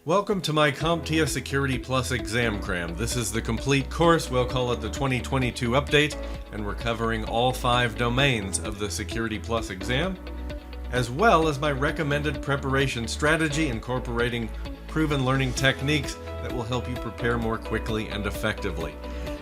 Welcome to my CompTIA Security Plus Exam Cram. This is the complete course. We'll call it the 2022 update, and we're covering all 5 domains of the Security Plus exam, as well as my recommended preparation strategy incorporating proven learning techniques that will help you prepare more quickly and effectively.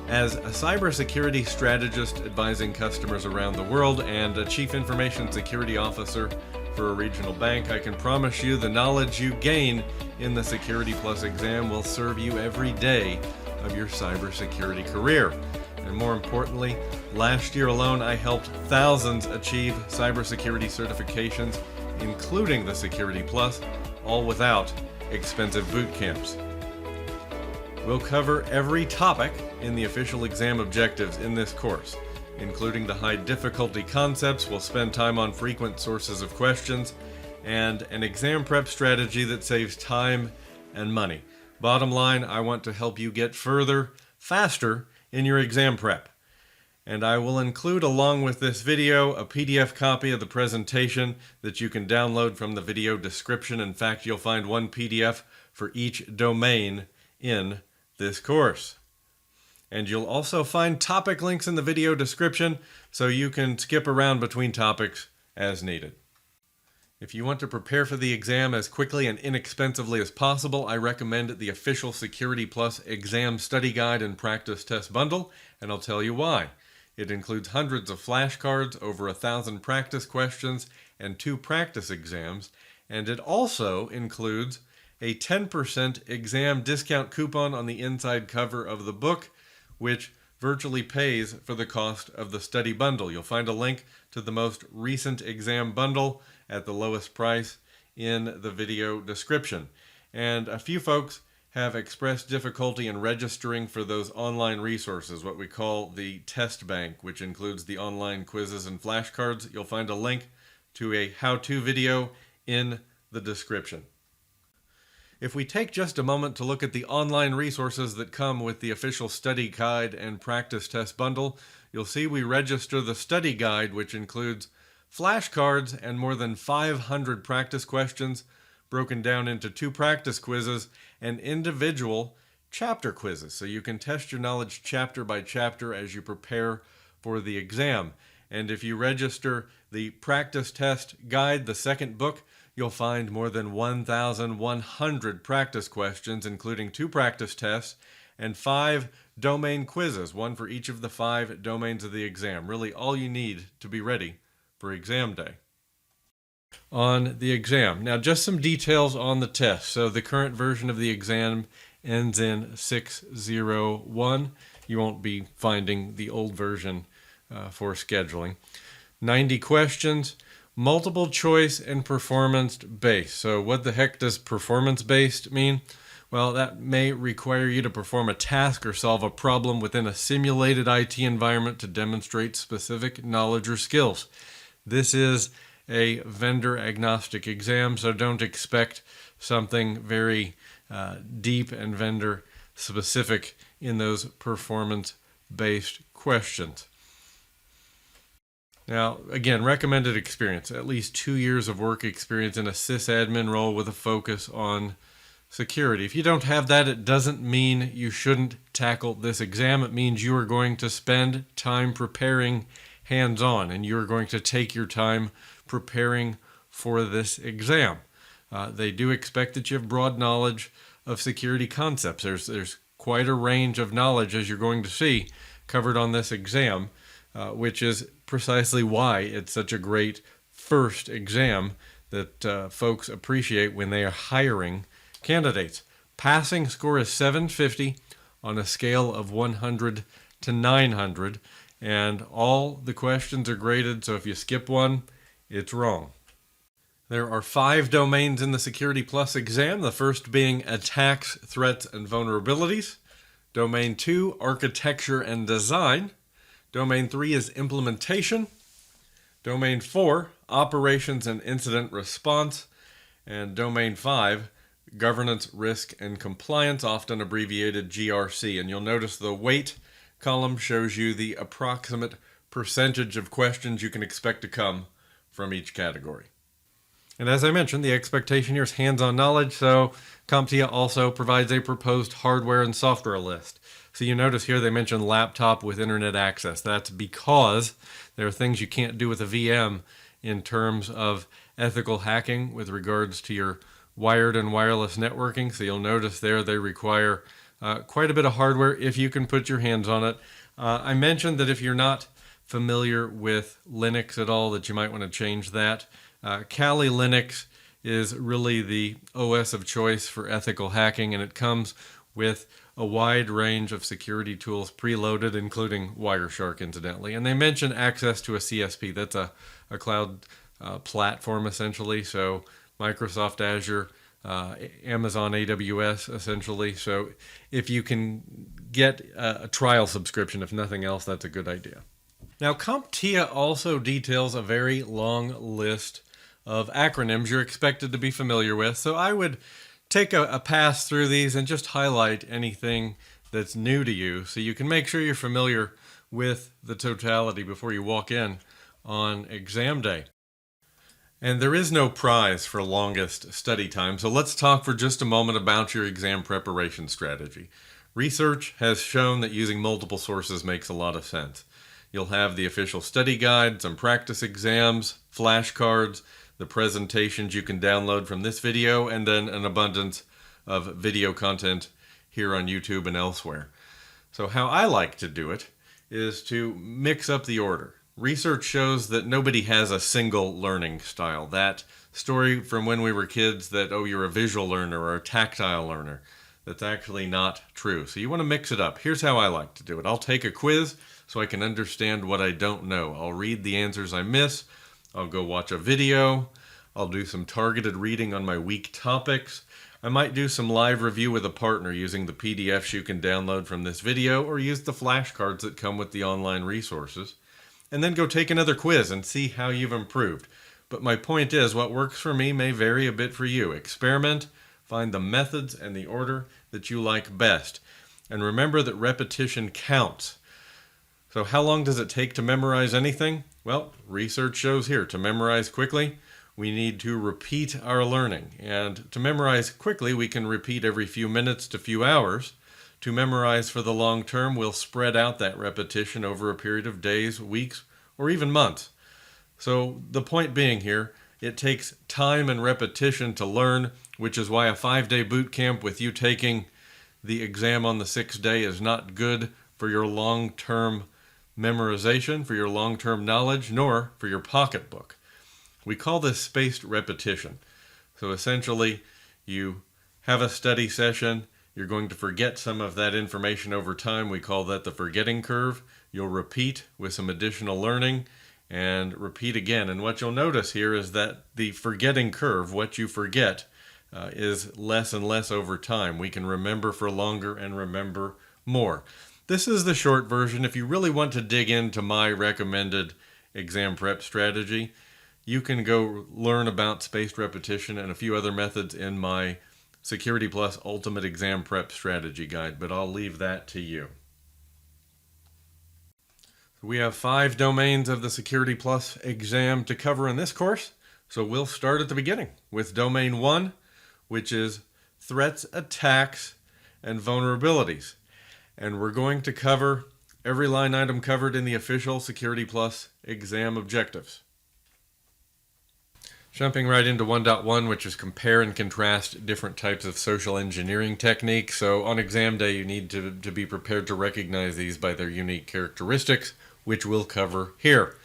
As a cybersecurity strategist advising customers around the world and a chief information security officer for a regional bank, I can promise you the knowledge you gain in the Security Plus exam will serve you every day of your cybersecurity career. And more importantly, last year alone I helped thousands achieve cybersecurity certifications, including the Security Plus, all without expensive boot camps. We'll cover every topic in the official exam objectives in this course, including the high difficulty concepts. We'll spend time on frequent sources of questions and an exam prep strategy that saves time and money. Bottom line, I want to help you get further, faster in your exam prep. And I will include along with this video a PDF copy of the presentation that you can download from the video description. In fact, you'll find one PDF for each domain in this course. And you'll also find topic links in the video description so you can skip around between topics as needed. If you want to prepare for the exam as quickly and inexpensively as possible, I recommend the official Security Plus Exam Study Guide and Practice Test Bundle, and I'll tell you why. It includes hundreds of flashcards, over 1,000 practice questions, and 2 practice exams, and it also includes a 10% exam discount coupon on the inside cover of the book, which virtually pays for the cost of the study bundle. You'll find a link to the most recent exam bundle at the lowest price in the video description. And a few folks have expressed difficulty in registering for those online resources, what we call the test bank, which includes the online quizzes and flashcards. You'll find a link to a how-to video in the description. If we take just a moment to look at the online resources that come with the official study guide and practice test bundle, you'll see we register the study guide, which includes flashcards and more than 500 practice questions broken down into 2 practice quizzes and individual chapter quizzes, so you can test your knowledge chapter by chapter as you prepare for the exam. And if you register the practice test guide, the second book, you'll find more than 1,100 practice questions, including 2 practice tests and 5 domain quizzes, one for each of the 5 domains of the exam. Really all you need to be ready for exam day. On the exam, now just some details on the test. So the current version of the exam ends in 601. You won't be finding the old version for scheduling. 90 questions. Multiple choice and performance-based. So what the heck does performance-based mean? Well, that may require you to perform a task or solve a problem within a simulated IT environment to demonstrate specific knowledge or skills. This is a vendor-agnostic exam, so don't expect something very deep and vendor-specific in those performance-based questions. Now, again, recommended experience, at least 2 years of work experience in a sysadmin role with a focus on security. If you don't have that, it doesn't mean you shouldn't tackle this exam. It means you are going to spend time preparing hands-on, and you're going to take your time preparing for this exam. They do expect that you have broad knowledge of security concepts. There's quite a range of knowledge, as you're going to see, covered on this exam, which is precisely why it's such a great first exam that folks appreciate when they are hiring candidates. Passing score is 750 on a scale of 100 to 900, and all the questions are graded, so if you skip one, it's wrong. There are 5 domains in the Security Plus exam, the first being attacks, threats, and vulnerabilities. Domain 2, architecture and design. Domain 3 is implementation. Domain 4, operations and incident response. And domain 5, governance, risk, and compliance, often abbreviated GRC. And you'll notice the weight column shows you the approximate percentage of questions you can expect to come from each category. And as I mentioned, the expectation here is hands-on knowledge, so CompTIA also provides a proposed hardware and software list. So you notice here they mention laptop with internet access. That's because there are things you can't do with a VM in terms of ethical hacking with regards to your wired and wireless networking. So you'll notice there they require quite a bit of hardware if you can put your hands on it. I mentioned that if you're not familiar with Linux at all, that you might want to change that. Kali Linux is really the OS of choice for ethical hacking, and it comes with a wide range of security tools preloaded, including Wireshark, incidentally. And they mention access to a CSP. That's a cloud platform, essentially. So Microsoft Azure, Amazon AWS, essentially. So if you can get a trial subscription, if nothing else, that's a good idea. Now, CompTIA also details a very long list of acronyms you're expected to be familiar with. So I would take a pass through these and just highlight anything that's new to you so you can make sure you're familiar with the totality before you walk in on exam day. And there is no prize for longest study time, so let's talk for just a moment about your exam preparation strategy. Research has shown that using multiple sources makes a lot of sense. You'll have the official study guide, some practice exams, flashcards, the presentations you can download from this video, and then an abundance of video content here on YouTube and elsewhere. So how I like to do it is to mix up the order. Research shows that nobody has a single learning style. That story from when we were kids that, oh, you're a visual learner or a tactile learner, that's actually not true. So you want to mix it up. Here's how I like to do it. I'll take a quiz so I can understand what I don't know. I'll read the answers I miss. I'll go watch a video. I'll do some targeted reading on my weak topics. I might do some live review with a partner using the PDFs you can download from this video or use the flashcards that come with the online resources. And then go take another quiz and see how you've improved. But my point is, what works for me may vary a bit for you. Experiment, find the methods and the order that you like best. And remember that repetition counts. So how long does it take to memorize anything? Well, research shows here, to memorize quickly, we need to repeat our learning. And to memorize quickly, we can repeat every few minutes to few hours. To memorize for the long term, we'll spread out that repetition over a period of days, weeks, or even months. So the point being here, it takes time and repetition to learn, which is why a 5-day boot camp with you taking the exam on the 6th day is not good for your long-term memorization, for your long-term knowledge, nor for your pocketbook. We call this spaced repetition. So essentially, you have a study session, you're going to forget some of that information over time. We call that the forgetting curve. You'll repeat with some additional learning and repeat again. And what you'll notice here is that the forgetting curve, what you forget, is less and less over time. We can remember for longer and remember more. This is the short version. If you really want to dig into my recommended exam prep strategy, you can go learn about spaced repetition and a few other methods in my Security Plus Ultimate Exam Prep Strategy Guide, but I'll leave that to you. We have 5 domains of the Security Plus exam to cover in this course, so we'll start at the beginning with domain 1, which is threats, attacks, and vulnerabilities. And we're going to cover every line item covered in the official Security Plus exam objectives. Jumping right into 1.1, which is compare and contrast different types of social engineering techniques. So on exam day, you need to be prepared to recognize these by their unique characteristics, which we'll cover here.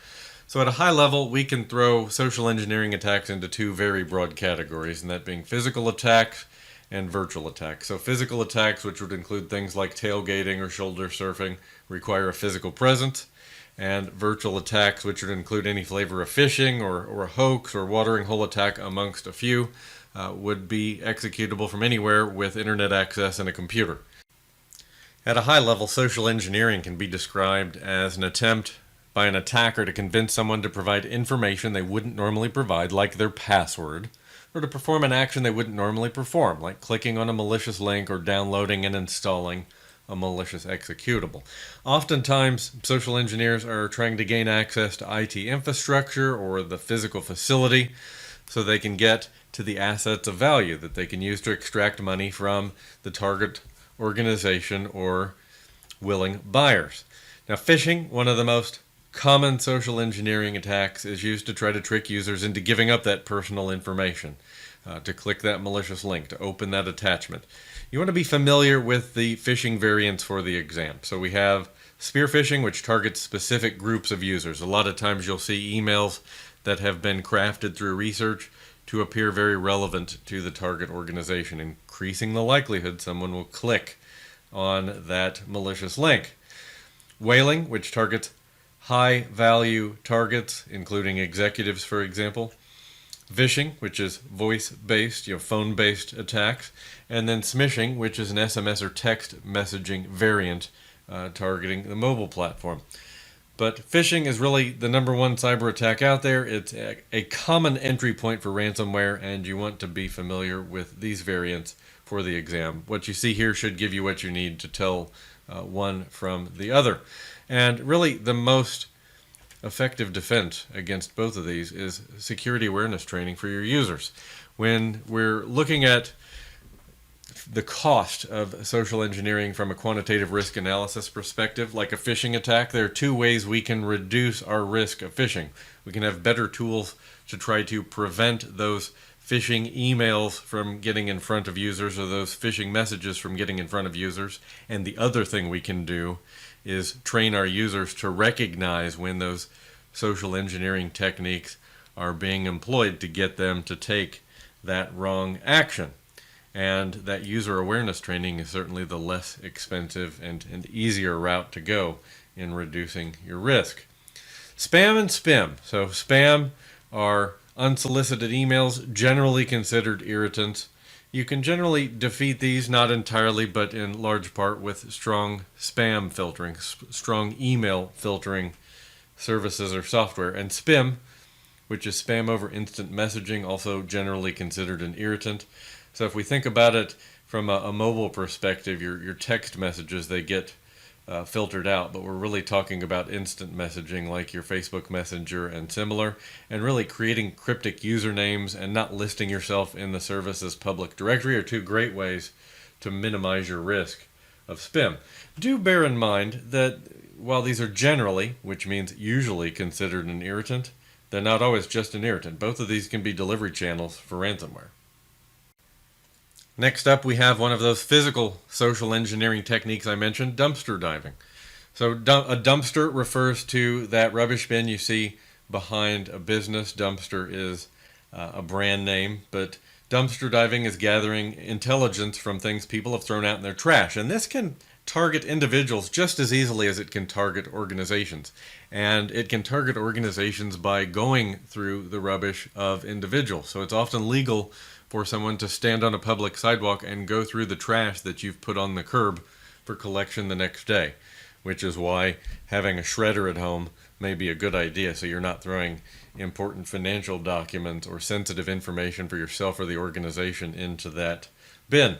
So at a high level, we can throw social engineering attacks into 2 very broad categories, and that being physical attacks and virtual attacks. So physical attacks, which would include things like tailgating or shoulder surfing, require a physical presence. And virtual attacks, which would include any flavor of phishing or a hoax or watering hole attack, amongst a few, would be executable from anywhere with internet access and a computer. At a high level, social engineering can be described as an attempt by an attacker to convince someone to provide information they wouldn't normally provide, like their password, or to perform an action they wouldn't normally perform, like clicking on a malicious link or downloading and installing a malicious executable. Oftentimes, social engineers are trying to gain access to IT infrastructure or the physical facility. so they can get to the assets of value that they can use to extract money from the target organization or willing buyers. Now, phishing, one of the most common social engineering attacks, is used to try to trick users into giving up that personal information, to click that malicious link, to open that attachment. You want to be familiar with the phishing variants for the exam. So we have spear phishing, which targets specific groups of users. A lot of times you'll see emails that have been crafted through research to appear very relevant to the target organization, increasing the likelihood someone will click on that malicious link. Whaling, which targets high-value targets, including executives, for example. Vishing, which is voice-based, phone-based attacks. And then smishing, which is an SMS or text messaging variant targeting the mobile platform. But phishing is really the number one cyber attack out there. It's a common entry point for ransomware, and you want to be familiar with these variants for the exam. What you see here should give you what you need to tell one from the other. And really, the most effective defense against both of these is security awareness training for your users. When we're looking at the cost of social engineering from a quantitative risk analysis perspective, like a phishing attack, there are two ways we can reduce our risk of phishing. We can have better tools to try to prevent those phishing emails from getting in front of users, or those phishing messages from getting in front of users. And the other thing we can do is train our users to recognize when those social engineering techniques are being employed to get them to take that wrong action. And that user awareness training is certainly the less expensive and easier route to go in reducing your risk. Spam and spim. So spam are unsolicited emails, generally considered irritants. You can generally defeat these, not entirely, but in large part with strong spam filtering, strong email filtering services or software. And spam, which is spam over instant messaging, also generally considered an irritant. So if we think about it from a mobile perspective, your text messages, they get filtered out, but we're really talking about instant messaging like your Facebook Messenger and similar, and really creating cryptic usernames and not listing yourself in the service's public directory are two great ways to minimize your risk of spam. Do bear in mind that while these are generally, which means usually, considered an irritant, they're not always just an irritant. Both of these can be delivery channels for ransomware. Next up, we have one of those physical social engineering techniques I mentioned, dumpster diving. So a dumpster refers to that rubbish bin you see behind a business. Dumpster is a brand name, but dumpster diving is gathering intelligence from things people have thrown out in their trash. And this can target individuals just as easily as it can target organizations. And it can target organizations by going through the rubbish of individuals. So it's often legal for someone to stand on a public sidewalk and go through the trash that you've put on the curb for collection the next day, which is why having a shredder at home may be a good idea, so you're not throwing important financial documents or sensitive information for yourself or the organization into that bin.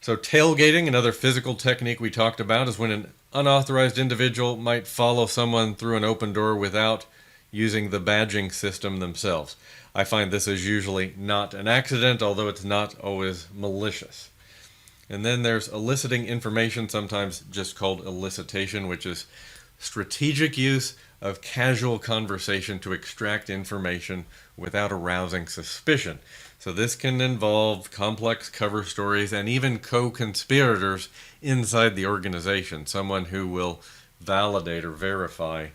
So tailgating, another physical technique we talked about, is when an unauthorized individual might follow someone through an open door without using the badging system themselves. I find this is usually not an accident, although it's not always malicious. And then there's eliciting information, sometimes just called elicitation, which is strategic use of casual conversation to extract information without arousing suspicion. So this can involve complex cover stories and even co-conspirators inside the organization, someone who will validate or verify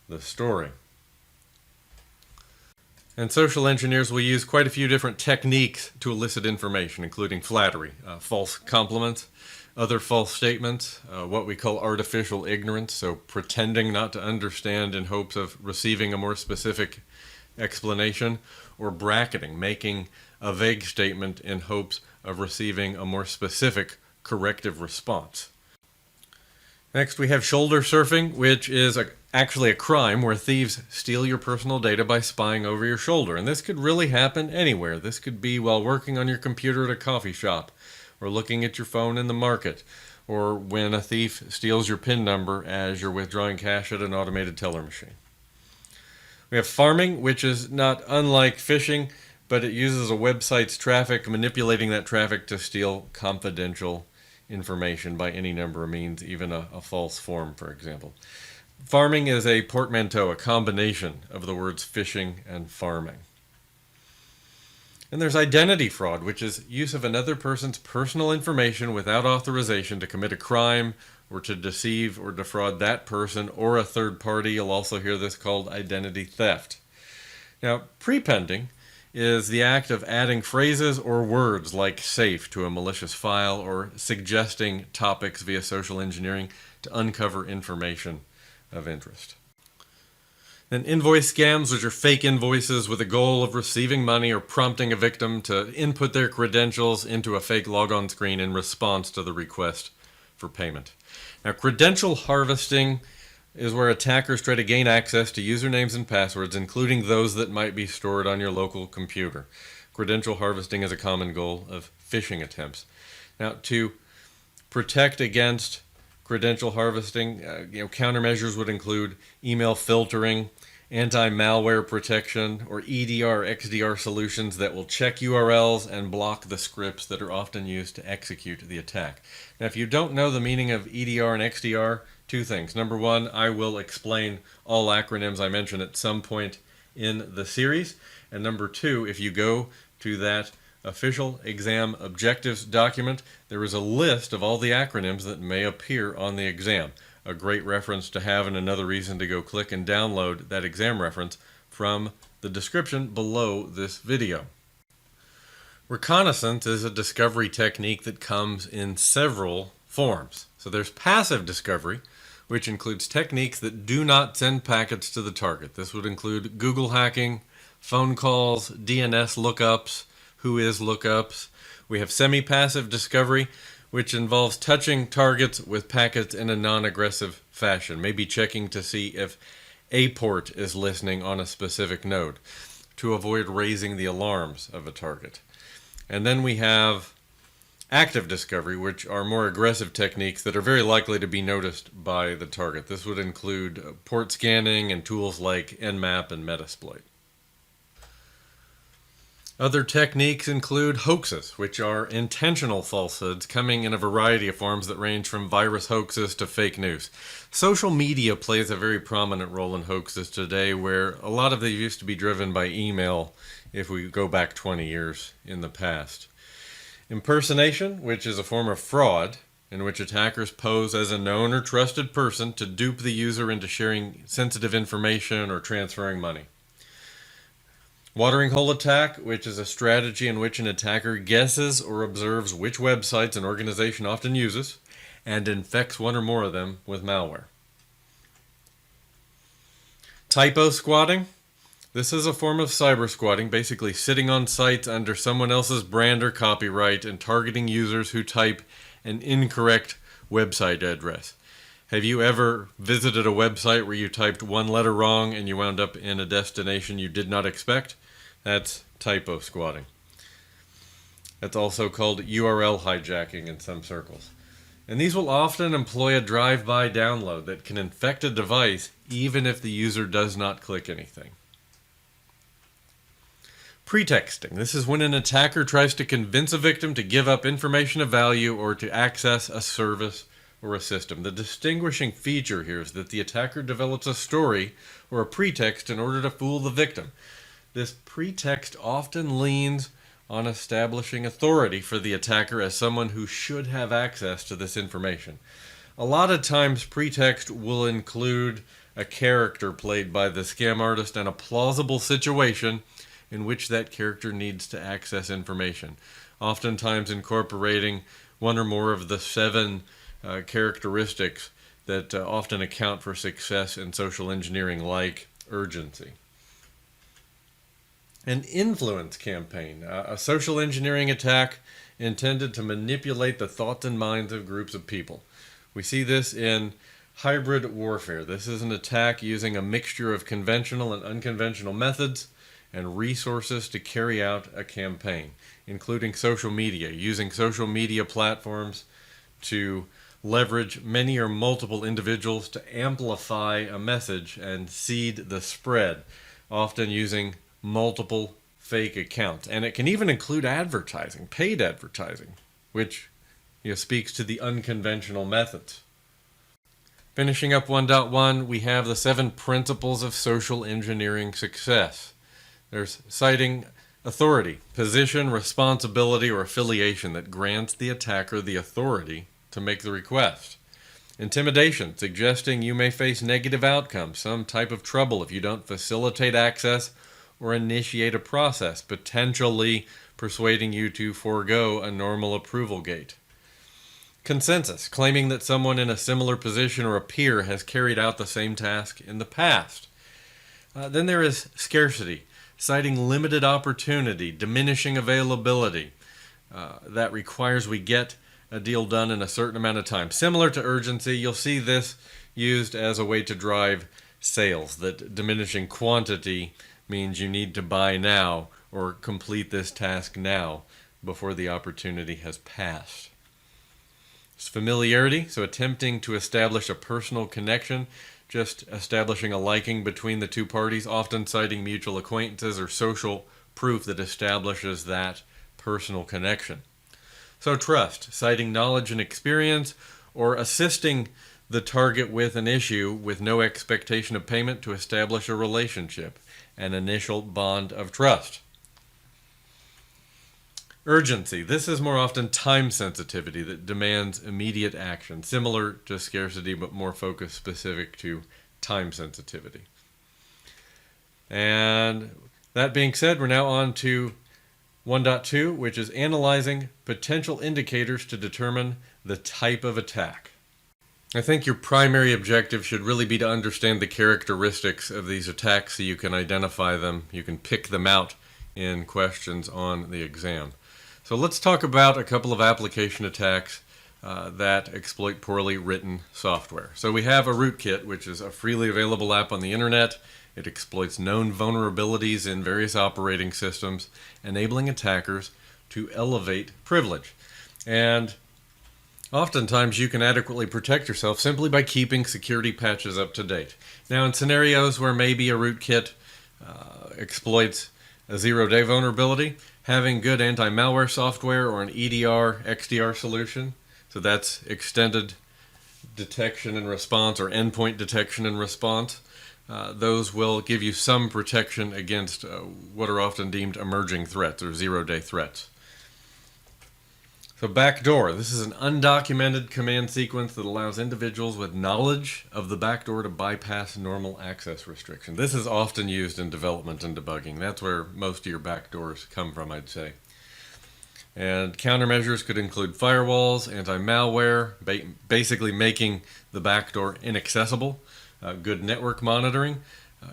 the story. And social engineers will use quite a few different techniques to elicit information, including flattery, false compliments, other false statements, what we call artificial ignorance, so pretending not to understand in hopes of receiving a more specific explanation, or bracketing, making a vague statement in hopes of receiving a more specific corrective response. Next, we have shoulder surfing, which is actually a crime where thieves steal your personal data by spying over your shoulder. And this could really happen anywhere. This could be while working on your computer at a coffee shop, or looking at your phone in the market, or when a thief steals your PIN number as you're withdrawing cash at an automated teller machine. We have farming, which is not unlike phishing, but it uses a website's traffic, manipulating that traffic to steal confidential information by any number of means, even a false form, for example. Farming is a portmanteau, a combination of the words phishing and farming. And there's identity fraud, which is use of another person's personal information without authorization to commit a crime or to deceive or defraud that person or a third party. You'll also hear this called identity theft. Now, prepending is the act of adding phrases or words like safe to a malicious file or suggesting topics via social engineering to uncover information of interest. Then invoice scams, which are fake invoices with a goal of receiving money or prompting a victim to input their credentials into a fake logon screen in response to the request for payment. Now, credential harvesting is where attackers try to gain access to usernames and passwords, including those that might be stored on your local computer. Credential harvesting is a common goal of phishing attempts. Now, to protect against credential harvesting, countermeasures would include email filtering, anti-malware protection, or EDR, XDR solutions that will check URLs and block the scripts that are often used to execute the attack. Now, if you don't know the meaning of EDR and XDR, two things. Number one, I will explain all acronyms I mentioned at some point in the series. And number two, if you go to that official exam objectives document, there is a list of all the acronyms that may appear on the exam. A great reference to have and another reason to go click and download that exam reference from the description below this video. Reconnaissance is a discovery technique that comes in several forms. So there's passive discovery, which includes techniques that do not send packets to the target. This would include Google hacking, phone calls, DNS lookups, whois lookups. We have semi-passive discovery, which involves touching targets with packets in a non-aggressive fashion, maybe checking to see if a port is listening on a specific node to avoid raising the alarms of a target. And then we have active discovery, which are more aggressive techniques that are very likely to be noticed by the target. This would include port scanning and tools like Nmap and Metasploit. Other techniques include hoaxes, which are intentional falsehoods coming in a variety of forms that range from virus hoaxes to fake news. Social media plays a very prominent role in hoaxes today, where a lot of these used to be driven by email if we go back 20 years in the past. Impersonation, which is a form of fraud in which attackers pose as a known or trusted person to dupe the user into sharing sensitive information or transferring money. Watering hole attack, which is a strategy in which an attacker guesses or observes which websites an organization often uses and infects one or more of them with malware. Typo squatting. This is a form of cyber squatting, basically sitting on sites under someone else's brand or copyright and targeting users who type an incorrect website address. Have you ever visited a website where you typed one letter wrong and you wound up in a destination you did not expect? That's typo squatting. That's also called URL hijacking in some circles. And these will often employ a drive-by download that can infect a device even if the user does not click anything. Pretexting. This is when an attacker tries to convince a victim to give up information of value or to access a service or a system. The distinguishing feature here is that the attacker develops a story or a pretext in order to fool the victim. This pretext often leans on establishing authority for the attacker as someone who should have access to this information. A lot of times pretext will include a character played by the scam artist and a plausible situation in which that character needs to access information, oftentimes incorporating one or more of the 7 characteristics that often account for success in social engineering, like urgency. An influence campaign, a social engineering attack intended to manipulate the thoughts and minds of groups of people. We see this in hybrid warfare. This is an attack using a mixture of conventional and unconventional methods and resources to carry out a campaign, including social media, using social media platforms to leverage many or multiple individuals to amplify a message and seed the spread often using multiple fake accounts. And it can even include advertising, paid advertising, which speaks to the unconventional methods. Finishing up 1.1, we have the 7 principles of social engineering success. There's citing authority, position, responsibility, or affiliation that grants the attacker the authority to make the request. Intimidation, suggesting you may face negative outcomes, some type of trouble if you don't facilitate access or initiate a process, potentially persuading you to forego a normal approval gate. Consensus, claiming that someone in a similar position or a peer has carried out the same task in the past. Then there is scarcity, citing limited opportunity, diminishing availability. That requires we get a deal done in a certain amount of time. Similar to urgency, you'll see this used as a way to drive sales, that diminishing quantity means you need to buy now or complete this task now before the opportunity has passed. It's familiarity, so attempting to establish a personal connection, just establishing a liking between the two parties, often citing mutual acquaintances or social proof that establishes that personal connection. So trust, citing knowledge and experience, or assisting the target with an issue with no expectation of payment to establish a relationship, an initial bond of trust. Urgency. This is more often time sensitivity that demands immediate action, similar to scarcity but more focused specific to time sensitivity. And that being said, we're now on to 1.2, which is analyzing potential indicators to determine the type of attack. I think your primary objective should really be to understand the characteristics of these attacks so you can identify them, you can pick them out in questions on the exam. So let's talk about a couple of application attacks that exploit poorly written software. So we have a rootkit, which is a freely available app on the internet. It exploits known vulnerabilities in various operating systems, enabling attackers to elevate privilege. And oftentimes you can adequately protect yourself simply by keeping security patches up to date. Now in scenarios where maybe a rootkit exploits a zero-day vulnerability, having good anti-malware software or an EDR, XDR solution, so that's extended detection and response or endpoint detection and response, those will give you some protection against what are often deemed emerging threats or zero-day threats. So backdoor, this is an undocumented command sequence that allows individuals with knowledge of the backdoor to bypass normal access restriction. This is often used in development and debugging. That's where most of your backdoors come from, I'd say. And countermeasures could include firewalls, anti-malware, basically making the backdoor inaccessible, good network monitoring.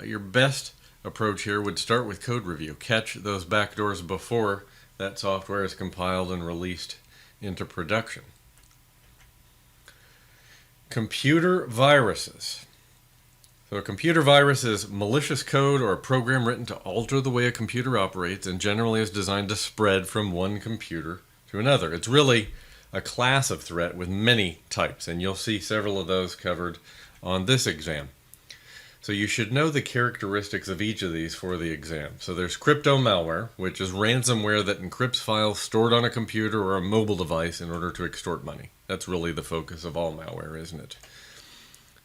Your best approach here would start with code review. Catch those backdoors before that software is compiled and released into production. Computer viruses. So a computer virus is malicious code or a program written to alter the way a computer operates and generally is designed to spread from one computer to another. It's really a class of threat with many types, and you'll see several of those covered on this exam. So you should know the characteristics of each of these for the exam. So there's crypto malware, which is ransomware that encrypts files stored on a computer or a mobile device in order to extort money. That's really the focus of all malware, isn't it?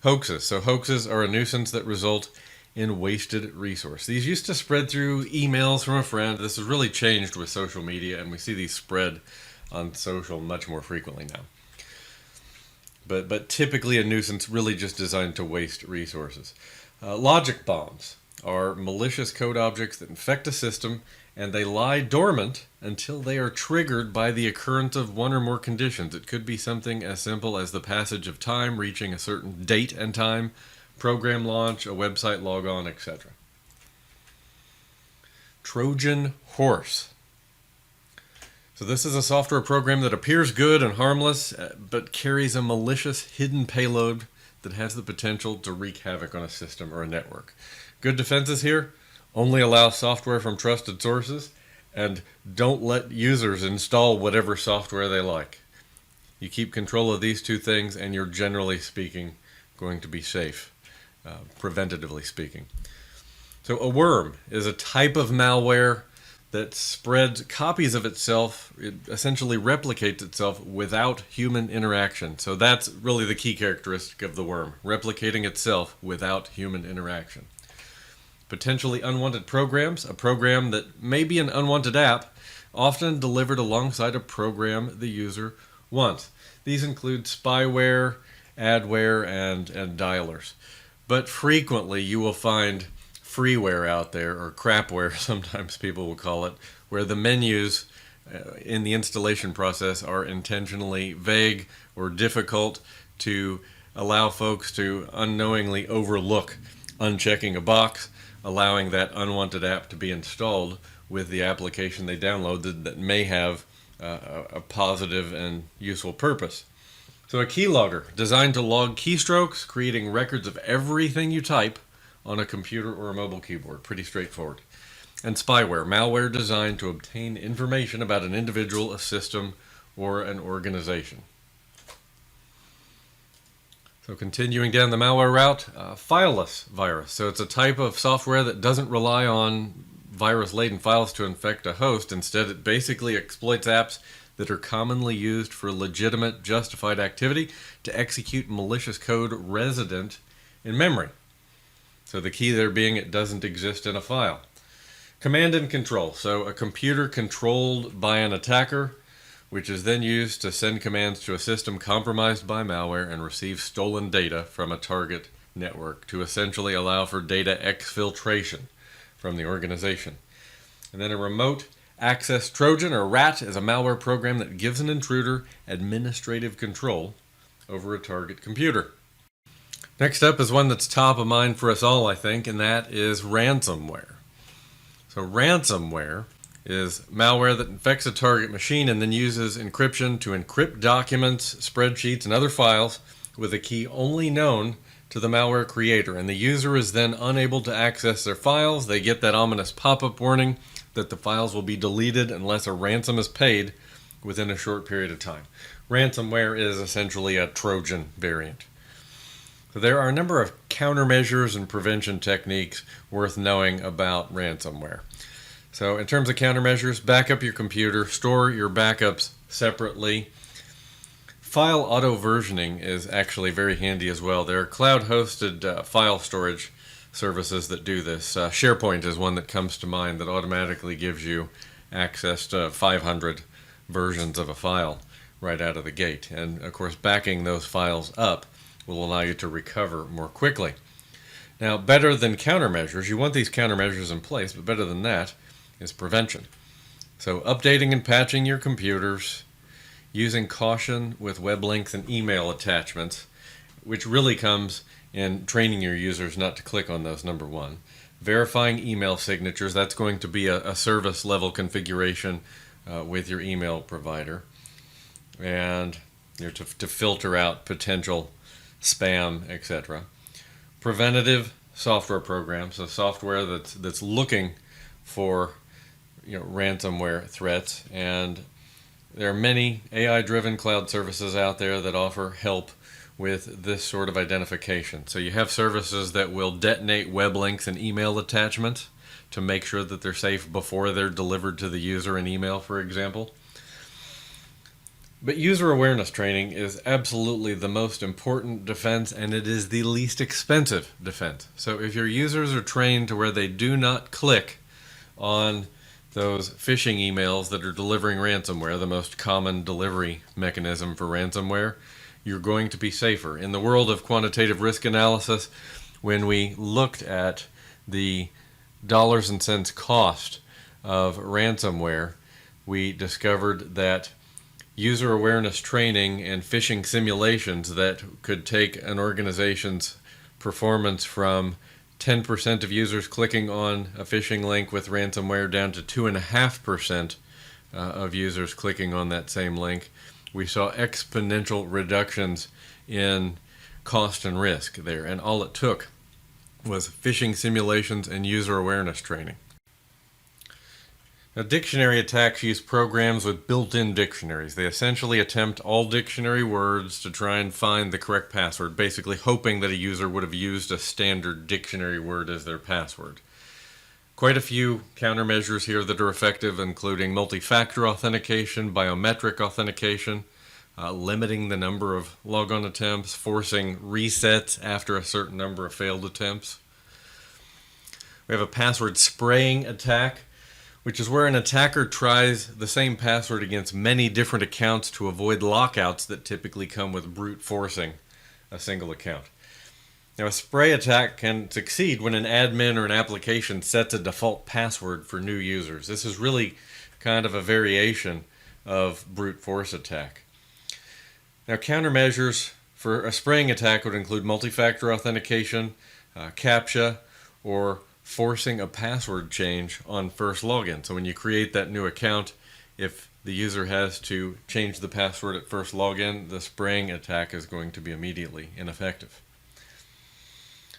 Hoaxes. So hoaxes are a nuisance that result in wasted resource. These used to spread through emails from a friend. This has really changed with social media, and we see these spread on social much more frequently now. But typically a nuisance really just designed to waste resources. Logic bombs are malicious code objects that infect a system, and they lie dormant until they are triggered by the occurrence of one or more conditions. It could be something as simple as the passage of time, reaching a certain date and time, program launch, a website logon, etc. Trojan horse. So this is a software program that appears good and harmless, but carries a malicious hidden payload that has the potential to wreak havoc on a system or a network. Good defenses here: only allow software from trusted sources, and don't let users install whatever software they like. You keep control of these two things and you're generally speaking going to be safe, preventatively speaking. So a worm is a type of malware that spreads copies of itself. It essentially replicates itself without human interaction. So that's really the key characteristic of the worm, replicating itself without human interaction. Potentially unwanted programs, a program that may be an unwanted app, often delivered alongside a program the user wants. These include spyware, adware, and dialers. But frequently you will find freeware out there, or crapware sometimes people will call it, where the menus in the installation process are intentionally vague or difficult to allow folks to unknowingly overlook unchecking a box, allowing that unwanted app to be installed with the application they downloaded that may have a positive and useful purpose. So a keylogger, designed to log keystrokes, creating records of everything you type on a computer or a mobile keyboard. Pretty straightforward. And spyware, malware designed to obtain information about an individual, a system, or an organization. So continuing down the malware route, fileless virus. So it's a type of software that doesn't rely on virus-laden files to infect a host. Instead, it basically exploits apps that are commonly used for legitimate, justified activity to execute malicious code resident in memory. So the key there being it doesn't exist in a file. Command and control. So a computer controlled by an attacker, which is then used to send commands to a system compromised by malware and receive stolen data from a target network to essentially allow for data exfiltration from the organization. And then a remote access Trojan, or RAT, is a malware program that gives an intruder administrative control over a target computer. Next up is one that's top of mind for us all, I think, and that is ransomware. So ransomware is malware that infects a target machine and then uses encryption to encrypt documents, spreadsheets, and other files with a key only known to the malware creator. And the user is then unable to access their files. They get that ominous pop-up warning that the files will be deleted unless a ransom is paid within a short period of time. Ransomware is essentially a Trojan variant. So there are a number of countermeasures and prevention techniques worth knowing about ransomware. So in terms of countermeasures, back up your computer, store your backups separately. File auto-versioning is actually very handy as well. There are cloud-hosted file storage services that do this. SharePoint is one that comes to mind that automatically gives you access to 500 versions of a file right out of the gate. And of course, backing those files up will allow you to recover more quickly. Now, better than countermeasures, you want these countermeasures in place, but better than that is prevention. So updating and patching your computers, using caution with web links and email attachments, which really comes in training your users not to click on those, number one. Verifying email signatures, that's going to be a service level configuration with your email provider. And to filter out potential spam, etc. Preventative software programs, so software that's looking for ransomware threats, and there are many AI-driven cloud services out there that offer help with this sort of identification. So you have services that will detonate web links and email attachments to make sure that they're safe before they're delivered to the user in email, for example. But user awareness training is absolutely the most important defense, and it is the least expensive defense. So if your users are trained to where they do not click on those phishing emails that are delivering ransomware, the most common delivery mechanism for ransomware, you're going to be safer. In the world of quantitative risk analysis, when we looked at the dollars and cents cost of ransomware, we discovered that user awareness training and phishing simulations that could take an organization's performance from 10% of users clicking on a phishing link with ransomware down to 2.5% of users clicking on that same link. We saw exponential reductions in cost and risk there, and all it took was phishing simulations and user awareness training. Now, dictionary attacks use programs with built-in dictionaries. They essentially attempt all dictionary words to try and find the correct password, basically hoping that a user would have used a standard dictionary word as their password. Quite a few countermeasures here that are effective, including multi-factor authentication, biometric authentication, limiting the number of logon attempts, forcing resets after a certain number of failed attempts. We have a password spraying attack, which is where an attacker tries the same password against many different accounts to avoid lockouts that typically come with brute forcing a single account. Now, a spray attack can succeed when an admin or an application sets a default password for new users. This is really kind of a variation of brute force attack. Now, countermeasures for a spraying attack would include multi-factor authentication, CAPTCHA, or forcing a password change on first login. So when you create that new account, if the user has to change the password at first login, the spraying attack is going to be immediately ineffective.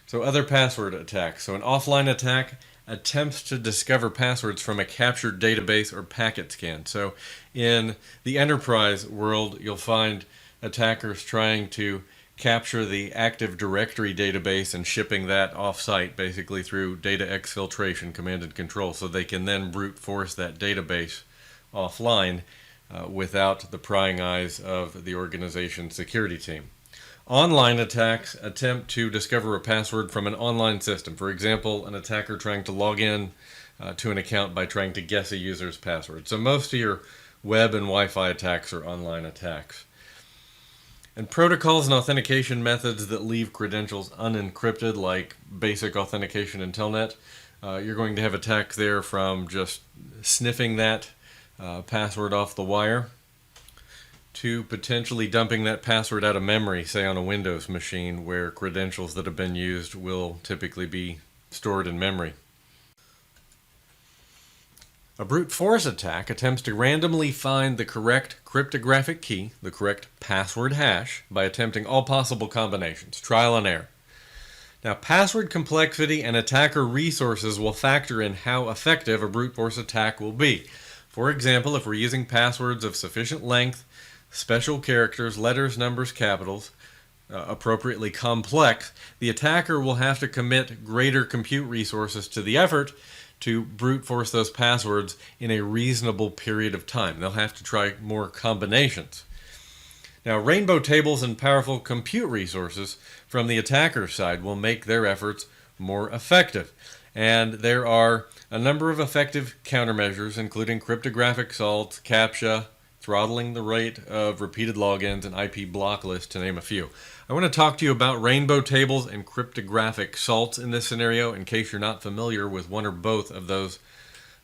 So other password attacks. So an offline attack attempts to discover passwords from a captured database or packet scan. So in the enterprise world, you'll find attackers trying to capture the Active Directory database and shipping that off-site, basically through data exfiltration, command and control, so they can then brute force that database offline without the prying eyes of the organization's security team. Online attacks attempt to discover a password from an online system. For example, an attacker trying to log in to an account by trying to guess a user's password. So most of your web and Wi-Fi attacks are online attacks. And protocols and authentication methods that leave credentials unencrypted, like basic authentication in Telnet, you're going to have attacks there from just sniffing that password off the wire to potentially dumping that password out of memory, say on a Windows machine where credentials that have been used will typically be stored in memory. A brute force attack attempts to randomly find the correct cryptographic key, the correct password hash, by attempting all possible combinations, trial and error. Now, password complexity and attacker resources will factor in how effective a brute force attack will be. For example, if we're using passwords of sufficient length, special characters, letters, numbers, capitals, appropriately complex, the attacker will have to commit greater compute resources to the effort to brute force those passwords in a reasonable period of time. They'll have to try more combinations. Now, rainbow tables and powerful compute resources from the attacker's side will make their efforts more effective. And there are a number of effective countermeasures, including cryptographic salts, CAPTCHA, throttling the rate of repeated logins, and IP block lists, to name a few. I want to talk to you about rainbow tables and cryptographic salts in this scenario, in case you're not familiar with one or both of those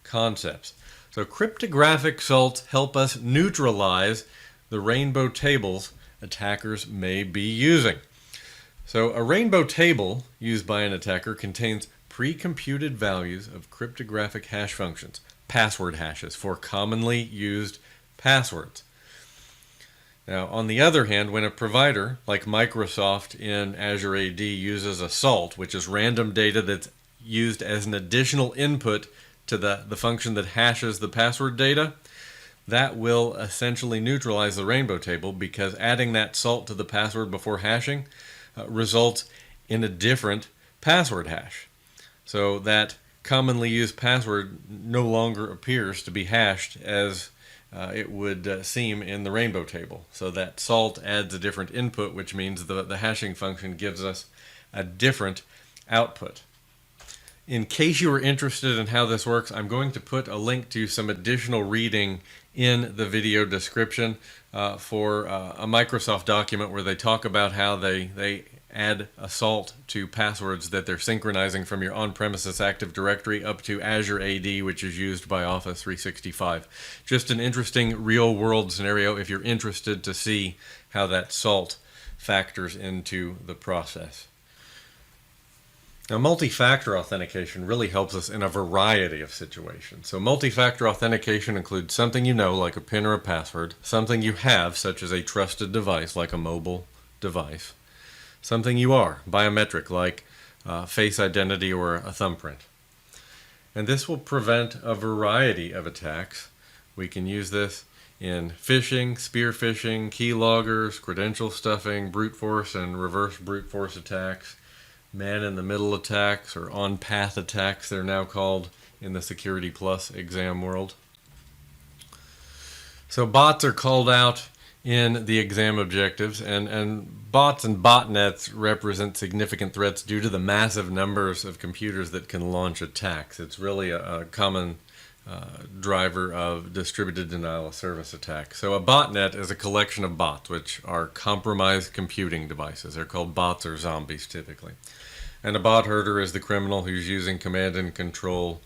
concepts. So cryptographic salts help us neutralize the rainbow tables attackers may be using. So a rainbow table used by an attacker contains pre-computed values of cryptographic hash functions, password hashes, for commonly used passwords. Now, on the other hand, when a provider like Microsoft in Azure AD uses a salt, which is random data that's used as an additional input to the function that hashes the password data, that will essentially neutralize the rainbow table, because adding that salt to the password before hashing results in a different password hash. So that commonly used password no longer appears to be hashed as it would seem in the rainbow table. So that salt adds a different input, which means the hashing function gives us a different output. In case you are interested in how this works, I'm going to put a link to some additional reading in the video description for a Microsoft document where they talk about how they add a salt to passwords that they're synchronizing from your on-premises Active Directory up to Azure AD, which is used by Office 365. Just an interesting real-world scenario if you're interested to see how that salt factors into the process. Now, multi-factor authentication really helps us in a variety of situations. So multi-factor authentication includes something you know, like a PIN or a password, something you have, such as a trusted device, like a mobile device, something you are, biometric, like face identity or a thumbprint. And this will prevent a variety of attacks. We can use this in phishing, spear phishing, keyloggers, credential stuffing, brute force and reverse brute force attacks, man-in-the-middle attacks, or on-path attacks, they're now called in the Security Plus exam world. So bots are called out in the exam objectives, and bots and botnets represent significant threats due to the massive numbers of computers that can launch attacks. It's really a common driver of distributed denial of service attacks. So a botnet is a collection of bots, which are compromised computing devices. They're called bots or zombies typically. And a bot herder is the criminal who's using command and control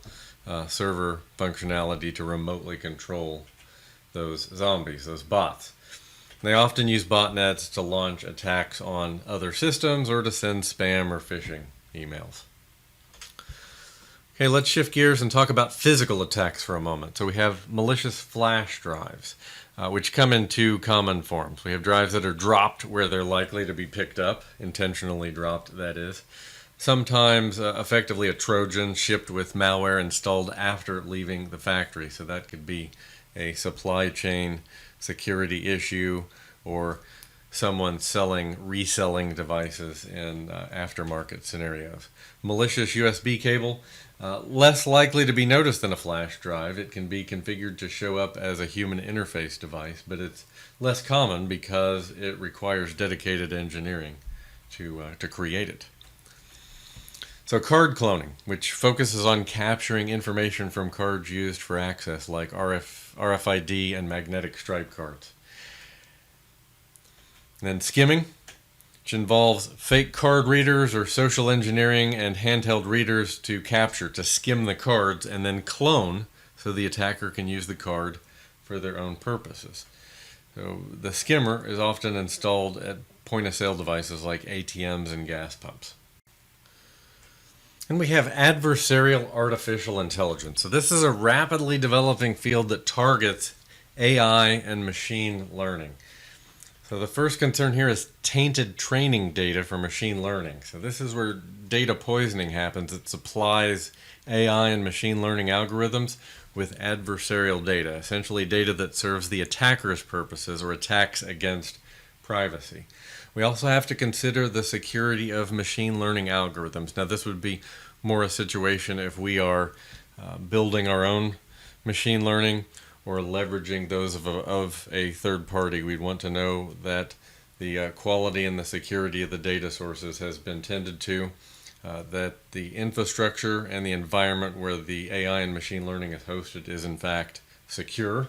server functionality to remotely control those zombies, those bots. They often use botnets to launch attacks on other systems or to send spam or phishing emails. Okay, let's shift gears and talk about physical attacks for a moment. So we have malicious flash drives, which come in two common forms. We have drives that are dropped where they're likely to be picked up, intentionally dropped, that is. Sometimes effectively a Trojan shipped with malware installed after leaving the factory. So that could be a supply chain security issue or someone reselling devices in aftermarket scenarios. Malicious USB cable, less likely to be noticed than a flash drive. It can be configured to show up as a human interface device, but it's less common because it requires dedicated engineering to create it. So card cloning, which focuses on capturing information from cards used for access, like RFID and magnetic stripe cards. And then skimming, which involves fake card readers or social engineering and handheld readers to skim the cards and then clone so the attacker can use the card for their own purposes. So the skimmer is often installed at point-of-sale devices like ATMs and gas pumps. And we have adversarial artificial intelligence. So this is a rapidly developing field that targets AI and machine learning. So the first concern here is tainted training data for machine learning. So this is where data poisoning happens. It supplies AI and machine learning algorithms with adversarial data, essentially data that serves the attacker's purposes or attacks against privacy. We also have to consider the security of machine learning algorithms. Now this would be more a situation if we are building our own machine learning or leveraging those of a third party. We'd want to know that the quality and the security of the data sources has been tended to, that the infrastructure and the environment where the AI and machine learning is hosted is in fact secure,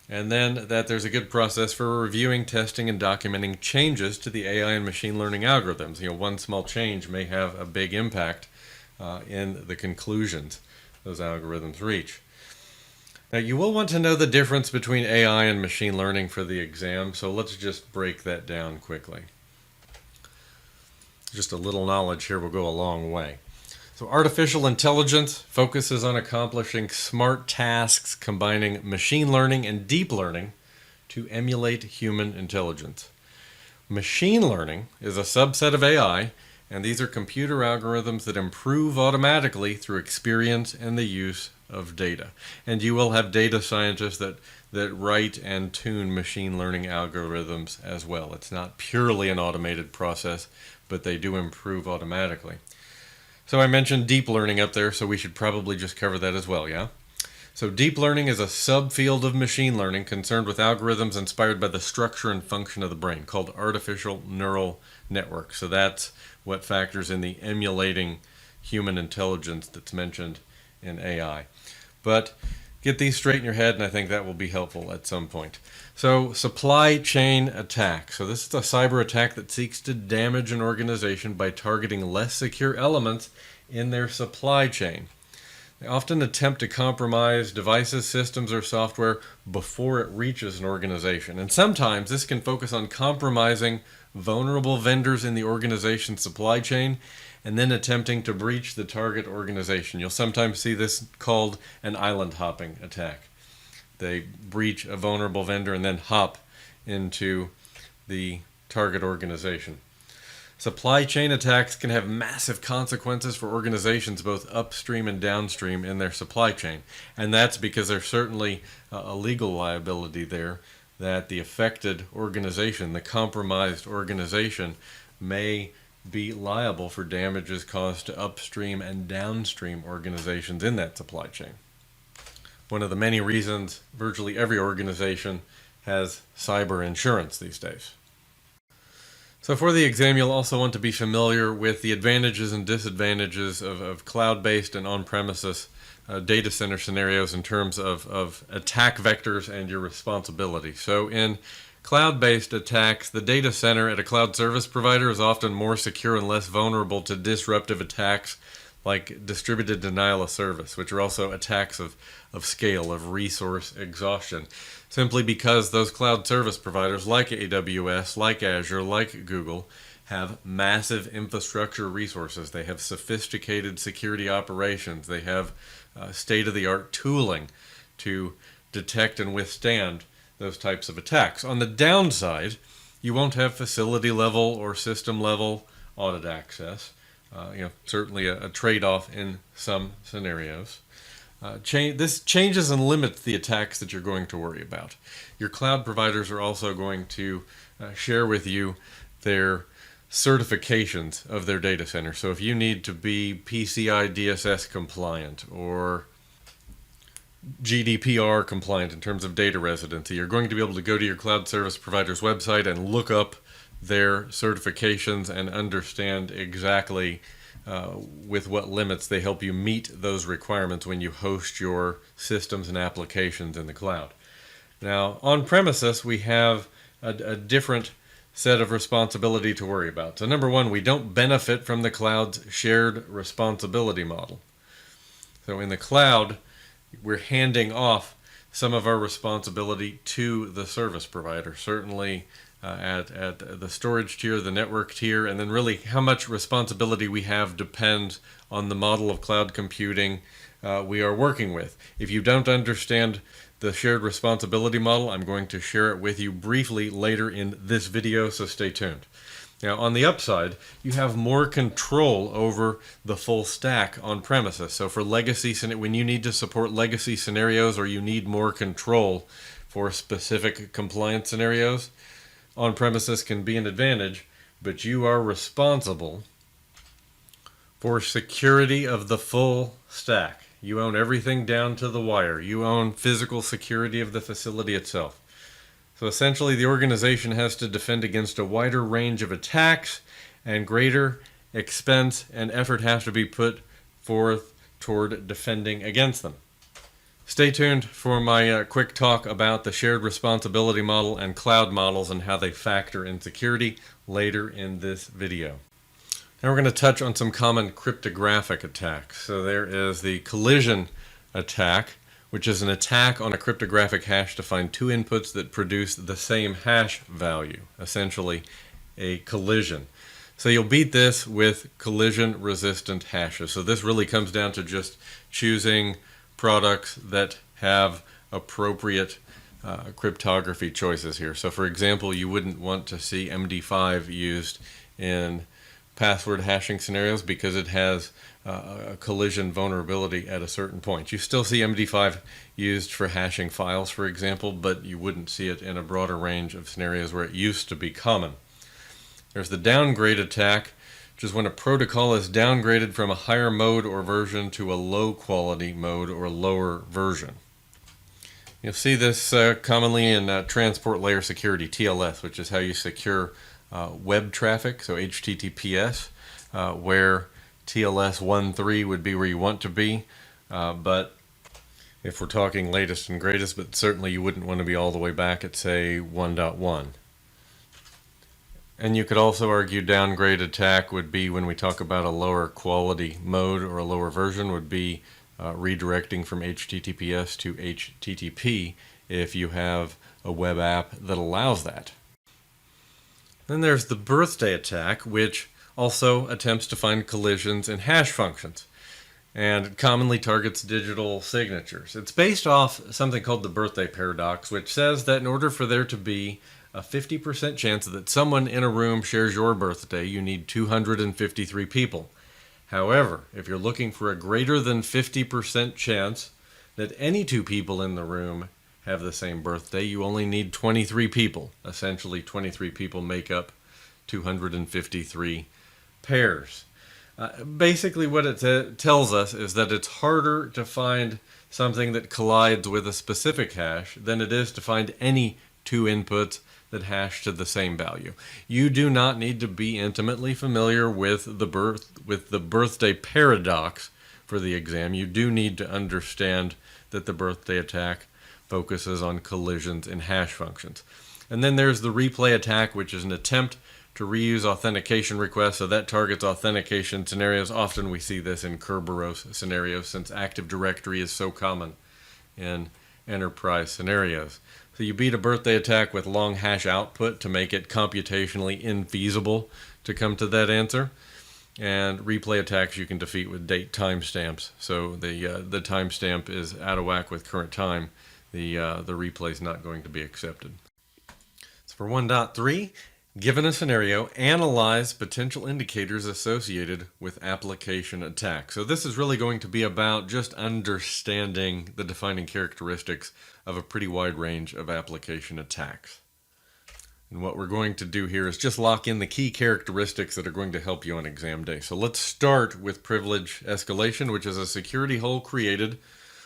and then that there's a good process for reviewing, testing, and documenting changes to the AI and machine learning algorithms. One small change may have a big impact in the conclusions those algorithms reach. Now, you will want to know the difference between AI and machine learning for the exam, so let's just break that down quickly. Just a little knowledge here will go a long way. So artificial intelligence focuses on accomplishing smart tasks combining machine learning and deep learning to emulate human intelligence. Machine learning is a subset of AI, and these are computer algorithms that improve automatically through experience and the use of data. And you will have data scientists that write and tune machine learning algorithms as well. It's not purely an automated process, but they do improve automatically. So I mentioned deep learning up there, so we should probably just cover that as well, yeah? So deep learning is a subfield of machine learning concerned with algorithms inspired by the structure and function of the brain, called artificial neural networks. So that's what factors in the emulating human intelligence that's mentioned in AI. But get these straight in your head, and I think that will be helpful at some point. So supply chain attack. So this is a cyber attack that seeks to damage an organization by targeting less secure elements in their supply chain. They often attempt to compromise devices, systems, or software before it reaches an organization. And sometimes this can focus on compromising vulnerable vendors in the organization's supply chain and then attempting to breach the target organization. You'll sometimes see this called an island hopping attack. They breach a vulnerable vendor and then hop into the target organization. Supply chain attacks can have massive consequences for organizations both upstream and downstream in their supply chain. And that's because there's certainly a legal liability there that the affected organization, the compromised organization, may be liable for damages caused to upstream and downstream organizations in that supply chain. One of the many reasons virtually every organization has cyber insurance these days. So for the exam, you'll also want to be familiar with the advantages and disadvantages of cloud-based and on-premises data center scenarios in terms of attack vectors and your responsibility. So in cloud-based attacks, the data center at a cloud service provider is often more secure and less vulnerable to disruptive attacks like distributed denial of service, which are also attacks of scale, of resource exhaustion, simply because those cloud service providers like AWS, like Azure, like Google, have massive infrastructure resources. They have sophisticated security operations. They have state-of-the-art tooling to detect and withstand those types of attacks. On the downside, you won't have facility level or system level audit access. Certainly a trade-off in some scenarios. This changes and limits the attacks that you're going to worry about. Your cloud providers are also going to share with you their certifications of their data center. So if you need to be PCI DSS compliant or GDPR compliant in terms of data residency, you're going to be able to go to your cloud service provider's website and look up their certifications and understand exactly with what limits they help you meet those requirements when you host your systems and applications in the cloud. Now, on premises, we have a different set of responsibility to worry about. So number one, we don't benefit from the cloud's shared responsibility model. So in the cloud, we're handing off some of our responsibility to the service provider, certainly at the storage tier, the network tier, and then really how much responsibility we have depends on the model of cloud computing we are working with. If you don't understand the shared responsibility model, I'm going to share it with you briefly later in this video, so stay tuned. Now, on the upside, you have more control over the full stack on premises. So for legacy, when you need to support legacy scenarios or you need more control for specific compliance scenarios, on premises can be an advantage, but you are responsible for security of the full stack. You own everything down to the wire. You own physical security of the facility itself. So essentially, the organization has to defend against a wider range of attacks, and greater expense and effort have to be put forth toward defending against them. Stay tuned for my quick talk about the shared responsibility model and cloud models and how they factor in security later in this video. Now we're going to touch on some common cryptographic attacks. So there is the collision attack, which is an attack on a cryptographic hash to find two inputs that produce the same hash value, essentially a collision. So you'll beat this with collision-resistant hashes. So this really comes down to just choosing products that have appropriate cryptography choices here. So for example, you wouldn't want to see MD5 used in password hashing scenarios because it has a collision vulnerability at a certain point. You still see MD5 used for hashing files, for example, but you wouldn't see it in a broader range of scenarios where it used to be common. There's the downgrade attack, which is when a protocol is downgraded from a higher mode or version to a low quality mode or lower version. You'll see this commonly in transport layer security, TLS, which is how you secure web traffic, so HTTPS, where TLS 1.3 would be where you want to be, but if we're talking latest and greatest, but certainly you wouldn't want to be all the way back at, say, 1.1. And you could also argue downgrade attack would be when we talk about a lower quality mode or a lower version would be redirecting from HTTPS to HTTP if you have a web app that allows that. Then there's the birthday attack, which also attempts to find collisions in hash functions and commonly targets digital signatures. It's based off something called the birthday paradox, which says that in order for there to be a 50% chance that someone in a room shares your birthday, you need 253 people. However, if you're looking for a greater than 50% chance that any two people in the room have the same birthday, you only need 23 people. Essentially, 23 people make up 253 pairs. Basically what it tells us is that it's harder to find something that collides with a specific hash than it is to find any two inputs that hash to the same value. You do not need to be intimately familiar with the birthday paradox for the exam. You do need to understand that the birthday attack focuses on collisions in hash functions. And then there's the replay attack, which is an attempt to reuse authentication requests. So that targets authentication scenarios. Often we see this in Kerberos scenarios since Active Directory is so common in enterprise scenarios. So you beat a birthday attack with long hash output to make it computationally infeasible to come to that answer. And replay attacks you can defeat with date timestamps. So the timestamp is out of whack with current time. The replay is not going to be accepted. So for 1.3, given a scenario, analyze potential indicators associated with application attack. So this is really going to be about just understanding the defining characteristics of a pretty wide range of application attacks. And what we're going to do here is just lock in the key characteristics that are going to help you on exam day. So let's start with privilege escalation, which is a security hole created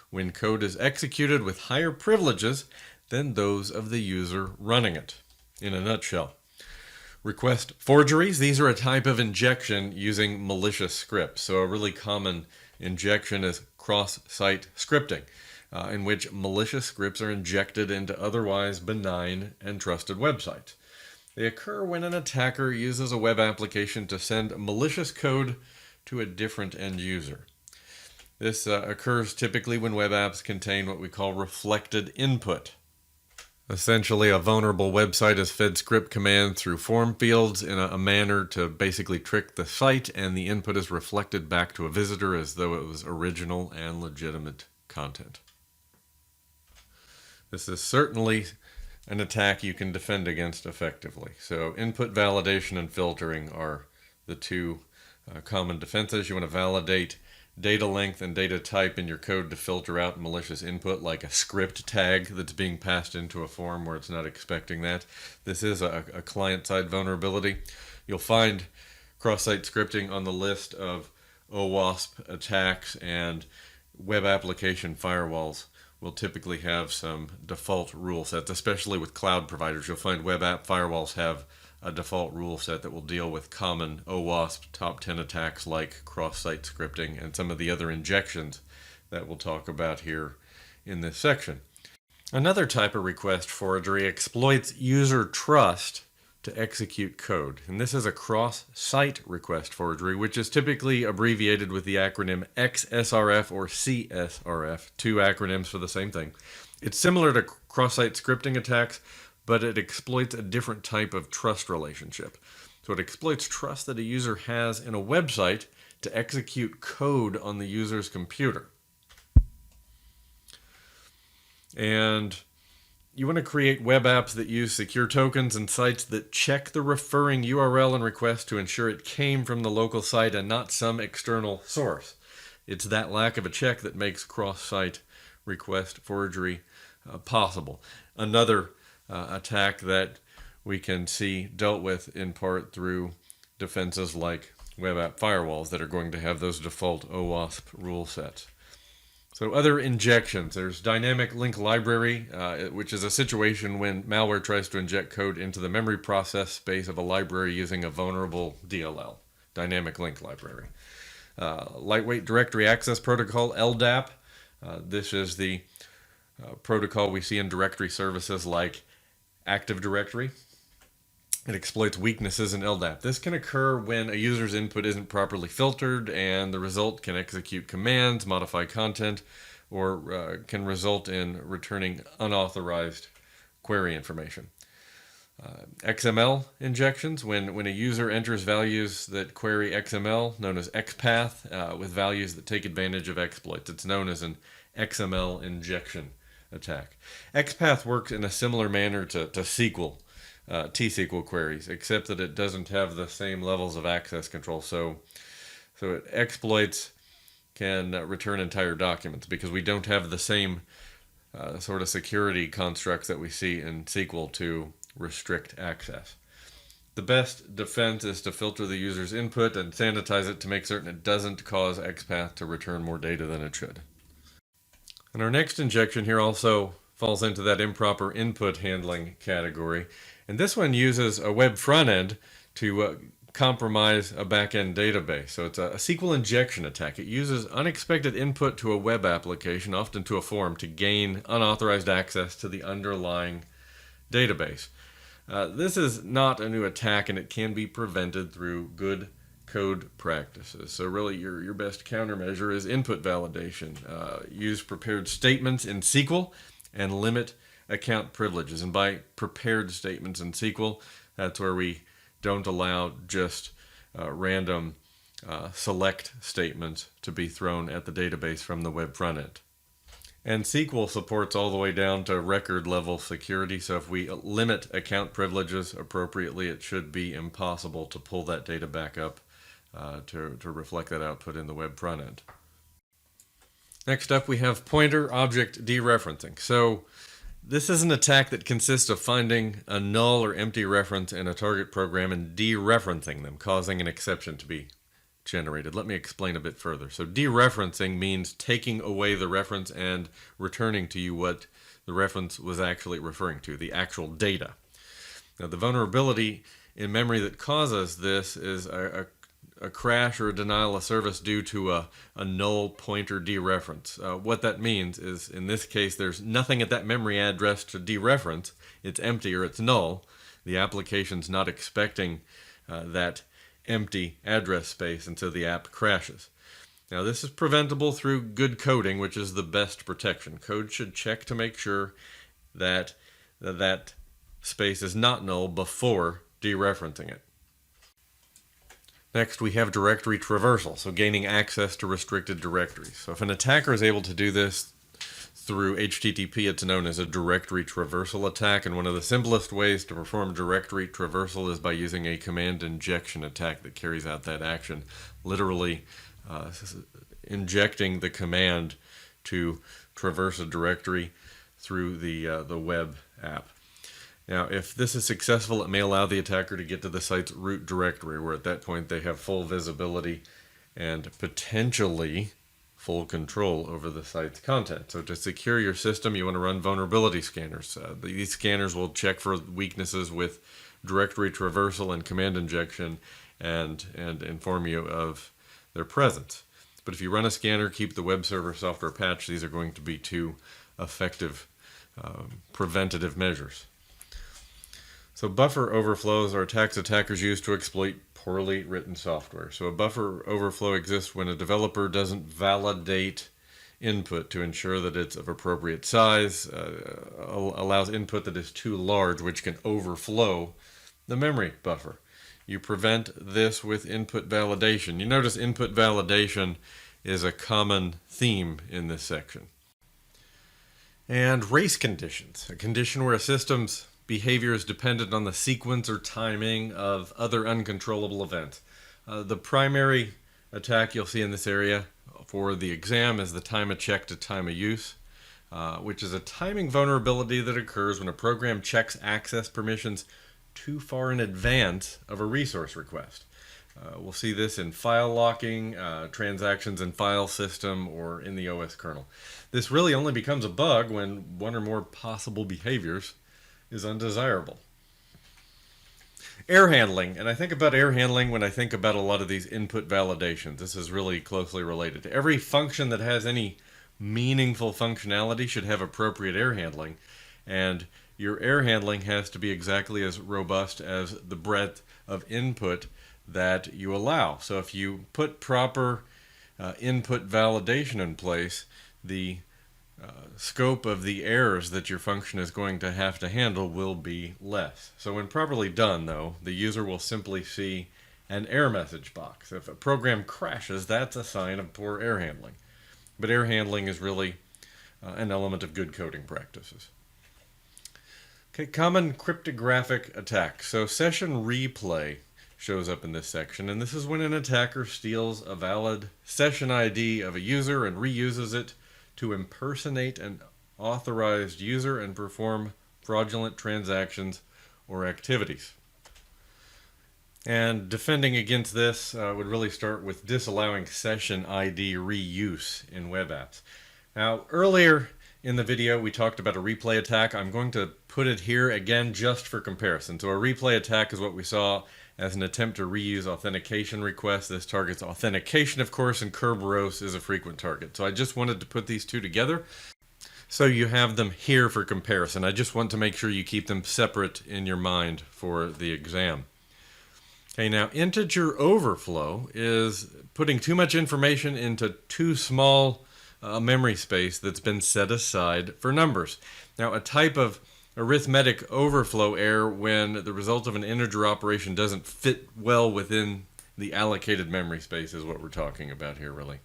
when code is executed with higher privileges than those of the user running it. In a nutshell. Request forgeries. These are a type of injection using malicious scripts. So a really common injection is cross-site scripting, in which malicious scripts are injected into otherwise benign and trusted websites. They occur when an attacker uses a web application to send malicious code to a different end user. This occurs typically when web apps contain what we call reflected input. Essentially, a vulnerable website is fed script command through form fields in a manner to basically trick the site, and the input is reflected back to a visitor as though it was original and legitimate content. This is certainly an attack you can defend against effectively. So input validation and filtering are the two common defenses. You want to validate data length and data type in your code to filter out malicious input, like a script tag that's being passed into a form where it's not expecting that. This is a client-side vulnerability. You'll find cross-site scripting on the list of OWASP attacks, and web application firewalls will typically have some default rule sets, especially with cloud providers. You'll find web app firewalls have a default rule set that will deal with common OWASP top 10 attacks like cross-site scripting and some of the other injections that we'll talk about here in this section. Another type of request forgery exploits user trust to execute code. And this is a cross-site request forgery, which is typically abbreviated with the acronym XSRF or CSRF, two acronyms for the same thing. It's similar to cross-site scripting attacks, but it exploits a different type of trust relationship. So it exploits trust that a user has in a website to execute code on the user's computer. And you want to create web apps that use secure tokens and sites that check the referring URL and request to ensure it came from the local site and not some external source. It's that lack of a check that makes cross-site request forgery possible. Another attack that we can see dealt with in part through defenses like web app firewalls that are going to have those default OWASP rule sets. So other injections, there's dynamic link library, which is a situation when malware tries to inject code into the memory process space of a library using a vulnerable DLL, dynamic link library. Lightweight directory access protocol, LDAP. This is the protocol we see in directory services like Active Directory. It exploits weaknesses in LDAP. This can occur when a user's input isn't properly filtered and the result can execute commands, modify content, or can result in returning unauthorized query information. XML injections, when a user enters values that query XML, known as XPath, with values that take advantage of exploits. It's known as an XML injection attack. XPath works in a similar manner to SQL, T-SQL queries, except that it doesn't have the same levels of access control. So exploits can return entire documents because we don't have the same sort of security constructs that we see in SQL to restrict access. The best defense is to filter the user's input and sanitize it to make certain it doesn't cause XPath to return more data than it should. And our next injection here also falls into that improper input handling category. And this one uses a web front end to compromise a back-end database. So it's a SQL injection attack. It uses unexpected input to a web application, often to a form, to gain unauthorized access to the underlying database. This is not a new attack, and it can be prevented through good code practices. So really your best countermeasure is input validation. Use prepared statements in SQL and limit account privileges. And by prepared statements in SQL, that's where we don't allow just random select statements to be thrown at the database from the web front end. And SQL supports all the way down to record level security, so if we limit account privileges appropriately, it should be impossible to pull that data back up to reflect that output in the web front end. Next up, we have pointer object dereferencing. So this is an attack that consists of finding a null or empty reference in a target program and dereferencing them, causing an exception to be generated. Let me explain a bit further. So dereferencing means taking away the reference and returning to you what the reference was actually referring to, the actual data. Now, the vulnerability in memory that causes this is a crash or a denial of service due to a null pointer dereference. What that means is, in this case, there's nothing at that memory address to dereference. It's empty or it's null. The application's not expecting that empty address space until the app crashes. Now, this is preventable through good coding, which is the best protection. Code should check to make sure that that space is not null before dereferencing it. Next, we have directory traversal, so gaining access to restricted directories. So if an attacker is able to do this through HTTP, it's known as a directory traversal attack, and one of the simplest ways to perform directory traversal is by using a command injection attack that carries out that action, literally injecting the command to traverse a directory through the web app. Now, if this is successful, it may allow the attacker to get to the site's root directory, where at that point they have full visibility and potentially full control over the site's content. So to secure your system, you want to run vulnerability scanners. These scanners will check for weaknesses with directory traversal and command injection and inform you of their presence. But if you run a scanner, keep the web server software patched, these are going to be two effective preventative measures. So buffer overflows are attacks attackers use to exploit poorly written software. So a buffer overflow exists when a developer doesn't validate input to ensure that it's of appropriate size, allows input that is too large, which can overflow the memory buffer. You prevent this with input validation. You notice input validation is a common theme in this section. And race conditions, a condition where a system's behavior is dependent on the sequence or timing of other uncontrollable events. The primary attack you'll see in this area for the exam is the time of check to time of use, which is a timing vulnerability that occurs when a program checks access permissions too far in advance of a resource request. We'll see this in file locking, transactions in file system, or in the OS kernel. This really only becomes a bug when one or more possible behaviors is undesirable. Error handling, and I think about error handling when I think about a lot of these input validations. This is really closely related to every function that has any meaningful functionality should have appropriate error handling, and your error handling has to be exactly as robust as the breadth of input that you allow. So if you put proper input validation in place, the scope of the errors that your function is going to have to handle will be less. So when properly done, though, the user will simply see an error message box. If a program crashes, that's a sign of poor error handling. But error handling is really an element of good coding practices. Okay, common cryptographic attacks. So session replay shows up in this section, and this is when an attacker steals a valid session ID of a user and reuses it to impersonate an authorized user and perform fraudulent transactions or activities. And defending against this would really start with disallowing session ID reuse in web apps. Now, earlier in the video, we talked about a replay attack. I'm going to put it here again just for comparison. So a replay attack is what we saw as an attempt to reuse authentication requests. This targets authentication, of course, and Kerberos is a frequent target. So I just wanted to put these two together so you have them here for comparison. I just want to make sure you keep them separate in your mind for the exam. Okay, now integer overflow is putting too much information into too small memory space that's been set aside for numbers. Now, a type of arithmetic overflow error when the result of an integer operation doesn't fit well within the allocated memory space is what we're talking about here, really.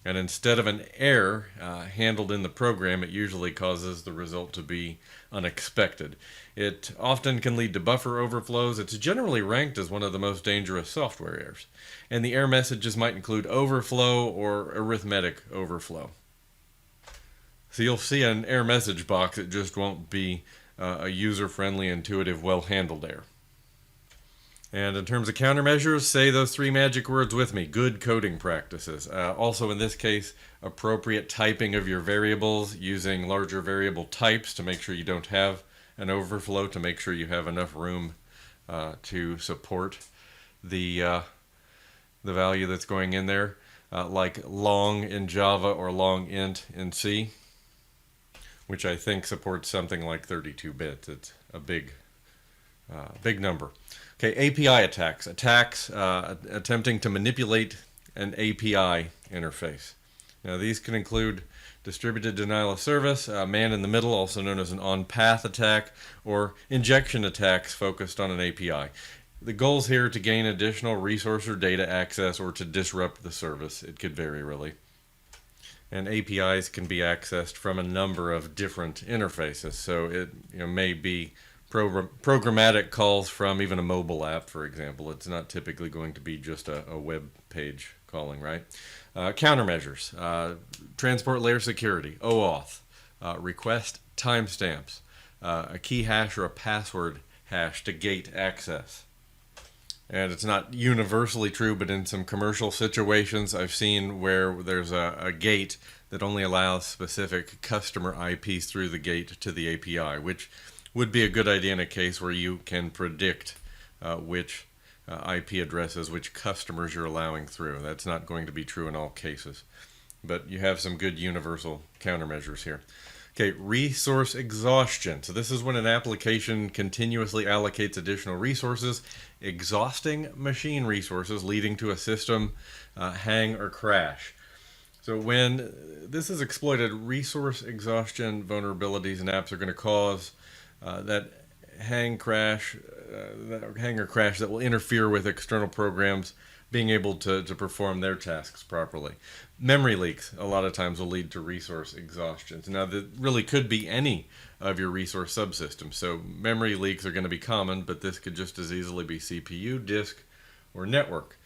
And instead of an error handled in the program, it usually causes the result to be unexpected. It often can lead to buffer overflows. It's generally ranked as one of the most dangerous software errors. And the error messages might include overflow or arithmetic overflow. So you'll see an error message box. It just won't be a user-friendly, intuitive, well-handled error. And in terms of countermeasures, say those three magic words with me: good coding practices. Also in this case, appropriate typing of your variables using larger variable types to make sure you don't have an overflow, to make sure you have enough room to support the value that's going in there, like long in Java or long int in C, which I think supports something like 32 bits. It's a big number. Okay, API attacks. Attacks attempting to manipulate an API interface. Now these can include distributed denial of service, man in the middle, also known as an on-path attack, or injection attacks focused on an API. The goals here are to gain additional resource or data access or to disrupt the service. It could vary, really. And APIs can be accessed from a number of different interfaces, so it may be programmatic calls from even a mobile app, for example. It's not typically going to be just a web page calling, right? Countermeasures, transport layer security, OAuth, request timestamps, a key hash or a password hash to gate access. And it's not universally true, but in some commercial situations I've seen where there's a gate that only allows specific customer IPs through the gate to the API, which would be a good idea in a case where you can predict which IP addresses, which customers you're allowing through. That's not going to be true in all cases, but you have some good universal countermeasures here. Okay, resource exhaustion. So this is when an application continuously allocates additional resources, exhausting machine resources, leading to a system hang or crash. So when this is exploited, resource exhaustion vulnerabilities in apps are going to cause that hang or crash that will interfere with external programs being able to perform their tasks properly. Memory leaks a lot of times will lead to resource exhaustion. Now, that really could be any of your resource subsystems. So memory leaks are going to be common, but this could just as easily be CPU, disk, or network.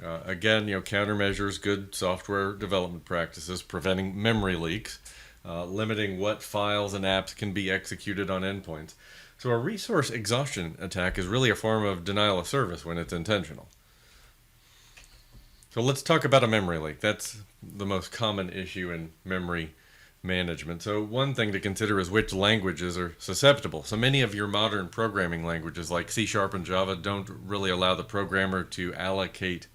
Again, countermeasures, good software development practices, preventing memory leaks, limiting what files and apps can be executed on endpoints. So a resource exhaustion attack is really a form of denial of service when it's intentional. So let's talk about a memory leak. That's the most common issue in memory management. So one thing to consider is which languages are susceptible. So many of your modern programming languages like C# and Java don't really allow the programmer to allocate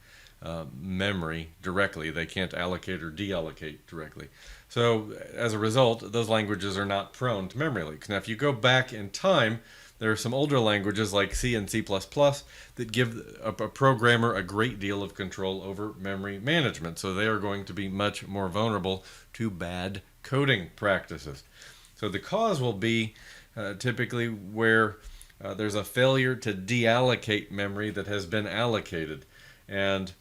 memory directly. They can't allocate or deallocate directly. So as a result, those languages are not prone to memory leaks. Now, if you go back in time, there are some older languages like C and C++ that give a programmer a great deal of control over memory management. So they are going to be much more vulnerable to bad coding practices. So the cause will be typically where there's a failure to deallocate memory that has been allocated. And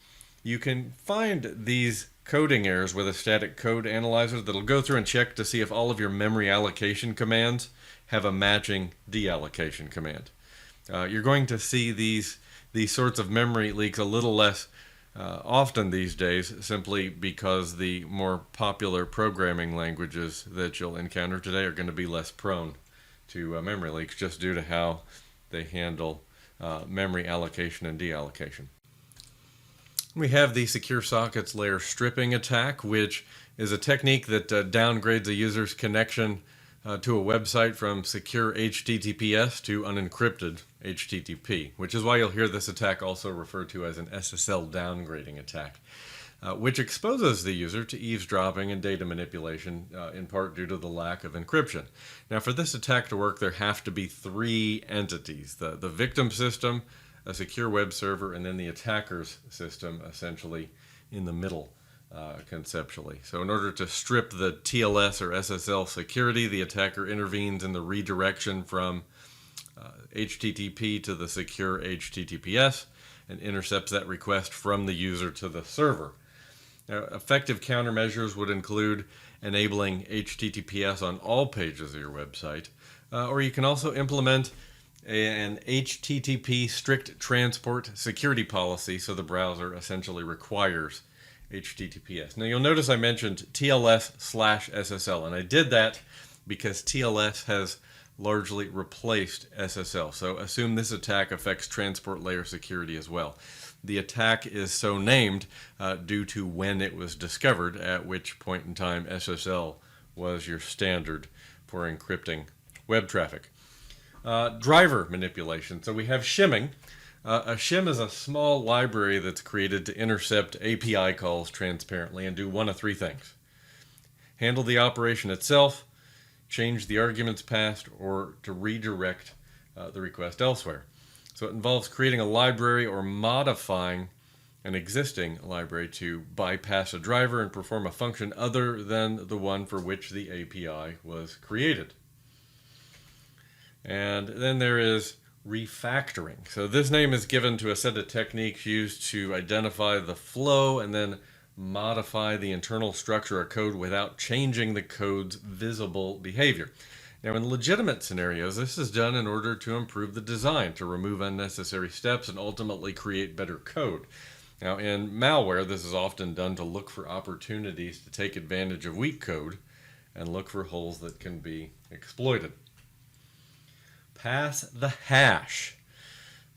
you can find these coding errors with a static code analyzer that'll go through and check to see if all of your memory allocation commands have a matching deallocation command. You're going to see these sorts of memory leaks a little less often these days, simply because the more popular programming languages that you'll encounter today are going to be less prone to memory leaks, just due to how they handle memory allocation and deallocation. We have the secure sockets layer stripping attack, which is a technique that downgrades a user's connection to a website from secure HTTPS to unencrypted HTTP, which is why you'll hear this attack also referred to as an SSL downgrading attack, which exposes the user to eavesdropping and data manipulation, in part due to the lack of encryption. Now, for this attack to work, there have to be three entities: the victim system, a secure web server, and then the attacker's system, essentially in the middle, conceptually. So in order to strip the TLS or SSL security, the attacker intervenes in the redirection from HTTP to the secure HTTPS and intercepts that request from the user to the server. Now, effective countermeasures would include enabling HTTPS on all pages of your website, or you can also implement an HTTP strict transport security policy, so the browser essentially requires HTTPS. Now, you'll notice I mentioned TLS/SSL, and I did that because TLS has largely replaced SSL. So assume this attack affects transport layer security as well. The attack is so named due to when it was discovered, at which point in time SSL was your standard for encrypting web traffic. Driver manipulation. So we have shimming. A shim is a small library that's created to intercept API calls transparently and do one of three things: handle the operation itself, change the arguments passed, or to redirect the request elsewhere. So it involves creating a library or modifying an existing library to bypass a driver and perform a function other than the one for which the API was created. And then there is refactoring. So this name is given to a set of techniques used to identify the flow and then modify the internal structure of code without changing the code's visible behavior. Now, in legitimate scenarios, this is done in order to improve the design, to remove unnecessary steps, and ultimately create better code. Now, in malware, this is often done to look for opportunities to take advantage of weak code and look for holes that can be exploited. Pass the hash.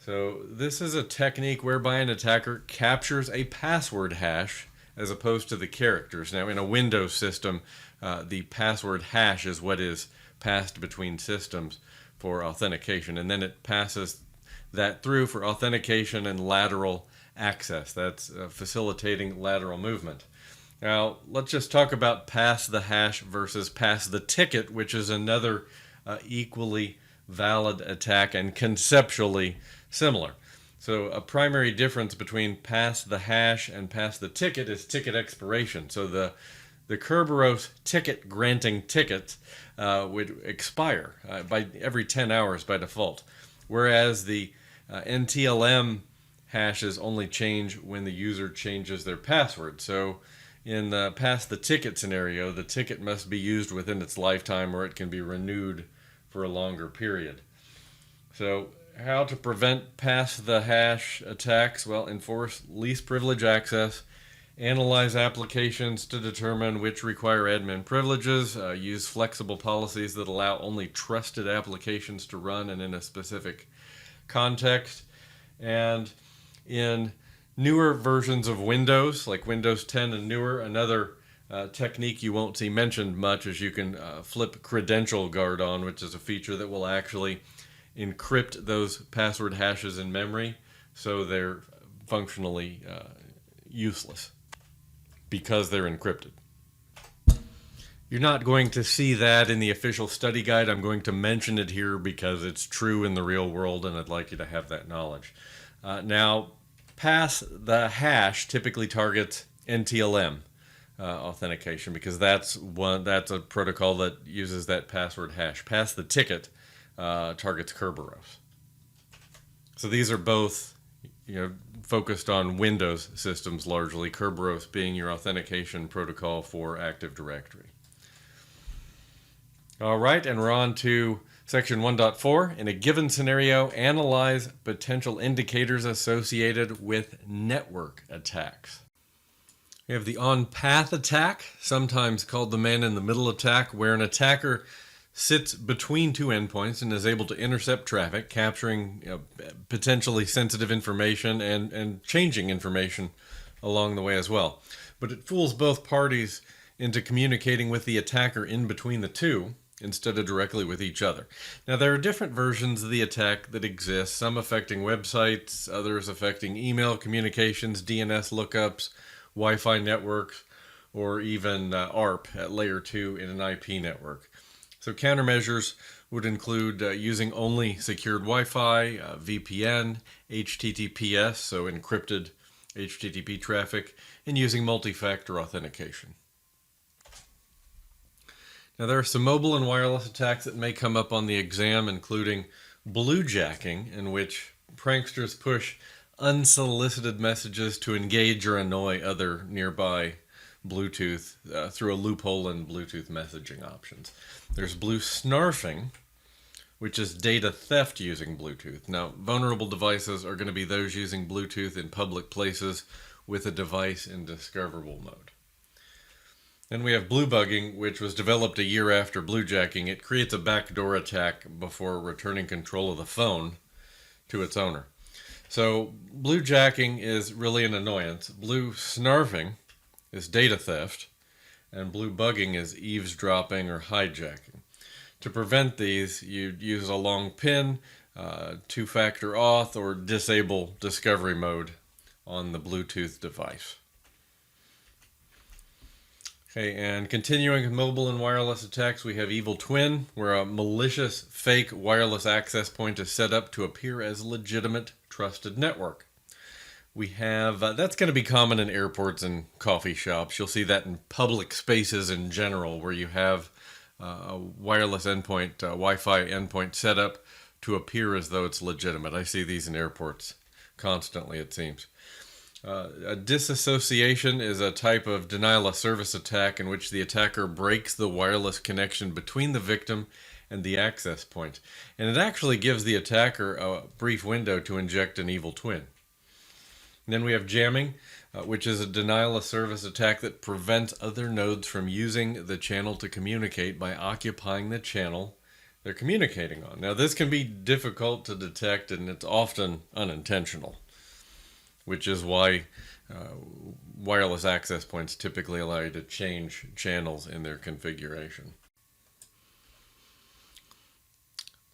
So this is a technique whereby an attacker captures a password hash as opposed to the characters. Now, in a Windows system, the password hash is what is passed between systems for authentication, and then it passes that through for authentication and lateral access. That's facilitating lateral movement. Now, let's just talk about pass the hash versus pass the ticket, which is another equally valid attack and conceptually similar. So a primary difference between pass the hash and pass the ticket is ticket expiration. So the Kerberos ticket granting tickets would expire by every 10 hours by default, whereas the NTLM hashes only change when the user changes their password. So in the pass the ticket scenario, the ticket must be used within its lifetime, or it can be renewed for a longer period. So how to prevent pass the hash attacks? Well, enforce least privilege access, analyze applications to determine which require admin privileges, use flexible policies that allow only trusted applications to run and in a specific context. And in newer versions of Windows, like Windows 10 and newer, another technique you won't see mentioned much is you can flip credential guard on, which is a feature that will actually encrypt those password hashes in memory so they're functionally useless because they're encrypted. You're not going to see that in the official study guide. I'm going to mention it here because it's true in the real world, and I'd like you to have that knowledge. Now, pass the hash typically targets NTLM authentication because that's a protocol that uses that password hash. Pass the ticket targets Kerberos. So these are both, focused on Windows systems largely, Kerberos being your authentication protocol for Active Directory. All right, and we're on to section 1.4. In a given scenario, analyze potential indicators associated with network attacks. We have the on-path attack, sometimes called the man-in-the-middle attack, where an attacker sits between two endpoints and is able to intercept traffic, capturing potentially sensitive information and changing information along the way as well. But it fools both parties into communicating with the attacker in between the two instead of directly with each other. Now, there are different versions of the attack that exist, some affecting websites, others affecting email communications, DNS lookups, Wi-Fi networks, or even ARP at layer 2 in an IP network. So countermeasures would include using only secured Wi-Fi, VPN, HTTPS, so encrypted HTTP traffic, and using multi-factor authentication. Now, there are some mobile and wireless attacks that may come up on the exam, including bluejacking, in which pranksters push unsolicited messages to engage or annoy other nearby Bluetooth through a loophole in Bluetooth messaging options. There's blue snarfing, which is data theft using Bluetooth. Now, vulnerable devices are going to be those using Bluetooth in public places with a device in discoverable mode. Then we have blue bugging, which was developed a year after bluejacking. It creates a backdoor attack before returning control of the phone to its owner. So bluejacking is really an annoyance. Blue snarfing is data theft, and blue bugging is eavesdropping or hijacking. To prevent these, you'd use a long PIN, two-factor auth, or disable discovery mode on the Bluetooth device. Okay, and continuing with mobile and wireless attacks, we have Evil Twin, where a malicious fake wireless access point is set up to appear as a legitimate trusted network. We have, that's going to be common in airports and coffee shops. You'll see that in public spaces in general, where you have a wireless endpoint, Wi-Fi endpoint set up to appear as though it's legitimate. I see these in airports constantly, it seems. A disassociation is a type of denial of service attack in which the attacker breaks the wireless connection between the victim and the access point. And it actually gives the attacker a brief window to inject an evil twin. And then we have jamming, which is a denial of service attack that prevents other nodes from using the channel to communicate by occupying the channel they're communicating on. Now, this can be difficult to detect, and it's often unintentional, which is why wireless access points typically allow you to change channels in their configuration.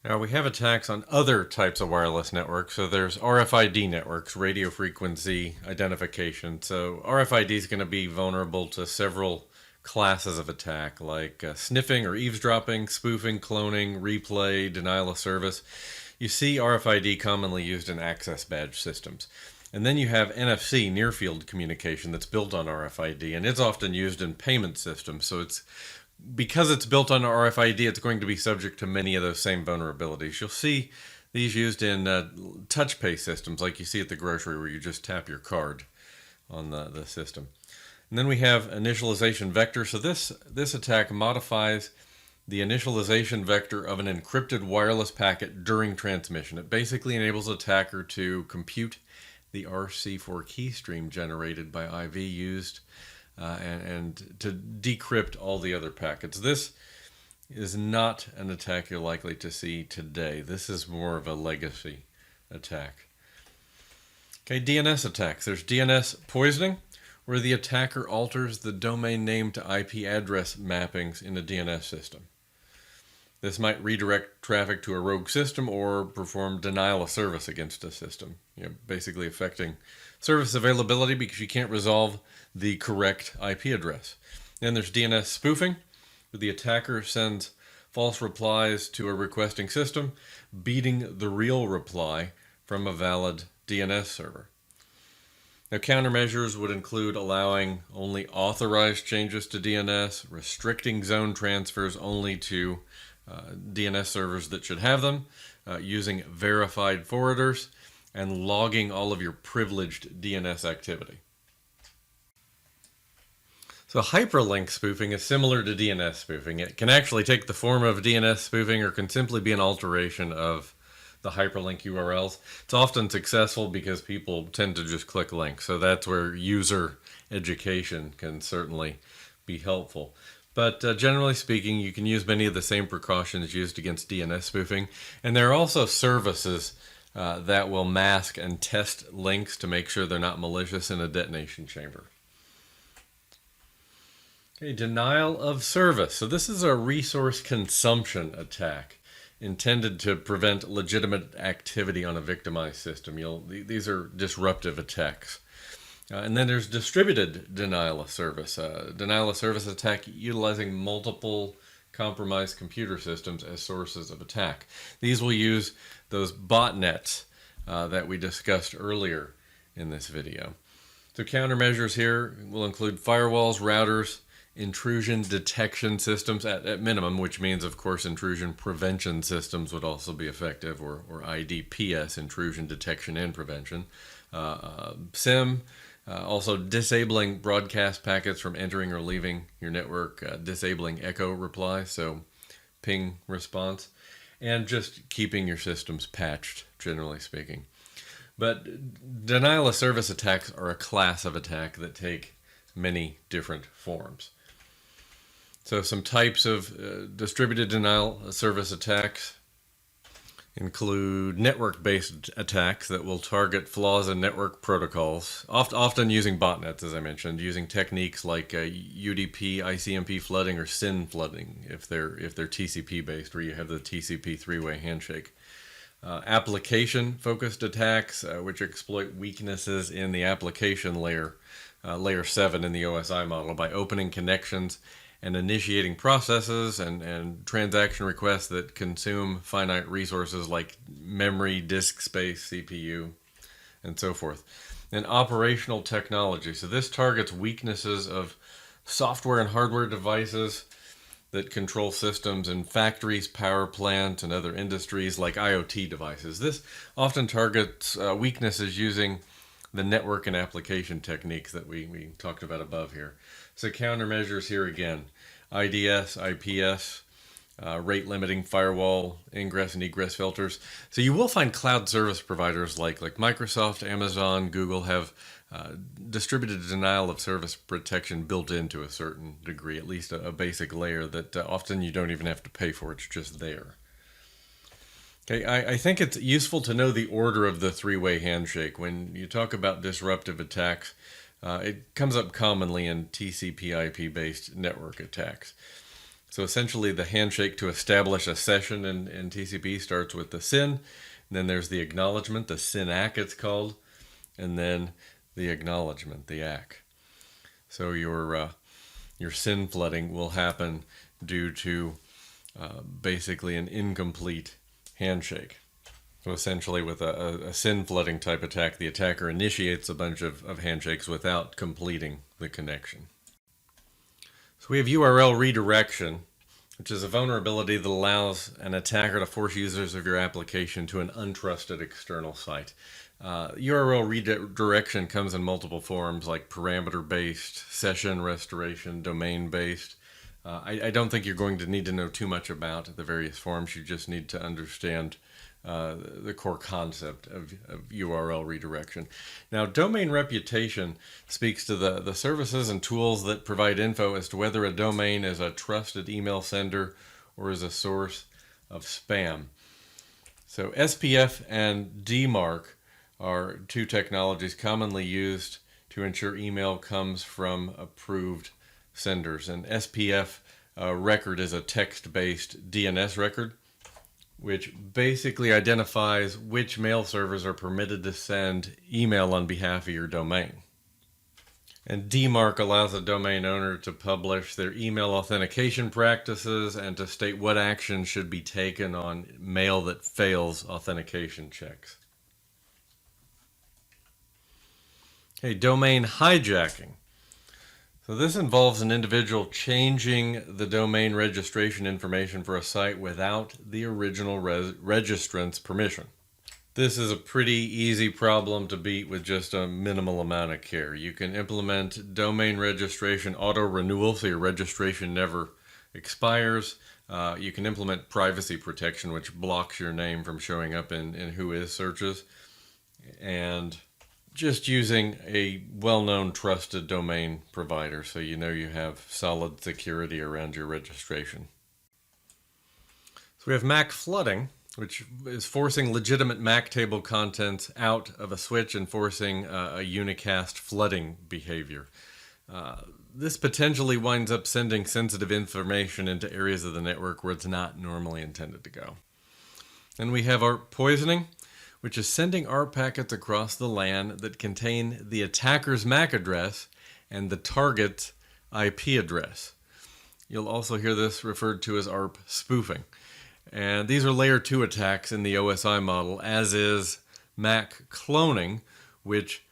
Now, we have attacks on other types of wireless networks. So there's RFID networks, radio frequency identification. So RFID is going to be vulnerable to several classes of attack, like sniffing or eavesdropping, spoofing, cloning, replay, denial of service. You see RFID commonly used in access badge systems. And then you have NFC, near-field communication, that's built on RFID, and it's often used in payment systems. So because it's built on RFID, it's going to be subject to many of those same vulnerabilities. You'll see these used in touch pay systems, like you see at the grocery, where you just tap your card on the system. And then we have initialization vector. So this attack modifies the initialization vector of an encrypted wireless packet during transmission. It basically enables the attacker to compute the RC4 key stream generated by IV used and to decrypt all the other packets. This is not an attack you're likely to see today. This is more of a legacy attack. Okay, DNS attacks. There's DNS poisoning, where the attacker alters the domain name to IP address mappings in a DNS system. This might redirect traffic to a rogue system or perform denial of service against a system, basically affecting service availability because you can't resolve the correct IP address. Then there's DNS spoofing, where the attacker sends false replies to a requesting system, beating the real reply from a valid DNS server. Now, countermeasures would include allowing only authorized changes to DNS, restricting zone transfers only to DNS servers that should have them, using verified forwarders, and logging all of your privileged DNS activity. So hyperlink spoofing is similar to DNS spoofing. It can actually take the form of DNS spoofing or can simply be an alteration of the hyperlink URLs. It's often successful because people tend to just click links. So that's where user education can certainly be helpful. But generally speaking, you can use many of the same precautions used against DNS spoofing. And there are also services that will mask and test links to make sure they're not malicious in a detonation chamber. Okay, denial of service. So this is a resource consumption attack intended to prevent legitimate activity on a victimized system. These are disruptive attacks. And then there's distributed denial of service. Denial of service attack utilizing multiple compromised computer systems as sources of attack. These will use those botnets that we discussed earlier in this video. So countermeasures here will include firewalls, routers, intrusion detection systems at minimum, which means, of course, intrusion prevention systems would also be effective, or IDPS, intrusion detection and prevention. SIM, also disabling broadcast packets from entering or leaving your network, disabling echo reply, so ping response, and just keeping your systems patched, generally speaking. But denial of service attacks are a class of attack that take many different forms. So some types of distributed denial of service attacks include network-based attacks that will target flaws in network protocols, often using botnets, as I mentioned, using techniques like UDP, ICMP flooding, or SYN flooding, if they're TCP-based, where you have the TCP three-way handshake. Application-focused attacks, which exploit weaknesses in the application layer, layer 7 in the OSI model, by opening connections and initiating processes and transaction requests that consume finite resources like memory, disk space, CPU, and so forth. And operational technology. So this targets weaknesses of software and hardware devices that control systems in factories, power plants, and other industries like IoT devices. This often targets weaknesses using the network and application techniques that we talked about above here. So countermeasures here again: IDS, IPS, rate limiting firewall, ingress and egress filters. So you will find cloud service providers like Microsoft, Amazon, Google have distributed denial of service protection built into a certain degree, at least a basic layer that often you don't even have to pay for. It's just there. Okay, I think it's useful to know the order of the three-way handshake. When you talk about disruptive attacks, it comes up commonly in TCP/IP-based network attacks. So essentially, the handshake to establish a session in TCP starts with the SYN, and then there's the acknowledgement, the SYN-ACK it's called, and then the acknowledgement, the ACK. So your SYN flooding will happen due to basically an incomplete handshake. So essentially, with a SYN flooding type attack, the attacker initiates a bunch of handshakes without completing the connection. So we have URL redirection, which is a vulnerability that allows an attacker to force users of your application to an untrusted external site. URL redirection comes in multiple forms, like parameter-based, session restoration, domain-based. I don't think you're going to need to know too much about the various forms. You just need to understand the core concept of URL redirection. Now, domain reputation speaks to the services and tools that provide info as to whether a domain is a trusted email sender or is a source of spam. So SPF and DMARC are two technologies commonly used to ensure email comes from approved senders. And SPF record is a text-based DNS record, which basically identifies which mail servers are permitted to send email on behalf of your domain. And DMARC allows a domain owner to publish their email authentication practices and to state what action should be taken on mail that fails authentication checks. Okay, domain hijacking. So this involves an individual changing the domain registration information for a site without the original registrant's permission. This is a pretty easy problem to beat with just a minimal amount of care. You can implement domain registration auto-renewal, so your registration never expires. You can implement privacy protection, which blocks your name from showing up in Whois searches. And just using a well-known trusted domain provider so you know you have solid security around your registration. So we have MAC flooding, which is forcing legitimate MAC table contents out of a switch and forcing a unicast flooding behavior. This potentially winds up sending sensitive information into areas of the network where it's not normally intended to go. And we have ARP poisoning, which is sending ARP packets across the LAN that contain the attacker's MAC address and the target's IP address. You'll also hear this referred to as ARP spoofing. And these are layer 2 attacks in the OSI model, as is MAC cloning, which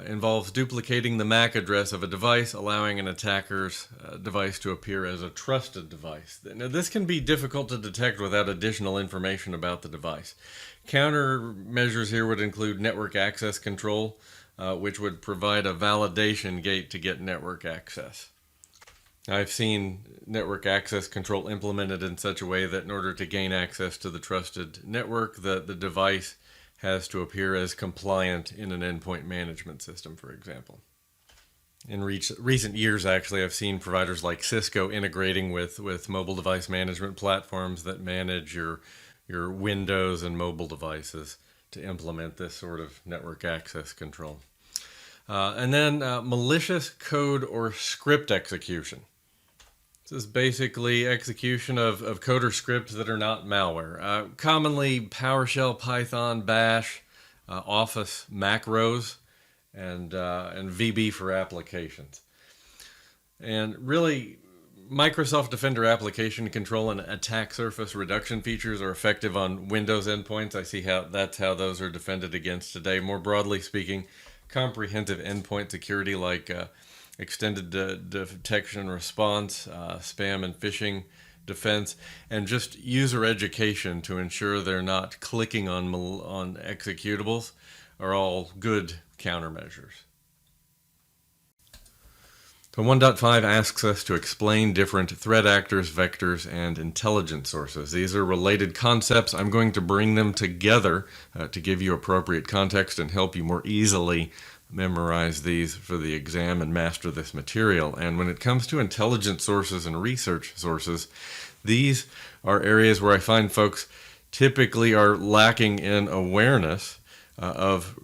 involves duplicating the MAC address of a device, allowing an attacker's device to appear as a trusted device. Now, this can be difficult to detect without additional information about the device. Countermeasures here would include network access control, which would provide a validation gate to get network access. I've seen network access control implemented in such a way that in order to gain access to the trusted network, the device has to appear as compliant in an endpoint management system, for example. In recent years, actually, I've seen providers like Cisco integrating with mobile device management platforms that manage your Windows and mobile devices to implement this sort of network access control. And then malicious code or script execution. This is basically execution of code or scripts that are not malware. Commonly PowerShell, Python, Bash, Office macros, and VB for applications. And really, Microsoft Defender application control and attack surface reduction features are effective on Windows endpoints. I see how that's how those are defended against today. More broadly speaking, comprehensive endpoint security like extended detection and response, spam and phishing defense, and just user education to ensure they're not clicking on executables are all good countermeasures. So 1.5 asks us to explain different threat actors, vectors, and intelligence sources. These are related concepts. I'm going to bring them together to give you appropriate context and help you more easily memorize these for the exam and master this material. And when it comes to intelligence sources and research sources, these are areas where I find folks typically are lacking in awareness of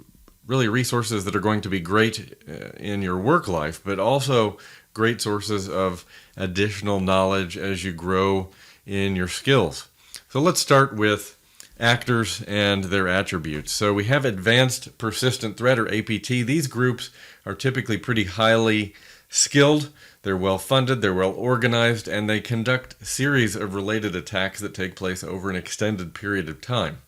really resources that are going to be great in your work life, but also great sources of additional knowledge as you grow in your skills. So let's start with actors and their attributes. So we have advanced persistent threat, or APT. These groups are typically pretty highly skilled. They're well funded, they're well organized, and they conduct a series of related attacks that take place over an extended period of time.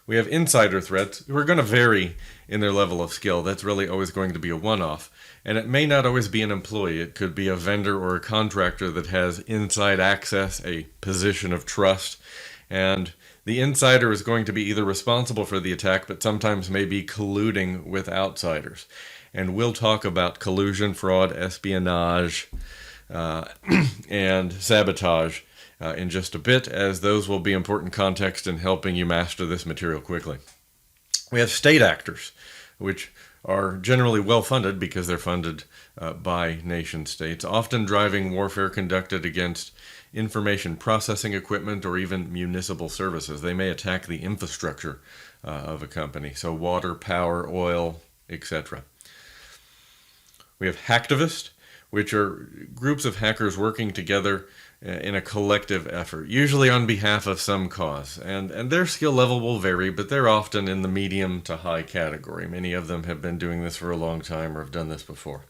We have insider threats who are going to vary in their level of skill. That's really always going to be a one-off. And it may not always be an employee. It could be a vendor or a contractor that has inside access, a position of trust. And the insider is going to be either responsible for the attack, but sometimes may be colluding with outsiders. And we'll talk about collusion, fraud, espionage, and sabotage in just a bit, as those will be important context in helping you master this material quickly. We have state actors, which are generally well funded because they're funded by nation states, often driving warfare conducted against information processing equipment or even municipal services. They may attack the infrastructure of a company, so water, power, oil, etc. We have hacktivists, which are groups of hackers working together in a collective effort, usually on behalf of some cause. And their skill level will vary, but they're often in the medium to high category. Many of them have been doing this for a long time or have done this before.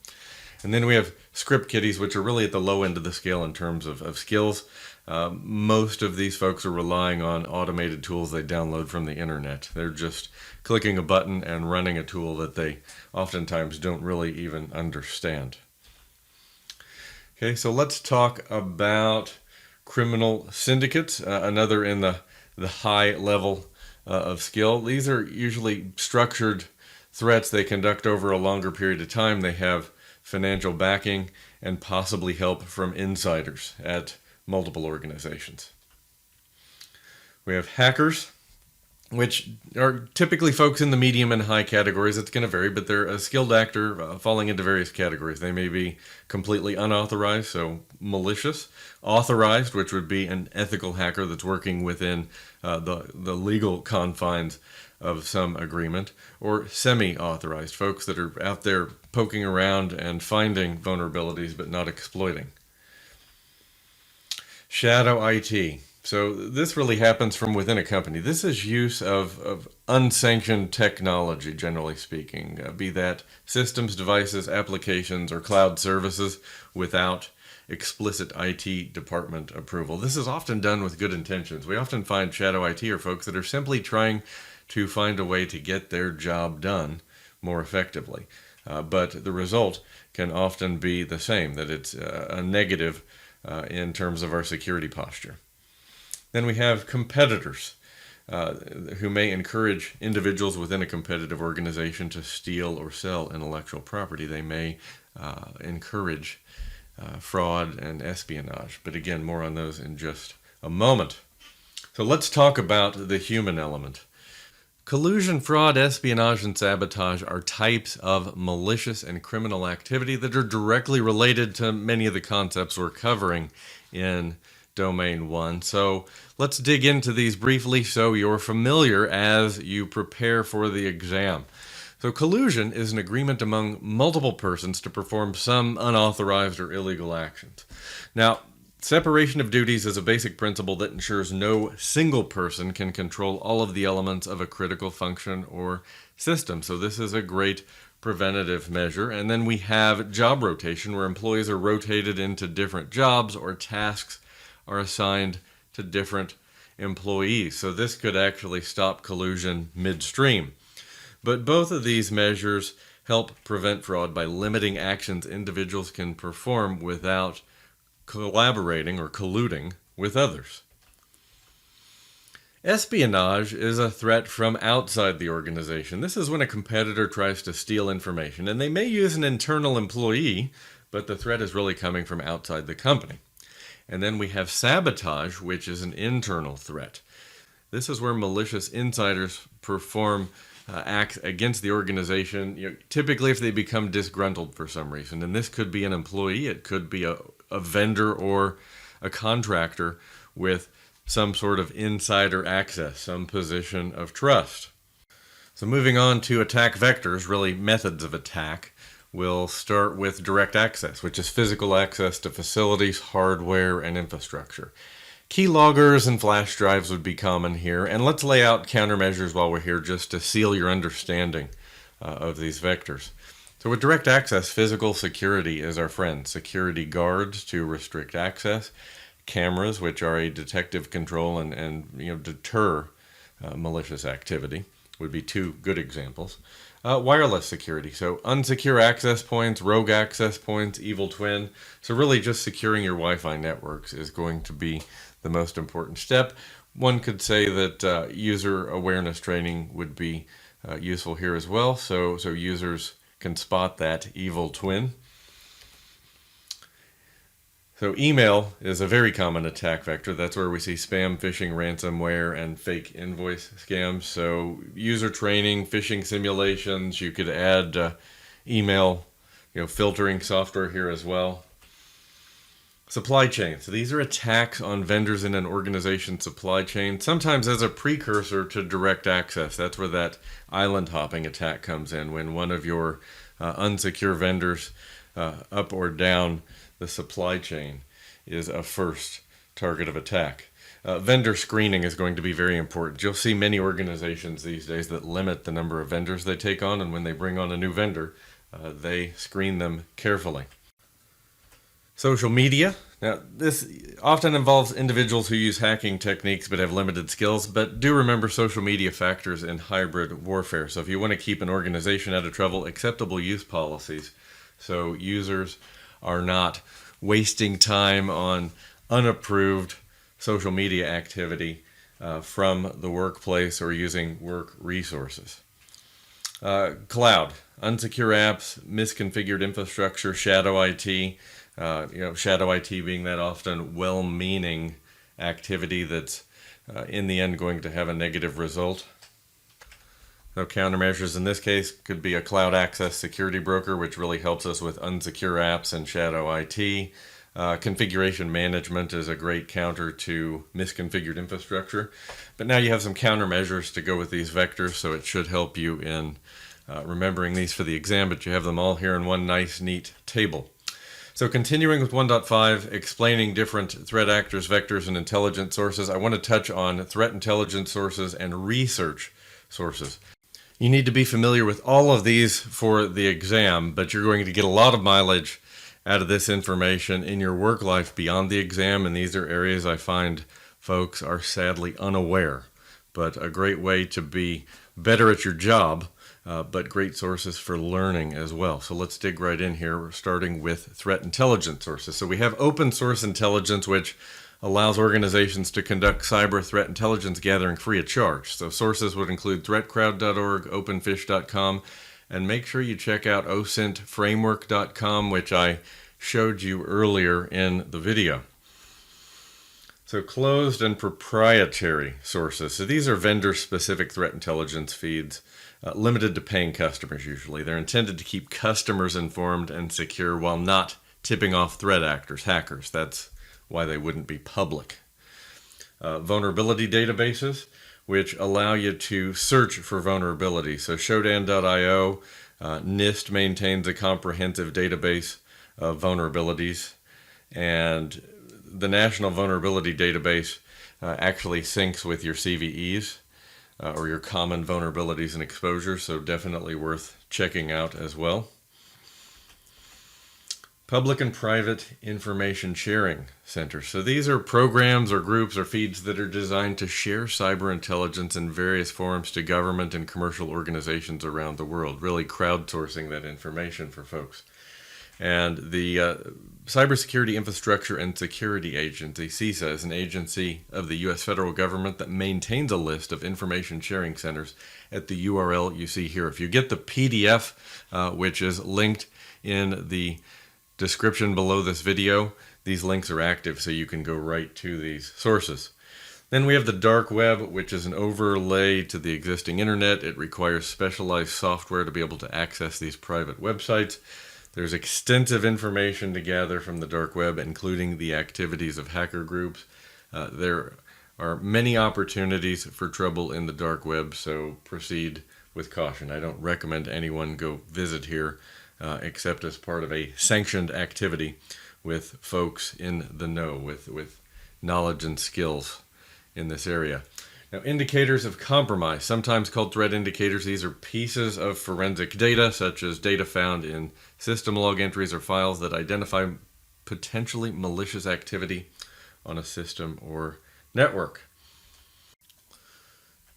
And then we have script kiddies, which are really at the low end of the scale in terms of skills. Most of these folks are relying on automated tools they download from the internet. They're just clicking a button and running a tool that they oftentimes don't really even understand. Okay, so let's talk about criminal syndicates, another in the high level of skill. These are usually structured threats they conduct over a longer period of time. They have financial backing and possibly help from insiders at multiple organizations. We have hackers, which are typically folks in the medium and high categories. It's going to vary, but they're a skilled actor falling into various categories. They may be completely unauthorized, so malicious; authorized, which would be an ethical hacker that's working within the legal confines of some agreement; or semi-authorized, folks that are out there poking around and finding vulnerabilities but not exploiting. Shadow IT. So this really happens from within a company. This is use of unsanctioned technology, generally speaking, be that systems, devices, applications, or cloud services without explicit IT department approval. This is often done with good intentions. We often find shadow IT are folks that are simply trying to find a way to get their job done more effectively. But the result can often be the same, that it's a negative in terms of our security posture. Then we have competitors who may encourage individuals within a competitive organization to steal or sell intellectual property. They may encourage fraud and espionage. But again, more on those in just a moment. So let's talk about the human element. Collusion, fraud, espionage, and sabotage are types of malicious and criminal activity that are directly related to many of the concepts we're covering in Domain 1. So let's dig into these briefly so you're familiar as you prepare for the exam. So collusion is an agreement among multiple persons to perform some unauthorized or illegal actions. Now, separation of duties is a basic principle that ensures no single person can control all of the elements of a critical function or system. So this is a great preventative measure. And then we have job rotation, where employees are rotated into different jobs or tasks are assigned to different employees. So this could actually stop collusion midstream. But both of these measures help prevent fraud by limiting actions individuals can perform without collaborating or colluding with others. Espionage is a threat from outside the organization. This is when a competitor tries to steal information, and they may use an internal employee, but the threat is really coming from outside the company. And then we have sabotage, which is an internal threat. This is where malicious insiders perform acts against the organization, typically if they become disgruntled for some reason. And this could be an employee, it could be a vendor or a contractor with some sort of insider access, some position of trust. So moving on to attack vectors, really methods of attack. We'll start with direct access, which is physical access to facilities, hardware, and infrastructure. Keyloggers and flash drives would be common here, and let's lay out countermeasures while we're here just to seal your understanding of these vectors. So with direct access, physical security is our friend. Security guards to restrict access, cameras, which are a detective control and deter malicious activity, would be two good examples. Wireless security, so unsecure access points, rogue access points, evil twin. So really just securing your Wi-Fi networks is going to be the most important step. One could say that user awareness training would be useful here as well, so users can spot that evil twin. So email is a very common attack vector. That's where we see spam, phishing, ransomware, and fake invoice scams. So user training, phishing simulations, you could add email filtering software here as well. Supply chain. So these are attacks on vendors in an organization's supply chain, sometimes as a precursor to direct access. That's where that island hopping attack comes in, when one of your unsecure vendors up or down the supply chain is a first target of attack. Vendor screening is going to be very important. You'll see many organizations these days that limit the number of vendors they take on, and when they bring on a new vendor, they screen them carefully. Social media. Now, this often involves individuals who use hacking techniques but have limited skills, but do remember social media factors in hybrid warfare. So if you want to keep an organization out of trouble, acceptable use policies, so users are not wasting time on unapproved social media activity from the workplace or using work resources. Cloud, unsecure apps, misconfigured infrastructure, shadow IT. Shadow IT being that often well-meaning activity that's in the end going to have a negative result. So countermeasures in this case could be a cloud access security broker, which really helps us with unsecure apps and shadow IT. Configuration management is a great counter to misconfigured infrastructure. But now you have some countermeasures to go with these vectors, so it should help you in remembering these for the exam, but you have them all here in one nice, neat table. So continuing with 1.5, explaining different threat actors, vectors, and intelligence sources, I want to touch on threat intelligence sources and research sources. You need to be familiar with all of these for the exam, but you're going to get a lot of mileage out of this information in your work life beyond the exam, and these are areas I find folks are sadly unaware, but a great way to be better at your job, but great sources for learning as well. So let's dig right in here. We're starting with threat intelligence sources. So we have open source intelligence, which allows organizations to conduct cyber threat intelligence gathering free of charge. So sources would include threatcrowd.org, openfish.com, and make sure you check out ocentframework.com, which I showed you earlier in the video. So closed and proprietary sources. So these are vendor-specific threat intelligence feeds, limited to paying customers usually. They're intended to keep customers informed and secure while not tipping off threat actors, hackers. That's why they wouldn't be public. Vulnerability databases, which allow you to search for vulnerabilities. So Shodan.io, NIST maintains a comprehensive database of vulnerabilities, and the National Vulnerability Database actually syncs with your CVEs or your common vulnerabilities and exposures, so definitely worth checking out as well. Public and private information sharing centers. So these are programs or groups or feeds that are designed to share cyber intelligence in various forms to government and commercial organizations around the world, really crowdsourcing that information for folks. And the Cybersecurity Infrastructure and Security Agency, CISA, is an agency of the U.S. federal government that maintains a list of information sharing centers at the URL you see here. If you get the PDF, which is linked in the description below this video, these links are active, so you can go right to these sources. Then we have the dark web, which is an overlay to the existing internet. It requires specialized software to be able to access these private websites. There's extensive information to gather from the dark web, including the activities of hacker groups. There are many opportunities for trouble in the dark web, so proceed with caution. I don't recommend anyone go visit here except as part of a sanctioned activity with folks in the know, with knowledge and skills in this area. Now, indicators of compromise, sometimes called threat indicators. These are pieces of forensic data, such as data found in system log entries or files that identify potentially malicious activity on a system or network.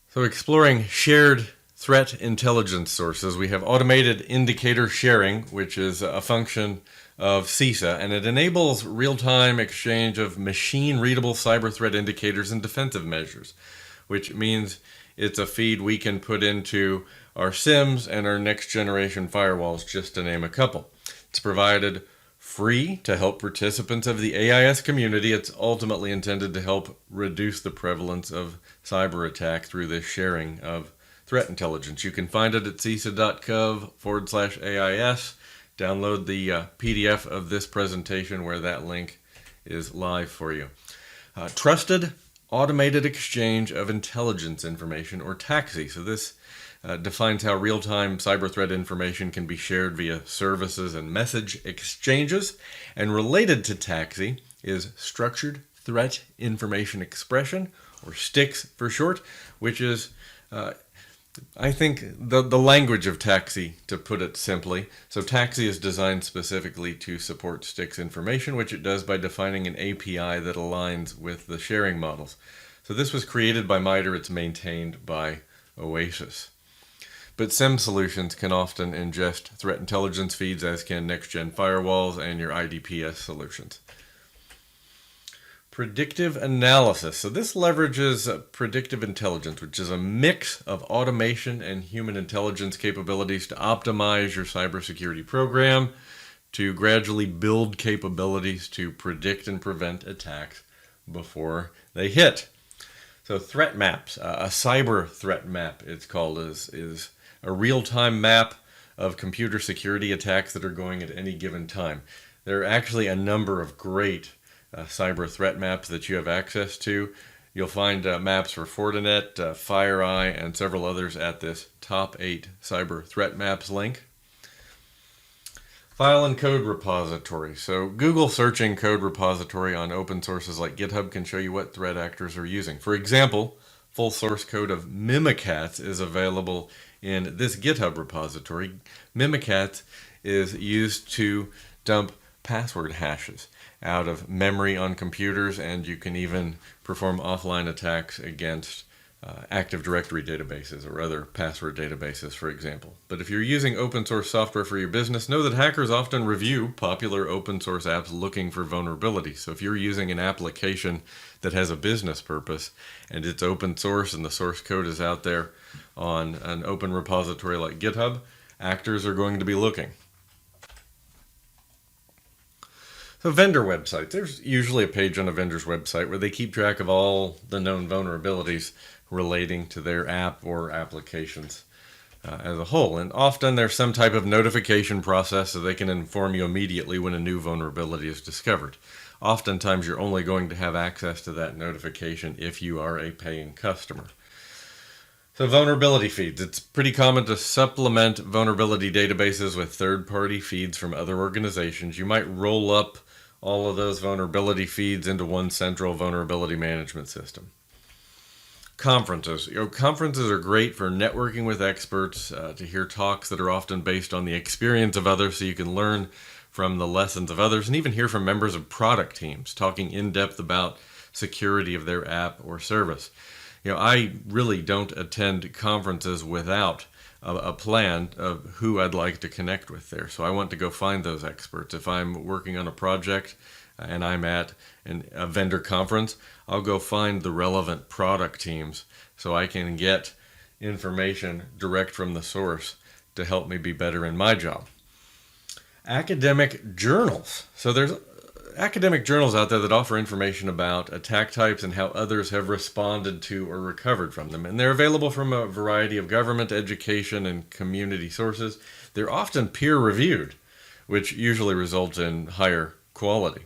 So exploring shared threat intelligence sources, we have automated indicator sharing, which is a function of CISA, and it enables real-time exchange of machine-readable cyber threat indicators and defensive measures, which means it's a feed we can put into our SIMs and our next-generation firewalls, just to name a couple. It's provided free to help participants of the AIS community. It's ultimately intended to help reduce the prevalence of cyber attack through this sharing of threat intelligence. You can find it at cisa.gov/AIS. Download the PDF of this presentation where that link is live for you. Trusted automated exchange of intelligence information, or TAXI. So this defines how real-time cyber threat information can be shared via services and message exchanges. And related to TAXI is Structured Threat Information Expression, or STIX for short, which is I think the language of TAXI, to put it simply. So TAXI is designed specifically to support STIX information, which it does by defining an API that aligns with the sharing models. So this was created by MITRE. It's maintained by Oasis. But SIEM solutions can often ingest threat intelligence feeds, as can next-gen firewalls and your IDPS solutions. Predictive analysis. So this leverages predictive intelligence, which is a mix of automation and human intelligence capabilities to optimize your cybersecurity program, to gradually build capabilities to predict and prevent attacks before they hit. So threat maps, a cyber threat map, it's called, is a real-time map of computer security attacks that are going at any given time. There are actually a number of great cyber threat maps that you have access to. You'll find maps for Fortinet, FireEye, and several others at this Top 8 Cyber Threat Maps link. File and code repository. So Google searching code repository on open sources like GitHub can show you what threat actors are using. For example, full source code of Mimikatz is available in this GitHub repository. Mimikatz is used to dump password hashes out of memory on computers, and you can even perform offline attacks against Active Directory databases or other password databases, for example. But if you're using open source software for your business, know that hackers often review popular open source apps looking for vulnerabilities. So if you're using an application that has a business purpose and it's open source and the source code is out there on an open repository like GitHub, actors are going to be looking. So vendor websites. There's usually a page on a vendor's website where they keep track of all the known vulnerabilities relating to their app or applications as a whole. And often there's some type of notification process so they can inform you immediately when a new vulnerability is discovered. Oftentimes you're only going to have access to that notification if you are a paying customer. So vulnerability feeds. It's pretty common to supplement vulnerability databases with third-party feeds from other organizations. You might roll up all of those vulnerability feeds into one central vulnerability management system. Conferences. Conferences are great for networking with experts, to hear talks that are often based on the experience of others so you can learn from the lessons of others, and even hear from members of product teams talking in depth about security of their app or service. I really don't attend conferences without a plan of who I'd like to connect with there. So I want to go find those experts. If I'm working on a project and I'm at a vendor conference, I'll go find the relevant product teams so I can get information direct from the source to help me be better in my job. Academic journals. So there's academic journals out there that offer information about attack types and how others have responded to or recovered from them. And they're available from a variety of government, education, and community sources. They're often peer-reviewed, which usually results in higher quality.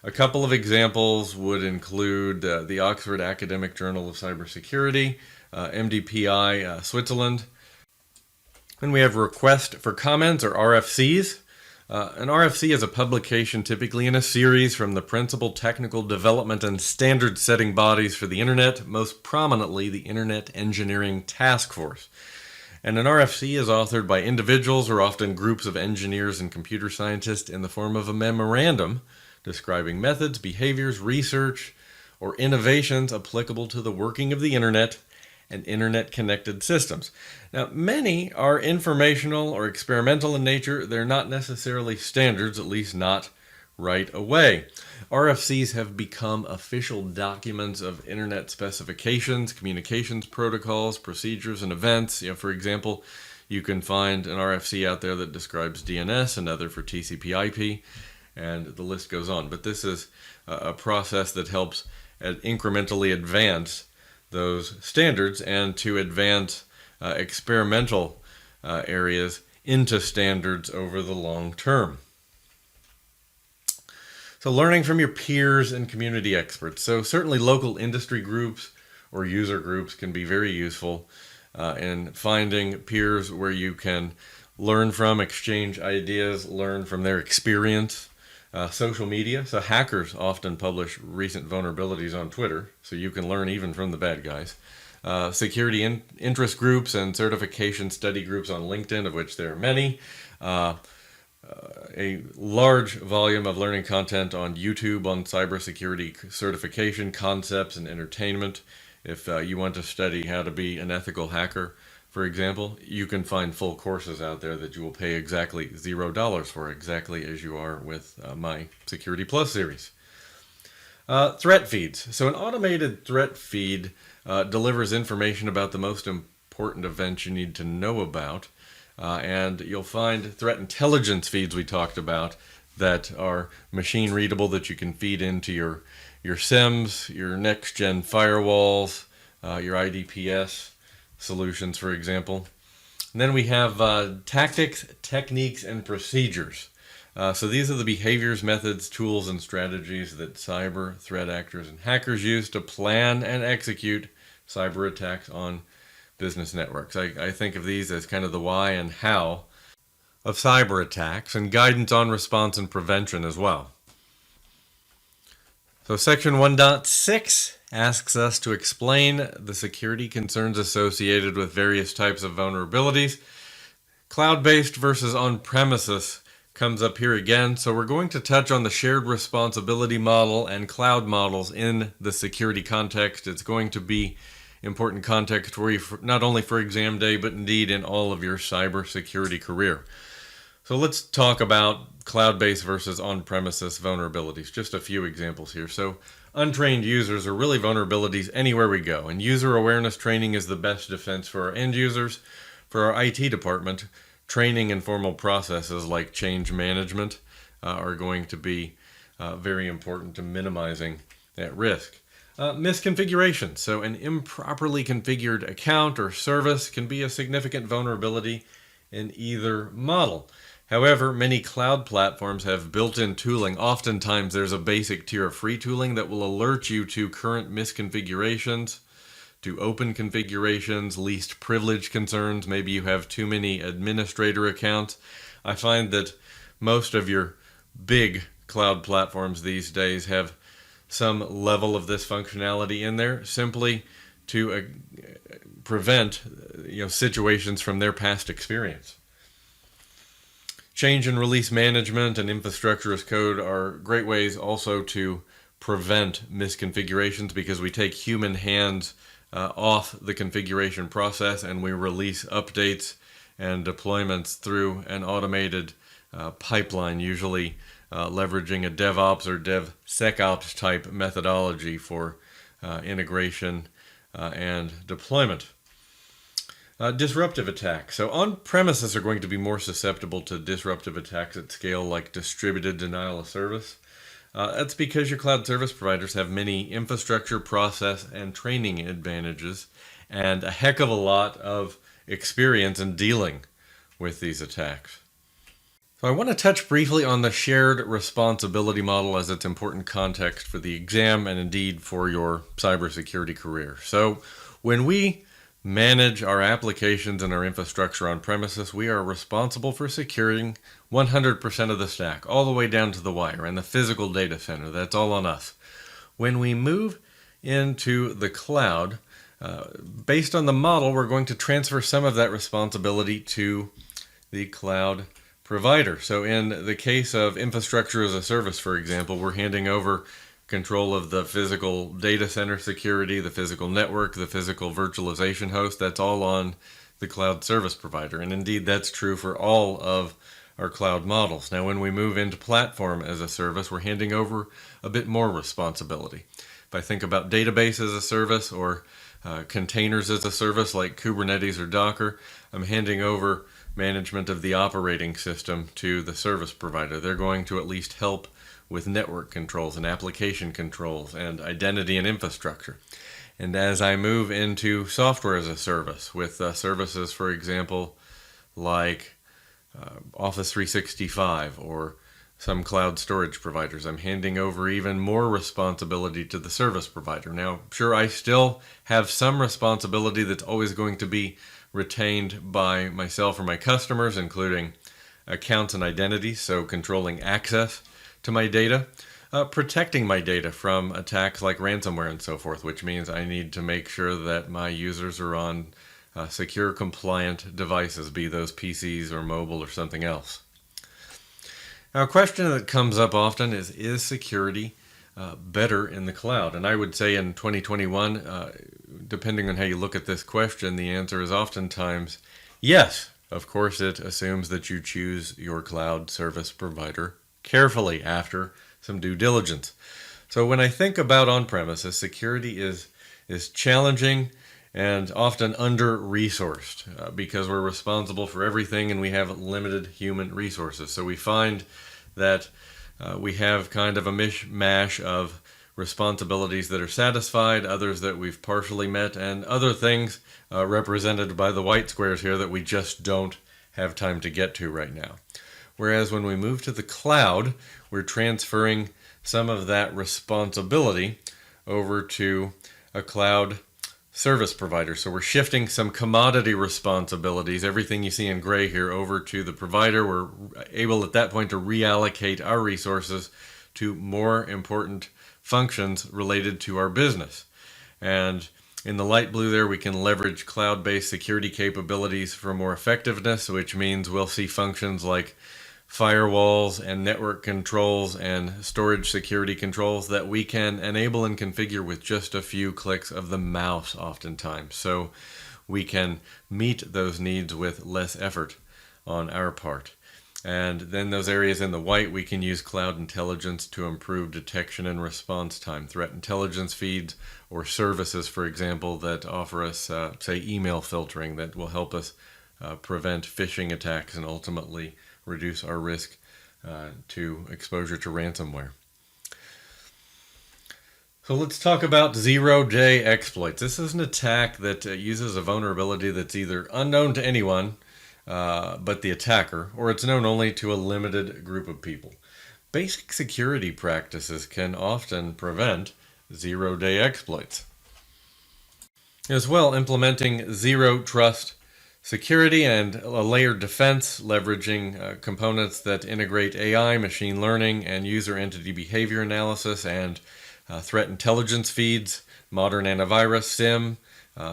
A couple of examples would include the Oxford Academic Journal of Cybersecurity, MDPI Switzerland. And we have Request for Comments, or RFCs. An RFC is a publication typically in a series from the principal technical development and standard setting bodies for the Internet, most prominently the Internet Engineering Task Force. And an RFC is authored by individuals or often groups of engineers and computer scientists in the form of a memorandum describing methods, behaviors, research, or innovations applicable to the working of the Internet and Internet-connected systems. Now, many are informational or experimental in nature. They're not necessarily standards, at least not right away. RFCs have become official documents of Internet specifications, communications protocols, procedures, and events. For example, you can find an RFC out there that describes DNS, another for TCP/IP, and the list goes on. But this is a process that helps incrementally advance those standards and to advance experimental areas into standards over the long term. So learning from your peers and community experts. So certainly local industry groups or user groups can be very useful in finding peers where you can learn from, exchange ideas, learn from their experience. Social media. So hackers often publish recent vulnerabilities on Twitter, so you can learn even from the bad guys. Security interest groups and certification study groups on LinkedIn, of which there are many. A large volume of learning content on YouTube on cybersecurity certification, concepts, and entertainment. If you want to study how to be an ethical hacker, for example, you can find full courses out there that you will pay exactly $0 for, exactly as you are with my Security Plus series. Threat feeds. So an automated threat feed delivers information about the most important events you need to know about. And you'll find threat intelligence feeds we talked about that are machine readable, that you can feed into your SIEMs, your next-gen firewalls, your IDPS solutions, for example. And then we have tactics, techniques, and procedures. So these are the behaviors, methods, tools, and strategies that cyber threat actors and hackers use to plan and execute cyber attacks on business networks. I think of these as kind of the why and how of cyber attacks, and guidance on response and prevention as well. So section 1.6 asks us to explain the security concerns associated with various types of vulnerabilities. Cloud-based versus on-premises comes up here again, so we're going to touch on the shared responsibility model and cloud models in the security context. It's going to be important context for you, not only for exam day, but indeed in all of your cybersecurity career. So let's talk about cloud-based versus on-premises vulnerabilities. Just a few examples here. So untrained users are really vulnerabilities anywhere we go, and user awareness training is the best defense for our end users. For our IT department, training and formal processes like change management are going to be very important to minimizing that risk. Misconfiguration. So an improperly configured account or service can be a significant vulnerability in either model. However, many cloud platforms have built-in tooling. Oftentimes there's a basic tier of free tooling that will alert you to current misconfigurations, to open configurations, least privilege concerns. Maybe you have too many administrator accounts. I find that most of your big cloud platforms these days have some level of this functionality in there, simply to prevent situations from their past experience. Change and release management and infrastructure as code are great ways also to prevent misconfigurations, because we take human hands off the configuration process and we release updates and deployments through an automated pipeline, usually leveraging a DevOps or DevSecOps type methodology for integration and deployment. Disruptive attacks. So on-premises are going to be more susceptible to disruptive attacks at scale, like distributed denial of service. That's because your cloud service providers have many infrastructure, process, and training advantages, and a heck of a lot of experience in dealing with these attacks. So I want to touch briefly on the shared responsibility model, as it's important context for the exam and indeed for your cybersecurity career. So when we manage our applications and our infrastructure on premises, we are responsible for securing 100% of the stack, all the way down to the wire and the physical data center. That's all on us. When we move into the cloud, based on the model, we're going to transfer some of that responsibility to the cloud provider. So in the case of infrastructure as a service, for example, we're handing over control of the physical data center security, the physical network, the physical virtualization host. That's all on the cloud service provider. And indeed, that's true for all of our cloud models. Now, when we move into platform as a service, we're handing over a bit more responsibility. If I think about database as a service or containers as a service like Kubernetes or Docker, I'm handing over management of the operating system to the service provider. They're going to at least help with network controls and application controls and identity and infrastructure. And as I move into software as a service with services, for example, like Office 365 or some cloud storage providers, I'm handing over even more responsibility to the service provider. Now, sure, I still have some responsibility that's always going to be retained by myself or my customers, including accounts and identities, so controlling access to my data, protecting my data from attacks like ransomware and so forth, which means I need to make sure that my users are on secure, compliant devices, be those PCs or mobile or something else. Now, a question that comes up often is security better in the cloud? And I would say in 2021, depending on how you look at this question, the answer is oftentimes yes. Of course, it assumes that you choose your cloud service provider carefully after some due diligence. So when I think about on-premises, security is challenging and often under-resourced because we're responsible for everything and we have limited human resources. So we find that we have kind of a mishmash of responsibilities that are satisfied, others that we've partially met, and other things represented by the white squares here that we just don't have time to get to right now. Whereas when we move to the cloud, we're transferring some of that responsibility over to a cloud service provider. So we're shifting some commodity responsibilities, everything you see in gray here, over to the provider. We're able at that point to reallocate our resources to more important functions related to our business. And in the light blue there, we can leverage cloud-based security capabilities for more effectiveness, which means we'll see functions like firewalls and network controls and storage security controls that we can enable and configure with just a few clicks of the mouse oftentimes. So we can meet those needs with less effort on our part. And then those areas in the white, we can use cloud intelligence to improve detection and response time. Threat intelligence feeds or services, for example, that offer us, say, email filtering that will help us prevent phishing attacks and ultimately reduce our risk to exposure to ransomware. So let's talk about zero-day exploits. This is an attack that uses a vulnerability that's either unknown to anyone but the attacker, or it's known only to a limited group of people. Basic security practices can often prevent zero-day exploits. As well, implementing zero-trust security and a layered defense, leveraging components that integrate AI, machine learning, and user entity behavior analysis, and threat intelligence feeds, modern antivirus, SIM,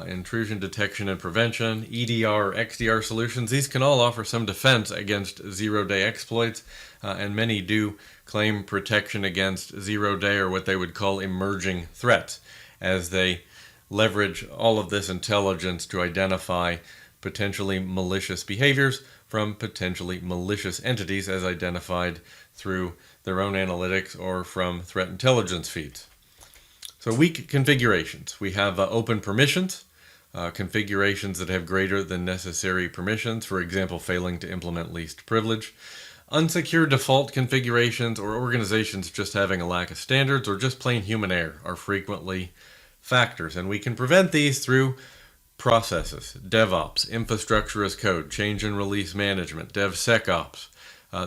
intrusion detection and prevention, EDR, XDR solutions. These can all offer some defense against zero-day exploits, and many do claim protection against zero-day or what they would call emerging threats, as they leverage all of this intelligence to identify potentially malicious behaviors from potentially malicious entities as identified through their own analytics or from threat intelligence feeds. So weak configurations. We have open permissions, configurations that have greater than necessary permissions, for example, failing to implement least privilege. Unsecure default configurations or organizations just having a lack of standards or just plain human error are frequently factors, and we can prevent these through processes, DevOps, infrastructure as code, change and release management, DevSecOps.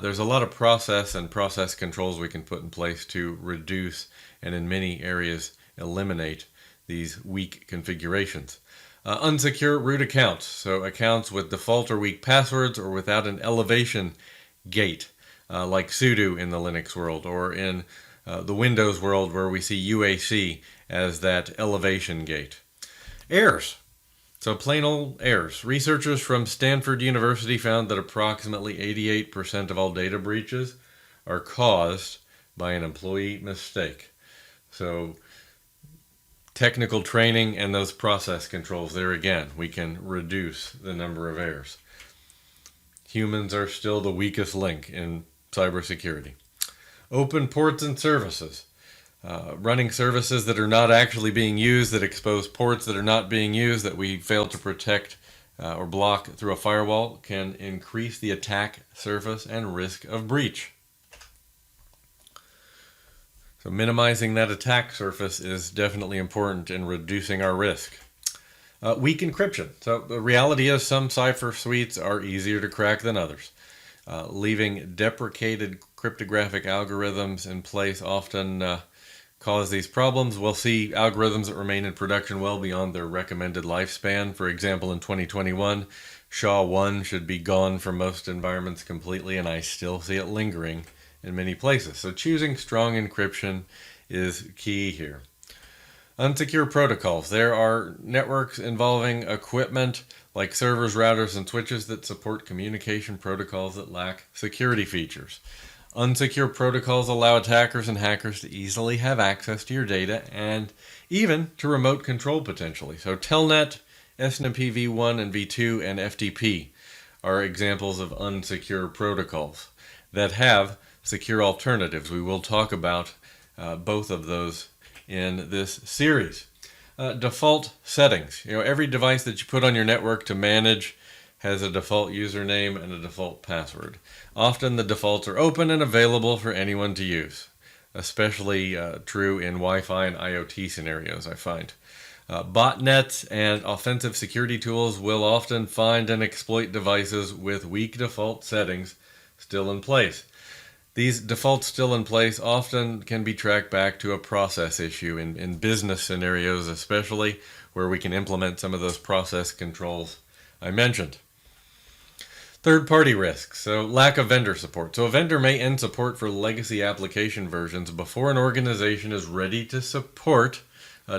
There's a lot of process and process controls we can put in place to reduce and in many areas eliminate these weak configurations. Unsecure root accounts, so accounts with default or weak passwords or without an elevation gate, like sudo in the Linux world or in the Windows world where we see UAC as that elevation gate. Errors. So plain old errors. Researchers from Stanford University found that approximately 88% of all data breaches are caused by an employee mistake. So technical training and those process controls, there again, we can reduce the number of errors. Humans are still the weakest link in cybersecurity. Open ports and services. Running services that are not actually being used, that expose ports that are not being used, that we fail to protect or block through a firewall, can increase the attack surface and risk of breach. So minimizing that attack surface is definitely important in reducing our risk. Weak encryption. So the reality is some cipher suites are easier to crack than others. Leaving deprecated cryptographic algorithms in place often cause these problems. We'll see algorithms that remain in production well beyond their recommended lifespan. For example, in 2021, SHA-1 should be gone from most environments completely, and I still see it lingering in many places. So choosing strong encryption is key here. Unsecure protocols. There are networks involving equipment like servers, routers, and switches that support communication protocols that lack security features. Unsecure protocols allow attackers and hackers to easily have access to your data and even to remote control potentially. So Telnet, SNMP v1 and v2, and FTP are examples of unsecure protocols that have secure alternatives. We will talk about both of those in this series. Default settings. Every device that you put on your network to manage has a default username and a default password. Often the defaults are open and available for anyone to use. especially true in Wi-Fi and IoT scenarios, I find. Botnets and offensive security tools will often find and exploit devices with weak default settings still in place. These defaults still in place often can be tracked back to a process issue in business scenarios, especially where we can implement some of those process controls I mentioned. Third-party risks, so lack of vendor support. So a vendor may end support for legacy application versions before an organization is ready to support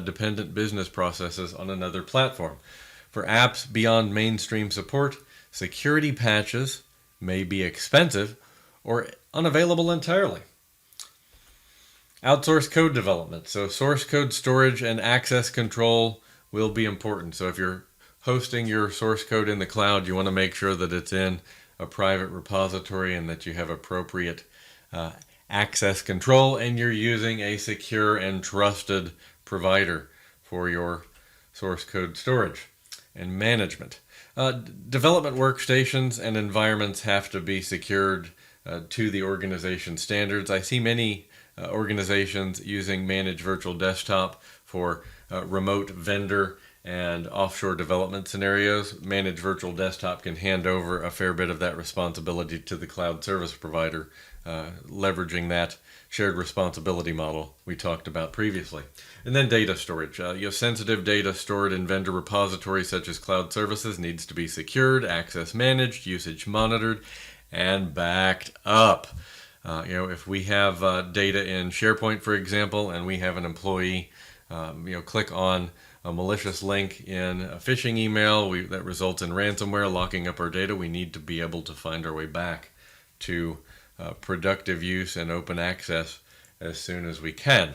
dependent business processes on another platform. For apps beyond mainstream support, security patches may be expensive or unavailable entirely. Outsource code development. So source code storage and access control will be important. So if you're hosting your source code in the cloud, you want to make sure that it's in a private repository and that you have appropriate access control and you're using a secure and trusted provider for your source code storage and management. Development workstations and environments have to be secured to the organization standards. I see many organizations using managed virtual desktop for remote vendor and offshore development scenarios. Managed virtual desktop can hand over a fair bit of that responsibility to the cloud service provider, leveraging that shared responsibility model we talked about previously. And then data storage. Sensitive data stored in vendor repositories such as cloud services needs to be secured, access managed, usage monitored, and backed up. If we have data in SharePoint, for example, and we have an employee click on a malicious link in a phishing email that results in ransomware locking up our data, we need to be able to find our way back to productive use and open access as soon as we can.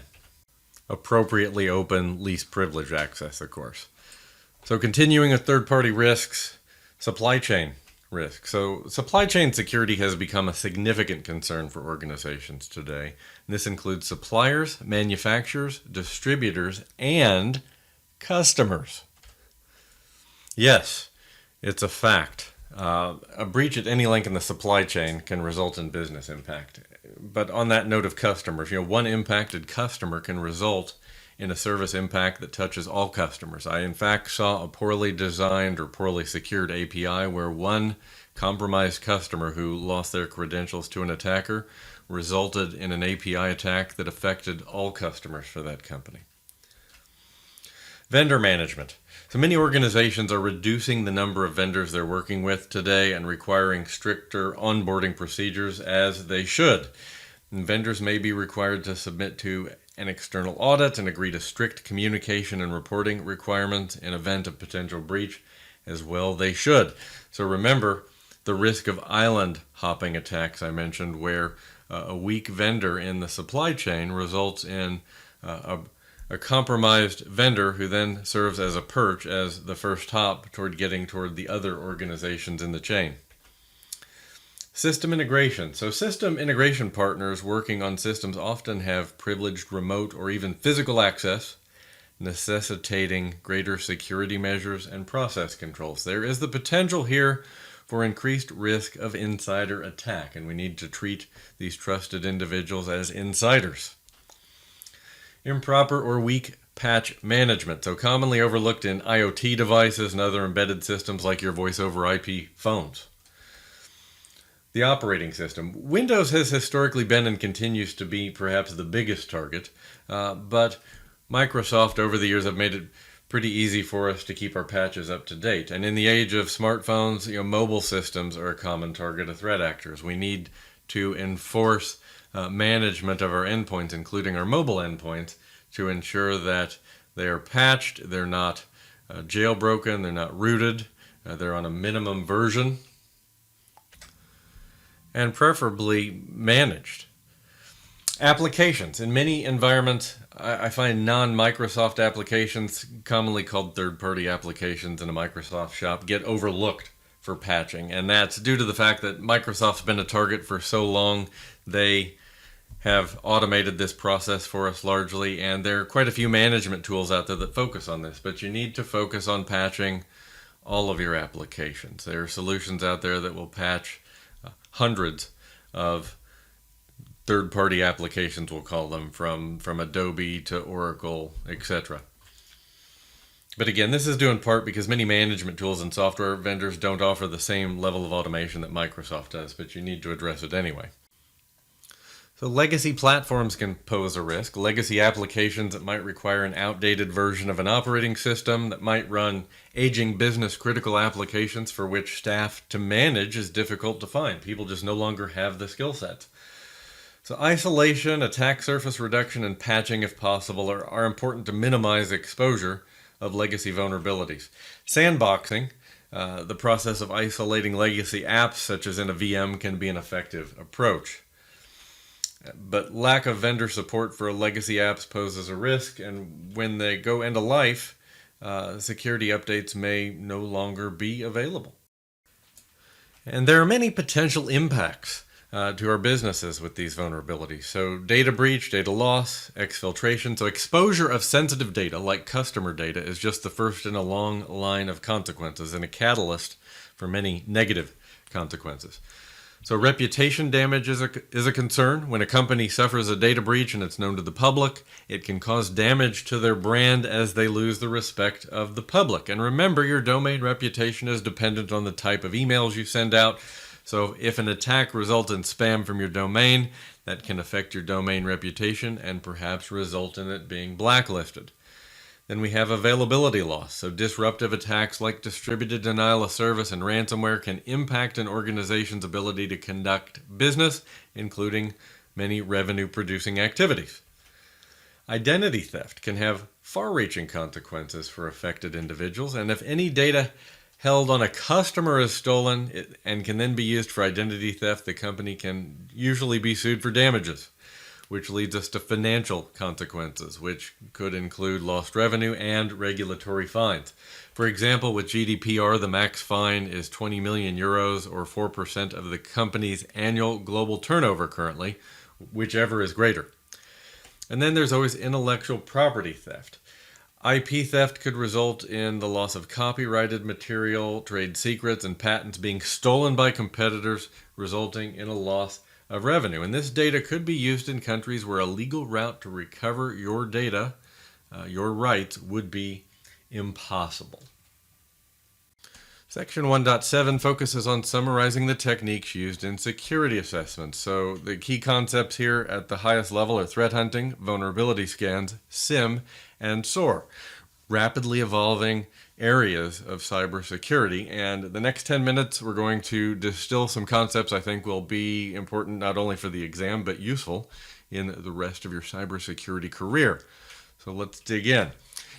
Appropriately open least privilege access, of course. So continuing with third-party risks, supply chain risk. So supply chain security has become a significant concern for organizations today. And this includes suppliers, manufacturers, distributors, and customers. Yes, it's a fact. A breach at any link in the supply chain can result in business impact. But on that note of customers, one impacted customer can result in a service impact that touches all customers. I, in fact, saw a poorly designed or poorly secured API where one compromised customer who lost their credentials to an attacker resulted in an API attack that affected all customers for that company. Vendor management. So many organizations are reducing the number of vendors they're working with today and requiring stricter onboarding procedures, as they should. And vendors may be required to submit to an external audit and agree to strict communication and reporting requirements in event of potential breach, as well they should. So remember the risk of island hopping attacks I mentioned, where a weak vendor in the supply chain results in a compromised vendor who then serves as a perch, as the first hop toward getting toward the other organizations in the chain. System integration. So system integration partners working on systems often have privileged remote or even physical access, necessitating greater security measures and process controls. There is the potential here for increased risk of insider attack, and we need to treat these trusted individuals as insiders. Improper or weak patch management. So commonly overlooked in IoT devices and other embedded systems like your voice over IP phones. The operating system. Windows has historically been and continues to be perhaps the biggest target, but Microsoft over the years have made it pretty easy for us to keep our patches up to date. And in the age of smartphones, mobile systems are a common target of threat actors. We need to enforce management of our endpoints, including our mobile endpoints, to ensure that they are patched, they're not jailbroken, they're not rooted, they're on a minimum version, and preferably managed. Applications. In many environments, I find non-Microsoft applications, commonly called third-party applications in a Microsoft shop, get overlooked for patching. And that's due to the fact that Microsoft's been a target for so long. They have automated this process for us largely, and there are quite a few management tools out there that focus on this. But you need to focus on patching all of your applications. There are solutions out there that will patch hundreds of third-party applications, we'll call them, from Adobe to Oracle, etc. But again, this is due in part because many management tools and software vendors don't offer the same level of automation that Microsoft does, but you need to address it anyway. So legacy platforms can pose a risk. Legacy applications that might require an outdated version of an operating system, that might run aging business-critical applications for which staff to manage is difficult to find. People just no longer have the skill sets. So isolation, attack surface reduction, and patching, if possible, are important to minimize exposure of legacy vulnerabilities. Sandboxing, the process of isolating legacy apps, such as in a VM, can be an effective approach. But lack of vendor support for legacy apps poses a risk, and when they go end of life, security updates may no longer be available. And there are many potential impacts to our businesses with these vulnerabilities. So data breach, data loss, exfiltration. So exposure of sensitive data like customer data is just the first in a long line of consequences and a catalyst for many negative consequences. So reputation damage is a concern. When a company suffers a data breach and it's known to the public, it can cause damage to their brand as they lose the respect of the public. And remember, your domain reputation is dependent on the type of emails you send out. So if an attack results in spam from your domain, that can affect your domain reputation and perhaps result in it being blacklisted. Then we have availability loss. So disruptive attacks like distributed denial of service and ransomware can impact an organization's ability to conduct business, including many revenue-producing activities. Identity theft can have far-reaching consequences for affected individuals, and if any data held on a customer is stolen and can then be used for identity theft, the company can usually be sued for damages, which leads us to financial consequences, which could include lost revenue and regulatory fines. For example, with GDPR, the max fine is 20 million euros or 4% of the company's annual global turnover currently, whichever is greater. And then there's always intellectual property theft. IP theft could result in the loss of copyrighted material, trade secrets, and patents being stolen by competitors, resulting in a loss of revenue. And this data could be used in countries where a legal route to recover your data, your rights, would be impossible. Section 1.7 focuses on summarizing the techniques used in security assessments. So the key concepts here at the highest level are threat hunting, vulnerability scans, SIM, and SOAR, rapidly evolving areas of cybersecurity. And the next 10 minutes, we're going to distill some concepts I think will be important not only for the exam, but useful in the rest of your cybersecurity career. So let's dig in.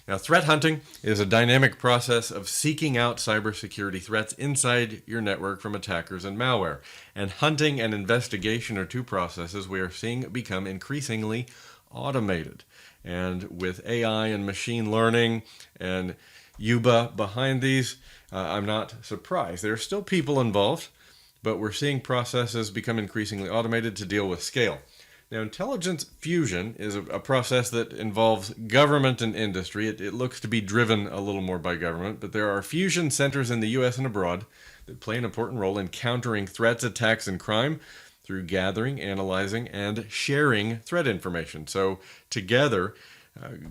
Now, threat hunting is a dynamic process of seeking out cybersecurity threats inside your network from attackers and malware. And hunting and investigation are two processes we are seeing become increasingly automated. And with AI and machine learning and UBA behind these, I'm not surprised. There are still people involved, but we're seeing processes become increasingly automated to deal with scale. Now, intelligence fusion is a process that involves government and industry. It looks to be driven a little more by government, but there are fusion centers in the U.S. and abroad that play an important role in countering threats, attacks, and crime through gathering, analyzing, and sharing threat information. So together,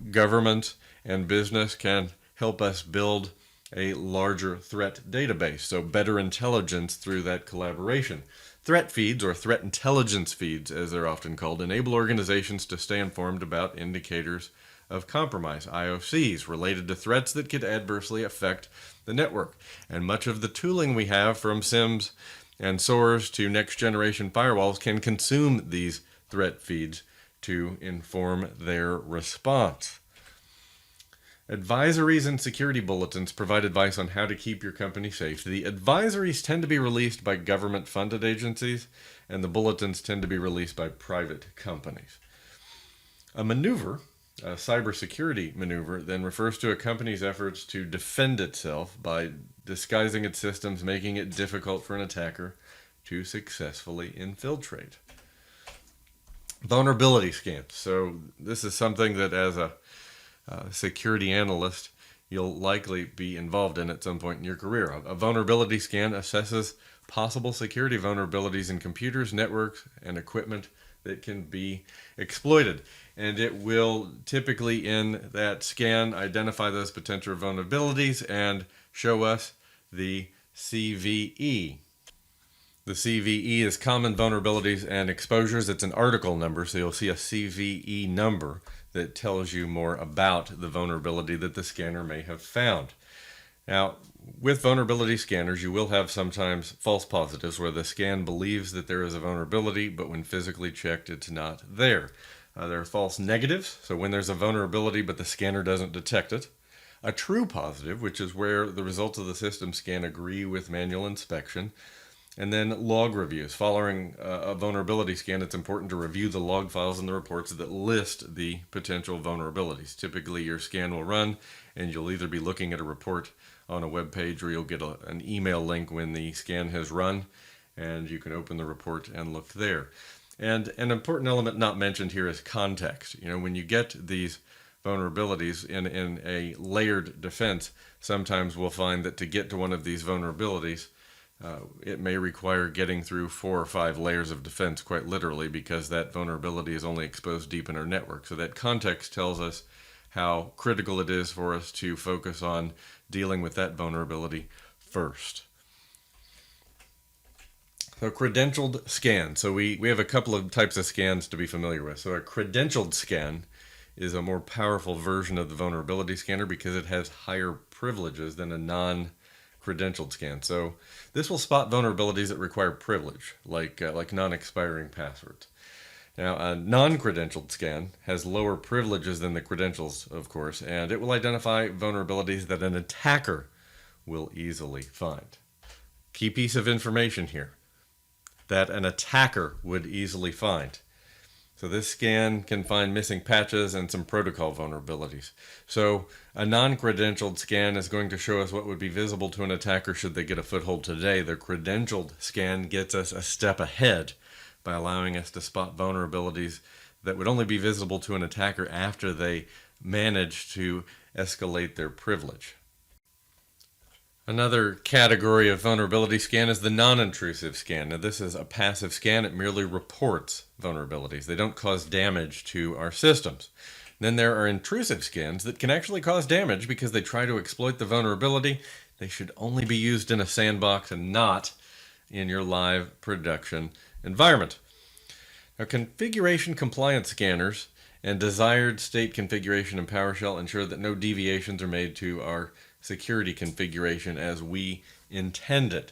government and business can help us build a larger threat database, so better intelligence through that collaboration. Threat feeds, or threat intelligence feeds as they're often called, enable organizations to stay informed about indicators of compromise, IOCs, related to threats that could adversely affect the network. And much of the tooling we have, from SIMs and SOARs to next-generation firewalls, can consume these threat feeds to inform their response. Advisories and security bulletins provide advice on how to keep your company safe. The advisories tend to be released by government-funded agencies, and the bulletins tend to be released by private companies. A maneuver, a cybersecurity maneuver, then refers to a company's efforts to defend itself by disguising its systems, making it difficult for an attacker to successfully infiltrate. Vulnerability scans. So this is something that as a security analyst, you'll likely be involved in at some point in your career. A vulnerability scan assesses possible security vulnerabilities in computers, networks, and equipment that can be exploited. And it will typically in that scan identify those potential vulnerabilities and show us the CVE. The CVE is Common Vulnerabilities and Exposures. It's an article number, so you'll see a CVE number that tells you more about the vulnerability that the scanner may have found. Now, with vulnerability scanners, you will have sometimes false positives where the scan believes that there is a vulnerability, but when physically checked, it's not there. There are false negatives, so when there's a vulnerability but the scanner doesn't detect it. A true positive, which is where the results of the system scan agree with manual inspection. And then log reviews. Following a vulnerability scan, it's important to review the log files and the reports that list the potential vulnerabilities. Typically, your scan will run, and you'll either be looking at a report on a web page or you'll get an email link when the scan has run, and you can open the report and look there. And an important element not mentioned here is context. You know, when you get these vulnerabilities in a layered defense, sometimes we'll find that to get to one of these vulnerabilities, it may require getting through 4 or 5 layers of defense, quite literally, because that vulnerability is only exposed deep in our network. So that context tells us how critical it is for us to focus on dealing with that vulnerability first. So credentialed scan. So we have a couple of types of scans to be familiar with. So a credentialed scan is a more powerful version of the vulnerability scanner because it has higher privileges than a non-credentialed scan. So this will spot vulnerabilities that require privilege, like non-expiring passwords. Now, a non-credentialed scan has lower privileges than the credentials, of course, and it will identify vulnerabilities that an attacker will easily find. Key piece of information here, that an attacker would easily find. So this scan can find missing patches and some protocol vulnerabilities. So a non-credentialed scan is going to show us what would be visible to an attacker should they get a foothold today. The credentialed scan gets us a step ahead by allowing us to spot vulnerabilities that would only be visible to an attacker after they manage to escalate their privilege. Another category of vulnerability scan is the non-intrusive scan. Now this is a passive scan. It merely reports vulnerabilities. They don't cause damage to our systems. Then there are intrusive scans that can actually cause damage because they try to exploit the vulnerability. They should only be used in a sandbox and not in your live production environment. Now, configuration compliance scanners and desired state configuration in PowerShell ensure that no deviations are made to our security configuration as we intended.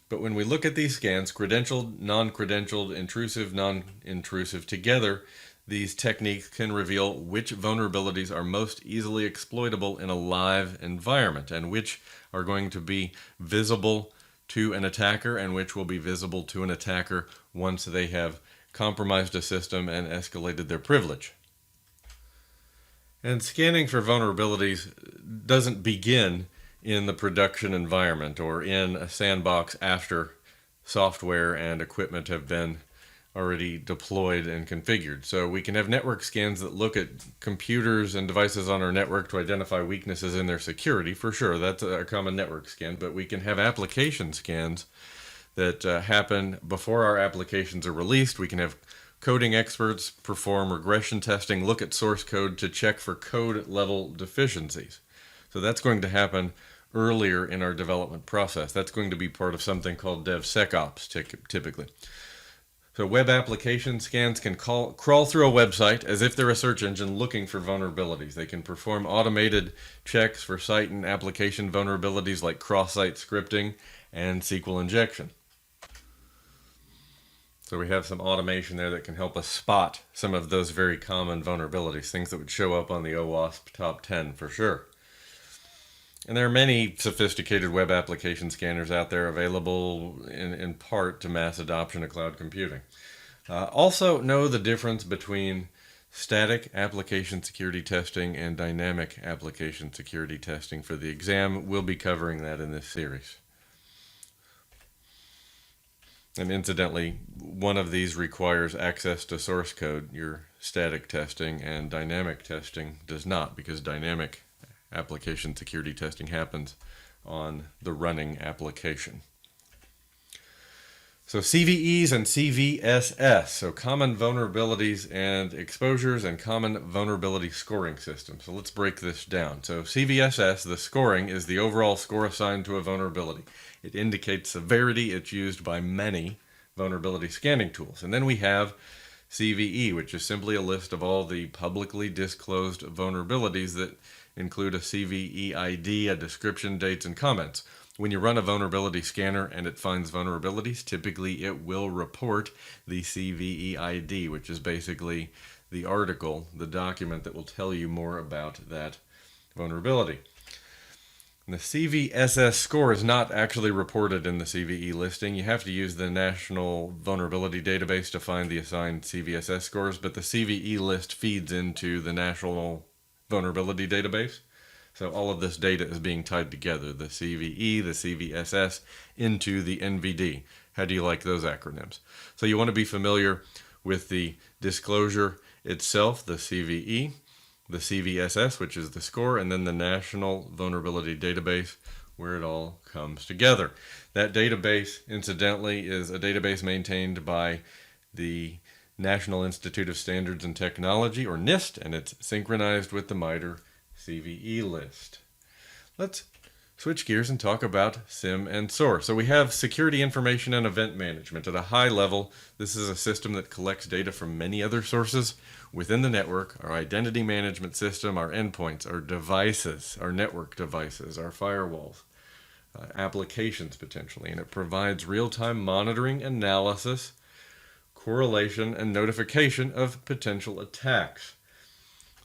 But when we look at these scans, credentialed, non-credentialed, intrusive, non-intrusive, together, these techniques can reveal which vulnerabilities are most easily exploitable in a live environment and which are going to be visible to an attacker and which will be visible to an attacker once they have compromised a system and escalated their privilege. And scanning for vulnerabilities doesn't begin in the production environment or in a sandbox after software and equipment have been already deployed and configured. So we can have network scans that look at computers and devices on our network to identify weaknesses in their security, for sure. That's a common network scan. But we can have application scans that happen before our applications are released. We can have coding experts perform regression testing, look at source code to check for code level deficiencies. So that's going to happen earlier in our development process. That's going to be part of something called DevSecOps typically. So web application scans can crawl through a website as if they're a search engine looking for vulnerabilities. They can perform automated checks for site and application vulnerabilities like cross-site scripting and SQL injection. So we have some automation there that can help us spot some of those very common vulnerabilities, things that would show up on the OWASP top 10 for sure. And there are many sophisticated web application scanners out there available in part to mass adoption of cloud computing. Also know the difference between static application security testing and dynamic application security testing for the exam. We'll be covering that in this series. And incidentally, one of these requires access to source code. Your static testing and dynamic testing does not, because dynamic application security testing happens on the running application. So CVEs and CVSS, so common vulnerabilities and exposures and common vulnerability scoring systems. So let's break this down. So CVSS, the scoring, is the overall score assigned to a vulnerability. It indicates severity. It's used by many vulnerability scanning tools. And then we have CVE, which is simply a list of all the publicly disclosed vulnerabilities that include a CVE ID, a description, dates, and comments. When you run a vulnerability scanner and it finds vulnerabilities, typically it will report the CVE ID, which is basically the article, the document that will tell you more about that vulnerability. And the CVSS score is not actually reported in the CVE listing. You have to use the National Vulnerability Database to find the assigned CVSS scores, but the CVE list feeds into the National Vulnerability Database. So all of this data is being tied together, the CVE, the CVSS, into the NVD. How do you like those acronyms? So you want to be familiar with the disclosure itself, the CVE, the CVSS, which is the score, and then the National Vulnerability Database, where it all comes together. That database, incidentally, is a database maintained by the National Institute of Standards and Technology, or NIST, and it's synchronized with the MITRE CVE list. Let's switch gears and talk about SIM and SOAR. So we have security information and event management. At a high level, this is a system that collects data from many other sources within the network, our identity management system, our endpoints, our devices, our network devices, our firewalls, applications potentially, and it provides real-time monitoring, analysis, correlation, and notification of potential attacks.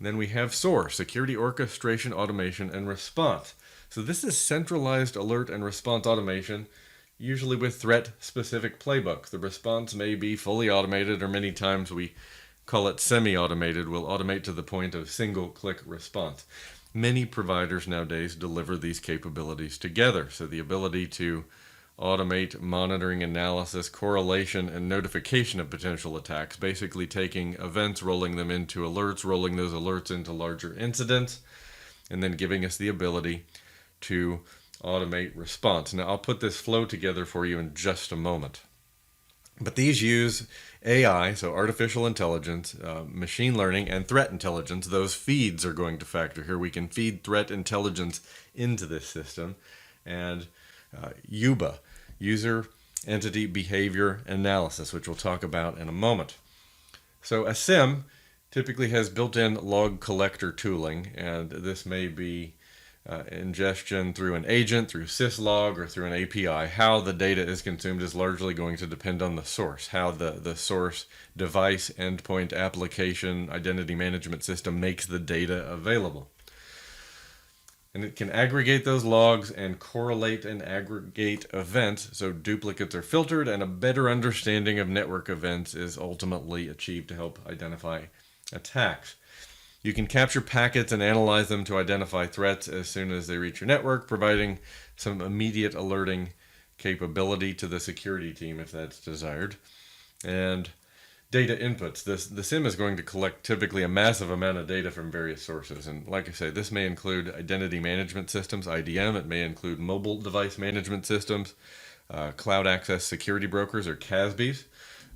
Then we have SOAR, Security Orchestration, Automation, and Response. So this is centralized alert and response automation, usually with threat-specific playbooks. The response may be fully automated, or many times we call it semi-automated. We'll automate to the point of single-click response. Many providers nowadays deliver these capabilities together. So the ability to automate monitoring, analysis, correlation, and notification of potential attacks, basically taking events, rolling them into alerts, rolling those alerts into larger incidents, and then giving us the ability to automate response. Now, I'll put this flow together for you in just a moment. But these use AI, so artificial intelligence, machine learning, and threat intelligence. Those feeds are going to factor here. We can feed threat intelligence into this system. And UBA, User Entity Behavior Analysis, which we'll talk about in a moment. So a SIM typically has built-in log collector tooling, and this may be ingestion through an agent, through syslog, or through an API. How the data is consumed is largely going to depend on the source, how the source device, endpoint, application, identity management system makes the data available. And it can aggregate those logs and correlate and aggregate events so duplicates are filtered, and a better understanding of network events is ultimately achieved to help identify attacks. You can capture packets and analyze them to identify threats as soon as they reach your network, providing some immediate alerting capability to the security team if that's desired. And data inputs. The SIM is going to collect typically a massive amount of data from various sources. And like I say, this may include identity management systems, IDM. It may include mobile device management systems, cloud access security brokers, or CASBs,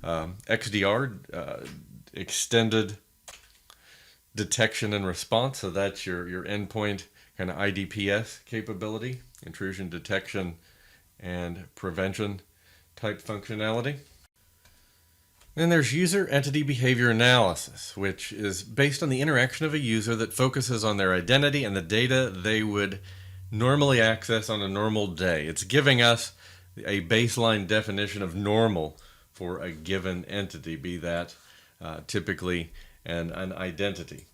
XDR, extended detection and response. So that's your endpoint kind of IDPS capability, intrusion detection and prevention type functionality. Then there's user entity behavior analysis, which is based on the interaction of a user that focuses on their identity and the data they would normally access on a normal day. It's giving us a baseline definition of normal for a given entity, be that typically an identity.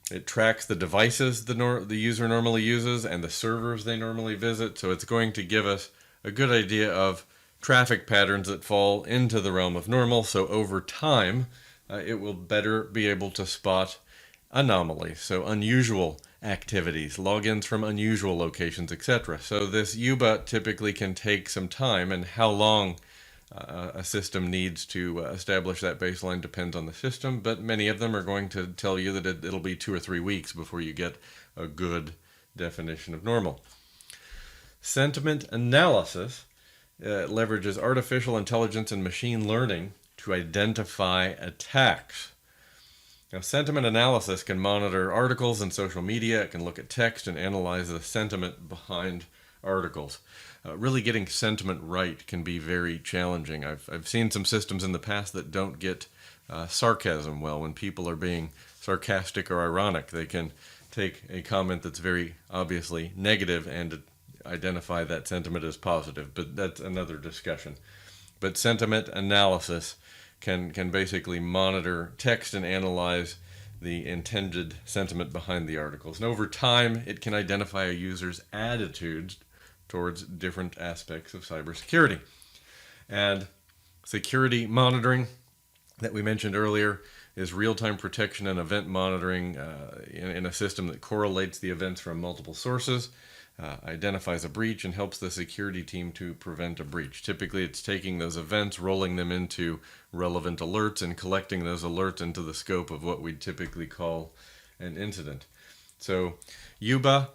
It tracks the devices the user normally uses and the servers they normally visit, so it's going to give us a good idea of traffic patterns that fall into the realm of normal, so over time it will better be able to spot anomalies, so unusual activities, logins from unusual locations, etc. So this UBA typically can take some time, and how long a system needs to establish that baseline depends on the system, but many of them are going to tell you that it'll be 2 or 3 weeks before you get a good definition of normal. Sentiment analysis leverages artificial intelligence and machine learning to identify attacks. Now, sentiment analysis can monitor articles in social media. It can look at text and analyze the sentiment behind articles. Really getting sentiment right can be very challenging. I've seen some systems in the past that don't get sarcasm well. When people are being sarcastic or ironic, they can take a comment that's very obviously negative and identify that sentiment as positive, but that's another discussion. But sentiment analysis can basically monitor text and analyze the intended sentiment behind the articles. And over time, it can identify a user's attitudes towards different aspects of cybersecurity. And security monitoring that we mentioned earlier is real-time protection and event monitoring in a system that correlates the events from multiple sources, identifies a breach, and helps the security team to prevent a breach. Typically, it's taking those events, rolling them into relevant alerts, and collecting those alerts into the scope of what we'd typically call an incident. So UBA,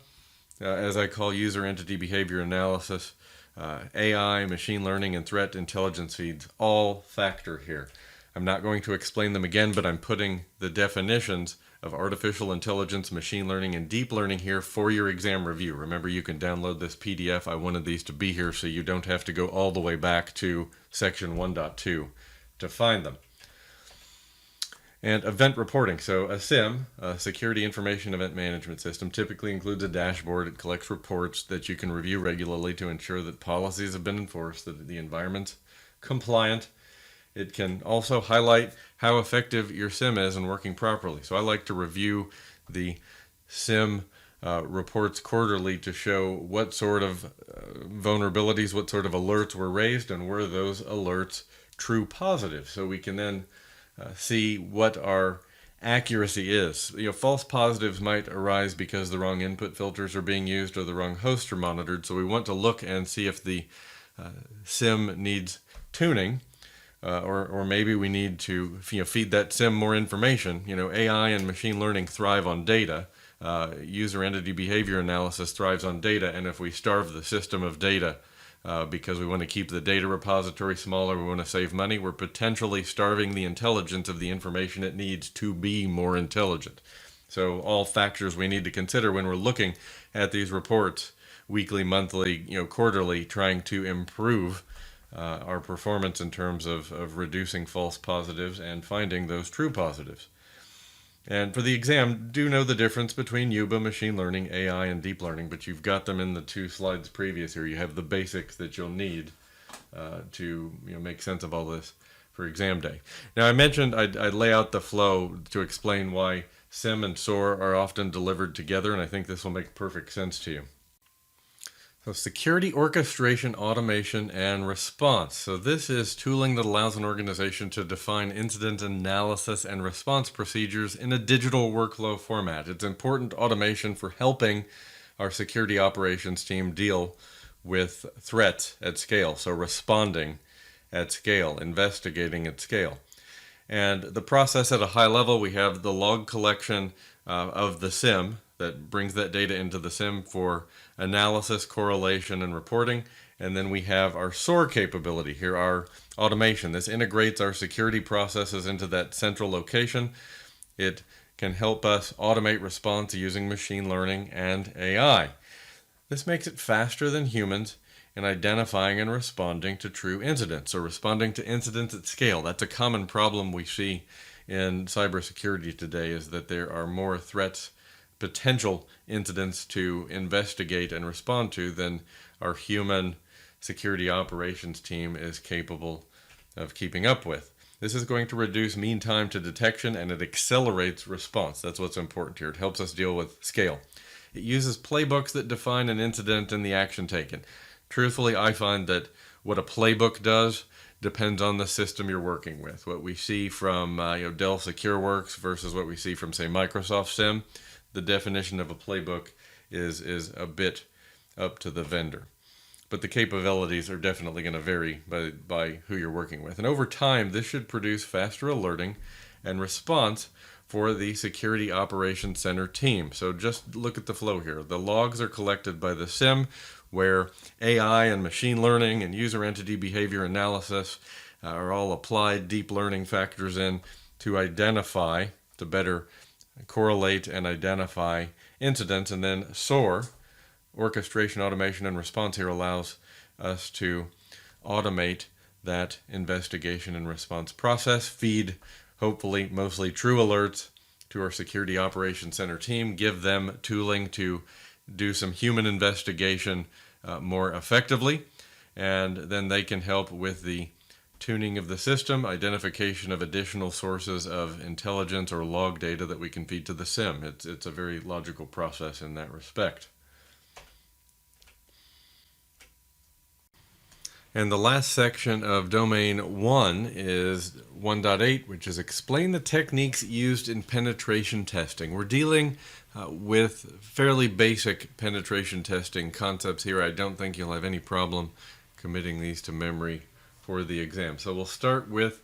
as I call user entity behavior analysis, AI, machine learning, and threat intelligence feeds all factor here. I'm not going to explain them again, but I'm putting the definitions of artificial intelligence, machine learning, and deep learning here for your exam review. Remember, you can download this PDF. I wanted these to be here so you don't have to go all the way back to section 1.2 to find them. And event reporting. So a SIM, a Security Information Event Management System, typically includes a dashboard. It collects reports that you can review regularly to ensure that policies have been enforced, that the environment's compliant. It can also highlight how effective your SIM is in working properly. So I like to review the SIM reports quarterly to show what sort of vulnerabilities, what sort of alerts were raised, and were those alerts true positive. So we can then see what our accuracy is. False positives might arise because the wrong input filters are being used or the wrong hosts are monitored. So we want to look and see if the SIM needs tuning. Or maybe we need to feed that SIM more information. AI and machine learning thrive on data. User entity behavior analysis thrives on data. And if we starve the system of data because we want to keep the data repository smaller, we want to save money, we're potentially starving the intelligence of the information it needs to be more intelligent. So all factors we need to consider when we're looking at these reports weekly, monthly, quarterly, trying to improve our performance in terms of reducing false positives and finding those true positives. And for the exam, do know the difference between UBA, machine learning, AI, and deep learning, but you've got them in the 2 slides previous here. You have the basics that you'll need to make sense of all this for exam day. Now, I mentioned I'd lay out the flow to explain why SIM and SOAR are often delivered together, and I think this will make perfect sense to you. So security orchestration, automation, and response. So this is tooling that allows an organization to define incident analysis and response procedures in a digital workflow format. It's important automation for helping our security operations team deal with threats at scale. So responding at scale, investigating at scale. And the process at a high level, we have the log collection of the SIM that brings that data into the SIM for analysis, correlation, and reporting. And then we have our SOAR capability here, our automation. This integrates our security processes into that central location. It can help us automate response using machine learning and AI. This makes it faster than humans in identifying and responding to true incidents, or responding to incidents at scale. That's a common problem we see in cybersecurity today, is that there are more threats, potential incidents to investigate and respond to than our human security operations team is capable of keeping up with. This is going to reduce mean time to detection, and it accelerates response. That's what's important here. It helps us deal with scale. It uses playbooks that define an incident and the action taken. Truthfully, I find that what a playbook does depends on the system you're working with. What we see from Dell SecureWorks versus what we see from, say, Microsoft SIM, the definition of a playbook is a bit up to the vendor. But the capabilities are definitely going to vary by who you're working with. And over time, this should produce faster alerting and response for the Security Operations Center team. So just look at the flow here. The logs are collected by the SIM, where AI and machine learning and user entity behavior analysis are all applied deep learning factors in to identify, to better correlate and identify incidents. And then SOAR, orchestration, automation, and response, here allows us to automate that investigation and response process, feed hopefully mostly true alerts to our Security Operations Center team, give them tooling to do some human investigation more effectively, and then they can help with the tuning of the system, identification of additional sources of intelligence or log data that we can feed to the SIM. It's a very logical process in that respect. And the last section of Domain 1 is 1.8, which is explain the techniques used in penetration testing. We're dealing with fairly basic penetration testing concepts here. I don't think you'll have any problem committing these to memory for the exam. So we'll start with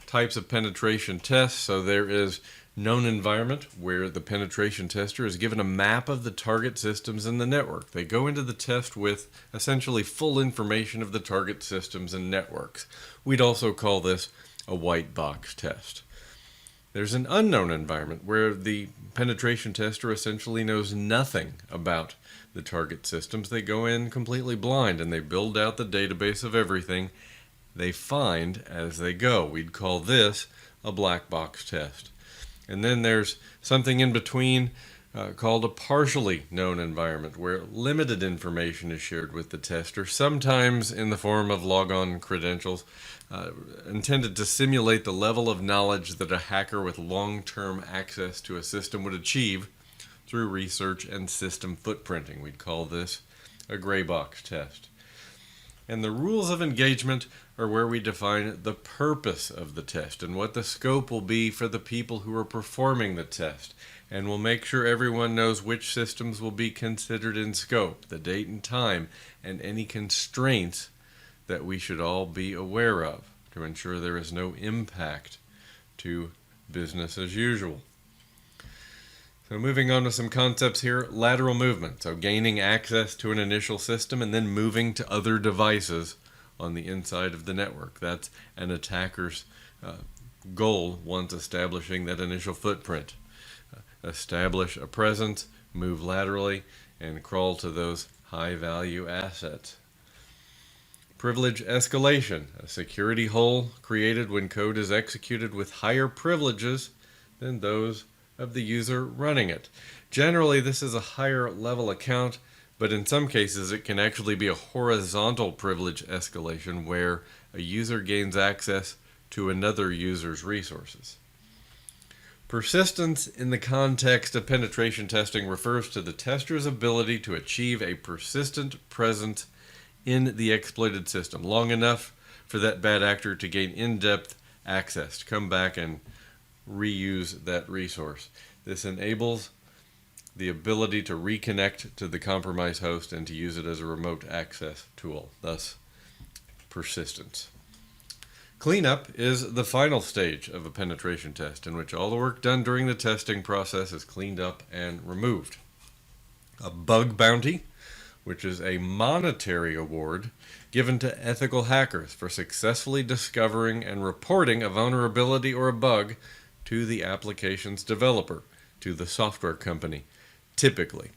types of penetration tests. So there is known environment, where the penetration tester is given a map of the target systems in the network. They go into the test with essentially full information of the target systems and networks. We'd also call this a white box test. There's an unknown environment where the penetration tester essentially knows nothing about the target systems. They go in completely blind and they build out the database of everything they find as they go. We'd call this a black box test. And then there's something in between called a partially known environment, where limited information is shared with the tester, sometimes in the form of logon credentials, intended to simulate the level of knowledge that a hacker with long-term access to a system would achieve through research and system footprinting. We'd call this a gray box test. And the rules of engagement are where we define the purpose of the test and what the scope will be for the people who are performing the test. And we'll make sure everyone knows which systems will be considered in scope, the date and time, and any constraints that we should all be aware of to ensure there is no impact to business as usual. So moving on to some concepts here, lateral movement, so gaining access to an initial system and then moving to other devices on the inside of the network. That's an attacker's goal once establishing that initial footprint. Establish a presence, move laterally, and crawl to those high-value assets. Privilege escalation, a security hole created when code is executed with higher privileges than those of the user running it. Generally, this is a higher level account, but in some cases it can actually be a horizontal privilege escalation where a user gains access to another user's resources. Persistence in the context of penetration testing refers to the tester's ability to achieve a persistent presence in the exploited system long enough for that bad actor to gain in-depth access, to come back and reuse that resource. This enables the ability to reconnect to the compromised host and to use it as a remote access tool, thus persistence. Cleanup is the final stage of a penetration test, in which all the work done during the testing process is cleaned up and removed. A bug bounty, which is a monetary award given to ethical hackers for successfully discovering and reporting a vulnerability or a bug to the application's developer, to the software company. Typically,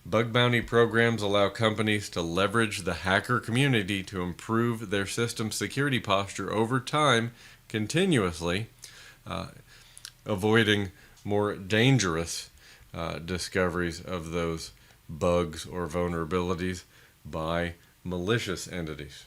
bug bounty programs allow companies to leverage the hacker community to improve their system security posture over time, continuously, avoiding more dangerous discoveries of those bugs or vulnerabilities by malicious entities.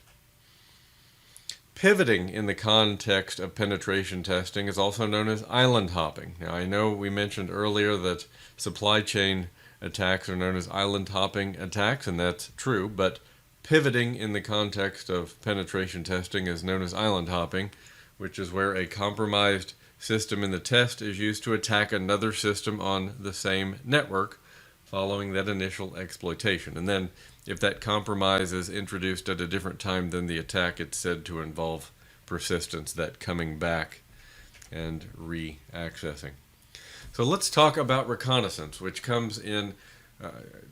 Pivoting in the context of penetration testing is also known as island hopping. Now, I know we mentioned earlier that supply chain attacks are known as island hopping attacks, and that's true, but pivoting in the context of penetration testing is known as island hopping, which is where a compromised system in the test is used to attack another system on the same network following that initial exploitation. And then if that compromise is introduced at a different time than the attack, it's said to involve persistence, that coming back and re-accessing. So let's talk about reconnaissance, which comes in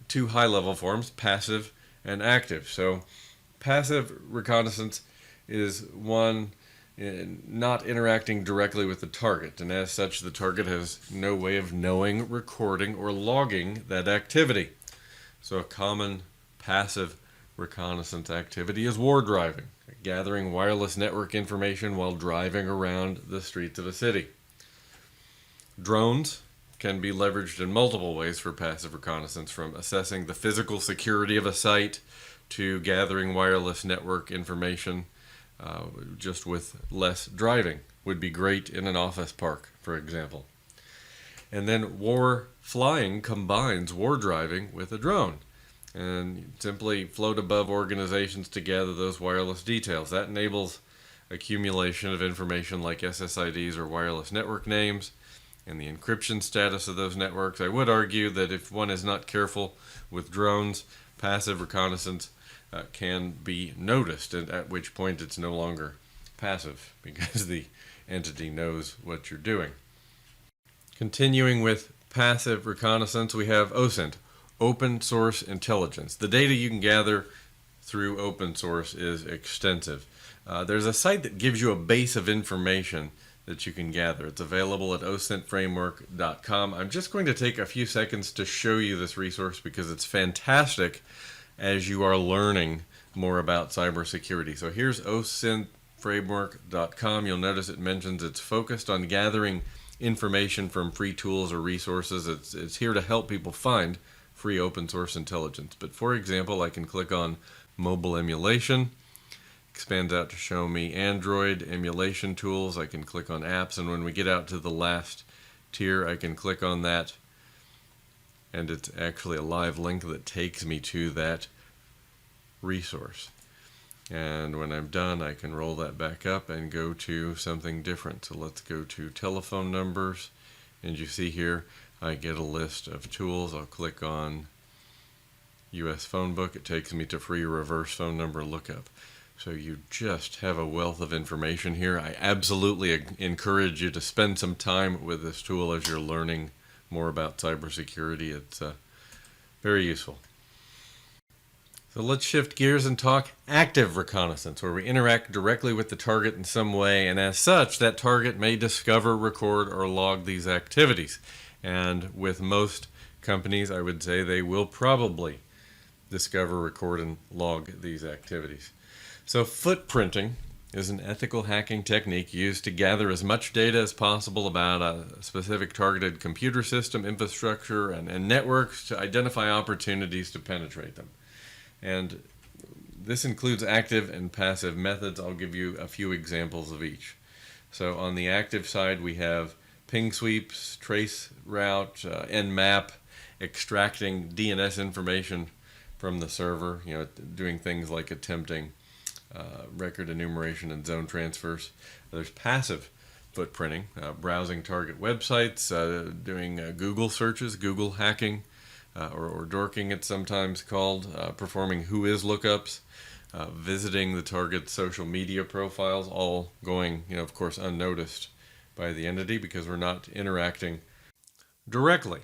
two high-level forms, passive and active. So passive reconnaissance is one not interacting directly with the target, and as such the target has no way of knowing, recording, or logging that activity. So a common passive reconnaissance activity is war driving, gathering wireless network information while driving around the streets of a city. Drones can be leveraged in multiple ways for passive reconnaissance, from assessing the physical security of a site to gathering wireless network information just with less driving. Would be great in an office park, for example. And then war flying combines war driving with a drone, and simply float above organizations to gather those wireless details. That enables accumulation of information like SSIDs or wireless network names and the encryption status of those networks. I would argue that if one is not careful with drones, passive reconnaissance can be noticed, and at which point it's no longer passive because the entity knows what you're doing. Continuing with passive reconnaissance, we have OSINT, open source intelligence. The data you can gather through open source is extensive. There's a site that gives you a base of information that you can gather. It's available at osintframework.com. I'm just going to take a few seconds to show you this resource because it's fantastic as you are learning more about cybersecurity. So here's osintframework.com. You'll notice it mentions it's focused on gathering information from free tools or resources. It's here to help people find free open source intelligence. But for example, I can click on mobile emulation. Expands out to show me Android emulation tools. I can click on apps, and when we get out to the last tier, I can click on that, and it's actually a live link that takes me to that resource. And when I'm done, I can roll that back up and go to something different. So let's go to telephone numbers, and you see here I get a list of tools. I'll click on US phone book. It takes me to free reverse phone number lookup. So you just have a wealth of information here. I absolutely encourage you to spend some time with this tool as you're learning more about cybersecurity. It's very useful. So let's shift gears and talk active reconnaissance, where we interact directly with the target in some way, and as such, that target may discover, record, or log these activities. And with most companies, I would say they will probably discover, record, and log these activities. So footprinting is an ethical hacking technique used to gather as much data as possible about a specific targeted computer system, infrastructure, and networks to identify opportunities to penetrate them. And this includes active and passive methods. I'll give you a few examples of each. So on the active side, we have ping sweeps, trace route, nmap, extracting DNS information from the server, doing things like attempting record enumeration and zone transfers. There's passive footprinting, browsing target websites, doing Google searches, Google hacking, or dorking it's sometimes called, performing whois lookups, visiting the target's social media profiles, all going, of course, unnoticed by the entity because we're not interacting directly.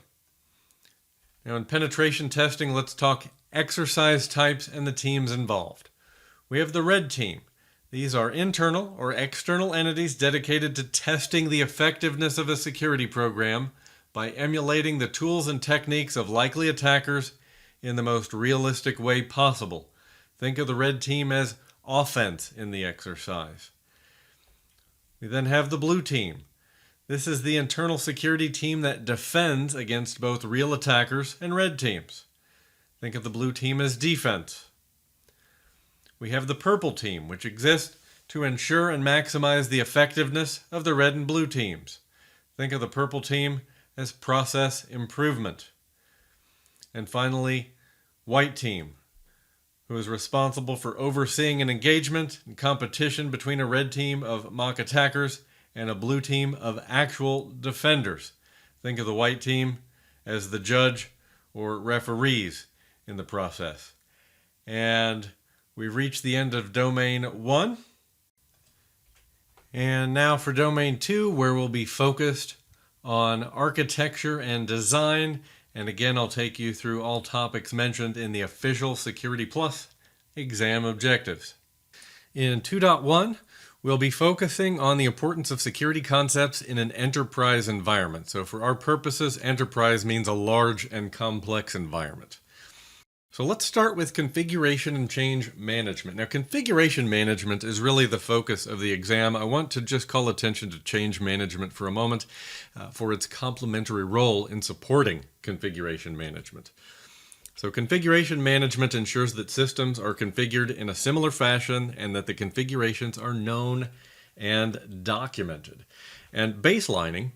Now in penetration testing, let's talk exercise types and the teams involved. We have the red team. These are internal or external entities dedicated to testing the effectiveness of a security program by emulating the tools and techniques of likely attackers in the most realistic way possible. Think of the red team as offense in the exercise. We then have the blue team. This is the internal security team that defends against both real attackers and red teams. Think of the blue team as defense. We have the purple team, which exists to ensure and maximize the effectiveness of the red and blue teams. Think of the purple team as process improvement. And finally, white team, who is responsible for overseeing an engagement and competition between a red team of mock attackers and a blue team of actual defenders. Think of the white team as the judge or referees in the process. And we've reached the end of Domain 1. And now for Domain 2, where we'll be focused on architecture and design, and again I'll take you through all topics mentioned in the official Security Plus exam objectives. In 2.1, we'll be focusing on the importance of security concepts in an enterprise environment. So for our purposes, enterprise means a large and complex environment. So let's start with configuration and change management. Now, configuration management is really the focus of the exam. I want to just call attention to change management for a moment for its complementary role in supporting configuration management. So configuration management ensures that systems are configured in a similar fashion and that the configurations are known and documented. And baselining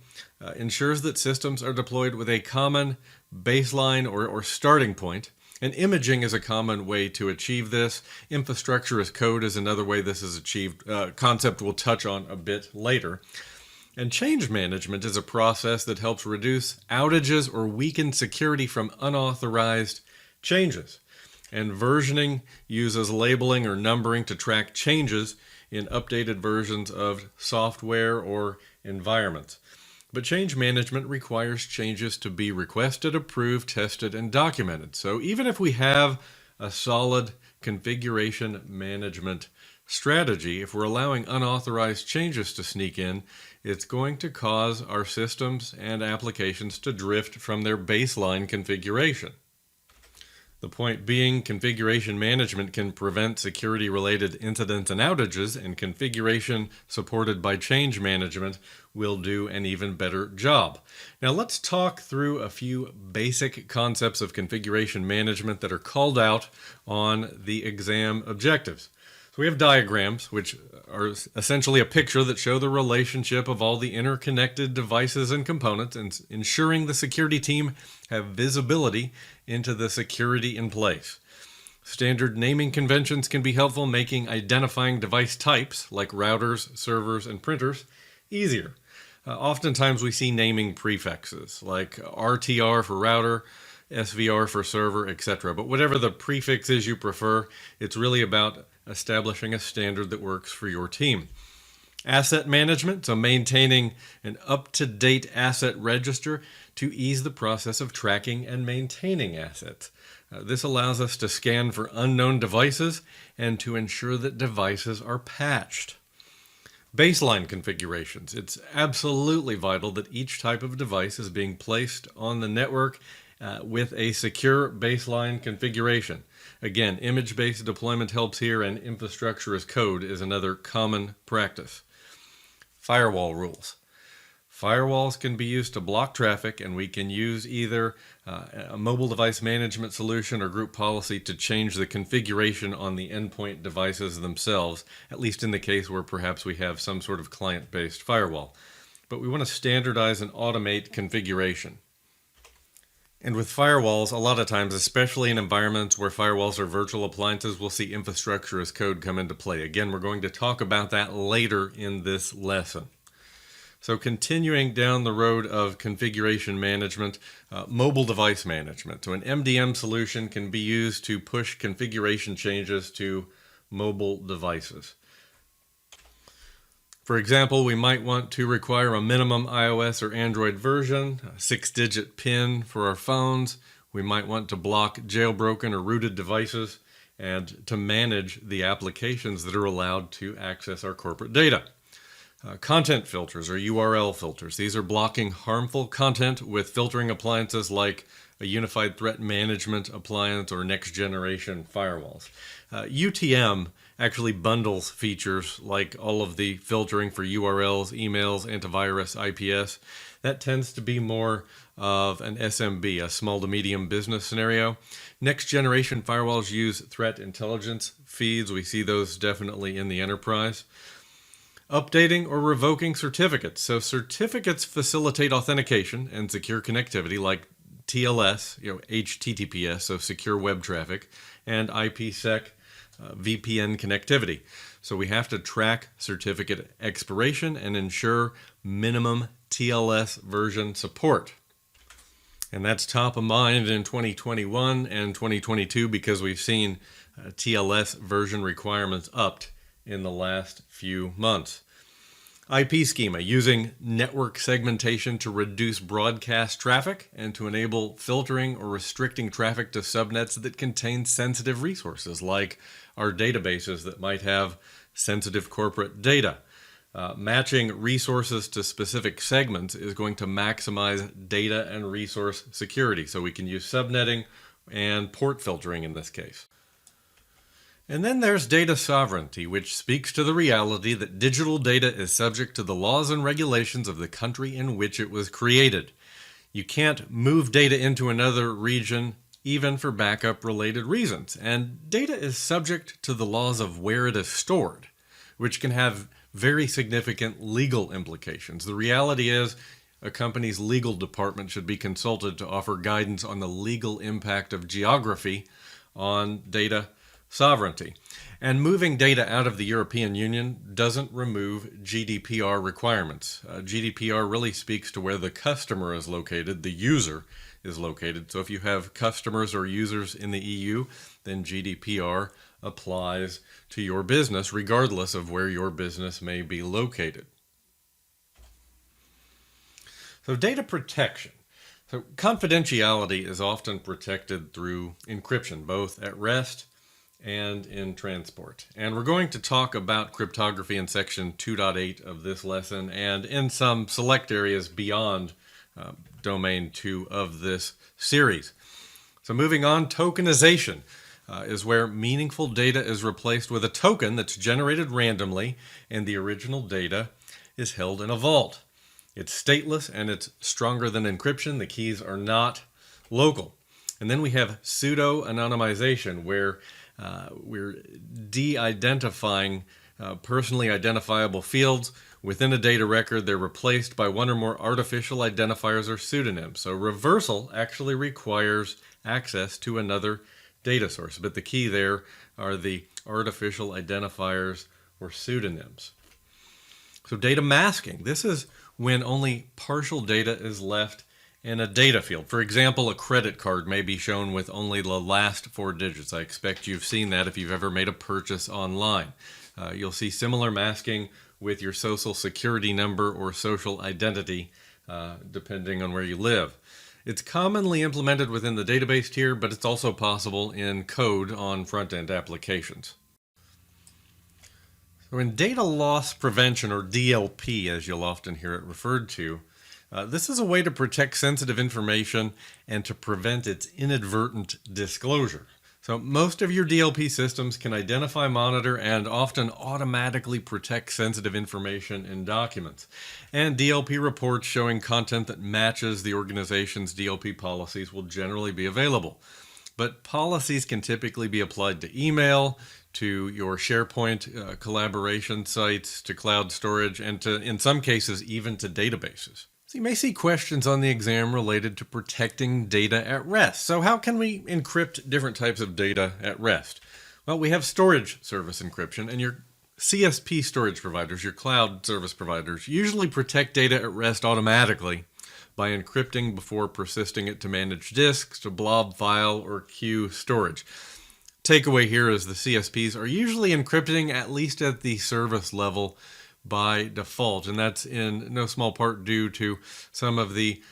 ensures that systems are deployed with a common baseline or starting point. And imaging is a common way to achieve this. Infrastructure as code is another way this is achieved, concept we'll touch on a bit later. And change management is a process that helps reduce outages or weaken security from unauthorized changes. And versioning uses labeling or numbering to track changes in updated versions of software or environments. But change management requires changes to be requested, approved, tested, and documented. So even if we have a solid configuration management strategy, if we're allowing unauthorized changes to sneak in, it's going to cause our systems and applications to drift from their baseline configuration. The point being, configuration management can prevent security-related incidents and outages, and configuration supported by change management will do an even better job. Now let's talk through a few basic concepts of configuration management that are called out on the exam objectives. So we have diagrams, which are essentially a picture that show the relationship of all the interconnected devices and components, and ensuring the security team have visibility into the security in place. Standard naming conventions can be helpful, making identifying device types like routers, servers, and printers easier. Oftentimes we see naming prefixes like RTR for router, SVR for server, etc. But whatever the prefix is you prefer, it's really about establishing a standard that works for your team. Asset management, so maintaining an up-to-date asset register to ease the process of tracking and maintaining assets. This allows us to scan for unknown devices and to ensure that devices are patched. Baseline configurations. It's absolutely vital that each type of device is being placed on the network with a secure baseline configuration. Again, image-based deployment helps here, and infrastructure as code is another common practice. Firewall rules. Firewalls can be used to block traffic, and we can use either a mobile device management solution or group policy to change the configuration on the endpoint devices themselves, at least in the case where perhaps we have some sort of client-based firewall. But we want to standardize and automate configuration. And with firewalls, a lot of times, especially in environments where firewalls are virtual appliances, we'll see infrastructure as code come into play. Again, we're going to talk about that later in this lesson. So continuing down the road of configuration management, mobile device management. So an MDM solution can be used to push configuration changes to mobile devices. For example, we might want to require a minimum iOS or Android version, a 6-digit PIN for our phones. We might want to block jailbroken or rooted devices and to manage the applications that are allowed to access our corporate data. Content filters or URL filters. These are blocking harmful content with filtering appliances like a unified threat management appliance or next generation firewalls. UTM actually bundles features like all of the filtering for URLs, emails, antivirus, IPS. That tends to be more of an SMB, a small to medium business scenario. Next generation firewalls use threat intelligence feeds. We see those definitely in the enterprise. Updating or revoking certificates. So certificates facilitate authentication and secure connectivity like TLS, HTTPS, so secure web traffic, and IPsec, VPN connectivity. So we have to track certificate expiration and ensure minimum TLS version support. And that's top of mind in 2021 and 2022 because we've seen TLS version requirements upped in the last few months. IP schema, using network segmentation to reduce broadcast traffic and to enable filtering or restricting traffic to subnets that contain sensitive resources, like our databases that might have sensitive corporate data. Matching resources to specific segments is going to maximize data and resource security. So we can use subnetting and port filtering in this case. And then there's data sovereignty, which speaks to the reality that digital data is subject to the laws and regulations of the country in which it was created. You can't move data into another region, even for backup-related reasons. And data is subject to the laws of where it is stored, which can have very significant legal implications. The reality is, a company's legal department should be consulted to offer guidance on the legal impact of geography on data sovereignty. And moving data out of the European Union doesn't remove GDPR requirements. GDPR really speaks to where the customer is located, the user is located. So if you have customers or users in the EU, then GDPR applies to your business regardless of where your business may be located. So data protection. So confidentiality is often protected through encryption, both at rest and in transport. And we're going to talk about cryptography in section 2.8 of this lesson and in some select areas beyond domain 2 of this series. So moving on, tokenization is where meaningful data is replaced with a token that's generated randomly and the original data is held in a vault. It's stateless and it's stronger than encryption. The keys are not local. And then we have pseudo-anonymization, where we're de-identifying personally identifiable fields within a data record. They're replaced by one or more artificial identifiers or pseudonyms. So reversal actually requires access to another data source, but the key there are the artificial identifiers or pseudonyms. So data masking. This is when only partial data is left in a data field. For example, a credit card may be shown with only the last 4 digits. I expect you've seen that if you've ever made a purchase online. You'll see similar masking with your social security number or social identity, depending on where you live. It's commonly implemented within the database tier, but it's also possible in code on front-end applications. So in data loss prevention, or DLP, as you'll often hear it referred to, this is a way to protect sensitive information and to prevent its inadvertent disclosure. So most of your DLP systems can identify, monitor, and often automatically protect sensitive information in documents. And DLP reports showing content that matches the organization's DLP policies will generally be available. But policies can typically be applied to email, to your SharePoint collaboration sites, to cloud storage, and to, in some cases, even to databases. So you may see questions on the exam related to protecting data at rest. So how can we encrypt different types of data at rest? Well, we have storage service encryption, and your CSP storage providers, your cloud service providers, usually protect data at rest automatically by encrypting before persisting it to managed disks, to blob file, or queue storage. Takeaway here is the CSPs are usually encrypting at least at the service level by default, and that's in no small part due to some of the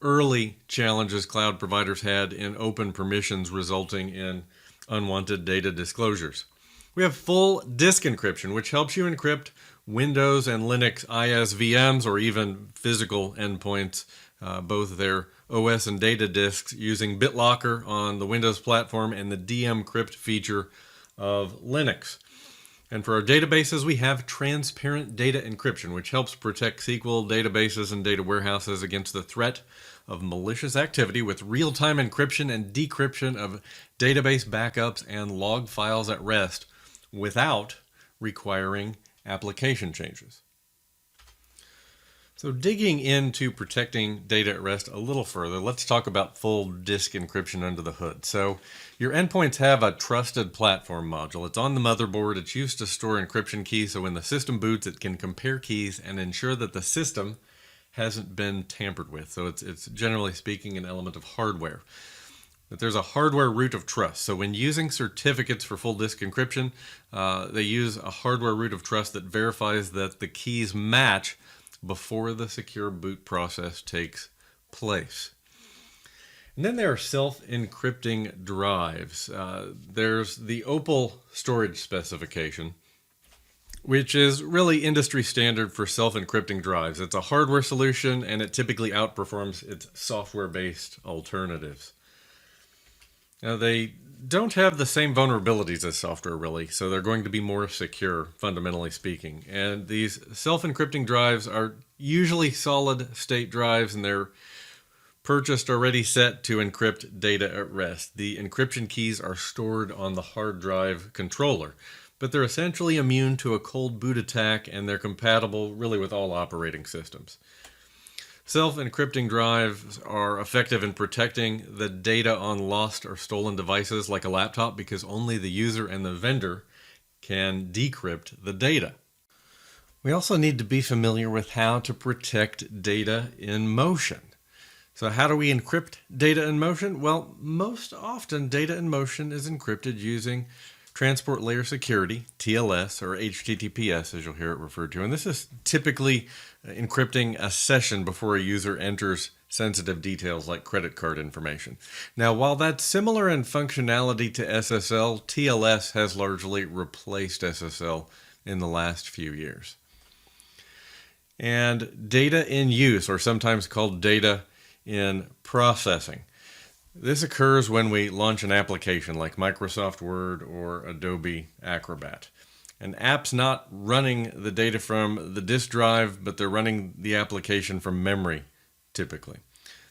early challenges cloud providers had in open permissions resulting in unwanted data disclosures. We have full disk encryption, which helps you encrypt Windows and Linux ISVMs or even physical endpoints, both their OS and data disks, using BitLocker on the Windows platform and the DMCrypt feature of Linux. And for our databases, we have transparent data encryption, which helps protect SQL databases and data warehouses against the threat of malicious activity with real-time encryption and decryption of database backups and log files at rest without requiring application changes. So digging into protecting data at rest a little further, let's talk about full disk encryption under the hood. So your endpoints have a trusted platform module. It's on the motherboard. It's used to store encryption keys, so when the system boots, it can compare keys and ensure that the system hasn't been tampered with. So it's generally speaking an element of hardware. that there's a hardware root of trust. So when using certificates for full disk encryption, they use a hardware root of trust that verifies that the keys match before the secure boot process takes place. And then there are self-encrypting drives. There's the Opal storage specification, which is really industry standard for self-encrypting drives. It's a hardware solution, and it typically outperforms its software-based alternatives. Now, they don't have the same vulnerabilities as software, really, so they're going to be more secure, fundamentally speaking. And these self-encrypting drives are usually solid-state drives, and they're purchased already set to encrypt data at rest. The encryption keys are stored on the hard drive controller, but they're essentially immune to a cold boot attack, and they're compatible really with all operating systems. Self-encrypting drives are effective in protecting the data on lost or stolen devices like a laptop, because only the user and the vendor can decrypt the data. We also need to be familiar with how to protect data in motion. So how do we encrypt data in motion? Well, most often data in motion is encrypted using transport layer security, TLS, or HTTPS, as you'll hear it referred to. And this is typically encrypting a session before a user enters sensitive details like credit card information. Now, while that's similar in functionality to SSL, TLS has largely replaced SSL in the last few years. And data in use, or sometimes called data in processing. This occurs when we launch an application like Microsoft Word or Adobe Acrobat. An app's not running the data from the disk drive, but they're running the application from memory, typically.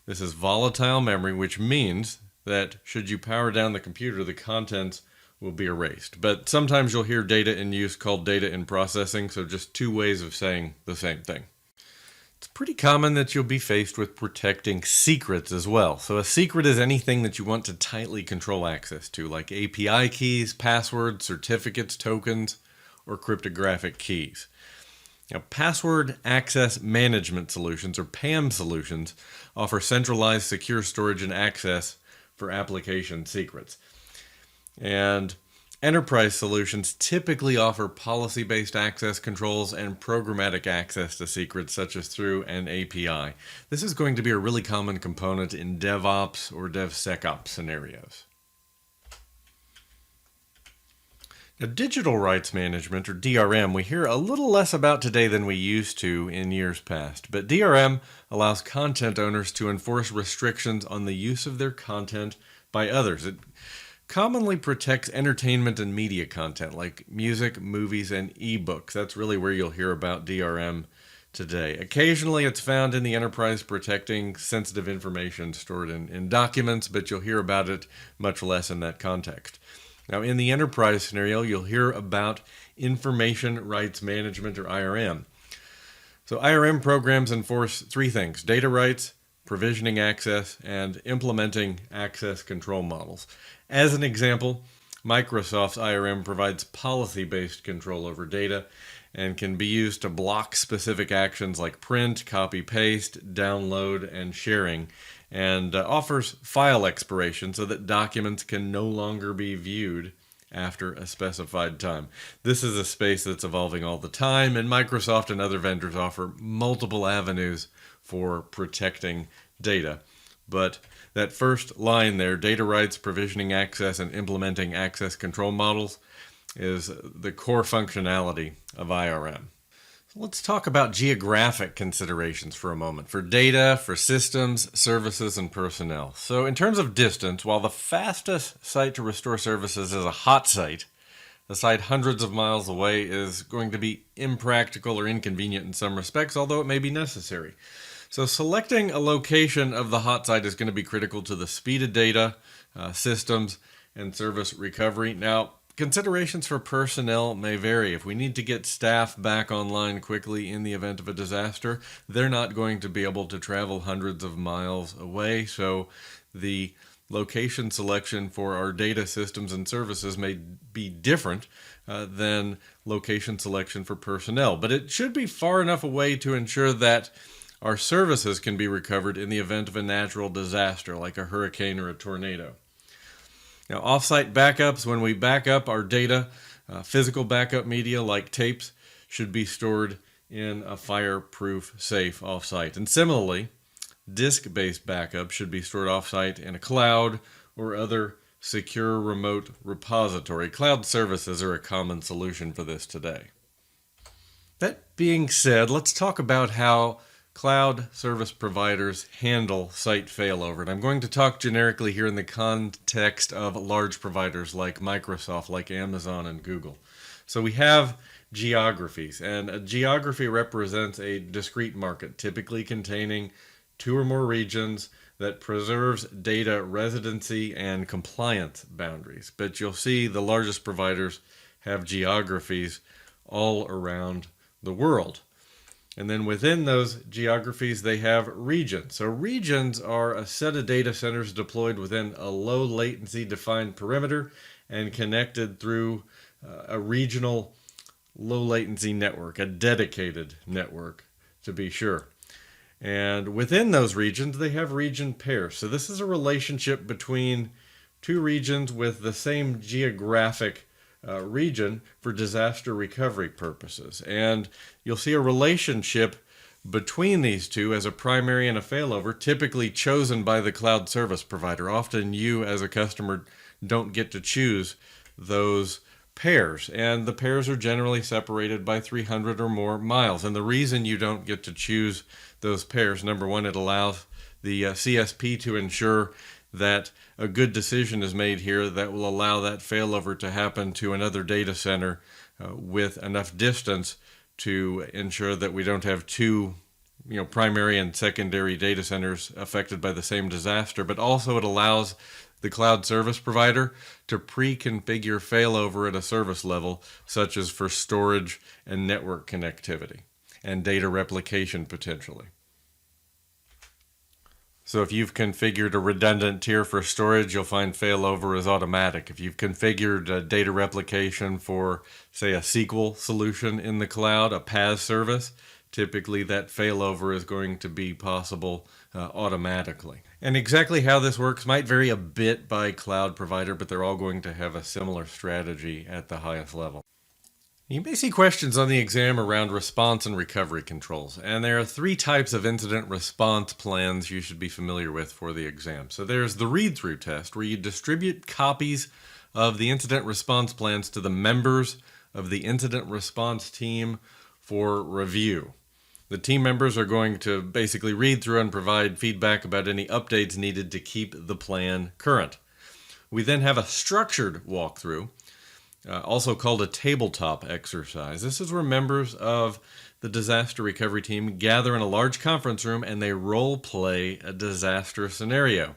This is volatile memory, which means that should you power down the computer, the contents will be erased. But sometimes you'll hear data in use called data in processing, so just two ways of saying the same thing. It's pretty common that you'll be faced with protecting secrets as well. So a secret is anything that you want to tightly control access to, like API keys, passwords, certificates, tokens, or cryptographic keys. Now, password access management solutions, or PAM solutions, offer centralized secure storage and access for application secrets. And enterprise solutions typically offer policy-based access controls and programmatic access to secrets, such as through an API. This is going to be a really common component in DevOps or DevSecOps scenarios. Now, digital rights management, or DRM, we hear a little less about today than we used to in years past. But DRM allows content owners to enforce restrictions on the use of their content by others. It commonly protects entertainment and media content like music, movies, and ebooks. That's really where you'll hear about DRM today. Occasionally it's found in the enterprise protecting sensitive information stored in documents, but you'll hear about it much less in that context. Now, in the enterprise scenario, you'll hear about information rights management, or IRM. So IRM programs enforce three things: data rights, provisioning access, and implementing access control models. As an example, Microsoft's IRM provides policy-based control over data and can be used to block specific actions like print, copy, paste, download, and sharing, and offers file expiration so that documents can no longer be viewed after a specified time. This is a space that's evolving all the time, and Microsoft and other vendors offer multiple avenues for protecting data. But that first line there, data rights, provisioning access, and implementing access control models, is the core functionality of IRM. Let's talk about geographic considerations for a moment, for data, for systems, services, and personnel. So in terms of distance, while the fastest site to restore services is a hot site, the site hundreds of miles away is going to be impractical or inconvenient in some respects, although it may be necessary. So selecting a location of the hot site is going to be critical to the speed of data, systems, and service recovery. Now, considerations for personnel may vary. If we need to get staff back online quickly in the event of a disaster, they're not going to be able to travel hundreds of miles away, so the location selection for our data systems and services may be different than location selection for personnel. But it should be far enough away to ensure that our services can be recovered in the event of a natural disaster like a hurricane or a tornado. Now, offsite backups, when we back up our data, physical backup media like tapes should be stored in a fireproof safe offsite. And similarly, disk-based backup should be stored offsite in a cloud or other secure remote repository. Cloud services are a common solution for this today. That being said, let's talk about how cloud service providers handle site failover. And I'm going to talk generically here in the context of large providers like Microsoft, like Amazon and Google. So we have geographies, and a geography represents a discrete market, typically containing 2 or more regions that preserves data residency and compliance boundaries. But you'll see the largest providers have geographies all around the world. And then within those geographies, they have regions. So regions are a set of data centers deployed within a low latency defined perimeter and connected through a regional low latency network, a dedicated network to be sure. And within those regions, they have region pairs. So this is a relationship between 2 regions with the same geographic region for disaster recovery purposes. And you'll see a relationship between these two as a primary and a failover, typically chosen by the cloud service provider. Often you as a customer don't get to choose those pairs, and the pairs are generally separated by 300 or more miles. And the reason you don't get to choose those pairs, number one, it allows the CSP to ensure that a good decision is made here that will allow that failover to happen to another data center with enough distance to ensure that we don't have 2 primary and secondary data centers affected by the same disaster. But also it allows the cloud service provider to pre-configure failover at a service level, such as for storage and network connectivity and data replication potentially. So if you've configured a redundant tier for storage, you'll find failover is automatic. If you've configured a data replication for, say, a SQL solution in the cloud, a PaaS service, typically that failover is going to be possible automatically. And exactly how this works might vary a bit by cloud provider, but they're all going to have a similar strategy at the highest level. You may see questions on the exam around response and recovery controls, and there are 3 types of incident response plans you should be familiar with for the exam. So there's the read-through test, where you distribute copies of the incident response plans to the members of the incident response team for review. The team members are going to basically read through and provide feedback about any updates needed to keep the plan current. We then have a structured walkthrough, also called a tabletop exercise. This is where members of the disaster recovery team gather in a large conference room and they role play a disaster scenario.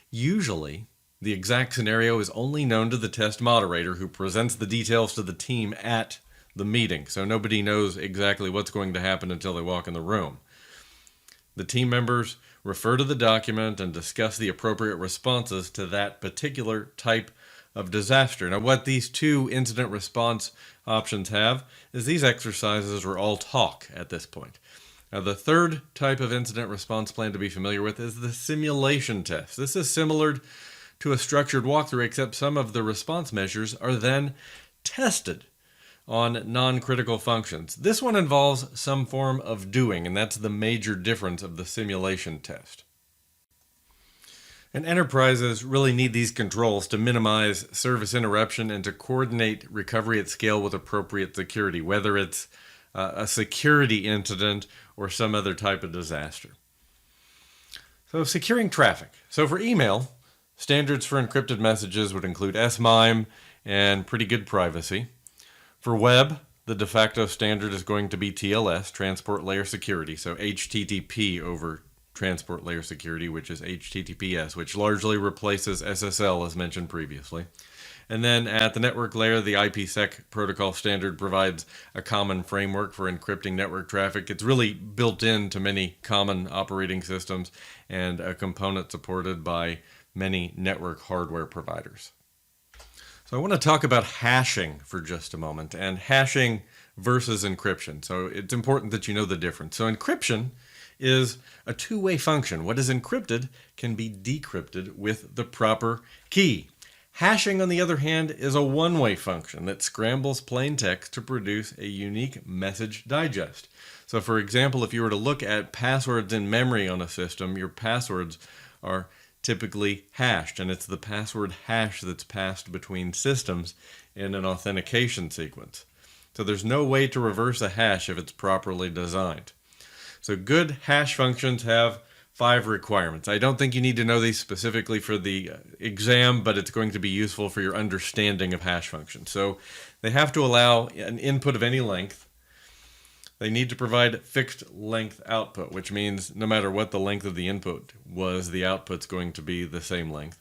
Usually, the exact scenario is only known to the test moderator, who presents the details to the team at the meeting. So nobody knows exactly what's going to happen until they walk in the room. The team members refer to the document and discuss the appropriate responses to that particular type of disaster. Now, what these 2 incident response options have is these exercises are all talk at this point. Now, the 3rd type of incident response plan to be familiar with is the simulation test. This is similar to a structured walkthrough, except some of the response measures are then tested on non-critical functions. This one involves some form of doing, and that's the major difference of the simulation test. And enterprises really need these controls to minimize service interruption and to coordinate recovery at scale with appropriate security, whether it's a security incident or some other type of disaster. So securing traffic. So for email, standards for encrypted messages would include SMIME and pretty good privacy. For web, the de facto standard is going to be TLS, Transport Layer Security, so HTTP over Transport Layer Security, which is HTTPS, which largely replaces SSL as mentioned previously. And then at the network layer, the IPsec protocol standard provides a common framework for encrypting network traffic. It's really built into many common operating systems and a component supported by many network hardware providers. So I want to talk about hashing for just a moment, and hashing versus encryption. So it's important that you know the difference. So encryption is a two-way function. What is encrypted can be decrypted with the proper key. Hashing, on the other hand, is a one-way function that scrambles plain text to produce a unique message digest. So for example, if you were to look at passwords in memory on a system, your passwords are typically hashed, and it's the password hash that's passed between systems in an authentication sequence. So there's no way to reverse a hash if it's properly designed. So good hash functions have 5 requirements. I don't think you need to know these specifically for the exam, but it's going to be useful for your understanding of hash functions. So they have to allow an input of any length. They need to provide fixed length output, which means no matter what the length of the input was, the output's going to be the same length.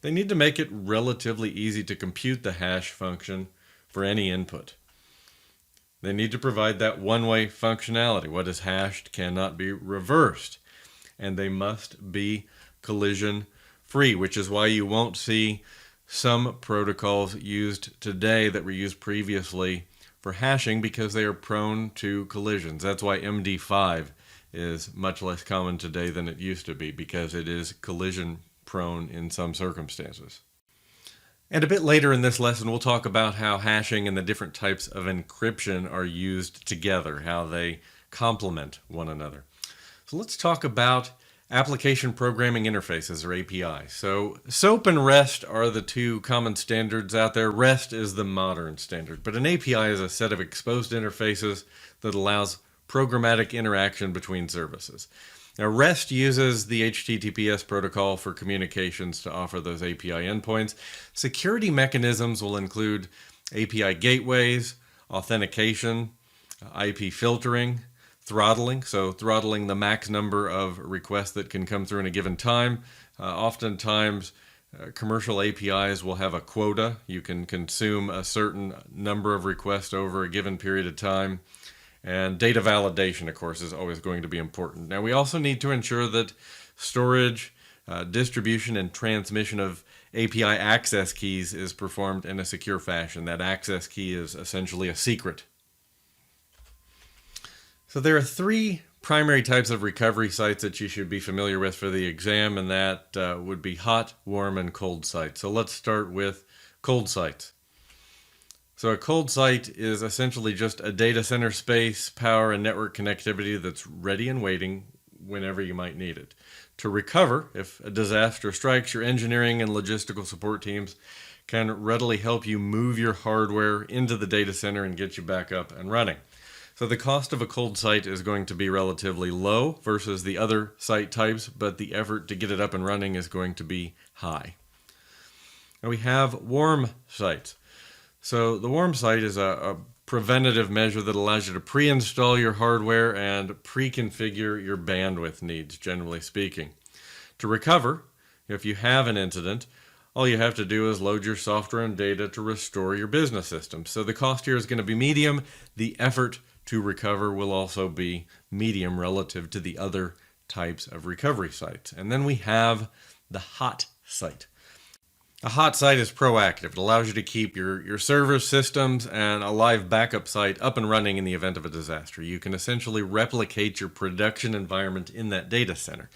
They need to make it relatively easy to compute the hash function for any input. They need to provide that one-way functionality. What is hashed cannot be reversed. And they must be collision-free, which is why you won't see some protocols used today that were used previously for hashing, because they are prone to collisions. That's why MD5 is much less common today than it used to be, because it is collision-prone in some circumstances. And a bit later in this lesson, we'll talk about how hashing and the different types of encryption are used together, how they complement one another. So let's talk about application programming interfaces, or APIs. So SOAP and REST are the two common standards out there. REST is the modern standard, but an API is a set of exposed interfaces that allows programmatic interaction between services. Now, REST uses the HTTPS protocol for communications to offer those API endpoints. Security mechanisms will include API gateways, authentication, IP filtering, throttling, so throttling the max number of requests that can come through in a given time. Oftentimes, commercial APIs will have a quota. You can consume a certain number of requests over a given period of time. And data validation, of course, is always going to be important. Now, we also need to ensure that storage, distribution, and transmission of API access keys is performed in a secure fashion. That access key is essentially a secret. So there are 3 primary types of recovery sites that you should be familiar with for the exam, and that would be hot, warm, and cold sites. So let's start with cold sites. So a cold site is essentially just a data center space, power, and network connectivity that's ready and waiting whenever you might need it. To recover, if a disaster strikes, your engineering and logistical support teams can readily help you move your hardware into the data center and get you back up and running. So the cost of a cold site is going to be relatively low versus the other site types, but the effort to get it up and running is going to be high. Now we have warm sites. So the warm site is a preventative measure that allows you to pre-install your hardware and pre-configure your bandwidth needs, generally speaking. To recover, if you have an incident, all you have to do is load your software and data to restore your business system. So the cost here is going to be medium. The effort to recover will also be medium relative to the other types of recovery sites. And then we have the hot site. A hot site is proactive. It allows you to keep your servers, systems, and a live backup site up and running in the event of a disaster. You can essentially replicate your production environment in that data center.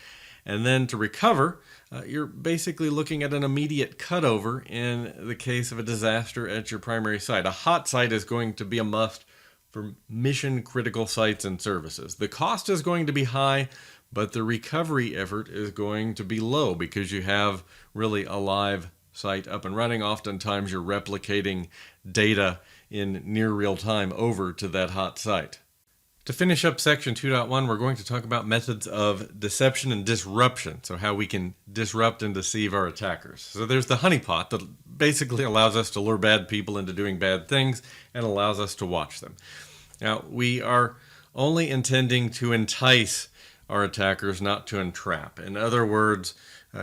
And then to recover, you're basically looking at an immediate cutover in the case of a disaster at your primary site. A hot site is going to be a must for mission-critical sites and services. The cost is going to be high, but the recovery effort is going to be low because you have really a live site up and running. Oftentimes you're replicating data in near real time over to that hot site. To finish up section 2.1, we're going to talk about methods of deception and disruption, so how we can disrupt and deceive our attackers. So there's the honeypot that basically allows us to lure bad people into doing bad things and allows us to watch them. Now, we are only intending to entice our attackers, not to entrap. In other words,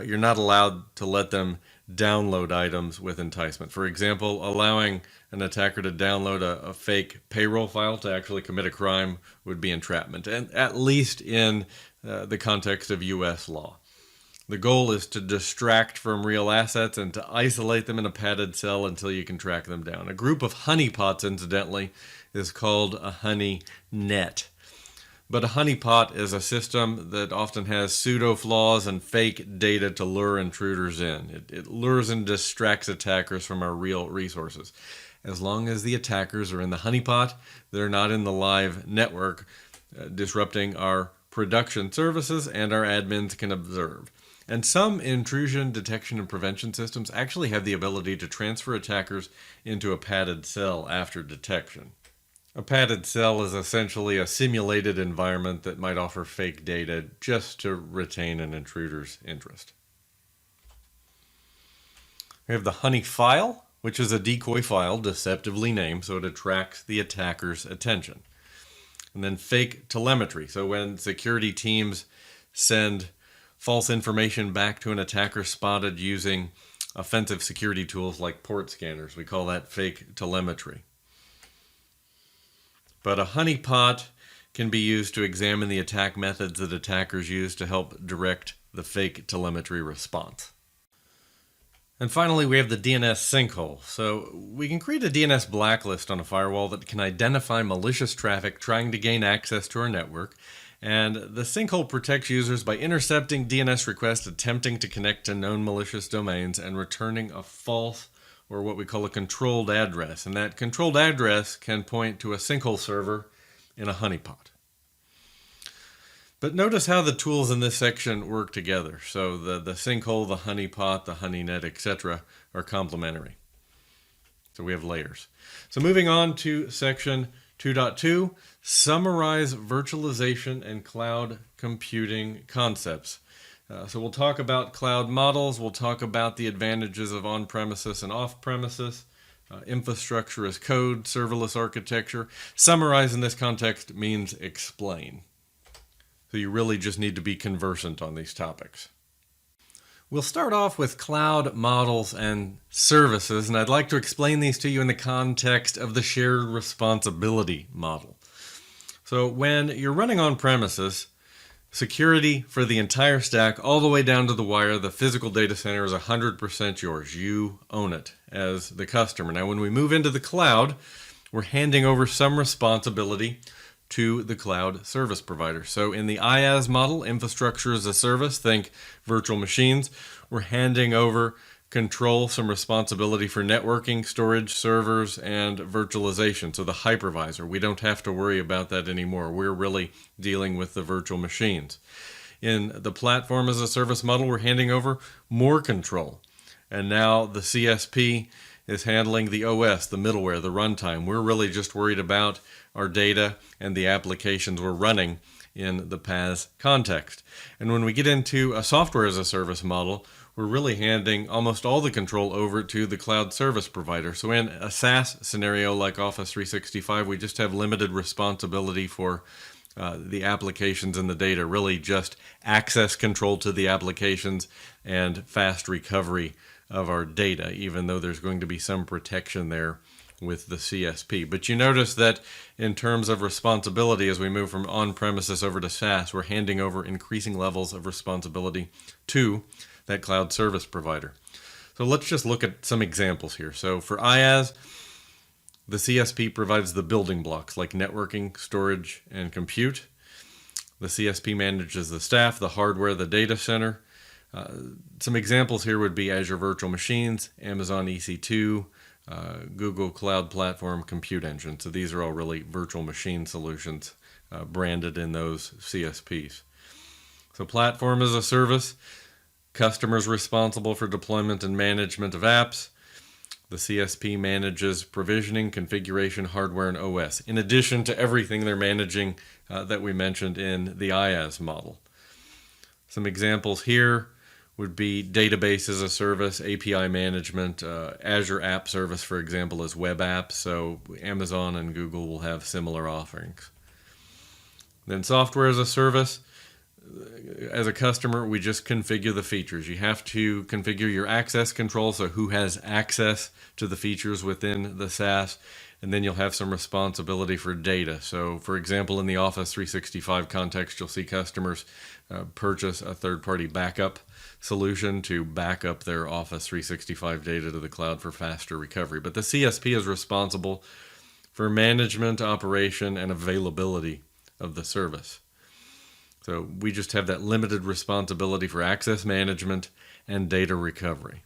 you're not allowed to let them download items with enticement. For example, allowing an attacker to download a fake payroll file to actually commit a crime would be entrapment, and at least in the context of U.S. law. The goal is to distract from real assets and to isolate them in a padded cell until you can track them down. A group of honeypots, incidentally, is called a honey net. But a honeypot is a system that often has pseudo flaws and fake data to lure intruders in. It lures and distracts attackers from our real resources. As long as the attackers are in the honeypot, they're not in the live network, disrupting our production services, and our admins can observe. And some intrusion detection and prevention systems actually have the ability to transfer attackers into a padded cell after detection. A padded cell is essentially a simulated environment that might offer fake data just to retain an intruder's interest. We have the honey file, which is a decoy file, deceptively named, so it attracts the attacker's attention. And then fake telemetry. So when security teams send false information back to an attacker spotted using offensive security tools like port scanners, we call that fake telemetry. But a honeypot can be used to examine the attack methods that attackers use to help direct the fake telemetry response. And finally, we have the DNS sinkhole. So we can create a DNS blacklist on a firewall that can identify malicious traffic trying to gain access to our network. And the sinkhole protects users by intercepting DNS requests attempting to connect to known malicious domains and returning a false, or what we call a controlled address. And that controlled address can point to a sinkhole server in a honeypot. But notice how the tools in this section work together. So the sinkhole, the honeypot, the honeynet, etc. are complementary. So we have layers. So moving on to section 2.2, summarize virtualization and cloud computing concepts. So we'll talk about cloud models, we'll talk about the advantages of on-premises and off-premises, infrastructure as code, serverless architecture. Summarize in this context means explain. So you really just need to be conversant on these topics. We'll start off with cloud models and services, and I'd like to explain these to you in the context of the shared responsibility model. So when you're running on premises, security for the entire stack, all the way down to the wire, the physical data center is 100% yours. You own it as the customer. Now when we move into the cloud, we're handing over some responsibility to the cloud service provider. So in the IaaS model, infrastructure as a service, think virtual machines, we're handing over control, some responsibility for networking, storage, servers, and virtualization. So the hypervisor, we don't have to worry about that anymore. We're really dealing with the virtual machines. In the platform as a service model, we're handing over more control. And now the CSP is handling the OS, the middleware, the runtime. We're really just worried about our data and the applications we're running in the PaaS context. And when we get into a software as a service model, we're really handing almost all the control over to the cloud service provider. So in a SaaS scenario like Office 365, we just have limited responsibility for the applications and the data, really just access control to the applications and fast recovery of our data, even though there's going to be some protection there with the CSP. But you notice that in terms of responsibility, as we move from on-premises over to SaaS, we're handing over increasing levels of responsibility to that cloud service provider. So let's just look at some examples here. So for IaaS, the CSP provides the building blocks like networking, storage, and compute. The CSP manages the staff, the hardware, the data center. Some examples here would be Azure Virtual Machines, Amazon EC2, Google Cloud Platform, Compute Engine. So these are all really virtual machine solutions branded in those CSPs. So platform as a service, customers responsible for deployment and management of apps. The CSP manages provisioning, configuration, hardware, and OS, in addition to everything they're managing that we mentioned in the IaaS model. Some examples here would be database as a service, API management, Azure App Service, for example, is web apps. So Amazon and Google will have similar offerings. Then software as a service. As a customer, we just configure the features. You have to configure your access control, so who has access to the features within the SaaS, and then you'll have some responsibility for data. So for example, in the Office 365 context, you'll see customers purchase a third-party backup solution to back up their Office 365 data to the cloud for faster recovery. But the CSP is responsible for management, operation, and availability of the service. So we just have that limited responsibility for access management and data recovery.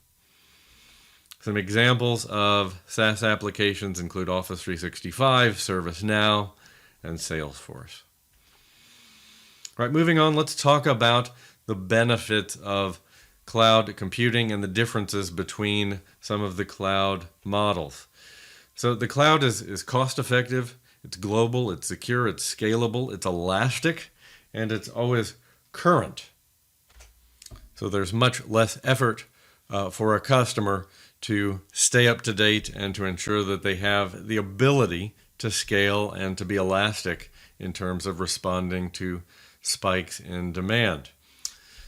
Some examples of SaaS applications include Office 365, ServiceNow, and Salesforce. All right, moving on, let's talk about the benefits of cloud computing and the differences between some of the cloud models. So the cloud is cost-effective, it's global, it's secure, it's scalable, it's elastic, and it's always current. So there's much less effort for a customer to stay up to date and to ensure that they have the ability to scale and to be elastic in terms of responding to spikes in demand.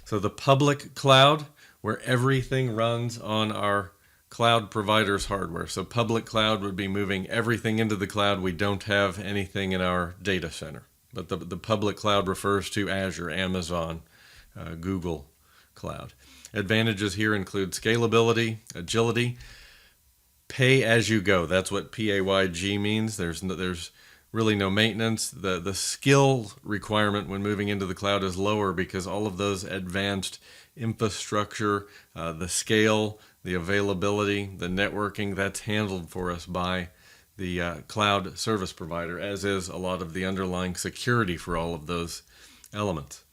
So the public cloud, where everything runs on our cloud provider's hardware. So public cloud would be moving everything into the cloud. We don't have anything in our data center. But the public cloud refers to Azure, Amazon, Google Cloud. Advantages here include scalability, agility, pay as you go. That's what PAYG means. There's really no maintenance. The skill requirement when moving into the cloud is lower because all of those advanced infrastructure, the scale, the availability, the networking, that's handled for us by the cloud service provider, as is a lot of the underlying security for all of those elements.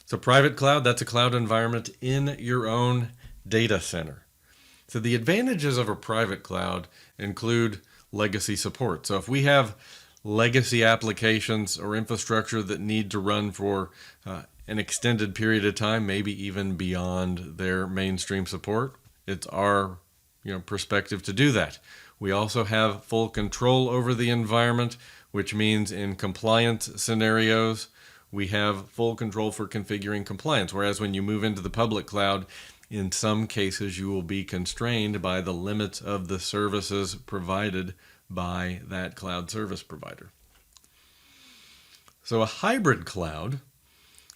So private cloud, that's a cloud environment in your own data center. So the advantages of a private cloud include legacy support. So if we have legacy applications or infrastructure that need to run for an extended period of time, maybe even beyond their mainstream support, it's our perspective to do that. We also have full control over the environment, which means in compliance scenarios, we have full control for configuring compliance. Whereas when you move into the public cloud, in some cases, you will be constrained by the limits of the services provided by that cloud service provider. So a hybrid cloud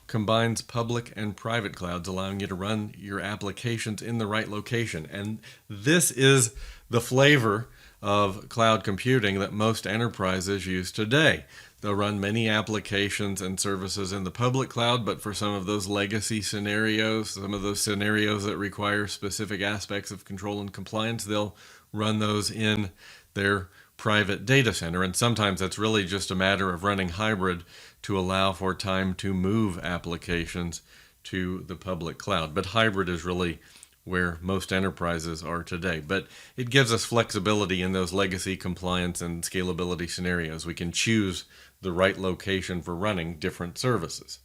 combines public and private clouds, allowing you to run your applications in the right location. And this is the flavor of cloud computing that most enterprises use today. They'll run many applications and services in the public cloud, but for some of those legacy scenarios, some of those scenarios that require specific aspects of control and compliance, they'll run those in their private data center. And sometimes that's really just a matter of running hybrid to allow for time to move applications to the public cloud. But hybrid is really where most enterprises are today. But it gives us flexibility in those legacy compliance and scalability scenarios. We can choose the right location for running different services.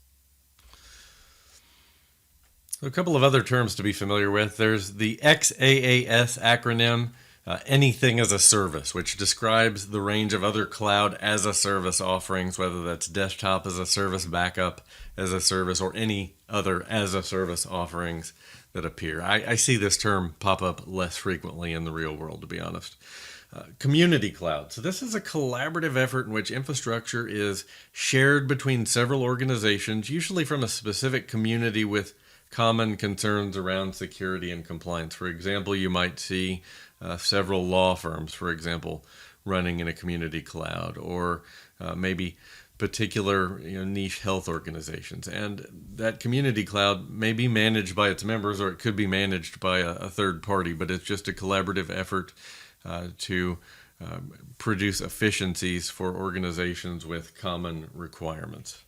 So a couple of other terms to be familiar with. There's the XaaS acronym, anything as a service, which describes the range of other cloud as a service offerings, whether that's desktop as a service, backup as a service, or any other as a service offerings that appear. I see this term pop up less frequently in the real world, to be honest. Community cloud. So this is a collaborative effort in which infrastructure is shared between several organizations, usually from a specific community with common concerns around security and compliance. For example, you might see several law firms, for example, running in a community cloud, or maybe particular niche health organizations. And that community cloud may be managed by its members, or it could be managed by a third party, but it's just a collaborative effort to produce efficiencies for organizations with common requirements.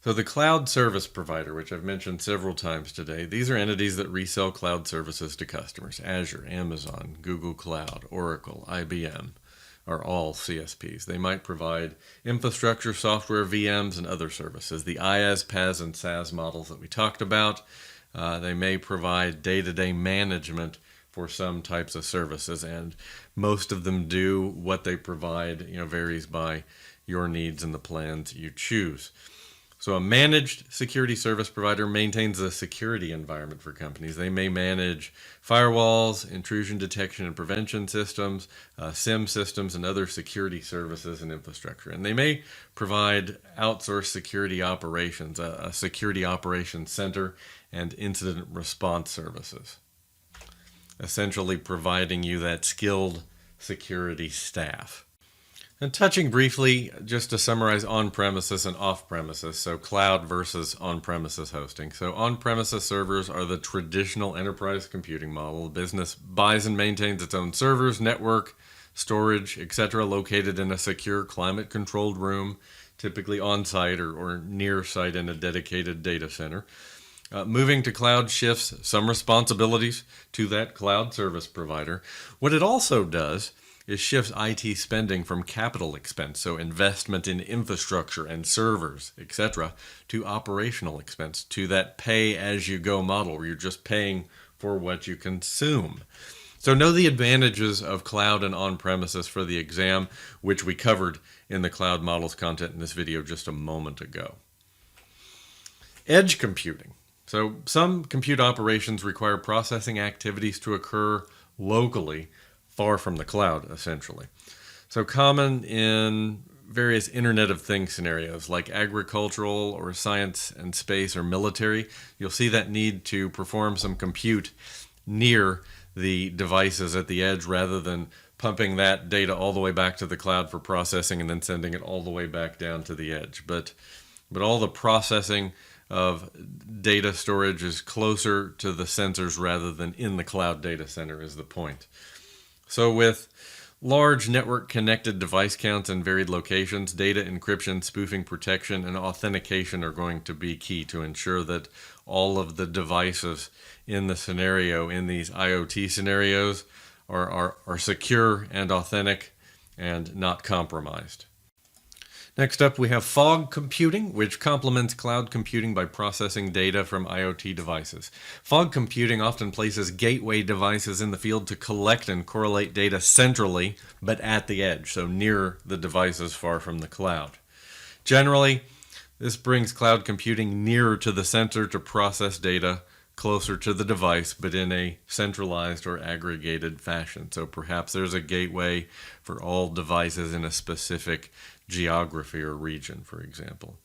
So the cloud service provider, which I've mentioned several times today, these are entities that resell cloud services to customers. Azure, Amazon, Google Cloud, Oracle, IBM are all CSPs. They might provide infrastructure, software, VMs, and other services. The IaaS, PaaS, and SaaS models that we talked about, they may provide day-to-day management for some types of services, and most of them do. What they provide varies by your needs and the plans you choose. So a managed security service provider maintains a security environment for companies. They may manage firewalls, intrusion detection and prevention systems, SIEM systems, and other security services and infrastructure. And they may provide outsourced security operations, a security operations center, and incident response services, essentially providing you that skilled security staff. And touching briefly, just to summarize on-premises and off-premises, so cloud versus on-premises hosting. So on-premises servers are the traditional enterprise computing model. The business buys and maintains its own servers, network, storage, etc., located in a secure climate-controlled room, typically on-site or near-site in a dedicated data center. Moving to cloud shifts some responsibilities to that cloud service provider. What it also does is shifts IT spending from capital expense, so investment in infrastructure and servers, etc., to operational expense, to that pay-as-you-go model where you're just paying for what you consume. So know the advantages of cloud and on-premises for the exam, which we covered in the cloud models content in this video just a moment ago. Edge computing. So some compute operations require processing activities to occur locally, far from the cloud, essentially. So common in various Internet of Things scenarios like agricultural or science and space or military, you'll see that need to perform some compute near the devices at the edge rather than pumping that data all the way back to the cloud for processing and then sending it all the way back down to the edge. But all the processing of data storage is closer to the sensors rather than in the cloud data center is the point. So with large network connected device counts in varied locations, data encryption, spoofing protection, and authentication are going to be key to ensure that all of the devices in the scenario, in these IoT scenarios, are secure and authentic and not compromised. Next up, we have fog computing, which complements cloud computing by processing data from IoT devices. Fog computing often places gateway devices in the field to collect and correlate data centrally, but at the edge, so near the devices far from the cloud. Generally, this brings cloud computing nearer to the sensor to process data closer to the device, but in a centralized or aggregated fashion. So perhaps there's a gateway for all devices in a specific geography or region, for example.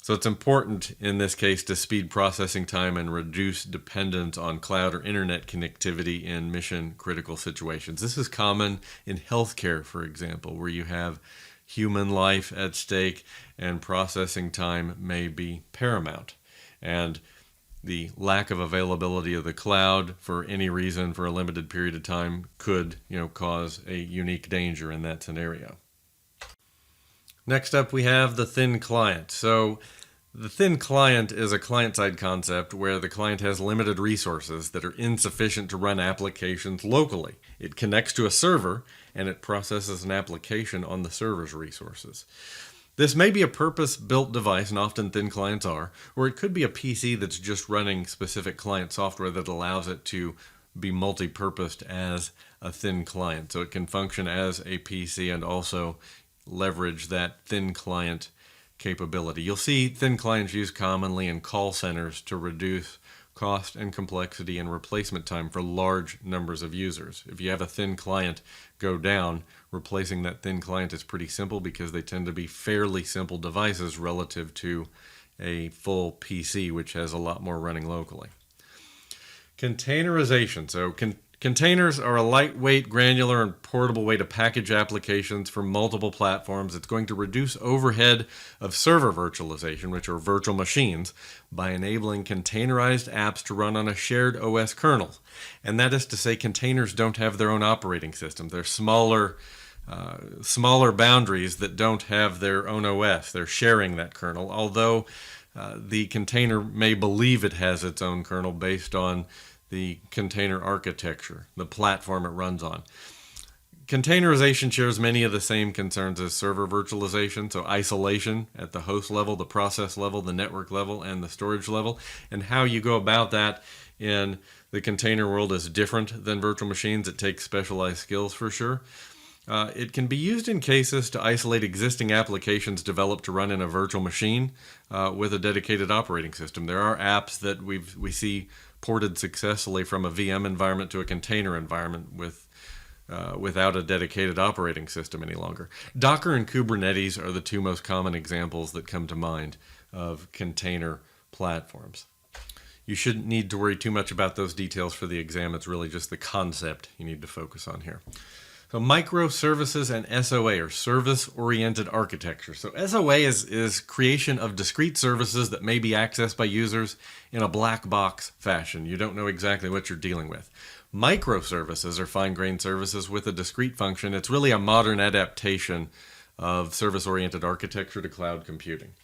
So it's important in this case to speed processing time and reduce dependence on cloud or internet connectivity in mission critical situations. This is common in healthcare, for example, where you have human life at stake and processing time may be paramount. And the lack of availability of the cloud for any reason for a limited period of time could, cause a unique danger in that scenario. Next up, we have the thin client. So the thin client is a client-side concept where the client has limited resources that are insufficient to run applications locally. It connects to a server and it processes an application on the server's resources. This may be a purpose-built device, and often thin clients are, or it could be a PC that's just running specific client software that allows it to be multi-purposed as a thin client. So it can function as a PC and also leverage that thin client capability. You'll see thin clients used commonly in call centers to reduce cost and complexity and replacement time for large numbers of users. If you have a thin client go down, replacing that thin client is pretty simple because they tend to be fairly simple devices relative to a full PC, which has a lot more running locally. Containerization. So containers are a lightweight, granular, and portable way to package applications for multiple platforms. It's going to reduce overhead of server virtualization, which are virtual machines, by enabling containerized apps to run on a shared OS kernel. And that is to say, containers don't have their own operating system. They're smaller boundaries that don't have their own OS. They're sharing that kernel, although the container may believe it has its own kernel based on the container architecture, the platform it runs on. Containerization shares many of the same concerns as server virtualization, so isolation at the host level, the process level, the network level, and the storage level, and how you go about that in the container world is different than virtual machines. It takes specialized skills for sure. It can be used in cases to isolate existing applications developed to run in a virtual machine with a dedicated operating system. There are apps that we see ported successfully from a VM environment to a container environment without a dedicated operating system any longer. Docker and Kubernetes are the two most common examples that come to mind of container platforms. You shouldn't need to worry too much about those details for the exam. It's really just the concept you need to focus on here. So microservices and SOA are service-oriented architecture. So SOA is creation of discrete services that may be accessed by users in a black box fashion. You don't know exactly what you're dealing with. Microservices are fine-grained services with a discrete function. It's really a modern adaptation of service-oriented architecture to cloud computing.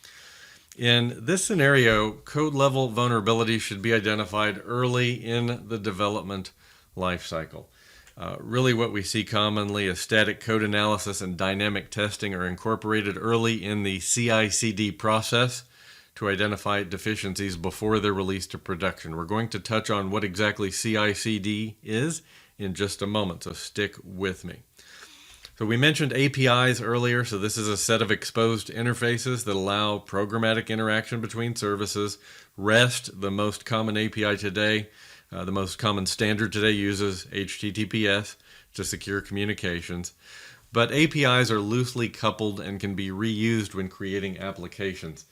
In this scenario, code-level vulnerabilities should be identified early in the development lifecycle. Really what we see commonly is static code analysis and dynamic testing are incorporated early in the CI/CD process to identify deficiencies before they're released to production. We're going to touch on what exactly CI/CD is in just a moment, so stick with me. So we mentioned APIs earlier, so this is a set of exposed interfaces that allow programmatic interaction between services. REST, the most common API today, the most common standard today, uses HTTPS to secure communications. But APIs are loosely coupled and can be reused when creating applications.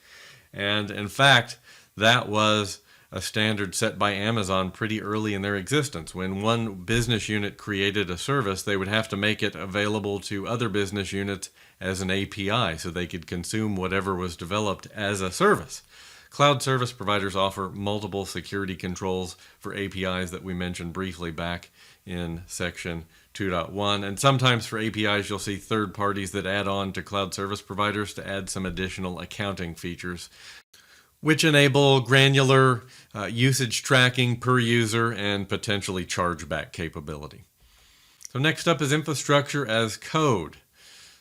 And in fact, that was a standard set by Amazon pretty early in their existence. When one business unit created a service, they would have to make it available to other business units as an API so they could consume whatever was developed as a service. Cloud service providers offer multiple security controls for APIs that we mentioned briefly back in section 2.1. And sometimes for APIs, you'll see third parties that add on to cloud service providers to add some additional accounting features, which enable granular usage tracking per user and potentially chargeback capability. So next up is infrastructure as code.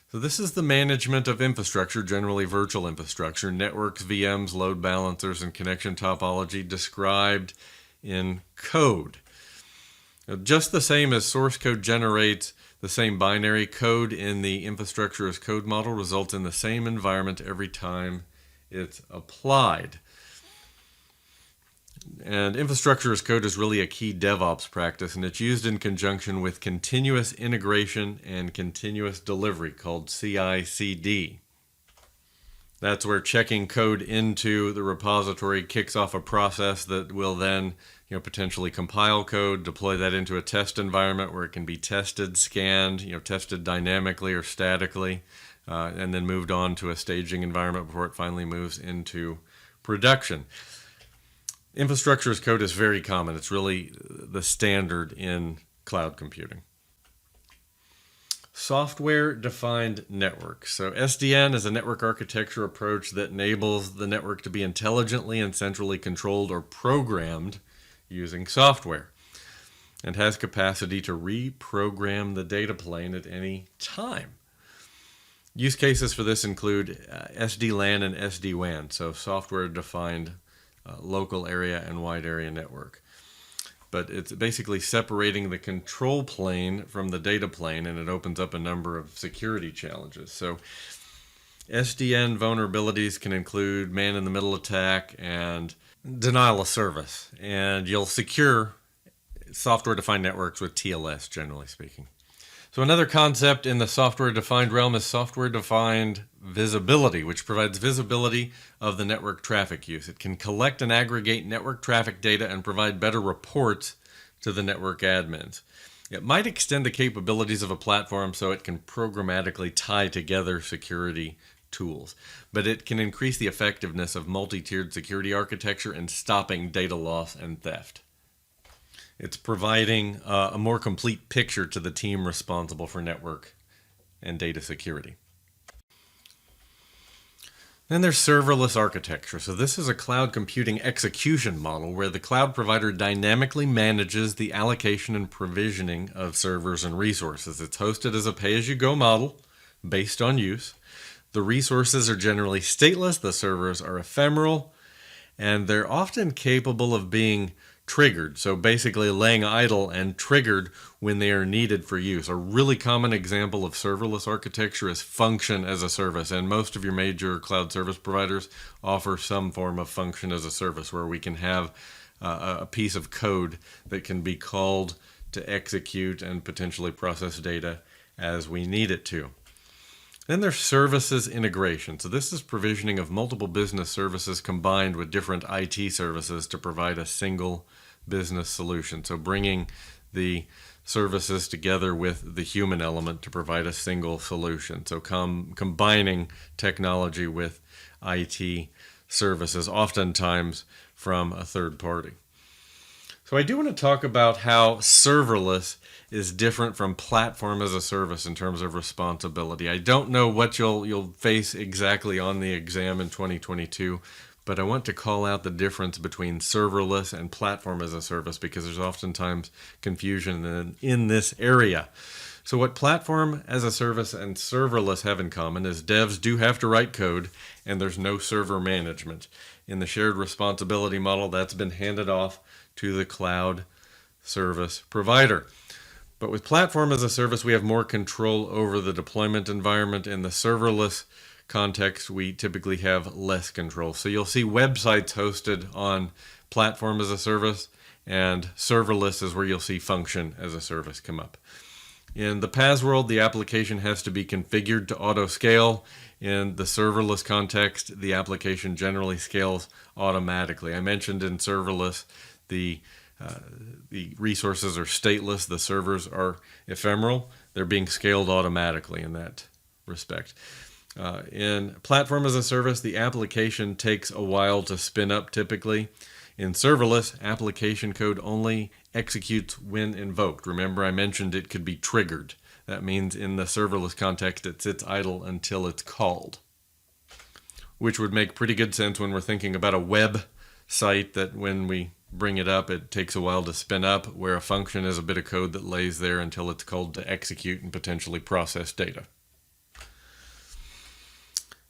So this is the management of infrastructure, generally virtual infrastructure, networks, VMs, load balancers, and connection topology described in code. Now, just the same as source code generates the same binary, code in the infrastructure as code model results in the same environment every time it's applied. And infrastructure as code is really a key DevOps practice, and it's used in conjunction with continuous integration and continuous delivery called CI/CD. That's where checking code into the repository kicks off a process that will then potentially compile code, deploy that into a test environment where it can be tested, scanned, tested dynamically or statically, and then moved on to a staging environment before it finally moves into production. Infrastructure as code is very common. It's really the standard in cloud computing. Software-defined networks. So SDN is a network architecture approach that enables the network to be intelligently and centrally controlled or programmed using software and has capacity to reprogram the data plane at any time. Use cases for this include SD-LAN and SD-WAN, so software-defined local area and wide area network. But it's basically separating the control plane from the data plane, and it opens up a number of security challenges. So SDN vulnerabilities can include man-in-the-middle attack and denial of service. And you'll secure software-defined networks with TLS, generally speaking. So another concept in the software-defined realm is software-defined visibility, which provides visibility of the network traffic use. It can collect and aggregate network traffic data and provide better reports to the network admins. It might extend the capabilities of a platform so it can programmatically tie together security tools, but it can increase the effectiveness of multi-tiered security architecture and stopping data loss and theft. It's providing a more complete picture to the team responsible for network and data security. Then there's serverless architecture. So this is a cloud computing execution model where the cloud provider dynamically manages the allocation and provisioning of servers and resources. It's hosted as a pay-as-you-go model based on use. The resources are generally stateless, the servers are ephemeral, and they're often capable of being triggered, so basically laying idle and triggered when they are needed for use. A really common example of serverless architecture is function as a service, and most of your major cloud service providers offer some form of function as a service where we can have a piece of code that can be called to execute and potentially process data as we need it to. Then there's services integration. So this is provisioning of multiple business services combined with different IT services to provide a single business solution. So bringing the services together with the human element to provide a single solution. So combining technology with IT services, oftentimes from a third party. So I do want to talk about how serverless is different from platform as a service in terms of responsibility. I don't know what you'll face exactly on the exam in 2022, but I want to call out the difference between serverless and platform as a service because there's oftentimes confusion in this area. So what platform as a service and serverless have in common is devs do have to write code and there's no server management. In the shared responsibility model, that's been handed off to the cloud service provider. But with platform as a service, we have more control over the deployment environment. In the serverless context, we typically have less control. So you'll see websites hosted on platform as a service, and serverless is where you'll see function as a service come up. In the PaaS world, the application has to be configured to auto-scale. In the serverless context, the application generally scales automatically. I mentioned in serverless, the resources are stateless, the servers are ephemeral. They're being scaled automatically in that respect. In platform as a service, the application takes a while to spin up typically. In serverless, application code only executes when invoked. Remember, I mentioned it could be triggered. That means in the serverless context, it sits idle until it's called, which would make pretty good sense when we're thinking about a web site that when we bring it up, it takes a while to spin up, where a function is a bit of code that lays there until it's called to execute and potentially process data.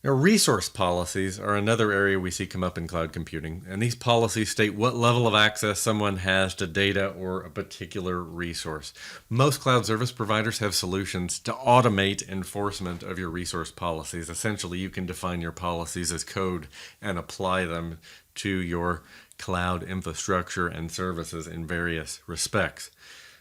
Now, resource policies are another area we see come up in cloud computing, and these policies state what level of access someone has to data or a particular resource. Most cloud service providers have solutions to automate enforcement of your resource policies. Essentially, you can define your policies as code and apply them to your cloud infrastructure and services in various respects.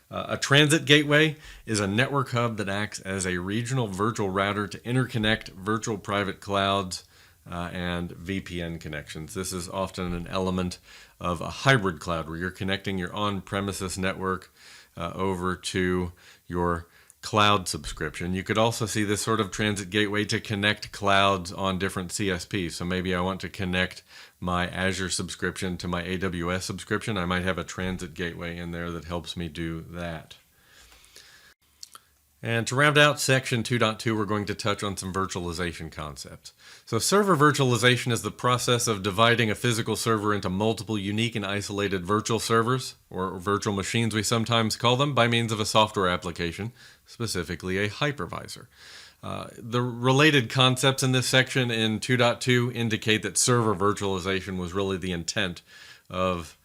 A transit gateway is a network hub that acts as a regional virtual router to interconnect virtual private clouds and VPN connections. This is often an element of a hybrid cloud where you're connecting your on-premises network over to your cloud subscription. You could also see this sort of transit gateway to connect clouds on different CSPs. So maybe I want to connect my Azure subscription to my AWS subscription. I might have a transit gateway in there that helps me do that. And to round out section 2.2, we're going to touch on some virtualization concepts. So server virtualization is the process of dividing a physical server into multiple unique and isolated virtual servers, or virtual machines we sometimes call them, by means of a software application, specifically a hypervisor. The related concepts in this section in 2.2 indicate that server virtualization was really the intent of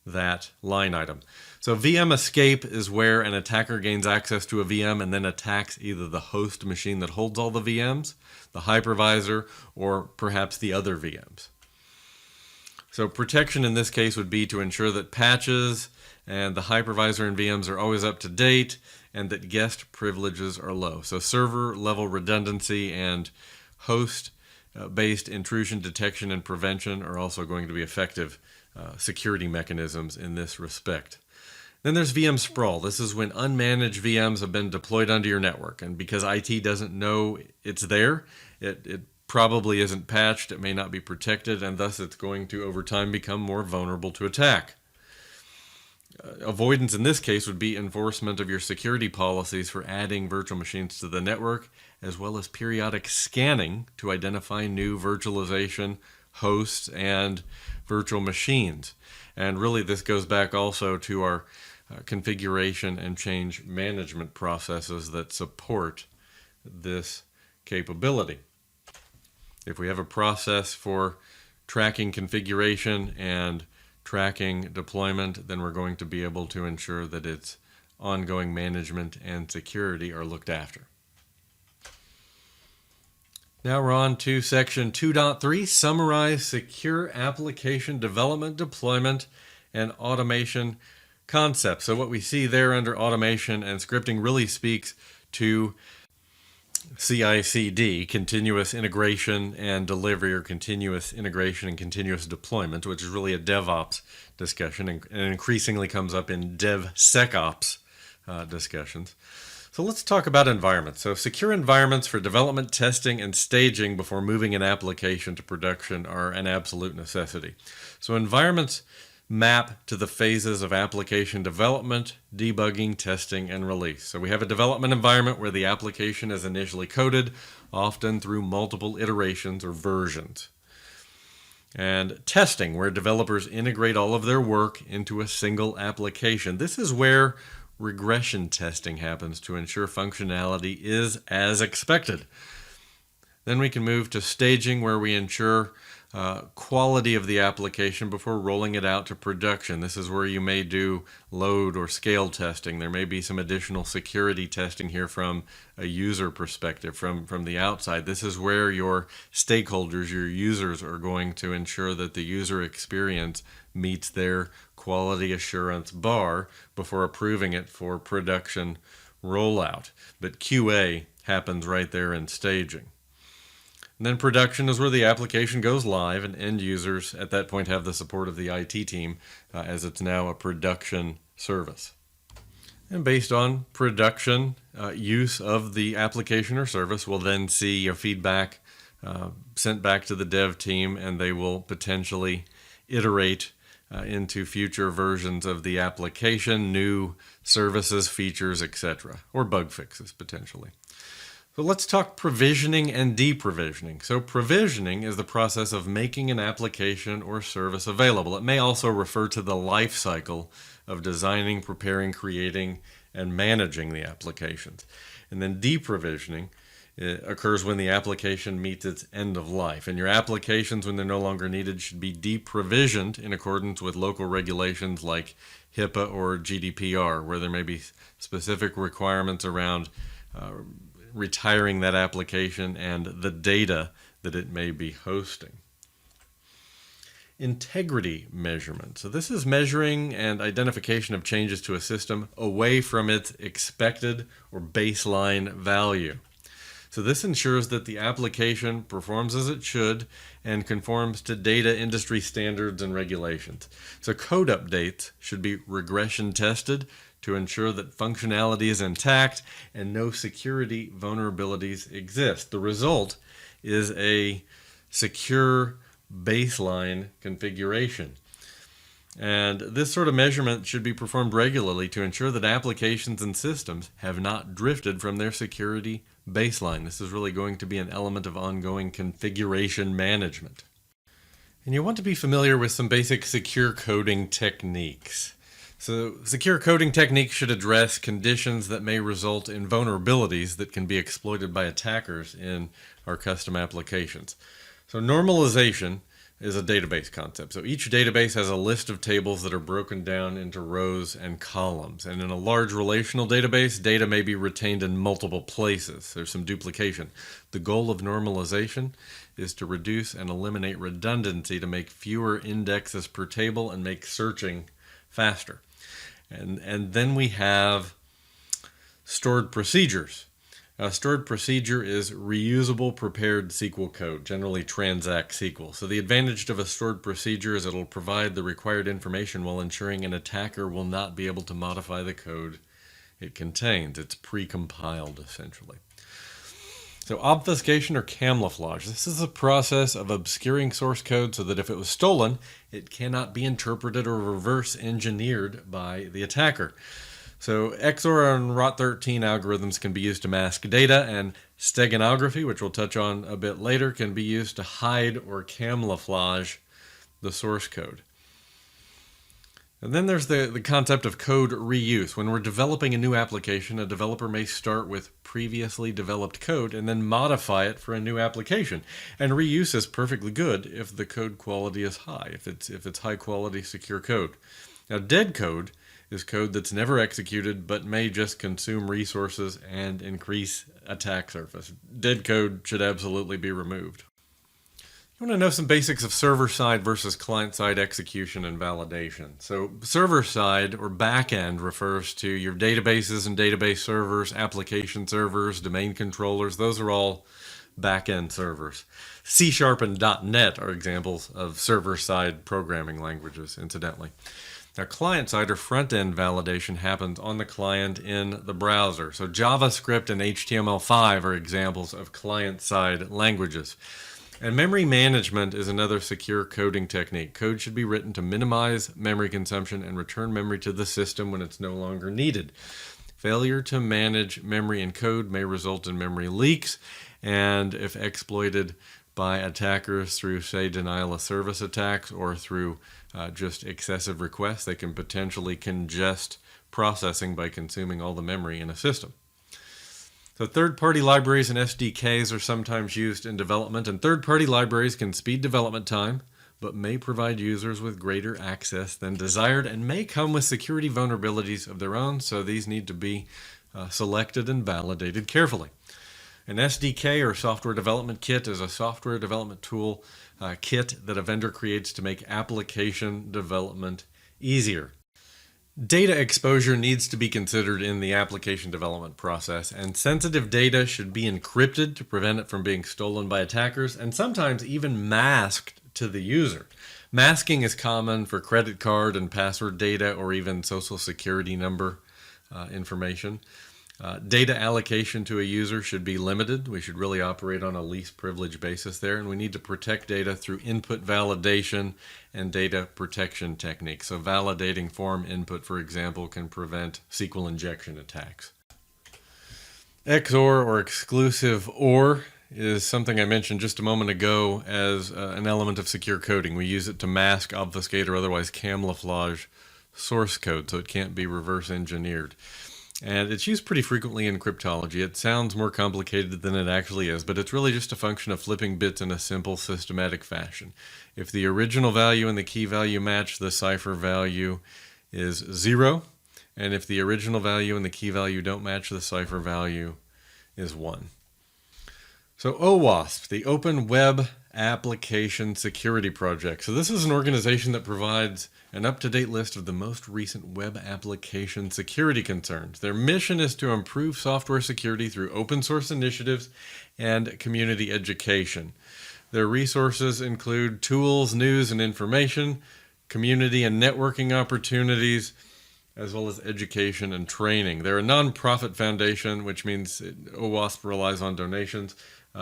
that line item. So VM escape is where an attacker gains access to a VM and then attacks either the host machine that holds all the VMs, the hypervisor, or perhaps the other VMs. So protection in this case would be to ensure that patches and the hypervisor and VMs are always up to date and that guest privileges are low. So server level redundancy and host-based intrusion detection and prevention are also going to be effective security mechanisms in this respect. Then there's VM sprawl. This is when unmanaged VMs have been deployed onto your network, and because IT doesn't know it's there, it probably isn't patched, it may not be protected, and thus it's going to over time become more vulnerable to attack. Avoidance in this case would be enforcement of your security policies for adding virtual machines to the network, as well as periodic scanning to identify new virtualization hosts and virtual machines. And really this goes back also to our configuration and change management processes that support this capability. If we have a process for tracking configuration and tracking deployment, then we're going to be able to ensure that its ongoing management and security are looked after. Now we're on to section 2.3, summarize secure application development, deployment, and automation concepts. So what we see there under automation and scripting really speaks to CI/CD, continuous integration and delivery, or continuous integration and continuous deployment, which is really a DevOps discussion and increasingly comes up in DevSecOps discussions. So let's talk about environments. So secure environments for development, testing, and staging before moving an application to production are an absolute necessity. So environments map to the phases of application development, debugging, testing, and release. So we have a development environment where the application is initially coded, often through multiple iterations or versions. And testing, where developers integrate all of their work into a single application. This is where regression testing happens to ensure functionality is as expected. Then we can move to staging, where we ensure quality of the application before rolling it out to production. This is where you may do load or scale testing. There may be some additional security testing here from a user perspective, from the outside. This is where your stakeholders, your users, are going to ensure that the user experience meets their quality assurance bar before approving it for production rollout. But QA happens right there in staging. And then production is where the application goes live, and end users at that point have the support of the IT team as it's now a production service. And based on production use of the application or service, we'll then see feedback sent back to the dev team, and they will potentially iterate into future versions of the application, new services, features, etc., or bug fixes potentially. So let's talk provisioning and deprovisioning. So provisioning is the process of making an application or service available. It may also refer to the life cycle of designing, preparing, creating, and managing the applications. And then deprovisioning occurs when the application meets its end of life. And your applications, when they're no longer needed, should be deprovisioned in accordance with local regulations like HIPAA or GDPR, where there may be specific requirements around retiring that application and the data that it may be hosting. Integrity measurement. So this is measuring and identification of changes to a system away from its expected or baseline value. So this ensures that the application performs as it should and conforms to data industry standards and regulations. So code updates should be regression tested to ensure that functionality is intact and no security vulnerabilities exist. The result is a secure baseline configuration. And this sort of measurement should be performed regularly to ensure that applications and systems have not drifted from their security baseline. This is really going to be an element of ongoing configuration management. And you want to be familiar with some basic secure coding techniques. So secure coding techniques should address conditions that may result in vulnerabilities that can be exploited by attackers in our custom applications. So normalization is a database concept. So each database has a list of tables that are broken down into rows and columns. And in a large relational database, data may be retained in multiple places. There's some duplication. The goal of normalization is to reduce and eliminate redundancy to make fewer indexes per table and make searching faster. And then we have stored procedures. A stored procedure is reusable prepared SQL code, generally transact SQL. So the advantage of a stored procedure is it'll provide the required information while ensuring an attacker will not be able to modify the code it contains. It's pre-compiled, essentially. So obfuscation or camouflage. This is a process of obscuring source code so that if it was stolen, it cannot be interpreted or reverse engineered by the attacker. So XOR and ROT13 algorithms can be used to mask data, and steganography, which we'll touch on a bit later, can be used to hide or camouflage the source code. And then there's the concept of code reuse. When we're developing a new application, a developer may start with previously developed code and then modify it for a new application. And reuse is perfectly good if the code quality is high, if it's high quality secure code. Now, dead code is code that's never executed but may just consume resources and increase attack surface. Dead code should absolutely be removed. You want to know some basics of server-side versus client-side execution and validation. So server-side or back-end refers to your databases and database servers, application servers, domain controllers. Those are all back-end servers. C# and .NET are examples of server-side programming languages, incidentally. Now, client-side or front-end validation happens on the client in the browser. So JavaScript and HTML5 are examples of client-side languages. And memory management is another secure coding technique. Code should be written to minimize memory consumption and return memory to the system when it's no longer needed. Failure to manage memory in code may result in memory leaks, and if exploited by attackers through, say, denial of service attacks or through just excessive requests, they can potentially congest processing by consuming all the memory in a system. So third-party libraries and SDKs are sometimes used in development, and third-party libraries can speed development time, but may provide users with greater access than desired and may come with security vulnerabilities of their own, so these need to be selected and validated carefully. An SDK, or software development kit, is a software development tool kit that a vendor creates to make application development easier. Data exposure needs to be considered in the application development process, and sensitive data should be encrypted to prevent it from being stolen by attackers, and sometimes even masked to the user. Masking is common for credit card and password data, or even social security number information. Data allocation to a user should be limited. We should really operate on a least privilege basis there, and we need to protect data through input validation and data protection techniques. So validating form input, for example, can prevent SQL injection attacks. XOR, or exclusive OR, is something I mentioned just a moment ago as an element of secure coding. We use it to mask, obfuscate, or otherwise camouflage source code so it can't be reverse engineered. And it's used pretty frequently in cryptology. It sounds more complicated than it actually is, but it's really just a function of flipping bits in a simple, systematic fashion. If the original value and the key value match, the cipher value is 0. And if the original value and the key value don't match, the cipher value is 1. So OWASP, the Open Web Application Security Project. So this is an organization that provides an up-to-date list of the most recent web application security concerns. Their mission is to improve software security through open source initiatives and community education. Their resources include tools, news and information, community and networking opportunities, as well as education and training. They're a non-profit foundation, which means OWASP relies on donations.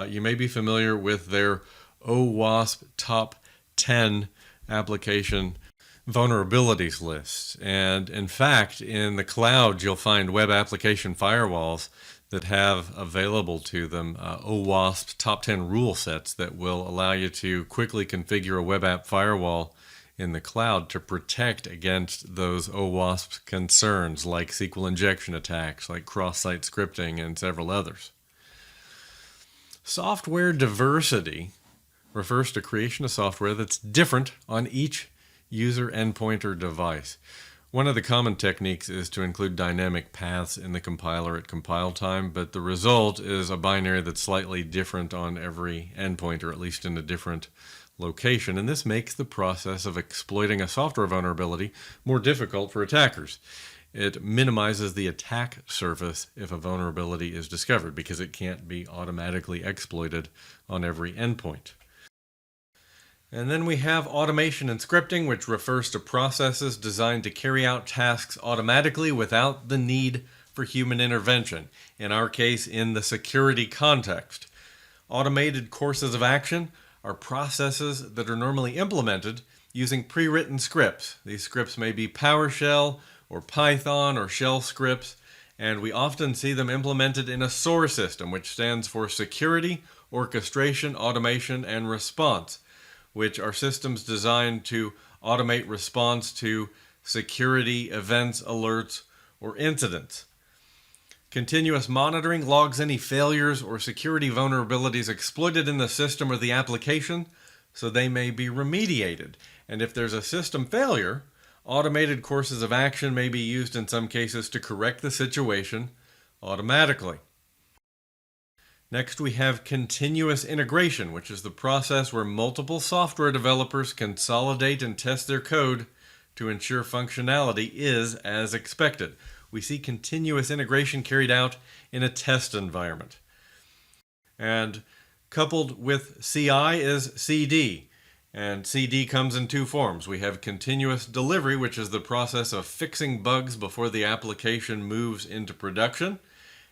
You may be familiar with their OWASP Top 10 application vulnerabilities list. And in fact, in the cloud, you'll find web application firewalls that have available to them OWASP Top 10 rule sets that will allow you to quickly configure a web app firewall in the cloud to protect against those OWASP concerns like SQL injection attacks, like cross-site scripting, and several others. Software diversity refers to creation of software that's different on each user endpoint or device. One of the common techniques is to include dynamic paths in the compiler at compile time, but the result is a binary that's slightly different on every endpoint, or at least in a different location, and this makes the process of exploiting a software vulnerability more difficult for attackers. It minimizes the attack surface if a vulnerability is discovered because it can't be automatically exploited on every endpoint. And then we have automation and scripting, which refers to processes designed to carry out tasks automatically without the need for human intervention. In our case, in the security context. Automated courses of action are processes that are normally implemented using pre-written scripts. These scripts may be PowerShell or Python or shell scripts, and we often see them implemented in a SOAR system, which stands for Security, Orchestration, Automation, and Response, which are systems designed to automate response to security events, alerts, or incidents. Continuous monitoring logs any failures or security vulnerabilities exploited in the system or the application, so they may be remediated. And if there's a system failure, automated courses of action may be used in some cases to correct the situation automatically. Next, we have continuous integration, which is the process where multiple software developers consolidate and test their code to ensure functionality is as expected. We see continuous integration carried out in a test environment. And coupled with CI is CD. And CD comes in two forms. We have continuous delivery, which is the process of fixing bugs before the application moves into production.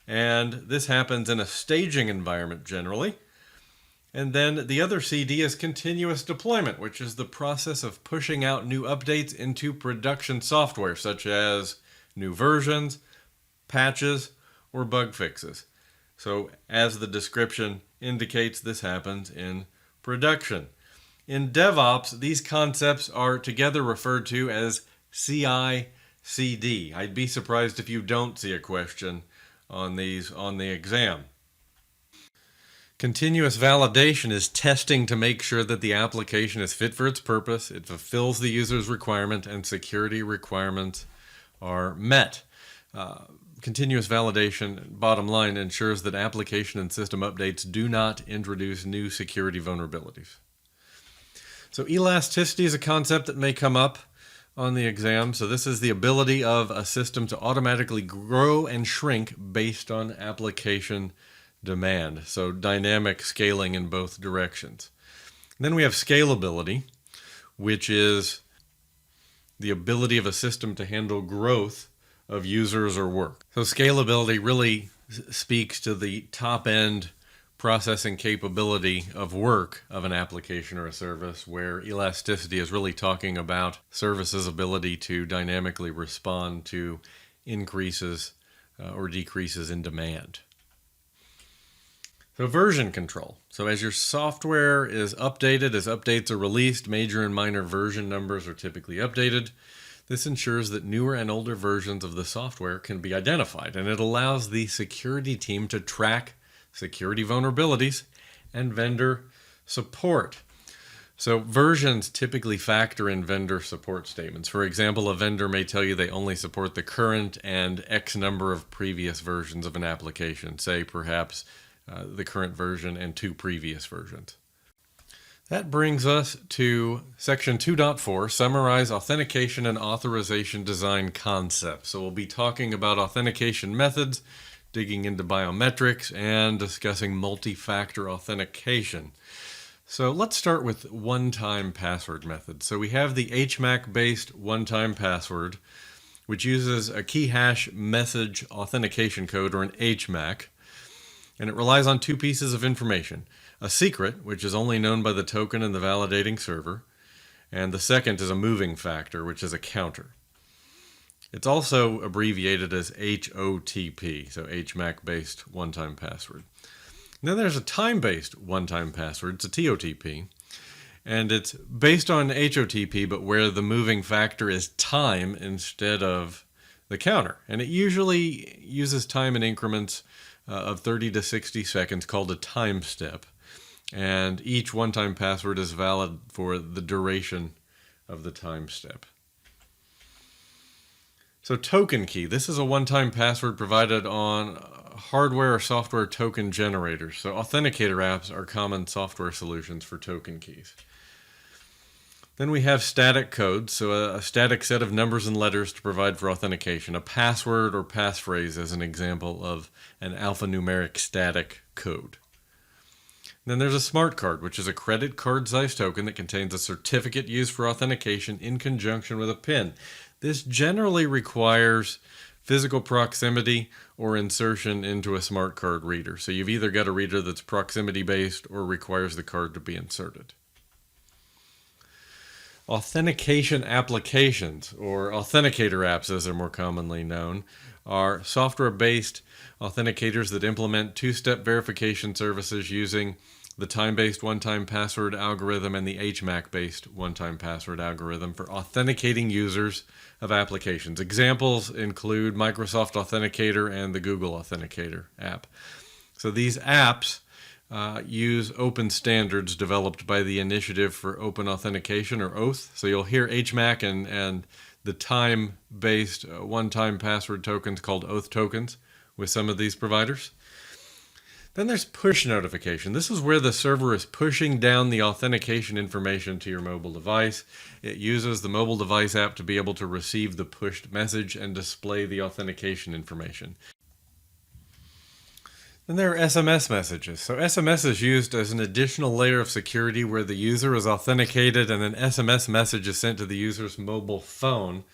And this happens in a staging environment generally. And then the other CD is continuous deployment, which is the process of pushing out new updates into production software, such as new versions, patches, or bug fixes. So as the description indicates, this happens in production. In DevOps, these concepts are together referred to as CI/CD. I'd be surprised if you don't see a question on these on the exam. Continuous validation is testing to make sure that the application is fit for its purpose, it fulfills the user's requirement, and security requirements are met. Continuous validation, bottom line, ensures that application and system updates do not introduce new security vulnerabilities. So elasticity is a concept that may come up on the exam. So this is the ability of a system to automatically grow and shrink based on application demand. So dynamic scaling in both directions. And then we have scalability, which is the ability of a system to handle growth of users or work. So scalability really speaks to the top end processing capability of work of an application or a service, where elasticity is really talking about services' ability to dynamically respond to increases or decreases in demand. So version control. So as your software is updated, as updates are released, major and minor version numbers are typically updated. This ensures that newer and older versions of the software can be identified, and it allows the security team to track security vulnerabilities and vendor support. So versions typically factor in vendor support statements. For example, a vendor may tell you they only support the current and X number of previous versions of an application, say perhaps the current version and 2 previous versions. That brings us to section 2.4, summarize authentication and authorization design concepts. So we'll be talking about authentication methods, digging into biometrics, and discussing multi-factor authentication. So let's start with one-time password methods. So we have the HMAC-based one-time password, which uses a key hash message authentication code, or an HMAC, and it relies on 2 pieces of information. A secret, which is only known by the token and the validating server, and the second is a moving factor, which is a counter. It's also abbreviated as HOTP, so HMAC-based one-time password. And then there's a time-based one-time password, it's a TOTP, and it's based on HOTP, but where the moving factor is time instead of the counter. And it usually uses time in increments of 30 to 60 seconds, called a time step. And each one-time password is valid for the duration of the time step. So token key. This is a one-time password provided on hardware or software token generators. So authenticator apps are common software solutions for token keys. Then we have static codes, so a static set of numbers and letters to provide for authentication. A password or passphrase is an example of an alphanumeric static code. Then there's a smart card, which is a credit card size token that contains a certificate used for authentication in conjunction with a PIN. This generally requires physical proximity or insertion into a smart card reader. So you've either got a reader that's proximity based or requires the card to be inserted. Authentication applications, or authenticator apps as they're more commonly known, are software-based authenticators that implement 2-step verification services using the time-based one-time password algorithm and the HMAC-based one-time password algorithm for authenticating users of applications. Examples include Microsoft Authenticator and the Google Authenticator app. So these apps use open standards developed by the Initiative for Open Authentication, or OATH. So you'll hear HMAC and the time-based one-time password tokens called OATH tokens with some of these providers. Then there's push notification. This is where the server is pushing down the authentication information to your mobile device. It uses the mobile device app to be able to receive the pushed message and display the authentication information. Then there are SMS messages. So SMS is used as an additional layer of security where the user is authenticated and an SMS message is sent to the user's mobile phone,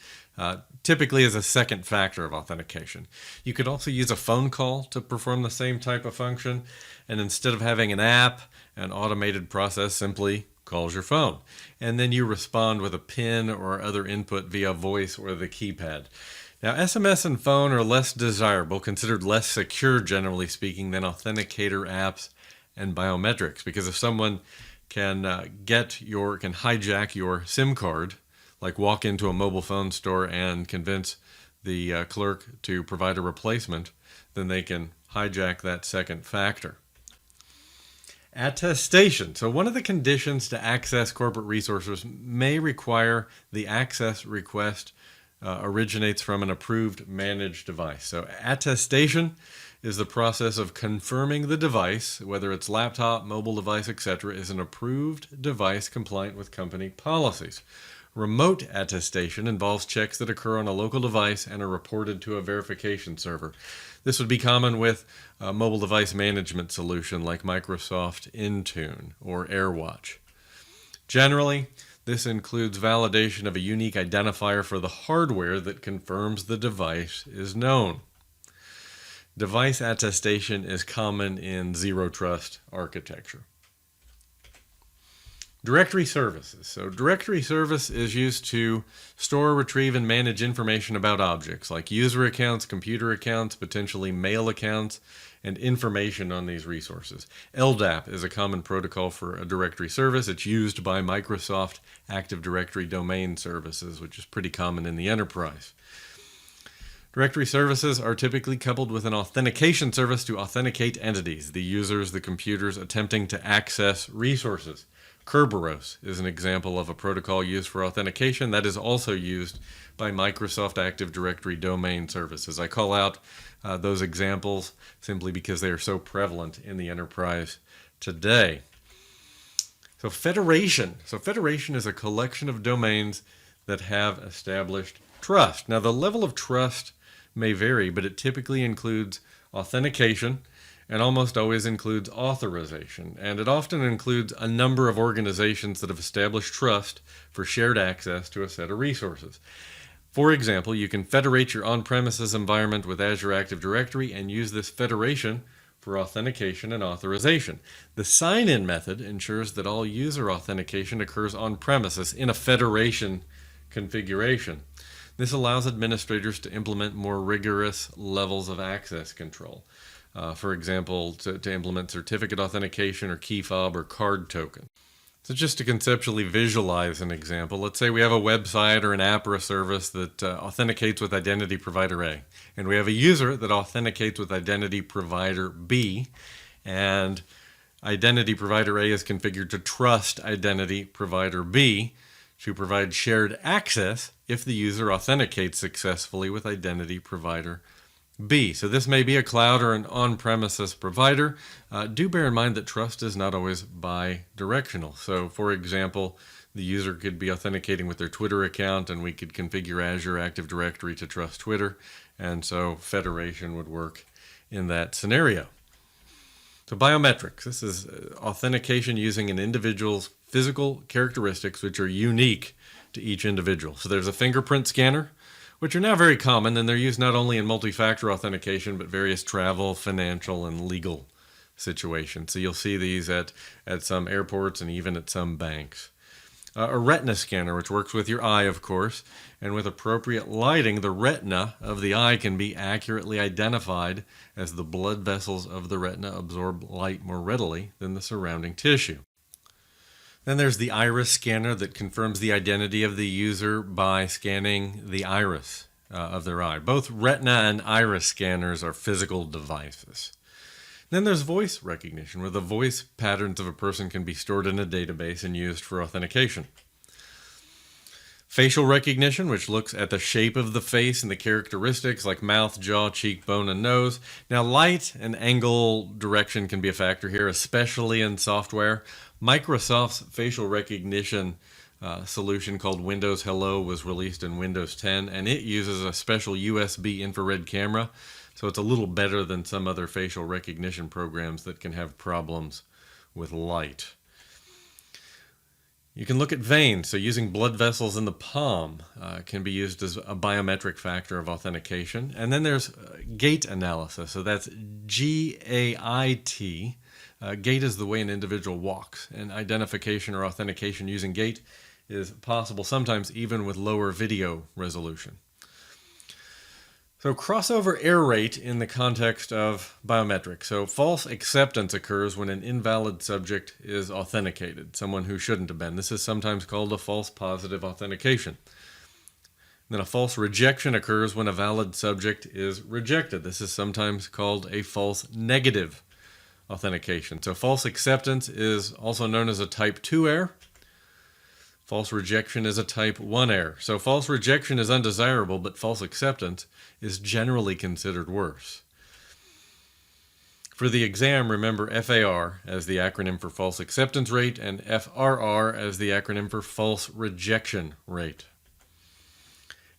typically as a second factor of authentication. You could also use a phone call to perform the same type of function, and instead of having an app, an automated process simply calls your phone. And then you respond with a PIN or other input via voice or the keypad. Now, SMS and phone are less desirable, considered less secure, generally speaking, than authenticator apps and biometrics. Because if someone can hijack your SIM card, like walk into a mobile phone store and convince the clerk to provide a replacement, then they can hijack that second factor. Attestation. So one of the conditions to access corporate resources may require the access request originates from an approved managed device. So attestation is the process of confirming the device, whether it's laptop, mobile device, etc., is an approved device compliant with company policies. Remote attestation involves checks that occur on a local device and are reported to a verification server. This would be common with a mobile device management solution like Microsoft Intune or AirWatch. Generally, this includes validation of a unique identifier for the hardware that confirms the device is known. Device attestation is common in zero trust architecture. Directory services. So directory service is used to store, retrieve, and manage information about objects like user accounts, computer accounts, potentially mail accounts, and information on these resources. LDAP is a common protocol for a directory service. It's used by Microsoft Active Directory Domain Services, which is pretty common in the enterprise. Directory services are typically coupled with an authentication service to authenticate entities, the users, the computers attempting to access resources. Kerberos is an example of a protocol used for authentication that is also used by Microsoft Active Directory Domain Services. I call out those examples simply because they are so prevalent in the enterprise today. So federation. Federation is a collection of domains that have established trust. Now the level of trust may vary, but it typically includes authentication and almost always includes authorization. And it often includes a number of organizations that have established trust for shared access to a set of resources. For example, you can federate your on-premises environment with Azure Active Directory and use this federation for authentication and authorization. The sign-in method ensures that all user authentication occurs on-premises in a federation configuration. This allows administrators to implement more rigorous levels of access control. For example, to implement certificate authentication or key fob or card token. So just to conceptually visualize an example, let's say we have a website or an app or a service that authenticates with identity provider A, and we have a user that authenticates with identity provider B, and identity provider A is configured to trust identity provider B to provide shared access if the user authenticates successfully with identity provider B. So this may be a cloud or an on-premises provider. Do bear in mind that trust is not always bi-directional. So for example, the user could be authenticating with their Twitter account and we could configure Azure Active Directory to trust Twitter. And so federation would work in that scenario. So biometrics. This is authentication using an individual's physical characteristics which are unique to each individual. So there's a fingerprint scanner, which are now very common, and they're used not only in multi-factor authentication, but various travel, financial, and legal situations. So you'll see these at some airports and even at some banks. A retina scanner, which works with your eye, of course, and with appropriate lighting, the retina of the eye can be accurately identified as the blood vessels of the retina absorb light more readily than the surrounding tissue. Then there's the iris scanner that confirms the identity of the user by scanning the iris of their eye. Both retina and iris scanners are physical devices. Then there's voice recognition, where the voice patterns of a person can be stored in a database and used for authentication. Facial recognition, which looks at the shape of the face and the characteristics like mouth, jaw, cheekbone, and nose. Now, light and angle direction can be a factor here, especially in software. Microsoft's facial recognition solution called Windows Hello was released in Windows 10, and it uses a special USB infrared camera So it's a little better than some other facial recognition programs that can have problems with light. You can look at veins. So using blood vessels in the palm can be used as a biometric factor of authentication. And then there's gait analysis. So that's G-A-I-T. Gait is the way an individual walks, and identification or authentication using gait is possible sometimes even with lower video resolution. So crossover error rate in the context of biometrics. So false acceptance occurs when an invalid subject is authenticated, someone who shouldn't have been. This is sometimes called a false positive authentication. Then a false rejection occurs when a valid subject is rejected. This is sometimes called a false negative authentication. So false acceptance is also known as a type 2 error. False rejection is a type 1 error. So false rejection is undesirable, but false acceptance is generally considered worse. For the exam, remember FAR as the acronym for false acceptance rate and FRR as the acronym for false rejection rate.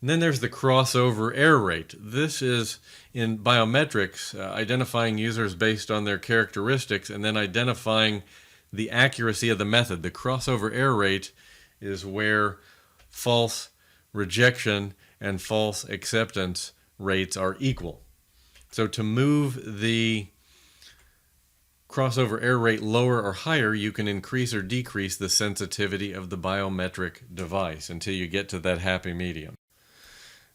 And then there's the crossover error rate. This is in biometrics, identifying users based on their characteristics and then identifying the accuracy of the method. The crossover error rate is where false rejection and false acceptance rates are equal. So to move the crossover error rate lower or higher, you can increase or decrease the sensitivity of the biometric device until you get to that happy medium.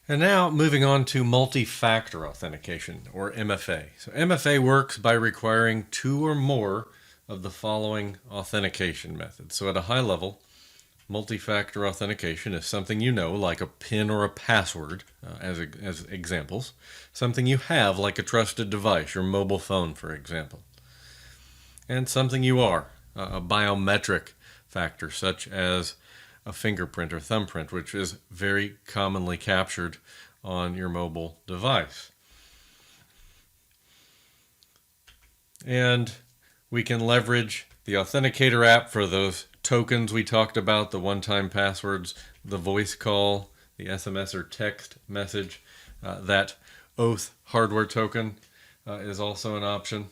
And now moving on to multi-factor authentication, or MFA. So MFA works by requiring 2 or more of the following authentication methods. So at a high level, multi-factor authentication is something you know, like a PIN or a password, as examples. Something you have, like a trusted device, your mobile phone, for example. And something you are, a biometric factor, such as a fingerprint or thumbprint, which is very commonly captured on your mobile device. And we can leverage the Authenticator app for those tokens we talked about, the one-time passwords, the voice call, the SMS or text message. That oath hardware token is also an option.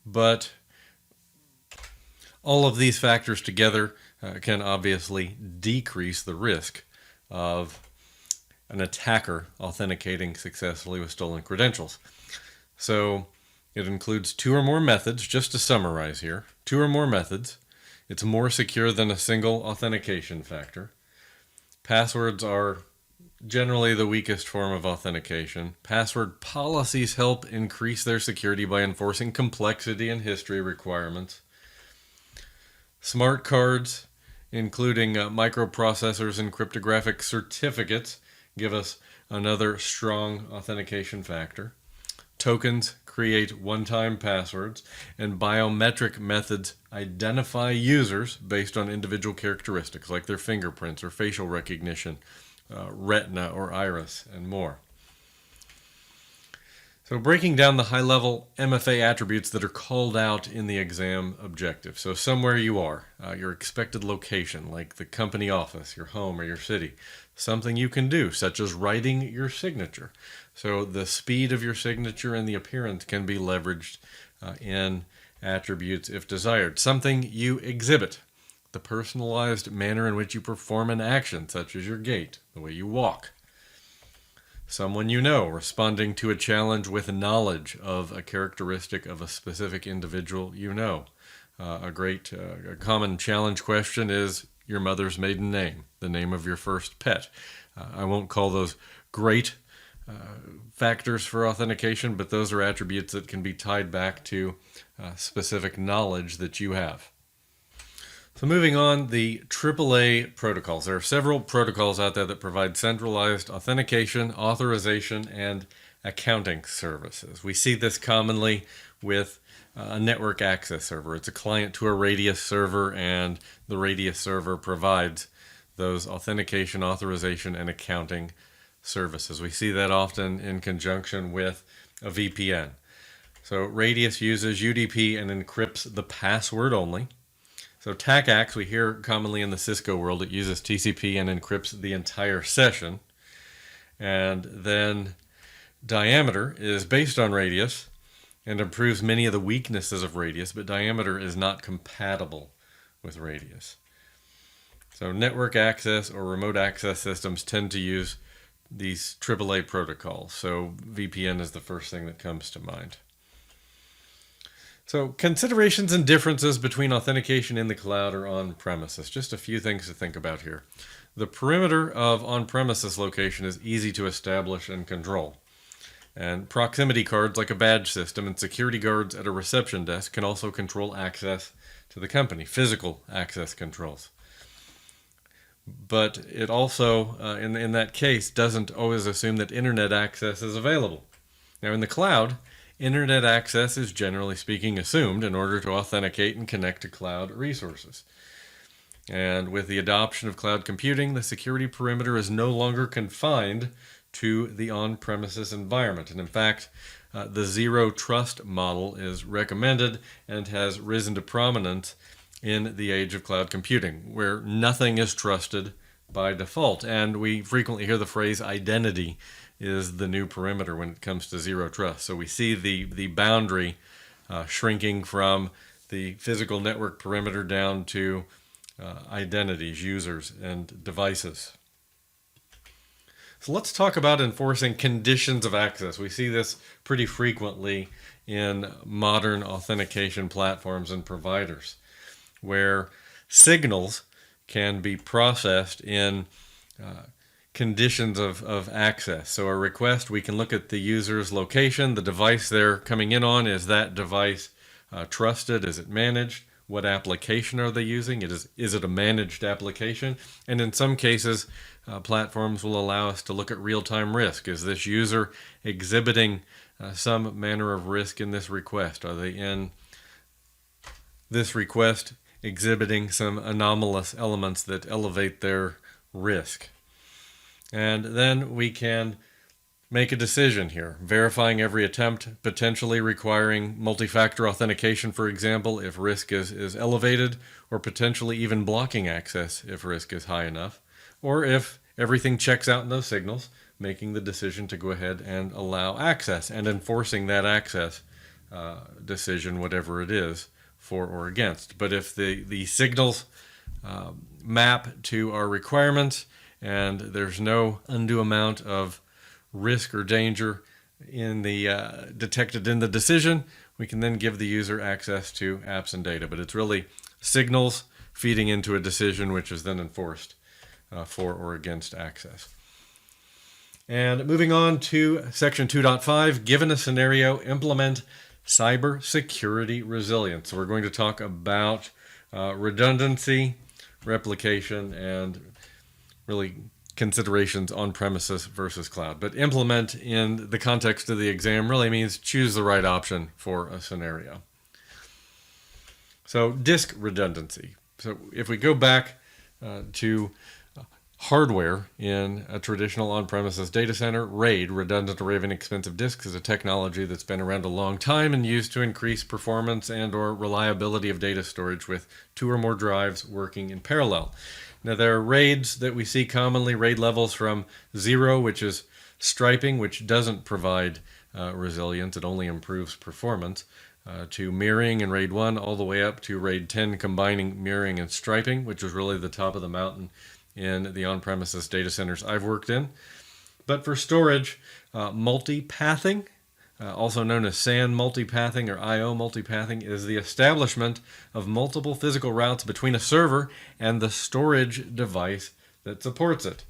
But all of these factors together can obviously decrease the risk of an attacker authenticating successfully with stolen credentials. So it includes 2 or more methods, just to summarize here. 2 or more methods. It's more secure than a single authentication factor. Passwords are generally the weakest form of authentication. Password policies help increase their security by enforcing complexity and history requirements. Smart cards, including microprocessors and cryptographic certificates, give us another strong authentication factor. Tokens create one-time passwords, and biometric methods identify users based on individual characteristics like their fingerprints or facial recognition, retina or iris, and more. So breaking down the high-level MFA attributes that are called out in the exam objective. So somewhere you are, your expected location, like the company office, your home, or your city. Something you can do, such as writing your signature. So the speed of your signature and the appearance can be leveraged in attributes if desired. Something you exhibit, the personalized manner in which you perform an action, such as your gait, the way you walk. Someone you know, responding to a challenge with knowledge of a characteristic of a specific individual you know. A common challenge question is your mother's maiden name, the name of your first pet. I won't call those great factors for authentication, but those are attributes that can be tied back to specific knowledge that you have. So moving on, the AAA protocols. There are several protocols out there that provide centralized authentication, authorization, and accounting services. We see this commonly with a network access server. It's a client to a Radius server, and the Radius server provides those authentication, authorization, and accounting services. We see that often in conjunction with a VPN. So Radius uses UDP and encrypts the password only. So TACACS, we hear commonly in the Cisco world, it uses TCP and encrypts the entire session. And then Diameter is based on radius and improves many of the weaknesses of radius, but diameter is not compatible with radius. So network access or remote access systems tend to use these AAA protocols. So VPN is the first thing that comes to mind. So considerations and differences between authentication in the cloud or on-premises. Just a few things to think about here. The perimeter of on-premises location is easy to establish and control. And proximity cards like a badge system and security guards at a reception desk can also control access to the company, physical access controls. But it also, in that case, doesn't always assume that internet access is available. Now in the cloud, internet access is generally speaking assumed in order to authenticate and connect to cloud resources. And with the adoption of cloud computing, the security perimeter is no longer confined to the on-premises environment. And in fact, the zero trust model is recommended and has risen to prominence in the age of cloud computing, where nothing is trusted by default. And we frequently hear the phrase identity is the new perimeter when it comes to zero trust. So we see the boundary shrinking from the physical network perimeter down to identities, users, and devices. So let's talk about enforcing conditions of access. We see this pretty frequently in modern authentication platforms and providers, where signals can be processed in conditions of access. So a request, we can look at the user's location, the device they're coming in on. Is that device trusted? Is it managed? What application are they using? Is it a managed application? And in some cases, platforms will allow us to look at real-time risk. Is this user exhibiting some manner of risk in this request? Are they in this request exhibiting some anomalous elements that elevate their risk? And then we can make a decision here, verifying every attempt, potentially requiring multi-factor authentication, for example, if risk is elevated, or potentially even blocking access if risk is high enough, or if everything checks out in those signals, making the decision to go ahead and allow access and enforcing that access decision, whatever it is, for or against. But if the signals map to our requirements and there's no undue amount of risk or danger in the detected in the decision, we can then give the user access to apps and data. But it's really signals feeding into a decision which is then enforced for or against access. And moving on to section 2.5, given a scenario, implement cybersecurity resilience. So we're going to talk about redundancy, replication, and really considerations on premises versus cloud. But implement in the context of the exam really means choose the right option for a scenario. So disk redundancy. So if we go back to hardware in a traditional on-premises data center, RAID, redundant array of inexpensive disks, is a technology that's been around a long time and used to increase performance and or reliability of data storage with 2 or more drives working in parallel. Now there are RAIDs that we see commonly, RAID levels from 0, which is striping, which doesn't provide resilience, it only improves performance, to mirroring in RAID 1, all the way up to RAID 10, combining mirroring and striping, which is really the top of the mountain in the on-premises data centers I've worked in. But for storage, multipathing, also known as SAN multipathing or IO multipathing, is the establishment of multiple physical routes between a server and the storage device that supports it.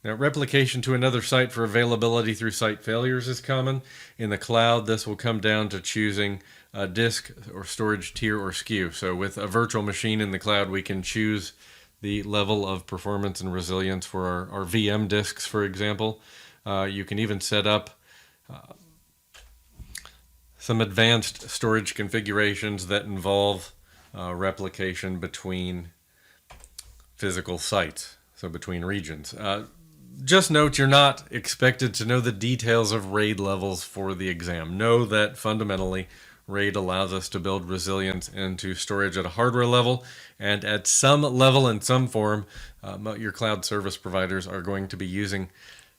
Now, replication to another site for availability through site failures is common. In the cloud, this will come down to choosing a disk or storage tier or SKU. So with a virtual machine in the cloud, we can choose the level of performance and resilience for our VM disks, for example. You can even set up some advanced storage configurations that involve replication between physical sites, so between regions. Just note, you're not expected to know the details of RAID levels for the exam. Know that fundamentally RAID allows us to build resilience into storage at a hardware level, and at some level, in some form, your cloud service providers are going to be using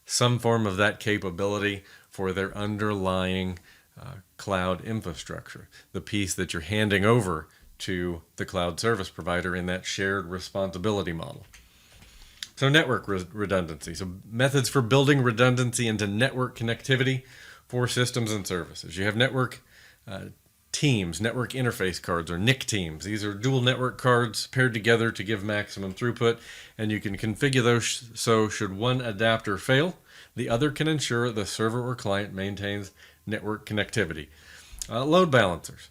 some form of that capability for their underlying cloud infrastructure, the piece that you're handing over to the cloud service provider in that shared responsibility model. So network redundancy. So methods for building redundancy into network connectivity for systems and services. You have network teams, network interface cards, or NIC teams. These are dual network cards paired together to give maximum throughput, and you can configure those so should one adapter fail, the other can ensure the server or client maintains network connectivity. Load balancers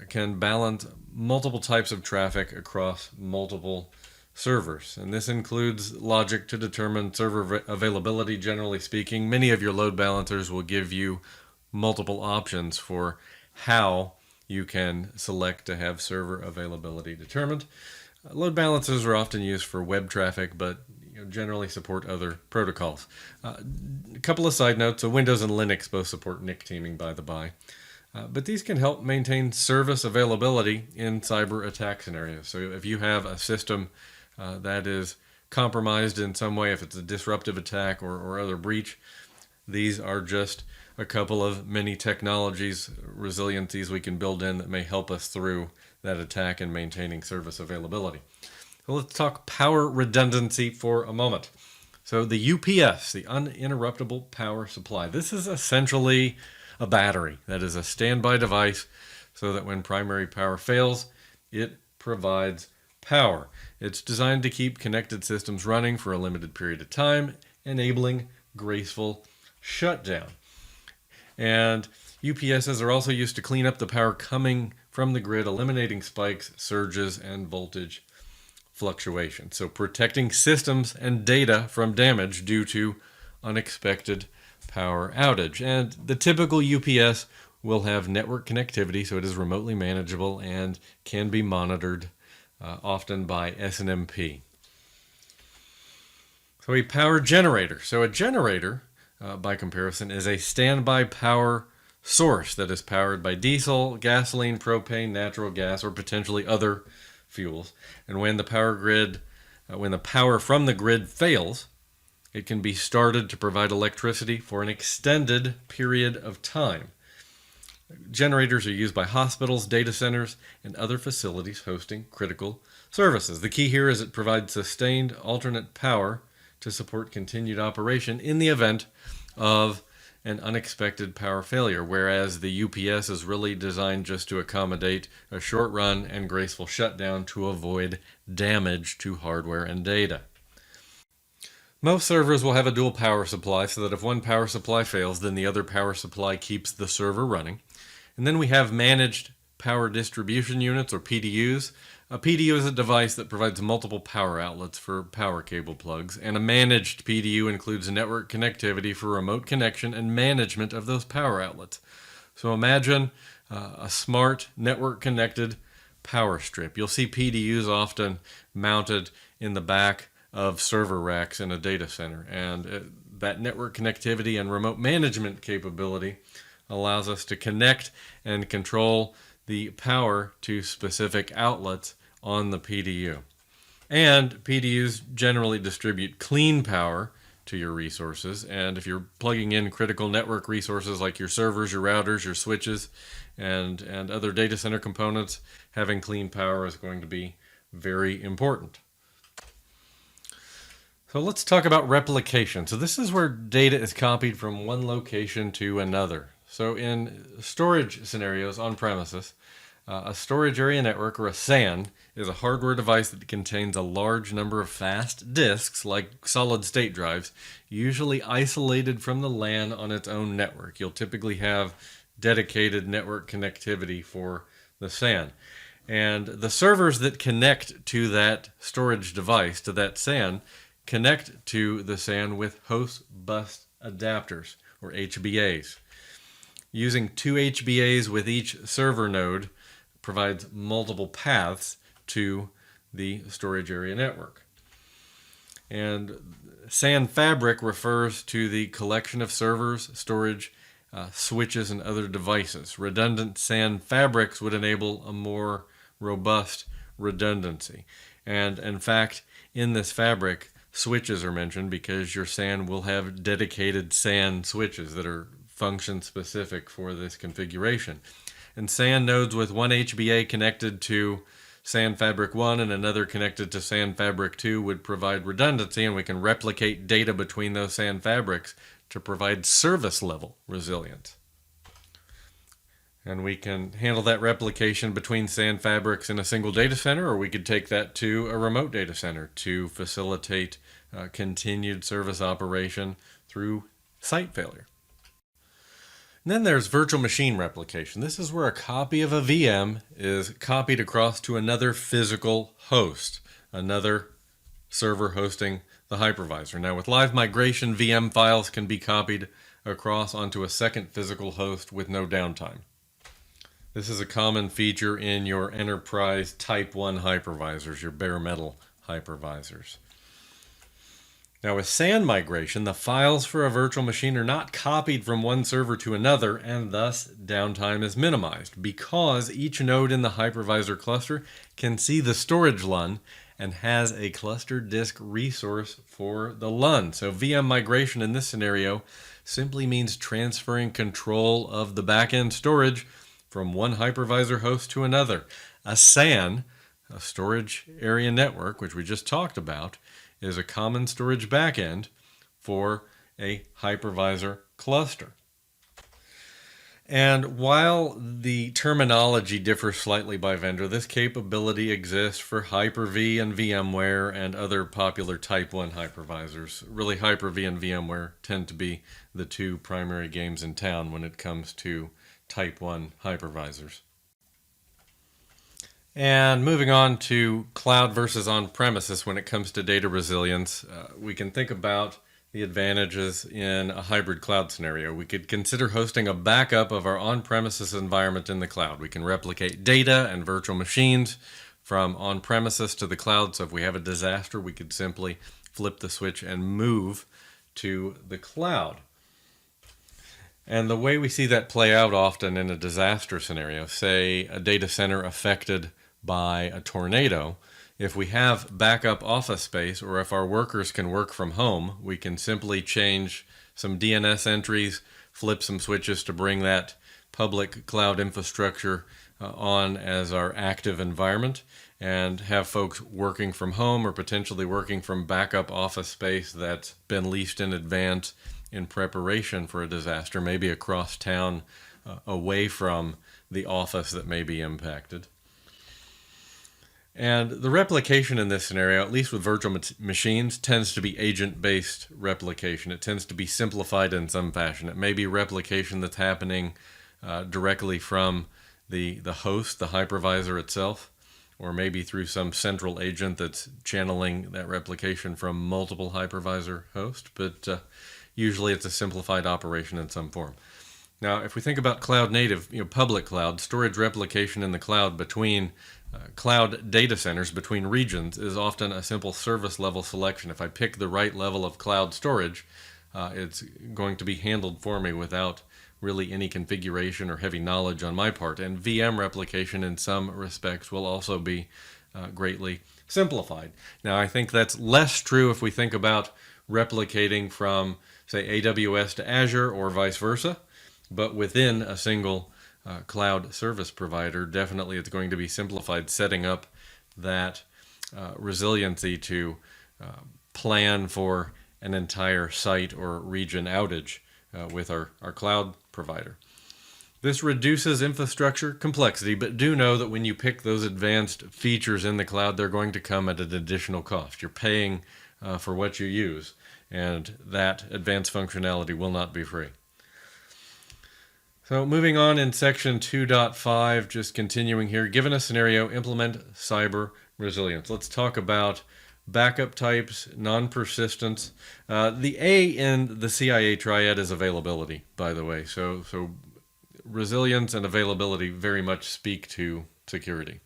can balance multiple types of traffic across multiple servers, and this includes logic to determine server availability. Generally speaking, many of your load balancers will give you multiple options for how you can select to have server availability determined. Load balancers are often used for web traffic, but generally support other protocols. A couple of side notes. So Windows and Linux both support NIC teaming, by the by. But these can help maintain service availability in cyber attack scenarios. So if you have a system that is compromised in some way, if it's a disruptive attack or other breach, these are just a couple of many technologies, resiliencies we can build in that may help us through that attack and maintaining service availability. So let's talk power redundancy for a moment. So the UPS, the uninterruptible power supply, this is essentially a battery that is a standby device so that when primary power fails, it provides power. It's designed to keep connected systems running for a limited period of time, enabling graceful shutdown. And UPSs are also used to clean up the power coming from the grid, eliminating spikes, surges, and voltage fluctuation. So protecting systems and data from damage due to unexpected power outage. And the typical UPS will have network connectivity, so it is remotely manageable and can be monitored often by SNMP. So a power generator. So a generator, by comparison, is a standby power source that is powered by diesel, gasoline, propane, natural gas, or potentially other fuels. And when the power from the grid fails, it can be started to provide electricity for an extended period of time. Generators are used by hospitals, data centers, and other facilities hosting critical services. The key here is it provides sustained alternate power to support continued operation in the event of an unexpected power failure, whereas the UPS is really designed just to accommodate a short run and graceful shutdown to avoid damage to hardware and data. Most servers will have a dual power supply so that if one power supply fails, then the other power supply keeps the server running. And then we have managed power distribution units, or PDUs. A PDU is a device that provides multiple power outlets for power cable plugs, and a managed PDU includes network connectivity for remote connection and management of those power outlets. So imagine a smart network-connected power strip. You'll see PDUs often mounted in the back of server racks in a data center, and that network connectivity and remote management capability allows us to connect and control the power to specific outlets on the PDU. And PDUs generally distribute clean power to your resources, and if you're plugging in critical network resources like your servers, your routers, your switches, and other data center components, having clean power is going to be very important. So let's talk about replication. So this is where data is copied from one location to another. So in storage scenarios on premises, a storage area network, or a SAN, is a hardware device that contains a large number of fast disks, like solid-state drives, usually isolated from the LAN on its own network. You'll typically have dedicated network connectivity for the SAN. And the servers that connect to that storage device, to that SAN, connect to the SAN with host bus adapters, or HBAs. Using two HBAs with each server node provides multiple paths to the storage area network. And SAN fabric refers to the collection of servers, storage, switches, and other devices. Redundant SAN fabrics would enable a more robust redundancy. And in fact, in this fabric, switches are mentioned because your SAN will have dedicated SAN switches that are function specific for this configuration. And SAN nodes with one HBA connected to SAN Fabric 1 and another connected to SAN Fabric 2 would provide redundancy, and we can replicate data between those SAN fabrics to provide service level resilience. And we can handle that replication between SAN fabrics in a single data center, or we could take that to a remote data center to facilitate continued service operation through site failure. And then there's virtual machine replication. This is where a copy of a VM is copied across to another physical host, another server hosting the hypervisor. Now with live migration, VM files can be copied across onto a second physical host with no downtime. This is a common feature in your enterprise type 1 hypervisors, your bare metal hypervisors. Now with SAN migration, the files for a virtual machine are not copied from one server to another, and thus downtime is minimized because each node in the hypervisor cluster can see the storage LUN and has a cluster disk resource for the LUN. So VM migration in this scenario simply means transferring control of the backend storage from one hypervisor host to another. A SAN, a storage area network, which we just talked about, is a common storage backend for a hypervisor cluster. And while the terminology differs slightly by vendor, this capability exists for Hyper-V and VMware and other popular Type 1 hypervisors. Really, Hyper-V and VMware tend to be the two primary games in town when it comes to Type 1 hypervisors. And moving on to cloud versus on-premises when it comes to data resilience, we can think about the advantages in a hybrid cloud scenario. We could consider hosting a backup of our on-premises environment in the cloud. We can replicate data and virtual machines from on-premises to the cloud. So if we have a disaster, we could simply flip the switch and move to the cloud. And the way we see that play out often in a disaster scenario, say a data center affected by a tornado, if we have backup office space or if our workers can work from home, we can simply change some DNS entries, flip some switches to bring that public cloud infrastructure on as our active environment and have folks working from home or potentially working from backup office space that's been leased in advance in preparation for a disaster, maybe across town away from the office that may be impacted. And the replication in this scenario, at least with virtual machines, tends to be agent-based replication. It tends to be simplified in some fashion. It may be replication that's happening directly from the host, the hypervisor itself, or maybe through some central agent that's channeling that replication from multiple hypervisor hosts. But usually it's a simplified operation in some form. Now, if we think about cloud native, public cloud, storage replication in the cloud between cloud data centers, between regions, is often a simple service level selection. If I pick the right level of cloud storage, it's going to be handled for me without really any configuration or heavy knowledge on my part. And VM replication in some respects will also be greatly simplified. Now, I think that's less true if we think about replicating from, say, AWS to Azure or vice versa. But within a single cloud service provider, definitely it's going to be simplified, setting up that resiliency to plan for an entire site or region outage with our cloud provider. This reduces infrastructure complexity, but do know that when you pick those advanced features in the cloud, they're going to come at an additional cost. You're paying for what you use, and that advanced functionality will not be free. So moving on in section 2.5, just continuing here, given a scenario, implement cyber resilience. Let's talk about backup types, non-persistence. The A in the CIA triad is availability, by the way. So resilience and availability very much speak to security.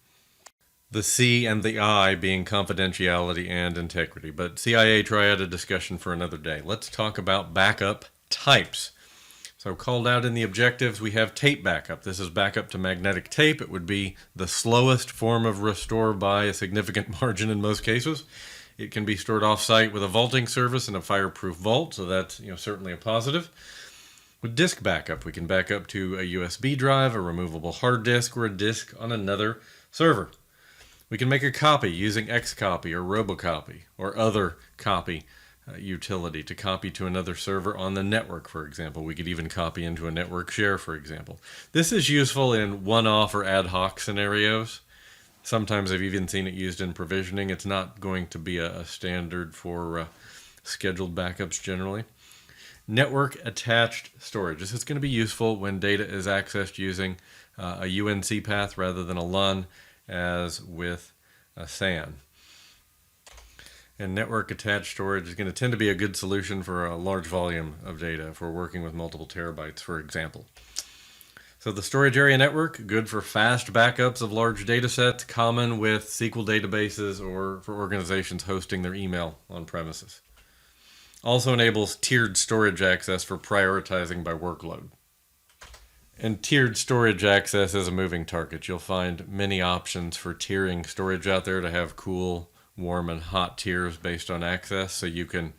The C and the I being confidentiality and integrity. But CIA triad, a discussion for another day. Let's talk about backup types. So called out in the objectives, we have tape backup. This is backup to magnetic tape. It would be the slowest form of restore by a significant margin in most cases. It can be stored off-site with a vaulting service and a fireproof vault, so that's certainly a positive. With disk backup, we can back up to a USB drive, a removable hard disk, or a disk on another server. We can make a copy using Xcopy or Robocopy or other copy utility to copy to another server on the network, for example. We could even copy into a network share, for example. This is useful in one-off or ad hoc scenarios. Sometimes I've even seen it used in provisioning. It's not going to be a standard for scheduled backups generally. Network attached storage. This is going to be useful when data is accessed using a UNC path rather than a LUN, as with a SAN. And network attached storage is going to tend to be a good solution for a large volume of data if we're working with multiple terabytes, for example. So the storage area network, good for fast backups of large data sets, common with SQL databases or for organizations hosting their email on premises. Also enables tiered storage access for prioritizing by workload. And tiered storage access is a moving target. You'll find many options for tiering storage out there to have cool, warm, and hot tiers based on access, so you can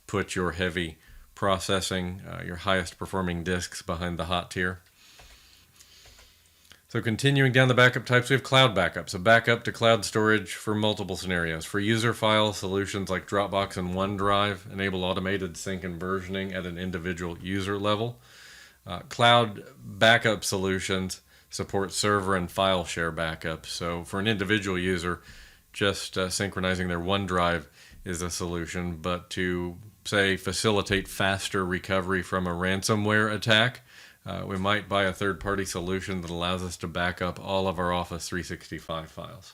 put your heavy processing, your highest performing disks behind the hot tier. So continuing down the backup types, we have cloud backups, a backup to cloud storage for multiple scenarios. For user file solutions like Dropbox and OneDrive, enable automated sync and versioning at an individual user level. Cloud backup solutions support server and file share backups. So for an individual user, just synchronizing their OneDrive is a solution, but to, say, facilitate faster recovery from a ransomware attack, we might buy a third-party solution that allows us to back up all of our Office 365 files.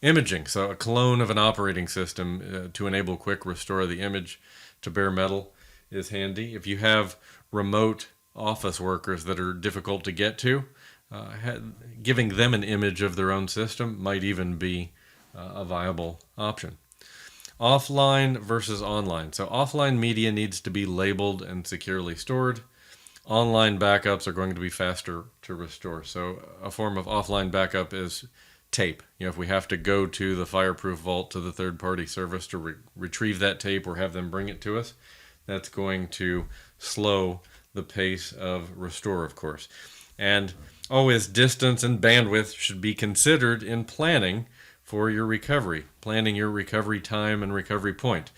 Imaging, so a clone of an operating system to enable quick restore of the image to bare metal is handy. If you have remote office workers that are difficult to get to, giving them an image of their own system might even be a viable option. Offline versus online. So offline media needs to be labeled and securely stored. Online backups are going to be faster to restore. So a form of offline backup is tape. If we have to go to the Fireproof Vault to the third-party service to retrieve that tape or have them bring it to us, that's going to slow the pace of restore, of course. And always distance and bandwidth should be considered in planning for your recovery, planning your recovery time and recovery point.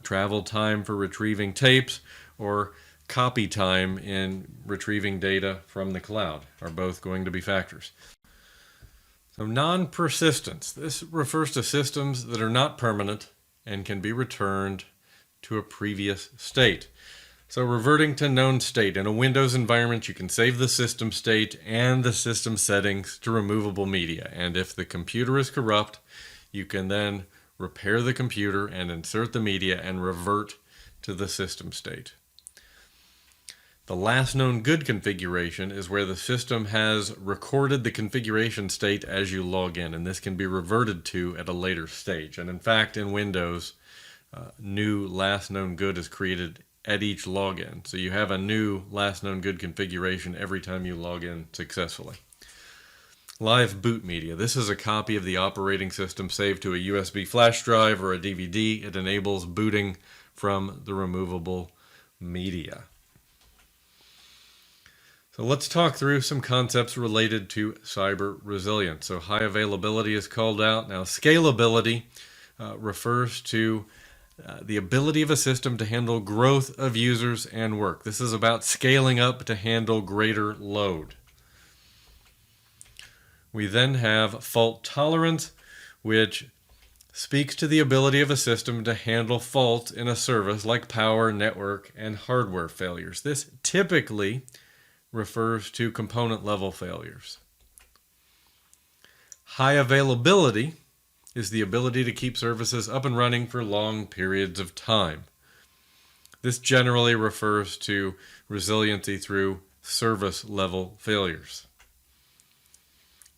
Travel time for retrieving tapes or copy time in retrieving data from the cloud are both going to be factors. So non-persistence. This refers to systems that are not permanent and can be returned to a previous state. So reverting to known state. In a Windows environment, you can save the system state and the system settings to removable media. And if the computer is corrupt, you can then repair the computer and insert the media and revert to the system state. The last known good configuration is where the system has recorded the configuration state as you log in, and this can be reverted to at a later stage. And in fact, in Windows, new last known good is created at each login. So you have a new last known good configuration every time you log in successfully. Live boot media. This is a copy of the operating system saved to a USB flash drive or a DVD. It enables booting from the removable media. So let's talk through some concepts related to cyber resilience. So high availability is called out. Now scalability refers to the ability of a system to handle growth of users and work. This is about scaling up to handle greater load. We then have fault tolerance, which speaks to the ability of a system to handle faults in a service like power, network, and hardware failures. This typically refers to component level failures. High availability is the ability to keep services up and running for long periods of time. This generally refers to resiliency through service level failures.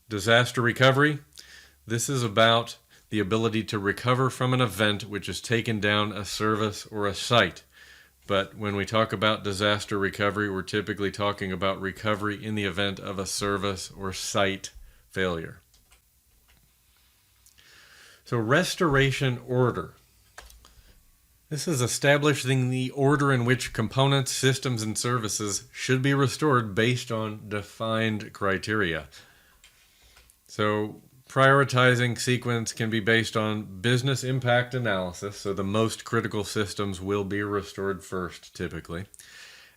Disaster recovery. This is about the ability to recover from an event which has taken down a service or a site. But when we talk about disaster recovery, we're typically talking about recovery in the event of a service or site failure. So restoration order. This is establishing the order in which components, systems, and services should be restored based on defined criteria. So prioritizing sequence can be based on business impact analysis, so the most critical systems will be restored first typically.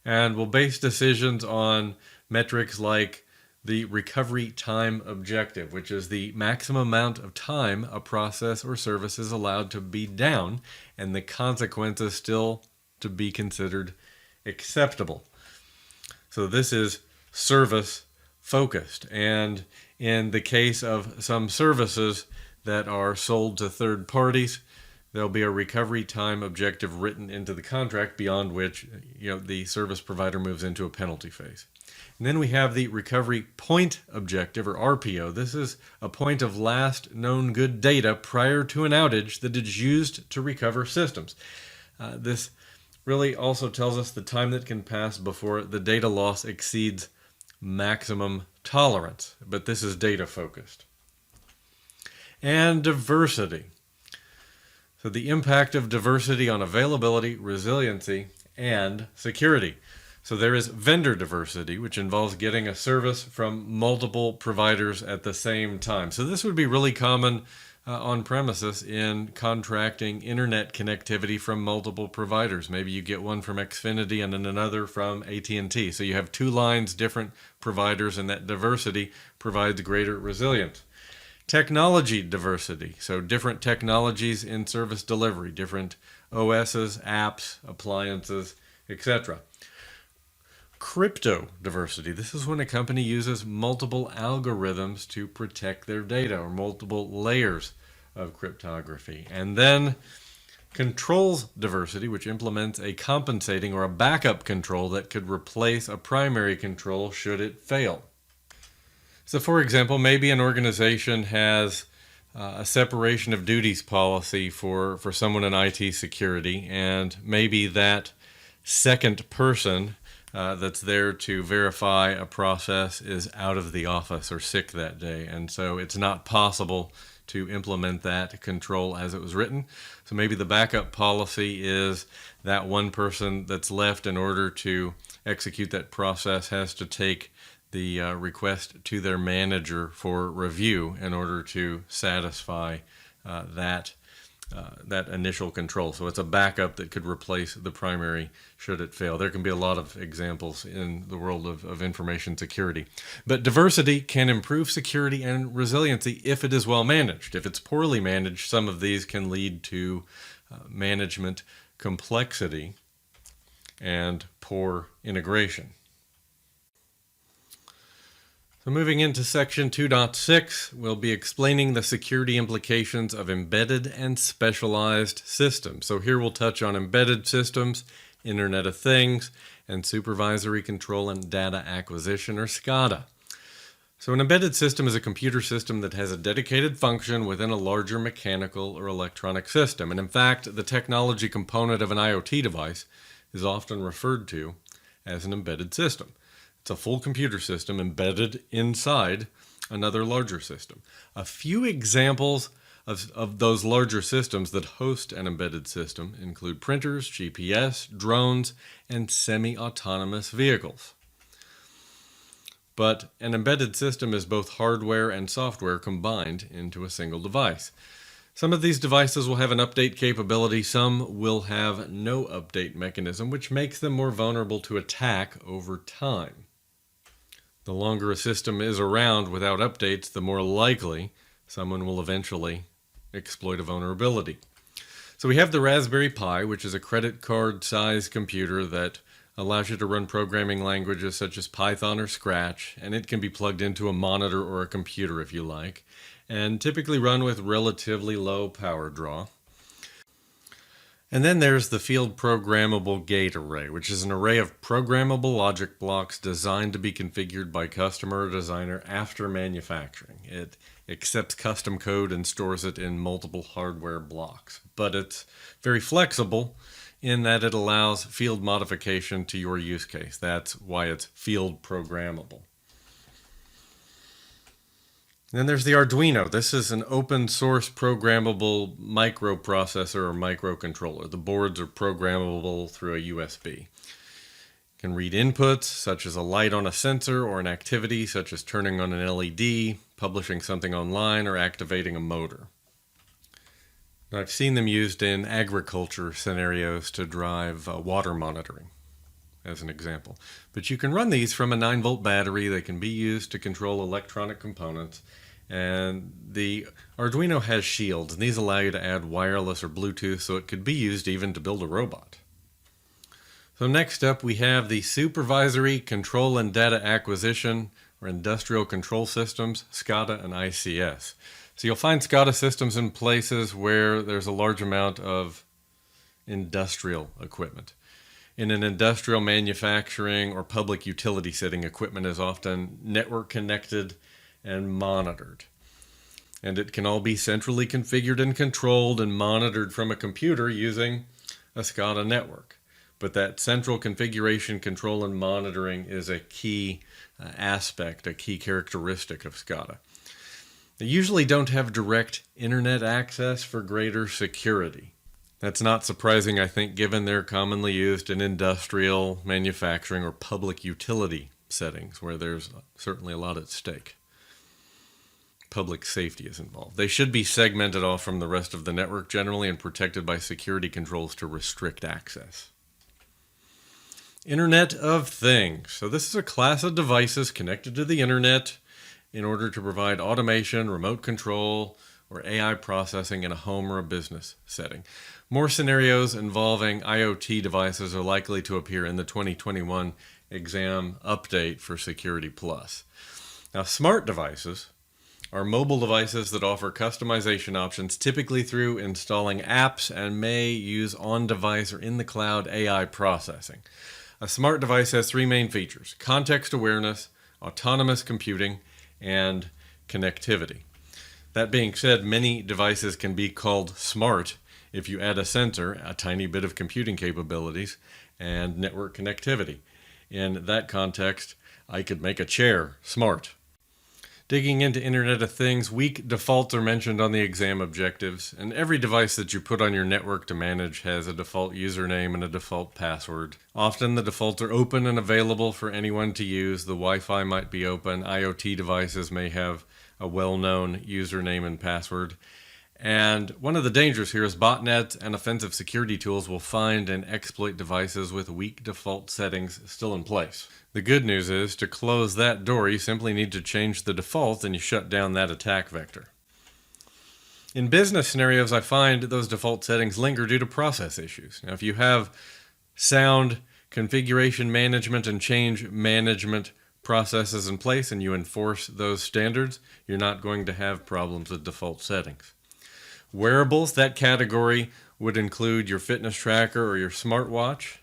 And we'll base decisions on metrics like the recovery time objective, which is the maximum amount of time a process or service is allowed to be down and the consequences still to be considered acceptable. So this is service focused. And in the case of some services that are sold to third parties, there'll be a recovery time objective written into the contract beyond which the service provider moves into a penalty phase. And then we have the recovery point objective, or RPO. This is a point of last known good data prior to an outage that is used to recover systems. This really also tells us the time that can pass before the data loss exceeds maximum tolerance, but this is data focused. And diversity. So the impact of diversity on availability, resiliency, and security. So there is vendor diversity, which involves getting a service from multiple providers at the same time. So this would be really common on premises in contracting internet connectivity from multiple providers. Maybe you get one from Xfinity and then another from AT&T. So you have two lines, different providers, and that diversity provides greater resilience. Technology diversity, so different technologies in service delivery, different OSs, apps, appliances, etc. Crypto diversity, this is when a company uses multiple algorithms to protect their data or multiple layers of cryptography. And then controls diversity, which implements a compensating or a backup control that could replace a primary control should it fail. So for example, maybe an organization has a separation of duties policy for someone in IT security, and maybe that second person that's there to verify a process is out of the office or sick that day, and so it's not possible to implement that control as it was written. So maybe the backup policy is that one person that's left in order to execute that process has to take the request to their manager for review in order to satisfy that initial control. So it's a backup that could replace the primary should it fail. There can be a lot of examples in the world of information security. But diversity can improve security and resiliency if it is well managed. If it's poorly managed, some of these can lead to management complexity and poor integration. So moving into section 2.6, we'll be explaining the security implications of embedded and specialized systems. So here we'll touch on embedded systems, Internet of Things, and supervisory control and data acquisition, or SCADA. So an embedded system is a computer system that has a dedicated function within a larger mechanical or electronic system. And in fact, the technology component of an IoT device is often referred to as an embedded system. It's a full computer system embedded inside another larger system. A few examples of those larger systems that host an embedded system include printers, GPS, drones, and semi-autonomous vehicles. But an embedded system is both hardware and software combined into a single device. Some of these devices will have an update capability, some will have no update mechanism, which makes them more vulnerable to attack over time. The longer a system is around without updates, the more likely someone will eventually exploit a vulnerability. So we have the Raspberry Pi, which is a credit card-sized computer that allows you to run programming languages such as Python or Scratch, and it can be plugged into a monitor or a computer if you like, and typically run with relatively low power draw. And then there's the field programmable gate array, which is an array of programmable logic blocks designed to be configured by customer or designer after manufacturing. It accepts custom code and stores it in multiple hardware blocks, but it's very flexible in that it allows field modification to your use case. That's why it's field programmable. Then there's the Arduino. This is an open source programmable microprocessor or microcontroller. The boards are programmable through a USB. You can read inputs such as a light on a sensor or an activity such as turning on an LED, publishing something online, or activating a motor. Now, I've seen them used in agriculture scenarios to drive water monitoring, as an example. But you can run these from a 9-volt battery. They can be used to control electronic components. And the Arduino has shields, and these allow you to add wireless or Bluetooth, so it could be used even to build a robot. So next up, we have the Supervisory Control and Data Acquisition, or Industrial Control Systems, SCADA and ICS. So you'll find SCADA systems in places where there's a large amount of industrial equipment. In an industrial manufacturing or public utility setting, equipment is often network connected and monitored. And it can all be centrally configured and controlled and monitored from a computer using a SCADA network. But that central configuration, control, and monitoring is a key aspect, a key characteristic of SCADA. They usually don't have direct internet access for greater security. That's not surprising, I think, given they're commonly used in industrial, manufacturing, or public utility settings where there's certainly a lot at stake. Public safety is involved. They should be segmented off from the rest of the network generally and protected by security controls to restrict access. Internet of Things. So this is a class of devices connected to the internet in order to provide automation, remote control, or AI processing in a home or a business setting. More scenarios involving IoT devices are likely to appear in the 2021 exam update for Security Plus. Now, smart devices are mobile devices that offer customization options, typically through installing apps, and may use on-device or in-the-cloud AI processing. A smart device has 3 main features: context awareness, autonomous computing, and connectivity. That being said, many devices can be called smart if you add a sensor, a tiny bit of computing capabilities, and network connectivity. In that context, I could make a chair smart. Digging into Internet of Things, weak defaults are mentioned on the exam objectives, and every device that you put on your network to manage has a default username and a default password. Often the defaults are open and available for anyone to use. The Wi-Fi might be open. IoT devices may have a well-known username and password. And one of the dangers here is botnets and offensive security tools will find and exploit devices with weak default settings still in place. The good news is, to close that door, you simply need to change the default and you shut down that attack vector. In business scenarios, I find those default settings linger due to process issues. Now, if you have sound configuration management and change management processes in place and you enforce those standards, you're not going to have problems with default settings. Wearables, that category would include your fitness tracker or your smartwatch.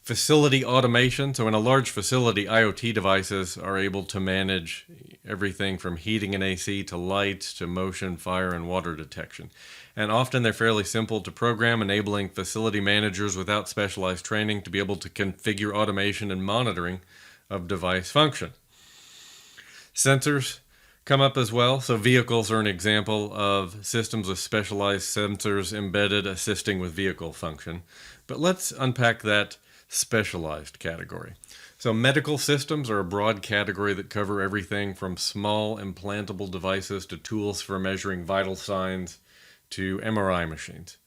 Facility automation, so in a large facility, IoT devices are able to manage everything from heating and AC to lights to motion, fire, and water detection. And often they're fairly simple to program, enabling facility managers without specialized training to be able to configure automation and monitoring of device function. Sensors come up as well. So vehicles are an example of systems with specialized sensors embedded assisting with vehicle function. But let's unpack that specialized category. So medical systems are a broad category that cover everything from small implantable devices to tools for measuring vital signs to MRI machines.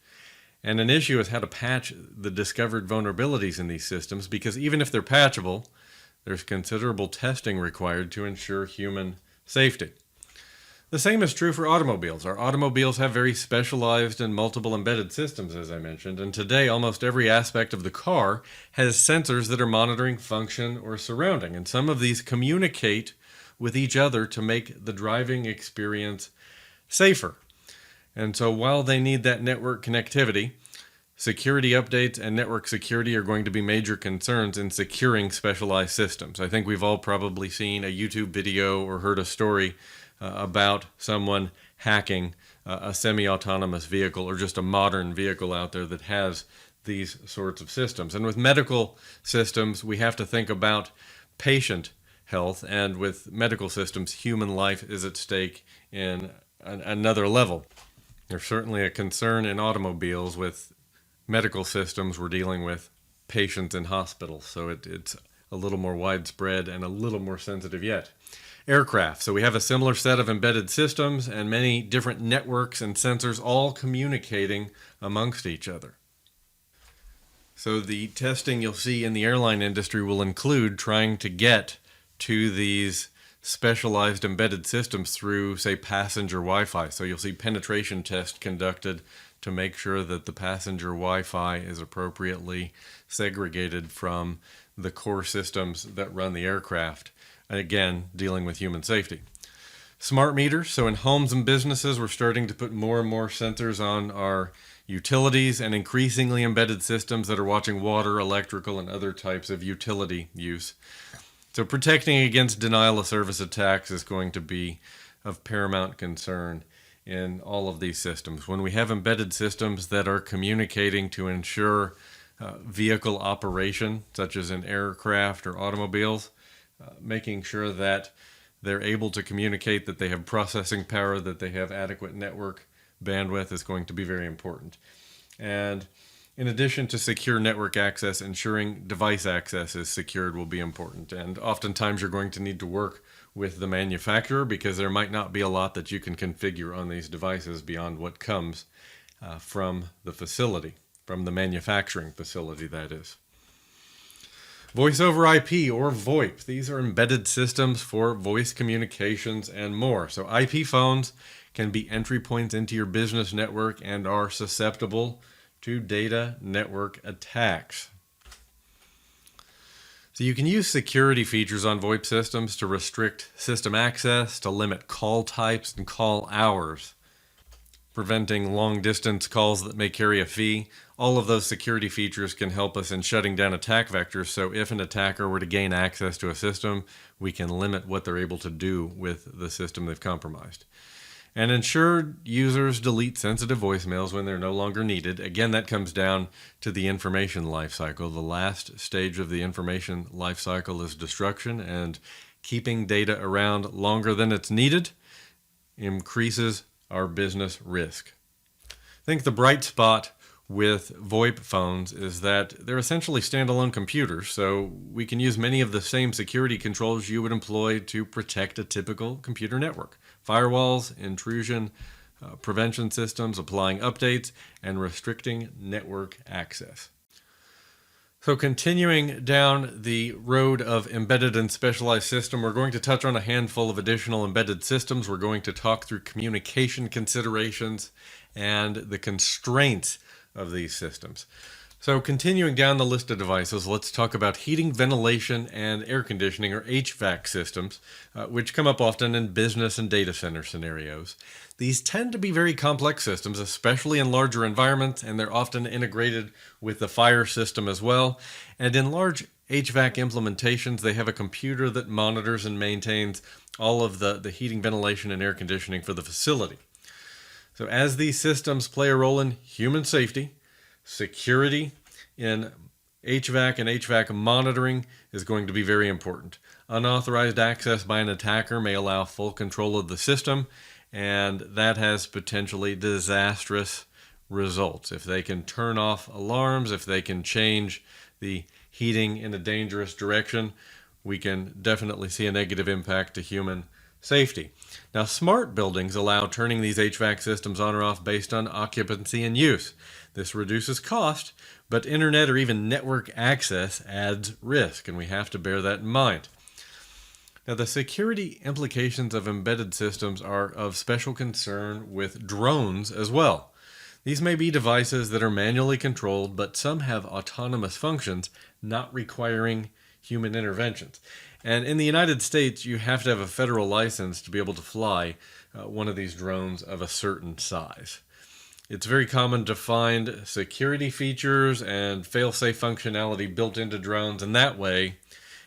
And an issue is how to patch the discovered vulnerabilities in these systems, because even if they're patchable, there's considerable testing required to ensure human safety. The same is true for automobiles. Our automobiles have very specialized and multiple embedded systems, as I mentioned, and today almost every aspect of the car has sensors that are monitoring function or surrounding, and some of these communicate with each other to make the driving experience safer. And so while they need that network connectivity, security updates and network security are going to be major concerns in securing specialized systems. I think we've all probably seen a YouTube video or heard a story about someone hacking a semi-autonomous vehicle or just a modern vehicle out there that has these sorts of systems. And with medical systems, we have to think about patient health, and with medical systems, human life is at stake in another level. There's certainly a concern in automobiles. With medical systems, we're dealing with patients in hospitals, so it's a little more widespread and a little more sensitive yet. Aircraft. So we have a similar set of embedded systems and many different networks and sensors all communicating amongst each other. So the testing you'll see in the airline industry will include trying to get to these specialized embedded systems through, say, passenger Wi-Fi. So you'll see penetration tests conducted to make sure that the passenger Wi-Fi is appropriately segregated from the core systems that run the aircraft. Again, dealing with human safety. Smart meters. So in homes and businesses, we're starting to put more and more sensors on our utilities and increasingly embedded systems that are watching water, electrical, and other types of utility use. So protecting against denial of service attacks is going to be of paramount concern in all of these systems. When we have embedded systems that are communicating to ensure vehicle operation, such as in aircraft or automobiles, making sure that they're able to communicate, that they have processing power, that they have adequate network bandwidth is going to be very important. And in addition to secure network access, ensuring device access is secured will be important. And oftentimes you're going to need to work with the manufacturer because there might not be a lot that you can configure on these devices beyond what comes from the facility, from the manufacturing facility, that is. Voice over IP or VoIP. These are embedded systems for voice communications and more. So IP phones can be entry points into your business network and are susceptible to data network attacks. So you can use security features on VoIP systems to restrict system access, to limit call types and call hours, preventing long-distance calls that may carry a fee. All of those security features can help us in shutting down attack vectors, so if an attacker were to gain access to a system, we can limit what they're able to do with the system they've compromised. And ensure users delete sensitive voicemails when they're no longer needed. Again, that comes down to the information lifecycle. The last stage of the information lifecycle is destruction, and keeping data around longer than it's needed increases our business risk. I think the bright spot with VoIP phones is that they're essentially standalone computers, so we can use many of the same security controls you would employ to protect a typical computer network. Firewalls, intrusion, prevention systems, applying updates, and restricting network access. So continuing down the road of embedded and specialized system, we're going to touch on a handful of additional embedded systems. We're going to talk through communication considerations and the constraints of these systems. So continuing down the list of devices, let's talk about heating, ventilation, and air conditioning, or HVAC systems, which come up often in business and data center scenarios. These tend to be very complex systems, especially in larger environments, and they're often integrated with the fire system as well. And in large HVAC implementations, they have a computer that monitors and maintains all of the heating, ventilation, and air conditioning for the facility. So as these systems play a role in human safety, security in HVAC and HVAC monitoring is going to be very important. Unauthorized access by an attacker may allow full control of the system, and that has potentially disastrous results. If they can turn off alarms, if they can change the heating in a dangerous direction, we can definitely see a negative impact to human safety. Now, smart buildings allow turning these HVAC systems on or off based on occupancy and use. This reduces cost, but internet or even network access adds risk, and we have to bear that in mind. Now, the security implications of embedded systems are of special concern with drones as well. These may be devices that are manually controlled, but some have autonomous functions not requiring human interventions. And in the United States, you have to have a federal license to be able to fly one of these drones of a certain size. It's very common to find security features and fail-safe functionality built into drones, and that way,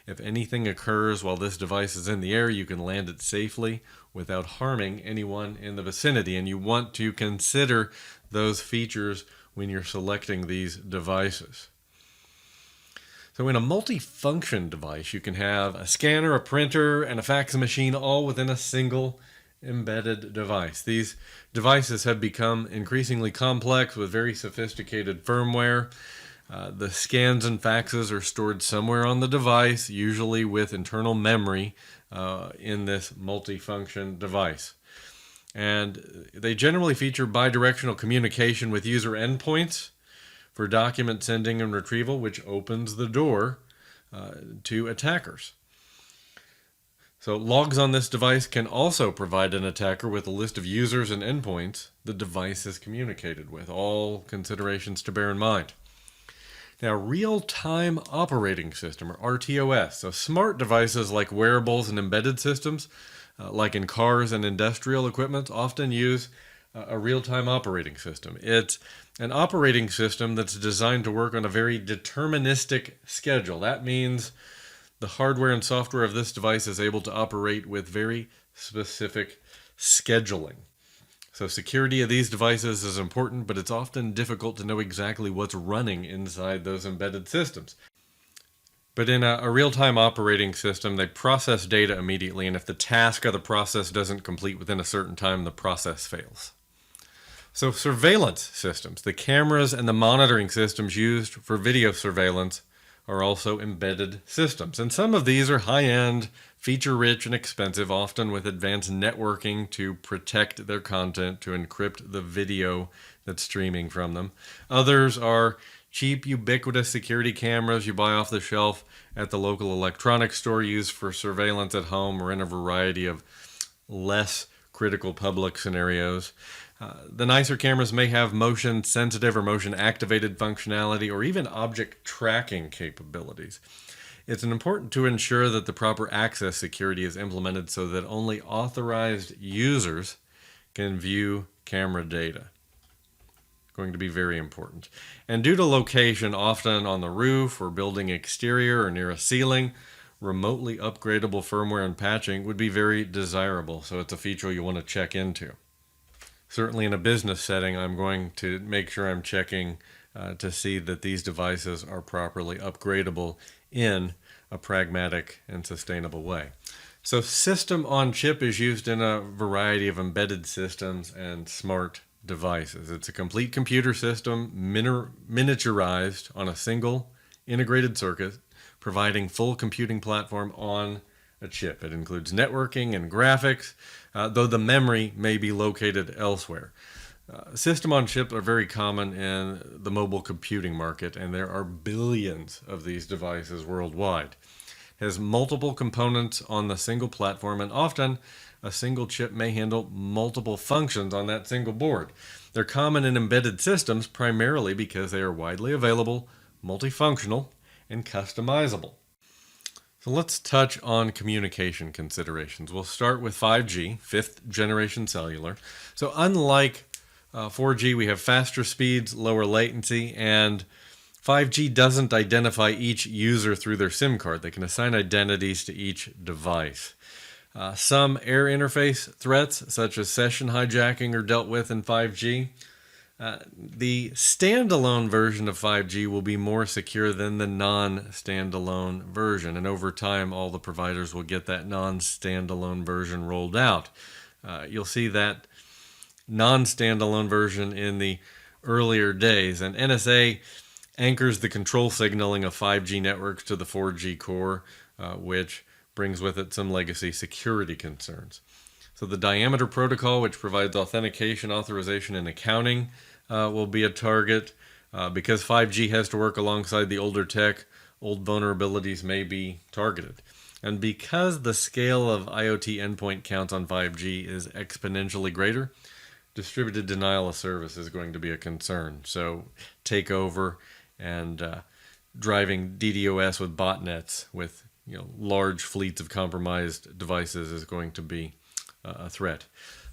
if anything occurs while this device is in the air, you can land it safely without harming anyone in the vicinity. And you want to consider those features when you're selecting these devices. So in a multifunction device, you can have a scanner, a printer, and a fax machine all within a single embedded device. These devices have become increasingly complex with very sophisticated firmware. The scans and faxes are stored somewhere on the device, usually with internal memory in this multifunction device. And they generally feature bidirectional communication with user endpoints for document sending and retrieval, which opens the door to attackers. So logs on this device can also provide an attacker with a list of users and endpoints the device is communicated with. All considerations to bear in mind. Now, real-time operating system, or RTOS. So smart devices like wearables and embedded systems, like in cars and industrial equipment, often use a real-time operating system. It's an operating system that's designed to work on a very deterministic schedule. That means the hardware and software of this device is able to operate with very specific scheduling. So security of these devices is important, but it's often difficult to know exactly what's running inside those embedded systems. But in a real-time operating system, they process data immediately, and if the task of the process doesn't complete within a certain time, the process fails. So surveillance systems, the cameras and the monitoring systems used for video surveillance, are also embedded systems. And some of these are high-end, feature-rich, and expensive, often with advanced networking to protect their content, to encrypt the video that's streaming from them. Others are cheap, ubiquitous security cameras you buy off the shelf at the local electronics store, used for surveillance at home or in a variety of less critical public scenarios. The nicer cameras may have motion-sensitive or motion-activated functionality or even object tracking capabilities. It's important to ensure that the proper access security is implemented so that only authorized users can view camera data. Going to be very important. And due to location, often on the roof or building exterior or near a ceiling, remotely upgradable firmware and patching would be very desirable. So it's a feature you want to check into. Certainly in a business setting, I'm going to make sure I'm checking to see that these devices are properly upgradable in a pragmatic and sustainable way. So system on chip is used in a variety of embedded systems and smart devices. It's a complete computer system miniaturized on a single integrated circuit, providing full computing platform on a chip. It includes networking and graphics, though the memory may be located elsewhere. System on chip are very common in the mobile computing market, and there are billions of these devices worldwide. It has multiple components on the single platform, and often a single chip may handle multiple functions on that single board. They're common in embedded systems primarily because they are widely available, multifunctional, and customizable. So let's touch on communication considerations. We'll start with 5G, fifth generation cellular. So unlike 4G, we have faster speeds, lower latency, and 5G doesn't identify each user through their SIM card. They can assign identities to each device. Some air interface threats, such as session hijacking, are dealt with in 5G. The standalone version of 5G will be more secure than the non-standalone version, and over time all the providers will get that non-standalone version rolled out. You'll see that non-standalone version in the earlier days, and NSA anchors the control signaling of 5G networks to the 4G core, which brings with it some legacy security concerns. So the diameter protocol, which provides authentication, authorization, and accounting, will be a target. Because 5G has to work alongside the older tech, old vulnerabilities may be targeted. And because the scale of IoT endpoint counts on 5G is exponentially greater, distributed denial of service is going to be a concern. So takeover and driving DDoS with botnets with large fleets of compromised devices is going to be a threat.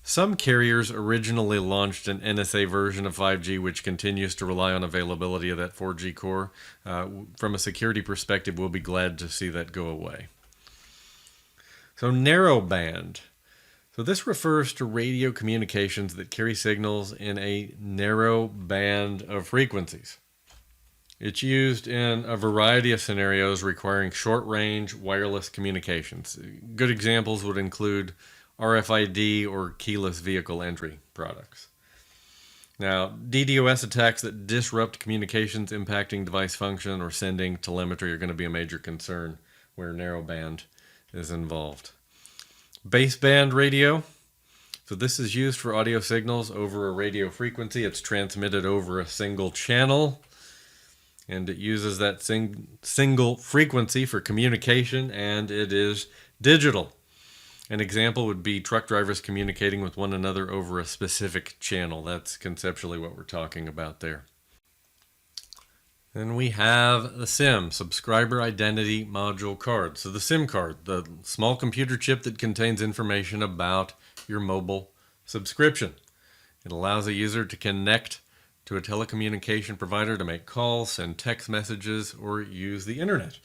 Some carriers originally launched an NSA version of 5G, which continues to rely on availability of that 4G core. From a security perspective, we'll be glad to see that go away. So narrowband. So this refers to radio communications that carry signals in a narrow band of frequencies. It's used in a variety of scenarios requiring short-range wireless communications. Good examples would include RFID or keyless vehicle entry products. Now, DDoS attacks that disrupt communications impacting device function or sending telemetry are going to be a major concern where narrowband is involved. Baseband radio. So this is used for audio signals over a radio frequency. It's transmitted over a single channel, and it uses that single frequency for communication, and it is digital. An example would be truck drivers communicating with one another over a specific channel. That's conceptually what we're talking about there. Then we have the SIM, Subscriber Identity Module Card. So the SIM card, the small computer chip that contains information about your mobile subscription. It allows a user to connect to a telecommunication provider to make calls, send text messages, or use the internet.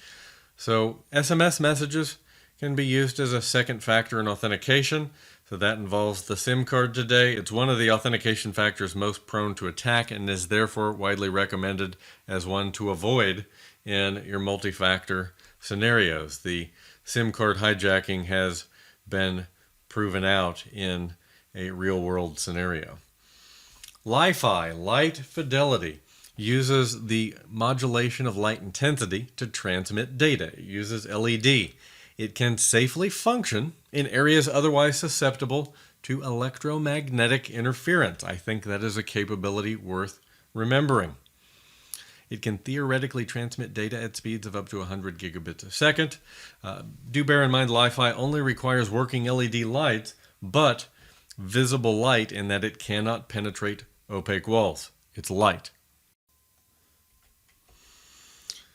So SMS messages can be used as a second factor in authentication. So that involves the SIM card today. It's one of the authentication factors most prone to attack and is therefore widely recommended as one to avoid in your multi-factor scenarios. The SIM card hijacking has been proven out in a real-world scenario. Li-Fi, light fidelity, uses the modulation of light intensity to transmit data. It uses LED. It can safely function in areas otherwise susceptible to electromagnetic interference. I think that is a capability worth remembering. It can theoretically transmit data at speeds of up to 100 gigabits a second. Do bear in mind Li-Fi only requires working LED lights, but visible light in that it cannot penetrate opaque walls. It's light.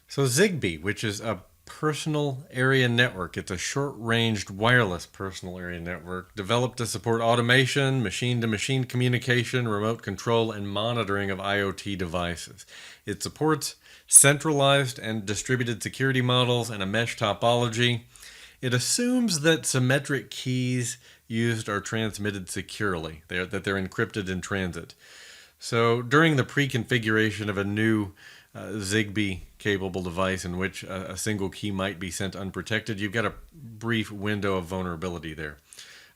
So Zigbee, which is a personal area network. It's a short-ranged wireless personal area network developed to support automation, machine-to-machine communication, remote control, and monitoring of IoT devices. It supports centralized and distributed security models and a mesh topology. It assumes that symmetric keys used are transmitted securely, that they're encrypted in transit. So during the pre-configuration of a new Zigbee-capable device in which a single key might be sent unprotected, you've got a brief window of vulnerability there.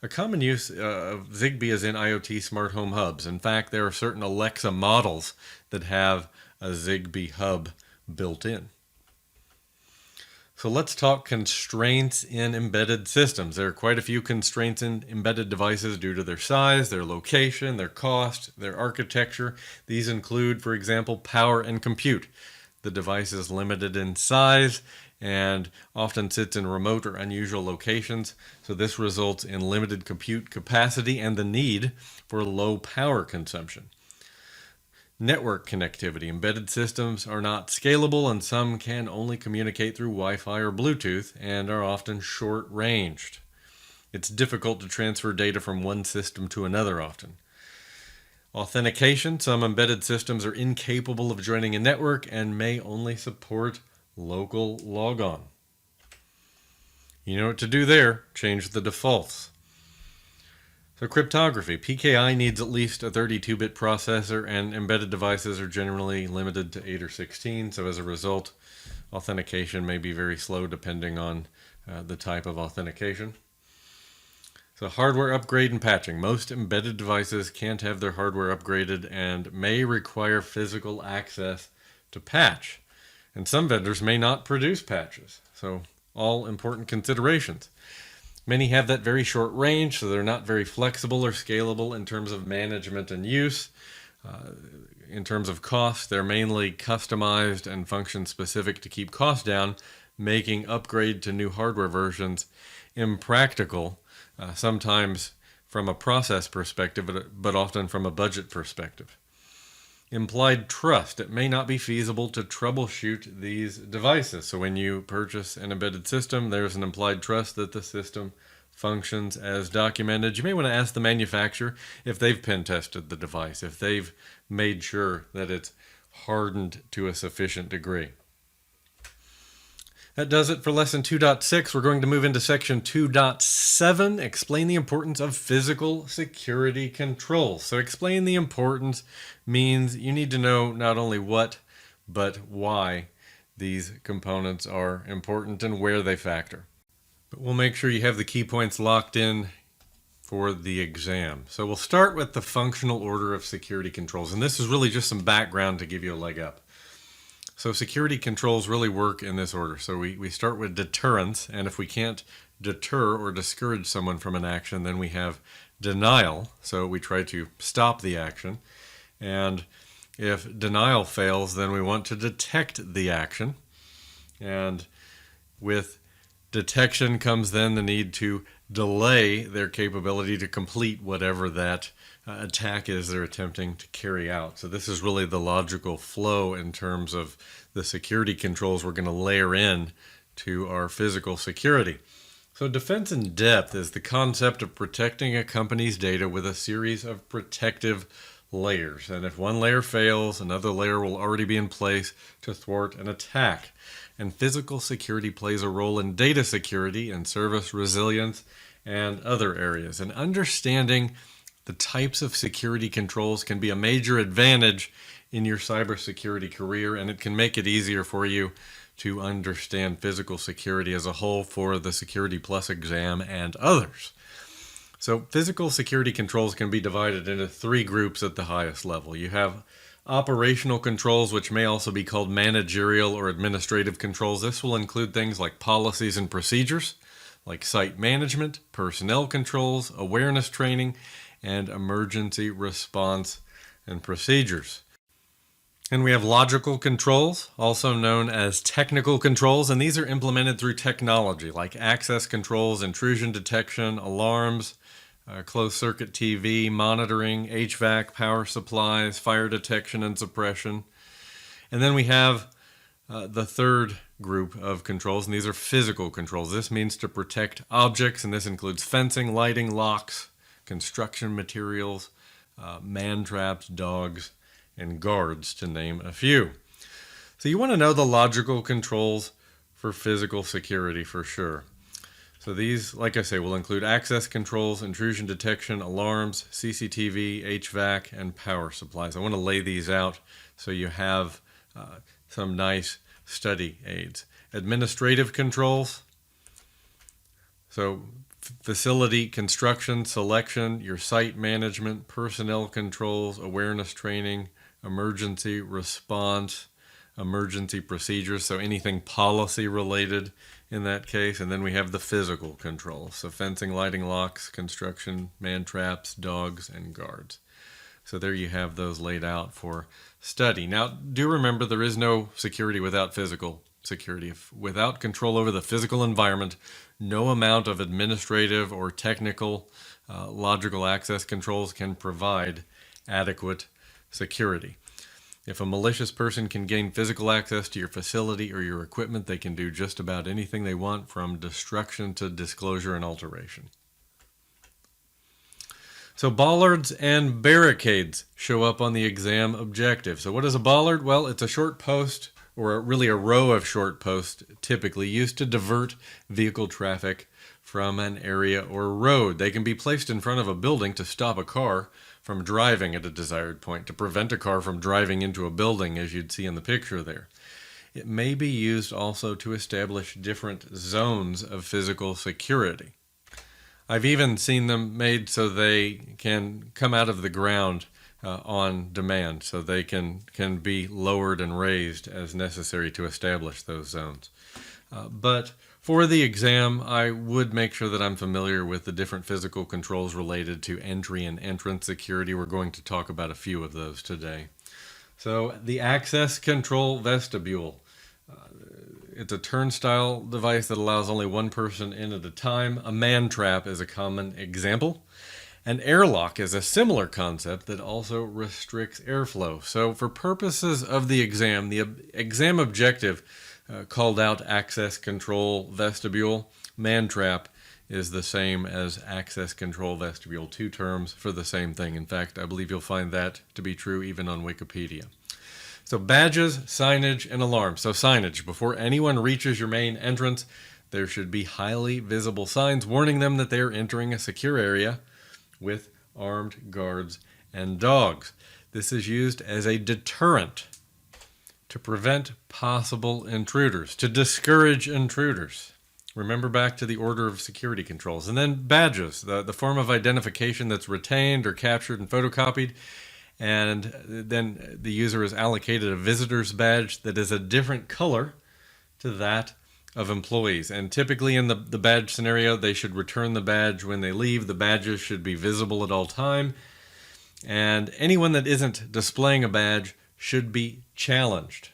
A common use of Zigbee is in IoT smart home hubs. In fact, there are certain Alexa models that have a Zigbee hub built in. So let's talk constraints in embedded systems. There are quite a few constraints in embedded devices due to their size, their location, their cost, their architecture. These include, for example, power and compute. The device is limited in size and often sits in remote or unusual locations, so this results in limited compute capacity and the need for low power consumption. Network connectivity. Embedded systems are not scalable, and some can only communicate through Wi-Fi or Bluetooth and are often short-ranged. It's difficult to transfer data from one system to another often. Authentication. Some embedded systems are incapable of joining a network and may only support local logon. You know what to do there. Change the defaults. So cryptography. PKI needs at least a 32-bit processor, and embedded devices are generally limited to 8 or 16. So as a result, authentication may be very slow depending on the type of authentication. So hardware upgrade and patching. Most embedded devices can't have their hardware upgraded and may require physical access to patch. And some vendors may not produce patches. So all important considerations. Many have that very short range, so they're not very flexible or scalable in terms of management and use. In terms of cost, they're mainly customized and function specific to keep costs down, making upgrade to new hardware versions impractical, sometimes from a process perspective, but often from a budget perspective. Implied trust. It may not be feasible to troubleshoot these devices. So when you purchase an embedded system, there's an implied trust that the system functions as documented. You may want to ask the manufacturer if they've pen tested the device, if they've made sure that it's hardened to a sufficient degree. That does it for lesson 2.6. We're going to move into section 2.7, explain the importance of physical security controls. So explain the importance means you need to know not only what, but why these components are important and where they factor. But we'll make sure you have the key points locked in for the exam. So we'll start with the functional order of security controls, and this is really just some background to give you a leg up. So security controls really work in this order. So we start with deterrence, and if we can't deter or discourage someone from an action, then we have denial. So we try to stop the action. And if denial fails, then we want to detect the action. And with detection comes then the need to delay their capability to complete whatever that attack is they're attempting to carry out. So this is really the logical flow in terms of the security controls we're going to layer in to our physical security. So defense in depth is the concept of protecting a company's data with a series of protective layers. And if one layer fails, another layer will already be in place to thwart an attack. And physical security plays a role in data security and service resilience and other areas. And understanding the types of security controls can be a major advantage in your cybersecurity career, and it can make it easier for you to understand physical security as a whole for the Security Plus exam and others. So physical security controls can be divided into three groups at the highest level. You have operational controls, which may also be called managerial or administrative controls. This will include things like policies and procedures, like site management, personnel controls, awareness training, and emergency response and procedures. And we have logical controls, also known as technical controls, and these are implemented through technology like access controls, intrusion detection, alarms, closed-circuit TV, monitoring, HVAC, power supplies, fire detection and suppression. And then we have the third group of controls, and these are physical controls. This means to protect objects, and this includes fencing, lighting, locks, construction materials, man traps, dogs, and guards, to name a few. So you want to know the logical controls for physical security for sure. So these, like I say, will include access controls, intrusion detection, alarms, CCTV, HVAC, and power supplies. I want to lay these out so you have some nice study aids. Administrative controls. So facility construction, selection, your site management, personnel controls, awareness training, emergency response, emergency procedures, so anything policy related in that case. And then we have the physical controls, so fencing, lighting, locks, construction, man traps, dogs, and guards. So there you have those laid out for study. Now, do remember there is no security without physical security. Without control over the physical environment, no amount of administrative or technical logical access controls can provide adequate security. If a malicious person can gain physical access to your facility or your equipment, they can do just about anything they want, from destruction to disclosure and alteration. So bollards and barricades show up on the exam objective. So what is a bollard? Well, it's a short post, or really a row of short posts, typically used to divert vehicle traffic from an area or road. They can be placed in front of a building to stop a car from driving at a desired point, to prevent a car from driving into a building, as you'd see in the picture there. It may be used also to establish different zones of physical security. I've even seen them made so they can come out of the ground on demand, so they can be lowered and raised as necessary to establish those zones. But for the exam, I would make sure that I'm familiar with the different physical controls related to entry and entrance security. We're going to talk about a few of those today. So the access control vestibule. It's a turnstile device that allows only one person in at a time. A man trap is a common example. An airlock is a similar concept that also restricts airflow. So for purposes of the exam objective called out access control vestibule. Man trap is the same as access control vestibule, two terms for the same thing. In fact, I believe you'll find that to be true even on Wikipedia. So badges, signage, and alarms. So signage, before anyone reaches your main entrance, there should be highly visible signs warning them that they are entering a secure area with armed guards and dogs. This is used as a deterrent to prevent possible intruders, to discourage intruders. Remember back to the order of security controls. And then badges, the form of identification that's retained or captured and photocopied. And then the user is allocated a visitor's badge that is a different color to that of employees. And typically in the badge scenario, they should return the badge when they leave. The badges should be visible at all time. And anyone that isn't displaying a badge should be challenged.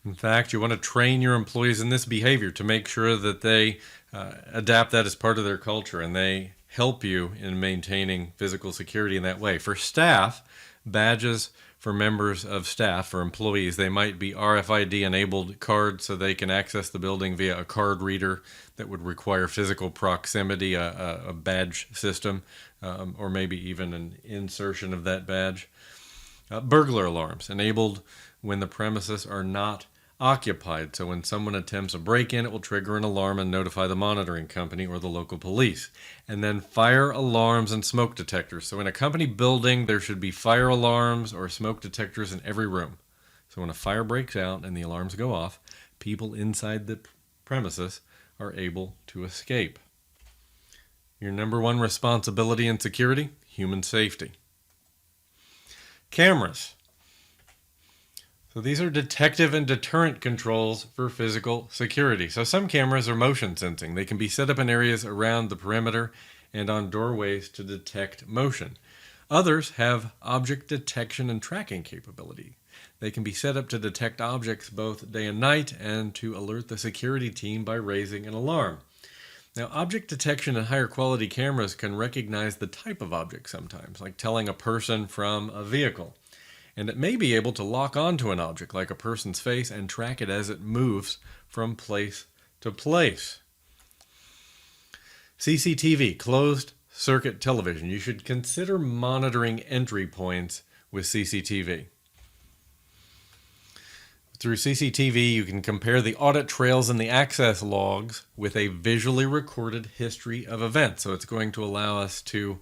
In fact, you want to train your employees in this behavior to make sure that they adapt that as part of their culture and they help you in maintaining physical security in that way. For staff, badges for members of staff, for employees, they might be RFID enabled cards so they can access the building via a card reader that would require physical proximity, a badge system, or maybe even an insertion of that badge. Burglar alarms enabled when the premises are not occupied. So when someone attempts a break-in, it will trigger an alarm and notify the monitoring company or the local police. And then fire alarms and smoke detectors. So in a company building, there should be fire alarms or smoke detectors in every room. So when a fire breaks out and the alarms go off, people inside the premises are able to escape. Your number one responsibility in security: human safety. Cameras. So these are detective and deterrent controls for physical security. So some cameras are motion sensing. They can be set up in areas around the perimeter and on doorways to detect motion. Others have object detection and tracking capability. They can be set up to detect objects both day and night and to alert the security team by raising an alarm. Now, object detection and higher quality cameras can recognize the type of object sometimes, like telling a person from a vehicle. And it may be able to lock onto an object, like a person's face, and track it as it moves from place to place. CCTV, closed circuit television. You should consider monitoring entry points with CCTV. Through CCTV, you can compare the audit trails and the access logs with a visually recorded history of events. So it's going to allow us to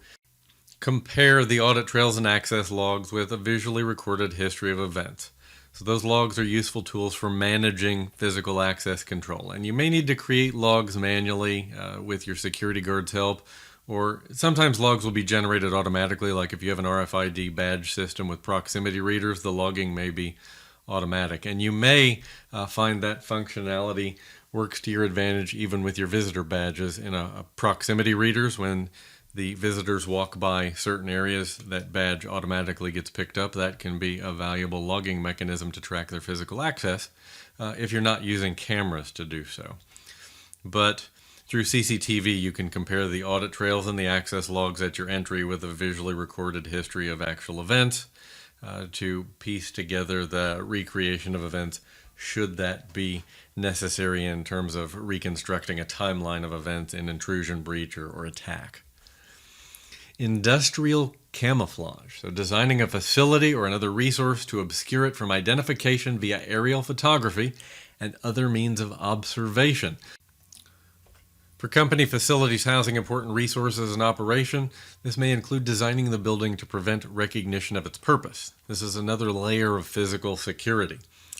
compare the audit trails and access logs with a visually recorded history of events. So those logs are useful tools for managing physical access control. And you may need to create logs manually with your security guard's help, or sometimes logs will be generated automatically, like if you have an RFID badge system with proximity readers, the logging may be automatic. And you may find that functionality works to your advantage even with your visitor badges in a proximity readers. When the visitors walk by certain areas, that badge automatically gets picked up. That can be a valuable logging mechanism to track their physical access if you're not using cameras to do so. But through CCTV, you can compare the audit trails and the access logs at your entry with a visually recorded history of actual events to piece together the recreation of events, should that be necessary in terms of reconstructing a timeline of events in intrusion, breach, or attack. Industrial camouflage, so designing a facility or another resource to obscure it from identification via aerial photography and other means of observation. For company facilities housing important resources in operation, this may include designing the building to prevent recognition of its purpose. This is another layer of physical security.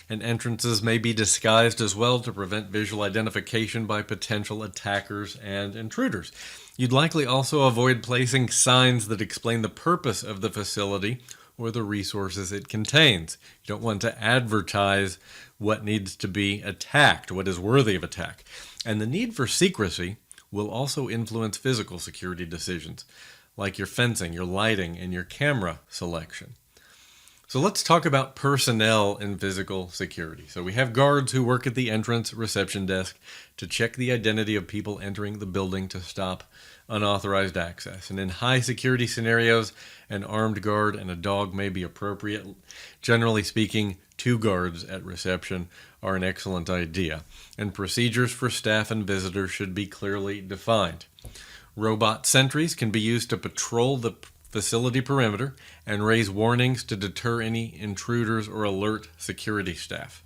And entrances may be disguised as well to prevent visual identification by potential attackers and intruders. You'd likely also avoid placing signs that explain the purpose of the facility or the resources it contains. You don't want to advertise what needs to be attacked, what is worthy of attack. And the need for secrecy will also influence physical security decisions, like your fencing, your lighting, and your camera selection. So let's talk about personnel in physical security. So we have guards who work at the entrance reception desk to check the identity of people entering the building to stop unauthorized access. And in high security scenarios, an armed guard and a dog may be appropriate. Generally speaking, 2 guards at reception are an excellent idea. And procedures for staff and visitors should be clearly defined. Robot sentries can be used to patrol the facility perimeter and raise warnings to deter any intruders or alert security staff.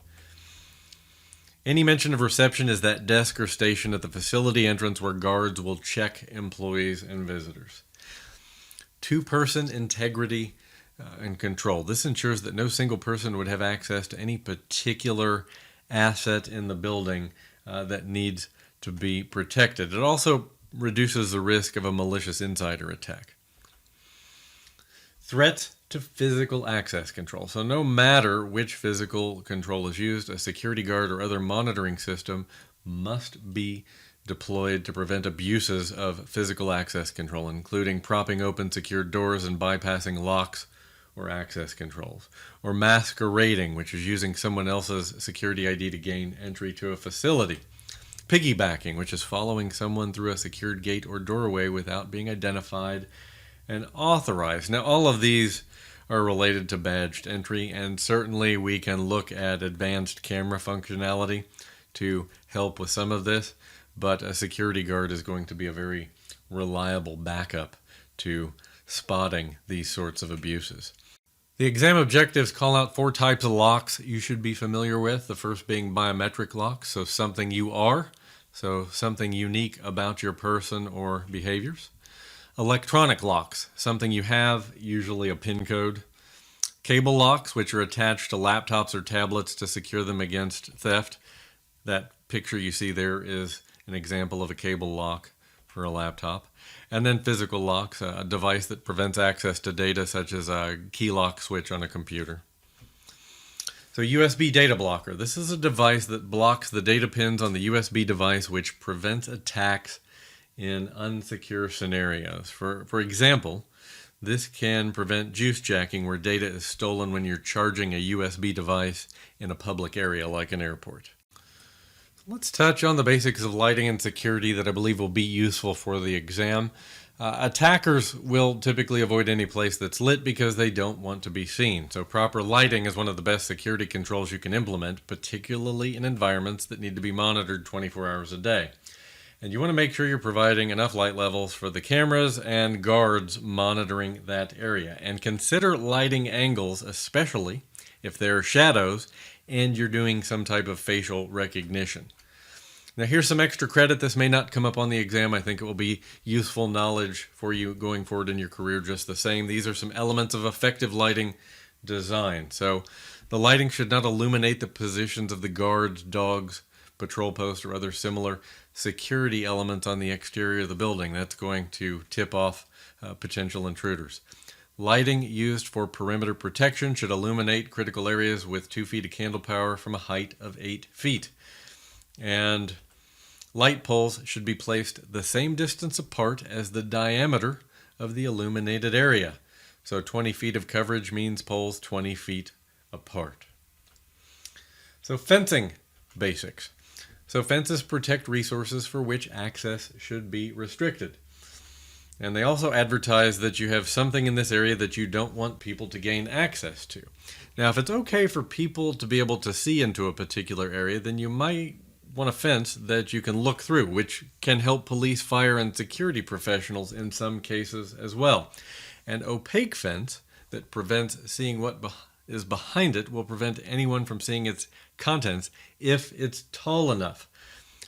Any mention of reception is that desk or station at the facility entrance where guards will check employees and visitors. 2-person integrity and control. This ensures that no single person would have access to any particular asset in the building that needs to be protected. It also reduces the risk of a malicious insider attack. Threats to physical access control. So no matter which physical control is used, a security guard or other monitoring system must be deployed to prevent abuses of physical access control, including propping open secured doors and bypassing locks or access controls, or masquerading, which is using someone else's security ID to gain entry to a facility. Piggybacking, which is following someone through a secured gate or doorway without being identified and authorized. Now, all of these are related to badged entry, and certainly we can look at advanced camera functionality to help with some of this, but a security guard is going to be a very reliable backup to spotting these sorts of abuses. The exam objectives call out 4 types of locks you should be familiar with. The first being biometric locks, so something you are, so something unique about your person or behaviors. Electronic locks, something you have, usually a PIN code. Cable locks, which are attached to laptops or tablets to secure them against theft. That picture you see there is an example of a cable lock for a laptop. And then physical locks, a device that prevents access to data, such as a key lock switch on a computer. So USB data blocker. This is a device that blocks the data pins on the USB device, which prevents attacks in unsecure scenarios. For example, this can prevent juice jacking, where data is stolen when you're charging a USB device in a public area like an airport. Let's touch on the basics of lighting and security that I believe will be useful for the exam. Attackers will typically avoid any place that's lit because they don't want to be seen. So proper lighting is one of the best security controls you can implement, particularly in environments that need to be monitored 24 hours a day. And you want to make sure you're providing enough light levels for the cameras and guards monitoring that area. And consider lighting angles, especially if there are shadows and you're doing some type of facial recognition. Now here's some extra credit. This may not come up on the exam. I think it will be useful knowledge for you going forward in your career just the same. These are some elements of effective lighting design. So the lighting should not illuminate the positions of the guards, dogs, patrol posts, or other similar security elements on the exterior of the building. That's going to tip off potential intruders. Lighting used for perimeter protection should illuminate critical areas with 2 feet of candle power from a height of 8 feet. And light poles should be placed the same distance apart as the diameter of the illuminated area. So 20 feet of coverage means poles 20 feet apart. So fencing basics. So fences protect resources for which access should be restricted. And they also advertise that you have something in this area that you don't want people to gain access to. Now, if it's okay for people to be able to see into a particular area, then you might want a fence that you can look through, which can help police, fire, and security professionals in some cases as well. An opaque fence that prevents seeing what is behind it will prevent anyone from seeing its contents if it's tall enough.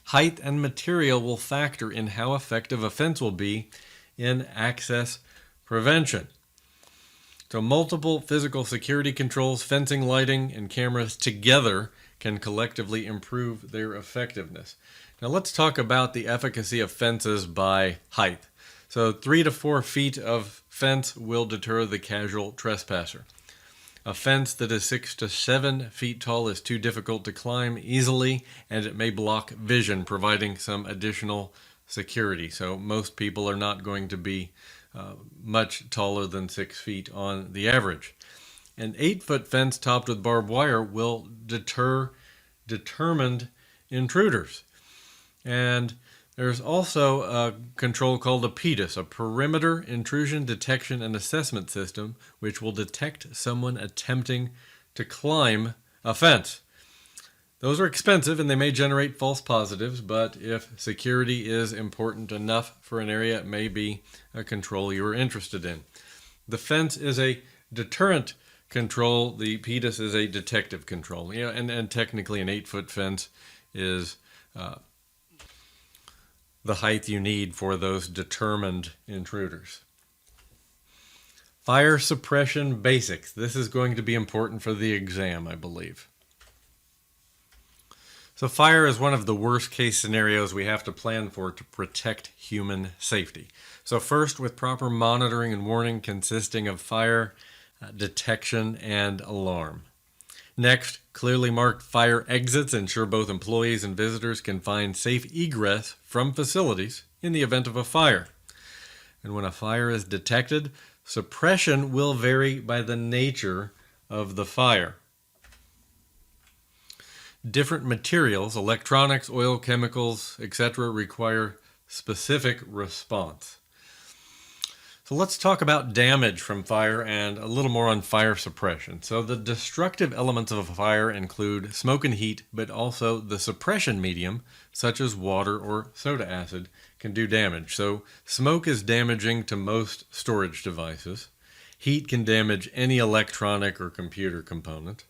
Height and material will factor in how effective a fence will be in access prevention. So multiple physical security controls, fencing, lighting, and cameras together can collectively improve their effectiveness. Now let's talk about the efficacy of fences by height. So 3 to 4 feet of fence will deter the casual trespasser. A fence that is 6 to 7 feet tall is too difficult to climb easily, and it may block vision, providing some additional security. So most people are not going to be much taller than 6 feet on the average. An 8-foot fence topped with barbed wire will deter determined intruders. And there's also a control called a PIDIS, a Perimeter Intrusion Detection and Assessment System, which will detect someone attempting to climb a fence. Those are expensive and they may generate false positives, but if security is important enough for an area, it may be a control you are interested in. The fence is a deterrent control. The PIDIS is a detective control. And technically an 8-foot fence is the height you need for those determined intruders. Fire suppression basics. This is going to be important for the exam, I believe. So fire is one of the worst case scenarios we have to plan for to protect human safety. So first, with proper monitoring and warning consisting of fire detection and alarm. Next, clearly marked fire exits ensure both employees and visitors can find safe egress from facilities in the event of a fire. And when a fire is detected, suppression will vary by the nature of the fire. Different materials, electronics, oil, chemicals, etc., require specific response. So let's talk about damage from fire and a little more on fire suppression. So the destructive elements of a fire include smoke and heat, but also the suppression medium, such as water or soda acid, can do damage. So smoke is damaging to most storage devices. Heat can damage any electronic or computer component.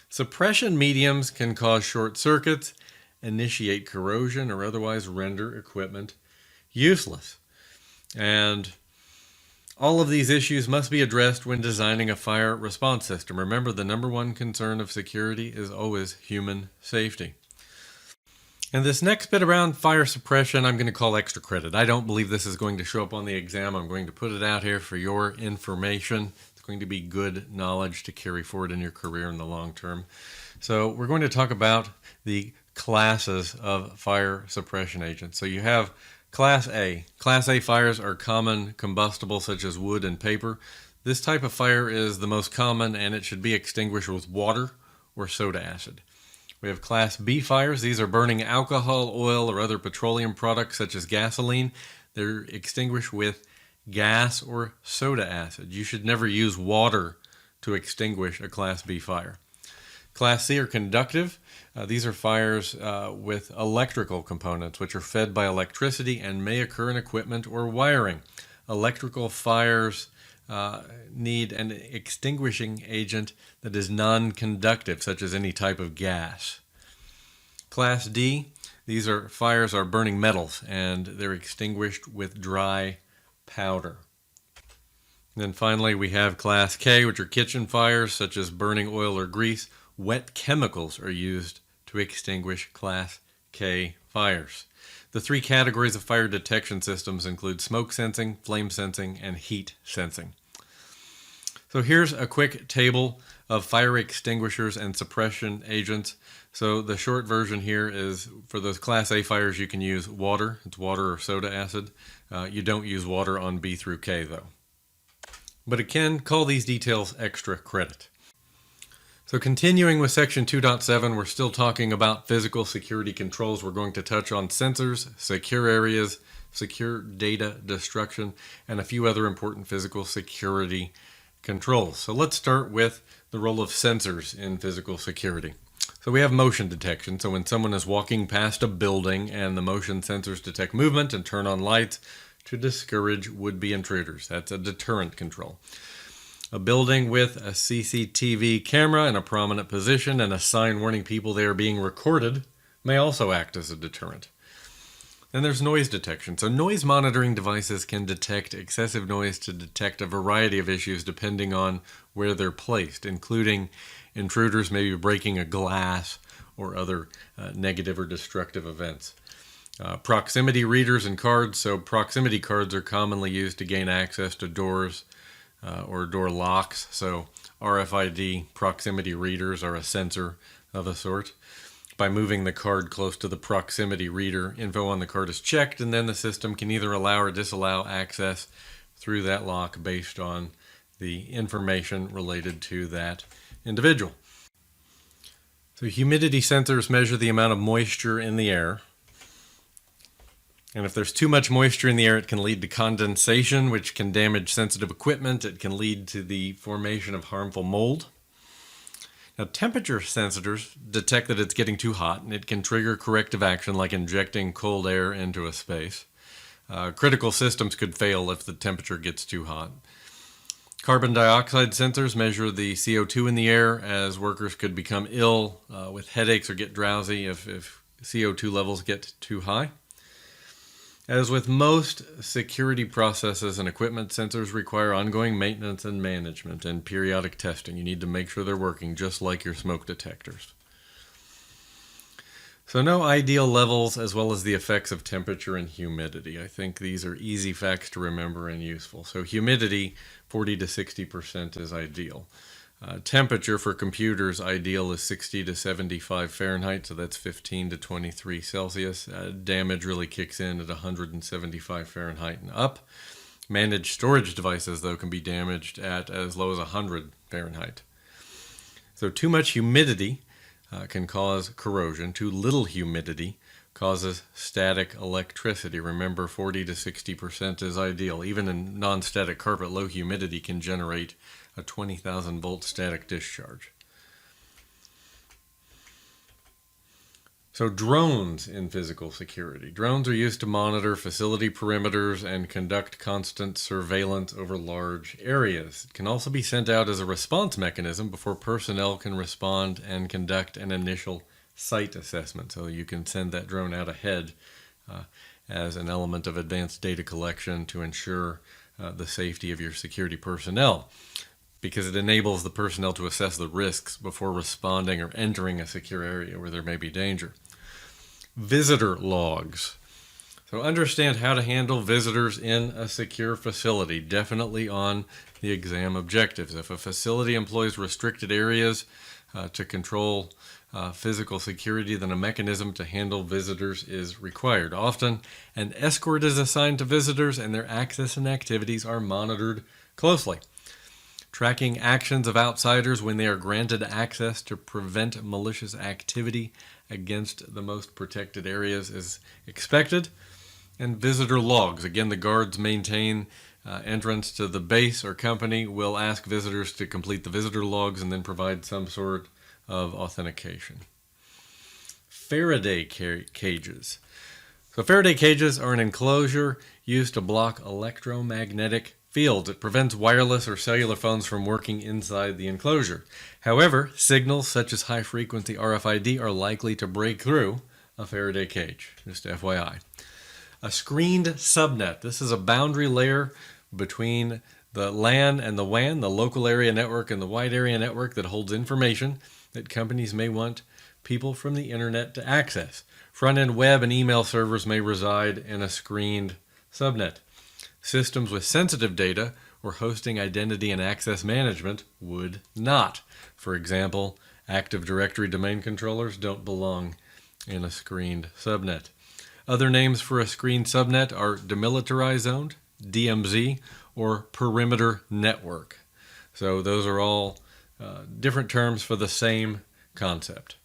Suppression mediums can cause short circuits, initiate corrosion, or otherwise render equipment useless. And all of these issues must be addressed when designing a fire response system. Remember, the number one concern of security is always human safety. And this next bit around fire suppression, I'm going to call extra credit. I don't believe this is going to show up on the exam. I'm going to put it out here for your information. It's going to be good knowledge to carry forward in your career in the long term. So we're going to talk about the classes of fire suppression agents. So you have Class A. Class A fires are common combustibles such as wood and paper. This type of fire is the most common and it should be extinguished with water or soda acid. We have Class B fires. These are burning alcohol, oil, or other petroleum products such as gasoline. They're extinguished with gas or soda acid. You should never use water to extinguish a Class B fire. Class C are conductive. These are fires with electrical components, which are fed by electricity and may occur in equipment or wiring. Electrical fires need an extinguishing agent that is non-conductive, such as any type of gas. Class D, these are fires are burning metals, and they're extinguished with dry powder. And then finally, we have Class K, which are kitchen fires, such as burning oil or grease. Wet chemicals are used to extinguish Class K fires. The three categories of fire detection systems include smoke sensing, flame sensing, and heat sensing. So here's a quick table of fire extinguishers and suppression agents. So the short version here is for those Class A fires, you can use water. It's water or soda acid. You don't use water on B through K, though. But again, call these details extra credit. So continuing with section 2.7, we're still talking about physical security controls. We're going to touch on sensors, secure areas, secure data destruction, and a few other important physical security controls. So let's start with the role of sensors in physical security. So we have motion detection. So when someone is walking past a building and the motion sensors detect movement and turn on lights to discourage would-be intruders. That's a deterrent control. A building with a CCTV camera in a prominent position and a sign warning people they are being recorded may also act as a deterrent. Then there's noise detection. So noise monitoring devices can detect excessive noise to detect a variety of issues depending on where they're placed, including intruders maybe breaking a glass or other negative or destructive events. Proximity readers and cards. So proximity cards are commonly used to gain access to doors or door locks. So RFID proximity readers are a sensor of a sort. By moving the card close to the proximity reader, info on the card is checked, and then the system can either allow or disallow access through that lock based on the information related to that individual. So humidity sensors measure the amount of moisture in the air. And if there's too much moisture in the air, it can lead to condensation, which can damage sensitive equipment. It can lead to the formation of harmful mold. Now, temperature sensors detect that it's getting too hot, and it can trigger corrective action like injecting cold air into a space. Critical systems could fail if the temperature gets too hot. Carbon dioxide sensors measure the CO2 in the air, as workers could become ill with headaches or get drowsy if CO2 levels get too high. As with most security processes and equipment, sensors require ongoing maintenance and management and periodic testing. You need to make sure they're working, just like your smoke detectors. So know ideal levels as well as the effects of temperature and humidity. I think these are easy facts to remember and useful. So humidity, 40 to 60% is ideal. Temperature for computers ideal is 60 to 75 Fahrenheit, so that's 15 to 23 Celsius. Damage really kicks in at 175 Fahrenheit and up. Managed storage devices, though, can be damaged at as low as 100 Fahrenheit. So too much humidity can cause corrosion. Too little humidity causes static electricity. Remember, 40 to 60% is ideal. Even in non-static carpet, low humidity can generate a 20,000 volt static discharge. So drones in physical security. Drones are used to monitor facility perimeters and conduct constant surveillance over large areas. It can also be sent out as a response mechanism before personnel can respond and conduct an initial site assessment. So you can send that drone out ahead as an element of advanced data collection to ensure the safety of your security personnel, because it enables the personnel to assess the risks before responding or entering a secure area where there may be danger. Visitor logs. So understand how to handle visitors in a secure facility, definitely on the exam objectives. If a facility employs restricted areas to control physical security, then a mechanism to handle visitors is required. Often, an escort is assigned to visitors and their access and activities are monitored closely. Tracking actions of outsiders when they are granted access to prevent malicious activity against the most protected areas is expected. And visitor logs. Again, the guards maintain entrance to the base or company will ask visitors to complete the visitor logs and then provide some sort of authentication. Faraday cages. So Faraday cages are an enclosure used to block electromagnetic fields. It prevents wireless or cellular phones from working inside the enclosure. However, signals such as high-frequency RFID are likely to break through a Faraday cage, just FYI. A screened subnet. This is a boundary layer between the LAN and the WAN, the local area network and the wide area network, that holds information that companies may want people from the internet to access. Front-end web and email servers may reside in a screened subnet. Systems with sensitive data or hosting identity and access management would not. For example, Active Directory domain controllers don't belong in a screened subnet. Other names for a screened subnet are demilitarized zone, DMZ, or perimeter network. So those are all different terms for the same concept.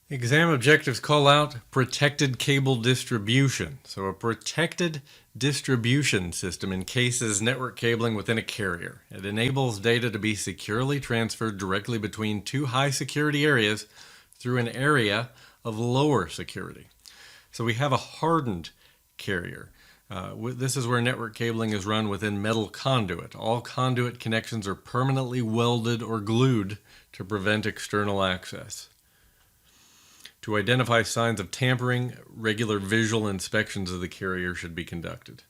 Exam objectives call out protected cable distribution. So a protected distribution system encases network cabling within a carrier. It enables data to be securely transferred directly between two high security areas through an area of lower security. So we have a hardened carrier. This is where network cabling is run within metal conduit. All conduit connections are permanently welded or glued to prevent external access. To identify signs of tampering, regular visual inspections of the carrier should be conducted.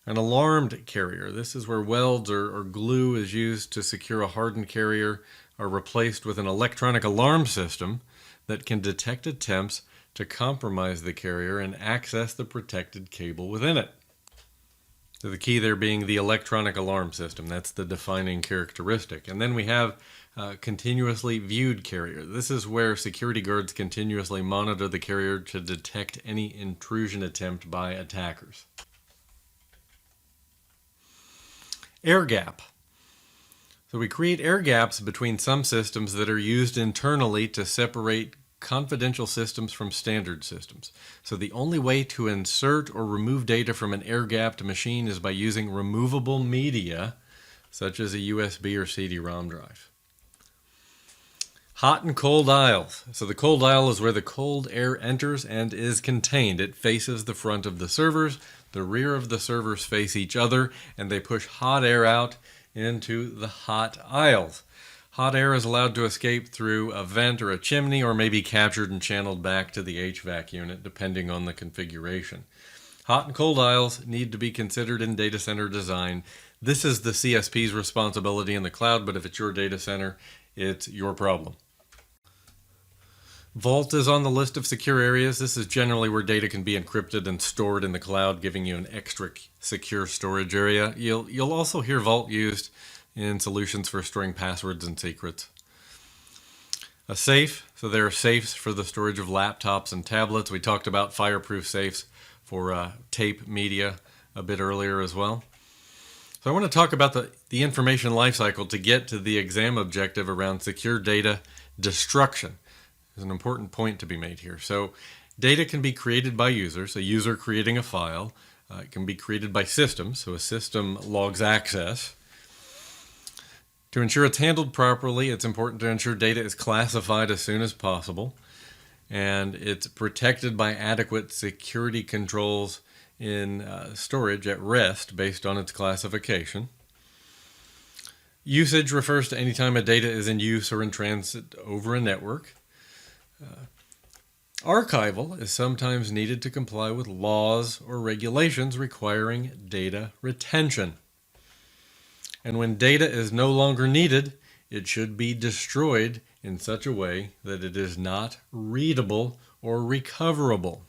An alarmed carrier. This is where welds or glue is used to secure a hardened carrier, are replaced with an electronic alarm system that can detect attempts to compromise the carrier and access the protected cable within it. So the key there being the electronic alarm system. That's the defining characteristic. And then we have continuously viewed carrier. This is where security guards continuously monitor the carrier to detect any intrusion attempt by attackers. Air gap. So we create air gaps between some systems that are used internally to separate confidential systems from standard systems. So the only way to insert or remove data from an air-gapped machine is by using removable media, such as a USB or CD-ROM drive. Hot and cold aisles. So the cold aisle is where the cold air enters and is contained. It faces the front of the servers. The rear of the servers face each other, and they push hot air out into the hot aisles. Hot air is allowed to escape through a vent or a chimney, or may be captured and channeled back to the HVAC unit, depending on the configuration. Hot and cold aisles need to be considered in data center design. This is the CSP's responsibility in the cloud, but if it's your data center, it's your problem. Vault is on the list of secure areas. This is generally where data can be encrypted and stored in the cloud, giving you an extra secure storage area. You'll also hear Vault used in solutions for storing passwords and secrets. A safe, so there are safes for the storage of laptops and tablets. We talked about fireproof safes for tape media a bit earlier as well. So I want to talk about the information lifecycle to get to the exam objective around secure data destruction. There's an important point to be made here. So data can be created by users, a user creating a file. It can be created by systems, so a system logs access. To ensure it's handled properly, it's important to ensure data is classified as soon as possible, and it's protected by adequate security controls in storage at rest based on its classification. Usage refers to any time a data is in use or in transit over a network. Archival is sometimes needed to comply with laws or regulations requiring data retention. And when data is no longer needed, it should be destroyed in such a way that it is not readable or recoverable.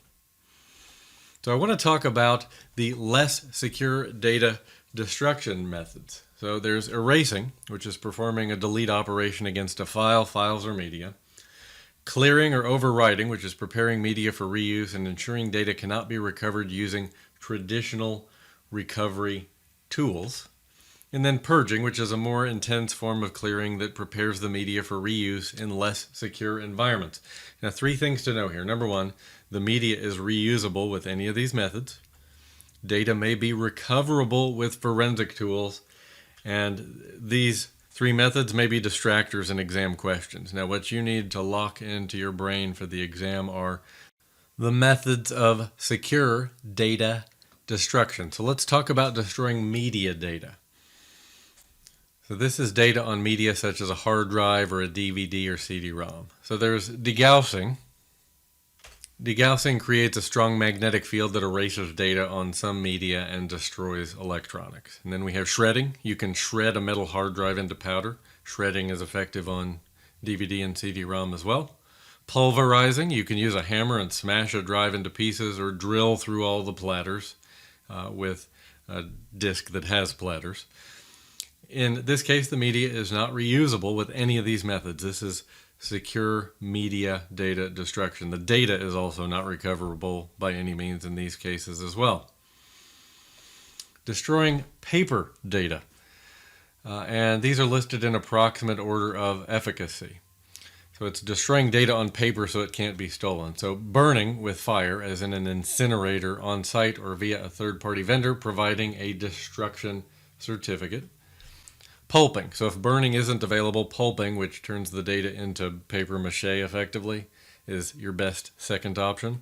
So I want to talk about the less secure data destruction methods. So there's erasing, which is performing a delete operation against a file, files, or media. Clearing or overwriting, which is preparing media for reuse and ensuring data cannot be recovered using traditional recovery tools. And then purging, which is a more intense form of clearing that prepares the media for reuse in less secure environments. Now, 3 things to know here. Number 1, the media is reusable with any of these methods. Data may be recoverable with forensic tools, and these 3 methods may be distractors in exam questions. Now, what you need to lock into your brain for the exam are the methods of secure data destruction. So let's talk about destroying media data. So this is data on media such as a hard drive or a DVD or CD-ROM. So there's degaussing. Degaussing creates a strong magnetic field that erases data on some media and destroys electronics. And then we have shredding. You can shred a metal hard drive into powder. Shredding is effective on DVD and CD-ROM as well. Pulverizing. You can use a hammer and smash a drive into pieces or drill through all the platters with a disk that has platters. In this case, the media is not reusable with any of these methods. This is secure media data destruction. The data is also not recoverable by any means in these cases as well. Destroying paper data. And these are listed in approximate order of efficacy. So it's destroying data on paper so it can't be stolen. So burning with fire, as in an incinerator on site or via a third-party vendor, providing a destruction certificate. Pulping. So if burning isn't available, pulping, which turns the data into paper mache effectively, is your best second option. And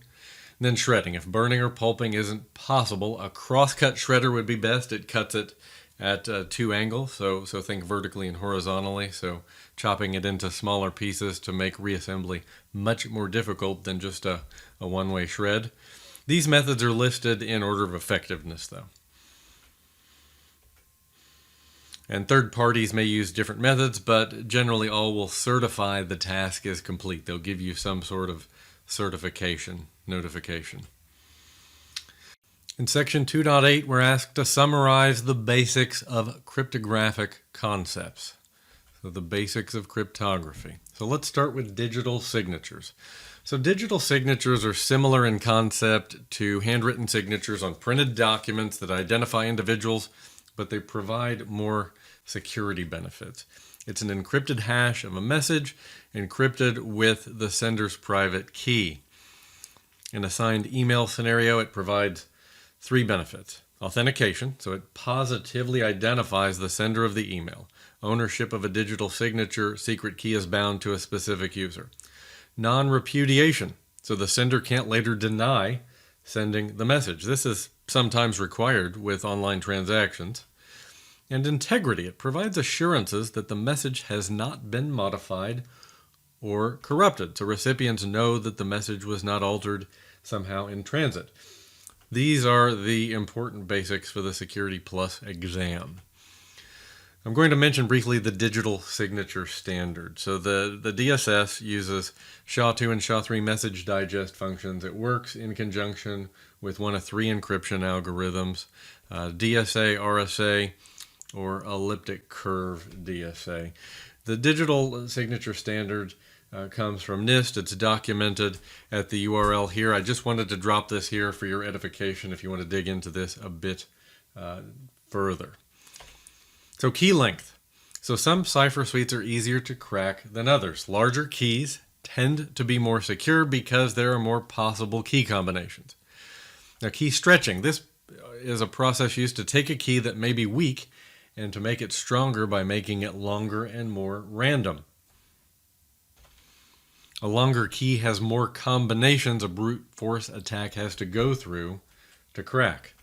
then shredding. If burning or pulping isn't possible, a cross-cut shredder would be best. It cuts it at 2 angles, so think vertically and horizontally, so chopping it into smaller pieces to make reassembly much more difficult than just a one-way shred. These methods are listed in order of effectiveness, though. And third parties may use different methods, but generally all will certify the task is complete. They'll give you some sort of certification notification. In section 2.8, we're asked to summarize the basics of cryptographic concepts. So the basics of cryptography. So let's start with digital signatures. So digital signatures are similar in concept to handwritten signatures on printed documents that identify individuals, but they provide more security benefits. It's an encrypted hash of a message encrypted with the sender's private key. In a signed email scenario, it provides 3 benefits. Authentication, so it positively identifies the sender of the email. Ownership of a digital signature, secret key is bound to a specific user. Non-repudiation, so the sender can't later deny sending the message. This is sometimes required with online transactions. And integrity, it provides assurances that the message has not been modified or corrupted, so recipients know that the message was not altered somehow in transit. These are the important basics for the Security Plus exam. I'm going to mention briefly the digital signature standard. So the DSS uses SHA-2 and SHA-3 message digest functions. It works in conjunction with one of three encryption algorithms, DSA, RSA, or elliptic curve DSA. The digital signature standard comes from NIST. It's documented at the URL here. I just wanted to drop this here for your edification if you want to dig into this a bit further. So key length. So some cipher suites are easier to crack than others. Larger keys tend to be more secure because there are more possible key combinations. Now, key stretching. This is a process used to take a key that may be weak and to make it stronger by making it longer and more random. A longer key has more combinations a brute force attack has to go through to crack.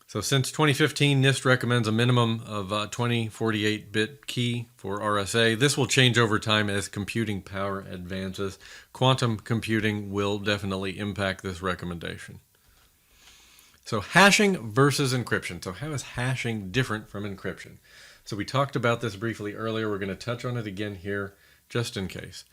So since 2015, NIST recommends a minimum of 2048-bit key for RSA. This will change over time as computing power advances. Quantum computing will definitely impact this recommendation. So hashing versus encryption. So how is hashing different from encryption? So we talked about this briefly earlier. We're going to touch on it again here just in case.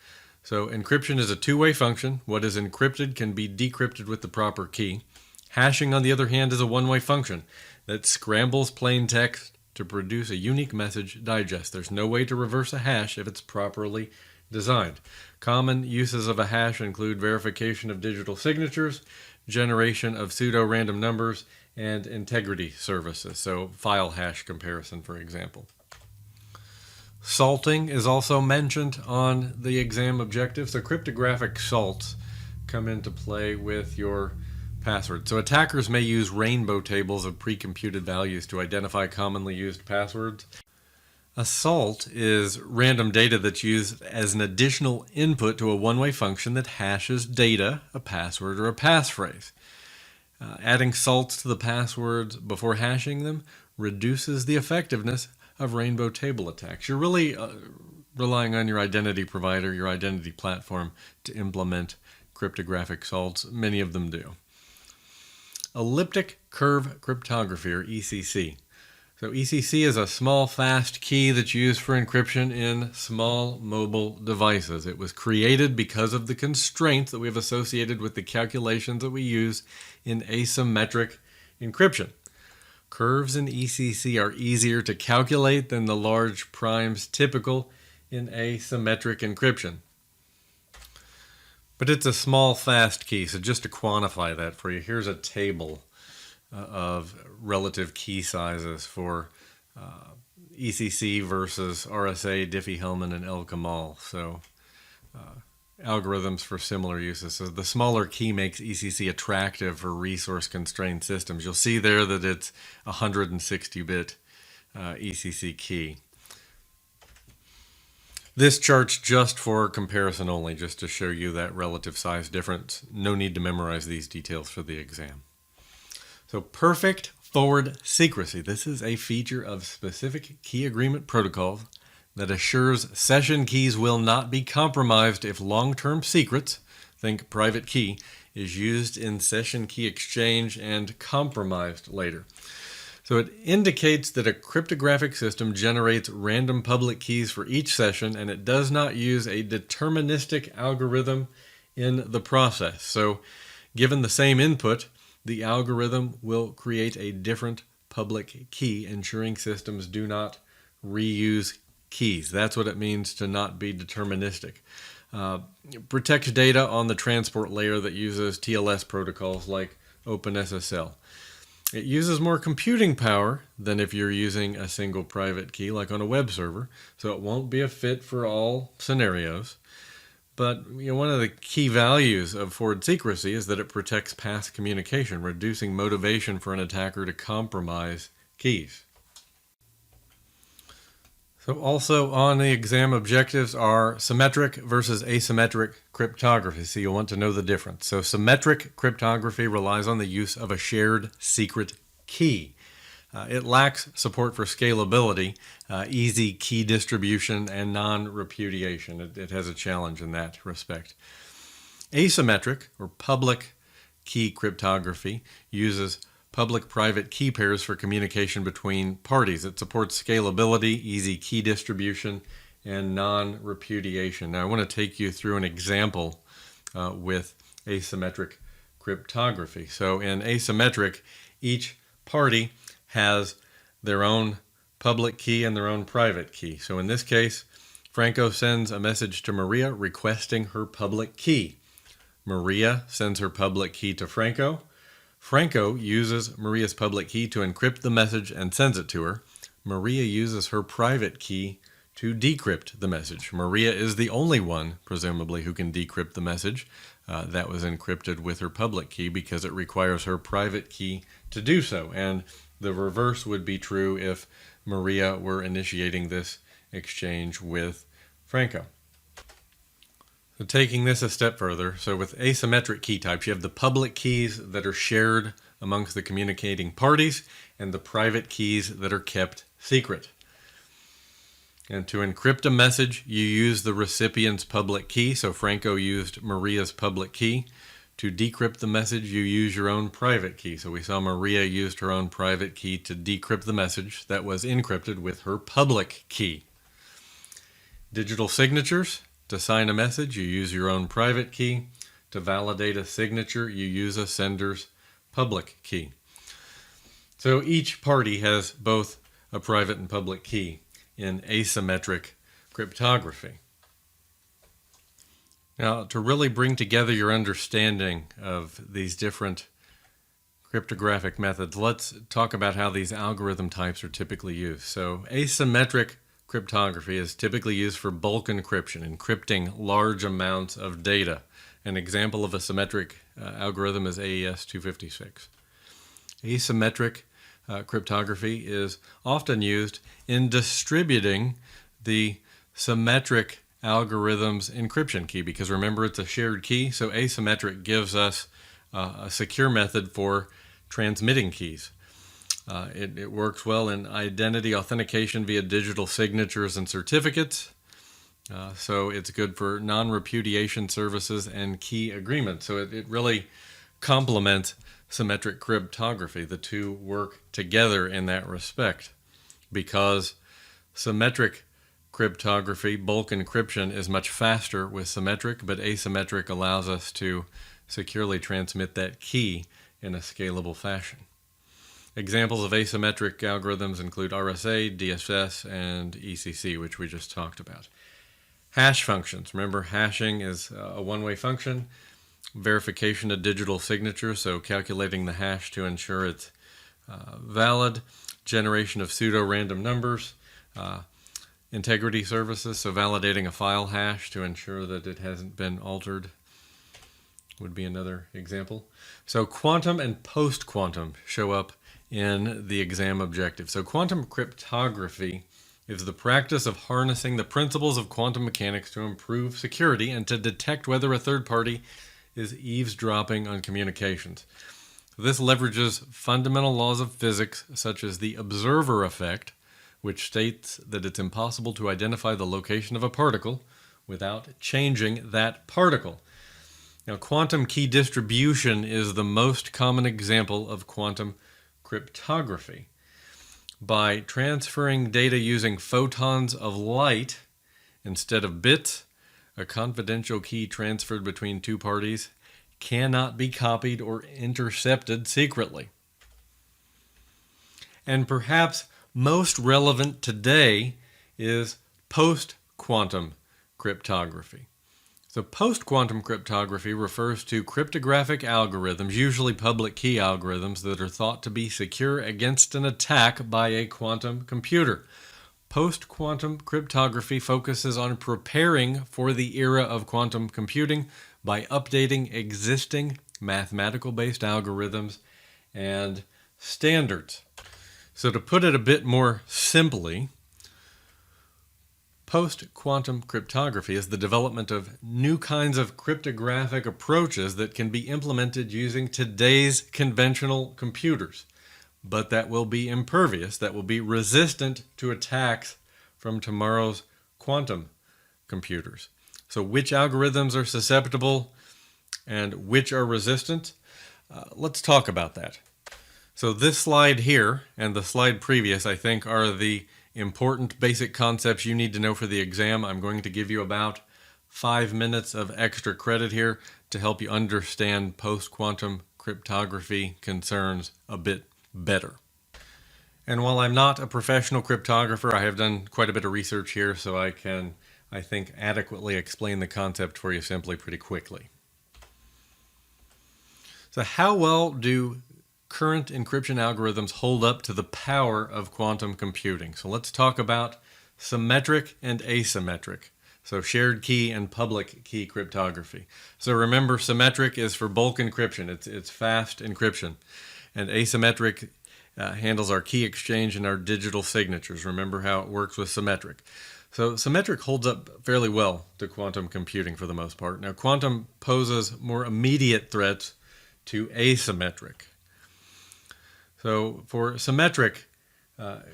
So encryption is a two-way function. What is encrypted can be decrypted with the proper key. Hashing, on the other hand, is a one-way function that scrambles plain text to produce a unique message digest. There's no way to reverse a hash if it's properly designed. Common uses of a hash include verification of digital signatures, generation of pseudo-random numbers, and integrity services. So file hash comparison, for example. Salting is also mentioned on the exam objective. So cryptographic salts come into play with your password. So attackers may use rainbow tables of pre-computed values to identify commonly used passwords. A salt is random data that's used as an additional input to a one-way function that hashes data, a password, or a passphrase. Adding salts to the passwords before hashing them reduces the effectiveness of rainbow table attacks. You're really relying on your identity provider, your identity platform, to implement cryptographic salts. Many of them do. Elliptic curve cryptography, or ECC. So ECC is a small, fast key that's used for encryption in small mobile devices. It was created because of the constraints that we have associated with the calculations that we use in asymmetric encryption. Curves in ECC are easier to calculate than the large primes typical in asymmetric encryption. But it's a small, fast key, so just to quantify that for you, here's a table of relative key sizes for ECC versus RSA, Diffie-Hellman, and El-Kamal. So algorithms for similar uses. So the smaller key makes ECC attractive for resource-constrained systems. You'll see there that it's a 160-bit ECC key. This chart's just for comparison only, just to show you that relative size difference. No need to memorize these details for the exam. So perfect forward secrecy. This is a feature of specific key agreement protocols that assures session keys will not be compromised if long-term secrets, think private key, is used in session key exchange and compromised later. So it indicates that a cryptographic system generates random public keys for each session, and it does not use a deterministic algorithm in the process. So given the same input, the algorithm will create a different public key, ensuring systems do not reuse keys. That's what it means to not be deterministic. It protects data on the transport layer that uses TLS protocols like OpenSSL. It uses more computing power than if you're using a single private key like on a web server, so it won't be a fit for all scenarios. But one of the key values of forward secrecy is that it protects past communication, reducing motivation for an attacker to compromise keys. So also on the exam objectives are symmetric versus asymmetric cryptography. So you'll want to know the difference. So symmetric cryptography relies on the use of a shared secret key. It lacks support for scalability, easy key distribution, and non-repudiation. It has a challenge in that respect. Asymmetric, or public key cryptography, uses public-private key pairs for communication between parties. It supports scalability, easy key distribution, and non-repudiation. Now I want to take you through an example with asymmetric cryptography. So in asymmetric, each party has their own public key and their own private key. So in this case, Franco sends a message to Maria requesting her public key. Maria sends her public key to Franco. Franco uses Maria's public key to encrypt the message and sends it to her. Maria uses her private key to decrypt the message. Maria is the only one, presumably, who can decrypt the message that was encrypted with her public key because it requires her private key to do so. And the reverse would be true if Maria were initiating this exchange with Franco. So taking this a step further, so with asymmetric key types, you have the public keys that are shared amongst the communicating parties and the private keys that are kept secret. And to encrypt a message, you use the recipient's public key. So Franco used Maria's public key. To decrypt the message, you use your own private key. So we saw Maria used her own private key to decrypt the message that was encrypted with her public key. Digital signatures. To sign a message, you use your own private key. To validate a signature, you use a sender's public key. So each party has both a private and public key in asymmetric cryptography. Now, to really bring together your understanding of these different cryptographic methods, let's talk about how these algorithm types are typically used. So asymmetric cryptography is typically used for bulk encryption, encrypting large amounts of data. An example of a symmetric algorithm is AES-256. Asymmetric cryptography is often used in distributing the symmetric algorithm's encryption key, because remember, it's a shared key, so asymmetric gives us a secure method for transmitting keys. It works well in identity authentication via digital signatures and certificates. So it's good for non-repudiation services and key agreements. So it really complements symmetric cryptography. The two work together in that respect, because symmetric cryptography, bulk encryption, is much faster with symmetric, but asymmetric allows us to securely transmit that key in a scalable fashion. Examples of asymmetric algorithms include RSA, DSS, and ECC, which we just talked about. Hash functions. Remember, hashing is a one-way function. Verification of digital signature, so calculating the hash to ensure it's valid. Generation of pseudo-random numbers. Integrity services, so validating a file hash to ensure that it hasn't been altered, would be another example. So quantum and post-quantum show up in the exam objective. So quantum cryptography is the practice of harnessing the principles of quantum mechanics to improve security and to detect whether a third party is eavesdropping on communications. This leverages fundamental laws of physics, such as the observer effect, which states that it's impossible to identify the location of a particle without changing that particle. Now, quantum key distribution is the most common example of quantum cryptography. By transferring data using photons of light instead of bits, a confidential key transferred between two parties cannot be copied or intercepted secretly. And perhaps most relevant today is post-quantum cryptography. So post-quantum cryptography refers to cryptographic algorithms, usually public key algorithms, that are thought to be secure against an attack by a quantum computer. Post-quantum cryptography focuses on preparing for the era of quantum computing by updating existing mathematical-based algorithms and standards. So to put it a bit more simply, post-quantum cryptography is the development of new kinds of cryptographic approaches that can be implemented using today's conventional computers. but that will be impervious, that will be resistant to attacks from tomorrow's quantum computers. So which algorithms are susceptible and which are resistant? Let's talk about that. So this slide here and the slide previous, I think, are the important basic concepts you need to know for the exam. I'm going to give you about 5 minutes of extra credit here to help you understand post-quantum cryptography concerns a bit better. And while I'm not a professional cryptographer, I have done quite a bit of research here, so I can, I think, adequately explain the concept for you simply pretty quickly. So how well do current encryption algorithms hold up to the power of quantum computing? So let's talk about symmetric and asymmetric. So shared key and public key cryptography. So remember, symmetric is for bulk encryption. It's fast encryption. And asymmetric handles our key exchange and our digital signatures. Remember how it works with symmetric. So symmetric holds up fairly well to quantum computing for the most part. Now quantum poses more immediate threats to asymmetric. So for symmetric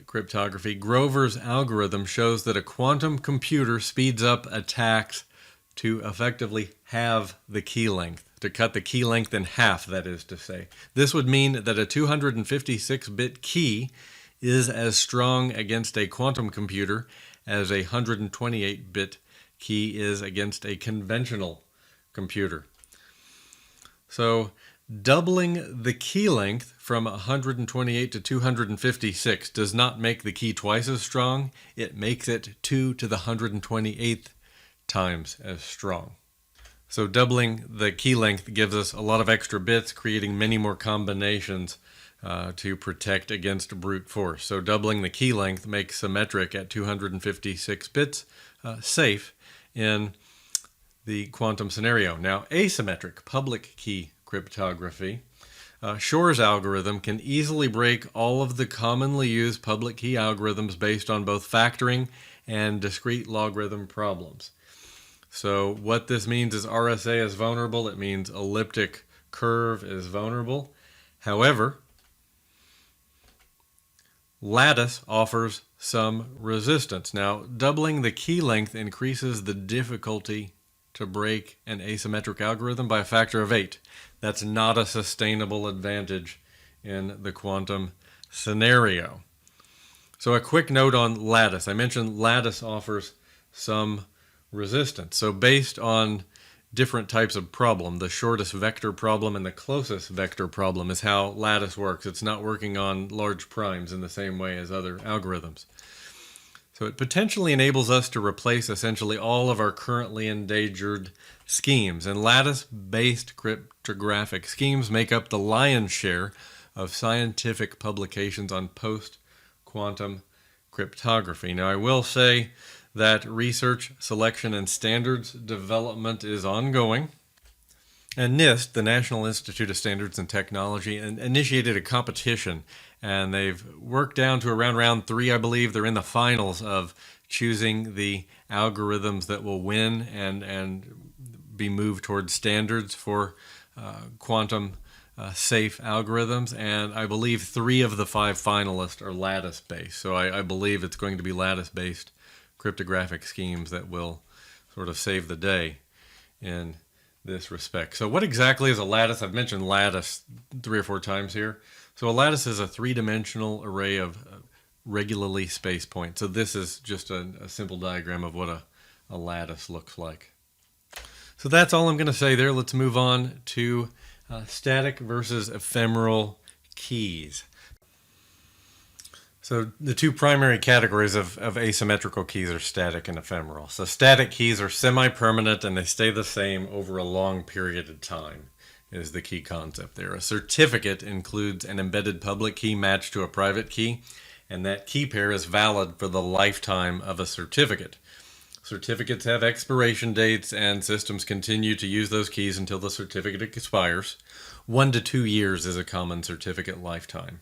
cryptography, Grover's algorithm shows that a quantum computer speeds up attacks to effectively halve the key length, to cut the key length in half, that is to say. This would mean that a 256-bit key is as strong against a quantum computer as a 128-bit key is against a conventional computer. So doubling the key length from 128 to 256 does not make the key twice as strong. It makes it 2 to the 128th times as strong. So doubling the key length gives us a lot of extra bits, creating many more combinations to protect against brute force. So doubling the key length makes symmetric at 256 bits safe in the quantum scenario. Now, asymmetric public key cryptography, Shor's algorithm can easily break all of the commonly used public key algorithms based on both factoring and discrete logarithm problems. So what this means is RSA is vulnerable. It means elliptic curve is vulnerable. However, lattice offers some resistance. Now, doubling the key length increases the difficulty to break an asymmetric algorithm by a factor of 8. That's not a sustainable advantage in the quantum scenario. So a quick note on lattice. I mentioned lattice offers some resistance. So based on different types of problem, the shortest vector problem and the closest vector problem is how lattice works. It's not working on large primes in the same way as other algorithms. So it potentially enables us to replace essentially all of our currently endangered schemes. And lattice-based cryptographic schemes make up the lion's share of scientific publications on post-quantum cryptography. Now, I will say that research, selection, and standards development is ongoing. And NIST, the National Institute of Standards and Technology, initiated a competition, and they've worked down to around round 3, I believe. They're in the finals of choosing the algorithms that will win and be moved towards standards for quantum safe algorithms. And I believe 3 of the 5 finalists are lattice-based. So I believe it's going to be lattice-based cryptographic schemes that will sort of save the day in this respect. So what exactly is a lattice? I've mentioned lattice 3 or 4 times here. So a lattice is a 3-dimensional array of regularly spaced points. So this is just a simple diagram of what a lattice looks like. So that's all I'm going to say there. Let's move on to static versus ephemeral keys. So the 2 primary categories of asymmetrical keys are static and ephemeral. So static keys are semi-permanent and they stay the same over a long period of time is the key concept there. A certificate includes an embedded public key matched to a private key, and that key pair is valid for the lifetime of a certificate. Certificates have expiration dates and systems continue to use those keys until the certificate expires. 1 to 2 years is a common certificate lifetime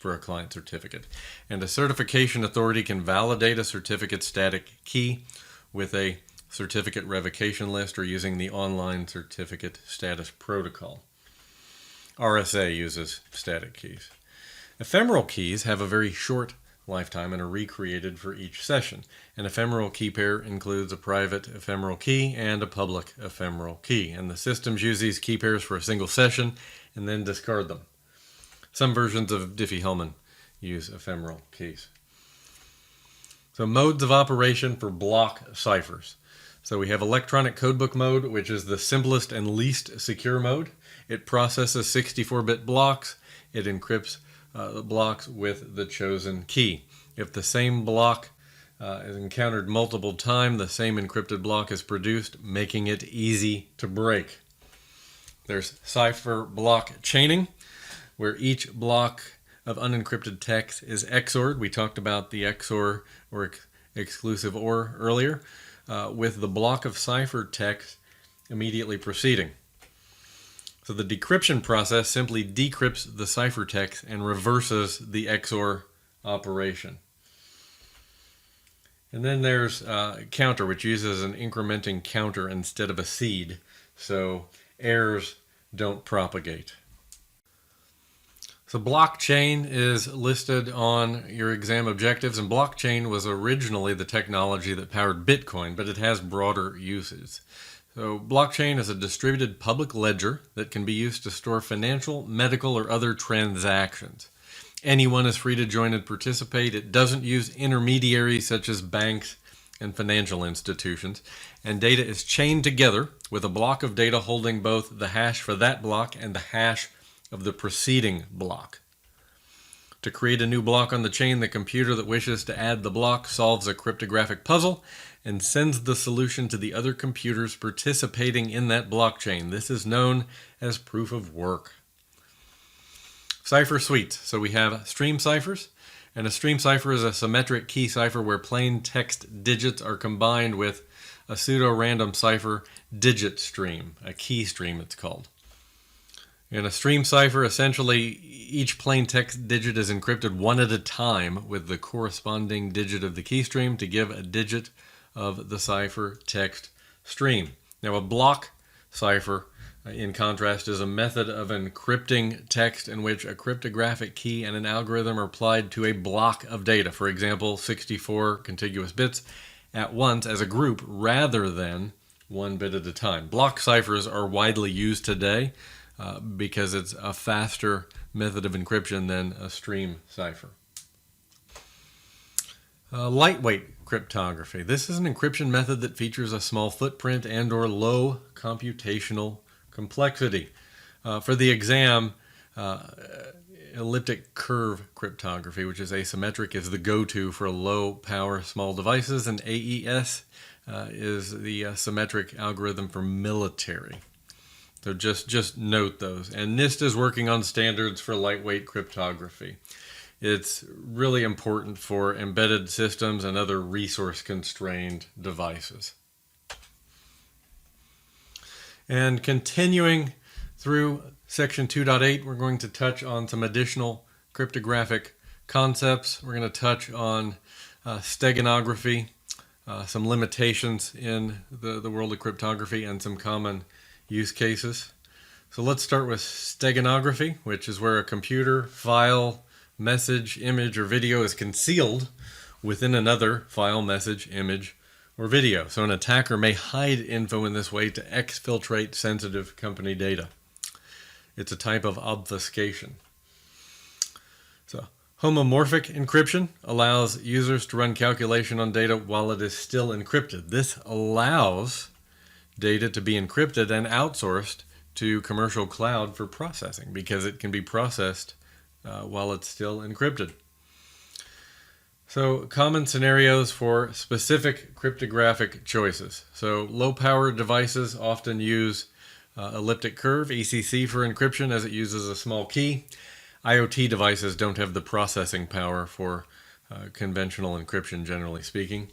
for a client certificate. And a certification authority can validate a certificate static key with a certificate revocation list or using the online certificate status protocol. RSA uses static keys. Ephemeral keys have a very short lifetime and are recreated for each session. An ephemeral key pair includes a private ephemeral key and a public ephemeral key, and the systems use these key pairs for a single session and then discard them. Some versions of Diffie-Hellman use ephemeral keys. So modes of operation for block ciphers. So we have electronic codebook mode, which is the simplest and least secure mode. It processes 64-bit blocks. It encrypts the blocks with the chosen key. If the same block is encountered multiple times, the same encrypted block is produced, making it easy to break. There's cipher block chaining, where each block of unencrypted text is XORed. We talked about the XOR or exclusive OR earlier, with the block of cipher text immediately preceding. So the decryption process simply decrypts the ciphertext and reverses the XOR operation. And then there's counter, which uses an incrementing counter instead of a seed, so errors don't propagate. So blockchain is listed on your exam objectives, and blockchain was originally the technology that powered Bitcoin, but it has broader uses. So blockchain is a distributed public ledger that can be used to store financial, medical, or other transactions. Anyone is free to join and participate. It doesn't use intermediaries such as banks and financial institutions, and data is chained together with a block of data holding both the hash for that block and the hash of the preceding block. To create a new block on the chain, the computer that wishes to add the block solves a cryptographic puzzle and sends the solution to the other computers participating in that blockchain. This is known as proof of work. Cipher suites. So we have stream ciphers, and a stream cipher is a symmetric key cipher where plain text digits are combined with a pseudo-random cipher digit stream, a key stream it's called. In a stream cipher, essentially each plain text digit is encrypted one at a time with the corresponding digit of the key stream to give a digit of the cipher text stream. Now a block cipher, in contrast, is a method of encrypting text in which a cryptographic key and an algorithm are applied to a block of data, for example 64 contiguous bits at once as a group rather than one bit at a time. Block ciphers are widely used today because it's a faster method of encryption than a stream cipher. Lightweight cryptography. This is an encryption method that features a small footprint and or low computational complexity. For the exam, elliptic curve cryptography, which is asymmetric, is the go-to for low power small devices, and AES is the symmetric algorithm for military. So just note those. And NIST is working on standards for lightweight cryptography. It's really important for embedded systems and other resource-constrained devices. And continuing through section 2.8, we're going to touch on some additional cryptographic concepts. We're going to touch on steganography, some limitations in the world of cryptography, and some common use cases. So let's start with steganography, which is where a computer, file, message, image, or video is concealed within another file, message, image, or video. So an attacker may hide info in this way to exfiltrate sensitive company data. It's a type of obfuscation. So homomorphic encryption allows users to run calculation on data while it is still encrypted. This allows data to be encrypted and outsourced to commercial cloud for processing because it can be processed while it's still encrypted. So common scenarios for specific cryptographic choices. So low power devices often use elliptic curve, ECC, for encryption as it uses a small key. IoT devices don't have the processing power for conventional encryption, generally speaking.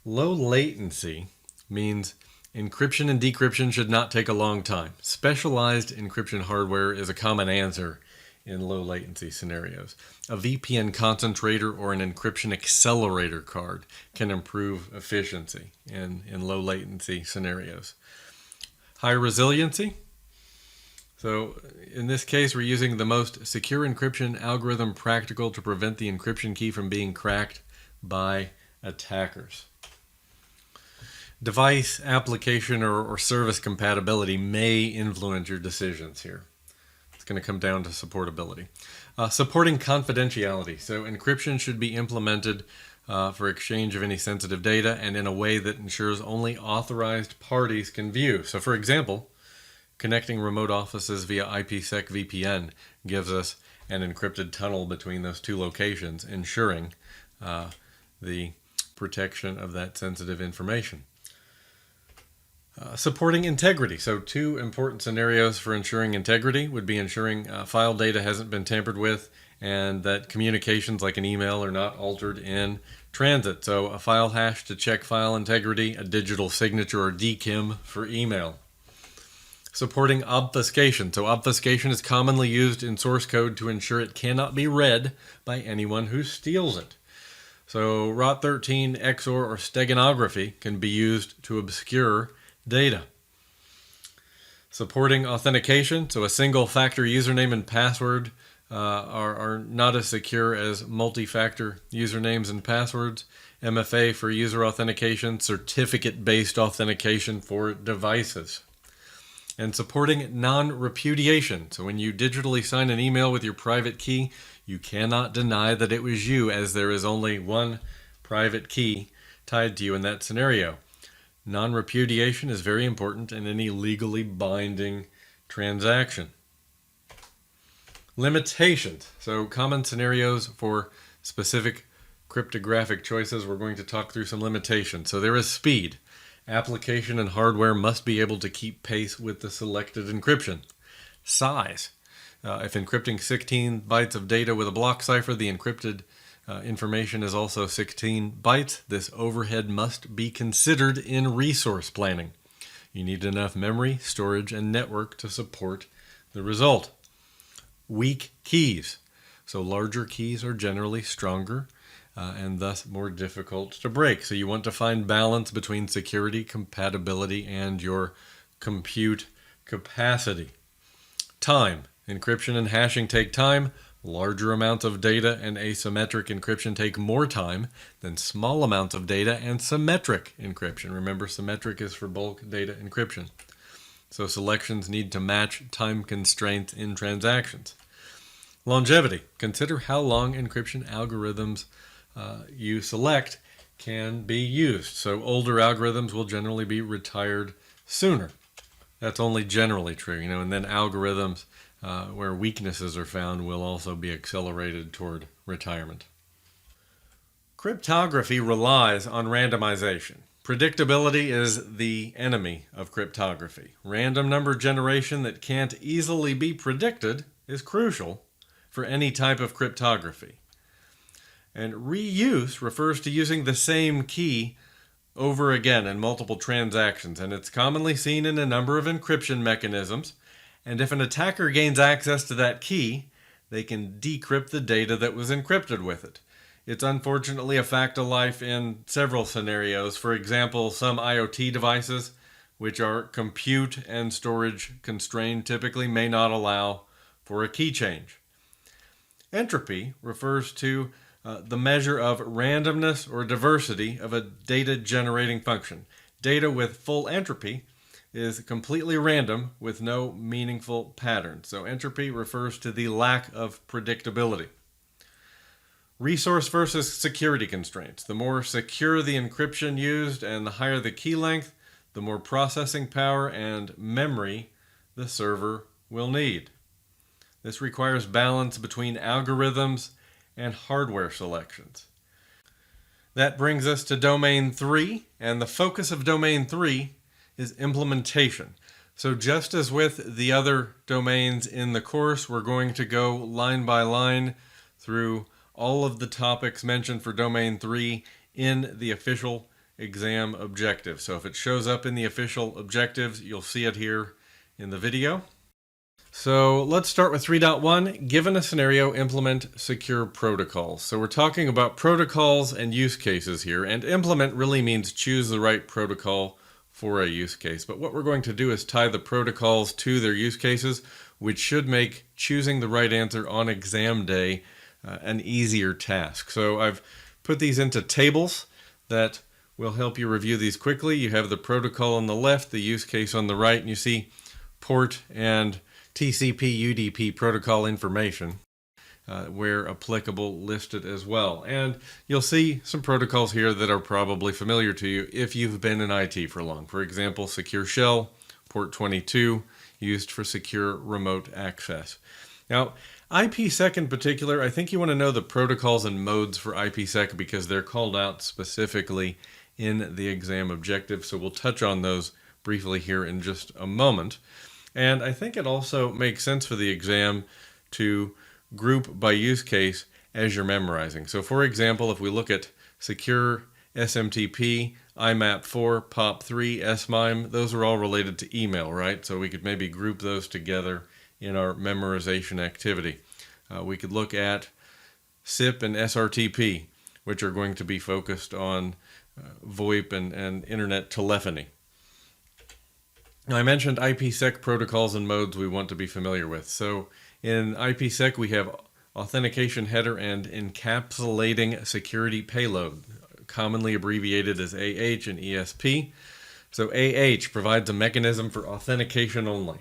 Low latency means encryption and decryption should not take a long time. Specialized encryption hardware is a common answer in low latency scenarios. A VPN concentrator or an encryption accelerator card can improve efficiency in low latency scenarios. High resiliency. So in this case, we're using the most secure encryption algorithm practical to prevent the encryption key from being cracked by attackers. Device, application, or service compatibility may influence your decisions here. It's going to come down to supportability. Supporting confidentiality. So encryption should be implemented for exchange of any sensitive data and in a way that ensures only authorized parties can view. So for example, connecting remote offices via IPsec VPN gives us an encrypted tunnel between those two locations, ensuring the protection of that sensitive information. Supporting integrity. So two important scenarios for ensuring integrity would be ensuring file data hasn't been tampered with and that communications like an email are not altered in transit. So a file hash to check file integrity, a digital signature or DKIM for email. Supporting obfuscation. So obfuscation is commonly used in source code to ensure it cannot be read by anyone who steals it. So ROT13, XOR, or steganography can be used to obscure data. Supporting authentication. So a single factor username and password are not as secure as multi-factor usernames and passwords. MFA for user authentication, certificate-based authentication for devices. And supporting non-repudiation. So when you digitally sign an email with your private key, you cannot deny that it was you, as there is only one private key tied to you in that scenario. Non-repudiation is very important in any legally binding transaction. Limitations. So common scenarios for specific cryptographic choices. We're going to talk through some limitations. So there is speed. Application and hardware must be able to keep pace with the selected encryption. Size. If encrypting 16 bytes of data with a block cipher, the encrypted information is also 16 bytes. This overhead must be considered in resource planning. You need enough memory, storage, and network to support the result. Weak keys. So larger keys are generally stronger and thus more difficult to break. So you want to find balance between security, compatibility, and your compute capacity. Time. Encryption and hashing take time. Larger amounts of data and asymmetric encryption take more time than small amounts of data and symmetric encryption. Remember, symmetric is for bulk data encryption. So selections need to match time constraints in transactions. Longevity. Consider how long encryption algorithms you select can be used. So older algorithms will generally be retired sooner. That's only generally true, and then algorithms where weaknesses are found will also be accelerated toward retirement. Cryptography relies on randomization. Predictability is the enemy of cryptography. Random number generation that can't easily be predicted is crucial for any type of cryptography. And reuse refers to using the same key over again in multiple transactions, and it's commonly seen in a number of encryption mechanisms. And if an attacker gains access to that key, they can decrypt the data that was encrypted with it. It's unfortunately a fact of life in several scenarios. For example, some IoT devices, which are compute and storage constrained, typically may not allow for a key change. Entropy refers to the measure of randomness or diversity of a data generating function. Data with full entropy is completely random with no meaningful pattern. So entropy refers to the lack of predictability. Resource versus security constraints. The more secure the encryption used and the higher the key length, the more processing power and memory the server will need. This requires balance between algorithms and hardware selections. That brings us to domain 3, and the focus of domain 3 is implementation. So just as with the other domains in the course, we're going to go line by line through all of the topics mentioned for domain 3 in the official exam objectives. So if it shows up in the official objectives, you'll see it here in the video. So let's start with 3.1. Given a scenario, implement secure protocols. So we're talking about protocols and use cases here, and implement really means choose the right protocol for a use case. But what we're going to do is tie the protocols to their use cases, which should make choosing the right answer on exam day an easier task. So I've put these into tables that will help you review these quickly. You have the protocol on the left, the use case on the right, and you see port and TCP UDP protocol information where applicable listed as well. And you'll see some protocols here that are probably familiar to you if you've been in IT for long. For example, Secure Shell, port 22, used for secure remote access. Now, IPsec in particular, I think you want to know the protocols and modes for IPsec because they're called out specifically in the exam objective. So we'll touch on those briefly here in just a moment. And I think it also makes sense for the exam to group by use case as you're memorizing. So for example, if we look at secure SMTP, IMAP4, POP3, SMIME, those are all related to email, right? So we could maybe group those together in our memorization activity. We could look at SIP and SRTP, which are going to be focused on VoIP and internet telephony. Now, I mentioned IPsec protocols and modes we want to be familiar with. So in IPsec, we have authentication header and encapsulating security payload, commonly abbreviated as AH and ESP. So AH provides a mechanism for authentication only.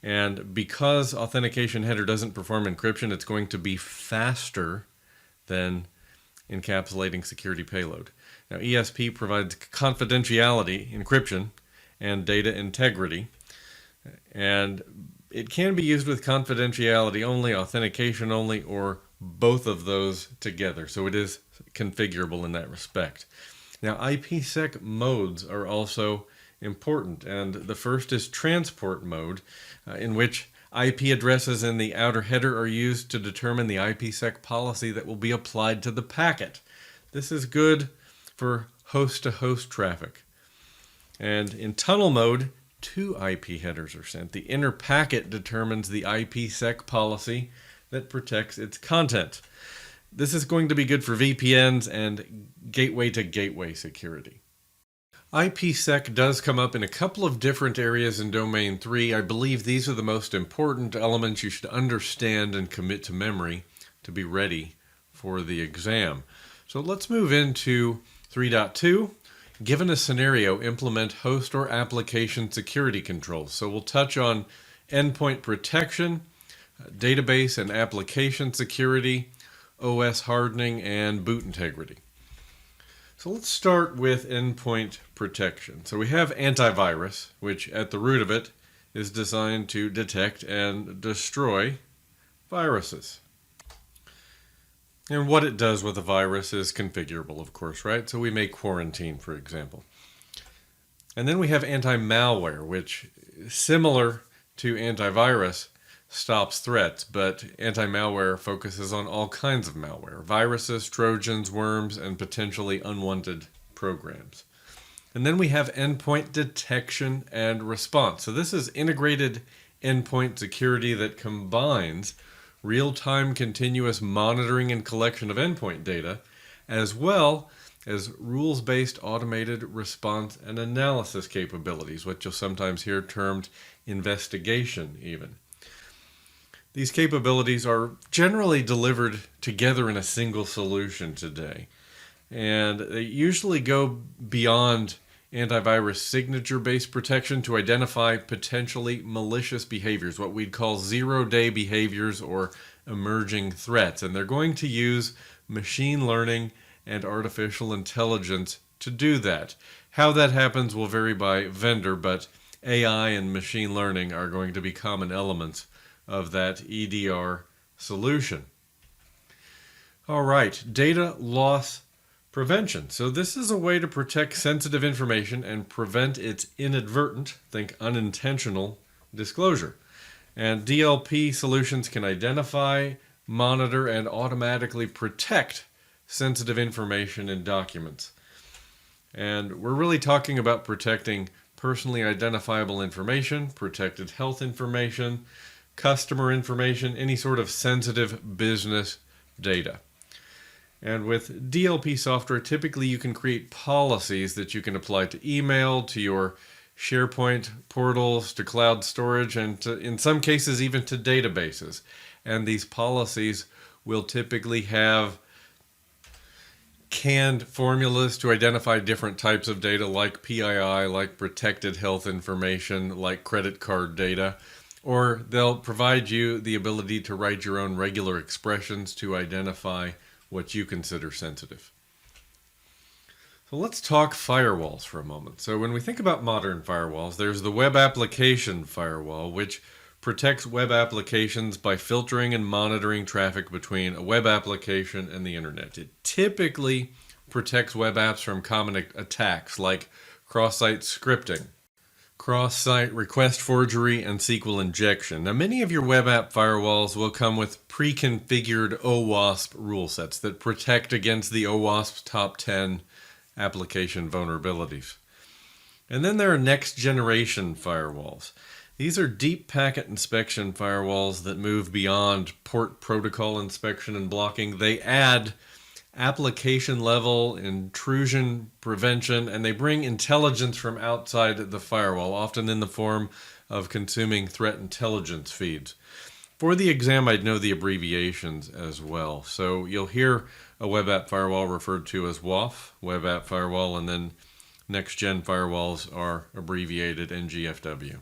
And because authentication header doesn't perform encryption, it's going to be faster than encapsulating security payload. Now, ESP provides confidentiality, encryption, and data integrity. And it can be used with confidentiality only, authentication only, or both of those together. So it is configurable in that respect. Now, IPsec modes are also important, and the first is transport mode, in which IP addresses in the outer header are used to determine the IPsec policy that will be applied to the packet. This is good for host-to-host traffic. And in tunnel mode, 2 IP headers are sent. The inner packet determines the IPsec policy that protects its content. This is going to be good for VPNs and gateway-to-gateway security. IPsec does come up in a couple of different areas in Domain 3. I believe these are the most important elements you should understand and commit to memory to be ready for the exam. So let's move into 3.2. Given a scenario, implement host or application security controls. So we'll touch on endpoint protection, database and application security, OS hardening, and boot integrity. So let's start with endpoint protection. So we have antivirus, which at the root of it is designed to detect and destroy viruses. And what it does with a virus is configurable, of course, right? So we may quarantine, for example. And then we have anti-malware, which, similar to antivirus, stops threats, but anti-malware focuses on all kinds of malware: viruses, trojans, worms, and potentially unwanted programs. And then we have endpoint detection and response. So this is integrated endpoint security that combines real-time continuous monitoring and collection of endpoint data, as well as rules-based automated response and analysis capabilities, which you'll sometimes hear termed investigation even. These capabilities are generally delivered together in a single solution today, and they usually go beyond antivirus signature-based protection to identify potentially malicious behaviors, what we'd call zero-day behaviors or emerging threats. And they're going to use machine learning and artificial intelligence to do that. How that happens will vary by vendor, but AI and machine learning are going to be common elements of that EDR solution. All right, data loss prevention. So this is a way to protect sensitive information and prevent its inadvertent, think unintentional, disclosure. And DLP solutions can identify, monitor, and automatically protect sensitive information in documents. And we're really talking about protecting personally identifiable information, protected health information, customer information, any sort of sensitive business data. And with DLP software, typically you can create policies that you can apply to email, to your SharePoint portals, to cloud storage, and in some cases even to databases. And these policies will typically have canned formulas to identify different types of data like PII, like protected health information, like credit card data, or they'll provide you the ability to write your own regular expressions to identify what you consider sensitive. So let's talk firewalls for a moment. So when we think about modern firewalls, there's the web application firewall, which protects web applications by filtering and monitoring traffic between a web application and the internet. It typically protects web apps from common attacks like cross-site scripting, cross-site request forgery, and SQL injection. Now, many of your web app firewalls will come with pre-configured OWASP rule sets that protect against the OWASP top 10 application vulnerabilities. And then there are next-generation firewalls. These are deep packet inspection firewalls that move beyond port protocol inspection and blocking. They add application level intrusion prevention, and they bring intelligence from outside the firewall, often in the form of consuming threat intelligence feeds. For the exam, I'd know the abbreviations as well. So you'll hear a web app firewall referred to as WAF, web app firewall, and then next gen firewalls are abbreviated NGFW.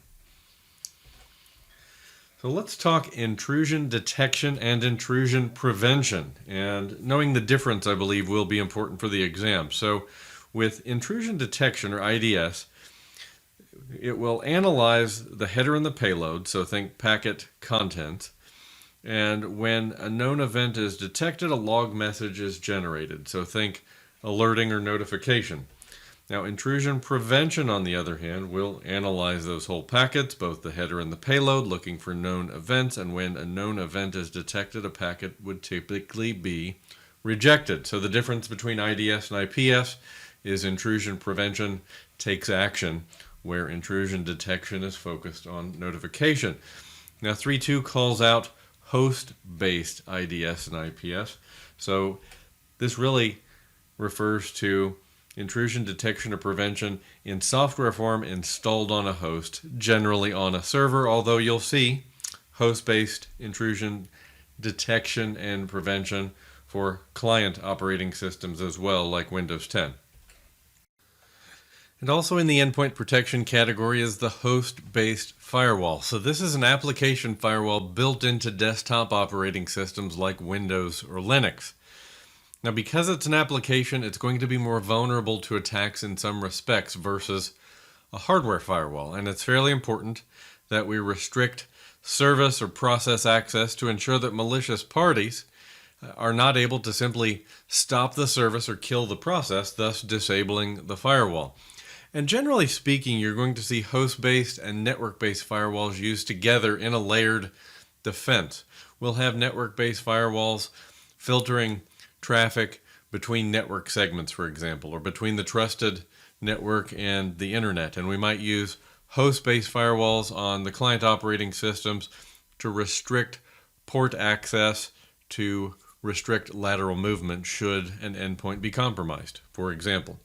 So let's talk intrusion detection and intrusion prevention. And knowing the difference, I believe, will be important for the exam. So with intrusion detection, or IDS, it will analyze the header and the payload, so think packet content. And when a known event is detected, a log message is generated, so think alerting or notification. Now, intrusion prevention, on the other hand, will analyze those whole packets, both the header and the payload, looking for known events, and when a known event is detected, a packet would typically be rejected. So the difference between IDS and IPS is intrusion prevention takes action, where intrusion detection is focused on notification. Now, 3.2 calls out host-based IDS and IPS. So this really refers to intrusion detection or prevention in software form installed on a host, generally on a server, although you'll see host-based intrusion detection and prevention for client operating systems as well, like Windows 10. And also in the endpoint protection category is the host-based firewall. So this is an application firewall built into desktop operating systems like Windows or Linux. Now, because it's an application, it's going to be more vulnerable to attacks in some respects versus a hardware firewall. And it's fairly important that we restrict service or process access to ensure that malicious parties are not able to simply stop the service or kill the process, thus disabling the firewall. And generally speaking, you're going to see host-based and network-based firewalls used together in a layered defense. We'll have network-based firewalls filtering traffic between network segments, for example, or between the trusted network and the internet. And we might use host-based firewalls on the client operating systems to restrict port access, to restrict lateral movement should an endpoint be compromised, for example.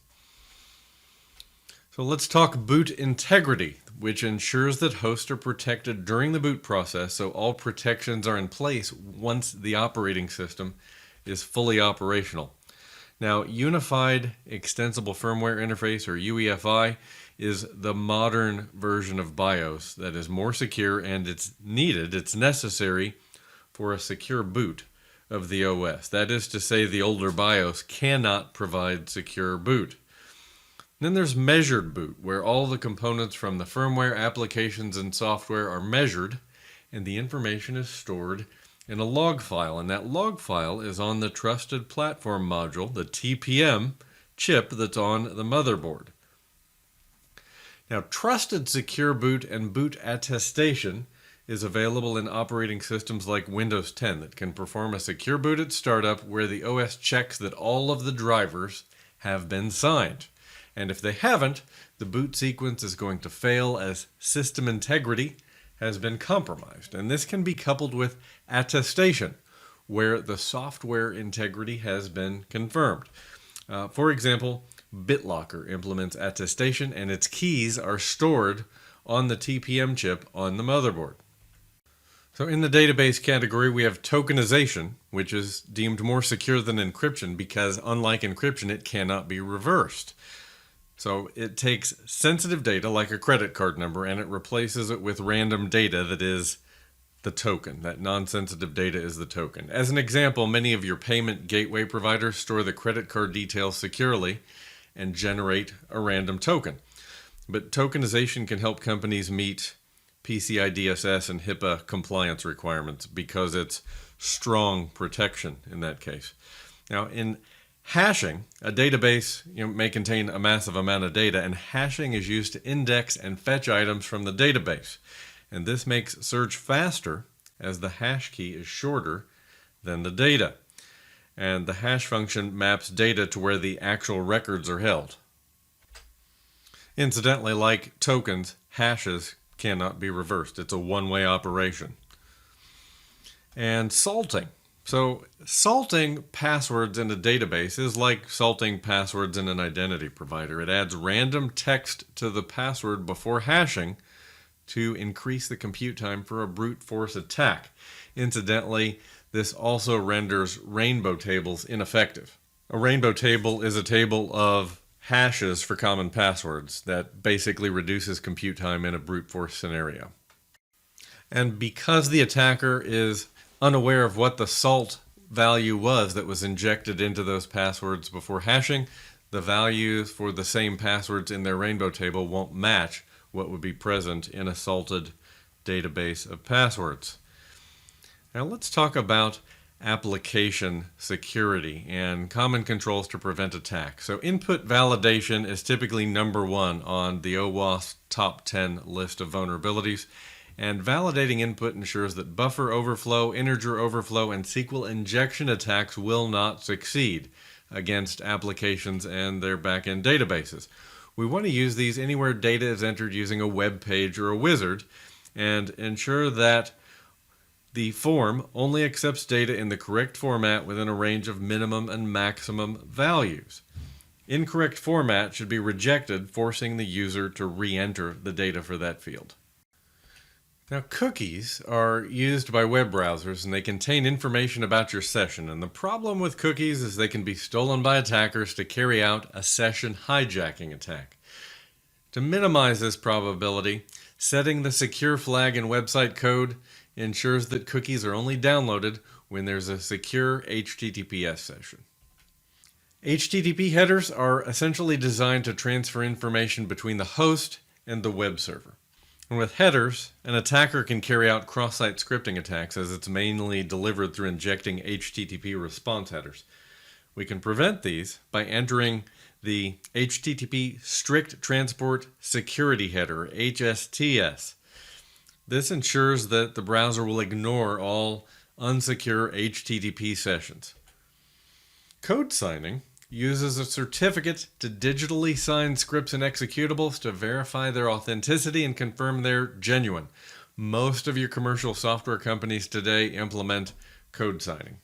So let's talk boot integrity, which ensures that hosts are protected during the boot process, so all protections are in place once the operating system is fully operational. Now, Unified Extensible Firmware Interface, or UEFI, is the modern version of BIOS that is more secure, and it's necessary for a secure boot of the OS. That is to say, the older BIOS cannot provide secure boot. Then there's measured boot, where all the components from the firmware, applications, and software are measured, and the information is stored in a log file, and that log file is on the Trusted Platform Module, the TPM chip that's on the motherboard. Now, Trusted Secure Boot and Boot Attestation is available in operating systems like Windows 10 that can perform a secure boot at startup where the OS checks that all of the drivers have been signed. And if they haven't, the boot sequence is going to fail as system integrity has been compromised. And this can be coupled with attestation, where the software integrity has been confirmed. For example, BitLocker implements attestation and its keys are stored on the TPM chip on the motherboard. So in the database category, we have tokenization, which is deemed more secure than encryption because, unlike encryption, it cannot be reversed. So it takes sensitive data like a credit card number and it replaces it with random data that is the token. That non-sensitive data is the token. As an example, many of your payment gateway providers store the credit card details securely and generate a random token. But tokenization can help companies meet PCI DSS and HIPAA compliance requirements because it's strong protection in that case. Now, in hashing, a database may contain a massive amount of data, and hashing is used to index and fetch items from the database. And this makes search faster as the hash key is shorter than the data. And the hash function maps data to where the actual records are held. Incidentally, like tokens, hashes cannot be reversed. It's a one-way operation. And salting. So salting passwords in a database is like salting passwords in an identity provider. It adds random text to the password before hashing to increase the compute time for a brute force attack. Incidentally, this also renders rainbow tables ineffective. A rainbow table is a table of hashes for common passwords that basically reduces compute time in a brute force scenario. And because the attacker is unaware of what the salt value was that was injected into those passwords before hashing, the values for the same passwords in their rainbow table won't match what would be present in a salted database of passwords. Now let's talk about application security and common controls to prevent attack. So input validation is typically number one on the OWASP top 10 list of vulnerabilities. And validating input ensures that buffer overflow, integer overflow, and SQL injection attacks will not succeed against applications and their backend databases. We want to use these anywhere data is entered using a web page or a wizard and ensure that the form only accepts data in the correct format within a range of minimum and maximum values. Incorrect format should be rejected, forcing the user to re-enter the data for that field. Now, cookies are used by web browsers and they contain information about your session. And the problem with cookies is they can be stolen by attackers to carry out a session hijacking attack. To minimize this probability, setting the secure flag in website code ensures that cookies are only downloaded when there's a secure HTTPS session. HTTP headers are essentially designed to transfer information between the host and the web server. And with headers, an attacker can carry out cross-site scripting attacks as it's mainly delivered through injecting HTTP response headers. We can prevent these by entering the HTTP Strict Transport Security Header, HSTS. This ensures that the browser will ignore all unsecure HTTP sessions. Code signing uses a certificate to digitally sign scripts and executables to verify their authenticity and confirm they're genuine. Most of your commercial software companies today implement code signing.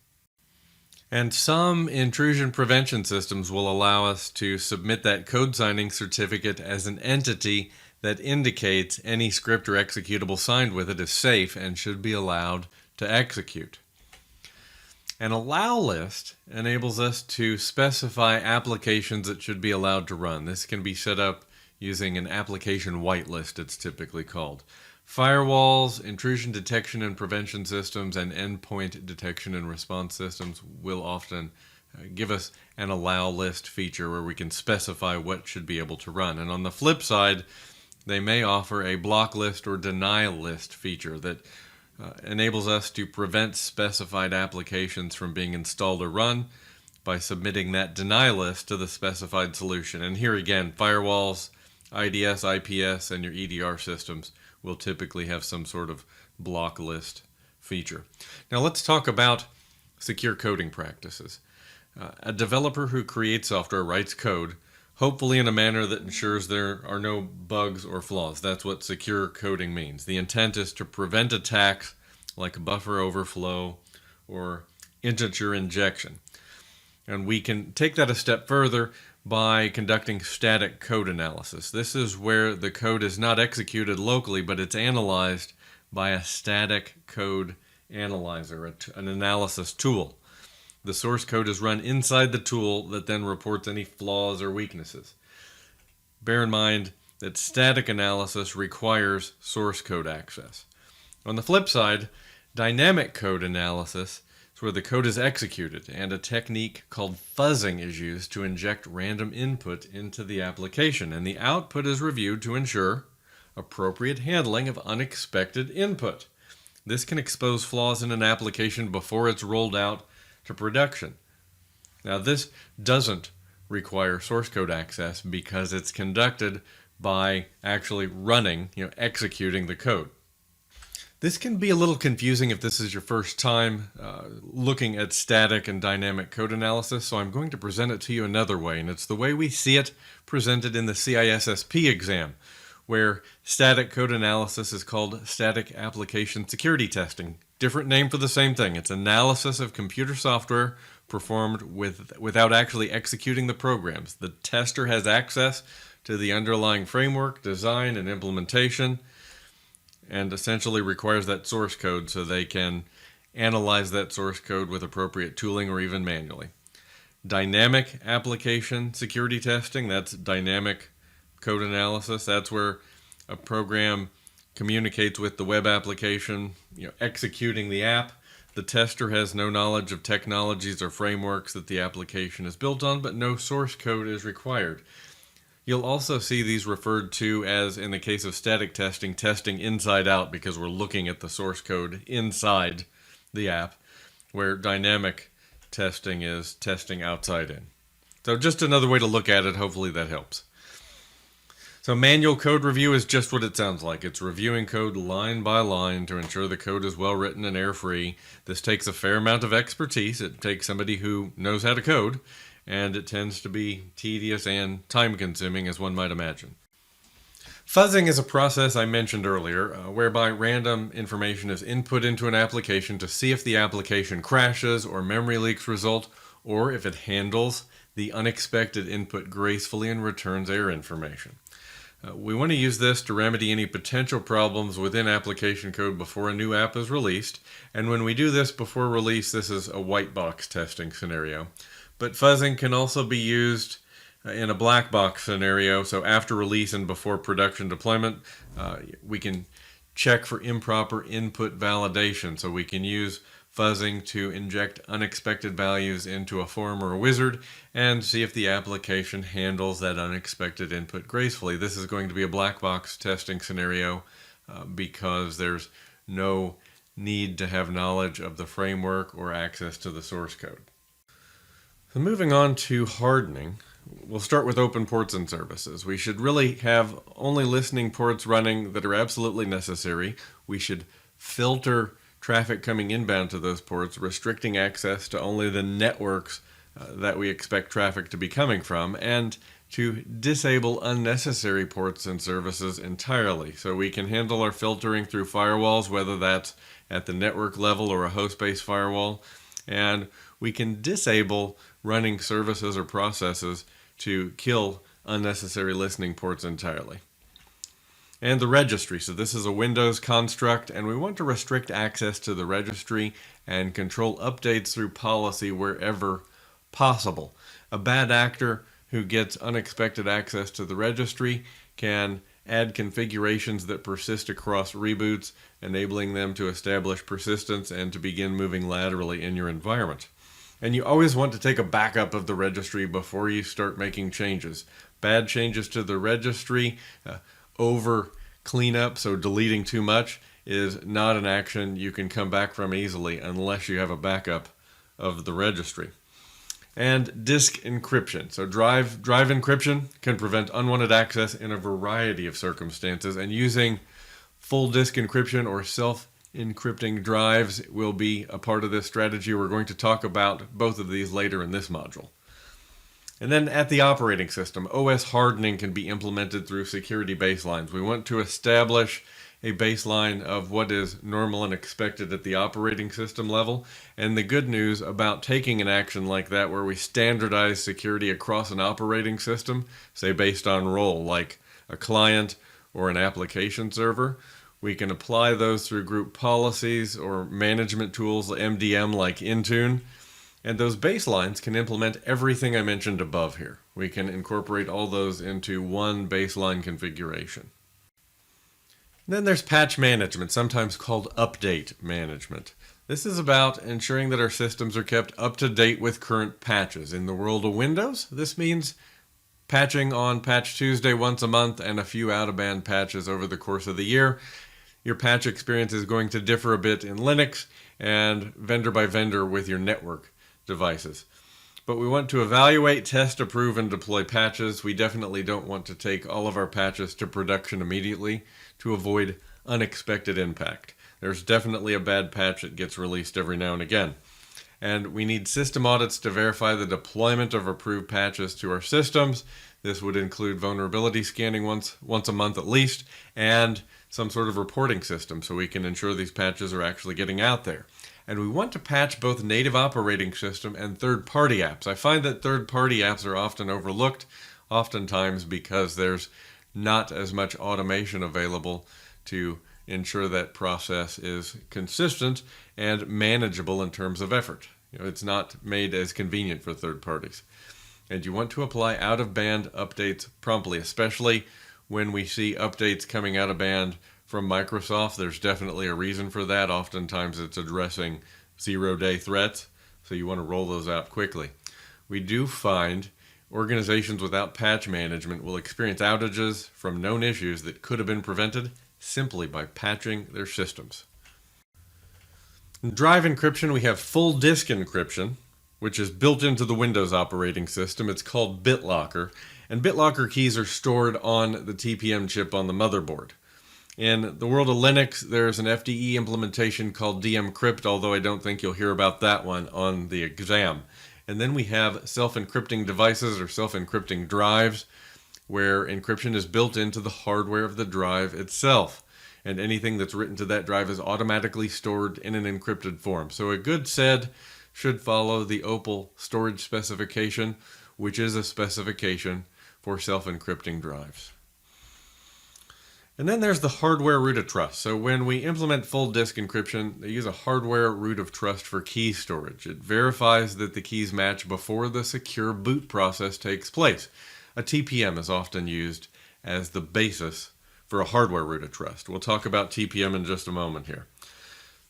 And some intrusion prevention systems will allow us to submit that code signing certificate as an entity that indicates any script or executable signed with it is safe and should be allowed to execute. An allow list enables us to specify applications that should be allowed to run. This can be set up using an application whitelist, it's typically called. Firewalls, intrusion detection and prevention systems, and endpoint detection and response systems will often give us an allow list feature where we can specify what should be able to run. And on the flip side, they may offer a block list or deny list feature that enables us to prevent specified applications from being installed or run by submitting that deny list to the specified solution. And here again, firewalls, IDS, IPS, and your EDR systems will typically have some sort of block list feature. Now let's talk about secure coding practices. A developer who creates software writes code, hopefully in a manner that ensures there are no bugs or flaws. That's what secure coding means. The intent is to prevent attacks like buffer overflow or integer injection. And we can take that a step further by conducting static code analysis. This is where the code is not executed locally, but it's analyzed by a static code analyzer, an analysis tool. The source code is run inside the tool that then reports any flaws or weaknesses. Bear in mind that static analysis requires source code access. On the flip side, dynamic code analysis is where the code is executed and a technique called fuzzing is used to inject random input into the application, and the output is reviewed to ensure appropriate handling of unexpected input. This can expose flaws in an application before it's rolled out to production. Now, this doesn't require source code access because it's conducted by actually running, executing the code. This can be a little confusing if this is your first time looking at static and dynamic code analysis, so I'm going to present it to you another way, and it's the way we see it presented in the CISSP exam, where static code analysis is called static application security testing. Different name for the same thing. It's analysis of computer software performed without actually executing the programs. The tester has access to the underlying framework, design, and implementation, and essentially requires that source code so they can analyze that source code with appropriate tooling or even manually. Dynamic application security testing, that's dynamic code analysis. That's where a program communicates with the web application, executing the app. The tester has no knowledge of technologies or frameworks that the application is built on, but no source code is required. You'll also see these referred to as, in the case of static testing, testing inside out, because we're looking at the source code inside the app, where dynamic testing is testing outside in. So just another way to look at it. Hopefully that helps. So manual code review is just what it sounds like. It's reviewing code line by line to ensure the code is well written and error-free. This takes a fair amount of expertise. It takes somebody who knows how to code, and it tends to be tedious and time-consuming, as one might imagine. Fuzzing is a process I mentioned earlier, whereby random information is input into an application to see if the application crashes or memory leaks result, or if it handles the unexpected input gracefully and returns error information. We want to use this to remedy any potential problems within application code before a new app is released, and when we do this before release, this is a white box testing scenario. But fuzzing can also be used in a black box scenario, so after release and before production deployment, we can check for improper input validation. So we can use fuzzing to inject unexpected values into a form or a wizard and see if the application handles that unexpected input gracefully. This is going to be a black box testing scenario because there's no need to have knowledge of the framework or access to the source code. So moving on to hardening, we'll start with open ports and services. We should really have only listening ports running that are absolutely necessary. We should filter traffic coming inbound to those ports, restricting access to only the networks that we expect traffic to be coming from, and to disable unnecessary ports and services entirely. So we can handle our filtering through firewalls, whether that's at the network level or a host-based firewall, and we can disable running services or processes to kill unnecessary listening ports entirely. And the registry. So this is a Windows construct, and we want to restrict access to the registry and control updates through policy wherever possible. A bad actor who gets unexpected access to the registry can add configurations that persist across reboots, enabling them to establish persistence and to begin moving laterally in your environment. And you always want to take a backup of the registry before you start making changes. Bad changes to the registry, over cleanup, so deleting too much, is not an action you can come back from easily unless you have a backup of the registry. And disk encryption. So drive encryption can prevent unwanted access in a variety of circumstances, and using full disk encryption or self-encrypting drives will be a part of this strategy. We're going to talk about both of these later in this module. And then at the operating system, OS hardening can be implemented through security baselines. We want to establish a baseline of what is normal and expected at the operating system level. And the good news about taking an action like that, where we standardize security across an operating system, say based on role, like a client or an application server, we can apply those through group policies or management tools, MDM, like Intune. And those baselines can implement everything I mentioned above here. We can incorporate all those into one baseline configuration. Then there's patch management, sometimes called update management. This is about ensuring that our systems are kept up to date with current patches. In the world of Windows, this means patching on Patch Tuesday once a month and a few out-of-band patches over the course of the year. Your patch experience is going to differ a bit in Linux and vendor by vendor with your network devices. But we want to evaluate, test, approve, and deploy patches. We definitely don't want to take all of our patches to production immediately to avoid unexpected impact. There's definitely a bad patch that gets released every now and again. And we need system audits to verify the deployment of approved patches to our systems. This would include vulnerability scanning once a month at least, and some sort of reporting system so we can ensure these patches are actually getting out there. And we want to patch both native operating system and third-party apps. I find that third-party apps are often overlooked, oftentimes because there's not as much automation available to ensure that process is consistent and manageable in terms of effort. It's not made as convenient for third parties. And you want to apply out-of-band updates promptly, especially when we see updates coming out of band from Microsoft. There's definitely a reason for that. Oftentimes it's addressing zero-day threats, so you want to roll those out quickly. We do find organizations without patch management will experience outages from known issues that could have been prevented simply by patching their systems. In drive encryption, we have full disk encryption, which is built into the Windows operating system. It's called BitLocker, and BitLocker keys are stored on the TPM chip on the motherboard. In the world of Linux, there's an FDE implementation called dmcrypt, although I don't think you'll hear about that one on the exam. And then we have self-encrypting devices or self-encrypting drives, where encryption is built into the hardware of the drive itself. And anything that's written to that drive is automatically stored in an encrypted form. So a good SED should follow the Opal storage specification, which is a specification for self-encrypting drives. And then there's the hardware root of trust. So when we implement full disk encryption, they use a hardware root of trust for key storage. It verifies that the keys match before the secure boot process takes place. A TPM is often used as the basis for a hardware root of trust. We'll talk about TPM in just a moment here.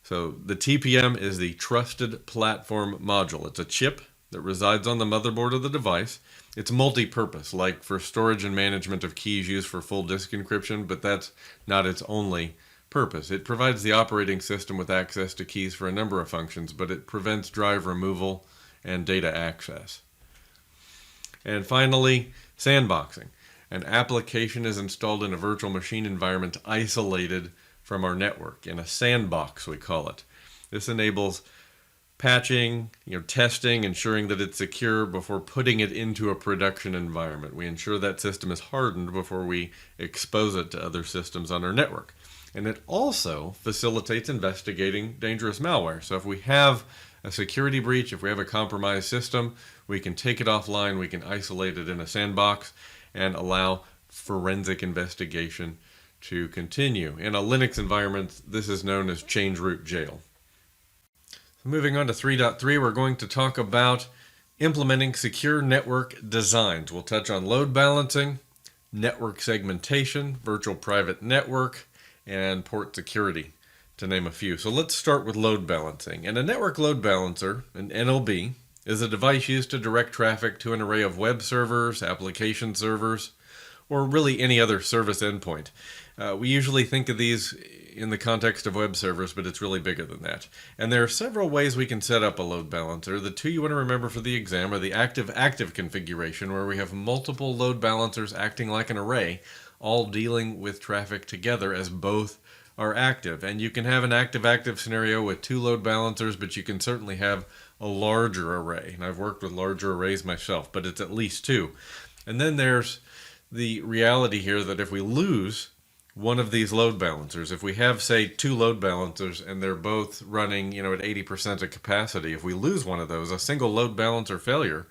So the TPM is the Trusted Platform Module. It's a chip that resides on the motherboard of the device. It's multi-purpose, like for storage and management of keys used for full disk encryption, but that's not its only purpose. It provides the operating system with access to keys for a number of functions, but it prevents drive removal and data access. And finally, sandboxing. An application is installed in a virtual machine environment isolated from our network, in a sandbox we call it. This enables patching, testing, ensuring that it's secure before putting it into a production environment. We ensure that system is hardened before we expose it to other systems on our network. And it also facilitates investigating dangerous malware. So if we have a security breach, if we have a compromised system, we can take it offline, we can isolate it in a sandbox, and allow forensic investigation to continue. In a Linux environment, this is known as change root jail. Moving on to 3.3, we're going to talk about implementing secure network designs. We'll touch on load balancing, network segmentation, virtual private network, and port security, to name a few. So let's start with load balancing. And a network load balancer, an NLB, is a device used to direct traffic to an array of web servers, application servers, or really any other service endpoint. We usually think of these in the context of web servers, but it's really bigger than that. And there are several ways we can set up a load balancer. The two you want to remember for the exam are the active-active configuration, where we have multiple load balancers acting like an array, all dealing with traffic together as both are active. And you can have an active-active scenario with two load balancers, but you can certainly have a larger array. And I've worked with larger arrays myself, but it's at least two. And then there's the reality here that if we lose one of these load balancers. If we have, say, two load balancers and they're both running, at 80% of capacity, if we lose one of those, a single load balancer failure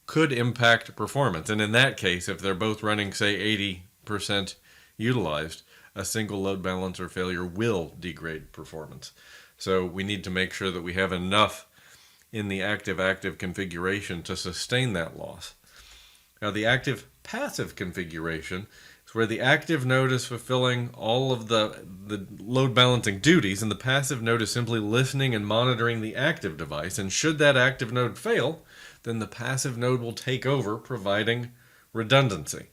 could impact performance. And in that case, if they're both running, say, 80% utilized, a single load balancer failure will degrade performance. So we need to make sure that we have enough in the active-active configuration to sustain that loss. Now, the active-passive configuration is where the active node is fulfilling all of the load balancing duties, and the passive node is simply listening and monitoring the active device. And should that active node fail, then the passive node will take over, providing redundancy.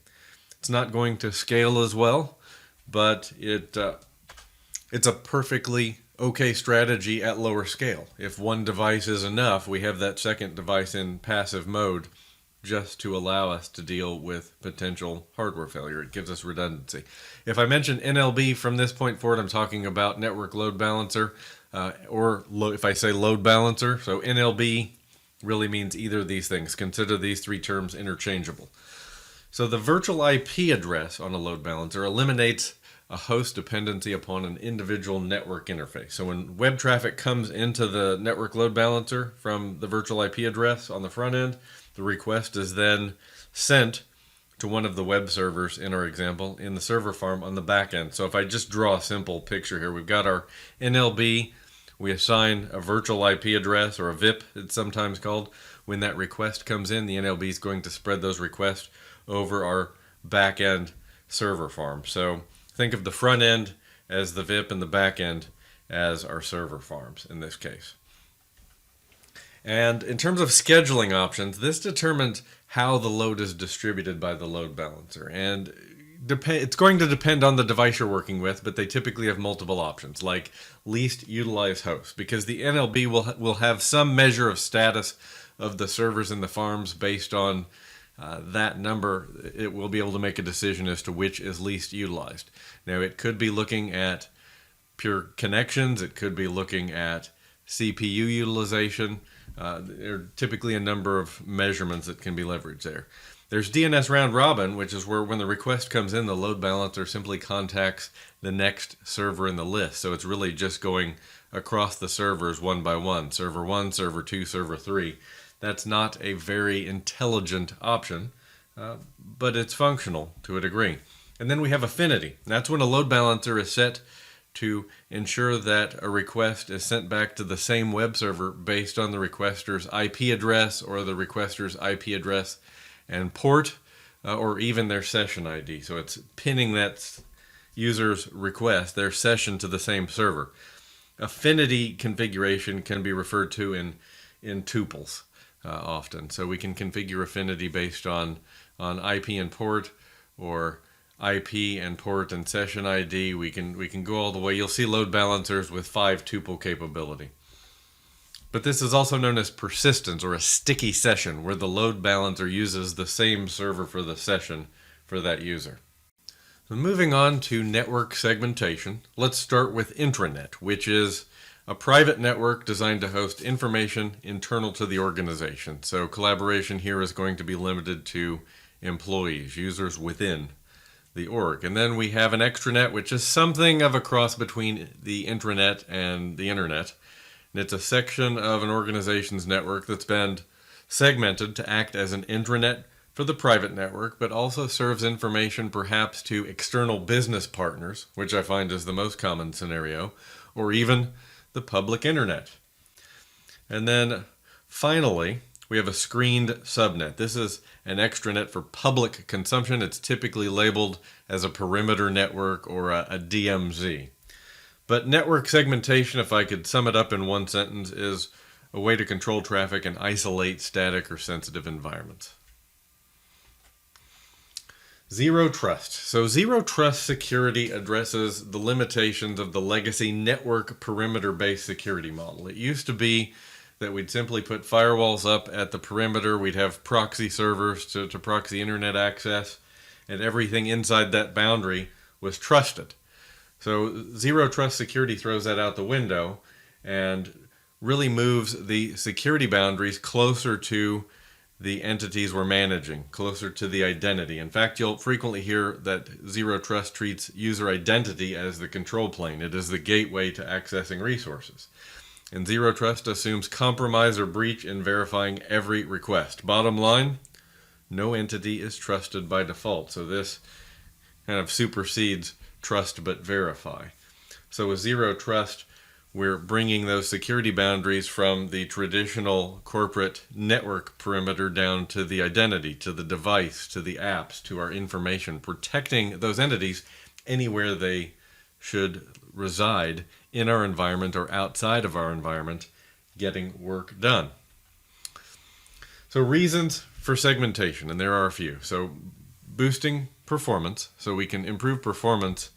It's not going to scale as well, but it's a perfectly okay strategy at lower scale. If one device is enough, we have that second device in passive mode just to allow us to deal with potential hardware failure. It gives us redundancy. If I mention NLB from this point forward, I'm talking about network load balancer, if I say load balancer, so NLB really means either of these things. Consider these three terms interchangeable. So the virtual IP address on a load balancer eliminates a host dependency upon an individual network interface. So when web traffic comes into the network load balancer from the virtual IP address on the front end, the request is then sent to one of the web servers, in our example, in the server farm on the back end. So if I just draw a simple picture here, we've got our NLB, we assign a virtual IP address, or a VIP it's sometimes called. When that request comes in, the NLB is going to spread those requests over our back end server farm. So think of the front end as the VIP and the back end as our server farms in this case. And in terms of scheduling options, this determines how the load is distributed by the load balancer. And it's going to depend on the device you're working with, but they typically have multiple options, like least utilized host, because the NLB will have some measure of status of the servers in the farms based on that number. It will be able to make a decision as to which is least utilized. Now, it could be looking at pure connections. It could be looking at CPU utilization. There are typically a number of measurements that can be leveraged there. There's DNS round robin, which is where when the request comes in, the load balancer simply contacts the next server in the list. So it's really just going across the servers one by one. Server 1, server 2, server 3. That's not a very intelligent option, but it's functional to a degree. And then we have affinity. That's when a load balancer is set to ensure that a request is sent back to the same web server based on the requester's IP address or the requester's IP address and port, or even their session ID. So it's pinning that user's request, their session, to the same server. Affinity configuration can be referred to in tuples often. So we can configure affinity based on IP and port, or IP and port and session ID. We can go all the way. You'll see load balancers with 5 tuple capability. But this is also known as persistence, or a sticky session, where the load balancer uses the same server for the session for that user. So moving on to network segmentation, let's start with intranet, which is a private network designed to host information internal to the organization. So collaboration here is going to be limited to employees, users within the org. And then we have an extranet, which is something of a cross between the intranet and the internet. And it's a section of an organization's network that's been segmented to act as an intranet for the private network, but also serves information perhaps to external business partners, which I find is the most common scenario, or even the public internet. And then finally, we have a screened subnet. This is an extranet for public consumption. It's typically labeled as a perimeter network or a DMZ. But network segmentation, if I could sum it up in one sentence, is a way to control traffic and isolate static or sensitive environments. Zero trust. So zero trust security addresses the limitations of the legacy network perimeter-based security model. It used to be that we'd simply put firewalls up at the perimeter. We'd have proxy servers to proxy internet access, and everything inside that boundary was trusted. So zero trust security throws that out the window and really moves the security boundaries closer to the entities we're managing, closer to the identity. In fact, you'll frequently hear that Zero Trust treats user identity as the control plane. It is the gateway to accessing resources. And Zero Trust assumes compromise or breach in verifying every request. Bottom line, no entity is trusted by default. So this kind of supersedes trust but verify. So with Zero Trust, we're bringing those security boundaries from the traditional corporate network perimeter down to the identity, to the device, to the apps, to our information, protecting those entities anywhere they should reside in our environment or outside of our environment, getting work done. So reasons for segmentation, and there are a few. So boosting performance, so we can improve performance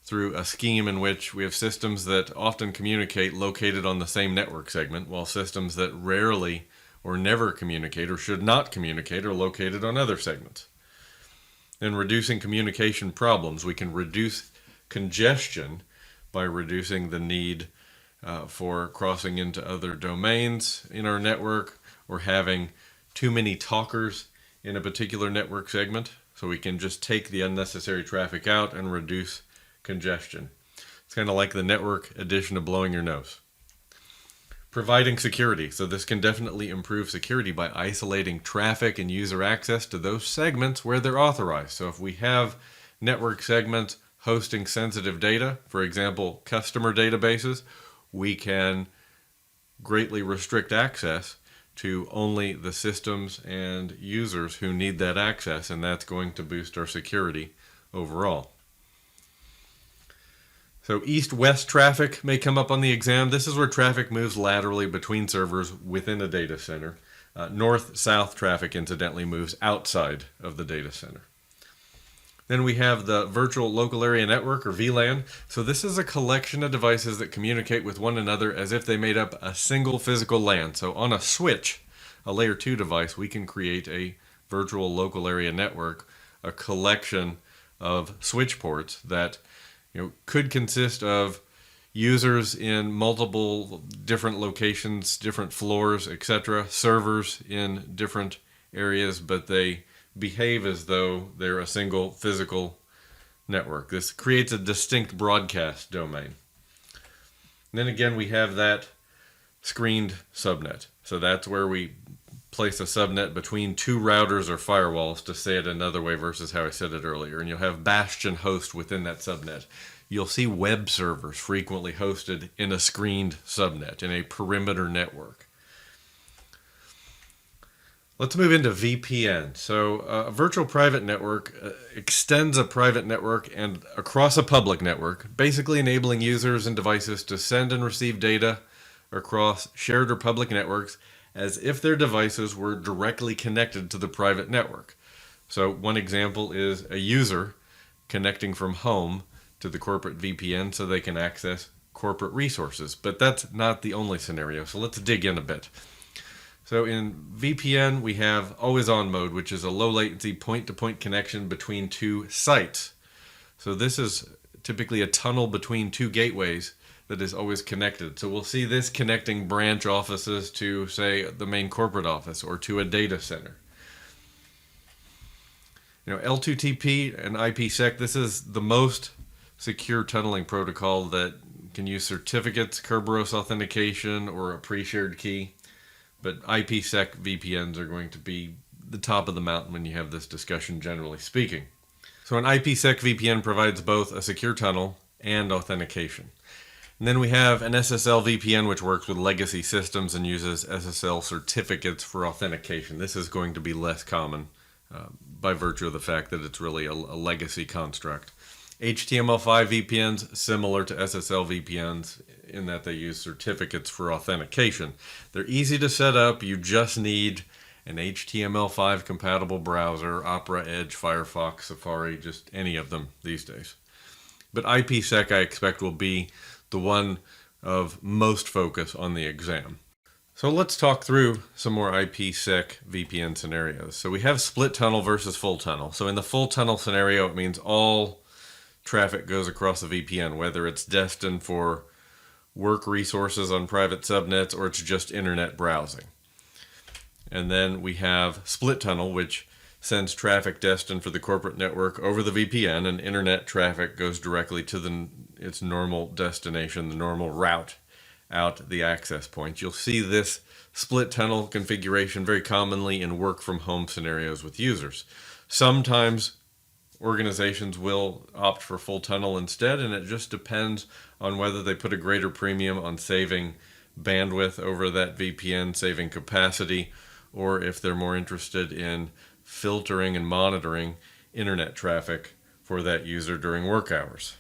through a scheme in which we have systems that often communicate located on the same network segment, while systems that rarely or never communicate or should not communicate are located on other segments. And reducing communication problems, we can reduce congestion by reducing the need for crossing into other domains in our network or having too many talkers in a particular network segment. So we can just take the unnecessary traffic out and reduce congestion. It's kind of like the network edition of blowing your nose. Providing security. So this can definitely improve security by isolating traffic and user access to those segments where they're authorized. So if we have network segments hosting sensitive data, for example, customer databases, we can greatly restrict access to only the systems and users who need that access, and that's going to boost our security overall. So east-west traffic may come up on the exam. This is where traffic moves laterally between servers within a data center. North-south traffic, incidentally, moves outside of the data center. Then we have the Virtual Local Area Network, or VLAN. So this is a collection of devices that communicate with one another as if they made up a single physical LAN. So on a switch, a layer 2 device, we can create a Virtual Local Area Network, a collection of switch ports that could consist of users in multiple different locations, different floors, etc., servers in different areas, but they behave as though they're a single physical network. This creates a distinct broadcast domain. And then again, we have that screened subnet. So that's where we place a subnet between two routers or firewalls, to say it another way versus how I said it earlier. And you'll have bastion host within that subnet. You'll see web servers frequently hosted in a screened subnet, in a perimeter network. Let's move into VPN. So a virtual private network extends a private network and across a public network, basically enabling users and devices to send and receive data across shared or public networks as if their devices were directly connected to the private network. So one example is a user connecting from home to the corporate VPN so they can access corporate resources. But that's not the only scenario, so let's dig in a bit. So in VPN, we have always-on mode, which is a low-latency point-to-point connection between two sites. So this is typically a tunnel between two gateways that is always connected. So we'll see this connecting branch offices to, say, the main corporate office or to a data center. L2TP and IPsec, this is the most secure tunneling protocol that can use certificates, Kerberos authentication, or a pre-shared key. But IPsec VPNs are going to be the top of the mountain when you have this discussion, generally speaking. So an IPsec VPN provides both a secure tunnel and authentication. And then we have an SSL VPN, which works with legacy systems and uses SSL certificates for authentication. This is going to be less common by virtue of the fact that it's really a legacy construct. HTML5 VPNs, similar to SSL VPNs in that they use certificates for authentication. They're easy to set up. You just need an HTML5 compatible browser, Opera, Edge, Firefox, Safari, just any of them these days. But IPsec, I expect, will be the one of most focus on the exam. So let's talk through some more IPsec VPN scenarios. So we have split tunnel versus full tunnel. So in the full tunnel scenario, it means all traffic goes across the VPN, whether it's destined for work resources on private subnets or it's just internet browsing. And then we have split tunnel, which sends traffic destined for the corporate network over the VPN, and internet traffic goes directly to its normal destination, the normal route out the access point. You'll see this split tunnel configuration very commonly in work from home scenarios with users. Sometimes organizations will opt for full tunnel instead, and it just depends on whether they put a greater premium on saving bandwidth over that VPN, saving capacity, or if they're more interested in filtering and monitoring internet traffic for that user during work hours.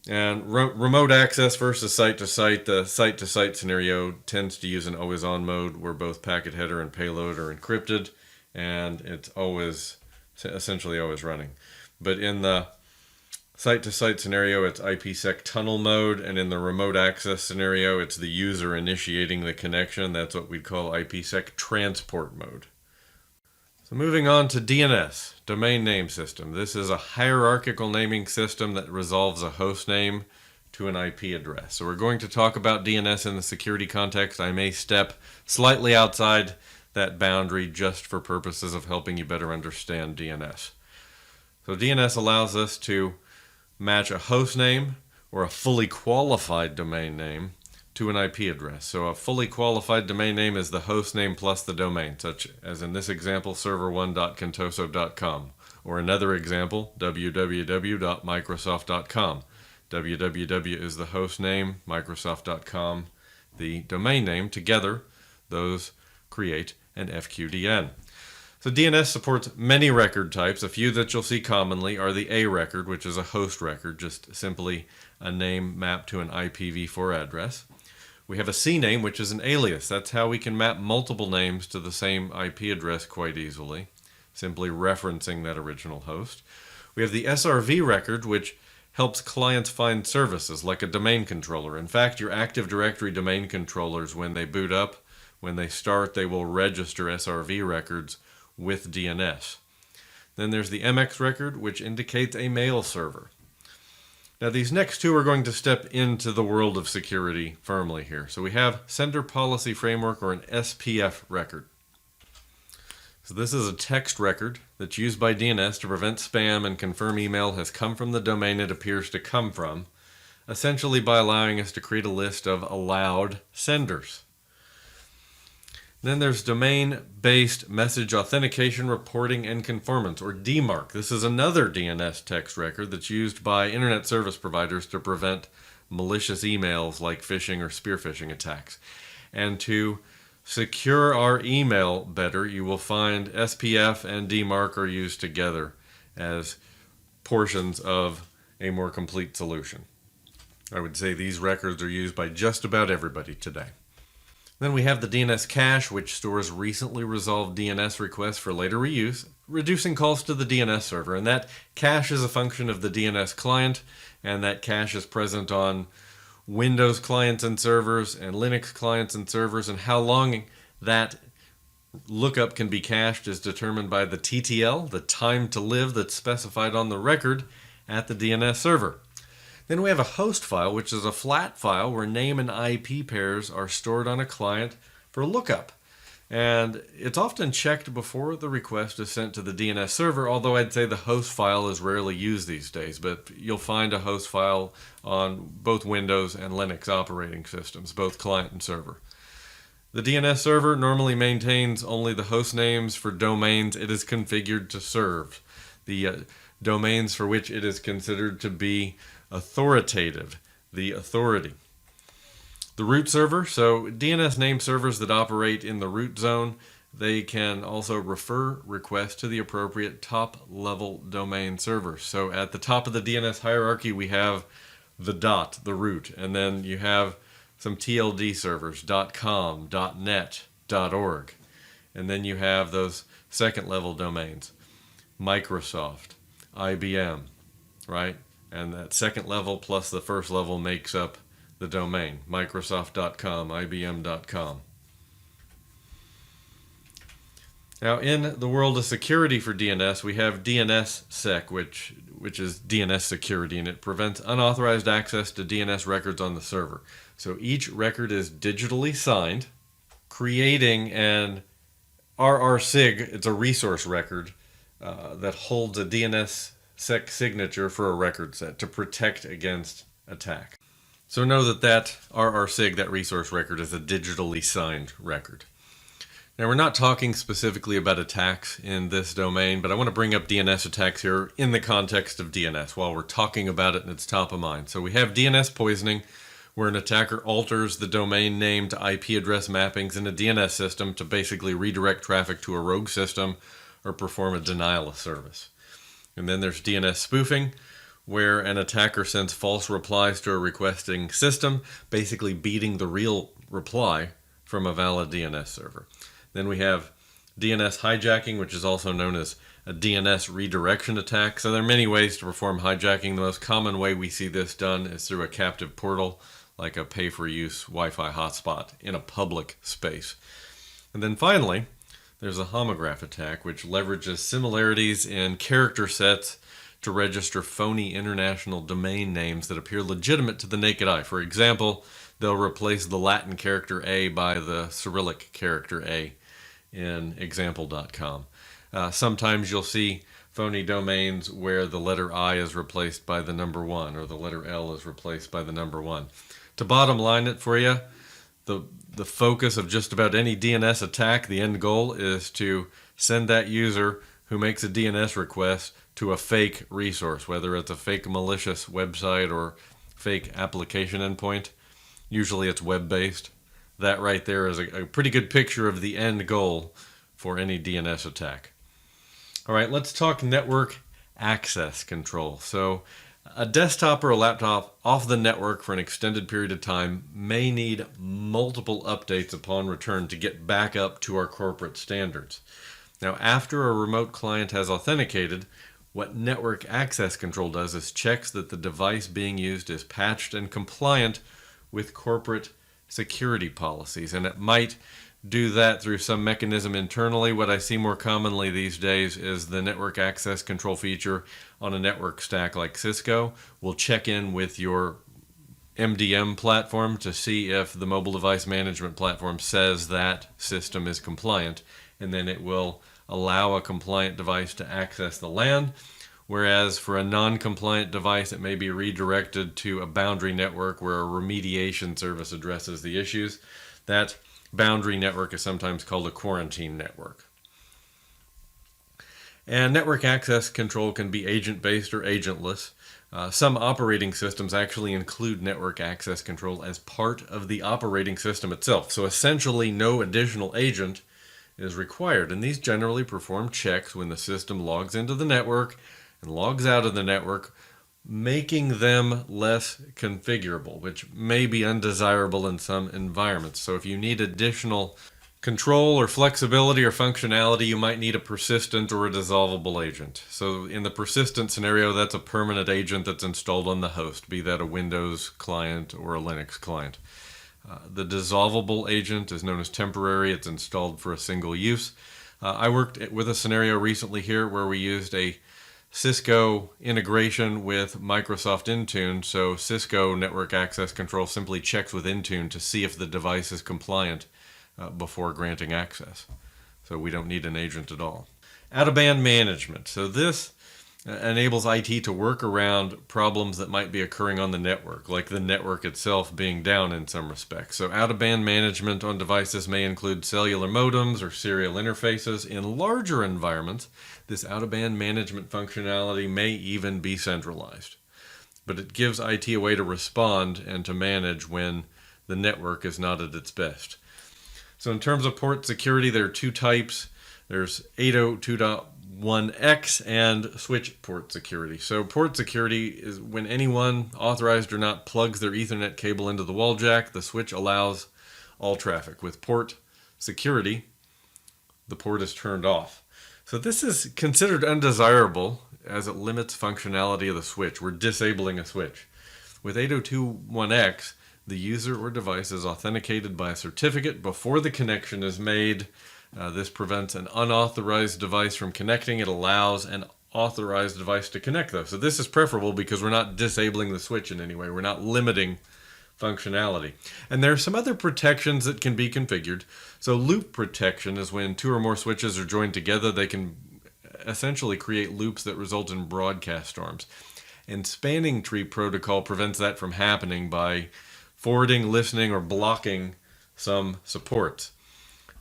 And remote access versus site-to-site. The site-to-site scenario tends to use an always-on mode where both packet header and payload are encrypted, and it's essentially always running. But in the site-to-site scenario, it's IPsec tunnel mode, and in the remote access scenario, it's the user initiating the connection. That's what we'd call IPsec transport mode. So moving on to DNS, domain name system. This is a hierarchical naming system that resolves a host name to an IP address. So we're going to talk about DNS in the security context. I may step slightly outside that boundary just for purposes of helping you better understand DNS. So DNS allows us to match a host name or a fully qualified domain name to an IP address. So a fully qualified domain name is the host name plus the domain, such as in this example, server1.contoso.com, or another example, www.microsoft.com. www is the host name, microsoft.com the domain name. Together, those create an FQDN. So DNS supports many record types. A few that you'll see commonly are the A record, which is a host record, just simply a name mapped to an IPv4 address. We have a CNAME, which is an alias. That's how we can map multiple names to the same IP address quite easily, simply referencing that original host. We have the SRV record, which helps clients find services like a domain controller. In fact, your Active Directory domain controllers, when they boot up, when they start, they will register SRV records with DNS. Then there's the MX record, which indicates a mail server. Now these next two are going to step into the world of security firmly here. So we have Sender Policy Framework, or an SPF record. So this is a text record that's used by DNS to prevent spam and confirm email has come from the domain it appears to come from, essentially by allowing us to create a list of allowed senders. Then there's Domain-Based Message Authentication, Reporting, and Conformance, or DMARC. This is another DNS text record that's used by internet service providers to prevent malicious emails like phishing or spear phishing attacks. And to secure our email better, you will find SPF and DMARC are used together as portions of a more complete solution. I would say these records are used by just about everybody today. Then we have the DNS cache, which stores recently resolved DNS requests for later reuse, reducing calls to the DNS server. And that cache is a function of the DNS client, and that cache is present on Windows clients and servers and Linux clients and servers, and how long that lookup can be cached is determined by the TTL, the time to live that's specified on the record at the DNS server. Then we have a host file, which is a flat file where name and IP pairs are stored on a client for lookup. And it's often checked before the request is sent to the DNS server, although I'd say the host file is rarely used these days, but you'll find a host file on both Windows and Linux operating systems, both client and server. The DNS server normally maintains only the host names for domains it is configured to serve, the domains for which it is considered to be authoritative, the authority. The root server, so DNS name servers that operate in the root zone, they can also refer requests to the appropriate top-level domain server. So at the top of the DNS hierarchy, we have the the root, and then you have some TLD servers, .com, .net, .org, and then you have those second-level domains, Microsoft, IBM, right? And that second level plus the first level makes up the domain, Microsoft.com, IBM.com. Now, in the world of security for DNS, we have DNSSEC, which is DNS security, and it prevents unauthorized access to DNS records on the server. So each record is digitally signed, creating an RRSig, it's a resource record that holds a DNSSEC signature for a record set to protect against attack. So know that RRSig, that resource record, is a digitally signed record. Now, we're not talking specifically about attacks in this domain, but I want to bring up DNS attacks here in the context of DNS while we're talking about it and it's top of mind. So we have DNS poisoning, where an attacker alters the domain name to IP address mappings in a DNS system to basically redirect traffic to a rogue system or perform a denial of service. And then there's DNS spoofing, where an attacker sends false replies to a requesting system, basically beating the real reply from a valid DNS server. Then we have DNS hijacking, which is also known as a DNS redirection attack. So there are many ways to perform hijacking. The most common way we see this done is through a captive portal, like a pay-for-use Wi-Fi hotspot in a public space. And then finally, there's a homograph attack, which leverages similarities in character sets to register phony international domain names that appear legitimate to the naked eye. For example, they'll replace the Latin character A by the Cyrillic character A in example.com. Sometimes you'll see phony domains where the letter I is replaced by the number 1 or the letter L is replaced by the number 1. To bottom line it for you, the focus of just about any DNS attack, the end goal is to send that user who makes a DNS request to a fake resource, whether it's a fake malicious website or fake application endpoint. Usually it's web-based. That right there is a pretty good picture of the end goal for any DNS attack. All right, let's talk network access control. So a desktop or a laptop off the network for an extended period of time may need multiple updates upon return to get back up to our corporate standards. Now, after a remote client has authenticated, what network access control does is checks that the device being used is patched and compliant with corporate security policies. And it might do that through some mechanism internally. What I see more commonly these days is the network access control feature on a network stack like Cisco will check in with your MDM platform to see if the mobile device management platform says that system is compliant, and then it will allow a compliant device to access the LAN, whereas for a non-compliant device it may be redirected to a boundary network where a remediation service addresses the issues. That boundary network is sometimes called a quarantine network. And network access control can be agent-based or agentless. Some operating systems actually include network access control as part of the operating system itself. So essentially no additional agent is required, and these generally perform checks when the system logs into the network and logs out of the network, making them less configurable, which may be undesirable in some environments. So if you need additional control or flexibility or functionality, you might need a persistent or a dissolvable agent. So in the persistent scenario, that's a permanent agent that's installed on the host, be that a Windows client or a Linux client. The dissolvable agent is known as temporary. It's installed for a single use. I worked with a scenario recently here where we used a Cisco integration with Microsoft Intune. So Cisco Network Access Control simply checks with Intune to see if the device is compliant before granting access. So we don't need an agent at all. Out-of-band management. So this enables IT to work around problems that might be occurring on the network, like the network itself being down in some respects. So out-of-band management on devices may include cellular modems or serial interfaces. In larger environments, this out-of-band management functionality may even be centralized. But it gives IT a way to respond and to manage when the network is not at its best. So in terms of port security, there are two types. There's 802.1x and switch port security. So port security is when anyone, authorized or not, plugs their Ethernet cable into the wall jack. The switch allows all traffic. With port security, the port is turned off. So this is considered undesirable as it limits functionality of the switch. We're disabling a switch. With 802.1x, the user or device is authenticated by a certificate before the connection is made. This prevents an unauthorized device from connecting. It allows an authorized device to connect, though. So this is preferable because we're not disabling the switch in any way. We're not limiting functionality. And there are some other protections that can be configured. So loop protection is when two or more switches are joined together. They can essentially create loops that result in broadcast storms. And spanning tree protocol prevents that from happening by forwarding, listening, or blocking some supports.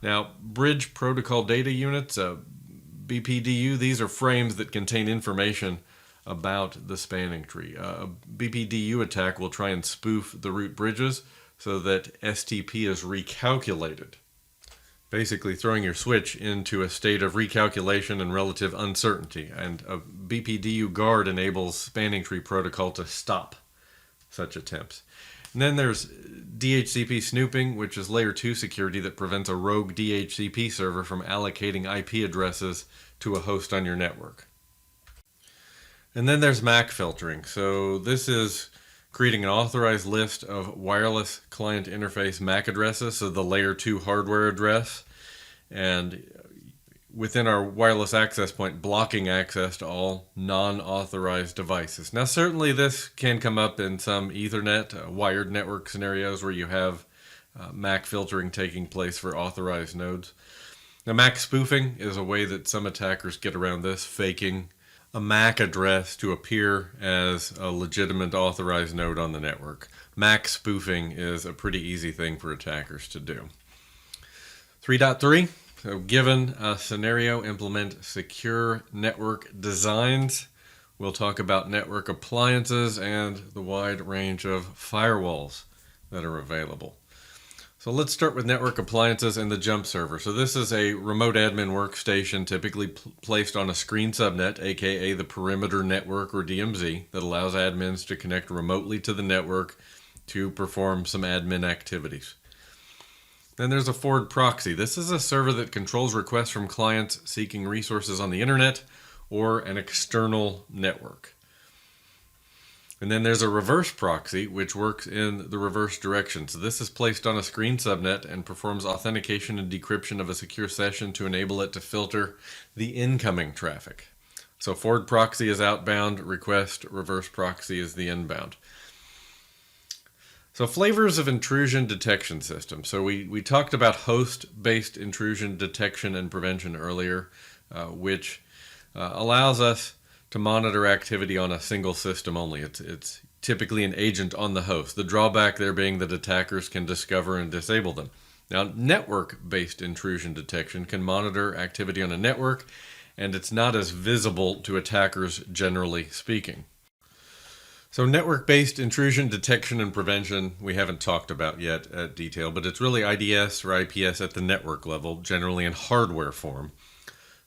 Now, bridge protocol data units, BPDU, these are frames that contain information about the spanning tree. A BPDU attack will try and spoof the root bridges so that STP is recalculated, basically throwing your switch into a state of recalculation and relative uncertainty. And a BPDU guard enables spanning tree protocol to stop such attempts. And then there's DHCP snooping, which is layer 2 security that prevents a rogue DHCP server from allocating IP addresses to a host on your network. And then there's MAC filtering. So this is creating an authorized list of wireless client interface MAC addresses, so the layer 2 hardware address, and within our wireless access point, blocking access to all non-authorized devices. Now, certainly this can come up in some Ethernet, wired network scenarios where you have MAC filtering taking place for authorized nodes. Now, MAC spoofing is a way that some attackers get around this, faking a MAC address to appear as a legitimate authorized node on the network. MAC spoofing is a pretty easy thing for attackers to do. 3.3, so given a scenario, implement secure network designs. We'll talk about network appliances and the wide range of firewalls that are available. So let's start with network appliances and the jump server. So this is a remote admin workstation typically placed on a screen subnet, aka the perimeter network or DMZ, that allows admins to connect remotely to the network to perform some admin activities. Then there's a forward proxy. This is a server that controls requests from clients seeking resources on the internet or an external network. And then there's a reverse proxy, which works in the reverse direction. So this is placed on a screen subnet and performs authentication and decryption of a secure session to enable it to filter the incoming traffic. So forward proxy is outbound request, reverse proxy is the inbound. So flavors of intrusion detection system. So we talked about host-based intrusion detection and prevention earlier, which allows us to monitor activity on a single system only. It's typically an agent on the host. The drawback there being that attackers can discover and disable them. Now, network-based intrusion detection can monitor activity on a network, and it's not as visible to attackers generally speaking. So network-based intrusion detection and prevention we haven't talked about yet at detail, but it's really IDS or IPS at the network level, generally in hardware form.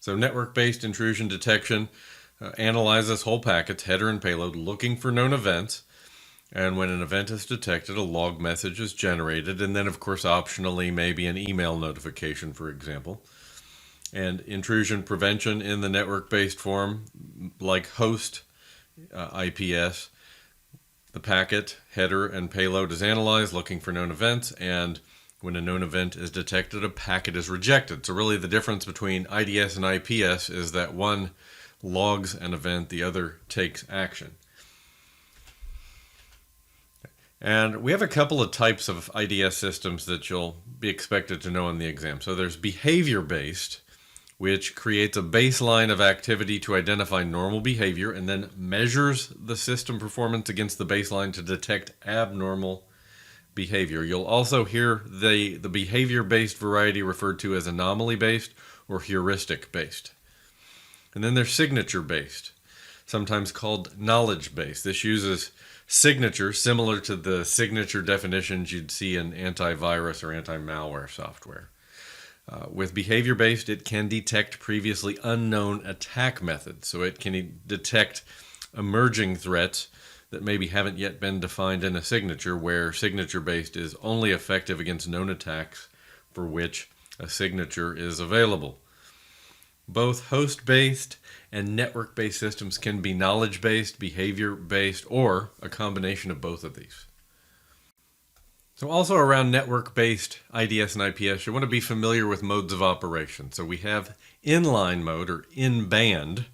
So network-based intrusion detection analyzes whole packets, header and payload, looking for known events. And when an event is detected, a log message is generated. And then, of course, optionally, maybe an email notification, for example. And intrusion prevention in the network-based form, like host IPS, the packet, header, and payload is analyzed, looking for known events. And when a known event is detected, a packet is rejected. So really the difference between IDS and IPS is that one logs an event, the other takes action. And we have a couple of types of IDS systems that you'll be expected to know in the exam. So there's behavior-based, which creates a baseline of activity to identify normal behavior and then measures the system performance against the baseline to detect abnormal behavior. You'll also hear the behavior-based variety referred to as anomaly-based or heuristic-based. And then there's signature-based, sometimes called knowledge-based. This uses signatures similar to the signature definitions you'd see in antivirus or anti-malware software. With behavior-based, it can detect previously unknown attack methods. So it can detect emerging threats that maybe haven't yet been defined in a signature, where signature-based is only effective against known attacks for which a signature is available. Both host-based and network-based systems can be knowledge-based, behavior-based, or a combination of both of these. So also around network-based IDS and IPS, you want to be familiar with modes of operation. So we have inline mode or in-band,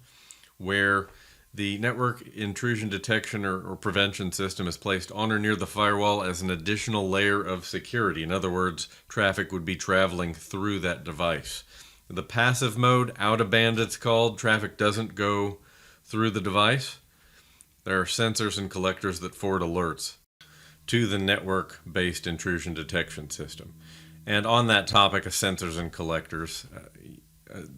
where The network intrusion detection or prevention system is placed on or near the firewall as an additional layer of security. In other words, traffic would be traveling through that device. The passive mode, out of band it's called, traffic doesn't go through the device. There are sensors and collectors that forward alerts to the network-based intrusion detection system. And on that topic of sensors and collectors,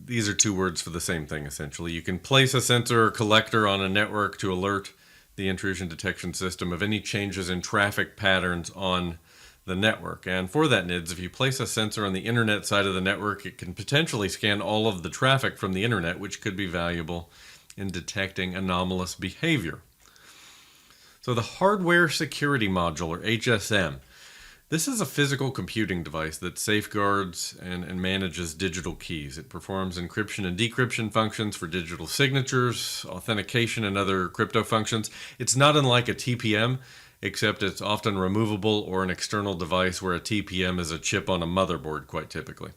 these are two words for the same thing, essentially. You can place a sensor or collector on a network to alert the intrusion detection system of any changes in traffic patterns on the network. And for that NIDS, if you place a sensor on the internet side of the network, it can potentially scan all of the traffic from the internet, which could be valuable in detecting anomalous behavior. So the Hardware Security Module, or HSM, this is a physical computing device that safeguards and manages digital keys. It performs encryption and decryption functions for digital signatures, authentication, and other crypto functions. It's not unlike a TPM, except it's often removable or an external device, where a TPM is a chip on a motherboard, quite typically.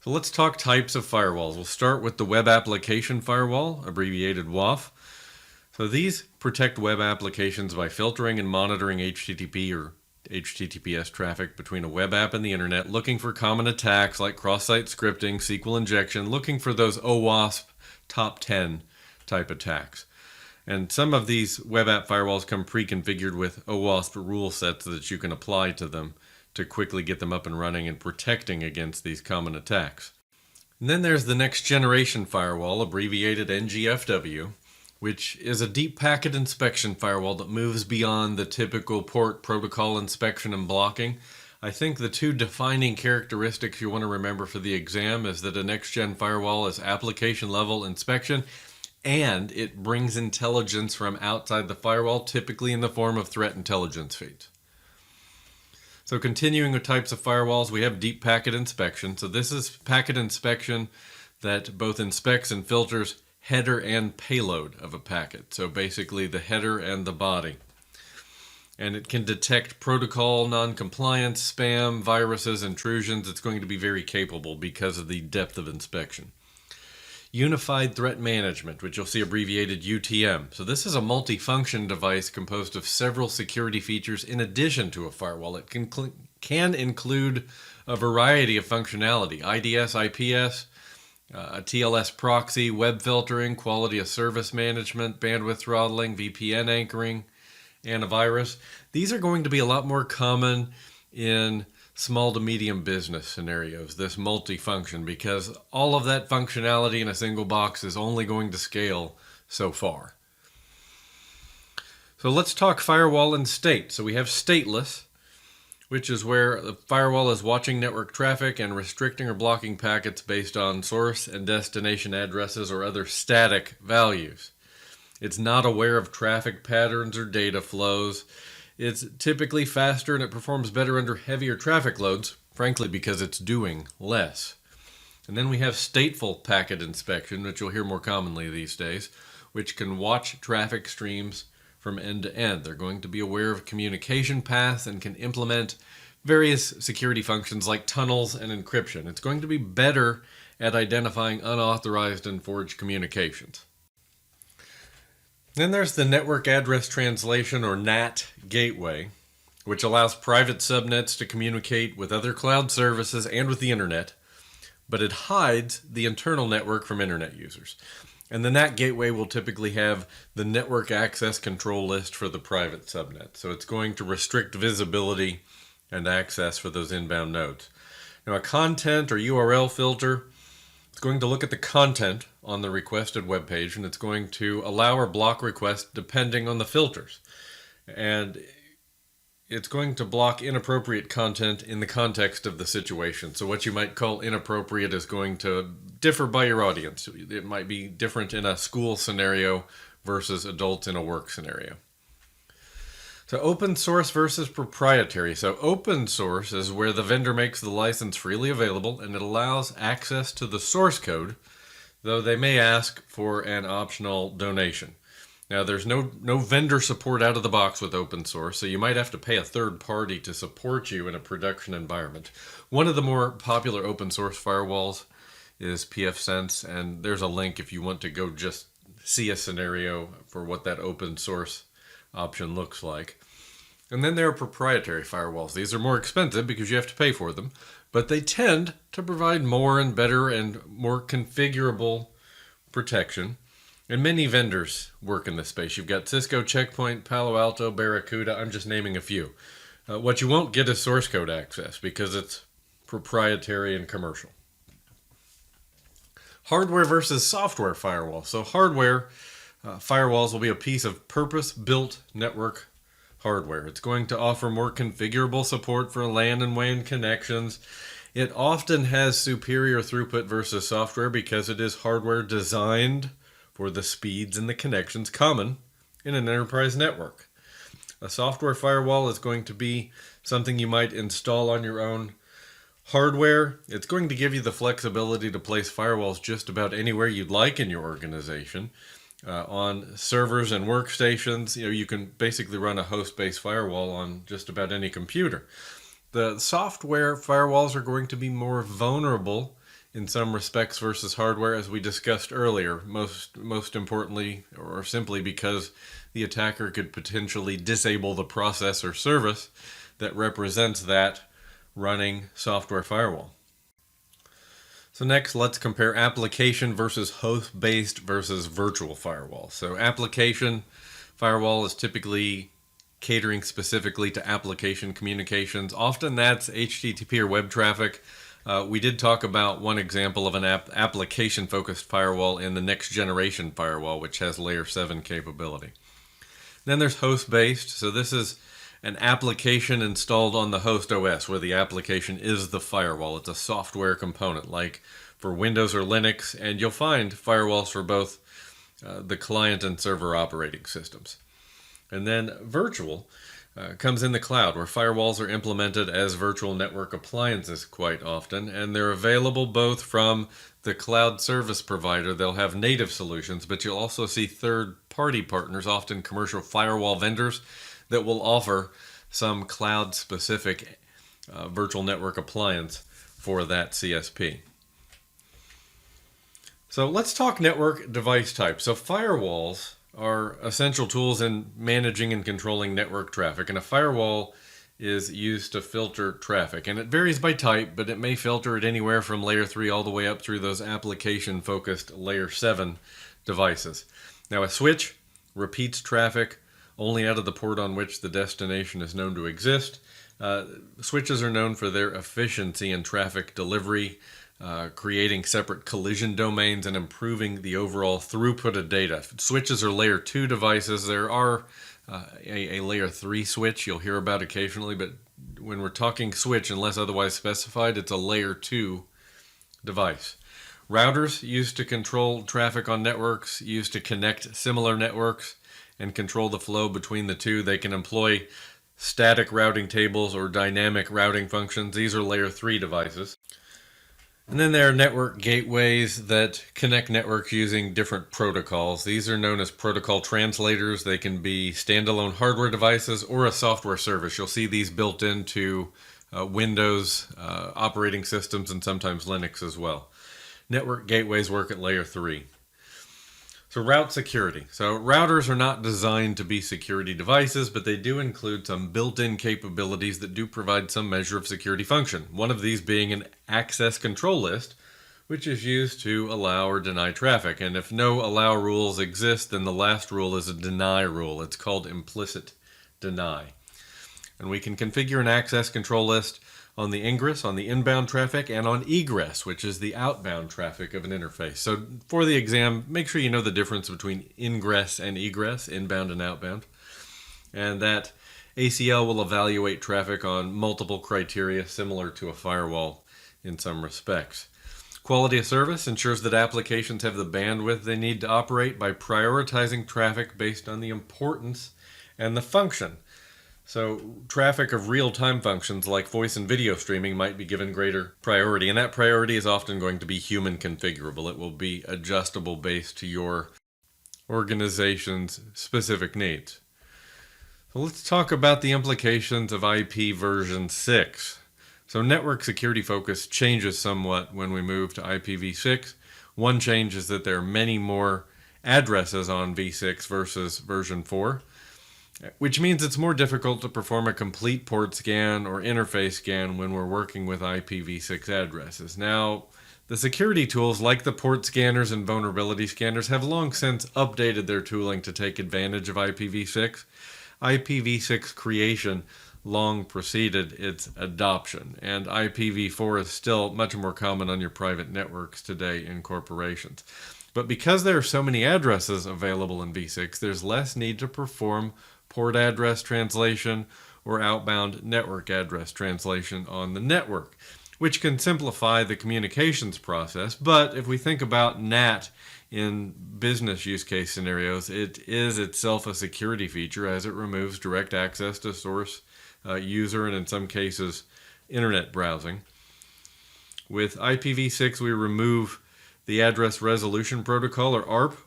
So let's talk types of firewalls. We'll start with the Web Application Firewall, abbreviated WAF. So these protect web applications by filtering and monitoring HTTP or HTTPS traffic between a web app and the internet, looking for common attacks like cross-site scripting, SQL injection, looking for those OWASP top 10 type attacks. And some of these web app firewalls come pre-configured with OWASP rule sets that you can apply to them to quickly get them up and running and protecting against these common attacks. And then there's the next generation firewall, abbreviated NGFW, which is a deep packet inspection firewall that moves beyond the typical port protocol inspection and blocking. I think the two defining characteristics you want to remember for the exam is that a next-gen firewall is application-level inspection, and it brings intelligence from outside the firewall, typically in the form of threat intelligence feeds. So continuing with types of firewalls, we have deep packet inspection. So this is packet inspection that both inspects and filters header and payload of a packet. So basically the header and the body. And it can detect protocol non-compliance, spam, viruses, intrusions. It's going to be very capable because of the depth of inspection. Unified Threat Management, which you'll see abbreviated UTM. So this is a multi-function device composed of several security features in addition to a firewall. It can include a variety of functionality: IDS, IPS, a TLS proxy, web filtering, quality of service management, bandwidth throttling, VPN anchoring, antivirus. These are going to be a lot more common in small to medium business scenarios, this multi-function, because all of that functionality in a single box is only going to scale so far. So let's talk firewall and state. So we have stateless, which is where the firewall is watching network traffic and restricting or blocking packets based on source and destination addresses or other static values. It's not aware of traffic patterns or data flows. It's typically faster and it performs better under heavier traffic loads, frankly because it's doing less. And then we have stateful packet inspection, which you'll hear more commonly these days, which can watch traffic streams from end to end. They're going to be aware of communication paths and can implement various security functions like tunnels and encryption. It's going to be better at identifying unauthorized and forged communications. Then there's the Network Address Translation, or NAT, gateway, which allows private subnets to communicate with other cloud services and with the internet, but it hides the internal network from internet users. And the NAT gateway will typically have the network access control list for the private subnet. So it's going to restrict visibility and access for those inbound nodes. Now, a content or URL filter, it's going to look at the content on the requested web page, and it's going to allow or block requests depending on the filters. And it's going to block inappropriate content in the context of the situation. So what you might call inappropriate is going to differ by your audience. It might be different in a school scenario versus adults in a work scenario. So open source versus proprietary. So open source is where the vendor makes the license freely available and it allows access to the source code, though they may ask for an optional donation. Now there's no vendor support out of the box with open source, so you might have to pay a third party to support you in a production environment. One of the more popular open source firewalls is pfSense, and there's a link if you want to go just see a scenario for what that open source option looks like. And then there are proprietary firewalls. These are more expensive because you have to pay for them, but they tend to provide more and better and more configurable protection. And many vendors work in this space. You've got Cisco, Checkpoint, Palo Alto, Barracuda. I'm just naming a few. What you won't get is source code access because it's proprietary and commercial. Hardware versus software firewall. So hardware firewalls will be a piece of purpose-built network hardware. It's going to offer more configurable support for LAN and WAN connections. It often has superior throughput versus software because it is hardware designed for the speeds and the connections common in an enterprise network. A software firewall is going to be something you might install on your own hardware. It's going to give you the flexibility to place firewalls just about anywhere you'd like in your organization. On servers and workstations, you can basically run a host-based firewall on just about any computer. The software firewalls are going to be more vulnerable in some respects versus hardware, as we discussed earlier, most importantly or simply because the attacker could potentially disable the process or service that represents that running software firewall. So next, let's compare application versus host-based versus virtual firewall. So application firewall is typically catering specifically to application communications. Often that's HTTP or web traffic. We did talk about one example of an application-focused firewall in the next generation firewall, which has layer 7 capability. Then there's host-based. So this is an application installed on the host OS where the application is the firewall. It's a software component like for Windows or Linux, and you'll find firewalls for both the client and server operating systems. And then virtual comes in the cloud, where firewalls are implemented as virtual network appliances quite often, and they're available both from the cloud service provider. They'll have native solutions, but you'll also see third-party partners, often commercial firewall vendors, that will offer some cloud-specific virtual network appliance for that CSP. So let's talk network device type. So firewalls are essential tools in managing and controlling network traffic, and a firewall is used to filter traffic, and it varies by type, but it may filter it anywhere from layer 3 all the way up through those application-focused layer 7 devices. Now a switch repeats traffic only out of the port on which the destination is known to exist. Switches are known for their efficiency in traffic delivery, creating separate collision domains and improving the overall throughput of data. Switches are layer 2 devices. There are a layer 3 switch you'll hear about occasionally, but when we're talking switch, unless otherwise specified, it's a layer 2 device. Routers used to control traffic on networks, used to connect similar networks and control the flow between the two. They can employ static routing tables or dynamic routing functions. These are layer 3 devices. And then there are network gateways that connect networks using different protocols. These are known as protocol translators. They can be standalone hardware devices or a software service. You'll see these built into Windows operating systems and sometimes Linux as well. Network gateways work at layer 3. So route security. So routers are not designed to be security devices, but they do include some built-in capabilities that do provide some measure of security function. One of these being an access control list, which is used to allow or deny traffic. And if no allow rules exist, then the last rule is a deny rule. It's called implicit deny. And we can configure an access control list on the ingress, on the inbound traffic, and on egress, which is the outbound traffic of an interface. So for the exam, make sure you know the difference between ingress and egress, inbound and outbound, and that ACL will evaluate traffic on multiple criteria similar to a firewall in some respects. Quality of service ensures that applications have the bandwidth they need to operate by prioritizing traffic based on the importance and the function. So traffic of real-time functions like voice and video streaming might be given greater priority, and that priority is often going to be human configurable. It will be adjustable based to your organization's specific needs. So let's talk about the implications of IP version 6. So network security focus changes somewhat when we move to IPv6. One change is that there are many more addresses on v6 versus version 4, which means it's more difficult to perform a complete port scan or interface scan when we're working with IPv6 addresses. Now, the security tools like the port scanners and vulnerability scanners have long since updated their tooling to take advantage of IPv6. IPv6 creation long preceded its adoption, and IPv4 is still much more common on your private networks today in corporations. But because there are so many addresses available in v6, there's less need to perform port address translation or outbound network address translation on the network, which can simplify the communications process. But if we think about NAT in business use case scenarios, it is itself a security feature as it removes direct access to source user and in some cases internet browsing. With IPv6 we remove the address resolution protocol, or ARP,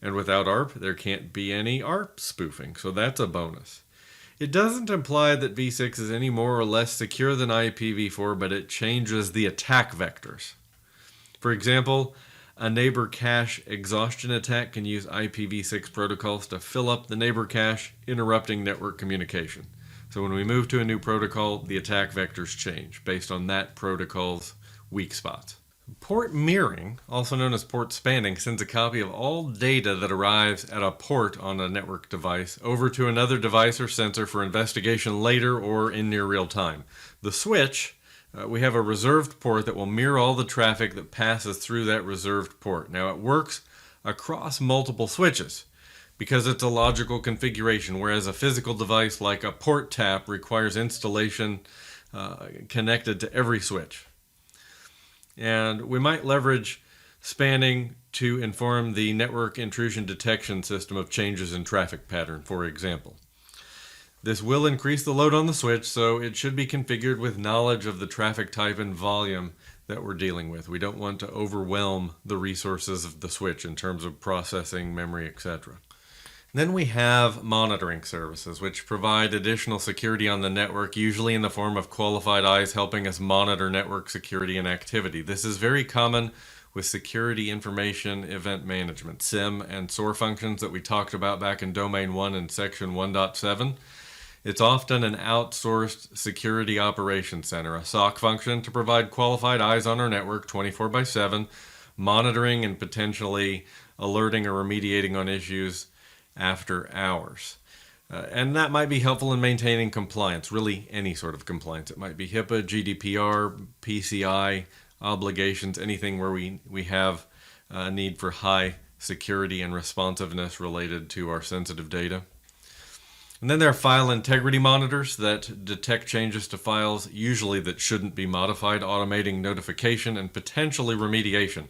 and without ARP there can't be any ARP spoofing, so that's a bonus. It doesn't imply that v6 is any more or less secure than IPv4, but it changes the attack vectors. For example, a neighbor cache exhaustion attack can use IPv6 protocols to fill up the neighbor cache, interrupting network communication. So when we move to a new protocol, the attack vectors change based on that protocol's weak spots. Port mirroring, also known as port spanning, sends a copy of all data that arrives at a port on a network device over to another device or sensor for investigation later or in near real time. The switch, we have a reserved port that will mirror all the traffic that passes through that reserved port. Now it works across multiple switches because it's a logical configuration, whereas a physical device like a port tap requires installation connected to every switch. And we might leverage spanning to inform the network intrusion detection system of changes in traffic pattern, for example. This will increase the load on the switch, so it should be configured with knowledge of the traffic type and volume that we're dealing with. We don't want to overwhelm the resources of the switch in terms of processing, memory, etc. Then we have monitoring services, which provide additional security on the network, usually in the form of qualified eyes helping us monitor network security and activity. This is very common with security information event management, SIEM and SOAR functions that we talked about back in Domain 1 and Section 1.7. It's often an outsourced security operations center, a SOC function, to provide qualified eyes on our network 24/7, monitoring and potentially alerting or remediating on issues after hours. And that might be helpful in maintaining compliance, really any sort of compliance. It might be HIPAA, GDPR, PCI, obligations, anything where we have a need for high security and responsiveness related to our sensitive data. And then there are file integrity monitors that detect changes to files, usually that shouldn't be modified, automating notification and potentially remediation.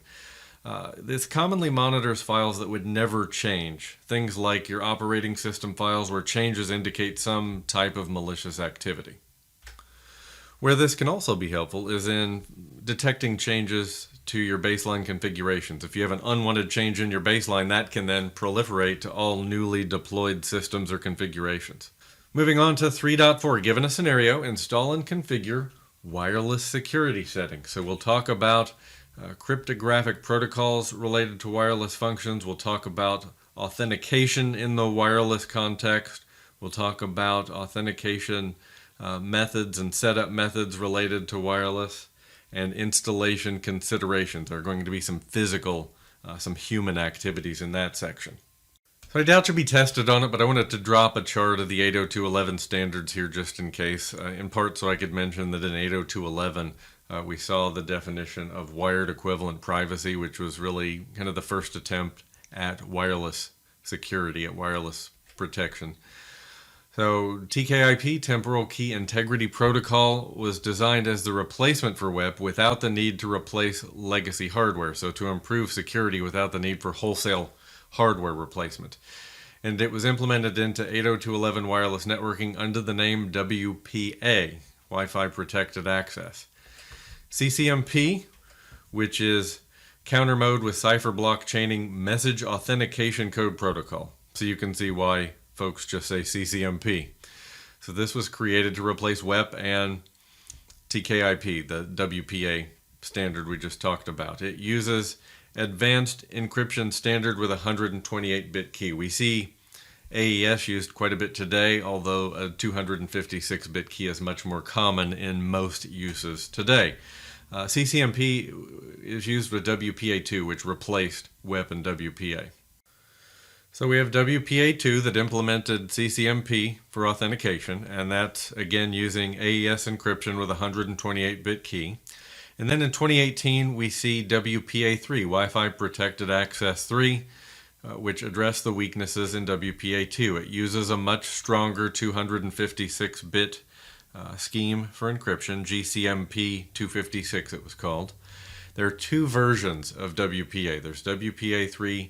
This commonly monitors files that would never change, things like your operating system files where changes indicate some type of malicious activity. Where this can also be helpful is in detecting changes to your baseline configurations. If you have an unwanted change in your baseline, that can then proliferate to all newly deployed systems or configurations. Moving on to 3.4, given a scenario, install and configure wireless security settings. So we'll talk about cryptographic protocols related to wireless functions. We'll talk about authentication in the wireless context. We'll talk about authentication methods and setup methods related to wireless, and installation considerations. There are going to be some physical, some human activities in that section. So I doubt you'll be tested on it, but I wanted to drop a chart of the 802.11 standards here just in case, in part so I could mention that in 802.11 we saw the definition of wired equivalent privacy, which was really kind of the first attempt at wireless security, at wireless protection. So TKIP, Temporal Key Integrity Protocol, was designed as the replacement for WEP without the need to replace legacy hardware, so to improve security without the need for wholesale hardware replacement. And it was implemented into 802.11 wireless networking under the name WPA, Wi-Fi Protected Access. CCMP, which is counter mode with cipher block chaining message authentication code protocol. So you can see why folks just say CCMP. So this was created to replace WEP and TKIP, the WPA standard we just talked about. It uses advanced encryption standard with a 128-bit key. We see AES used quite a bit today, although a 256-bit key is much more common in most uses today. CCMP is used with WPA2, which replaced WEP and WPA. So we have WPA2 that implemented CCMP for authentication, and that's again using AES encryption with a 128-bit key. And then in 2018, we see WPA3, Wi-Fi Protected Access 3, which addressed the weaknesses in WPA2. It uses a much stronger 256-bit scheme for encryption, GCMP 256 it was called. There are two versions of WPA. There's WPA3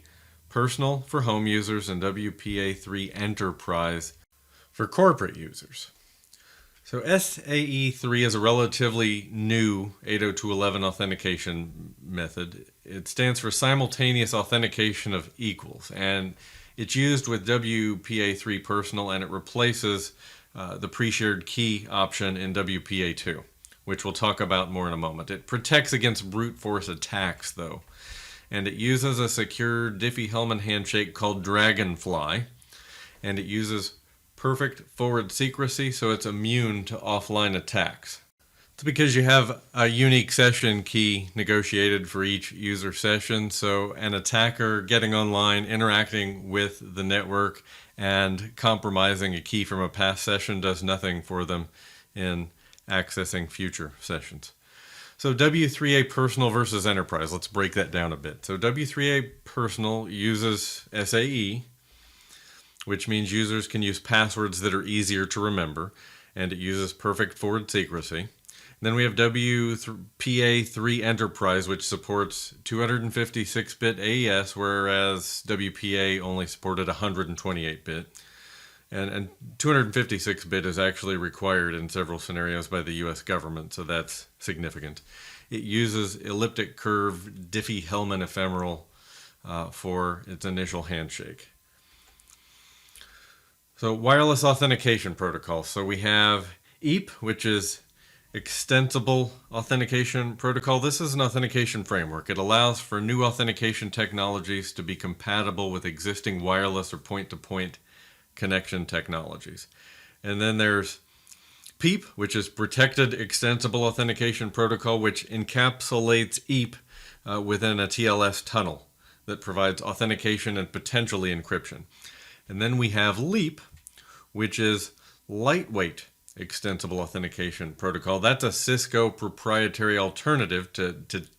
Personal for home users and WPA3 Enterprise for corporate users. So SAE3 is a relatively new 802.11 authentication method. It stands for Simultaneous Authentication of Equals, and it's used with WPA3 Personal, and it replaces the pre-shared key option in WPA2, which we'll talk about more in a moment. It protects against brute force attacks, though, and it uses a secure Diffie-Hellman handshake called Dragonfly, and it uses perfect forward secrecy, so it's immune to offline attacks. It's because you have a unique session key negotiated for each user session, so an attacker getting online, interacting with the network, and compromising a key from a past session does nothing for them in accessing future sessions. So W3A Personal versus Enterprise, let's break that down a bit. So W3A Personal uses SAE, which means users can use passwords that are easier to remember, and it uses perfect forward secrecy. And then we have WPA3 Enterprise, which supports 256-bit AES, whereas WPA only supported 128-bit. And 256-bit is actually required in several scenarios by the US government, so that's significant. It uses elliptic curve Diffie-Hellman ephemeral for its initial handshake. So wireless authentication protocols. So we have EAP, which is Extensible Authentication Protocol. This is an authentication framework. It allows for new authentication technologies to be compatible with existing wireless or point-to-point connection technologies. And then there's PEEP, which is Protected Extensible Authentication Protocol, which encapsulates EAP within a TLS tunnel that provides authentication and potentially encryption. And then we have LEAP, which is Lightweight Extensible Authentication Protocol. That's a Cisco proprietary alternative to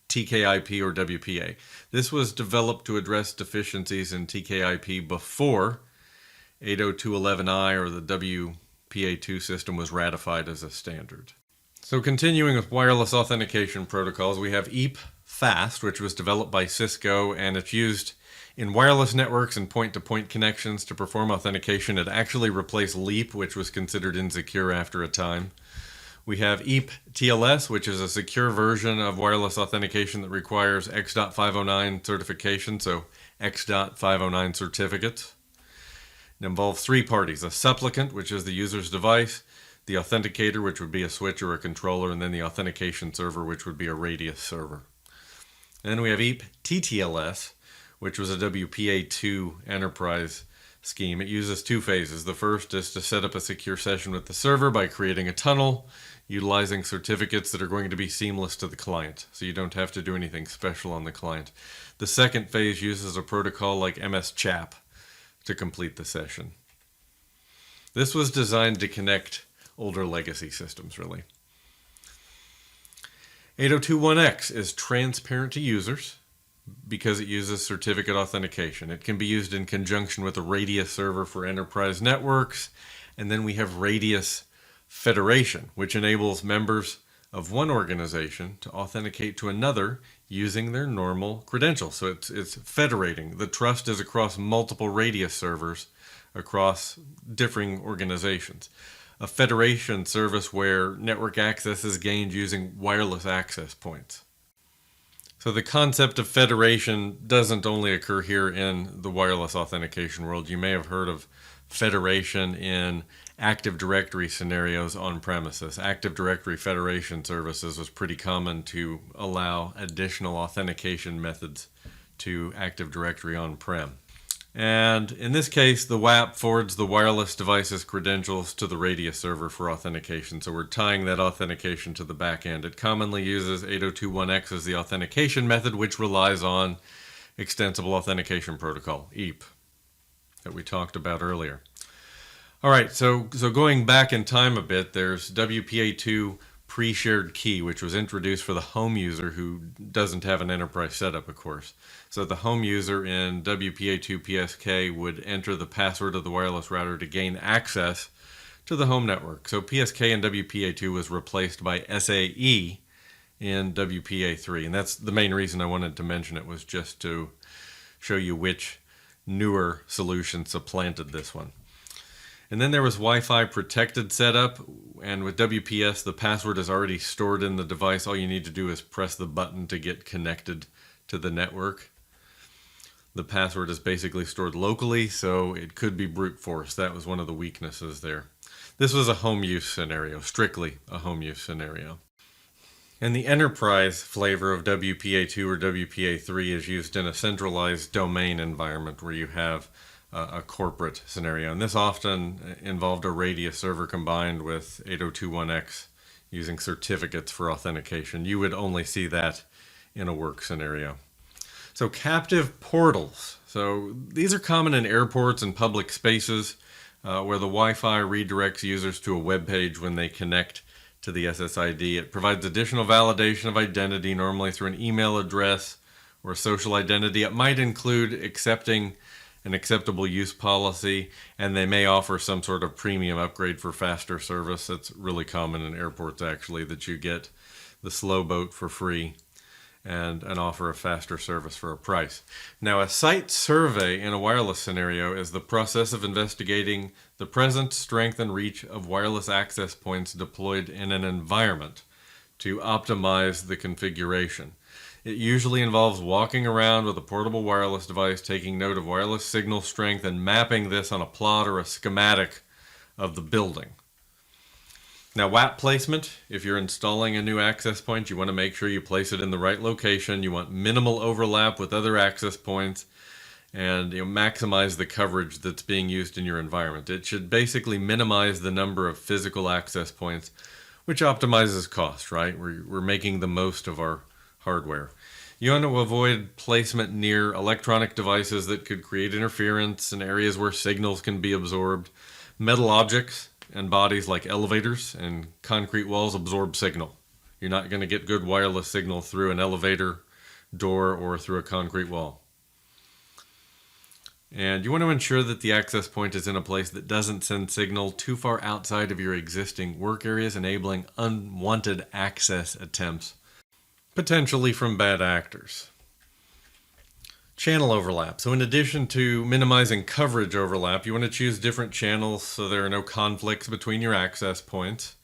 TKIP or WPA. This was developed to address deficiencies in TKIP before 802.11i or the WPA2 system was ratified as a standard. So continuing with wireless authentication protocols, we have EAP Fast, which was developed by Cisco, and it's used in wireless networks and point-to-point connections to perform authentication. It actually replaced LEAP, which was considered insecure after a time. We have EAP TLS, which is a secure version of wireless authentication that requires X.509 certification, so X.509 certificates. It involves three parties: a supplicant, which is the user's device, the authenticator, which would be a switch or a controller, and then the authentication server, which would be a radius server. And then we have EAP TTLS, which was a WPA2 enterprise scheme. It uses two phases. The first is to set up a secure session with the server by creating a tunnel, utilizing certificates that are going to be seamless to the client, so you don't have to do anything special on the client. The second phase uses a protocol like MS-CHAP to complete the session. This was designed to connect older legacy systems, really. 802.1x is transparent to users because it uses certificate authentication. It can be used in conjunction with a radius server for enterprise networks. And then we have radius federation, which enables members of one organization to authenticate to another using their normal credentials. So it's federating. The trust is across multiple radius servers across differing organizations. A federation service where network access is gained using wireless access points. So the concept of federation doesn't only occur here in the wireless authentication world. You may have heard of federation in Active Directory scenarios on premises. Active Directory federation services was pretty common to allow additional authentication methods to Active Directory on-prem. And in this case, the WAP forwards the wireless device's credentials to the Radius server for authentication. So we're tying that authentication to the back end. It commonly uses 8021X as the authentication method, which relies on Extensible Authentication Protocol, EAP, that we talked about earlier. All right, so going back in time a bit, there's WPA2 pre-shared key, which was introduced for the home user who doesn't have an enterprise setup, of course. So the home user in WPA2 PSK would enter the password of the wireless router to gain access to the home network. So PSK in WPA2 was replaced by SAE in WPA3, and that's the main reason I wanted to mention it, was just to show you which newer solution supplanted this one. And then there was Wi-Fi protected setup, and with WPS the password is already stored in the device. All you need to do is press the button to get connected to the network. The password is basically stored locally, so it could be brute force. That was one of the weaknesses there. This was a home use scenario, strictly a home use scenario. And the enterprise flavor of WPA2 or WPA3 is used in a centralized domain environment where you have a corporate scenario. And this often involved a Radius server combined with 8021X using certificates for authentication. You would only see that in a work scenario. So captive portals. So these are common in airports and public spaces where the Wi-Fi redirects users to a web page when they connect to the SSID. It provides additional validation of identity, normally through an email address or a social identity. It might include accepting an acceptable use policy, and they may offer some sort of premium upgrade for faster service. That's really common in airports, actually, that you get the slow boat for free and an offer of faster service for a price. Now, a site survey in a wireless scenario is the process of investigating the presence, strength, and reach of wireless access points deployed in an environment to optimize the configuration. It usually involves walking around with a portable wireless device, taking note of wireless signal strength, and mapping this on a plot or a schematic of the building. Now, WAP placement, if you're installing a new access point, you want to make sure you place it in the right location. You want minimal overlap with other access points, and maximize the coverage that's being used in your environment. It should basically minimize the number of physical access points, which optimizes cost, right? We're making the most of our hardware. You want to avoid placement near electronic devices that could create interference in areas where signals can be absorbed. Metal objects and bodies like elevators and concrete walls absorb signal. You're not going to get good wireless signal through an elevator door or through a concrete wall. And you want to ensure that the access point is in a place that doesn't send signal too far outside of your existing work areas, enabling unwanted access attempts, potentially from bad actors. Channel overlap. So in addition to minimizing coverage overlap, you want to choose different channels so there are no conflicts between your access points.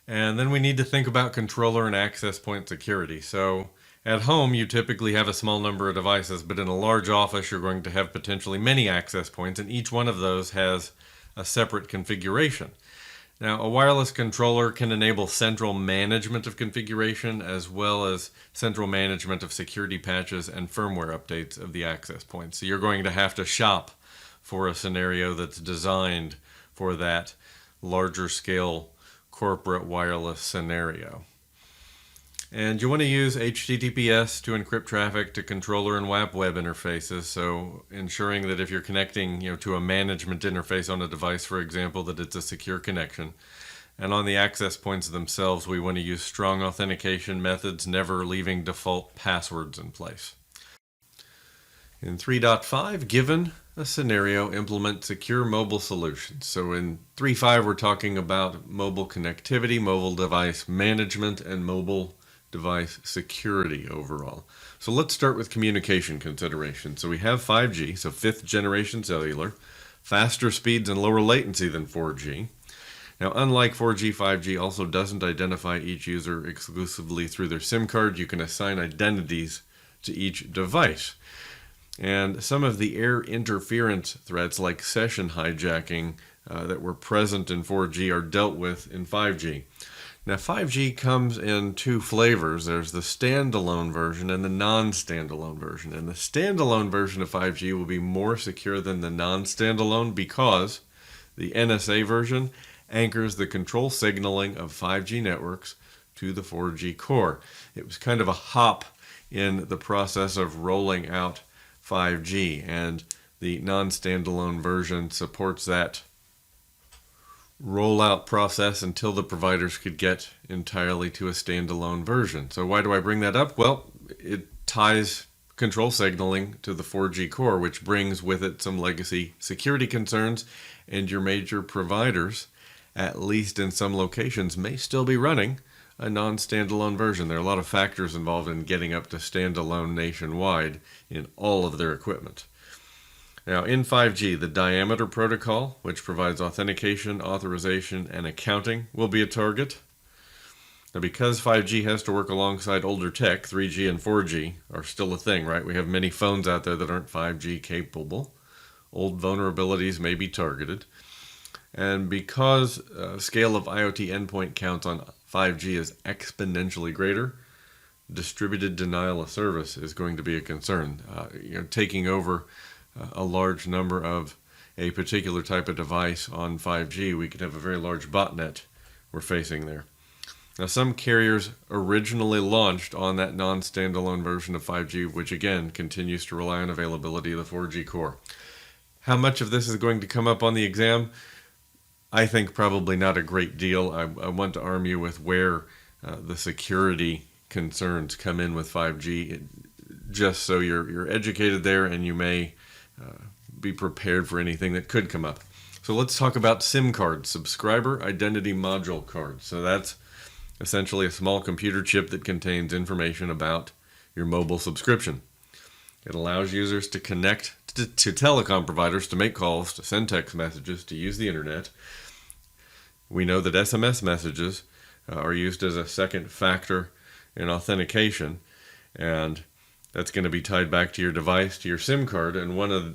And then we need to think about controller and access point security. So at home, you typically have a small number of devices, but in a large office, you're going to have potentially many access points, and each one of those has a separate configuration. Now, a wireless controller can enable central management of configuration as well as central management of security patches and firmware updates of the access points. So you're going to have to shop for a scenario that's designed for that larger scale corporate wireless scenario. And you want to use HTTPS to encrypt traffic to controller and WAP web interfaces, so ensuring that if you're connecting to a management interface on a device, for example, that it's a secure connection. And on the access points themselves, we want to use strong authentication methods, never leaving default passwords in place. In 3.5, given a scenario, implement secure mobile solutions. So in 3.5, we're talking about mobile connectivity, mobile device management, and mobile device security overall. So let's start with communication considerations. So we have 5G, so 5th generation cellular, faster speeds and lower latency than 4G. Now, unlike 4G, 5G also doesn't identify each user exclusively through their SIM card. You can assign identities to each device. And some of the air interference threats like session hijacking that were present in 4G are dealt with in 5G. Now 5G comes in two flavors. There's the standalone version and the non-standalone version. And the standalone version of 5G will be more secure than the non-standalone because the NSA version anchors the control signaling of 5G networks to the 4G core. It was kind of a hop in the process of rolling out 5G, and the non-standalone version supports that rollout process until the providers could get entirely to a standalone version. So why do I bring that up? Well, it ties control signaling to the 4G core, which brings with it some legacy security concerns, and your major providers, at least in some locations, may still be running a non-standalone version. There are a lot of factors involved in getting up to standalone nationwide in all of their equipment. Now, in 5G, the diameter protocol, which provides authentication, authorization, and accounting, will be a target. Now, because 5G has to work alongside older tech, 3G and 4G are still a thing, right? We have many phones out there that aren't 5G capable. Old vulnerabilities may be targeted. And because scale of IoT endpoint counts on 5G is exponentially greater, distributed denial of service is going to be a concern. Taking over a large number of a particular type of device on 5G, we could have a very large botnet we're facing there. Now, some carriers originally launched on that non-standalone version of 5G, which again continues to rely on availability of the 4G core. How much of this is going to come up on the exam? I think probably not a great deal. I want to arm you with where the security concerns come in with 5G, just so you're educated there and you may be prepared for anything that could come up. So let's talk about SIM cards, subscriber identity module cards. So that's essentially a small computer chip that contains information about your mobile subscription. It allows users to connect to telecom providers, to make calls, to send text messages, to use the internet. We know that SMS messages are used as a second factor in authentication, and that's going to be tied back to your device, to your SIM card, and one of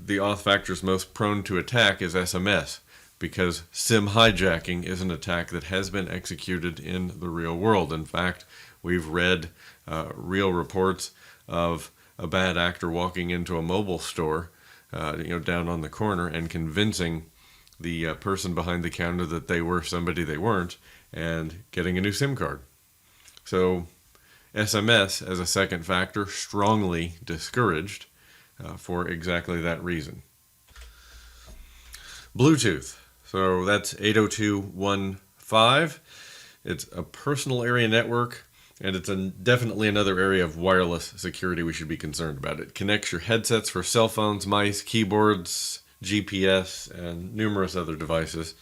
the auth factors most prone to attack is SMS, because SIM hijacking is an attack that has been executed in the real world. In fact, we've read real reports of a bad actor walking into a mobile store, down on the corner, and convincing the person behind the counter that they were somebody they weren't, and getting a new SIM card. So SMS as a second factor, strongly discouraged for exactly that reason. Bluetooth. So that's 802.15. It's a personal area network, and it's definitely another area of wireless security we should be concerned about. It connects your headsets for cell phones, mice, keyboards, GPS, and numerous other devices.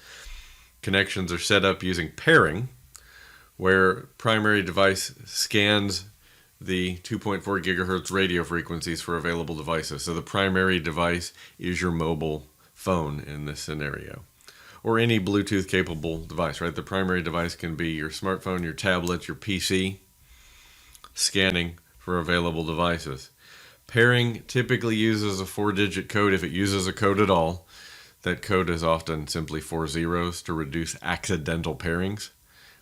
Connections are set up using pairing, where primary device scans the 2.4 gigahertz radio frequencies for available devices. So the primary device is your mobile phone in this scenario, or any Bluetooth capable device, right? The primary device can be your smartphone, your tablet, your PC, scanning for available devices. Pairing typically uses a 4-digit code if it uses a code at all. That code is often simply 4 zeros to reduce accidental pairings,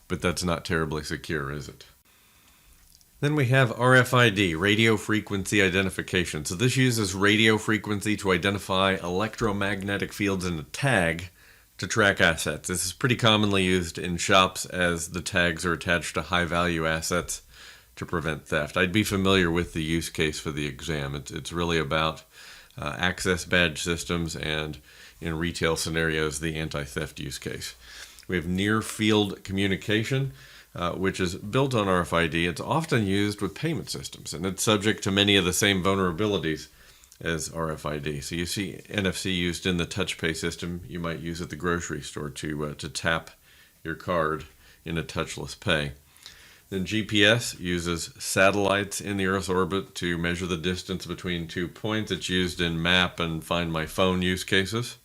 but that's not terribly secure, is it? Then we have RFID, radio frequency identification. So this uses radio frequency to identify electromagnetic fields in a tag to track assets. This is pretty commonly used in shops as the tags are attached to high-value assets to prevent theft. I'd be familiar with the use case for the exam. It's really about access badge systems and, in retail scenarios, the anti-theft use case. We have near-field communication, which is built on RFID. It's often used with payment systems, and it's subject to many of the same vulnerabilities as RFID. So you see NFC used in the TouchPay system. You might use at the grocery store to tap your card in a touchless pay. Then GPS uses satellites in the Earth's orbit to measure the distance between 2 points. It's used in map and find my phone use cases.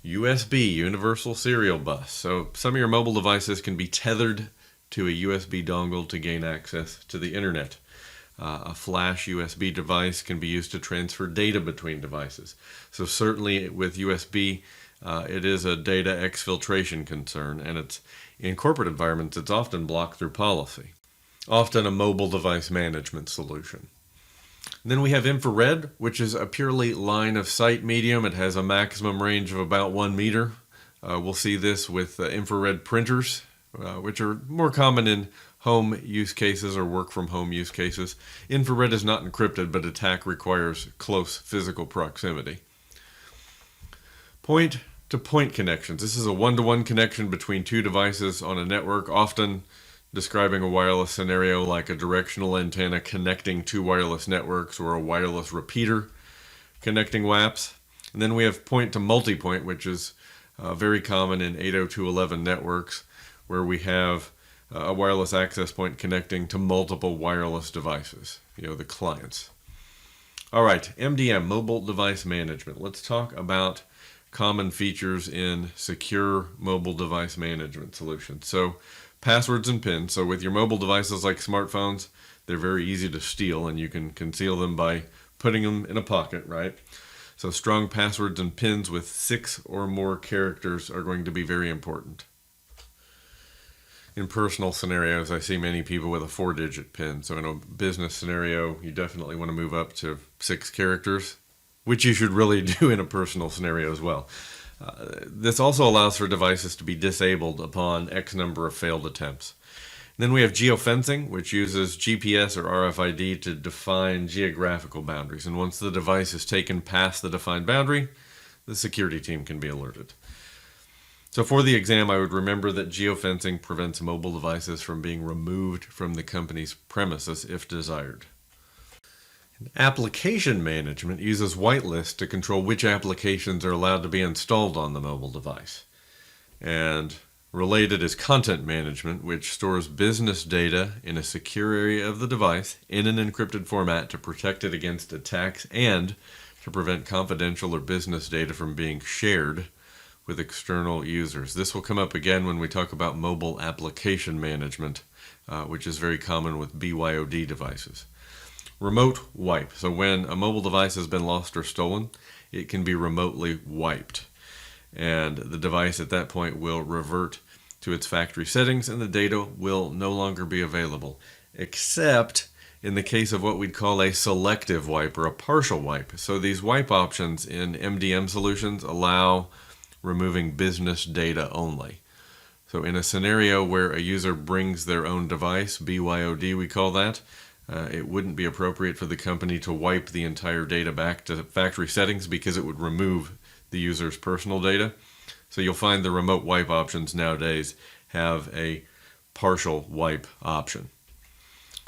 USB, Universal Serial Bus. So some of your mobile devices can be tethered to a USB dongle to gain access to the internet. A flash USB device can be used to transfer data between devices. So certainly with USB, it is a data exfiltration concern, and it's In corporate environments, it's often blocked through policy, often a mobile device management solution. And then we have infrared, which is a purely line of sight medium. It has a maximum range of about 1 meter. We'll see this with infrared printers, which are more common in home use cases or work from home use cases. Infrared is not encrypted, but attack requires close physical proximity. Point-to-point connections. This is a one-to-one connection between two devices on a network, often describing a wireless scenario like a directional antenna connecting two wireless networks or a wireless repeater connecting WAPs. And then we have point-to-multipoint, which is very common in 802.11 networks, where we have a wireless access point connecting to multiple wireless devices, the clients. All right, MDM, mobile device management. Let's talk about common features in secure mobile device management solutions. So passwords and PINs. So with your mobile devices like smartphones, they're very easy to steal, and you can conceal them by putting them in a pocket, right? So strong passwords and PINs with 6 or more characters are going to be very important. In personal scenarios, I see many people with a 4-digit PIN. So in a business scenario, you definitely want to move up to 6 characters, which you should really do in a personal scenario as well. This also allows for devices to be disabled upon X number of failed attempts. And then we have geofencing, which uses GPS or RFID to define geographical boundaries. And once the device is taken past the defined boundary, the security team can be alerted. So for the exam, I would remember that geofencing prevents mobile devices from being removed from the company's premises if desired. Application management uses whitelists to control which applications are allowed to be installed on the mobile device. And related is content management, which stores business data in a secure area of the device in an encrypted format to protect it against attacks and to prevent confidential or business data from being shared with external users. This will come up again when we talk about mobile application management, which is very common with BYOD devices. Remote wipe. So when a mobile device has been lost or stolen, it can be remotely wiped. And the device at that point will revert to its factory settings and the data will no longer be available, except in the case of what we'd call a selective wipe or a partial wipe. So these wipe options in MDM solutions allow removing business data only. So in a scenario where a user brings their own device, BYOD we call that, it wouldn't be appropriate for the company to wipe the entire data back to factory settings because it would remove the user's personal data. So you'll find the remote wipe options nowadays have a partial wipe option.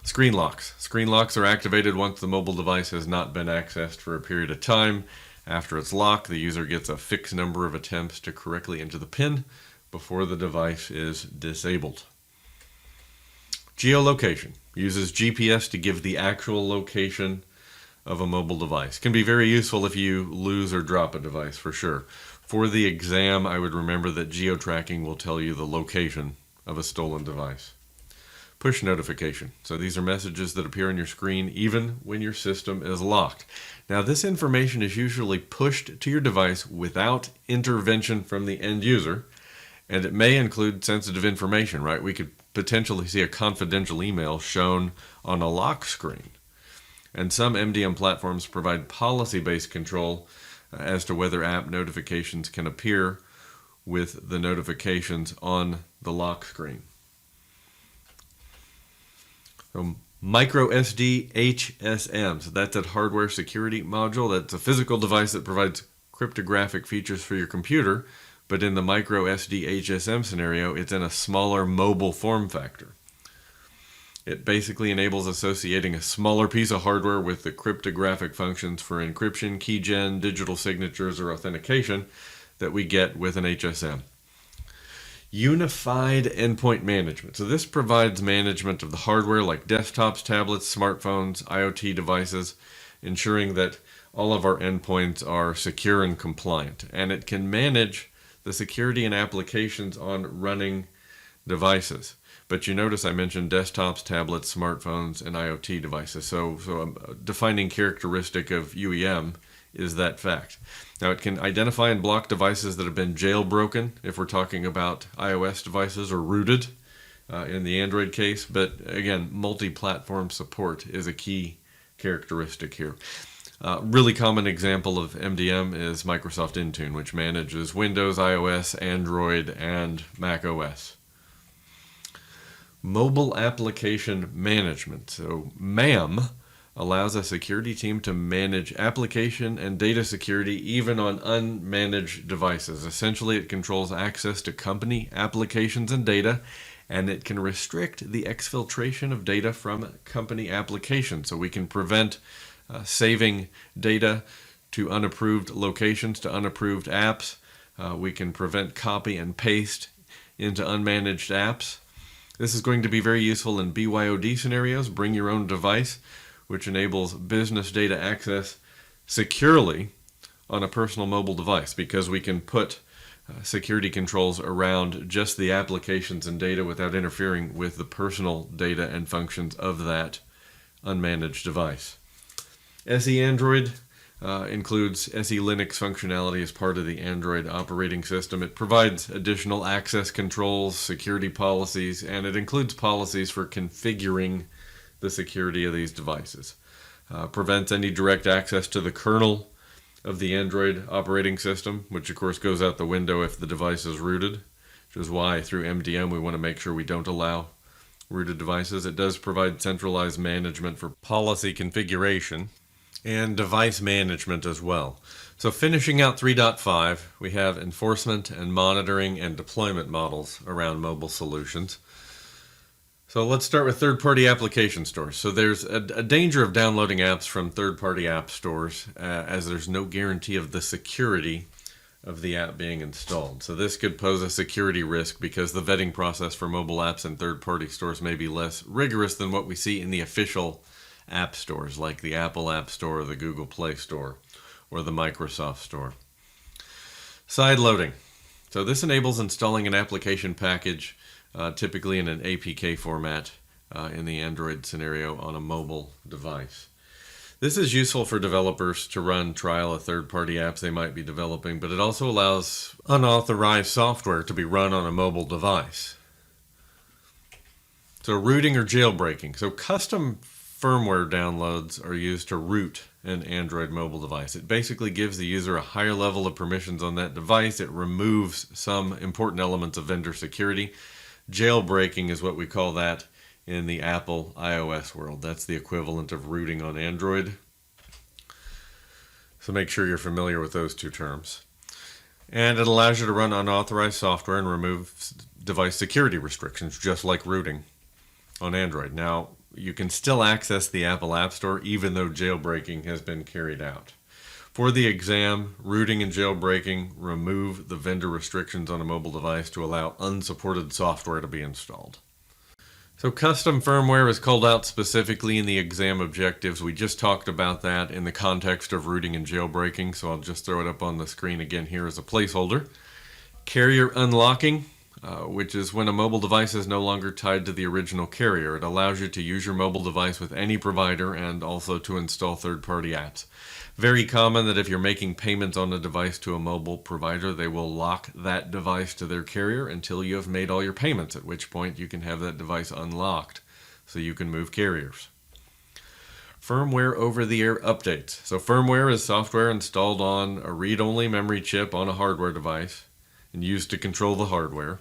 Screen locks. Screen locks are activated once the mobile device has not been accessed for a period of time. After it's locked, the user gets a fixed number of attempts to correctly enter the PIN before the device is disabled. Geolocation uses GPS to give the actual location of a mobile device. Can be very useful if you lose or drop a device, for sure. For the exam, I would remember that geo-tracking will tell you the location of a stolen device. Push notification. So these are messages that appear on your screen even when your system is locked. Now this information is usually pushed to your device without intervention from the end user, and it may include sensitive information, right? We could potentially see a confidential email shown on a lock screen. And some MDM platforms provide policy-based control as to whether app notifications can appear with the notifications on the lock screen. So micro SD HSM, so that's a hardware security module. That's a physical device that provides cryptographic features for your computer, but in the micro SD HSM scenario, it's in a smaller mobile form factor. It basically enables associating a smaller piece of hardware with the cryptographic functions for encryption, keygen, digital signatures, or authentication that we get with an HSM. Unified endpoint management. So this provides management of the hardware like desktops, tablets, smartphones, IoT devices, ensuring that all of our endpoints are secure and compliant. And it can manage the security and applications on running devices. But you notice I mentioned desktops, tablets, smartphones, and IoT devices. So a defining characteristic of UEM is that fact. Now, it can identify and block devices that have been jailbroken, if we're talking about iOS devices, or rooted in the Android case. But again, multi-platform support is a key characteristic here. Really common example of MDM is Microsoft Intune, which manages Windows, iOS, Android, and Mac OS. Mobile Application Management. So MAM allows a security team to manage application and data security even on unmanaged devices. Essentially, it controls access to company applications and data, and it can restrict the exfiltration of data from company applications. So we can prevent saving data to unapproved locations, to unapproved apps. We can prevent copy and paste into unmanaged apps. This is going to be very useful in BYOD scenarios, bring your own device, which enables business data access securely on a personal mobile device, because we can put security controls around just the applications and data without interfering with the personal data and functions of that unmanaged device. SE Android includes SE Linux functionality as part of the Android operating system. It provides additional access controls, security policies, and it includes policies for configuring the security of these devices. Prevents any direct access to the kernel of the Android operating system, which of course goes out the window if the device is rooted, which is why through MDM we want to make sure we don't allow rooted devices. It does provide centralized management for policy configuration and device management as well. So finishing out 3.5, we have enforcement and monitoring and deployment models around mobile solutions. So let's start with third-party application stores. So there's a danger of downloading apps from third-party app stores as there's no guarantee of the security of the app being installed. So this could pose a security risk because the vetting process for mobile apps in third-party stores may be less rigorous than what we see in the official app stores like the Apple App Store or the Google Play Store or the Microsoft Store. Side loading. So this enables installing an application package typically in an APK format in the Android scenario on a mobile device. This is useful for developers to run trial of third-party apps they might be developing, but it also allows unauthorized software to be run on a mobile device. So rooting or jailbreaking. So custom firmware downloads are used to root an Android mobile device. It basically gives the user a higher level of permissions on that device. It removes some important elements of vendor security. Jailbreaking is what we call that in the Apple iOS world. That's the equivalent of rooting on Android. So make sure you're familiar with those two terms. And it allows you to run unauthorized software and remove device security restrictions, just like rooting on Android. Now, you can still access the Apple App Store even though jailbreaking has been carried out. For the exam, rooting and jailbreaking remove the vendor restrictions on a mobile device to allow unsupported software to be installed. So custom firmware is called out specifically in the exam objectives. We just talked about that in the context of rooting and jailbreaking, so I'll just throw it up on the screen again here as a placeholder. Carrier unlocking, which is when a mobile device is no longer tied to the original carrier. It allows you to use your mobile device with any provider and also to install third-party apps. Very common that if you're making payments on a device to a mobile provider, they will lock that device to their carrier until you have made all your payments, at which point you can have that device unlocked so you can move carriers. Firmware over-the-air updates. So firmware is software installed on a read-only memory chip on a hardware device and used to control the hardware.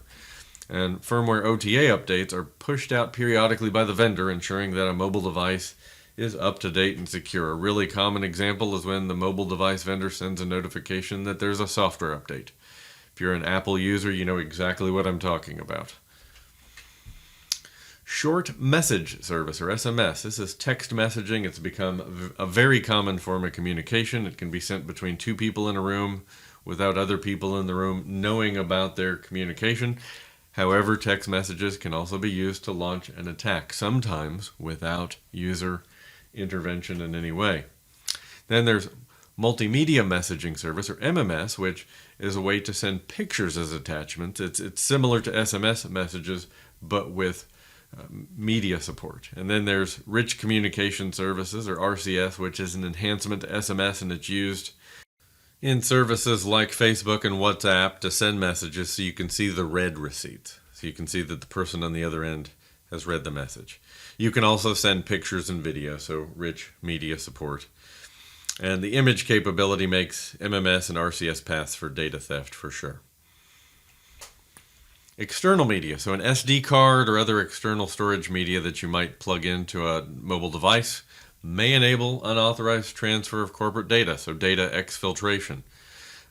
And firmware OTA updates are pushed out periodically by the vendor, ensuring that a mobile device is up to date and secure. A really common example is when the mobile device vendor sends a notification that there's a software update. If you're an Apple user, you know exactly what I'm talking about. Short message service, or SMS. This is text messaging. It's become a very common form of communication. It can be sent between two people in a room without other people in the room knowing about their communication. However, text messages can also be used to launch an attack, sometimes without user intervention in any way. Then there's multimedia messaging service, or MMS, which is a way to send pictures as attachments. It's similar to SMS messages, but with media support. And then there's Rich Communication Services, or RCS, which is an enhancement to SMS, and it's used in services like Facebook and WhatsApp to send messages so you can see the read receipt. So you can see that the person on the other end has read the message. You can also send pictures and video, so rich media support. And the image capability makes MMS and RCS paths for data theft for sure. External media, so an SD card or other external storage media that you might plug into a mobile device, may enable unauthorized transfer of corporate data, so data exfiltration.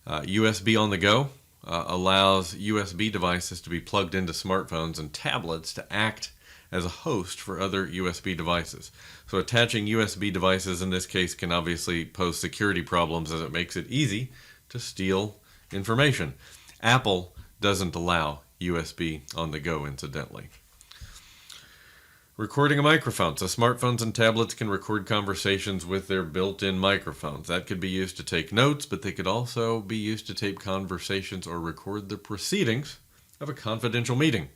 USB on the go allows USB devices to be plugged into smartphones and tablets to act as a host for other USB devices. So attaching USB devices in this case can obviously pose security problems, as it makes it easy to steal information. Apple doesn't allow USB on the go, incidentally. Recording a microphone. So smartphones and tablets can record conversations with their built-in microphones. That could be used to take notes, but they could also be used to tape conversations or record the proceedings of a confidential meeting.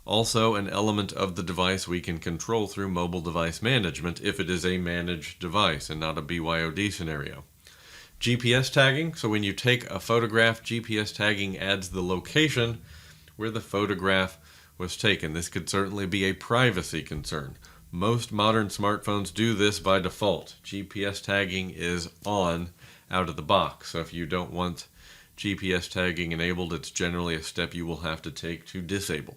Also, an element of the device we can control through mobile device management if it is a managed device and not a BYOD scenario. GPS tagging. So when you take a photograph, GPS tagging adds the location where the photograph was taken. This could certainly be a privacy concern. Most modern smartphones do this by default. GPS tagging is on out of the box. So if you don't want GPS tagging enabled, it's generally a step you will have to take to disable.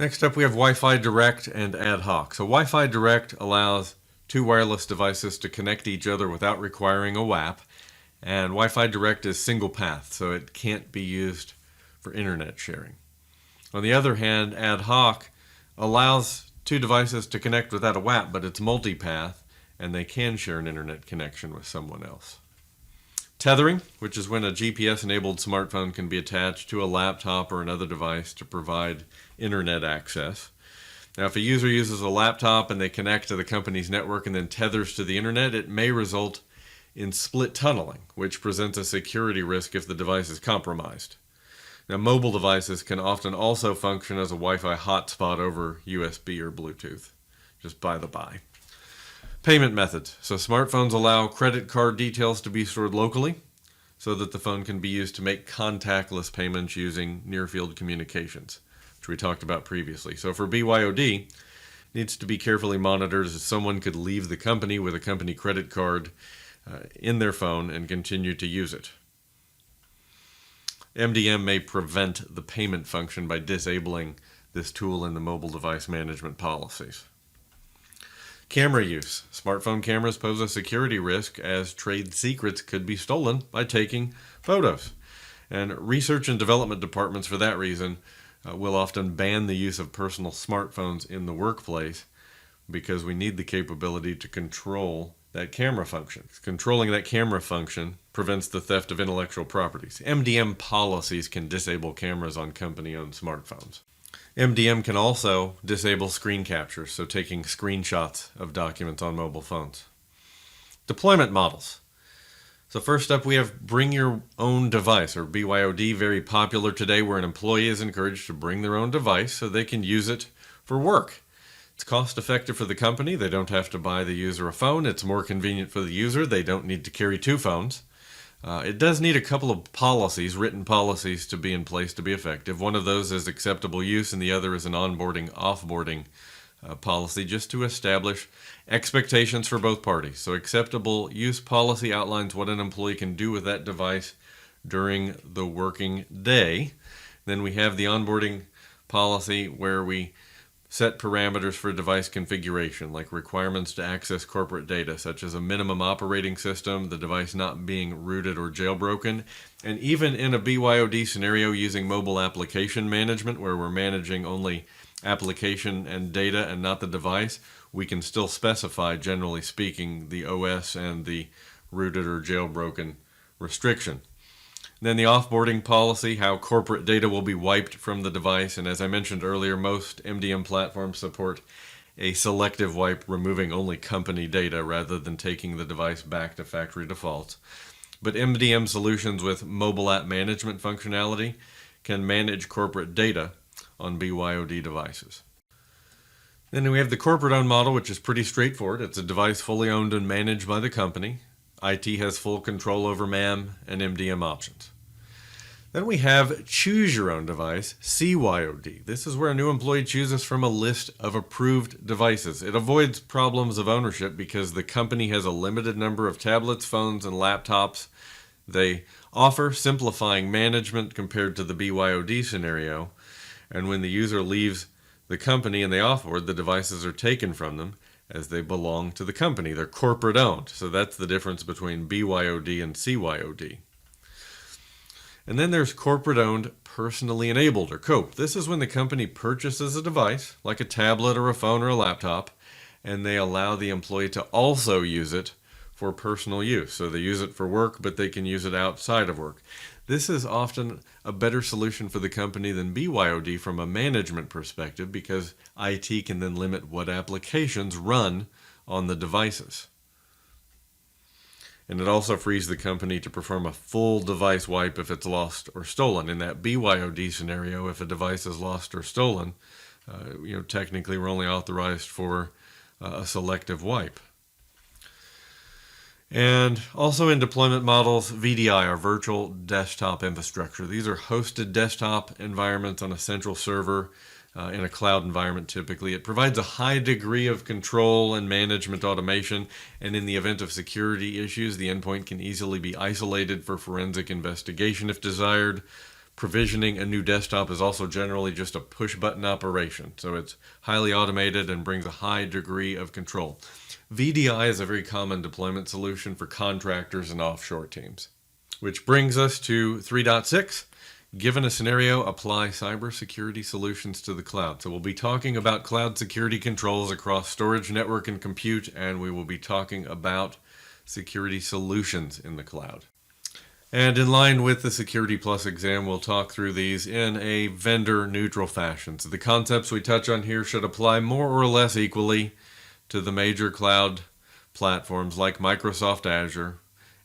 Next up, we have Wi-Fi Direct and Ad Hoc. So Wi-Fi Direct allows two wireless devices to connect each other without requiring a WAP. And Wi-Fi Direct is single path, so it can't be used for internet sharing. On the other hand, Ad Hoc allows two devices to connect without a WAP, but it's multipath, and they can share an internet connection with someone else. Tethering, which is when a GPS-enabled smartphone can be attached to a laptop or another device to provide internet access. Now, if a user uses a laptop and they connect to the company's network and then tethers to the internet, it may result in split tunneling, which presents a security risk if the device is compromised. Now, mobile devices can often also function as a Wi-Fi hotspot over USB or Bluetooth, just by the by. Payment methods. So smartphones allow credit card details to be stored locally so that the phone can be used to make contactless payments using near-field communications, which we talked about previously. So for BYOD, it needs to be carefully monitored, as someone could leave the company with a company credit card in their phone and continue to use it. MDM may prevent the payment function by disabling this tool in the mobile device management policies. Camera use. Smartphone cameras pose a security risk, as trade secrets could be stolen by taking photos. And research and development departments, for that reason, will often ban the use of personal smartphones in the workplace, because we need the capability to control that camera function. Controlling that camera function prevents the theft of intellectual properties. MDM policies can disable cameras on company-owned smartphones. MDM can also disable screen captures, so taking screenshots of documents on mobile phones. Deployment models. So first up, we have bring your own device, or BYOD, very popular today, where an employee is encouraged to bring their own device so they can use it for work. It's cost effective for the company. They don't have to buy the user a phone. It's more convenient for the user. They don't need to carry two phones. It does need a couple of policies, written policies, to be in place to be effective. One of those is acceptable use, and the other is an onboarding, offboarding policy, just to establish expectations for both parties. So acceptable use policy outlines what an employee can do with that device during the working day. Then we have the onboarding policy, where we set parameters for device configuration, like requirements to access corporate data, such as a minimum operating system, the device not being rooted or jailbroken, and even in a BYOD scenario using mobile application management, where we're managing only application and data and not the device, we can still specify, generally speaking, the OS and the rooted or jailbroken restriction. Then the offboarding policy, how corporate data will be wiped from the device. And as I mentioned earlier, most MDM platforms support a selective wipe, removing only company data rather than taking the device back to factory defaults. But MDM solutions with mobile app management functionality can manage corporate data on BYOD devices. Then we have the corporate-owned model, which is pretty straightforward. It's a device fully owned and managed by the company. IT has full control over MAM and MDM options. Then we have choose your own device, CYOD. This is where a new employee chooses from a list of approved devices. It avoids problems of ownership because the company has a limited number of tablets, phones, and laptops they offer, simplifying management compared to the BYOD scenario. And when the user leaves the company and they offboard, the devices are taken from them as they belong to the company. They're corporate owned. So that's the difference between BYOD and CYOD. And then there's corporate-owned, personally enabled, or COPE. This is when the company purchases a device, like a tablet or a phone or a laptop, and they allow the employee to also use it for personal use. So they use it for work, but they can use it outside of work. This is often a better solution for the company than BYOD from a management perspective because IT can then limit what applications run on the devices. And it also frees the company to perform a full device wipe if it's lost or stolen. In that BYOD scenario, if a device is lost or stolen, technically we're only authorized for a selective wipe. And also in deployment models, VDI, or virtual desktop infrastructure. These are hosted desktop environments on a central server in a cloud environment typically. It provides a high degree of control and management automation, and in the event of security issues, the endpoint can easily be isolated for forensic investigation if desired. Provisioning a new desktop is also generally just a push-button operation, so it's highly automated and brings a high degree of control. VDI is a very common deployment solution for contractors and offshore teams. Which brings us to 3.6. Given a scenario, apply cybersecurity solutions to the cloud. So we'll be talking about cloud security controls across storage, network, and compute, and we will be talking about security solutions in the cloud. And in line with the Security Plus exam, we'll talk through these in a vendor-neutral fashion. So the concepts we touch on here should apply more or less equally to the major cloud platforms like Microsoft Azure,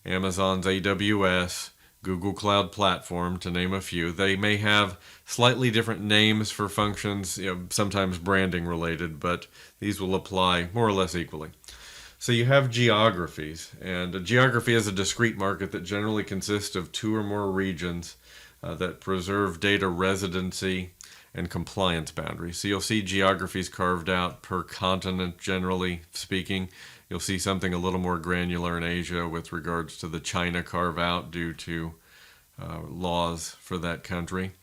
Amazon's AWS, Google Cloud Platform, to name a few. They may have slightly different names for functions, sometimes branding related, but these will apply more or less equally. So you have geographies, and a geography is a discrete market that generally consists of two or more regions that preserve data residency and compliance boundaries. So you'll see geographies carved out per continent, generally speaking. You'll see something a little more granular in Asia with regards to the China carve-out due to laws for that country.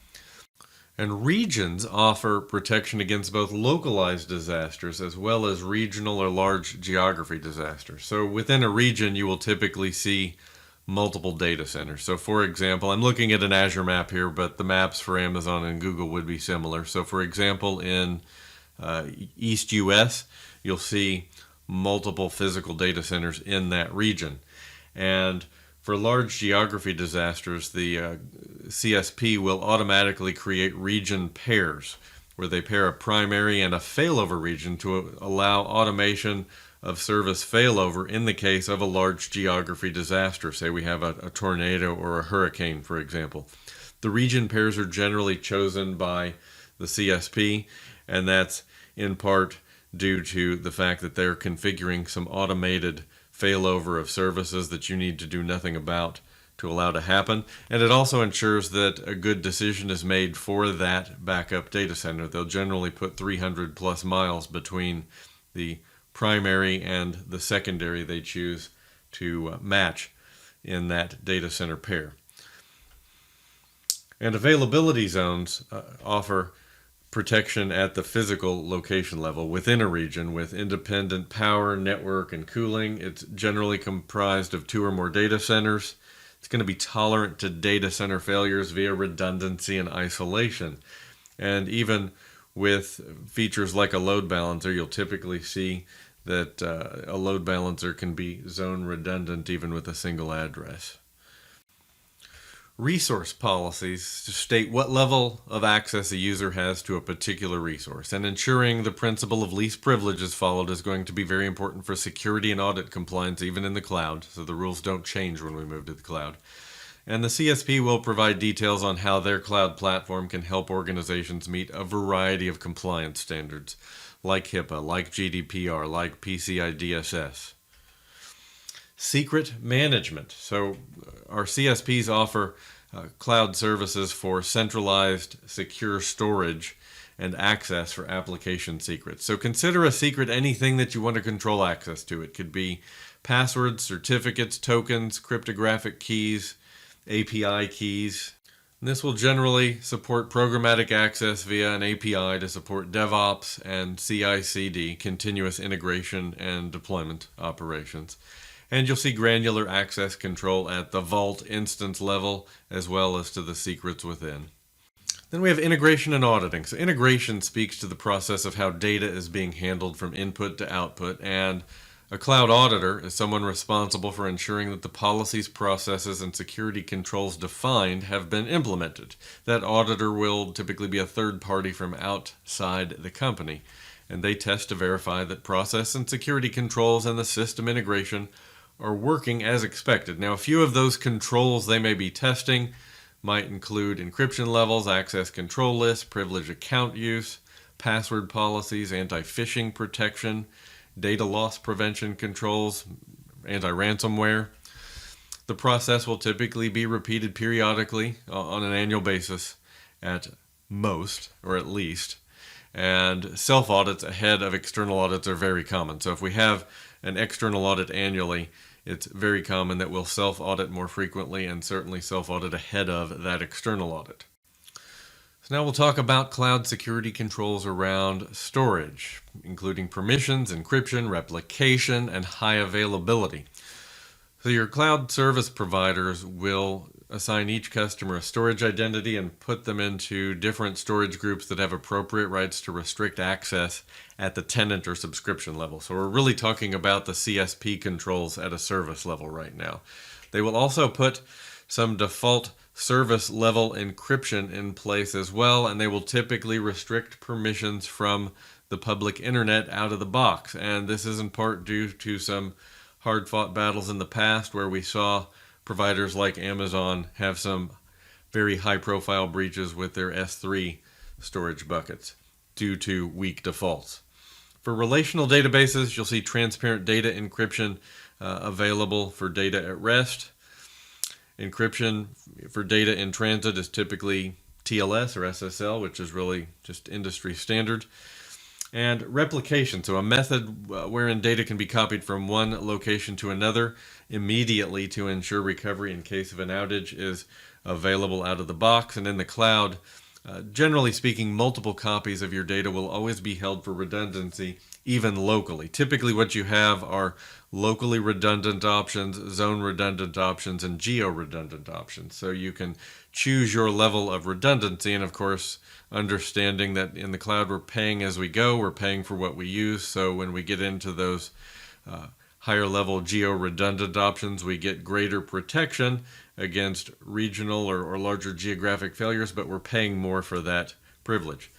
And regions offer protection against both localized disasters as well as regional or large geography disasters. So within a region, you will typically see multiple data centers. So for example, I'm looking at an Azure map here, but the maps for Amazon and Google would be similar. So for example, in East US, you'll see multiple physical data centers in that region. And for large geography disasters, the CSP will automatically create region pairs, where they pair a primary and a failover region to allow automation of service failover in the case of a large geography disaster. Say we have a tornado or a hurricane, for example. The region pairs are generally chosen by the CSP, and that's in part due to the fact that they're configuring some automated failover of services that you need to do nothing about to allow to happen. And it also ensures that a good decision is made for that backup data center. They'll generally put 300 plus miles between the primary and the secondary they choose to match in that data center pair. And availability zones offer protection at the physical location level within a region with independent power, network, and cooling. It's generally comprised of two or more data centers. It's going to be tolerant to data center failures via redundancy and isolation. And even with features like a load balancer, you'll typically see that a load balancer can be zone redundant even with a single address. Resource policies state what level of access a user has to a particular resource, and ensuring the principle of least privilege is followed is going to be very important for security and audit compliance even in the cloud, so the rules don't change when we move to the cloud. And the CSP will provide details on how their cloud platform can help organizations meet a variety of compliance standards, like HIPAA, like GDPR, like PCI DSS. Secret management. So our CSPs offer cloud services for centralized, secure storage and access for application secrets. So consider a secret anything that you want to control access to. It could be passwords, certificates, tokens, cryptographic keys, API keys. And this will generally support programmatic access via an API to support DevOps and CI/CD, continuous integration and deployment operations. And you'll see granular access control at the vault instance level as well as to the secrets within. Then we have integration and auditing. So integration speaks to the process of how data is being handled from input to output, and a cloud auditor is someone responsible for ensuring that the policies, processes, and security controls defined have been implemented. That auditor will typically be a third party from outside the company, and they test to verify that process and security controls and the system integration are working as expected. Now, a few of those controls they may be testing might include encryption levels, access control lists, privileged account use, password policies, anti-phishing protection, data loss prevention controls, anti-ransomware. The process will typically be repeated periodically on an annual basis at most, or at least. And self-audits ahead of external audits are very common. So if we have an external audit annually, it's very common that we'll self-audit more frequently and certainly self-audit ahead of that external audit. So now we'll talk about cloud security controls around storage, including permissions, encryption, replication, and high availability. So your cloud service providers will assign each customer a storage identity and put them into different storage groups that have appropriate rights to restrict access at the tenant or subscription level. So we're really talking about the CSP controls at a service level right now. They will also put some default service level encryption in place as well, and they will typically restrict permissions from the public internet out of the box. And this is in part due to some hard-fought battles in the past where we saw providers like Amazon have some very high-profile breaches with their S3 storage buckets due to weak defaults. For relational databases, you'll see transparent data encryption available for data at rest. Encryption for data in transit is typically TLS or SSL, which is really just industry standard. And replication, so a method wherein data can be copied from one location to another immediately to ensure recovery in case of an outage, is available out of the box. And in the cloud, generally speaking, multiple copies of your data will always be held for redundancy, even locally. Typically what you have are locally redundant options, zone redundant options, and geo-redundant options. So you can choose your level of redundancy, and of course, understanding that in the cloud we're paying as we go, we're paying for what we use. So when we get into those higher level geo-redundant options, we get greater protection against regional or larger geographic failures, but we're paying more for that privilege.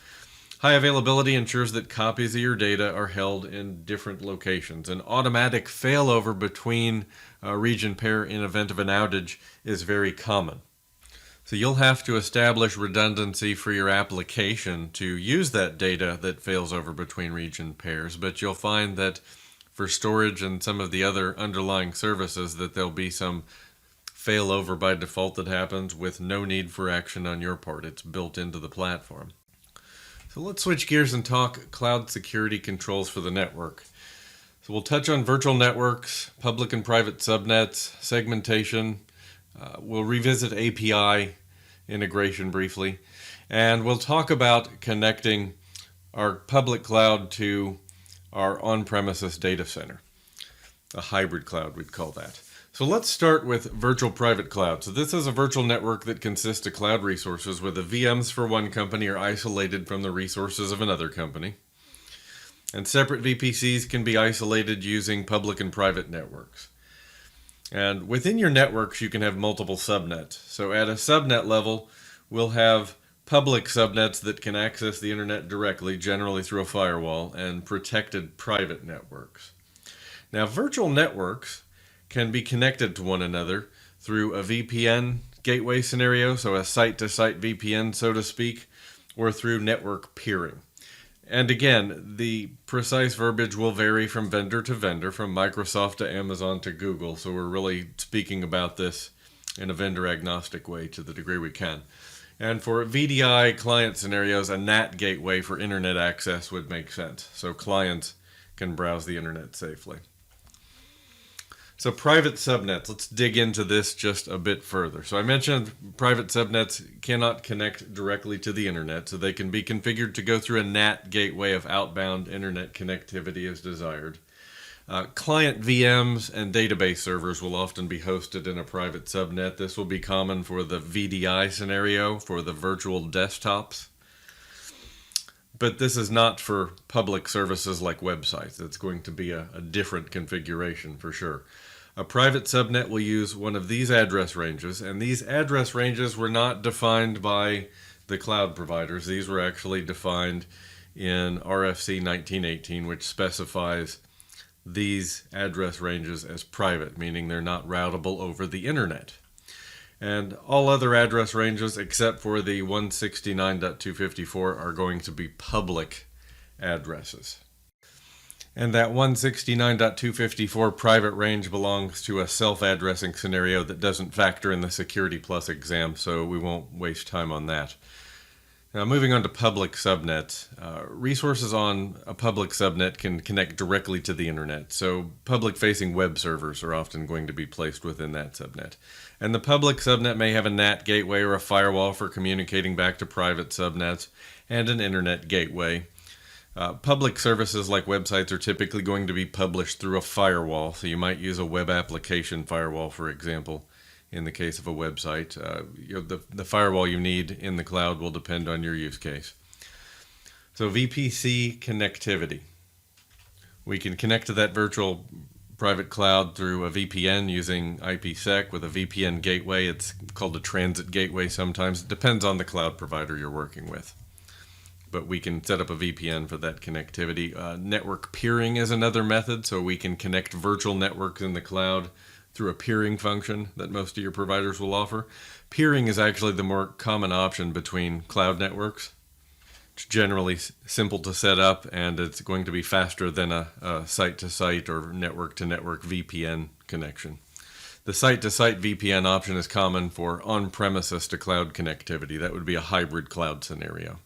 High availability ensures that copies of your data are held in different locations. An automatic failover between a region pair in event of an outage is very common. So you'll have to establish redundancy for your application to use that data that fails over between region pairs, but you'll find that for storage and some of the other underlying services that there'll be some failover by default that happens with no need for action on your part. It's built into the platform. So let's switch gears and talk cloud security controls for the network. So we'll touch on virtual networks, public and private subnets, segmentation. We'll revisit API integration briefly, and we'll talk about connecting our public cloud to our on-premises data center. A hybrid cloud, we'd call that. So let's start with virtual private cloud. So this is a virtual network that consists of cloud resources where the VMs for one company are isolated from the resources of another company. And separate VPCs can be isolated using public and private networks. And within your networks, you can have multiple subnets. So at a subnet level, we'll have public subnets that can access the internet directly, generally through a firewall, and protected private networks. Now, virtual networks can be connected to one another through a VPN gateway scenario, so a site-to-site VPN, so to speak, or through network peering. And again, the precise verbiage will vary from vendor to vendor, from Microsoft to Amazon to Google, so we're really speaking about this in a vendor-agnostic way to the degree we can. And for VDI client scenarios, a NAT gateway for internet access would make sense, so clients can browse the internet safely. So private subnets, let's dig into this just a bit further. So I mentioned private subnets cannot connect directly to the internet, so they can be configured to go through a NAT gateway of outbound internet connectivity as desired. Client VMs and database servers will often be hosted in a private subnet. This will be common for the VDI scenario, for the virtual desktops. But this is not for public services like websites. It's going to be a different configuration for sure. A private subnet will use one of these address ranges, and these address ranges were not defined by the cloud providers. These were actually defined in RFC 1918, which specifies these address ranges as private, meaning they're not routable over the internet. And all other address ranges except for the 169.254 are going to be public addresses. And that 169.254 private range belongs to a self-addressing scenario that doesn't factor in the Security Plus exam, so we won't waste time on that. Now, moving on to public subnets. Resources on a public subnet can connect directly to the internet, so public-facing web servers are often going to be placed within that subnet. And the public subnet may have a NAT gateway or a firewall for communicating back to private subnets, and an internet gateway. Public services like websites are typically going to be published through a firewall, so you might use a web application firewall, for example, in the case of a website. The firewall you need in the cloud will depend on your use case. So VPC connectivity. We can connect to that virtual private cloud through a VPN using IPsec with a VPN gateway. It's called a transit gateway sometimes. It depends on the cloud provider you're working with. But we can set up a VPN for that connectivity. Network peering is another method, so we can connect virtual networks in the cloud through a peering function that most of your providers will offer. Peering is actually the more common option between cloud networks. It's generally simple to set up, and it's going to be faster than a site-to-site or network-to-network VPN connection. The site-to-site VPN option is common for on-premises to cloud connectivity. That would be a hybrid cloud scenario.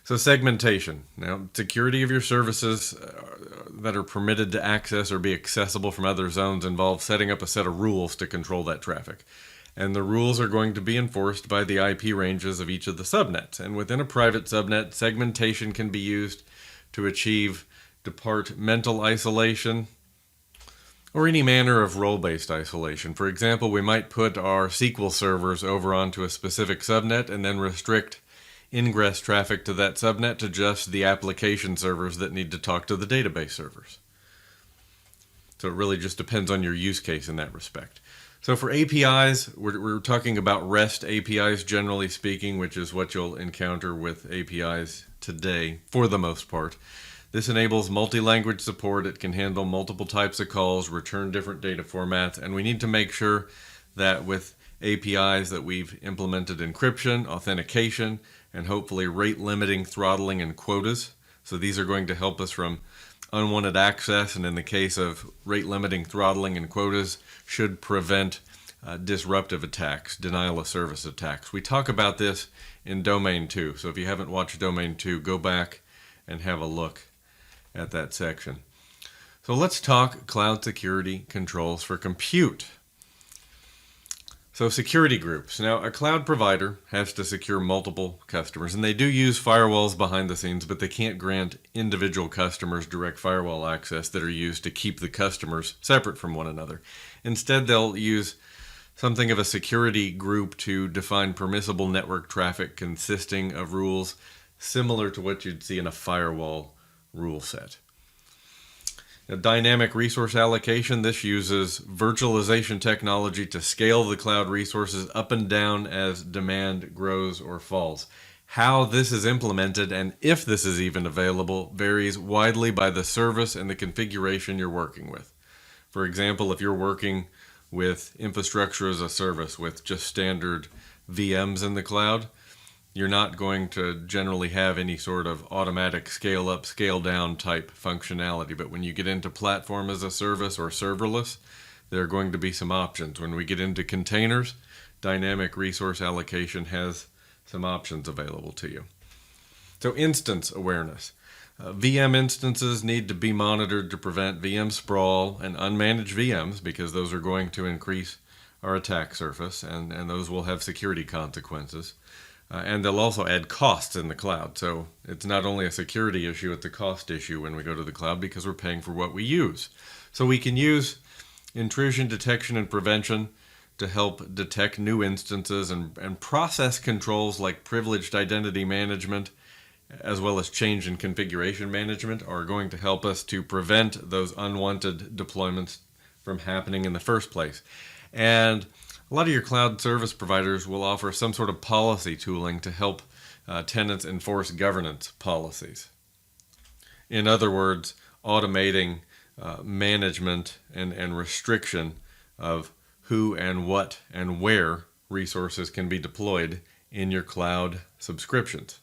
So segmentation. Now, security of your services that are permitted to access or be accessible from other zones involves setting up a set of rules to control that traffic. And the rules are going to be enforced by the IP ranges of each of the subnets. And within a private subnet, segmentation can be used to achieve departmental isolation or any manner of role-based isolation. For example, we might put our SQL servers over onto a specific subnet and then restrict ingress traffic to that subnet to just the application servers that need to talk to the database servers. So it really just depends on your use case in that respect. So for APIs, we're talking about REST APIs generally speaking, which is what you'll encounter with APIs today for the most part. This enables multi-language support. It can handle multiple types of calls, return different data formats, and we need to make sure that with APIs that we've implemented encryption, authentication, and hopefully rate limiting, throttling, and quotas. So these are going to help us from unwanted access, and in the case of rate limiting, throttling, and quotas, should prevent disruptive attacks, denial of service attacks. We talk about this in Domain 2, so if you haven't watched Domain 2, go back and have a look at that section. So let's talk cloud security controls for compute. So security groups. Now, a cloud provider has to secure multiple customers, and they do use firewalls behind the scenes, but they can't grant individual customers direct firewall access that are used to keep the customers separate from one another. Instead, they'll use something of a security group to define permissible network traffic consisting of rules similar to what you'd see in a firewall rule set. Now, dynamic resource allocation, this uses virtualization technology to scale the cloud resources up and down as demand grows or falls. How this is implemented and if this is even available varies widely by the service and the configuration you're working with. For example, if you're working with infrastructure as a service, with just standard VMs in the cloud, you're not going to generally have any sort of automatic scale up, scale down type functionality. But when you get into platform as a service or serverless, there are going to be some options. When we get into containers, dynamic resource allocation has some options available to you. So instance awareness. VM instances need to be monitored to prevent VM sprawl and unmanaged VMs, because those are going to increase our attack surface, and those will have security consequences. And they'll also add costs in the cloud. So it's not only a security issue, it's a cost issue when we go to the cloud, because we're paying for what we use. So we can use intrusion detection and prevention to help detect new instances, and process controls like privileged identity management, as well as change in configuration management, are going to help us to prevent those unwanted deployments from happening in the first place. And a lot of your cloud service providers will offer some sort of policy tooling to help tenants enforce governance policies. In other words, automating management and restriction of who and what and where resources can be deployed in your cloud subscriptions.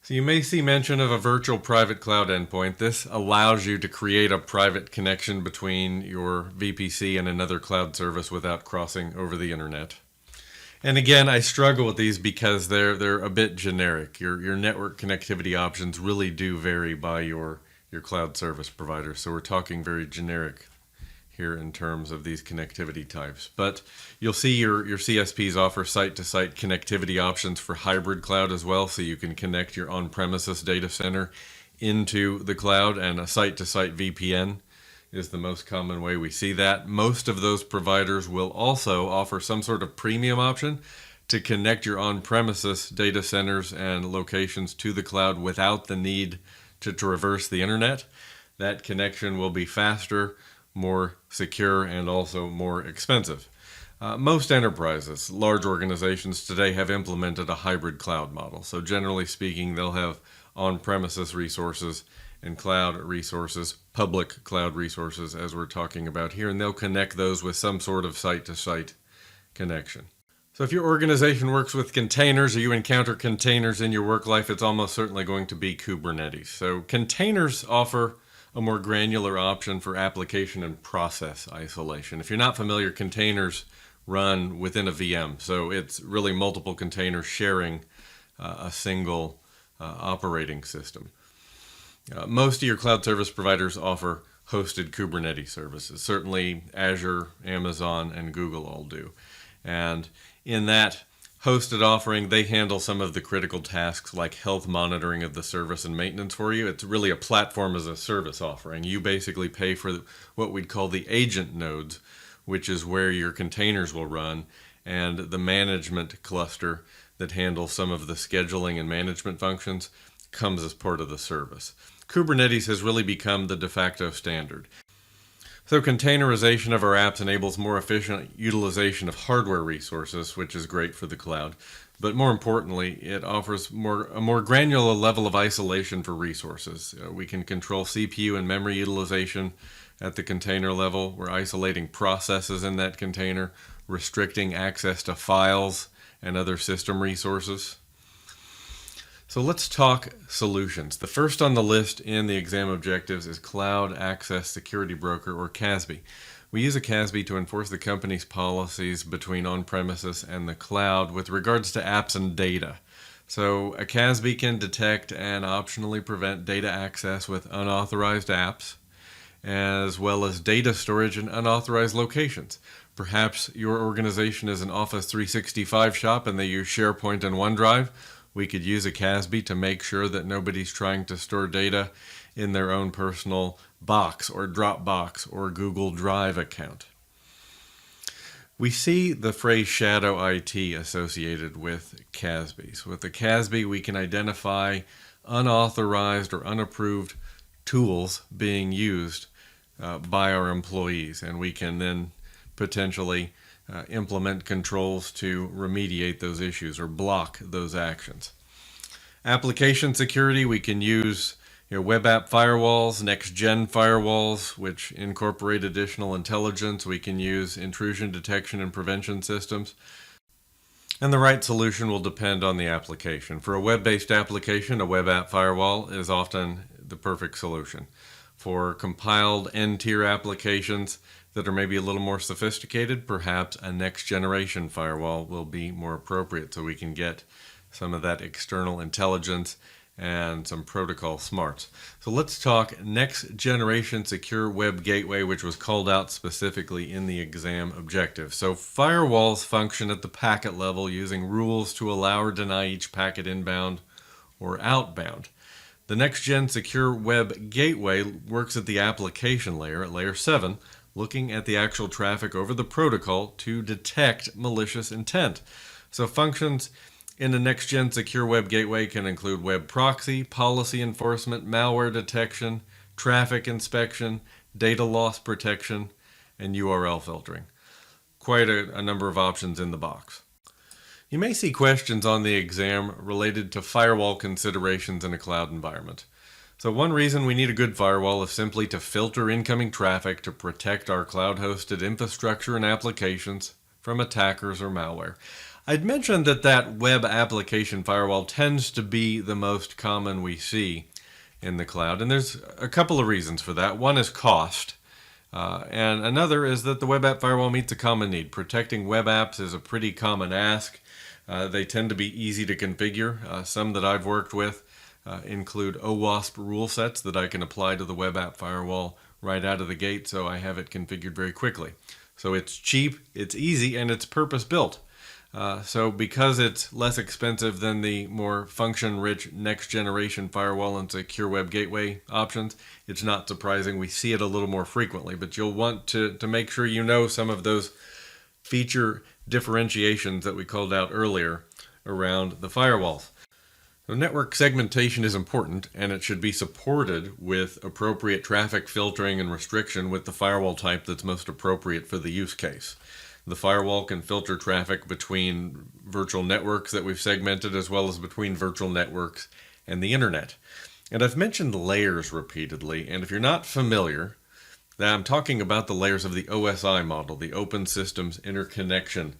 So you may see mention of a virtual private cloud endpoint. This allows you to create a private connection between your VPC and another cloud service without crossing over the internet. And again, I struggle with these because they're a bit generic. Your network connectivity options really do vary by your cloud service provider. So we're talking very generic here in terms of these connectivity types. But you'll see your CSPs offer site-to-site connectivity options for hybrid cloud as well, so you can connect your on-premises data center into the cloud, and a site-to-site VPN is the most common way we see that. Most of those providers will also offer some sort of premium option to connect your on-premises data centers and locations to the cloud without the need to traverse the internet. That connection will be faster, more secure, and also more expensive. Most enterprises, large organizations today, have implemented a hybrid cloud model. So generally speaking, they'll have on-premises resources and cloud resources, public cloud resources as we're talking about here, and they'll connect those with some sort of site-to-site connection. So if your organization works with containers, or you encounter containers in your work life, it's almost certainly going to be Kubernetes. So containers offer a more granular option for application and process isolation. If you're not familiar, containers run within a VM, so it's really multiple containers sharing a single operating system. Most of your cloud service providers offer hosted Kubernetes services. Certainly Azure, Amazon, and Google all do. And in that hosted offering, they handle some of the critical tasks like health monitoring of the service and maintenance for you. It's really a platform as a service offering. You basically pay for what we'd call the agent nodes, which is where your containers will run, and the management cluster that handles some of the scheduling and management functions comes as part of the service. Kubernetes has really become the de facto standard. So containerization of our apps enables more efficient utilization of hardware resources, which is great for the cloud. But more importantly, it offers a more granular level of isolation for resources. We can control CPU and memory utilization at the container level. We're isolating processes in that container, restricting access to files and other system resources. So let's talk solutions. The first on the list in the exam objectives is Cloud Access Security Broker, or CASB. We use a CASB to enforce the company's policies between on-premises and the cloud with regards to apps and data. So a CASB can detect and optionally prevent data access with unauthorized apps, as well as data storage in unauthorized locations. Perhaps your organization is an Office 365 shop and they use SharePoint and OneDrive. We could use a CASB to make sure that nobody's trying to store data in their own personal Box or Dropbox or Google Drive account. We see the phrase shadow IT associated with CASBs. With the CASB, we can identify unauthorized or unapproved tools being used by our employees, and we can then potentially implement controls to remediate those issues or block those actions. Application security, we can use Web app firewalls, next-gen firewalls, which incorporate additional intelligence. We can use intrusion detection and prevention systems. And the right solution will depend on the application. For a web-based application, a web app firewall is often the perfect solution. For compiled N-tier applications that are maybe a little more sophisticated, perhaps a next-generation firewall will be more appropriate so we can get some of that external intelligence and some protocol smarts. So let's talk next generation secure web gateway, which was called out specifically in the exam objective. So firewalls function at the packet level using rules to allow or deny each packet inbound or outbound. The next gen secure web gateway works at the application layer, at layer 7, looking at the actual traffic over the protocol to detect malicious intent. So functions in the next-gen secure web gateway can include web proxy, policy enforcement, malware detection, traffic inspection, data loss protection, and URL filtering. Quite a number of options in the box. You may see questions on the exam related to firewall considerations in a cloud environment. So one reason we need a good firewall is simply to filter incoming traffic to protect our cloud-hosted infrastructure and applications from attackers or malware. I'd mentioned that web application firewall tends to be the most common we see in the cloud, and there's a couple of reasons for that. One is cost, and another is that the web app firewall meets a common need. Protecting web apps is a pretty common ask. They tend to be easy to configure. Some that I've worked with include OWASP rule sets that I can apply to the web app firewall right out of the gate, so I have it configured very quickly. So it's cheap, it's easy, and it's purpose-built. So because it's less expensive than the more function-rich next-generation firewall and secure web gateway options, it's not surprising we see it a little more frequently. But you'll want to make sure you know some of those feature differentiations that we called out earlier around the firewalls. So network segmentation is important, and it should be supported with appropriate traffic filtering and restriction with the firewall type that's most appropriate for the use case. The firewall can filter traffic between virtual networks that we've segmented as well as between virtual networks and the internet. And I've mentioned layers repeatedly, and if you're not familiar, I'm talking about the layers of the OSI model, the Open Systems Interconnection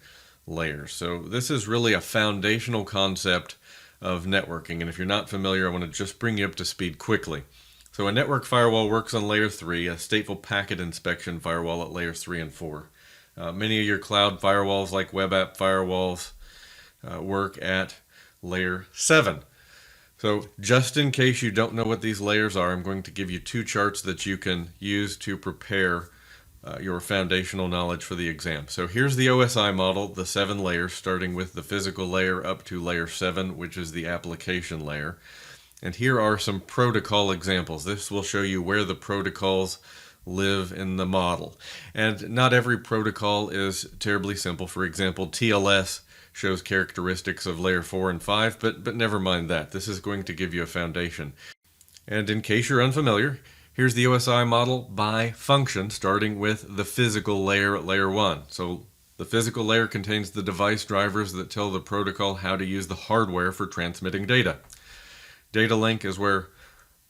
layers. So this is really a foundational concept of networking, and if you're not familiar, I want to just bring you up to speed quickly. So a network firewall works on layer 3, a stateful packet inspection firewall at layers 3 and 4. Many of your cloud firewalls, like web app firewalls, work at layer 7. So just in case you don't know what these layers are, I'm going to give you 2 charts that you can use to prepare your foundational knowledge for the exam. So here's the OSI model, the 7 layers, starting with the physical layer up to layer 7, which is the application layer. And here are some protocol examples. This will show you where the protocols live in the model. And not every protocol is terribly simple. For example, TLS shows characteristics of layer 4 and 5, but never mind that. This is going to give you a foundation. And in case you're unfamiliar, here's the OSI model by function, starting with the physical layer at layer 1. So the physical layer contains the device drivers that tell the protocol how to use the hardware for transmitting data. Data link is where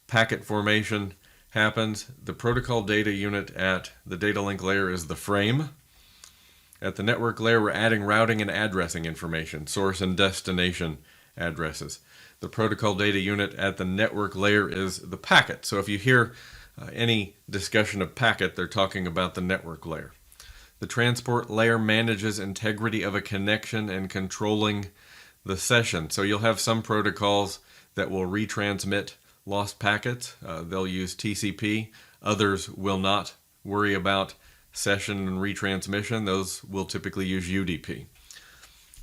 packet formation happens. The protocol data unit at the data link layer is the frame. At the network layer, we're adding routing and addressing information, source and destination addresses. The protocol data unit at the network layer is the packet. So if you hear any discussion of packet, they're talking about the network layer. The transport layer manages integrity of a connection and controlling the session. So you'll have some protocols that will retransmit lost packets. They'll use TCP. Others will not worry about session and retransmission. Those will typically use UDP.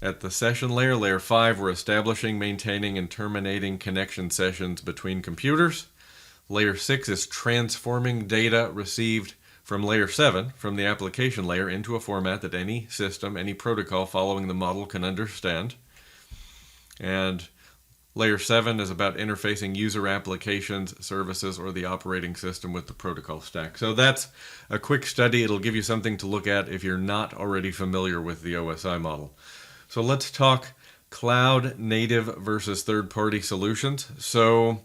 At the session layer, layer 5, we're establishing, maintaining, and terminating connection sessions between computers. Layer 6 is transforming data received from layer 7, from the application layer, into a format that any system, any protocol following the model can understand. And layer 7 is about interfacing user applications, services, or the operating system with the protocol stack. So that's a quick study. It'll give you something to look at if you're not already familiar with the OSI model. So let's talk cloud native versus third-party solutions. So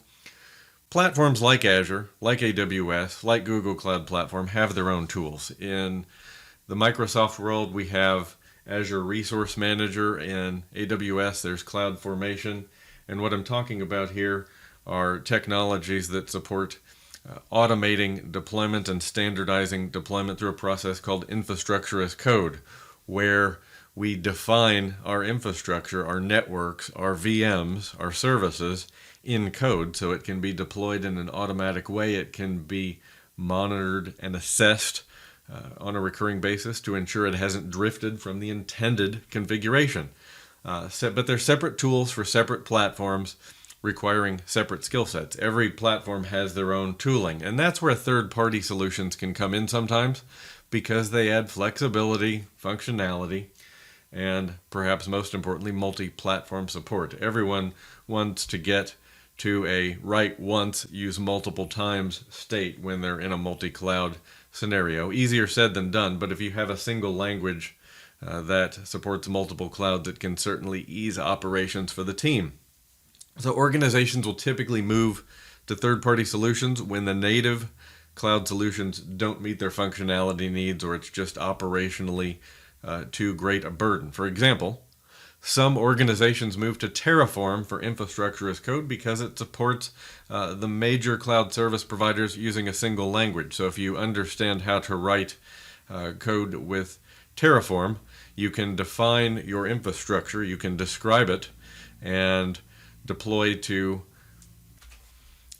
Platforms like Azure, like AWS, like Google Cloud Platform have their own tools. In the Microsoft world, we have Azure Resource Manager. In AWS, there's CloudFormation. And what I'm talking about here are technologies that support automating deployment and standardizing deployment through a process called infrastructure as code, where we define our infrastructure, our networks, our VMs, our services in code so it can be deployed in an automatic way. It can be monitored and assessed on a recurring basis to ensure it hasn't drifted from the intended configuration. But they're separate tools for separate platforms requiring separate skill sets. Every platform has their own tooling, and that's where third-party solutions can come in sometimes because they add flexibility, functionality, and perhaps most importantly, multi-platform support. Everyone wants to get to a write once, use multiple times state when they're in a multi-cloud scenario. Easier said than done, but if you have a single language that supports multiple clouds, it can certainly ease operations for the team. So organizations will typically move to third-party solutions when the native cloud solutions don't meet their functionality needs or it's just operationally too great a burden. For example, some organizations move to Terraform for infrastructure as code because it supports the major cloud service providers using a single language. So if you understand how to write code with Terraform, you can define your infrastructure, you can describe it, and deploy to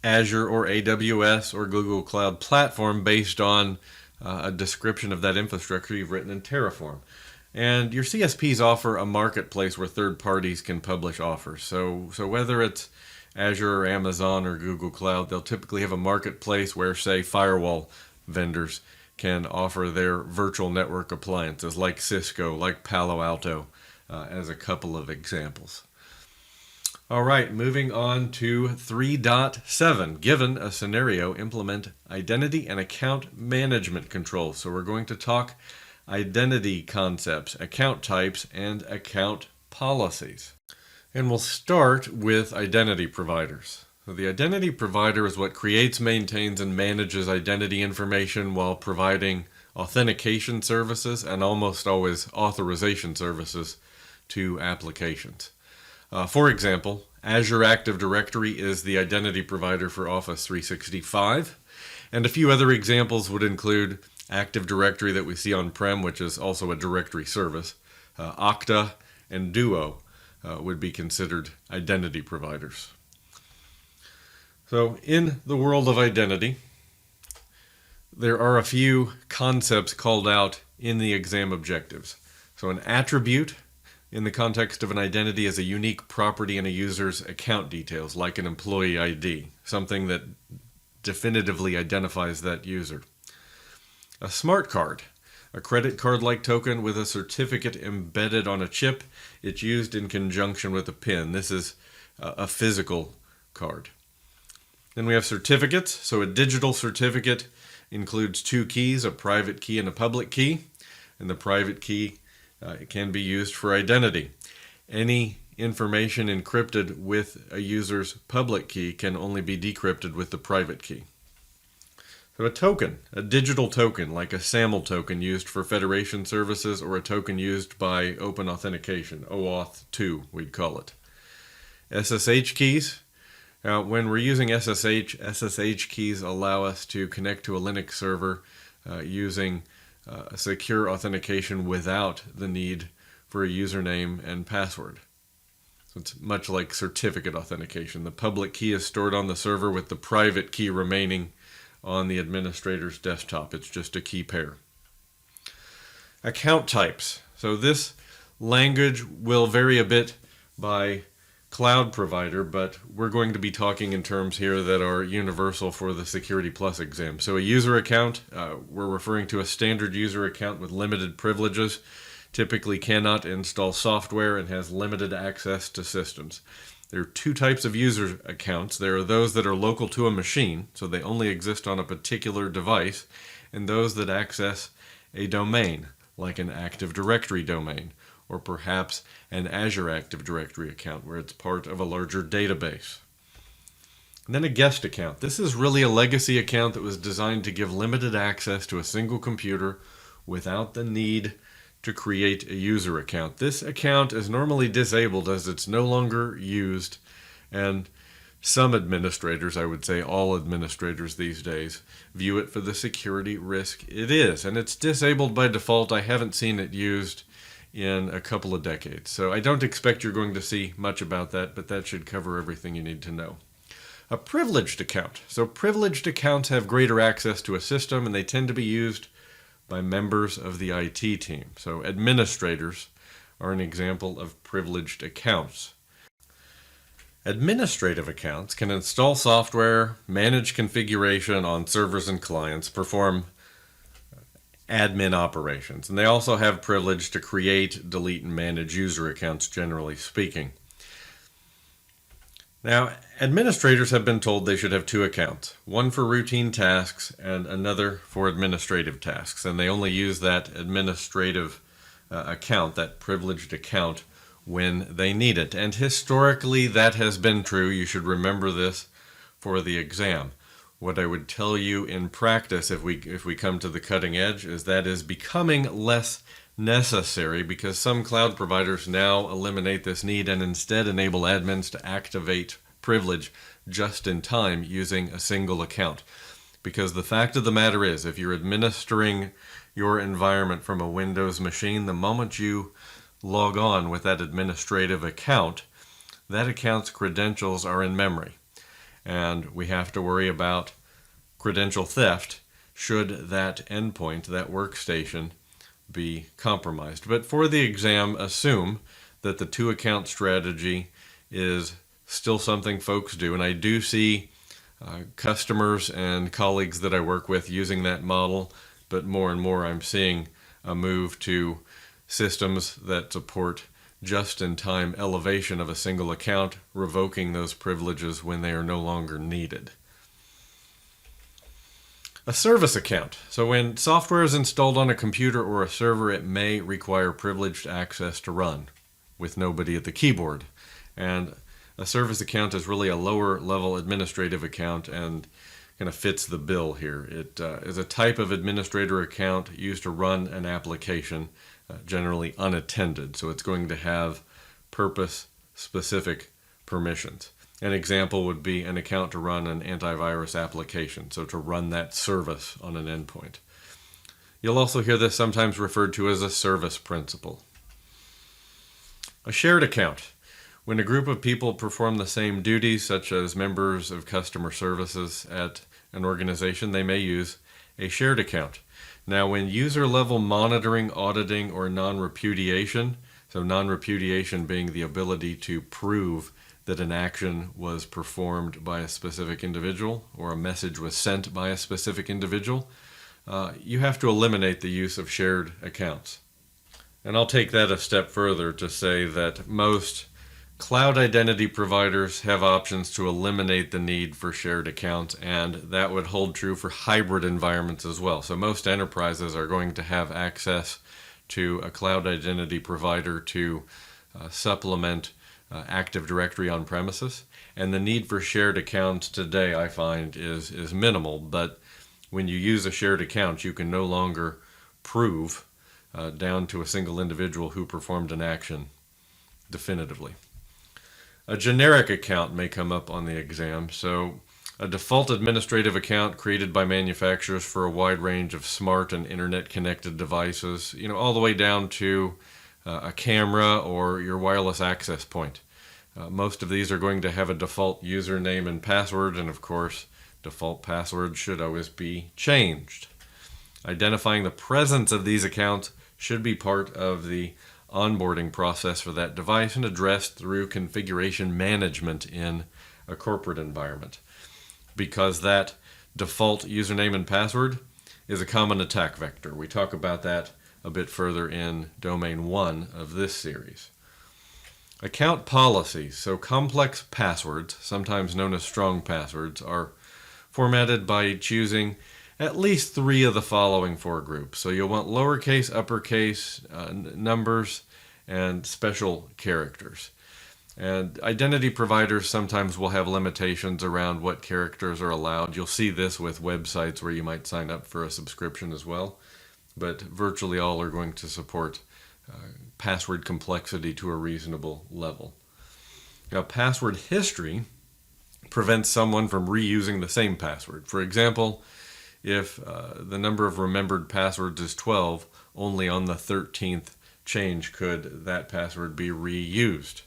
Azure or AWS or Google Cloud Platform based on a description of that infrastructure you've written in Terraform. And your CSPs offer a marketplace where third parties can publish offers. So whether it's Azure or Amazon or Google Cloud, they'll typically have a marketplace where, say, firewall vendors can offer their virtual network appliances like Cisco, like Palo Alto, as a couple of examples. All right, moving on to 3.7. Given a scenario, implement identity and account management controls. So we're going to talk identity concepts, account types, and account policies. And we'll start with identity providers. So the identity provider is what creates, maintains, and manages identity information while providing authentication services and almost always authorization services to applications. For example, Azure Active Directory is the identity provider for Office 365, and a few other examples would include Active Directory that we see on-prem, which is also a directory service. Okta and Duo would be considered identity providers. So in the world of identity, there are a few concepts called out in the exam objectives. So an attribute in the context of an identity is a unique property in a user's account details, like an employee ID, something that definitively identifies that user. A smart card, a credit card-like token with a certificate embedded on a chip. It's used in conjunction with a PIN. This is a physical card. Then we have certificates. So a digital certificate includes two keys, a private key and a public key. And the private key can be used for identity. Any information encrypted with a user's public key can only be decrypted with the private key. So a token, a digital token like a SAML token used for federation services or a token used by open authentication, OAuth 2 we'd call it. SSH keys. When we're using SSH keys allow us to connect to a Linux server using secure authentication without the need for a username and password. So it's much like certificate authentication. The public key is stored on the server with the private key remaining on the administrator's desktop. It's just a key pair. Account types. So this language will vary a bit by cloud provider, but we're going to be talking in terms here that are universal for the Security Plus exam. So a user account, we're referring to a standard user account with limited privileges, typically cannot install software and has limited access to systems. There are two types of user accounts. There are those that are local to a machine, so they only exist on a particular device, and those that access a domain, like an Active Directory domain, or perhaps an Azure Active Directory account where it's part of a larger database. And then a guest account. This is really a legacy account that was designed to give limited access to a single computer without the need to create a user account. This account is normally disabled as it's no longer used, and some administrators, I would say all administrators these days, view it for the security risk it is. And it's disabled by default. I haven't seen it used in a couple of decades. So I don't expect you're going to see much about that, but that should cover everything you need to know. A privileged account. So privileged accounts have greater access to a system, and they tend to be used by members of the IT team. So administrators are an example of privileged accounts. Administrative accounts can install software, manage configuration on servers and clients, perform admin operations, and they also have privilege to create, delete, and manage user accounts, generally speaking. Now, administrators have been told they should have two accounts, one for routine tasks and another for administrative tasks, and they only use that administrative account, that privileged account, when they need it. And historically, that has been true. You should remember this for the exam. What I would tell you in practice, if we come to the cutting edge, is that is becoming less necessary because some cloud providers now eliminate this need and instead enable admins to activate privilege just in time using a single account. Because the fact of the matter is, if you're administering your environment from a Windows machine, the moment you log on with that administrative account, that account's credentials are in memory. And we have to worry about credential theft should that endpoint, that workstation, be compromised. But for the exam, assume that the two account strategy is still something folks do. And I do see customers and colleagues that I work with using that model, but more and more I'm seeing a move to systems that support just-in-time elevation of a single account, revoking those privileges when they are no longer needed. A service account. So when software is installed on a computer or a server, it may require privileged access to run with nobody at the keyboard. And a service account is really a lower level administrative account and kind of fits the bill here. It is a type of administrator account used to run an application, generally unattended. So it's going to have purpose-specific permissions. An example would be an account to run an antivirus application, so to run that service on an endpoint. You'll also hear this sometimes referred to as a service principal. A shared account. When a group of people perform the same duties, such as members of customer services at an organization, they may use a shared account. Now, when user-level monitoring, auditing, or non-repudiation, so non-repudiation being the ability to prove that an action was performed by a specific individual or a message was sent by a specific individual, you have to eliminate the use of shared accounts. And I'll take that a step further to say that most cloud identity providers have options to eliminate the need for shared accounts, and that would hold true for hybrid environments as well. So most enterprises are going to have access to a cloud identity provider to supplement Active Directory on premises, and the need for shared accounts today, I find, is minimal. But when you use a shared account, you can no longer prove down to a single individual who performed an action definitively. A generic account may come up on the exam. So a default administrative account created by manufacturers for a wide range of smart and internet-connected devices, all the way down to a camera or your wireless access point. Most of these are going to have a default username and password, and of course, default passwords should always be changed. Identifying the presence of these accounts should be part of the onboarding process for that device and addressed through configuration management in a corporate environment, because that default username and password is a common attack vector. We talk about that a bit further in Domain 1 of this series. Account policies, so complex passwords, sometimes known as strong passwords, are formatted by choosing at least 3 of the following 4 groups. So you'll want lowercase, uppercase, numbers, and special characters. And identity providers sometimes will have limitations around what characters are allowed. You'll see this with websites where you might sign up for a subscription as well. But virtually all are going to support password complexity to a reasonable level. Now, password history prevents someone from reusing the same password. For example, if the number of remembered passwords is 12, only on the 13th change could that password be reused.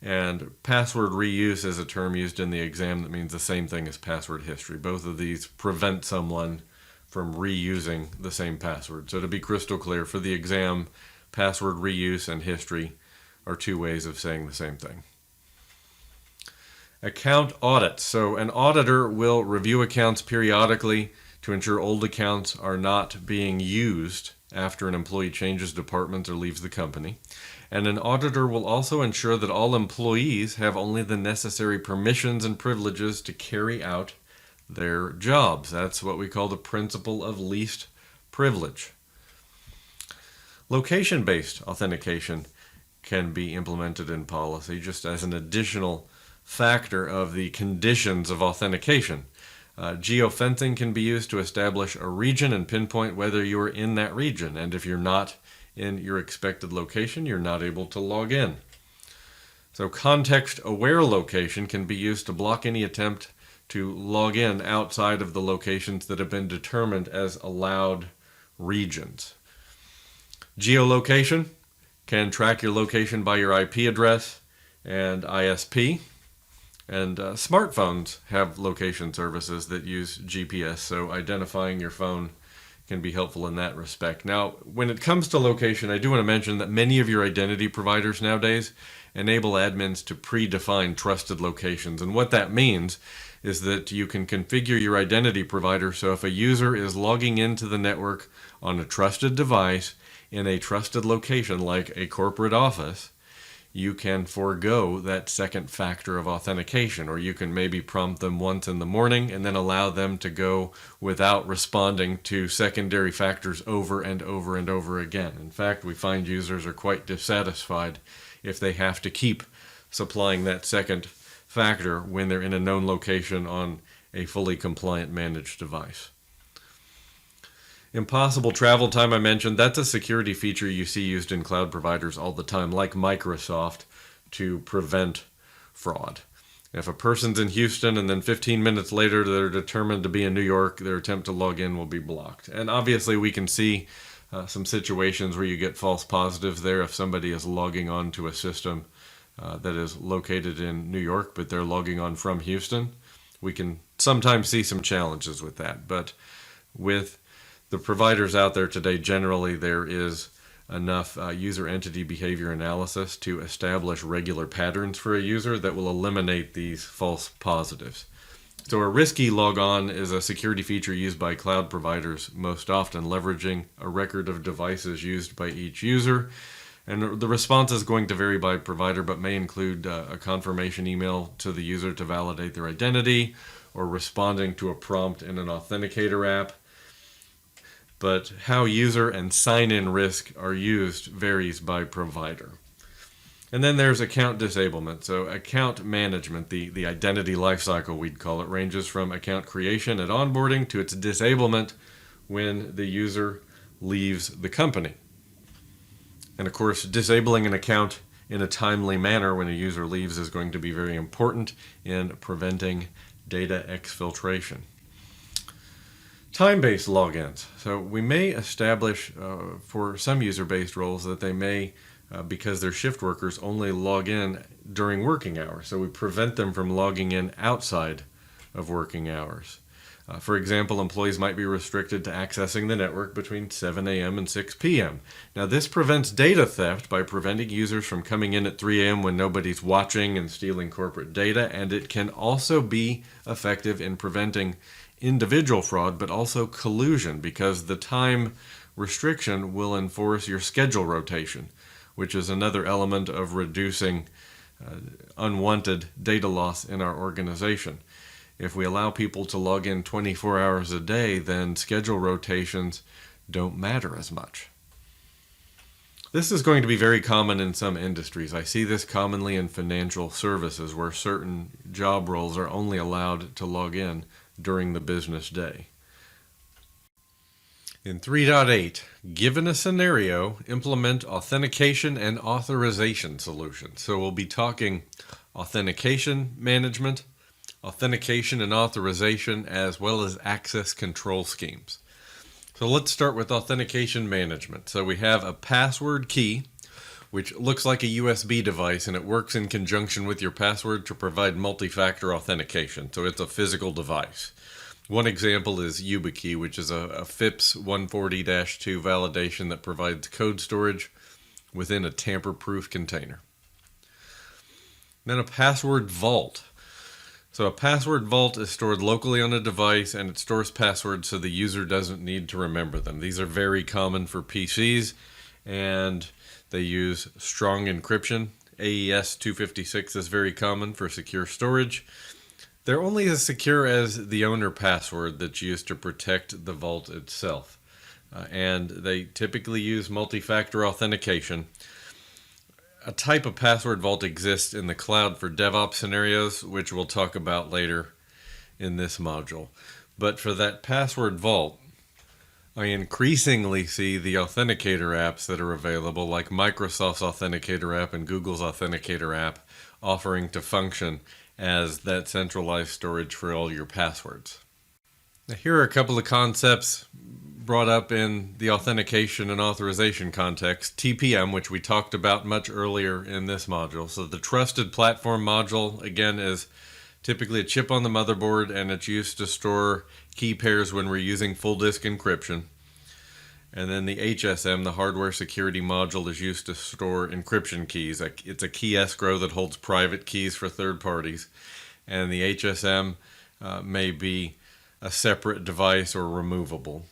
And password reuse is a term used in the exam that means the same thing as password history. Both of these prevent someone from reusing the same password. So to be crystal clear, for the exam, password reuse and history are two ways of saying the same thing. Account audits. So an auditor will review accounts periodically to ensure old accounts are not being used after an employee changes departments or leaves the company. And an auditor will also ensure that all employees have only the necessary permissions and privileges to carry out their jobs. That's what we call the principle of least privilege. Location-based authentication can be implemented in policy just as an additional factor of the conditions of authentication. Geofencing can be used to establish a region and pinpoint whether you are in that region. And if you're not in your expected location, you're not able to log in. So context-aware location can be used to block any attempt to log in outside of the locations that have been determined as allowed regions. Geolocation can track your location by your IP address and ISP. And smartphones have location services that use GPS, so identifying your phone can be helpful in that respect. Now, when it comes to location, I do want to mention that many of your identity providers nowadays enable admins to predefine trusted locations. And what that means is that you can configure your identity provider so if a user is logging into the network on a trusted device in a trusted location like a corporate office, you can forego that second factor of authentication, or you can maybe prompt them once in the morning and then allow them to go without responding to secondary factors over and over and over again. In fact, we find users are quite dissatisfied if they have to keep supplying that second factor when they're in a known location on a fully compliant managed device. Impossible travel time I mentioned, that's a security feature you see used in cloud providers all the time, like Microsoft, to prevent fraud. If a person's in Houston and then 15 minutes later they're determined to be in New York, their attempt to log in will be blocked. And obviously we can see some situations where you get false positives there if somebody is logging on to a system that is located in New York, but they're logging on from Houston. We can sometimes see some challenges with that, but with the providers out there today, generally there is enough user entity behavior analysis to establish regular patterns for a user that will eliminate these false positives. So a risky logon is a security feature used by cloud providers most often, leveraging a record of devices used by each user. And the response is going to vary by provider, but may include a confirmation email to the user to validate their identity, or responding to a prompt in an authenticator app. But how user and sign-in risk are used varies by provider. And then there's account disablement. So account management, the identity lifecycle we'd call it, ranges from account creation at onboarding to its disablement when the user leaves the company. And of course, disabling an account in a timely manner when a user leaves is going to be very important in preventing data exfiltration. Time-based logins. So we may establish for some user-based roles that they may, because they're shift workers, only log in during working hours. So we prevent them from logging in outside of working hours. For example, employees might be restricted to accessing the network between 7 a.m. and 6 p.m. Now this prevents data theft by preventing users from coming in at 3 a.m. when nobody's watching and stealing corporate data, and it can also be effective in preventing individual fraud, but also collusion, because the time restriction will enforce your schedule rotation, which is another element of reducing unwanted data loss in our organization. If we allow people to log in 24 hours a day, then schedule rotations don't matter as much. This is going to be very common in some industries. I see this commonly in financial services where certain job roles are only allowed to log in during the business day. In 3.8, given a scenario, implement authentication and authorization solutions. So we'll be talking authentication management, authentication and authorization, as well as access control schemes. So let's start with authentication management. So we have a password key, which looks like a USB device, and it works in conjunction with your password to provide multi-factor authentication. So it's a physical device. One example is YubiKey, which is a FIPS 140-2 validation that provides code storage within a tamper-proof container. Then a password vault. So a password vault is stored locally on a device, and it stores passwords so the user doesn't need to remember them. These are very common for PCs, and they use strong encryption. AES 256 is very common for secure storage. They're only as secure as the owner password that's used to protect the vault itself. And they typically use multi-factor authentication. A type of password vault exists in the cloud for DevOps scenarios, which we'll talk about later in this module. But for that password vault, I increasingly see the authenticator apps that are available, like Microsoft's Authenticator app and Google's Authenticator app, offering to function as that centralized storage for all your passwords. Now, here are a couple of concepts brought up in the authentication and authorization context. TPM, which we talked about much earlier in this module. So the trusted platform module, again, is typically a chip on the motherboard, and it's used to store key pairs when we're using full disk encryption. And then the HSM, the hardware security module, is used to store encryption keys. It's a key escrow that holds private keys for third parties. And the HSM may be a separate device or removable.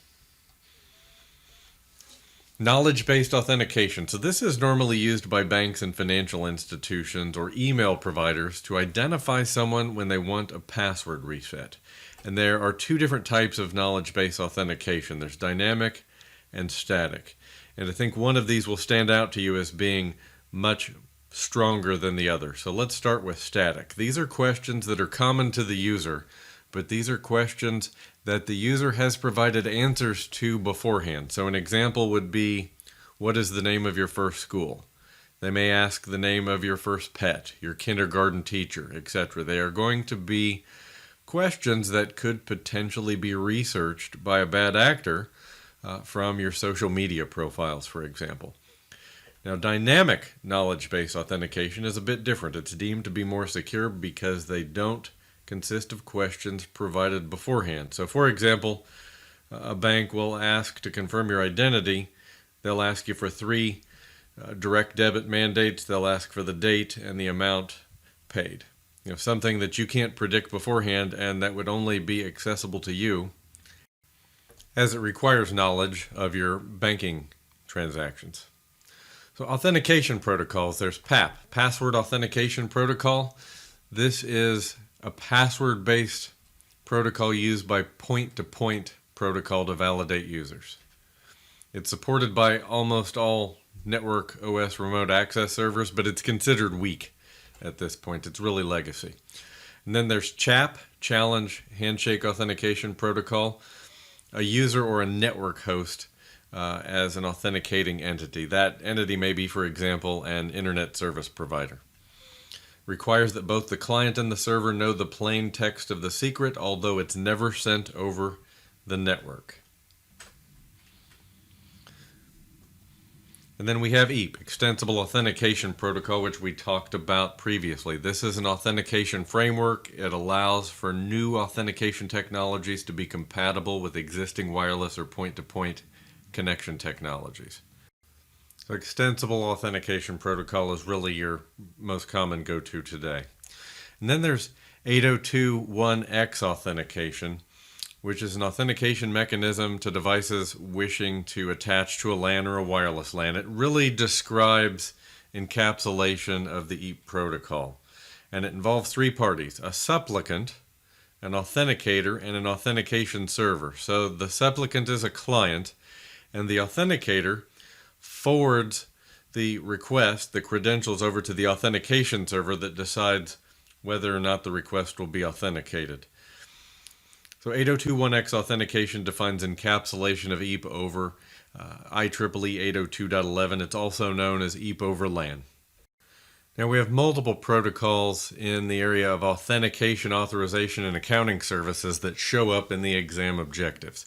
Knowledge-based authentication. So this is normally used by banks and financial institutions or email providers to identify someone when they want a password reset. And there are two different types of knowledge-based authentication. There's dynamic and static. And I think one of these will stand out to you as being much stronger than the other. So let's start with static. These are questions that are common to the user, but these are questions that the user has provided answers to beforehand. So an example would be, what is the name of your first school? They may ask the name of your first pet, your kindergarten teacher, etc. They are going to be questions that could potentially be researched by a bad actor from your social media profiles, for example. Now, dynamic knowledge-based authentication is a bit different. It's deemed to be more secure because they don't consist of questions provided beforehand. So, for example, a bank will ask to confirm your identity. They'll ask you for 3 direct debit mandates. They'll ask for the date and the amount paid. Something that you can't predict beforehand, and that would only be accessible to you, as it requires knowledge of your banking transactions. So authentication protocols, there's PAP, Password Authentication Protocol. This is a password-based protocol used by point-to-point protocol to validate users. It's supported by almost all network OS remote access servers, but it's considered weak at this point. It's really legacy. And then there's CHAP, Challenge Handshake Authentication Protocol, a user or a network host as an authenticating entity. That entity may be, for example, an internet service provider. Requires that both the client and the server know the plain text of the secret, although it's never sent over the network. And then we have EAP, Extensible Authentication Protocol, which we talked about previously. This is an authentication framework. It allows for new authentication technologies to be compatible with existing wireless or point-to-point connection technologies. So Extensible Authentication Protocol is really your most common go-to today. And then there's 802.1x authentication, which is an authentication mechanism to devices wishing to attach to a LAN or a wireless LAN. It really describes encapsulation of the EAP protocol. And it involves 3 parties, a supplicant, an authenticator, and an authentication server. So the supplicant is a client, and the authenticator forwards the request, the credentials, over to the authentication server that decides whether or not the request will be authenticated. So 802.1x authentication defines encapsulation of EAP over IEEE 802.11. It's also known as EAP over LAN. Now we have multiple protocols in the area of authentication, authorization, and accounting services that show up in the exam objectives.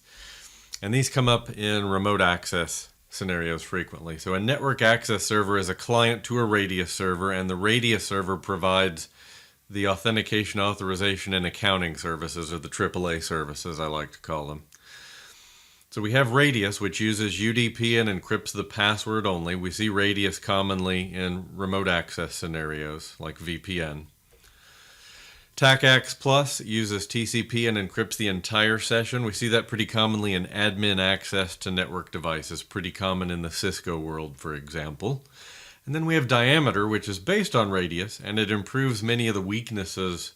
And these come up in remote access scenarios frequently. So a network access server is a client to a Radius server, and the Radius server provides the authentication, authorization, and accounting services, or the AAA services I like to call them. So we have Radius, which uses UDP and encrypts the password only. We see Radius commonly in remote access scenarios like VPN. TACACS Plus uses TCP and encrypts the entire session. We see that pretty commonly in admin access to network devices, pretty common in the Cisco world, for example. And then we have Diameter, which is based on Radius, and it improves many of the weaknesses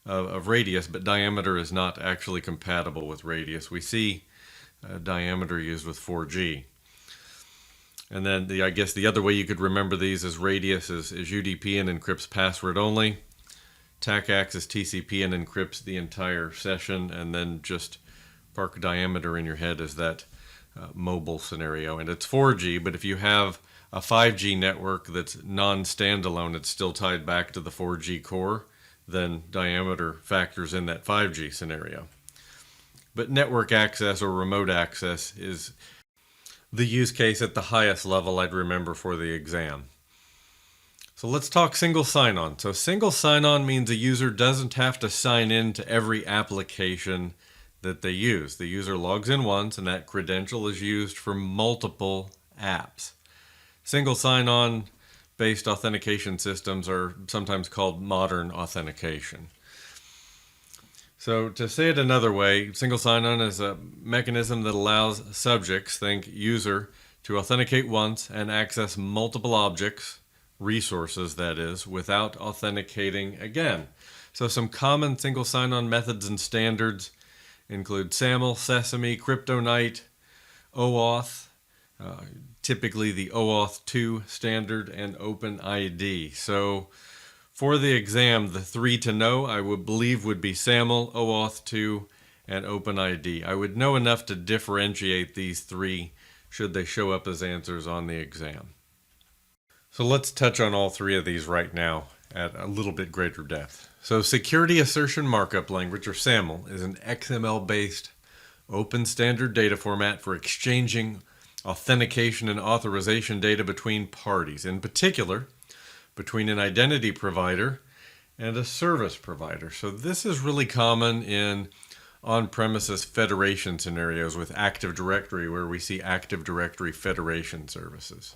of Radius, but Diameter is not actually compatible with Radius. We see Diameter used with 4G. And then I guess the other way you could remember these is Radius is UDP and encrypts password only. TACACS is TCP and encrypts the entire session, and then just park Diameter in your head as that mobile scenario. And it's 4G, but if you have a 5G network that's non-standalone, it's still tied back to the 4G core, then Diameter factors in that 5G scenario. But network access or remote access is the use case at the highest level I'd remember for the exam. So let's talk single sign-on. So single sign-on means a user doesn't have to sign in to every application that they use. The user logs in once, and that credential is used for multiple apps. Single sign-on based authentication systems are sometimes called modern authentication. So to say it another way, single sign-on is a mechanism that allows subjects, think user, to authenticate once and access multiple objects, resources that is, without authenticating again. So some common single sign-on methods and standards include SAML, Sesame, CryptoNight, OAuth, typically the OAuth 2 standard, and OpenID. So for the exam, the three to know, I would believe, would be SAML, OAuth 2, and OpenID. I would know enough to differentiate these three should they show up as answers on the exam. So let's touch on all three of these right now at a little bit greater depth. So Security Assertion Markup Language, or SAML, is an XML-based open standard data format for exchanging authentication and authorization data between parties, in particular between an identity provider and a service provider. So this is really common in on-premises federation scenarios with Active Directory, where we see Active Directory federation services.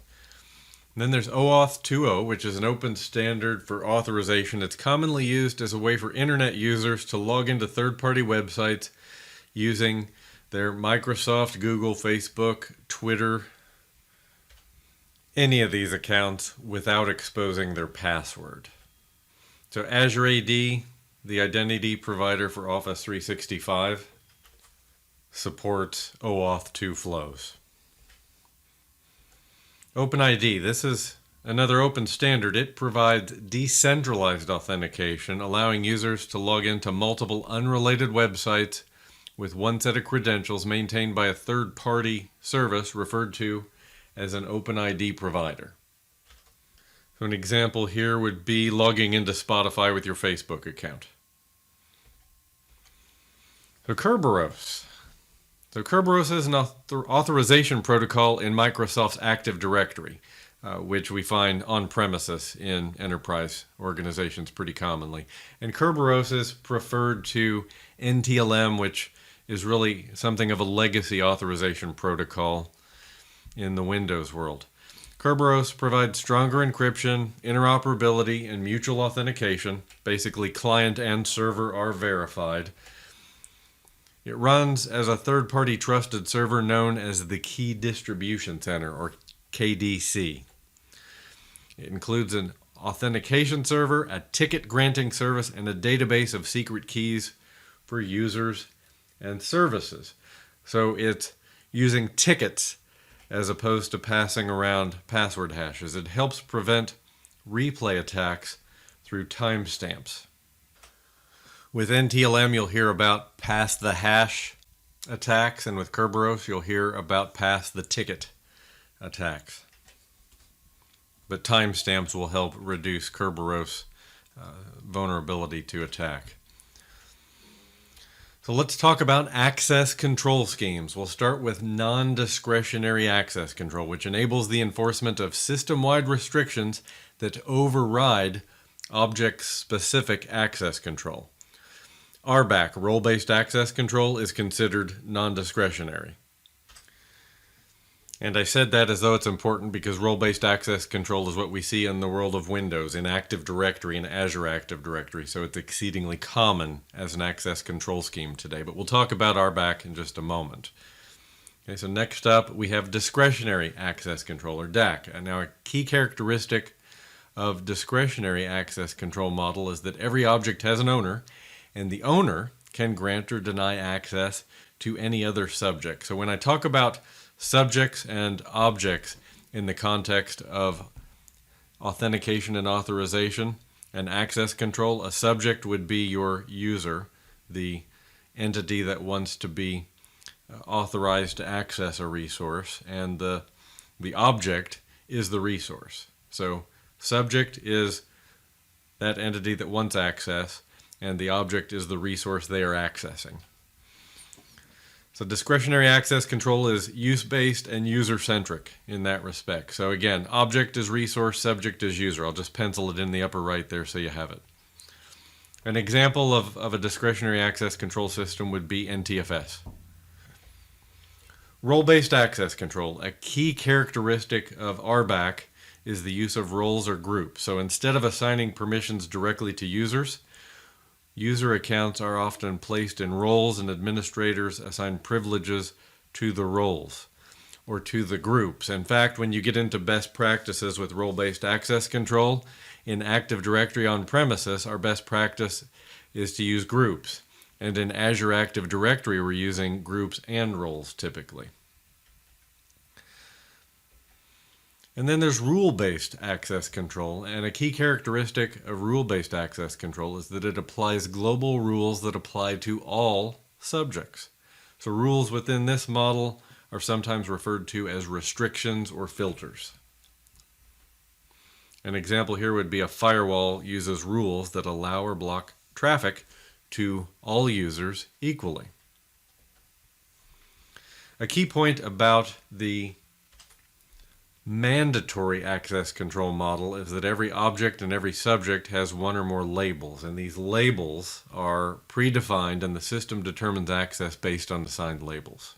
And then there's OAuth 2.0, which is an open standard for authorization. It's commonly used as a way for internet users to log into third-party websites using their Microsoft, Google, Facebook, Twitter, any of these accounts without exposing their password. So Azure AD, the identity provider for Office 365, supports OAuth 2 flows. OpenID, this is another open standard. It provides decentralized authentication, allowing users to log into multiple unrelated websites with one set of credentials maintained by a third-party service referred to as an OpenID provider. So an example here would be logging into Spotify with your Facebook account. So Kerberos. So Kerberos is an authorization protocol in Microsoft's Active Directory, which we find on premises in enterprise organizations pretty commonly. And Kerberos is preferred to NTLM, which is really something of a legacy authorization protocol in the Windows world. Kerberos provides stronger encryption, interoperability, and mutual authentication. Basically, client and server are verified. It runs as a third-party trusted server known as the Key Distribution Center, or KDC. It includes an authentication server, a ticket granting service, and a database of secret keys for users and services. So it's using tickets as opposed to passing around password hashes. It helps prevent replay attacks through timestamps. With NTLM, you'll hear about pass the hash attacks, and with Kerberos, you'll hear about pass the ticket attacks. But timestamps will help reduce Kerberos vulnerability to attack. So let's talk about access control schemes. We'll start with non-discretionary access control, which enables the enforcement of system-wide restrictions that override object-specific access control. RBAC, role-based access control, is considered non-discretionary. And I said that as though it's important because role-based access control is what we see in the world of Windows, in Active Directory and Azure Active Directory, so it's exceedingly common as an access control scheme today. But we'll talk about RBAC in just a moment. Okay, so next up we have discretionary access control, or DAC. And now a key characteristic of discretionary access control model is that every object has an owner, and the owner can grant or deny access to any other subject. So when I talk about subjects and objects in the context of authentication and authorization and access control, a subject would be your user, the entity that wants to be authorized to access a resource, and the object is the resource. So subject is that entity that wants access, and the object is the resource they are accessing. So discretionary access control is use-based and user-centric in that respect. So again, object is resource, subject is user. I'll just pencil it in the upper right there so you have it. An example of a discretionary access control system would be NTFS. Role-based access control. A key characteristic of RBAC is the use of roles or groups. So instead of assigning permissions directly to users, user accounts are often placed in roles, and administrators assign privileges to the roles or to the groups. In fact, when you get into best practices with role-based access control, in Active Directory on premises, our best practice is to use groups. And in Azure Active Directory, we're using groups and roles typically. And then there's rule-based access control, and a key characteristic of rule-based access control is that it applies global rules that apply to all subjects. So rules within this model are sometimes referred to as restrictions or filters. An example here would be a firewall uses rules that allow or block traffic to all users equally. A key point about the mandatory access control model is that every object and every subject has one or more labels, and these labels are predefined, and the system determines access based on assigned labels.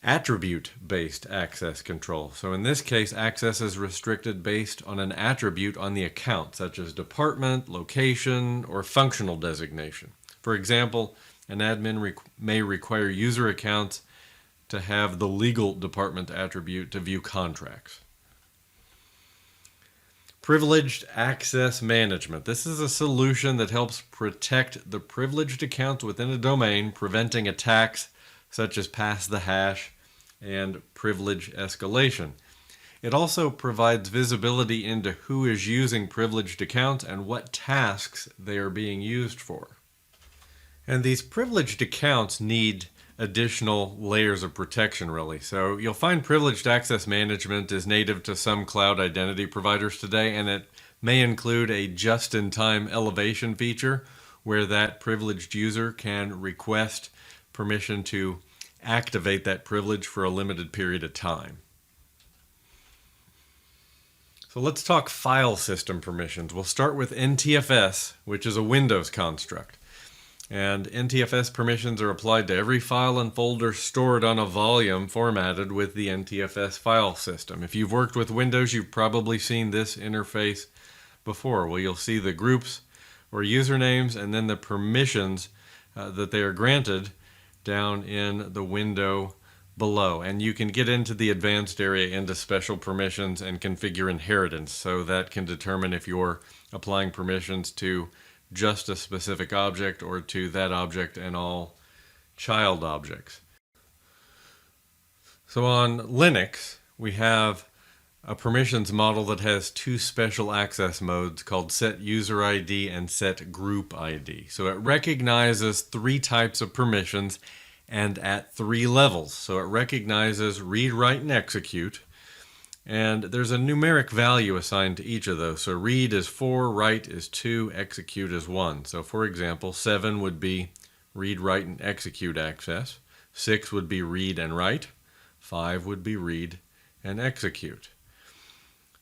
Attribute-based access control. So in this case, access is restricted based on an attribute on the account, such as department, location, or functional designation. For example, an admin may require user accounts to have the legal department attribute to view contracts. Privileged access management. This is a solution that helps protect the privileged accounts within a domain, preventing attacks such as pass the hash and privilege escalation. It also provides visibility into who is using privileged accounts and what tasks they are being used for. And these privileged accounts need additional layers of protection, really. So you'll find privileged access management is native to some cloud identity providers today, and it may include a just-in-time elevation feature where that privileged user can request permission to activate that privilege for a limited period of time. So let's talk file system permissions. We'll start with NTFS, which is a Windows construct. And NTFS permissions are applied to every file and folder stored on a volume formatted with the NTFS file system. If you've worked with Windows, you've probably seen this interface before, where you'll see the groups or usernames and then the permissions that they are granted down in the window below. And you can get into the advanced area into special permissions and configure inheritance, so that can determine if you're applying permissions to just a specific object or to that object and all child objects. So on Linux, we have a permissions model that has two special access modes called set user ID and set group ID. So it recognizes three types of permissions and at three levels. So it recognizes read, write, and execute. And there's a numeric value assigned to each of those. So read is 4, write is 2, execute is 1. So for example, 7 would be read, write, and execute access. 6 would be read and write. 5 would be read and execute.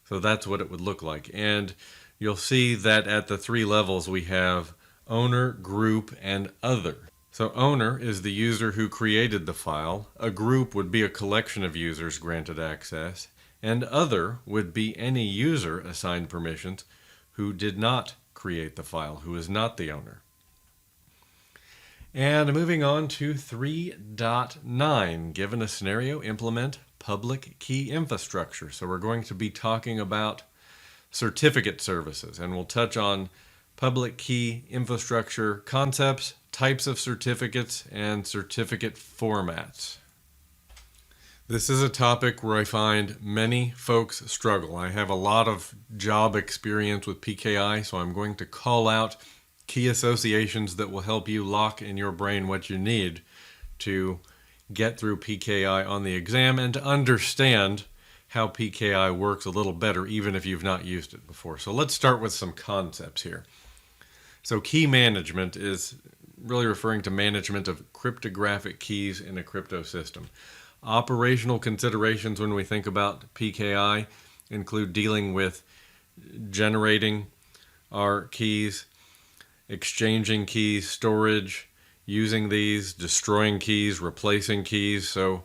So that's what it would look like. And you'll see that at the three levels we have owner, group, and other. So owner is the user who created the file. A group would be a collection of users granted access. And other would be any user assigned permissions who did not create the file, who is not the owner. And moving on to 3.9, given a scenario, implement public key infrastructure. So we're going to be talking about certificate services, and we'll touch on public key infrastructure concepts, types of certificates, and certificate formats. This is a topic where I find many folks struggle. I have a lot of job experience with PKI, so I'm going to call out key associations that will help you lock in your brain what you need to get through PKI on the exam and to understand how PKI works a little better, even if you've not used it before. So let's start with some concepts here. So key management is really referring to management of cryptographic keys in a crypto system. Operational considerations when we think about PKI include dealing with generating our keys, exchanging keys, storage, using these, destroying keys, replacing keys. So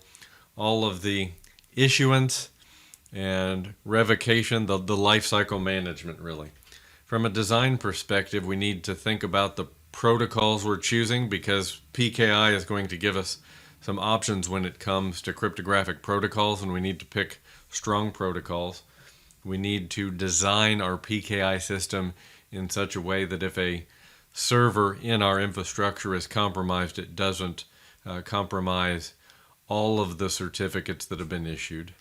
all of the issuance and revocation, the life cycle management really. From a design perspective, we need to think about the protocols we're choosing because PKI is going to give us some options when it comes to cryptographic protocols, and we need to pick strong protocols. We need to design our PKI system in such a way that if a server in our infrastructure is compromised, it doesn't compromise all of the certificates that have been issued.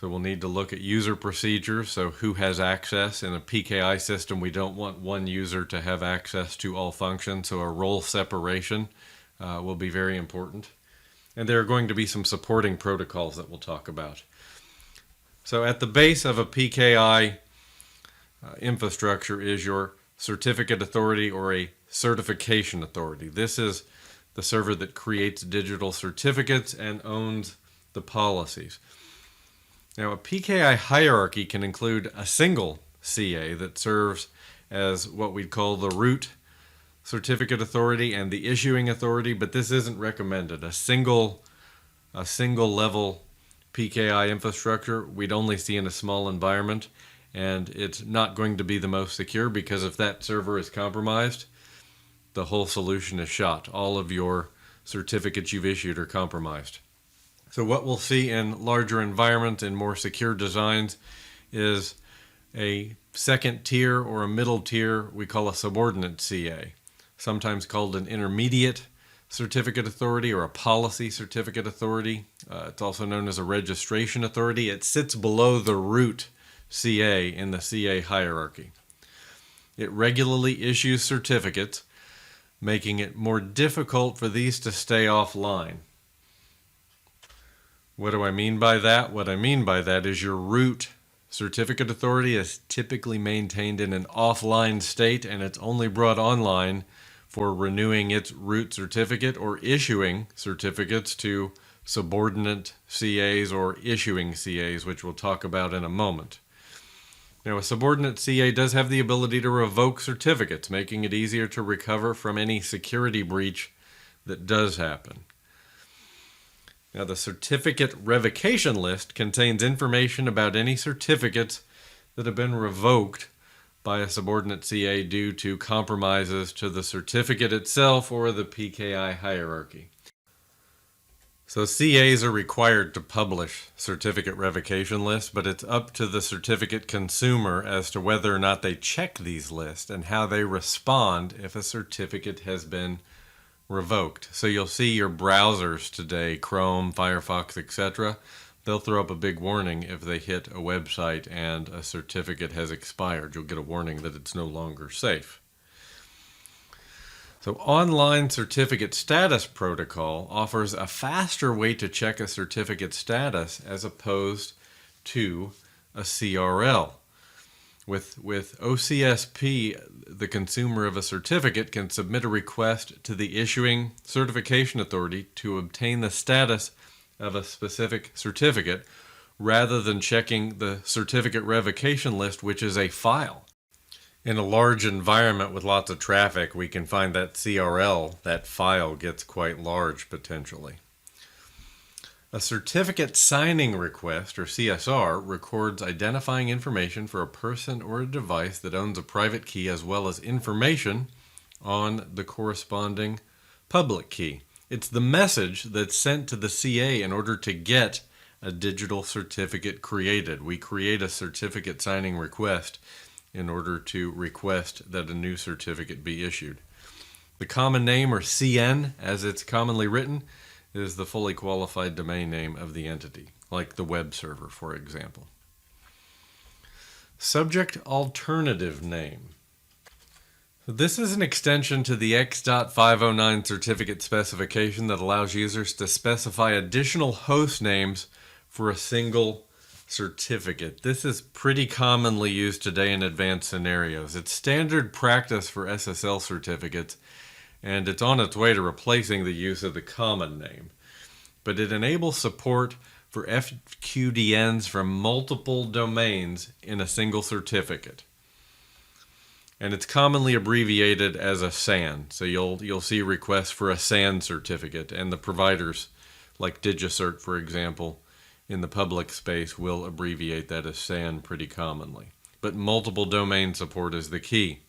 So we'll need to look at user procedures, so who has access. In a PKI system, we don't want one user to have access to all functions, so a role separation will be very important. And there are going to be some supporting protocols that we'll talk about. So at the base of a PKI infrastructure is your certificate authority or a certification authority. This is the server that creates digital certificates and owns the policies. Now, a PKI hierarchy can include a single CA that serves as what we'd call the root certificate authority and the issuing authority, but this isn't recommended. A single level PKI infrastructure we'd only see in a small environment, and it's not going to be the most secure because if that server is compromised, the whole solution is shot. All of your certificates you've issued are compromised. So what we'll see in larger environments and more secure designs is a second tier or a middle tier we call a subordinate CA, sometimes called an intermediate certificate authority or a policy certificate authority. It's also known as a registration authority. It sits below the root CA in the CA hierarchy. It regularly issues certificates, making it more difficult for these to stay offline. What do I mean by that? What I mean by that is your root certificate authority is typically maintained in an offline state, and it's only brought online for renewing its root certificate or issuing certificates to subordinate CAs or issuing CAs, which we'll talk about in a moment. Now, a subordinate CA does have the ability to revoke certificates, making it easier to recover from any security breach that does happen. Now, the certificate revocation list contains information about any certificates that have been revoked by a subordinate CA due to compromises to the certificate itself or the PKI hierarchy. So CAs are required to publish certificate revocation lists, but it's up to the certificate consumer as to whether or not they check these lists and how they respond if a certificate has been revoked. So you'll see your browsers today, Chrome, Firefox, etc. They'll throw up a big warning if they hit a website and a certificate has expired. You'll get a warning that it's no longer safe. So Online Certificate Status Protocol offers a faster way to check a certificate status as opposed to a CRL. With OCSP, the consumer of a certificate can submit a request to the issuing certification authority to obtain the status of a specific certificate rather than checking the certificate revocation list, which is a file. In a large environment with lots of traffic, we can find that CRL, that file, gets quite large potentially. A certificate signing request, or CSR, records identifying information for a person or a device that owns a private key as well as information on the corresponding public key. It's the message that's sent to the CA in order to get a digital certificate created. We create a certificate signing request in order to request that a new certificate be issued. The common name, or CN, as it's commonly written, is the fully qualified domain name of the entity, like the web server, for example. Subject alternative name. So this is an extension to the X.509 certificate specification that allows users to specify additional host names for a single certificate. This is pretty commonly used today in advanced scenarios. It's standard practice for SSL certificates, and it's on its way to replacing the use of the common name. But it enables support for FQDNs from multiple domains in a single certificate. And it's commonly abbreviated as a SAN. So you'll see requests for a SAN certificate, and the providers like DigiCert, for example, in the public space will abbreviate that as SAN pretty commonly. But multiple domain support is the key.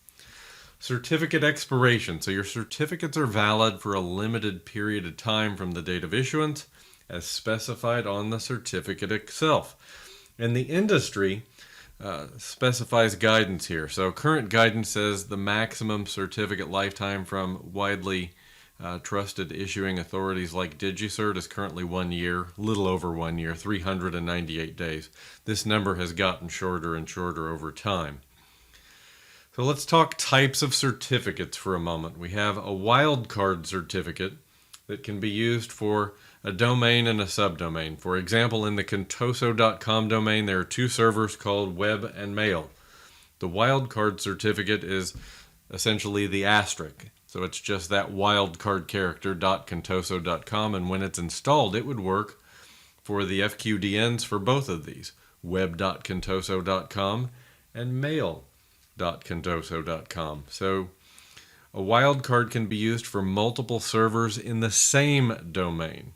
Certificate expiration. So your certificates are valid for a limited period of time from the date of issuance as specified on the certificate itself. And the industry specifies guidance here. So current guidance says the maximum certificate lifetime from widely trusted issuing authorities like DigiCert is currently 1 year, little over 1 year, 398 days. This number has gotten shorter and shorter over time. So let's talk types of certificates for a moment. We have a wildcard certificate that can be used for a domain and a subdomain. For example, in the contoso.com domain, there are two servers called web and mail. The wildcard certificate is essentially the asterisk. So it's just that wildcard character .contoso.com, and when it's installed, it would work for the FQDNs for both of these, web.contoso.com and mail.contoso.com. So a wildcard can be used for multiple servers in the same domain.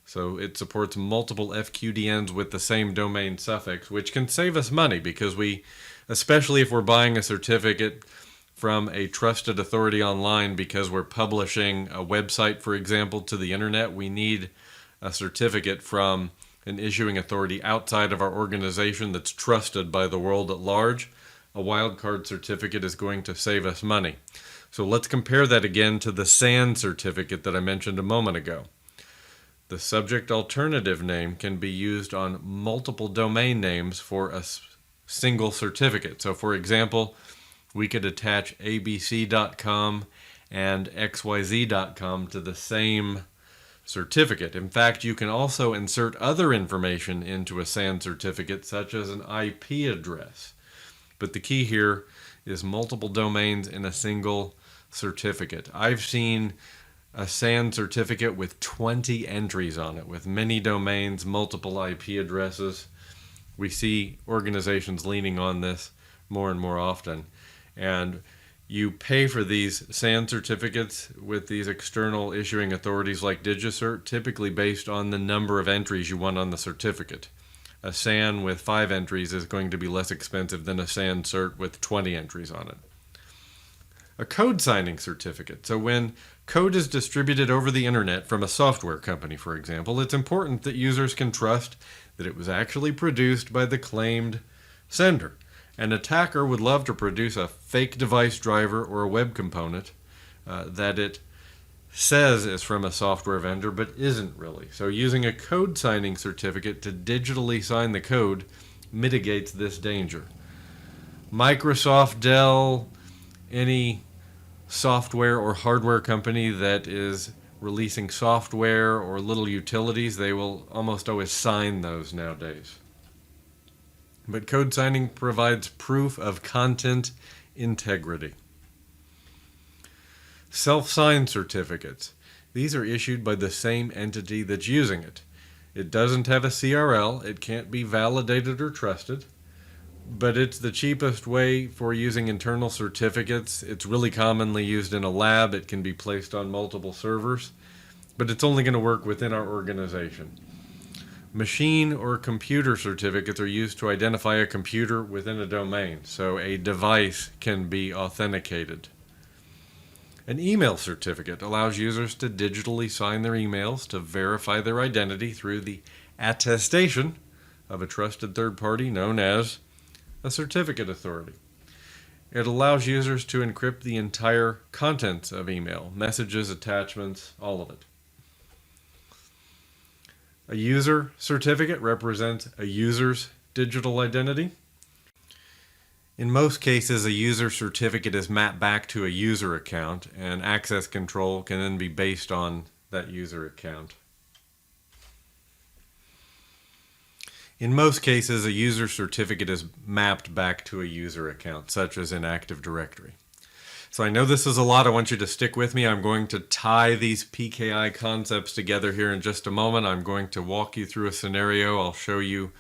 So it supports multiple FQDNs with the same domain suffix, which can save us money because especially if we're buying a certificate from a trusted authority online because we're publishing a website, for example, to the internet, we need a certificate from an issuing authority outside of our organization that's trusted by the world at large. A wildcard certificate is going to save us money. So let's compare that again to the SAN certificate that I mentioned a moment ago. The subject alternative name can be used on multiple domain names for a single certificate. So for example, we could attach abc.com and xyz.com to the same certificate. In fact, you can also insert other information into a SAN certificate, such as an IP address. But the key here is multiple domains in a single certificate. I've seen a SAN certificate with 20 entries on it, with many domains, multiple IP addresses. We see organizations leaning on this more and more often. And you pay for these SAN certificates with these external issuing authorities like DigiCert, typically based on the number of entries you want on the certificate. A SAN with 5 entries is going to be less expensive than a SAN cert with 20 entries on it. A code signing certificate. So when code is distributed over the internet from a software company, for example, it's important that users can trust that it was actually produced by the claimed sender. An attacker would love to produce a fake device driver or a web component that it says is from a software vendor but isn't really. So using a code signing certificate to digitally sign the code mitigates this danger. Microsoft, Dell, any software or hardware company that is releasing software or little utilities, they will almost always sign those nowadays. But code signing provides proof of content integrity. Self-signed certificates. These are issued by the same entity that's using it. It doesn't have a CRL, it can't be validated or trusted, but it's the cheapest way for using internal certificates. It's really commonly used in a lab. It can be placed on multiple servers, but it's only going to work within our organization. Machine or computer certificates are used to identify a computer within a domain, so a device can be authenticated. An email certificate allows users to digitally sign their emails to verify their identity through the attestation of a trusted third party known as a certificate authority. It allows users to encrypt the entire contents of email, messages, attachments, all of it. A user certificate represents a user's digital identity. In most cases, a user certificate is mapped back to a user account, and access control can then be based on that user account. In most cases, a user certificate is mapped back to a user account, such as in Active Directory. So I know this is a lot. I want you to stick with me. I'm going to tie these PKI concepts together here in just a moment. I'm going to walk you through a scenario. I'll show you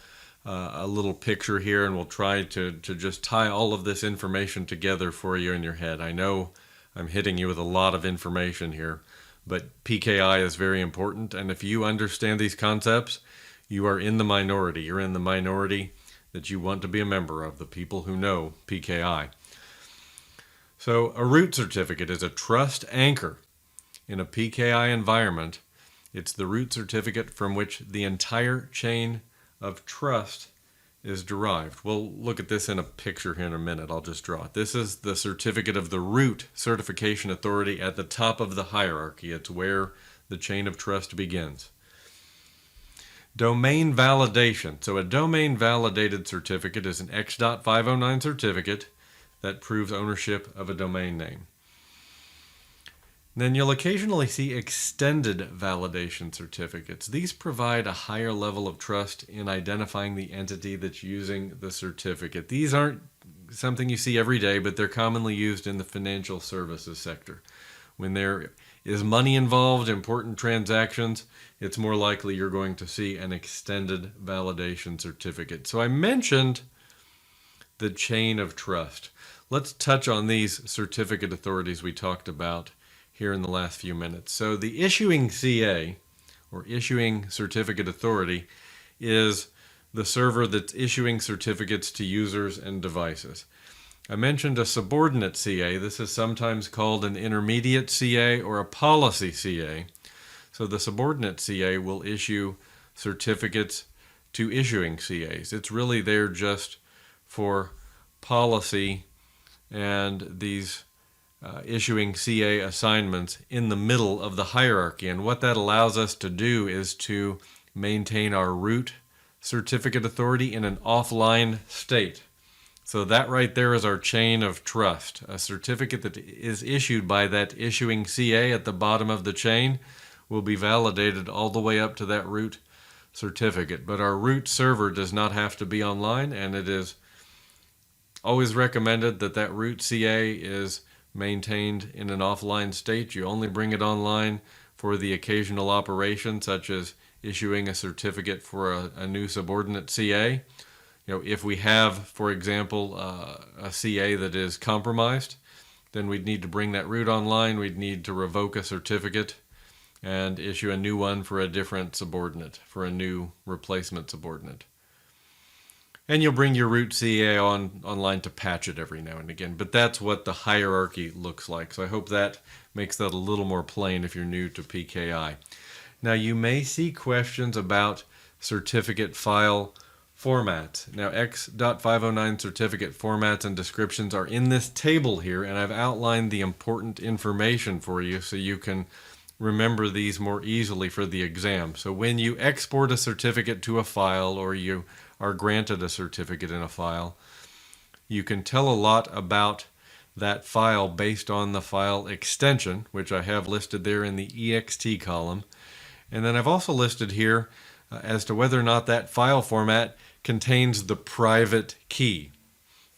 a little picture here, and we'll try to just tie all of this information together for you in your head. I know I'm hitting you with a lot of information here, but PKI is very important, and if you understand these concepts, you are in the minority. You're in the minority that you want to be a member of, the people who know PKI. So a root certificate is a trust anchor in a PKI environment. It's the root certificate from which the entire chain of trust is derived. We'll look at this in a picture here in a minute. I'll just draw it. This is the certificate of the root certification authority at the top of the hierarchy. It's where the chain of trust begins. Domain validation. So a domain validated certificate is an X.509 certificate that proves ownership of a domain name. Then you'll occasionally see extended validation certificates. These provide a higher level of trust in identifying the entity that's using the certificate. These aren't something you see every day, but they're commonly used in the financial services sector. When there is money involved, important transactions, it's more likely you're going to see an extended validation certificate. So I mentioned the chain of trust. Let's touch on these certificate authorities we talked about here in the last few minutes. So the issuing CA, or issuing certificate authority, is the server that's issuing certificates to users and devices. I mentioned a subordinate CA. This is sometimes called an intermediate CA or a policy CA. So the subordinate CA will issue certificates to issuing CAs. It's really there just for policy and these issuing CA assignments in the middle of the hierarchy. And what that allows us to do is to maintain our root certificate authority in an offline state. So that right there is our chain of trust. A certificate that is issued by that issuing CA at the bottom of the chain will be validated all the way up to that root certificate. But our root server does not have to be online, and it is always recommended that that root CA is maintained in an offline state. You only bring it online for the occasional operation, such as issuing a certificate for a new subordinate CA. If we have, for example, a CA that is compromised, then we'd need to bring that root online. We'd need to revoke a certificate and issue a new one for a different subordinate, for a new replacement subordinate. And you'll bring your root CA online to patch it every now and again. But that's what the hierarchy looks like. So I hope that makes that a little more plain if you're new to PKI. Now you may see questions about certificate file formats. Now X.509 certificate formats and descriptions are in this table here, and I've outlined the important information for you so you can remember these more easily for the exam. So when you export a certificate to a file, or you are granted a certificate in a file, you can tell a lot about that file based on the file extension, which I have listed there in the ext column. And then I've also listed here as to whether or not that file format contains the private key.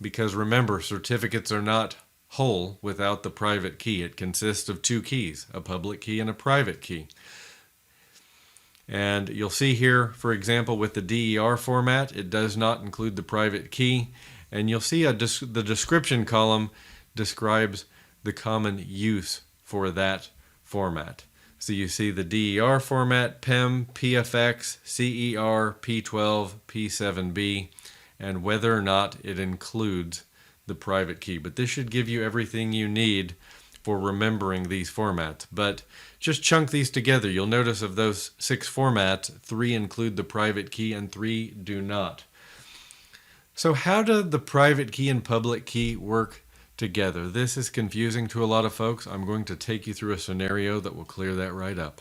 Because remember, certificates are not whole without the private key. It consists of two keys, a public key and a private key. And you'll see here, for example, with the DER format, it does not include the private key. And you'll see the description column describes the common use for that format. So you see the DER format, PEM, PFX, CER, P12, P7B, and whether or not it includes the private key. But this should give you everything you need for remembering these formats. But just chunk these together. You'll notice of those 6 formats, 3 include the private key and 3 do not. So how do the private key and public key work together? This is confusing to a lot of folks. I'm going to take you through a scenario that will clear that right up.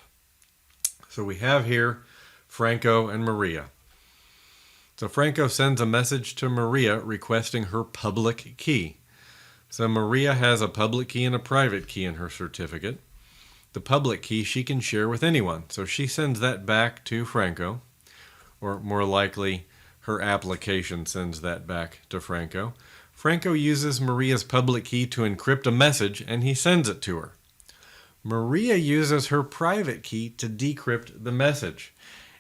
So we have here Franco and Maria. So Franco sends a message to Maria requesting her public key. So Maria has a public key and a private key in her certificate. The public key she can share with anyone. So she sends that back to Franco, or more likely her application sends that back to Franco. Franco uses Maria's public key to encrypt a message and he sends it to her. Maria uses her private key to decrypt the message.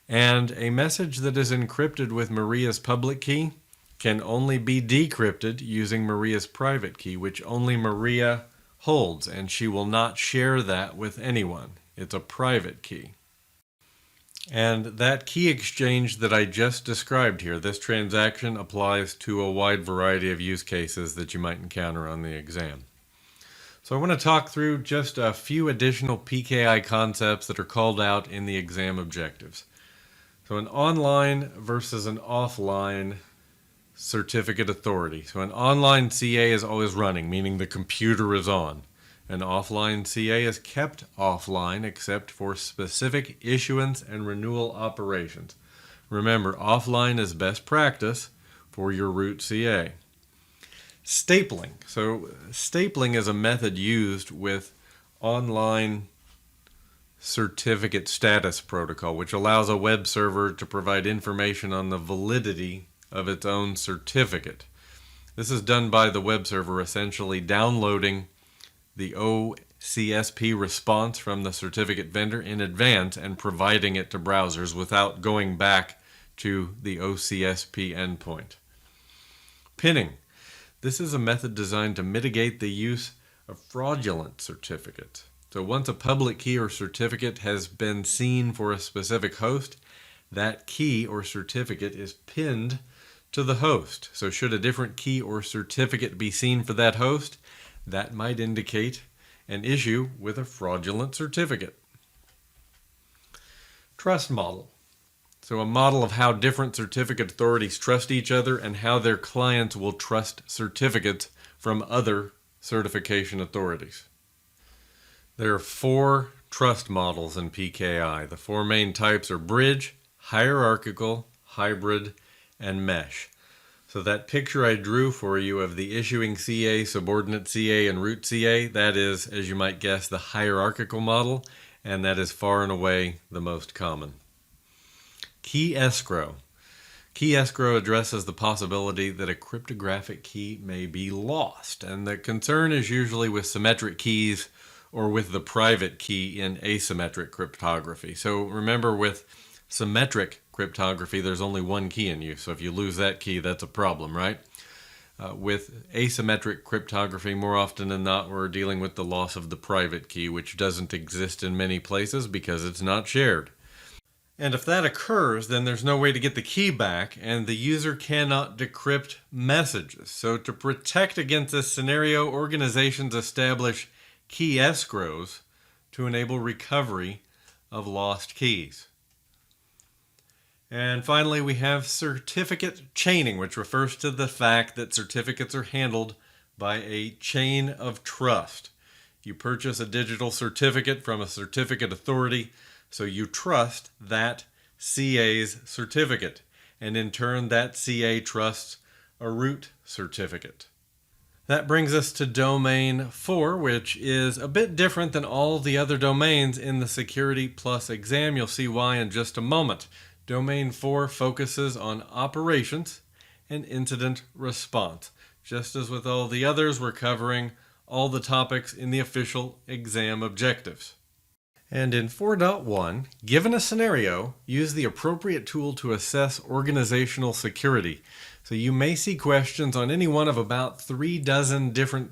And a message that is encrypted with Maria's public key can only be decrypted using Maria's private key, which only Maria holds, and she will not share that with anyone. It's a private key. And that key exchange that I just described here, this transaction applies to a wide variety of use cases that you might encounter on the exam. So I want to talk through just a few additional PKI concepts that are called out in the exam objectives. So an online versus an offline certificate authority. So an online CA is always running, meaning the computer is on. An offline CA is kept offline except for specific issuance and renewal operations. Remember, offline is best practice for your root CA. Stapling. So stapling is a method used with online certificate status protocol, which allows a web server to provide information on the validity of its own certificate. This is done by the web server essentially downloading the OCSP response from the certificate vendor in advance and providing it to browsers without going back to the OCSP endpoint. Pinning. This is a method designed to mitigate the use of fraudulent certificates. So once a public key or certificate has been seen for a specific host, that key or certificate is pinned to the host. So should a different key or certificate be seen for that host, that might indicate an issue with a fraudulent certificate. Trust model. So a model of how different certificate authorities trust each other and how their clients will trust certificates from other certification authorities. There are 4 trust models in PKI. The 4 main types are bridge, hierarchical, hybrid, and mesh. So that picture I drew for you of the issuing CA, subordinate CA, and root CA, that is, as you might guess, the hierarchical model, and that is far and away the most common. Key escrow. Key escrow addresses the possibility that a cryptographic key may be lost, and the concern is usually with symmetric keys or with the private key in asymmetric cryptography. So remember, with symmetric cryptography, there's only one key in use. So if you lose that key, that's a problem, right? With asymmetric cryptography, more often than not, we're dealing with the loss of the private key, which doesn't exist in many places because it's not shared. And if that occurs, then there's no way to get the key back, and the user cannot decrypt messages. So to protect against this scenario, organizations establish key escrows to enable recovery of lost keys. And finally, we have certificate chaining, which refers to the fact that certificates are handled by a chain of trust. You purchase a digital certificate from a certificate authority, so you trust that CA's certificate, and in turn that CA trusts a root certificate. That brings us to domain 4, which is a bit different than all the other domains in the Security Plus exam. You'll see why in just a moment. Domain 4 focuses on operations and incident response. Just as with all the others, we're covering all the topics in the official exam objectives. And in 4.1, given a scenario, use the appropriate tool to assess organizational security. So you may see questions on any one of about 36 different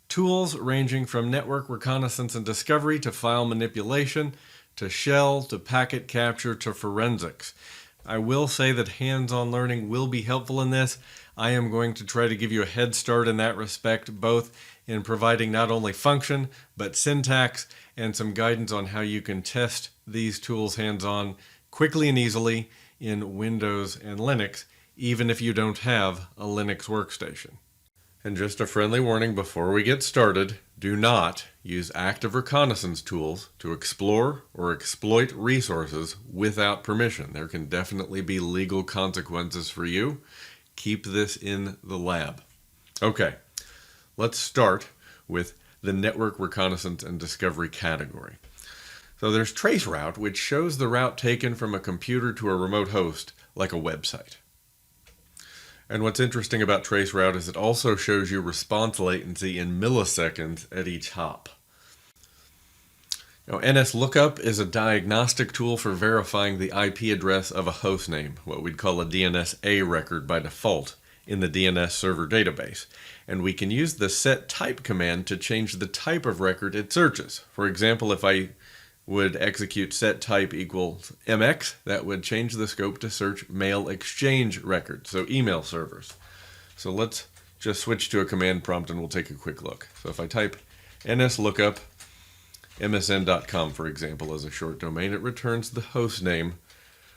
tools ranging from network reconnaissance and discovery to file manipulation to shell to packet capture to forensics. I will say that hands-on learning will be helpful in this. I am going to try to give you a head start in that respect, both in providing not only function, but syntax and some guidance on how you can test these tools hands-on quickly and easily in Windows and Linux, even if you don't have a Linux workstation. And just a friendly warning before we get started, do not use active reconnaissance tools to explore or exploit resources without permission. There can definitely be legal consequences for you. Keep this in the lab. Okay, let's start with the network reconnaissance and discovery category. So there's traceroute, which shows the route taken from a computer to a remote host, like a website. And what's interesting about traceroute is it also shows you response latency in milliseconds at each hop. Now, NSLOOKUP is a diagnostic tool for verifying the IP address of a host name, what we'd call a DNS-A record by default in the DNS server database. And we can use the setType command to change the type of record it searches. For example, if I would execute setType equals MX, that would change the scope to search mail exchange records, so email servers. So let's just switch to a command prompt and we'll take a quick look. So if I type NSLOOKUP msn.com, for example, as a short domain, it returns the host name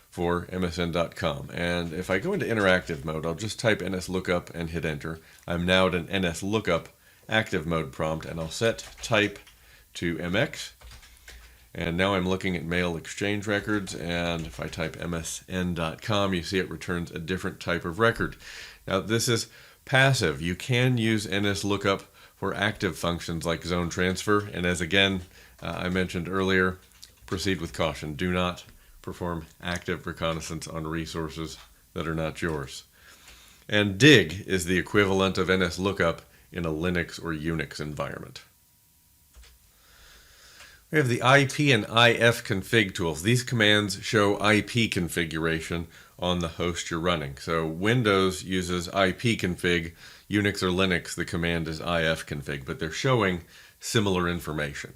for msn.com. And if I go into interactive mode, I'll just type NSLOOKUP and hit enter. I'm now at an NSLOOKUP active mode prompt, and I'll set type to MX. And now I'm looking at mail exchange records, and if I type msn.com, you see it returns a different type of record. Now this is passive. You can use NSLOOKUP for active functions like zone transfer, and as again I mentioned earlier, proceed with caution. Do not perform active reconnaissance on resources that are not yours. And dig is the equivalent of NSLOOKUP in a Linux or Unix environment. We have the IP and ifconfig tools. These commands show IP configuration on the host you're running. So Windows uses ipconfig, Unix or Linux, the command is ifconfig, but they're showing similar information.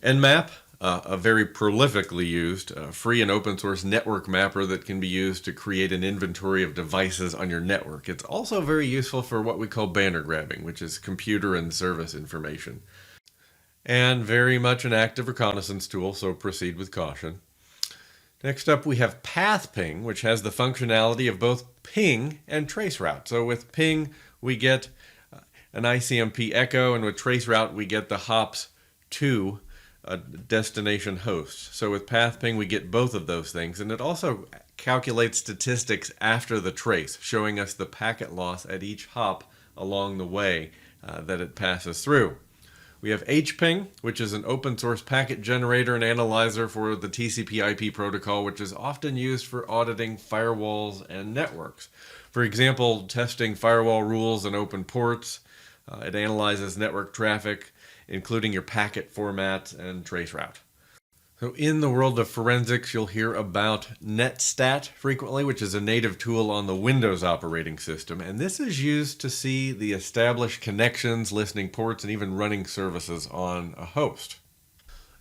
Nmap, a very prolifically used free and open source network mapper that can be used to create an inventory of devices on your network. It's also very useful for what we call banner grabbing, which is computer and service information. And very much an active reconnaissance tool, so proceed with caution. Next up we have pathping, which has the functionality of both ping and traceroute. So with ping we get an ICMP echo, and with traceroute we get the hops to a destination host. So with pathping we get both of those things, and it also calculates statistics after the trace, showing us the packet loss at each hop along the way that it passes through. We have hping, which is an open source packet generator and analyzer for the TCP/IP protocol, which is often used for auditing firewalls and networks. For example, testing firewall rules and open ports. It analyzes network traffic, including your packet format and traceroute. So in the world of forensics, you'll hear about netstat frequently, which is a native tool on the Windows operating system. And this is used to see the established connections, listening ports, and even running services on a host.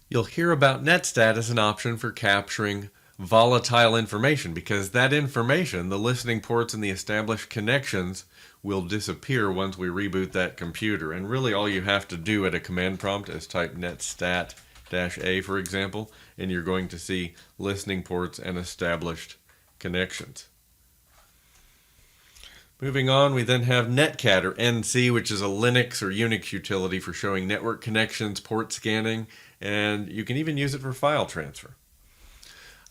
You'll hear about netstat as an option for capturing volatile information, because that information, the listening ports and the established connections, will disappear once we reboot that computer. And really all you have to do at a command prompt is type netstat-a, for example, and you're going to see listening ports and established connections. Moving on, we then have Netcat, or NC, which is a Linux or Unix utility for showing network connections, port scanning, and you can even use it for file transfer.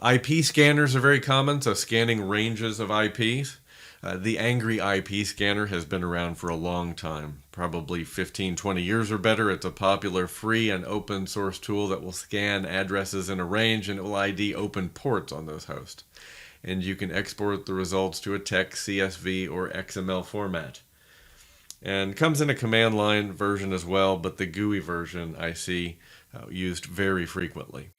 IP scanners are very common, so scanning ranges of IPs. The Angry IP scanner has been around for a long time, probably 15-20 years or better. It's a popular free and open source tool that will scan addresses in a range, and it will ID open ports on those hosts. And you can export the results to a text, CSV, or XML format. And comes in a command line version as well, but the GUI version I see used very frequently.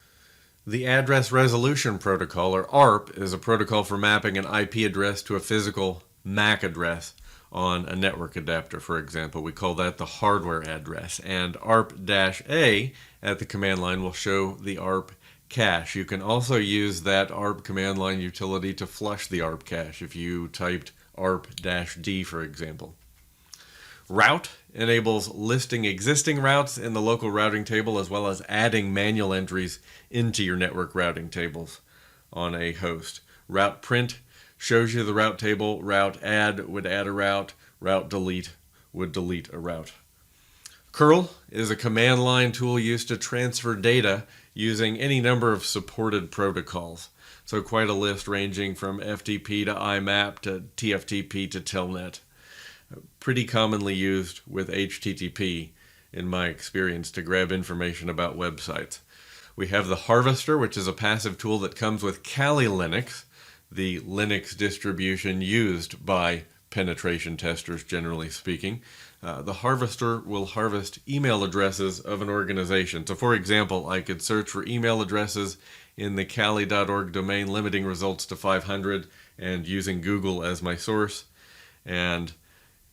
The Address Resolution Protocol, or ARP, is a protocol for mapping an IP address to a physical MAC address on a network adapter, for example. We call that the hardware address. And ARP-A at the command line will show the ARP cache. You can also use that ARP command line utility to flush the ARP cache if you typed ARP-D, for example. Route enables listing existing routes in the local routing table as well as adding manual entries into your network routing tables on a host. Route print shows you the route table. Route add would add a route. Route delete would delete a route. Curl is a command line tool used to transfer data using any number of supported protocols. So quite a list ranging from FTP to IMAP to TFTP to Telnet. Pretty commonly used with HTTP in my experience to grab information about websites. We have the Harvester, which is a passive tool that comes with Kali Linux, the Linux distribution used by penetration testers, generally speaking. The Harvester will harvest email addresses of an organization. So for example, I could search for email addresses in the kali.org domain, limiting results to 500 and using Google as my source. And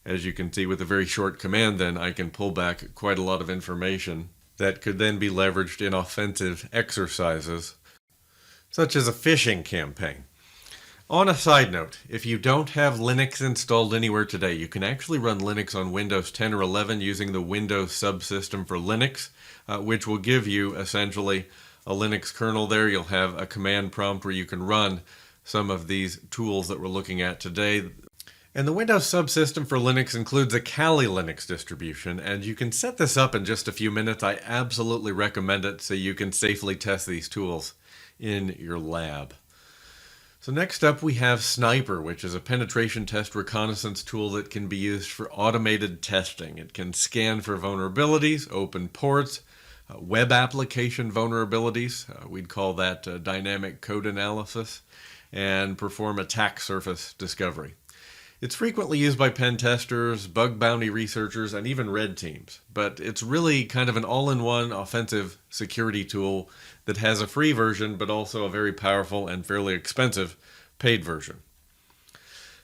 as you can see with a very short command, then I can pull back quite a lot of information that could then be leveraged in offensive exercises, such as a phishing campaign. On a side note, if you don't have Linux installed anywhere today, you can actually run Linux on Windows 10 or 11 using the Windows subsystem for Linux, which will give you essentially a Linux kernel there. You'll have a command prompt where you can run some of these tools that we're looking at today. And the Windows subsystem for Linux includes a Kali Linux distribution, and you can set this up in just a few minutes. I absolutely recommend it so you can safely test these tools in your lab. So next up we have Sniper, which is a penetration test reconnaissance tool that can be used for automated testing. It can scan for vulnerabilities, open ports, web application vulnerabilities, we'd call that dynamic code analysis, and perform attack surface discovery. It's frequently used by pen testers, bug bounty researchers, and even red teams, but it's really kind of an all-in-one offensive security tool that has a free version, but also a very powerful and fairly expensive paid version.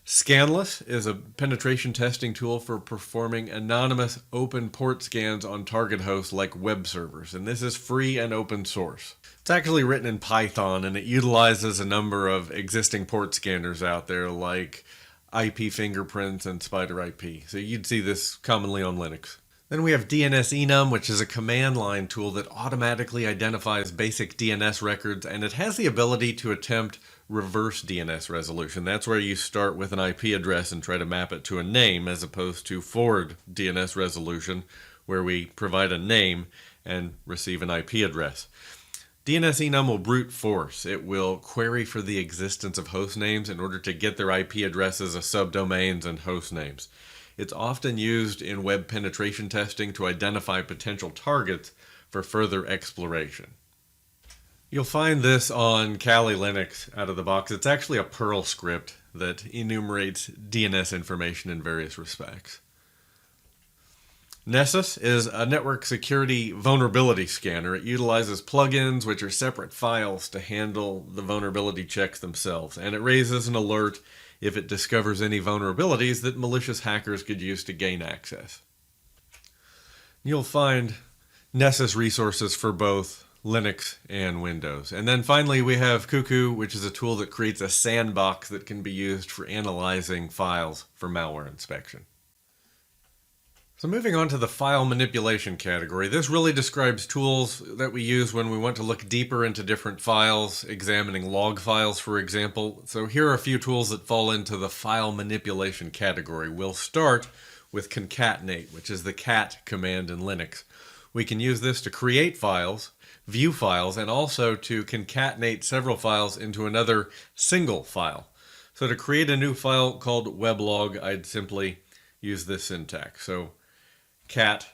Scanless is a penetration testing tool for performing anonymous open port scans on target hosts like web servers, and this is free and open source. It's actually written in Python, and it utilizes a number of existing port scanners out there like IP fingerprints and Spider IP. So you'd see this commonly on Linux. Then we have DNS-enum, which is a command line tool that automatically identifies basic DNS records, and it has the ability to attempt reverse DNS resolution. That's where you start with an IP address and try to map it to a name, as opposed to forward DNS resolution, where we provide a name and receive an IP address. DNS-enum will brute force. It will query for the existence of host names in order to get their IP addresses as subdomains and host names. It's often used in web penetration testing to identify potential targets for further exploration. You'll find this on Kali Linux out of the box. It's actually a Perl script that enumerates DNS information in various respects. Nessus is a network security vulnerability scanner. It utilizes plugins, which are separate files, to handle the vulnerability checks themselves, and it raises an alert if it discovers any vulnerabilities that malicious hackers could use to gain access. You'll find Nessus resources for both Linux and Windows. And then finally we have Cuckoo, which is a tool that creates a sandbox that can be used for analyzing files for malware inspection. So moving on to the file manipulation category, this really describes tools that we use when we want to look deeper into different files, examining log files, for example. So here are a few tools that fall into the file manipulation category. We'll start with concatenate, which is the cat command in Linux. We can use this to create files, view files, and also to concatenate several files into another single file. So to create a new file called weblog, I'd simply use this syntax. So cat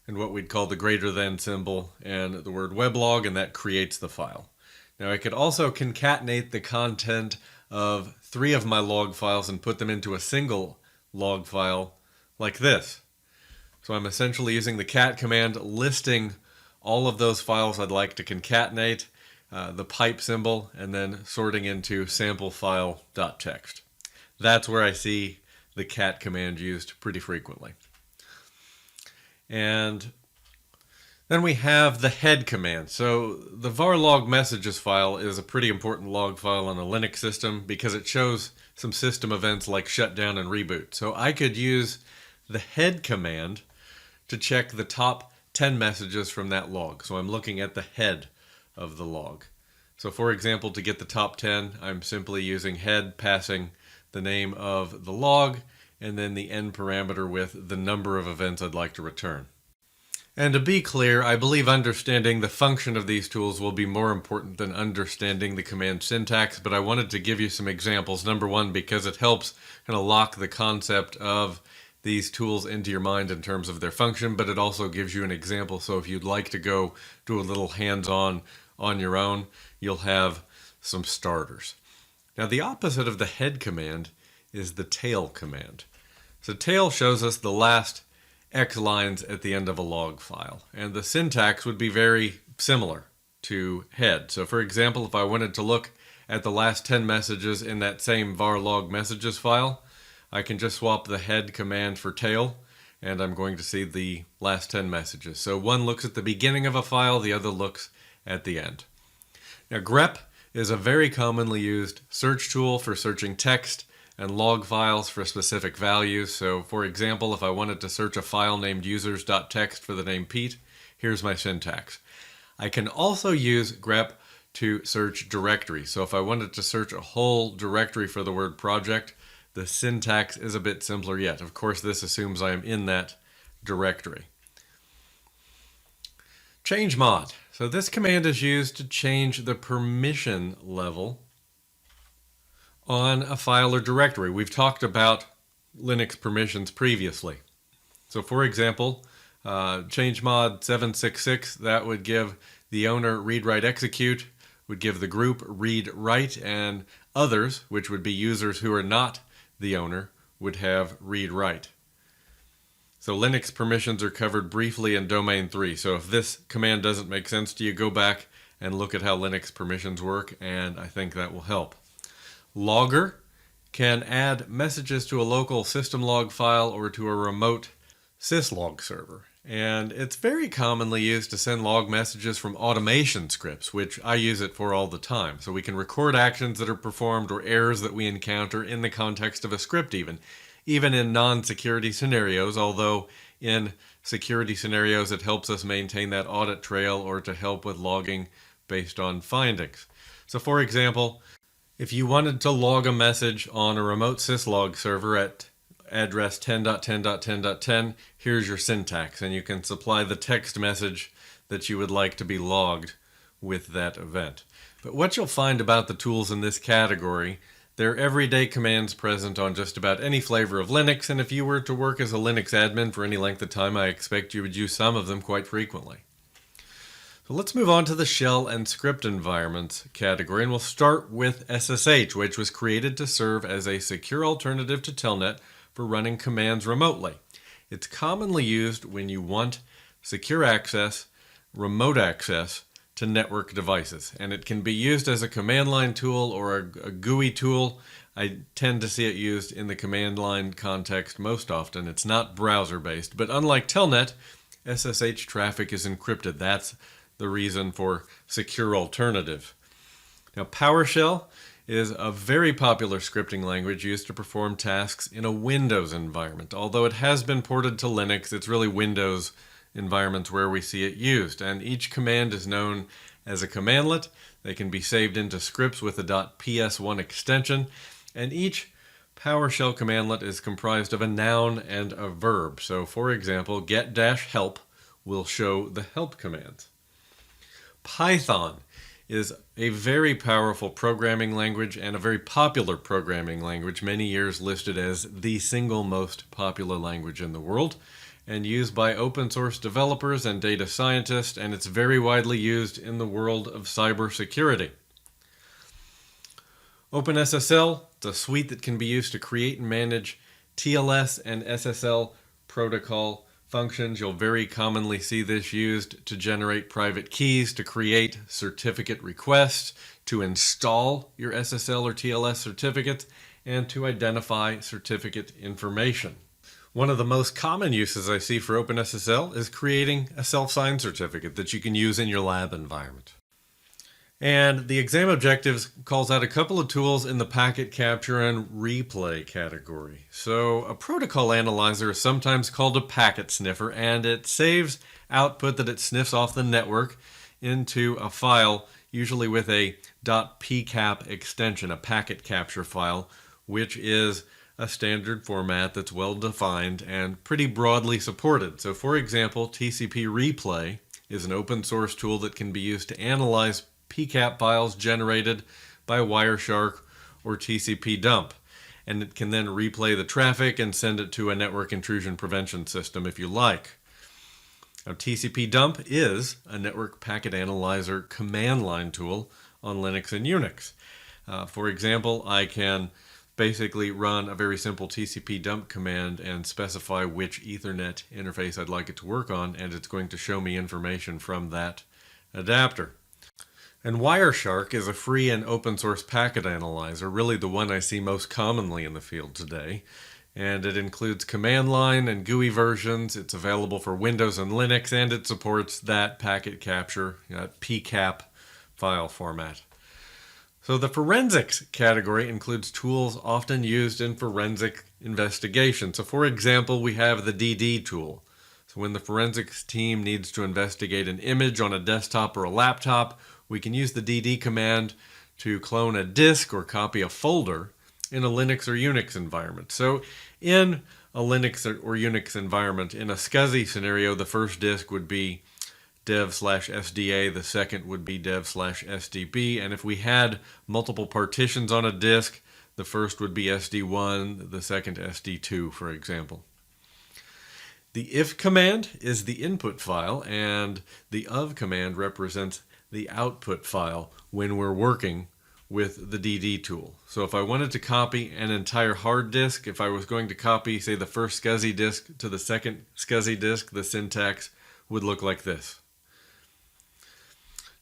and what we'd call the greater than symbol and the word weblog, and that creates the file. Now I could also concatenate the content of 3 of my log files and put them into a single log file like this. So I'm essentially using the cat command, listing all of those files I'd like to concatenate, the pipe symbol, and then sorting into sample file.txt. That's where I see the cat command used pretty frequently. And then we have the head command. So the var log messages file is a pretty important log file on a Linux system because it shows some system events like shutdown and reboot. So I could use the head command to check the top 10 messages from that log. So I'm looking at the head of the log. So for example, to get the top 10, I'm simply using head, passing the name of the log, and then the end parameter with the number of events I'd like to return. And to be clear, I believe understanding the function of these tools will be more important than understanding the command syntax, but I wanted to give you some examples. Number one, because it helps kind of lock the concept of these tools into your mind in terms of their function, but it also gives you an example. So if you'd like to go do a little hands-on on your own, you'll have some starters. Now the opposite of the head command is the tail command. So tail shows us the last X lines at the end of a log file, and the syntax would be very similar to head. So for example, if I wanted to look at the last 10 messages in that same var log messages file, I can just swap the head command for tail, and I'm going to see the last 10 messages. So one looks at the beginning of a file, the other looks at the end. Now grep is a very commonly used search tool for searching text and log files for specific values. So for example, if I wanted to search a file named users.txt for the name Pete, here's my syntax. I can also use grep to search directories. So if I wanted to search a whole directory for the word project, the syntax is a bit simpler yet. Of course, this assumes I am in that directory. Change mod. So this command is used to change the permission level on a file or directory. We've talked about Linux permissions previously. So for example, change mod 766, that would give the owner read, write, execute, would give the group read, write, and others, which would be users who are not the owner, would have read, write. So Linux permissions are covered briefly in domain 3. So if this command doesn't make sense to you, go back and look at how Linux permissions work, and I think that will help. Logger can add messages to a local system log file or to a remote syslog server. And it's very commonly used to send log messages from automation scripts, which I use it for all the time. So we can record actions that are performed or errors that we encounter in the context of a script even in non-security scenarios, although in security scenarios it helps us maintain that audit trail or to help with logging based on findings. So for example, if you wanted to log a message on a remote syslog server at address 10.10.10.10, here's your syntax, and you can supply the text message that you would like to be logged with that event. But what you'll find about the tools in this category, they're everyday commands present on just about any flavor of Linux, and if you were to work as a Linux admin for any length of time, I expect you would use some of them quite frequently. So let's move on to the shell and script environments category, and we'll start with SSH, which was created to serve as a secure alternative to Telnet for running commands remotely. It's commonly used when you want secure access, remote access to network devices, and it can be used as a command line tool or a GUI tool. I tend to see it used in the command line context most often. It's not browser based, but unlike Telnet, SSH traffic is encrypted. That's the reason for secure alternative. Now PowerShell is a very popular scripting language used to perform tasks in a Windows environment. Although it has been ported to Linux, it's really Windows environments where we see it used. And each command is known as a commandlet. They can be saved into scripts with a .ps1 extension. And each PowerShell commandlet is comprised of a noun and a verb. So for example, get-help will show the help command. Python is a very powerful programming language and a very popular programming language, many years listed as the single most popular language in the world, and used by open source developers and data scientists, and it's very widely used in the world of cybersecurity. OpenSSL, it's a suite that can be used to create and manage TLS and SSL protocol functions. You'll very commonly see this used to generate private keys, to create certificate requests, to install your SSL or TLS certificate, and to identify certificate information. One of the most common uses I see for OpenSSL is creating a self-signed certificate that you can use in your lab environment. And the exam objectives calls out a couple of tools in the packet capture and replay category. So a protocol analyzer is sometimes called a packet sniffer, and it saves output that it sniffs off the network into a file, usually with a .pcap extension, a packet capture file, which is a standard format that's well defined and pretty broadly supported. So for example, TCP replay is an open source tool that can be used to analyze PCAP files generated by Wireshark or TCP dump, and it can then replay the traffic and send it to a network intrusion prevention system if you like. Now, TCP dump is a network packet analyzer command line tool on Linux and Unix. For example, I can basically run a very simple TCP dump command and specify which Ethernet interface I'd like it to work on, and it's going to show me information from that adapter. And Wireshark is a free and open source packet analyzer, really the one I see most commonly in the field today. And it includes command line and GUI versions. It's available for Windows and Linux, and it supports that packet capture, PCAP file format. So the forensics category includes tools often used in forensic investigation. So for example, we have the DD tool. So when the forensics team needs to investigate an image on a desktop or a laptop, we can use the DD command to clone a disk or copy a folder in a Linux or Unix environment. So in a Linux or Unix environment, in a SCSI scenario, the first disk would be dev/SDA, the second would be dev/SDB, and if we had multiple partitions on a disk, the first would be SD1, the second SD2, for example. The if command is the input file, and the of command represents the output file when we're working with the DD tool. So if I wanted to copy an entire hard disk, if I was going to copy, say, the first SCSI disk to the second SCSI disk, the syntax would look like this.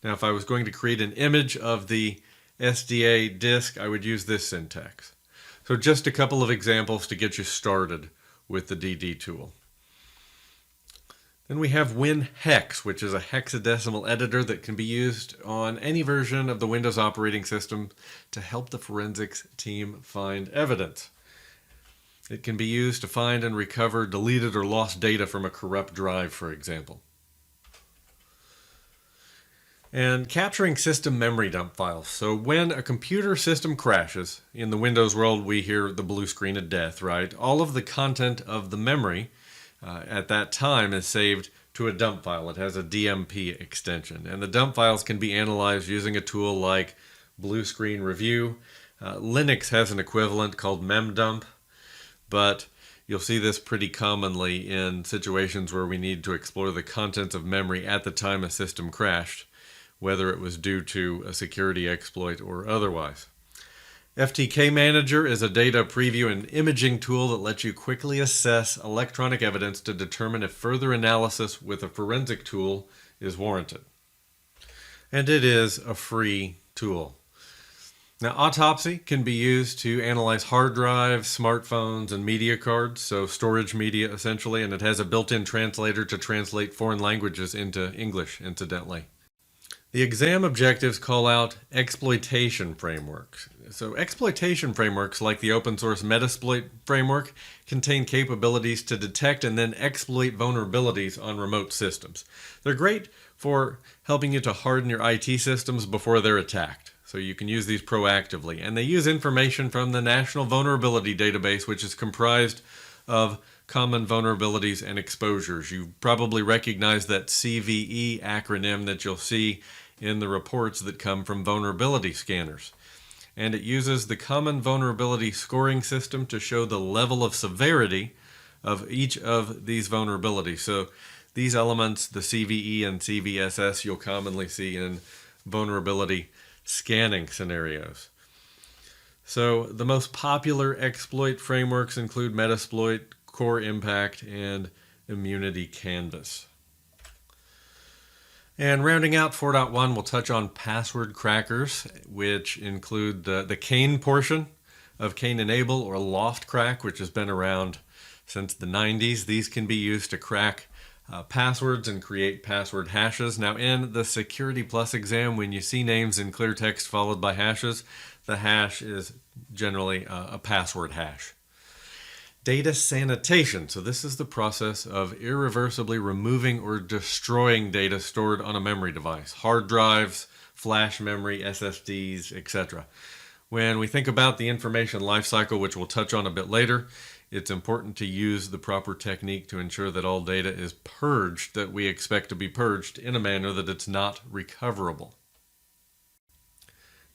Now, if I was going to create an image of the SDA disk, I would use this syntax. So just a couple of examples to get you started with the DD tool. Then we have WinHex, which is a hexadecimal editor that can be used on any version of the Windows operating system to help the forensics team find evidence. It can be used to find and recover deleted or lost data from a corrupt drive, for example. And capturing system memory dump files. So when a computer system crashes, in the Windows world we hear the blue screen of death, right? All of the content of the memory at that time is saved to a dump file. It has a DMP extension, and the dump files can be analyzed using a tool like Blue Screen Review. Linux has an equivalent called memdump, but you'll see this pretty commonly in situations where we need to explore the contents of memory at the time a system crashed, whether it was due to a security exploit or otherwise. FTK Manager is a data preview and imaging tool that lets you quickly assess electronic evidence to determine if further analysis with a forensic tool is warranted. And it is a free tool. Now, Autopsy can be used to analyze hard drives, smartphones, and media cards, so storage media essentially, and it has a built-in translator to translate foreign languages into English, incidentally. The exam objectives call out exploitation frameworks. So exploitation frameworks, like the open source Metasploit framework, contain capabilities to detect and then exploit vulnerabilities on remote systems. They're great for helping you to harden your IT systems before they're attacked. So you can use these proactively. And they use information from the National Vulnerability Database, which is comprised of common vulnerabilities and exposures. You probably recognize that CVE acronym that you'll see in the reports that come from vulnerability scanners. And it uses the common vulnerability scoring system to show the level of severity of each of these vulnerabilities. So these elements, the CVE and CVSS, you'll commonly see in vulnerability scanning scenarios. So the most popular exploit frameworks include Metasploit, Core Impact, and Immunity Canvas. And rounding out 4.1, we'll touch on password crackers, which include the Kane portion of Kane Enable or Loft Crack, which has been around since the 90s. These can be used to crack passwords and create password hashes. Now, in the Security Plus exam, when you see names in clear text followed by hashes, the hash is generally a password hash. Data sanitation. So this is the process of irreversibly removing or destroying data stored on a memory device, hard drives, flash memory, SSDs, etc. When we think about the information lifecycle, which we'll touch on a bit later, it's important to use the proper technique to ensure that all data is purged that we expect to be purged in a manner that it's not recoverable.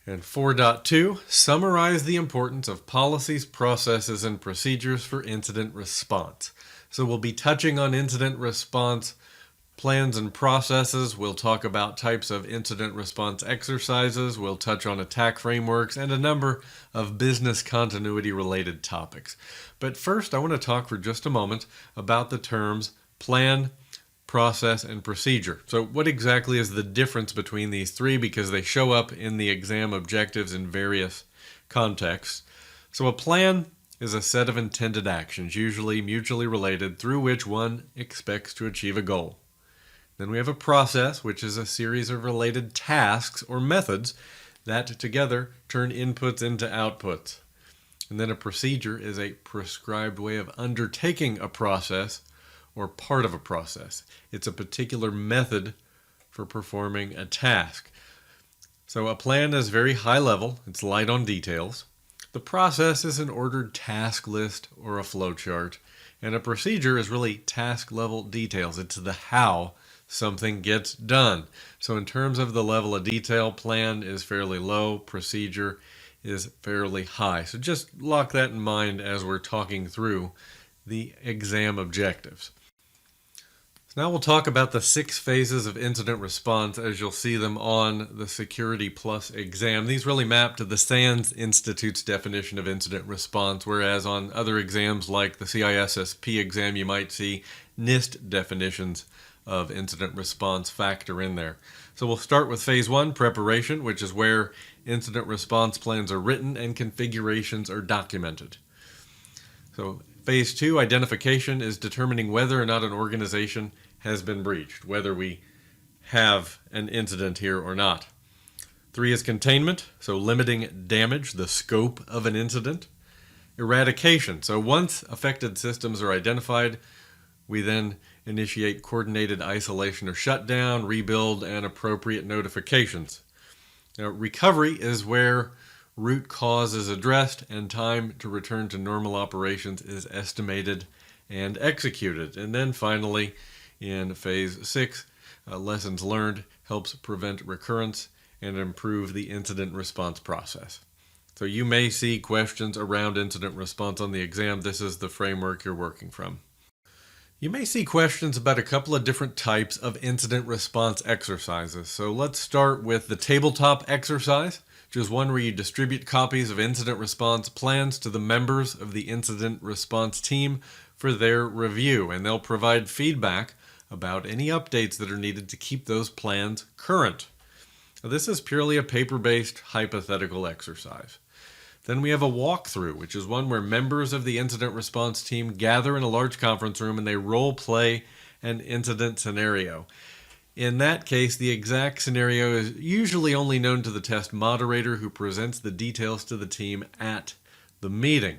And 4.2, summarize the importance of policies, processes, and procedures for incident response. So we'll be touching on incident response plans and processes. We'll talk about types of incident response exercises. We'll touch on attack frameworks and a number of business continuity related topics. But first, I want to talk for just a moment about the terms plan, process, and procedure. So what exactly is the difference between these three, because they show up in the exam objectives in various contexts. So a plan is a set of intended actions, usually mutually related, through which one expects to achieve a goal. Then we have a process, which is a series of related tasks or methods that together turn inputs into outputs. And then a procedure is a prescribed way of undertaking a process or part of a process. It's a particular method for performing a task. So a plan is very high level, it's light on details. The process is an ordered task list or a flow chart. And a procedure is really task level details. It's the how something gets done. So in terms of the level of detail, plan is fairly low, procedure is fairly high. So just lock that in mind as we're talking through the exam objectives. Now we'll talk about the 6 phases of incident response as you'll see them on the Security Plus exam. These really map to the SANS Institute's definition of incident response, whereas on other exams like the CISSP exam, you might see NIST definitions of incident response factor in there. So we'll start with phase 1, preparation, which is where incident response plans are written and configurations are documented. So phase 2, identification, is determining whether or not an organization has been breached, whether we have an incident here or not. 3 is containment, so limiting damage, the scope of an incident. Eradication, so once affected systems are identified, we then initiate coordinated isolation or shutdown, rebuild, and appropriate notifications. Now, recovery is where root cause is addressed and time to return to normal operations is estimated and executed. And then finally, in phase 6, lessons learned helps prevent recurrence and improve the incident response process. So you may see questions around incident response on the exam. This is the framework you're working from. You may see questions about a couple of different types of incident response exercises. So let's start with the tabletop exercise, which is one where you distribute copies of incident response plans to the members of the incident response team for their review, and they'll provide feedback about any updates that are needed to keep those plans current. Now, this is purely a paper-based hypothetical exercise. Then we have a walkthrough, which is one where members of the incident response team gather in a large conference room and they role play an incident scenario. In that case, the exact scenario is usually only known to the test moderator, who presents the details to the team at the meeting.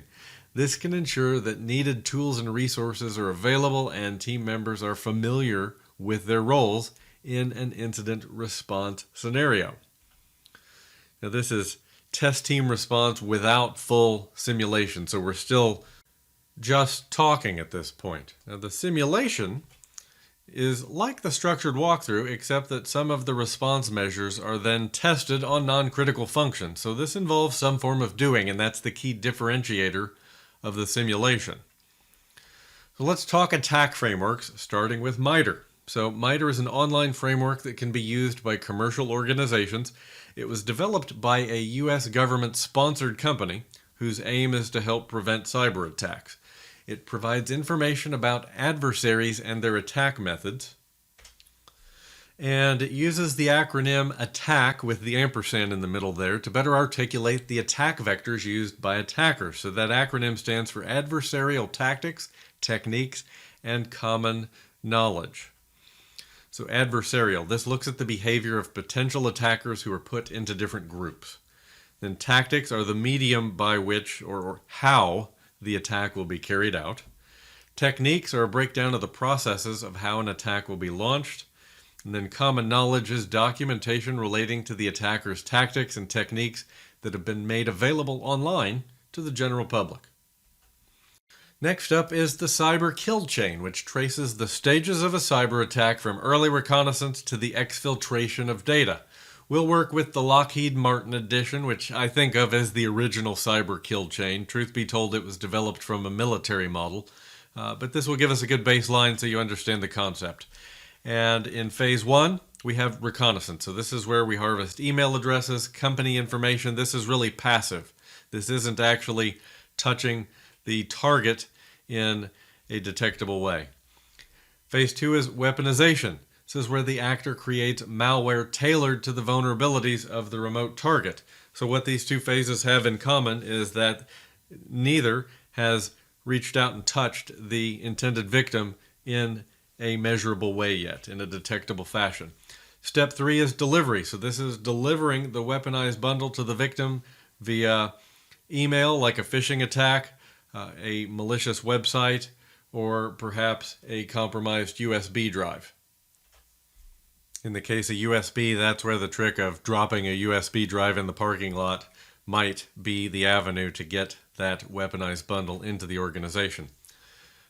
This can ensure that needed tools and resources are available and team members are familiar with their roles in an incident response scenario. Now, this is test team response without full simulation, so we're still just talking at this point. Now, the simulation is like the structured walkthrough, except that some of the response measures are then tested on non-critical functions. So this involves some form of doing, and that's the key differentiator of the simulation. So let's talk attack frameworks, starting with MITRE. So MITRE is an online framework that can be used by commercial organizations. It was developed by a U.S. government-sponsored company whose aim is to help prevent cyber attacks. It provides information about adversaries and their attack methods. And it uses the acronym ATTACK with the ampersand in the middle there to better articulate the attack vectors used by attackers. So that acronym stands for Adversarial Tactics, Techniques, and Common Knowledge. So adversarial, this looks at the behavior of potential attackers who are put into different groups. Then tactics are the medium by which or how the attack will be carried out. Techniques are a breakdown of the processes of how an attack will be launched. And then common knowledge is documentation relating to the attacker's tactics and techniques that have been made available online to the general public. Next up is the cyber kill chain, which traces the stages of a cyber attack from early reconnaissance to the exfiltration of data. We'll work with the Lockheed Martin edition, which I think of as the original cyber kill chain. Truth be told, it was developed from a military model, but this will give us a good baseline so you understand the concept. And in phase 1, we have reconnaissance. So this is where we harvest email addresses, company information. This is really passive. This isn't actually touching the target in a detectable way. Phase 2 is weaponization. This is where the actor creates malware tailored to the vulnerabilities of the remote target. So what these two phases have in common is that neither has reached out and touched the intended victim in a measurable way yet, in a detectable fashion. Step 3 is delivery. So this is delivering the weaponized bundle to the victim via email, like a phishing attack, a malicious website, or perhaps a compromised USB drive. In the case of USB, that's where the trick of dropping a USB drive in the parking lot might be the avenue to get that weaponized bundle into the organization.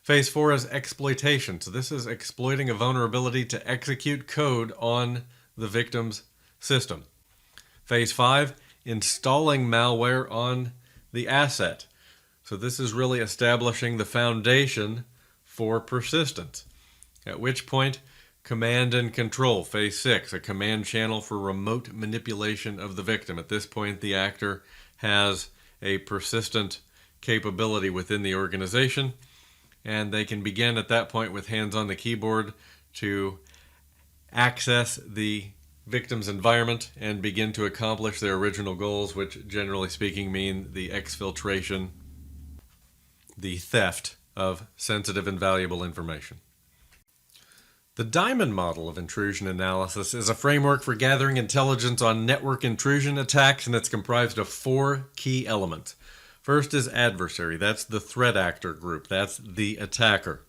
Phase 4 is exploitation. So this is exploiting a vulnerability to execute code on the victim's system. Phase 5, installing malware on the asset. So this is really establishing the foundation for persistence. At which point, command and control, phase 6, a command channel for remote manipulation of the victim. At this point, the actor has a persistent capability within the organization, and they can begin at that point with hands on the keyboard to access the victim's environment and begin to accomplish their original goals, which generally speaking mean the exfiltration, the theft of sensitive and valuable information. The Diamond model of intrusion analysis is a framework for gathering intelligence on network intrusion attacks, and it's comprised of 4 key elements. First is adversary. That's the threat actor group. That's the attacker.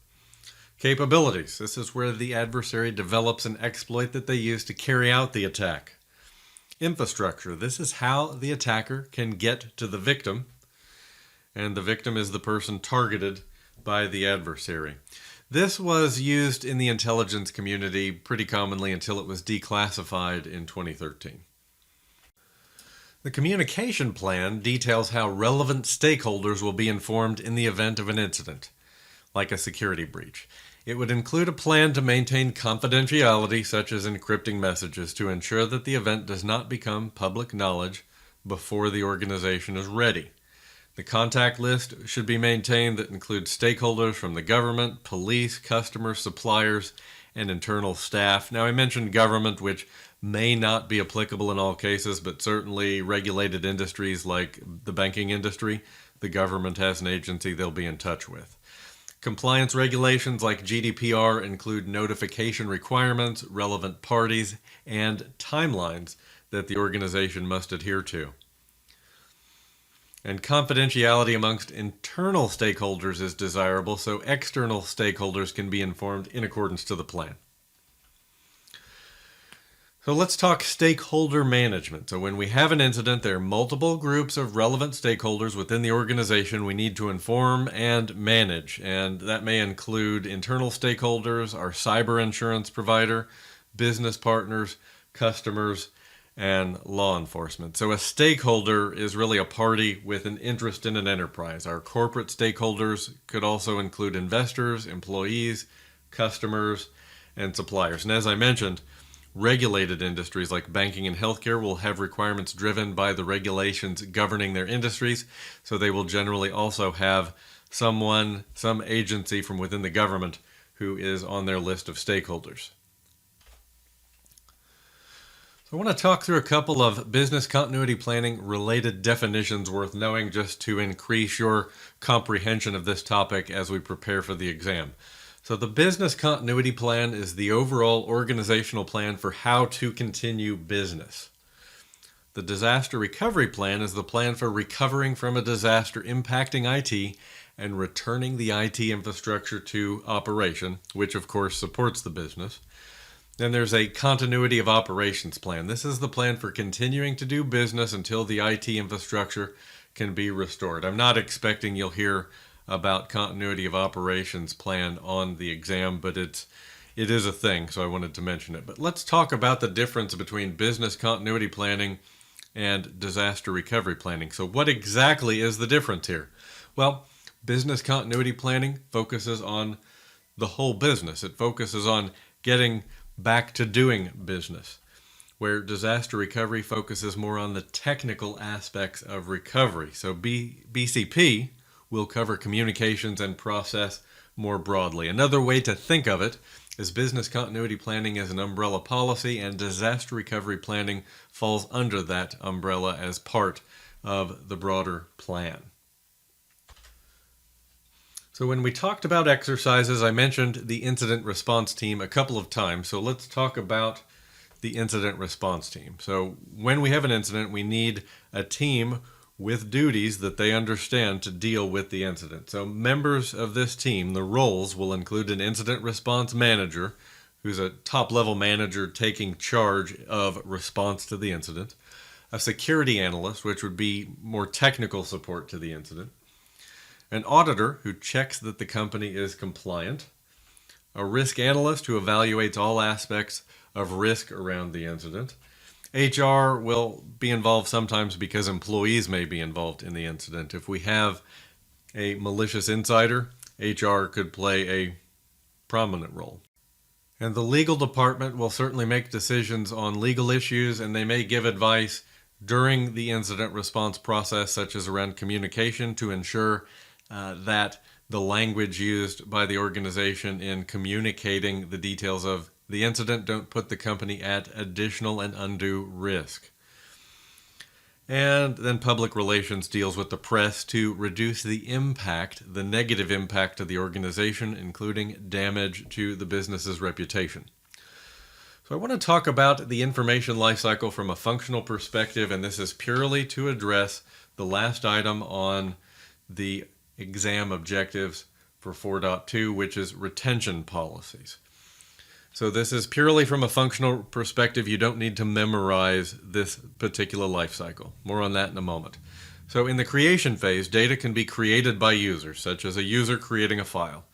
Capabilities. This is where the adversary develops an exploit that they use to carry out the attack. Infrastructure. This is how the attacker can get to the victim, and the victim is the person targeted by the adversary. This was used in the intelligence community pretty commonly until it was declassified in 2013. The communication plan details how relevant stakeholders will be informed in the event of an incident, like a security breach. It would include a plan to maintain confidentiality, such as encrypting messages, to ensure that the event does not become public knowledge before the organization is ready. The contact list should be maintained that includes stakeholders from the government, police, customers, suppliers, and internal staff. Now, I mentioned government, which may not be applicable in all cases, but certainly regulated industries like the banking industry, the government has an agency they'll be in touch with. Compliance regulations like GDPR include notification requirements, relevant parties, and timelines that the organization must adhere to. And confidentiality amongst internal stakeholders is desirable, so external stakeholders can be informed in accordance to the plan. So let's talk stakeholder management. So when we have an incident, there are multiple groups of relevant stakeholders within the organization we need to inform and manage. And that may include internal stakeholders, our cyber insurance provider, business partners, customers, and law enforcement. So a stakeholder is really a party with an interest in an enterprise. Our corporate stakeholders could also include investors, employees, customers, and suppliers. And as I mentioned, regulated industries like banking and healthcare will have requirements driven by the regulations governing their industries, so they will generally also have some agency from within the government who is on their list of stakeholders. So I want to talk through a couple of business continuity planning related definitions worth knowing just to increase your comprehension of this topic as we prepare for the exam. So the business continuity plan is the overall organizational plan for how to continue business. The disaster recovery plan is the plan for recovering from a disaster impacting IT and returning the IT infrastructure to operation, which of course supports the business. Then there's a continuity of operations plan. This is the plan for continuing to do business until the IT infrastructure can be restored. I'm not expecting you'll hear about continuity of operations plan on the exam, but it is a thing, so I wanted to mention it. But let's talk about the difference between business continuity planning and disaster recovery planning. So what exactly is the difference here? Well, business continuity planning focuses on the whole business. It focuses on getting back to doing business, where disaster recovery focuses more on the technical aspects of recovery. So BCP will cover communications and process more broadly. Another way to think of it is business continuity planning as an umbrella policy, and disaster recovery planning falls under that umbrella as part of the broader plan. So when we talked about exercises, I mentioned the incident response team a couple of times. So let's talk about the incident response team. So when we have an incident, we need a team with duties that they understand to deal with the incident. So members of this team, the roles will include an incident response manager, who's a top-level manager taking charge of response to the incident, a security analyst, which would be more technical support to the incident, an auditor who checks that the company is compliant, a risk analyst who evaluates all aspects of risk around the incident. HR will be involved sometimes because employees may be involved in the incident. If we have a malicious insider, HR could play a prominent role. And the legal department will certainly make decisions on legal issues, and they may give advice during the incident response process, such as around communication, to ensure that the language used by the organization in communicating the details of the incident don't put the company at additional and undue risk. And then public relations deals with the press to reduce the impact, the negative impact of the organization, including damage to the business's reputation. So I want to talk about the information lifecycle from a functional perspective, and this is purely to address the last item on the exam objectives for 4.2, which is retention policies. So this is purely from a functional perspective. You don't need to memorize this particular life cycle. More on that in a moment. So in the creation phase, data can be created by users, such as a user creating a file.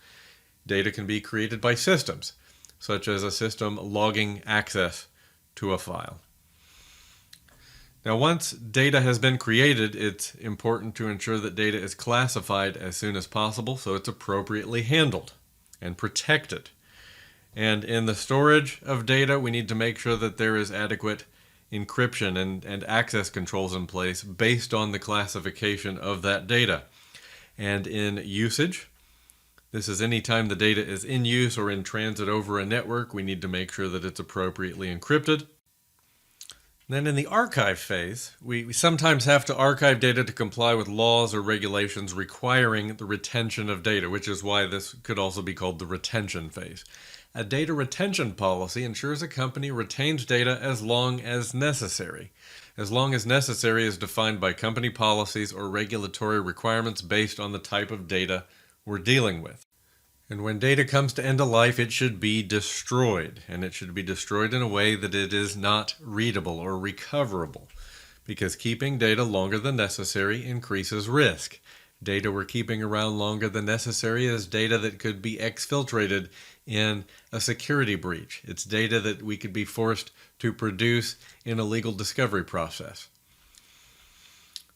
Data can be created by systems, such as a system logging access to a file. Now, once data has been created, it's important to ensure that data is classified as soon as possible so it's appropriately handled and protected. And in the storage of data, we need to make sure that there is adequate encryption and access controls in place based on the classification of that data. And in usage, this is any time the data is in use or in transit over a network, we need to make sure that it's appropriately encrypted. Then in the archive phase, we sometimes have to archive data to comply with laws or regulations requiring the retention of data, which is why this could also be called the retention phase. A data retention policy ensures a company retains data as long as necessary. As long as necessary is defined by company policies or regulatory requirements based on the type of data we're dealing with. And when data comes to end of life, it should be destroyed. And it should be destroyed in a way that it is not readable or recoverable. Because keeping data longer than necessary increases risk. Data we're keeping around longer than necessary is data that could be exfiltrated in a security breach. It's data that we could be forced to produce in a legal discovery process.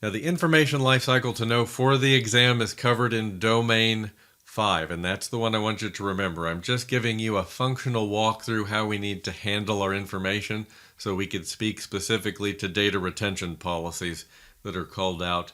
Now, the information lifecycle to know for the exam is covered in Domain 5, and that's the one I want you to remember. I'm just giving you a functional walkthrough how we need to handle our information so we could speak specifically to data retention policies that are called out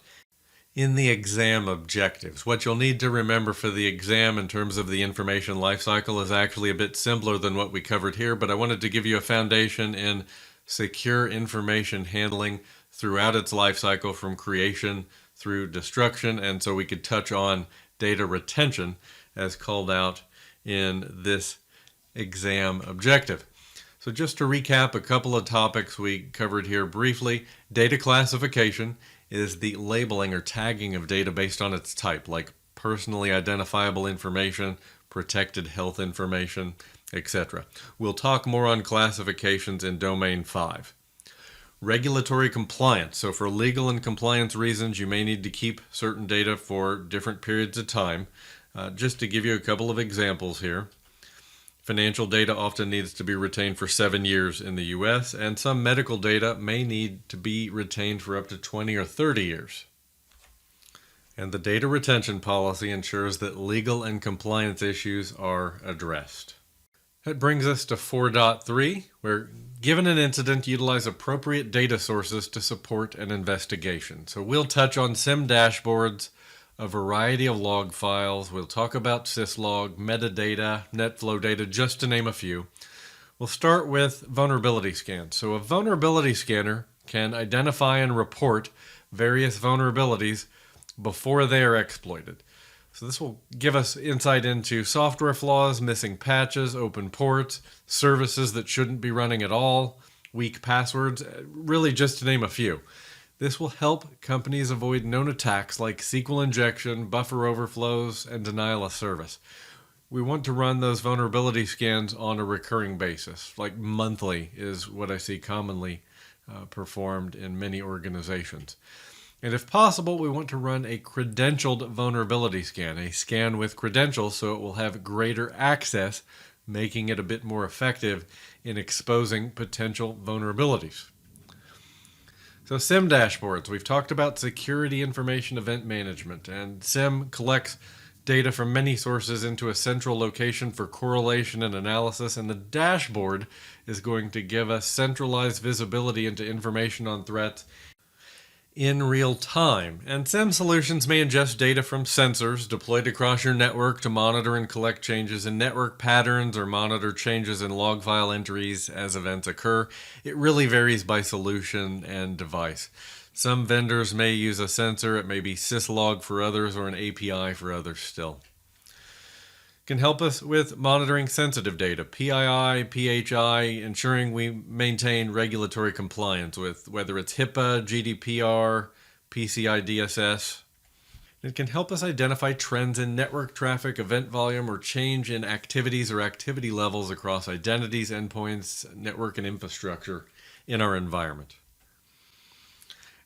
in the exam objectives. What you'll need to remember for the exam in terms of the information lifecycle is actually a bit simpler than what we covered here, but I wanted to give you a foundation in secure information handling throughout its lifecycle from creation through destruction, and so we could touch on data retention as called out in this exam objective. So just to recap a couple of topics we covered here briefly, data classification is the labeling or tagging of data based on its type, like personally identifiable information, protected health information, etc. We'll talk more on classifications in Domain 5. Regulatory compliance. So for legal and compliance reasons, you may need to keep certain data for different periods of time. Just to give you a couple of examples here. Financial data often needs to be retained for 7 years in the US, and some medical data may need to be retained for up to 20 or 30 years. And the data retention policy ensures that legal and compliance issues are addressed. That brings us to 4.3, where given an incident, utilize appropriate data sources to support an investigation. So we'll touch on SIM dashboards, a variety of log files. We'll talk about syslog, metadata, netflow data, just to name a few. We'll start with vulnerability scans. So a vulnerability scanner can identify and report various vulnerabilities before they are exploited. So this will give us insight into software flaws, missing patches, open ports, services that shouldn't be running at all, weak passwords, really just to name a few. This will help companies avoid known attacks like SQL injection, buffer overflows, and denial of service. We want to run those vulnerability scans on a recurring basis, like monthly is what I see commonly performed in many organizations. And if possible, we want to run a credentialed vulnerability scan, a scan with credentials so it will have greater access, making it a bit more effective in exposing potential vulnerabilities. So SIM dashboards, we've talked about security information event management, and SIM collects data from many sources into a central location for correlation and analysis, and the dashboard is going to give us centralized visibility into information on threats in real time. And SIM solutions may ingest data from sensors deployed across your network to monitor and collect changes in network patterns or monitor changes in log file entries as events occur. It really varies by solution and device. Some vendors may use a sensor, it may be syslog for others, or an API for others still. Can help us with monitoring sensitive data, PII, PHI, ensuring we maintain regulatory compliance with whether it's HIPAA, GDPR, PCI DSS. It can help us identify trends in network traffic, event volume, or change in activities or activity levels across identities, endpoints, network, and infrastructure in our environment.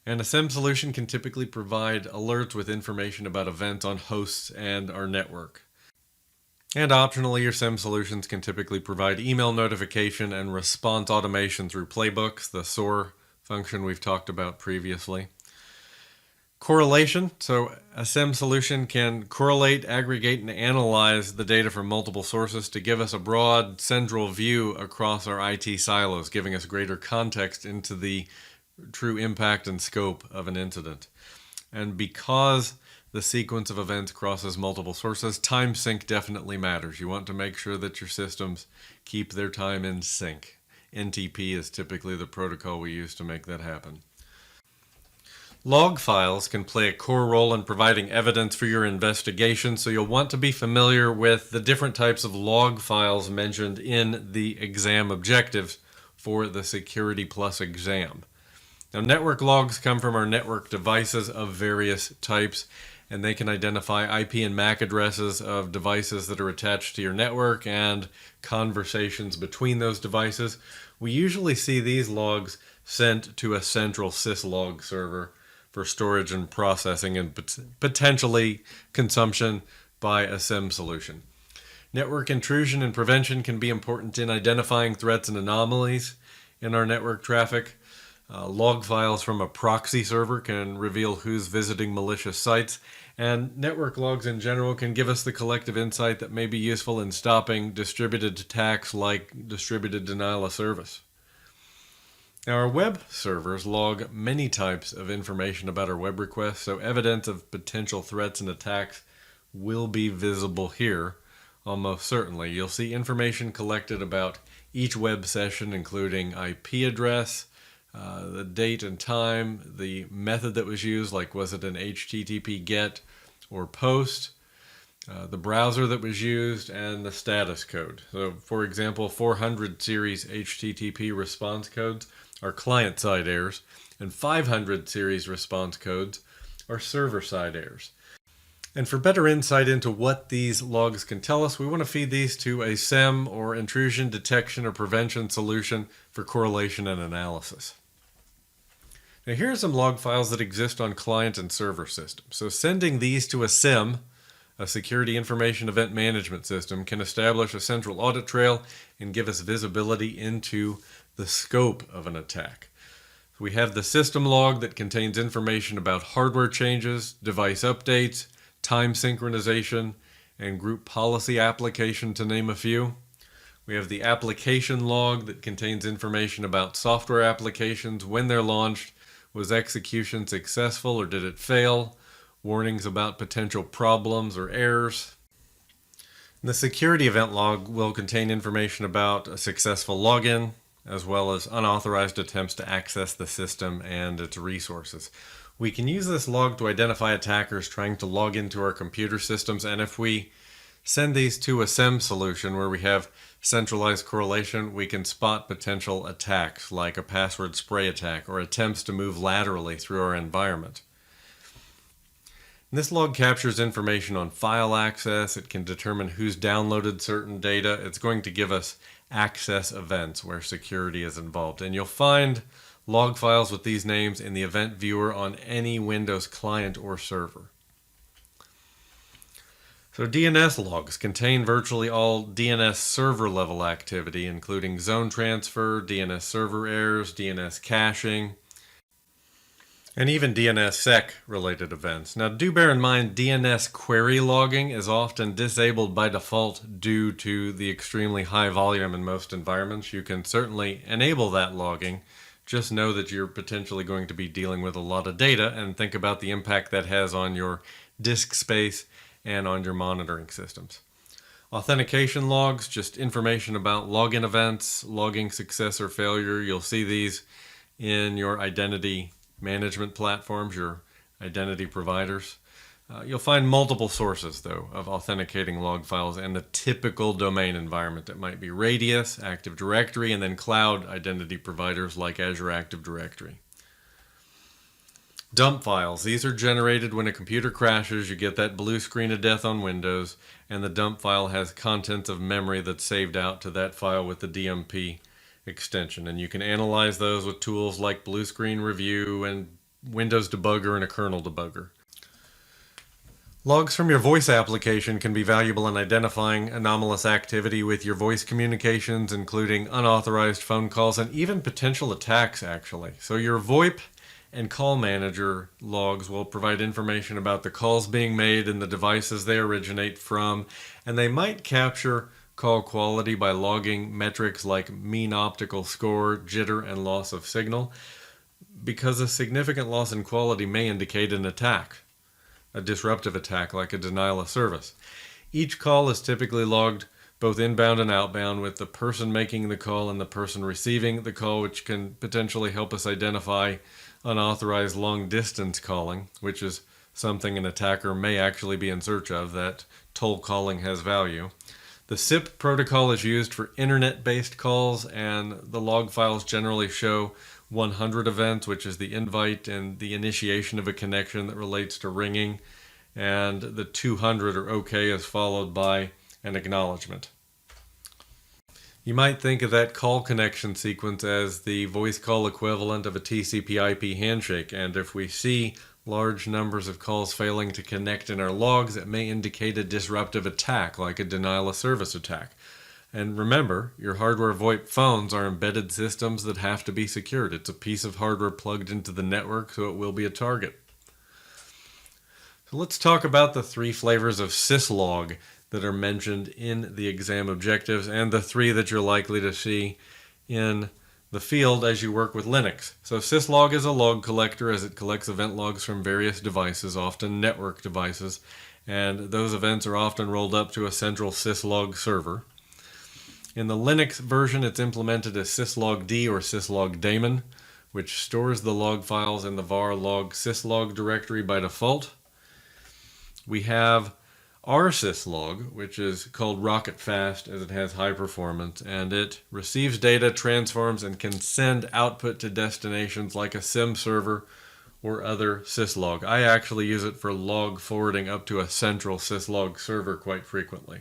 And a SIM solution can typically provide alerts with information about events on hosts and our network. And optionally, your SIM solutions can typically provide email notification and response automation through playbooks, the SOAR function we've talked about previously. Correlation, so a SIM solution can correlate, aggregate, and analyze the data from multiple sources to give us a broad central view across our IT silos, giving us greater context into the true impact and scope of an incident. And because the sequence of events crosses multiple sources, time sync definitely matters. You want to make sure that your systems keep their time in sync. NTP is typically the protocol we use to make that happen. Log files can play a core role in providing evidence for your investigation, so you'll want to be familiar with the different types of log files mentioned in the exam objectives for the Security Plus exam. Now, network logs come from our network devices of various types, and they can identify IP and MAC addresses of devices that are attached to your network and conversations between those devices. We usually see these logs sent to a central syslog server for storage and processing and potentially consumption by a SIEM solution. Network intrusion and prevention can be important in identifying threats and anomalies in our network traffic. Log files from a proxy server can reveal who's visiting malicious sites, and network logs in general can give us the collective insight that may be useful in stopping distributed attacks like distributed denial of service. Now, our web servers log many types of information about our web requests, so evidence of potential threats and attacks will be visible here, almost certainly. You'll see information collected about each web session, including IP address, the date and time, the method that was used, like was it an HTTP GET or POST, the browser that was used, and the status code. So, for example, 400 series HTTP response codes are client-side errors, and 500 series response codes are server-side errors. And for better insight into what these logs can tell us, we want to feed these to a SIEM or intrusion detection or prevention solution for correlation and analysis. Now, here are some log files that exist on client and server systems. So sending these to a SIEM, a Security Information Event Management System, can establish a central audit trail and give us visibility into the scope of an attack. We have the system log that contains information about hardware changes, device updates, time synchronization, and group policy application, to name a few. We have the application log that contains information about software applications, when they're launched, was execution successful or did it fail, warnings about potential problems or errors. The security event log will contain information about a successful login, as well as unauthorized attempts to access the system and its resources. We can use this log to identify attackers trying to log into our computer systems, and if we send these to a SIEM solution where we have centralized correlation, we can spot potential attacks like a password spray attack or attempts to move laterally through our environment. This log captures information on file access. It can determine who's downloaded certain data. It's going to give us access events where security is involved. And you'll find log files with these names in the event viewer on any Windows client or server. So DNS logs contain virtually all DNS server level activity, including zone transfer, DNS server errors, DNS caching, and even DNSSEC related events. Now, do bear in mind DNS query logging is often disabled by default due to the extremely high volume in most environments. You can certainly enable that logging. Just know that you're potentially going to be dealing with a lot of data, and think about the impact that has on your disk space and on your monitoring systems. Authentication logs, just information about login events, logging success or failure. You'll see these in your identity management platforms, your identity providers. You'll find multiple sources, though, of authenticating log files and the typical domain environment. That might be Radius, Active Directory, and then cloud identity providers like Azure Active Directory. Dump files. These are generated when a computer crashes. You get that blue screen of death on Windows, and the dump file has contents of memory that's saved out to that file with the DMP extension. And you can analyze those with tools like Blue Screen Review and Windows Debugger and a kernel debugger. Logs from your voice application can be valuable in identifying anomalous activity with your voice communications, including unauthorized phone calls and even potential attacks, actually. So your VoIP and call manager logs will provide information about the calls being made and the devices they originate from, and they might capture call quality by logging metrics like mean optical score, jitter, and loss of signal, because a significant loss in quality may indicate an attack, a disruptive attack like a denial of service. Each call is typically logged both inbound and outbound, with the person making the call and the person receiving the call, which can potentially help us identify unauthorized long-distance calling, which is something an attacker may actually be in search of. That toll calling has value. The SIP protocol is used for internet-based calls, and the log files generally show 100 events, which is the invite and the initiation of a connection that relates to ringing, and the 200 or OK is followed by an acknowledgement. You might think of that call connection sequence as the voice call equivalent of a TCP/IP handshake, and if we see large numbers of calls failing to connect in our logs, it may indicate a disruptive attack, like a denial of service attack. And remember, your hardware VoIP phones are embedded systems that have to be secured. It's a piece of hardware plugged into the network, so it will be a target. So let's talk about the 3 flavors of syslog that are mentioned in the exam objectives, and the 3 that you're likely to see in the field as you work with Linux. So syslog is a log collector, as it collects event logs from various devices, often network devices, and those events are often rolled up to a central syslog server. In the Linux version, it's implemented as syslog-d or syslog-daemon, which stores the log files in the var log syslog directory by default. We have rsyslog, which is called rocket fast as it has high performance, and it receives data, transforms, and can send output to destinations like a SIM server or other syslog. I actually use it for log forwarding up to a central syslog server quite frequently.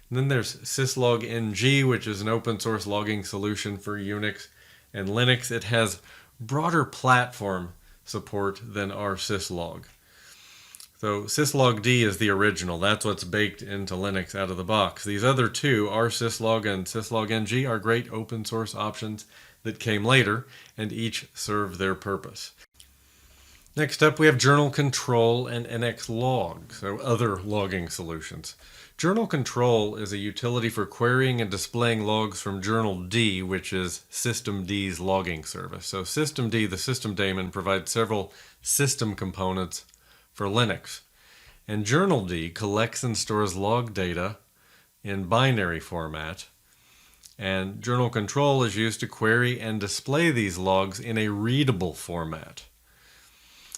And then there's syslog-ng, which is an open source logging solution for Unix and Linux. It has broader platform support than rsyslog. So syslog-d is the original. That's what's baked into Linux out of the box. These other 2, rsyslog and syslog-ng, are great open source options that came later, and each serve their purpose. Next up, we have journal control and nxlog, so other logging solutions. Journal control is a utility for querying and displaying logs from journal D, which is systemd's logging service. So systemd, the system daemon, provides several system components for Linux. And journald collects and stores log data in binary format, and journal control is used to query and display these logs in a readable format.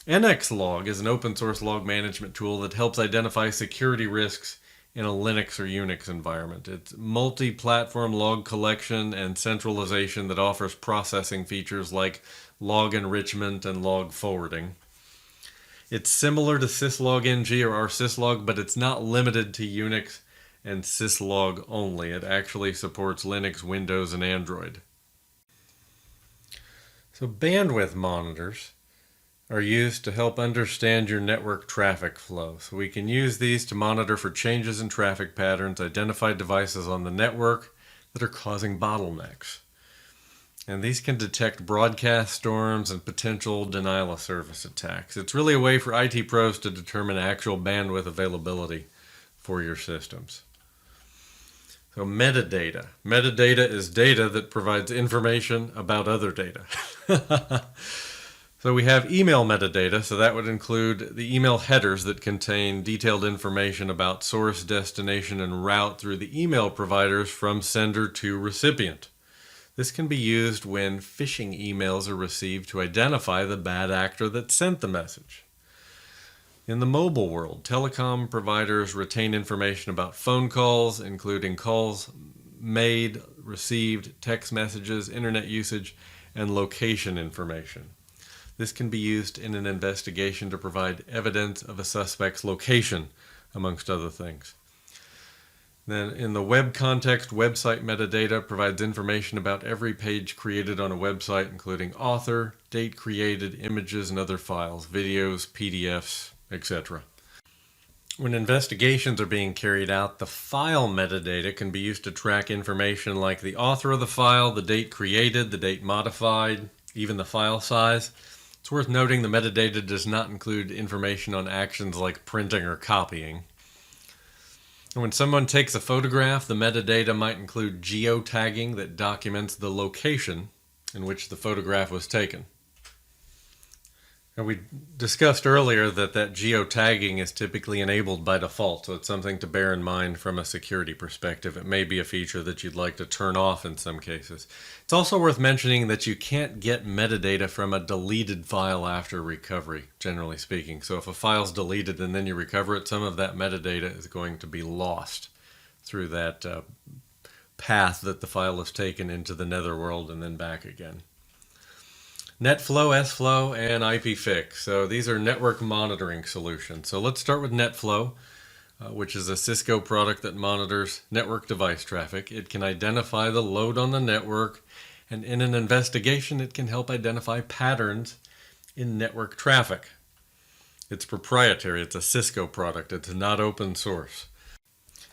nxlog is an open source log management tool that helps identify security risks in a Linux or Unix environment. It's multi-platform log collection and centralization that offers processing features like log enrichment and log forwarding. It's similar to syslog-ng or rsyslog, but it's not limited to Unix and syslog only. It actually supports Linux, Windows, and Android. So bandwidth monitors are used to help understand your network traffic flow. So we can use these to monitor for changes in traffic patterns, identify devices on the network that are causing bottlenecks. And these can detect broadcast storms and potential denial of service attacks. It's really a way for IT pros to determine actual bandwidth availability for your systems. So metadata. Metadata is data that provides information about other data. So we have email metadata, so that would include the email headers that contain detailed information about source, destination, and route through the email providers from sender to recipient. This can be used when phishing emails are received to identify the bad actor that sent the message. In the mobile world, telecom providers retain information about phone calls, including calls made, received, text messages, internet usage, and location information. This can be used in an investigation to provide evidence of a suspect's location, amongst other things. Then in the web context, website metadata provides information about every page created on a website, including author, date created, images, and other files, videos, PDFs, etc. When investigations are being carried out, the file metadata can be used to track information like the author of the file, the date created, the date modified, even the file size. It's worth noting the metadata does not include information on actions like printing or copying. And when someone takes a photograph, the metadata might include geotagging that documents the location in which the photograph was taken. And we discussed earlier that geotagging is typically enabled by default, so it's something to bear in mind from a security perspective. It may be a feature that you'd like to turn off in some cases. It's also worth mentioning that you can't get metadata from a deleted file after recovery, generally speaking. So if a file's deleted and then you recover it, some of that metadata is going to be lost through that path that the file has taken into the netherworld and then back again. NetFlow, SFlow, and IPFix. So these are network monitoring solutions. So let's start with NetFlow, which is a Cisco product that monitors network device traffic. It can identify the load on the network, and in an investigation, it can help identify patterns in network traffic. It's proprietary. It's a Cisco product. It's not open source.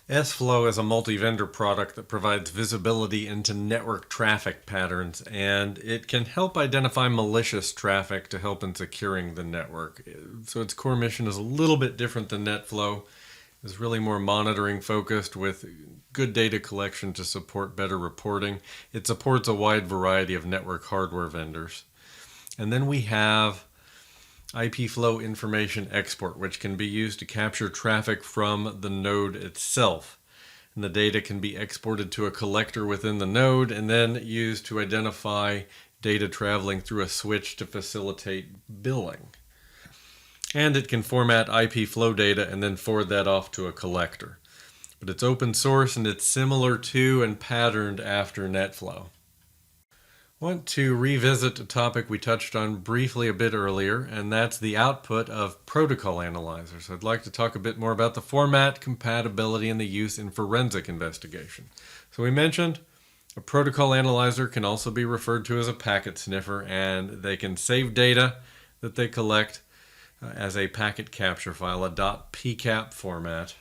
SFlow is a multi-vendor product that provides visibility into network traffic patterns, and it can help identify malicious traffic to help in securing the network. So its core mission is a little bit different than NetFlow. It's really more monitoring focused with good data collection to support better reporting. It supports a wide variety of network hardware vendors. And then we have IPFlow information export, which can be used to capture traffic from the node itself. And the data can be exported to a collector within the node and then used to identify data traveling through a switch to facilitate billing. And it can format IPFlow data and then forward that off to a collector. But it's open source and it's similar to and patterned after NetFlow. I want to revisit a topic we touched on briefly a bit earlier, and that's the output of protocol analyzers. I'd like to talk a bit more about the format, compatibility, and the use in forensic investigation. So we mentioned a protocol analyzer can also be referred to as a packet sniffer, and they can save data that they collect as a packet capture file, a .pcap format.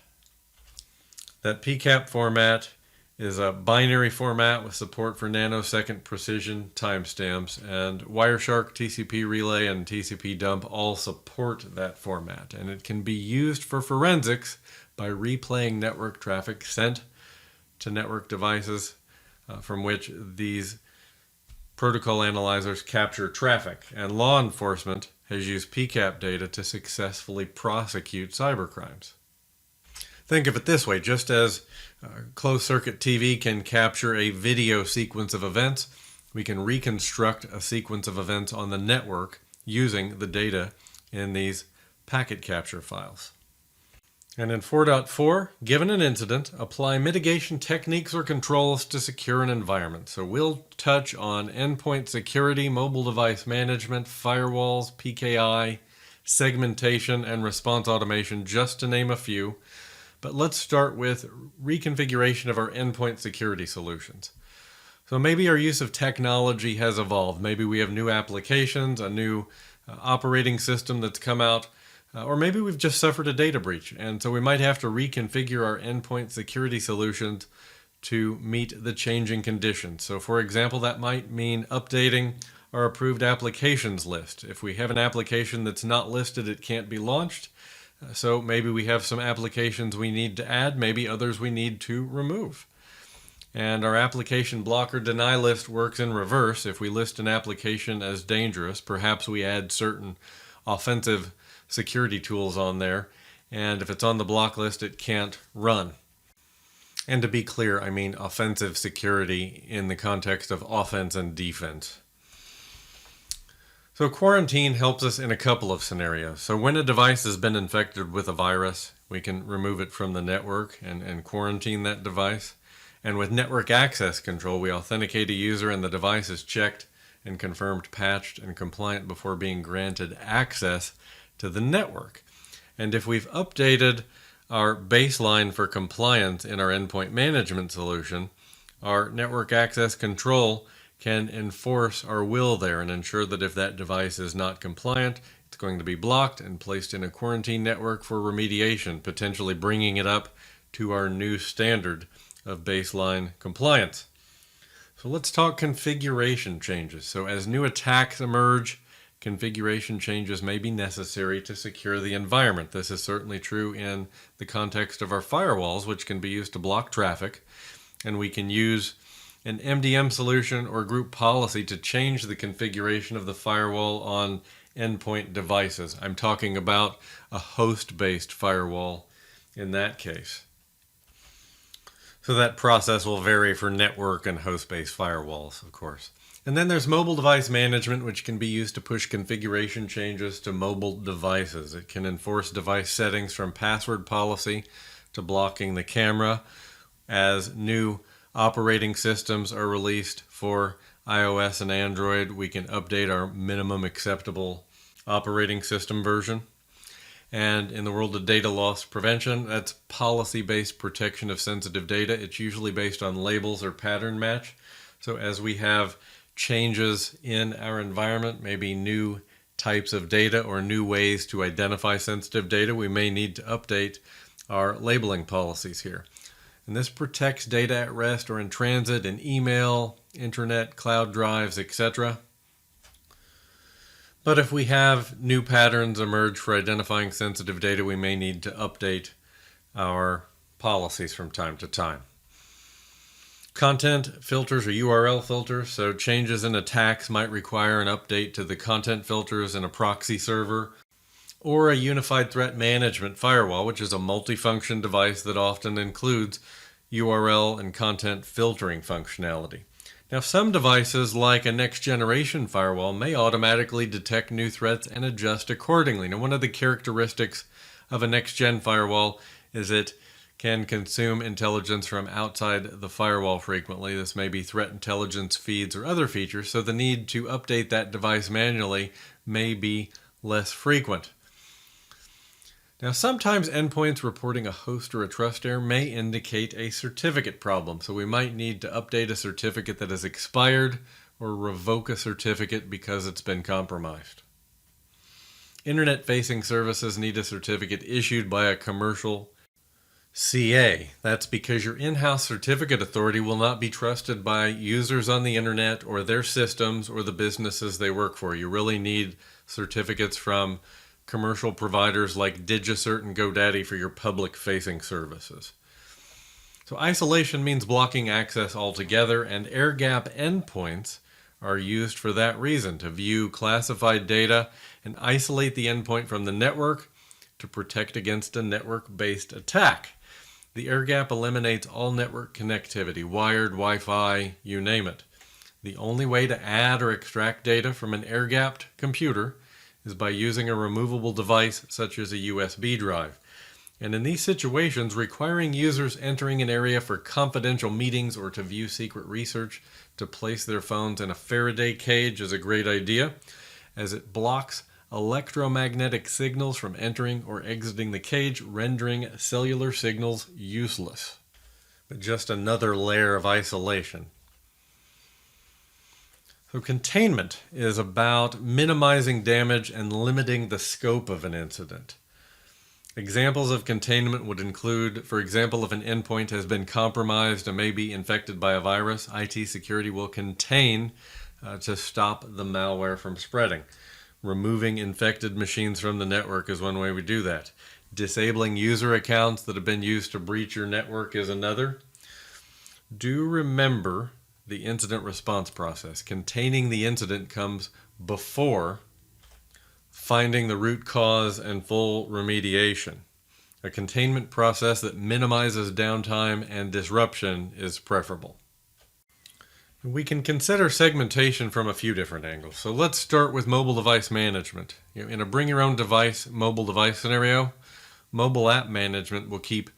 That PCAP format is a binary format with support for nanosecond precision timestamps, and Wireshark, TCP Relay, and TCP Dump all support that format, and it can be used for forensics by replaying network traffic sent to network devices from which these protocol analyzers capture traffic, and law enforcement has used PCAP data to successfully prosecute cybercrimes. Think of it this way, just as closed-circuit TV can capture a video sequence of events, we can reconstruct a sequence of events on the network using the data in these packet capture files. And in 4.4, given an incident, apply mitigation techniques or controls to secure an environment. So we'll touch on endpoint security, mobile device management, firewalls, PKI, segmentation, and response automation, just to name a few. But let's start with reconfiguration of our endpoint security solutions. So maybe our use of technology has evolved. Maybe we have new applications, a new operating system that's come out, or maybe we've just suffered a data breach. And so we might have to reconfigure our endpoint security solutions to meet the changing conditions. So for example, that might mean updating our approved applications list. If we have an application that's not listed, it can't be launched. So maybe we have some applications we need to add, maybe others we need to remove. And our application blocker deny list works in reverse. If we list an application as dangerous, perhaps we add certain offensive security tools on there, and if it's on the block list, it can't run. And to be clear, I mean offensive security in the context of offense and defense. So quarantine helps us in a couple of scenarios. So when a device has been infected with a virus, we can remove it from the network and quarantine that device. And with network access control, we authenticate a user and the device is checked and confirmed patched and compliant before being granted access to the network. And if we've updated our baseline for compliance in our endpoint management solution, our network access control can enforce our will there and ensure that if that device is not compliant, it's going to be blocked and placed in a quarantine network for remediation, potentially bringing it up to our new standard of baseline compliance. So let's talk configuration changes. So as new attacks emerge, configuration changes may be necessary to secure the environment. This is certainly true in the context of our firewalls, which can be used to block traffic, and we can use an MDM solution or group policy to change the configuration of the firewall on endpoint devices. I'm talking about a host-based firewall in that case. So that process will vary for network and host-based firewalls, of course. And then there's mobile device management, which can be used to push configuration changes to mobile devices. It can enforce device settings from password policy to blocking the camera. As new operating systems are released for iOS and Android, we can update our minimum acceptable operating system version. And in the world of data loss prevention, that's policy-based protection of sensitive data. It's usually based on labels or pattern match. So as we have changes in our environment, maybe new types of data or new ways to identify sensitive data, we may need to update our labeling policies here. And this protects data at rest or in transit in email, internet, cloud drives, etc. But if we have new patterns emerge for identifying sensitive data, we may need to update our policies from time to time. Content filters or URL filters, so changes in attacks might require an update to the content filters in a proxy server, or a unified threat management firewall, which is a multifunction device that often includes URL and content filtering functionality. Now, some devices, like a next-generation firewall, may automatically detect new threats and adjust accordingly. Now, one of the characteristics of a next-gen firewall is it can consume intelligence from outside the firewall frequently. This may be threat intelligence feeds or other features, so the need to update that device manually may be less frequent. Now, sometimes endpoints reporting a host or a trust error may indicate a certificate problem, so we might need to update a certificate that has expired or revoke a certificate because it's been compromised. Internet-facing services need a certificate issued by a commercial CA. That's because your in-house certificate authority will not be trusted by users on the internet or their systems or the businesses they work for. You really need certificates from commercial providers like DigiCert and GoDaddy for your public-facing services. So isolation means blocking access altogether, and air-gap endpoints are used for that reason, to view classified data and isolate the endpoint from the network to protect against a network-based attack. The air-gap eliminates all network connectivity, wired, Wi-Fi, you name it. The only way to add or extract data from an air-gapped computer is by using a removable device such as a USB drive. And in these situations, requiring users entering an area for confidential meetings or to view secret research to place their phones in a Faraday cage is a great idea, as it blocks electromagnetic signals from entering or exiting the cage, rendering cellular signals useless. But just another layer of isolation. So containment is about minimizing damage and limiting the scope of an incident. Examples of containment would include, for example, if an endpoint has been compromised and may be infected by a virus, IT security will contain to stop the malware from spreading. Removing infected machines from the network is one way we do that. Disabling user accounts that have been used to breach your network is another. Do remember the incident response process. Containing the incident comes before finding the root cause and full remediation. A containment process that minimizes downtime and disruption is preferable. We can consider segmentation from a few different angles. So let's start with mobile device management. In a bring your own device, mobile device scenario, mobile app management will keep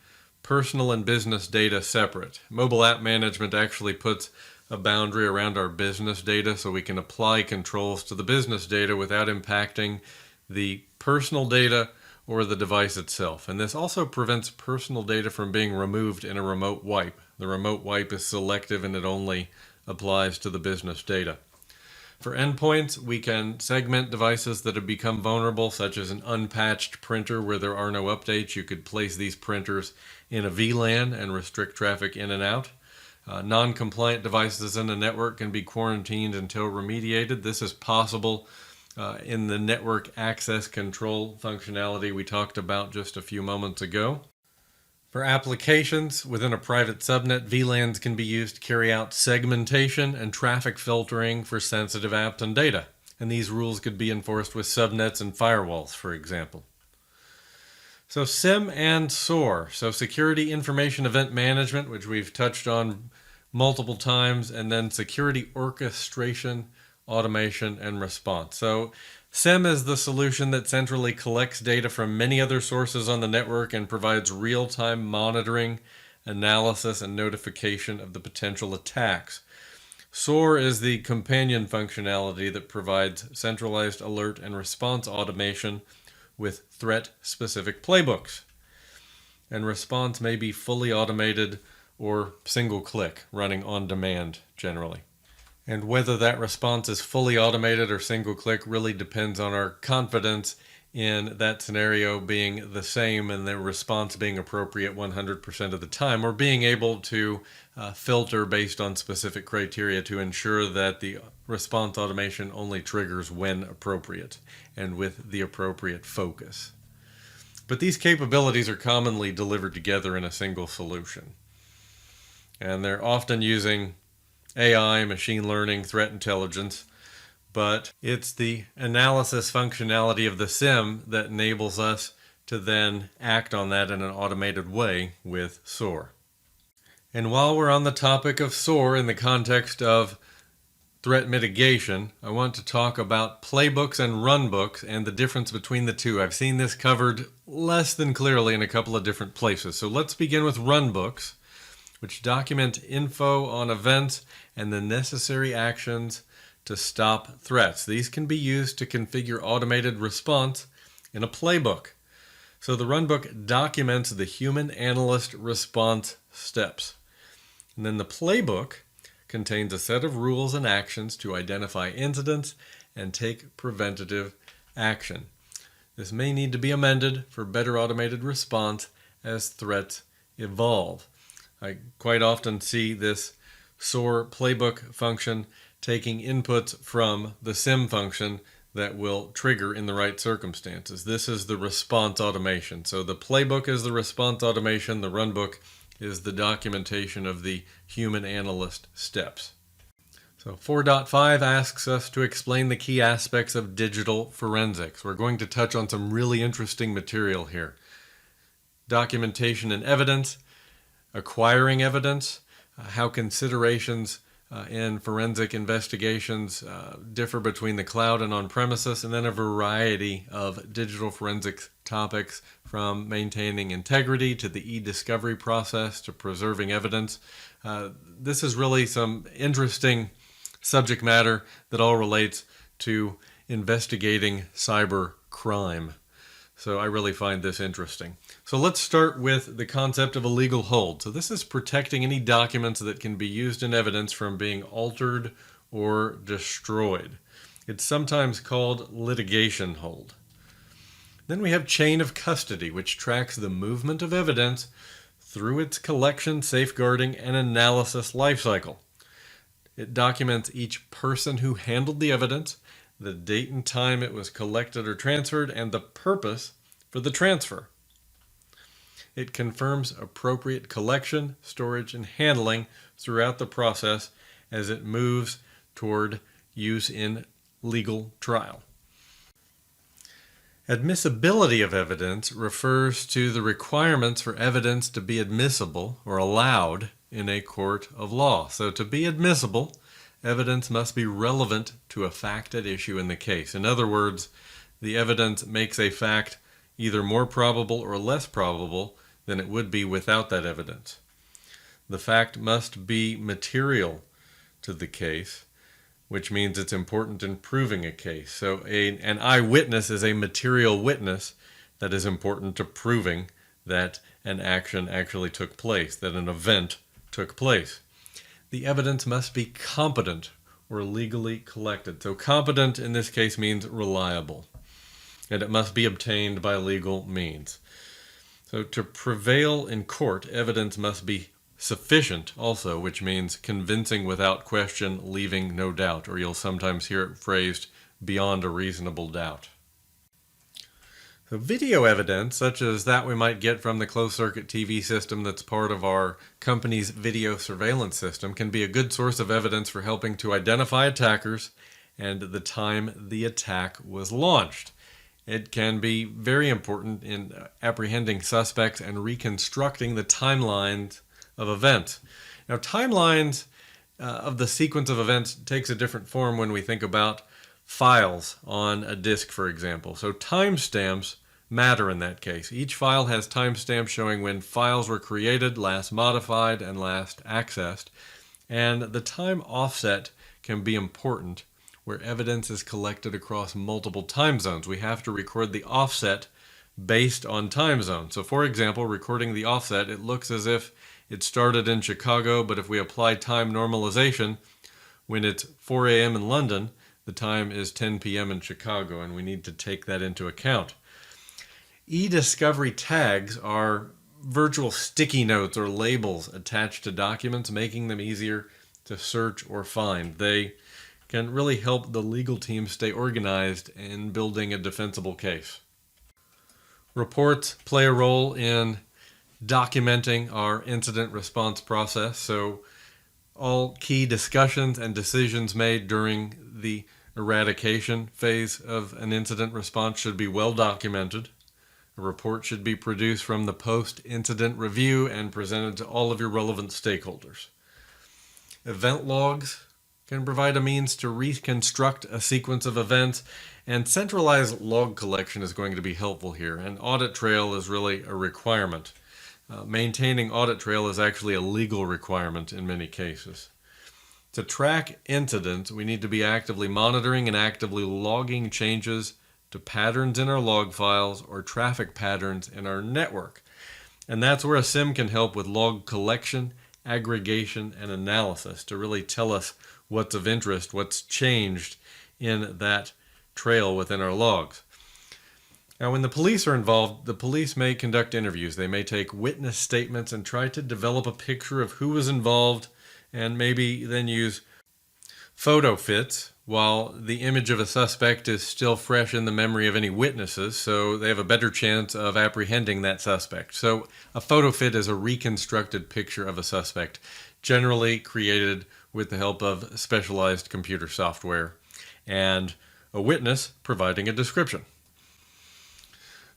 personal and business data separate. Mobile app management actually puts a boundary around our business data so we can apply controls to the business data without impacting the personal data or the device itself. And this also prevents personal data from being removed in a remote wipe. The remote wipe is selective and it only applies to the business data. For endpoints, we can segment devices that have become vulnerable, such as an unpatched printer where there are no updates. You could place these printers in a VLAN and restrict traffic in and out. Non-compliant devices in the network can be quarantined until remediated. This is possible in the network access control functionality we talked about just a few moments ago. For applications within a private subnet, VLANs can be used to carry out segmentation and traffic filtering for sensitive apps and data. and these rules could be enforced with subnets and firewalls, for example. So SIM and SOAR, so Security Information Event Management, which we've touched on multiple times, and then Security Orchestration, Automation, and Response. So SIM is the solution that centrally collects data from many other sources on the network and provides real-time monitoring, analysis, and notification of the potential attacks. SOAR is the companion functionality that provides centralized alert and response automation with threat-specific playbooks. And response may be fully automated or single-click, running on demand generally. And whether that response is fully automated or single-click really depends on our confidence in that scenario being the same and the response being appropriate 100% of the time, or being able to filter based on specific criteria to ensure that the response automation only triggers when appropriate and with the appropriate focus. But these capabilities are commonly delivered together in a single solution. And they're often using AI, machine learning, threat intelligence, but it's the analysis functionality of the SIM that enables us to then act on that in an automated way with SOAR. And while we're on the topic of SOAR in the context of threat mitigation, I want to talk about playbooks and runbooks and the difference between the two. I've seen this covered less than clearly in a couple of different places. So let's begin with runbooks, which document info on events and the necessary actions to stop threats. These can be used to configure automated response in a playbook. So the runbook documents the human analyst response steps. And then the playbook contains a set of rules and actions to identify incidents and take preventative action. This may need to be amended for better automated response as threats evolve. I quite often see this SOAR playbook function taking inputs from the SIM function that will trigger in the right circumstances. This is the response automation. So the playbook is the response automation, the runbook is the documentation of the human analyst steps. So 4.5 asks us to explain the key aspects of digital forensics. We're going to touch on some really interesting material here. Documentation and evidence, acquiring evidence, how considerations in forensic investigations differ between the cloud and on-premises, and then a variety of digital forensics topics from maintaining integrity to the e-discovery process to preserving evidence. This is really some interesting subject matter that all relates to investigating cyber crime. So I really find this interesting. So let's start with the concept of a legal hold. So this is protecting any documents that can be used in evidence from being altered or destroyed. It's sometimes called litigation hold. Then we have chain of custody, which tracks the movement of evidence through its collection, safeguarding, and analysis lifecycle. It documents each person who handled the evidence, the date and time it was collected or transferred, and the purpose for the transfer. It confirms appropriate collection, storage, and handling throughout the process as it moves toward use in legal trial. Admissibility of evidence refers to the requirements for evidence to be admissible or allowed in a court of law. So to be admissible, evidence must be relevant to a fact at issue in the case. In other words, the evidence makes a fact either more probable or less probable than it would be without that evidence. The fact must be material to the case, which means it's important in proving a case. So an eyewitness is a material witness that is important to proving that an action actually took place, that an event took place. The evidence must be competent or legally collected. So competent in this case means reliable, and it must be obtained by legal means. So to prevail in court, evidence must be sufficient also, which means convincing without question, leaving no doubt, or you'll sometimes hear it phrased beyond a reasonable doubt. So video evidence, such as that we might get from the closed-circuit TV system that's part of our company's video surveillance system, can be a good source of evidence for helping to identify attackers and the time the attack was launched. It can be very important in apprehending suspects and reconstructing the timelines of events. Now, timelines of the sequence of events takes a different form when we think about files on a disk, for example. So timestamps matter in that case. Each file has timestamps showing when files were created, last modified, and last accessed. And the time offset can be important where evidence is collected across multiple time zones. We have to record the offset based on time zone. So for example, recording the offset, it looks as if it started in Chicago, but if we apply time normalization, when it's 4 a.m. in London, the time is 10 p.m. in Chicago, and we need to take that into account. E-discovery tags are virtual sticky notes or labels attached to documents, making them easier to search or find. They can really help the legal team stay organized in building a defensible case. Reports play a role in documenting our incident response process, so all key discussions and decisions made during the eradication phase of an incident response should be well documented. A report should be produced from the post-incident review and presented to all of your relevant stakeholders. Event logs can provide a means to reconstruct a sequence of events, and centralized log collection is going to be helpful here. An audit trail is really a requirement. Maintaining audit trail is actually a legal requirement in many cases. To track incidents, we need to be actively monitoring and actively logging changes to patterns in our log files or traffic patterns in our network. And that's where a SIM can help with log collection, aggregation, and analysis to really tell us what's of interest, what's changed in that trail within our logs. Now, when the police are involved, the police may conduct interviews. They may take witness statements and try to develop a picture of who was involved, and maybe then use photo fits while the image of a suspect is still fresh in the memory of any witnesses, so they have a better chance of apprehending that suspect. So a photo fit is a reconstructed picture of a suspect, generally created with the help of specialized computer software, and a witness providing a description.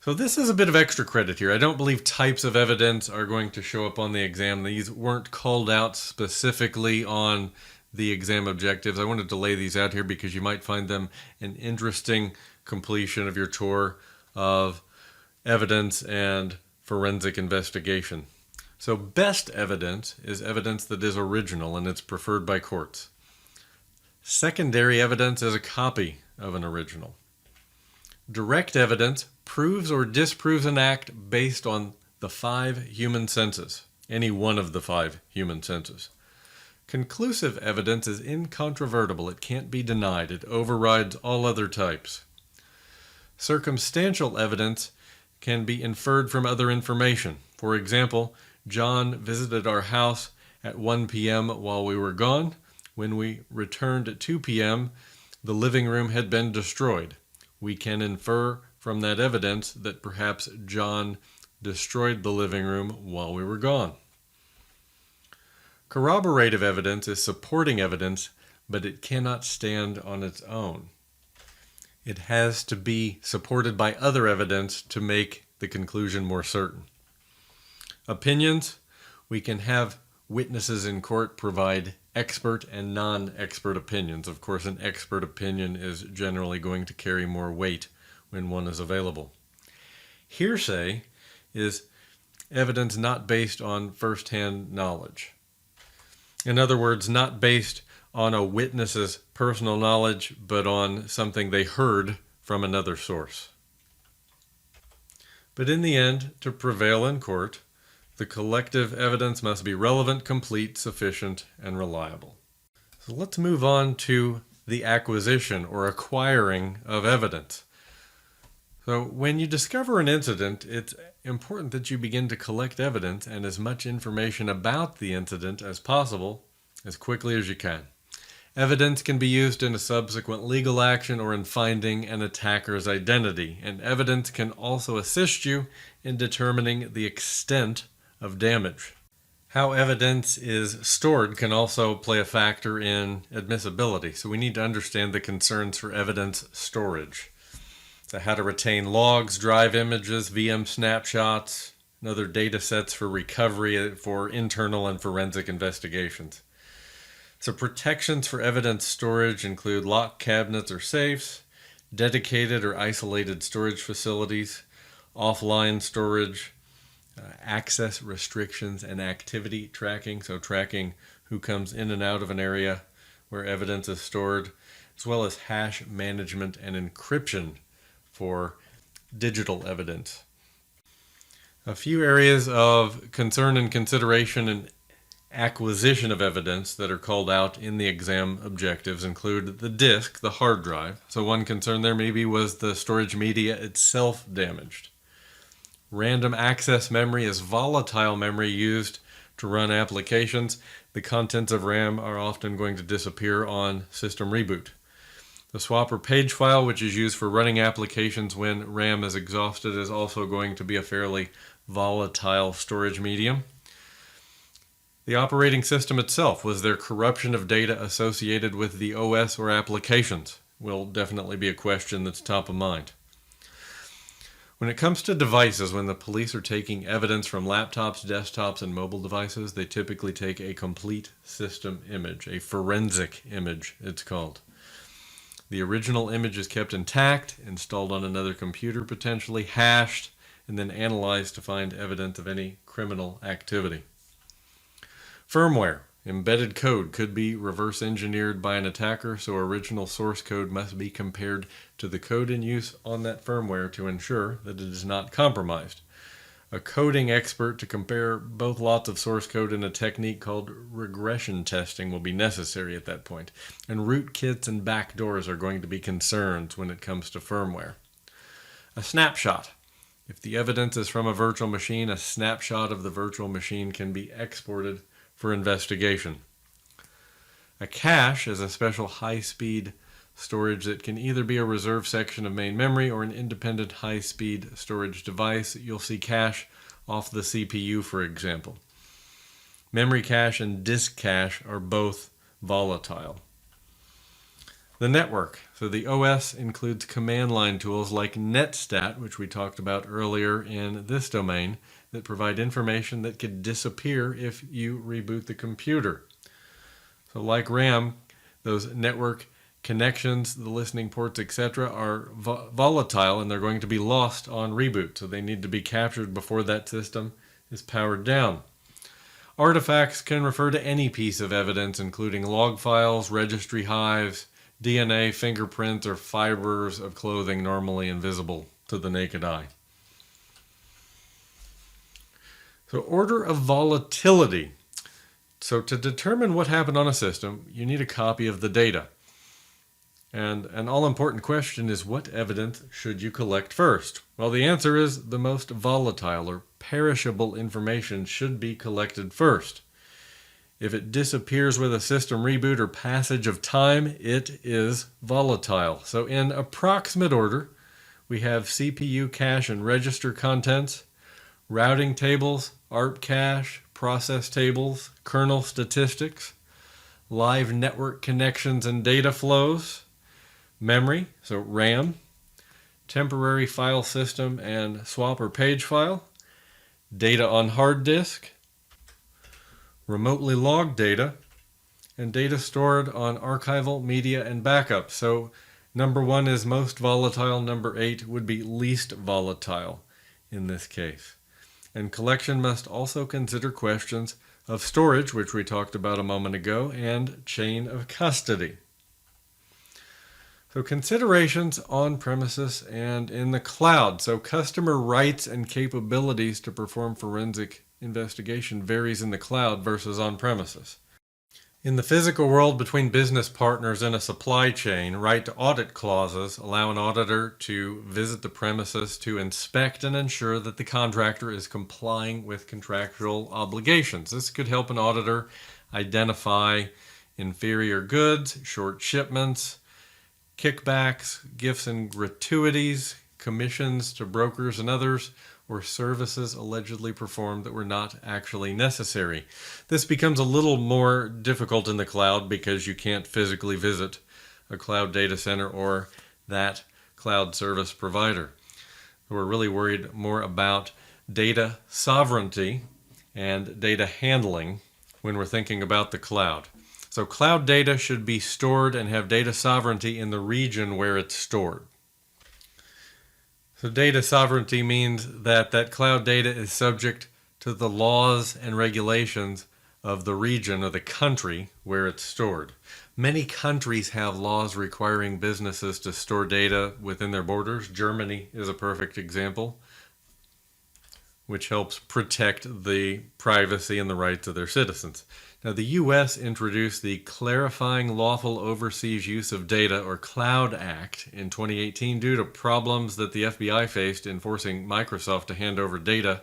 So this is a bit of extra credit here. I don't believe types of evidence are going to show up on the exam. These weren't called out specifically on the exam objectives. I wanted to lay these out here because you might find them an interesting completion of your tour of evidence and forensic investigation. So best evidence is evidence that is original and it's preferred by courts. Secondary evidence is a copy of an original. Direct evidence proves or disproves an act based on the 5 human senses, any one of the 5 human senses. Conclusive evidence is incontrovertible. It can't be denied. It overrides all other types. Circumstantial evidence can be inferred from other information. For example, John visited our house at 1 p.m. while we were gone. When we returned at 2 p.m., the living room had been destroyed. We can infer from that evidence that perhaps John destroyed the living room while we were gone. Corroborative evidence is supporting evidence, but it cannot stand on its own. It has to be supported by other evidence to make the conclusion more certain. Opinions, we can have witnesses in court provide expert and non-expert opinions. Of course, an expert opinion is generally going to carry more weight when one is available. Hearsay is evidence not based on first-hand knowledge. In other words, not based on a witness's personal knowledge, but on something they heard from another source. But in the end, to prevail in court, the collective evidence must be relevant, complete, sufficient, and reliable. So let's move on to the acquisition or acquiring of evidence. So when you discover an incident, it's important that you begin to collect evidence and as much information about the incident as possible as quickly as you can. Evidence can be used in a subsequent legal action or in finding an attacker's identity, and evidence can also assist you in determining the extent of damage. How evidence is stored can also play a factor in admissibility, so we need to understand the concerns for evidence storage. So how to retain logs, drive images, VM snapshots, and other data sets for recovery for internal and forensic investigations. So protections for evidence storage include locked cabinets or safes, dedicated or isolated storage facilities, offline storage, access restrictions, and activity tracking, so tracking who comes in and out of an area where evidence is stored, as well as hash management and encryption for digital evidence. A few areas of concern and consideration and acquisition of evidence that are called out in the exam objectives include the disk, the hard drive. So one concern there maybe was the storage media itself damaged. Random access memory is volatile memory used to run applications. The contents of RAM are often going to disappear on system reboot. The swapper page file, which is used for running applications when RAM is exhausted, is also going to be a fairly volatile storage medium. The operating system itself, was there corruption of data associated with the OS or applications? Will definitely be a question that's top of mind. When it comes to devices, when the police are taking evidence from laptops, desktops, and mobile devices, they typically take a complete system image, a forensic image, it's called. The original image is kept intact, installed on another computer, potentially hashed, and then analyzed to find evidence of any criminal activity. Firmware. Embedded code could be reverse engineered by an attacker, so original source code must be compared to the code in use on that firmware to ensure that it is not compromised. A coding expert to compare both lots of source code in a technique called regression testing will be necessary at that point. And rootkits and backdoors are going to be concerns when it comes to firmware. A snapshot. If the evidence is from a virtual machine, a snapshot of the virtual machine can be exported for investigation. A cache is a special high-speed storage that can either be a reserved section of main memory or an independent high-speed storage device. You'll see cache off the CPU, for example. Memory cache and disk cache are both volatile. The network. So the OS includes command line tools like netstat, which we talked about earlier in this domain, that provide information that could disappear if you reboot the computer. So like RAM, those network connections, the listening ports, etc. are volatile and they're going to be lost on reboot, so they need to be captured before that system is powered down. Artifacts can refer to any piece of evidence, including log files, registry hives, DNA, fingerprints, or fibers of clothing normally invisible to the naked eye. So order of volatility. So to determine what happened on a system, you need a copy of the data. And an all-important question is, what evidence should you collect first? Well, the answer is the most volatile or perishable information should be collected first. If it disappears with a system reboot or passage of time, it is volatile. So in approximate order, we have CPU cache and register contents, routing tables, ARP cache, process tables, kernel statistics, live network connections and data flows, memory, so RAM, temporary file system and swap or page file, data on hard disk, remotely logged data, and data stored on archival, media, and backup. So number 1 is most volatile, number 8 would be least volatile in this case. And collection must also consider questions of storage, which we talked about a moment ago, and chain of custody. So considerations on premises and in the cloud. So customer rights and capabilities to perform forensic investigation varies in the cloud versus on premises. In the physical world, between business partners in a supply chain, right to audit clauses allow an auditor to visit the premises to inspect and ensure that the contractor is complying with contractual obligations. This could help an auditor identify inferior goods, short shipments, kickbacks, gifts and gratuities, commissions to brokers and others, or services allegedly performed that were not actually necessary. This becomes a little more difficult in the cloud because you can't physically visit a cloud data center or that cloud service provider. We're really worried more about data sovereignty and data handling when we're thinking about the cloud. So cloud data should be stored and have data sovereignty in the region where it's stored. So data sovereignty means that that cloud data is subject to the laws and regulations of the region or the country where it's stored. Many countries have laws requiring businesses to store data within their borders. Germany is a perfect example, which helps protect the privacy and the rights of their citizens. Now, the U.S. introduced the Clarifying Lawful Overseas Use of Data, or CLOUD Act, in 2018 due to problems that the FBI faced in forcing Microsoft to hand over data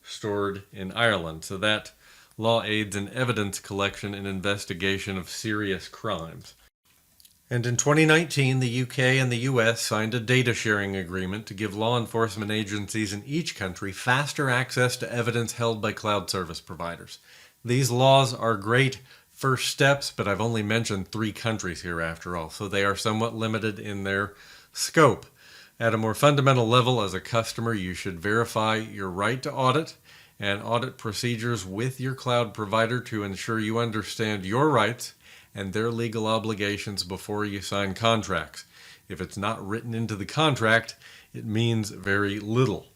stored in Ireland. So that law aids in evidence collection and investigation of serious crimes. And in 2019, the UK and the US signed a data sharing agreement to give law enforcement agencies in each country faster access to evidence held by cloud service providers. These laws are great first steps, but I've only mentioned 3 countries here after all, so they are somewhat limited in their scope. At a more fundamental level, as a customer, you should verify your right to audit and audit procedures with your cloud provider to ensure you understand your rights and their legal obligations before you sign contracts. If it's not written into the contract, it means very little.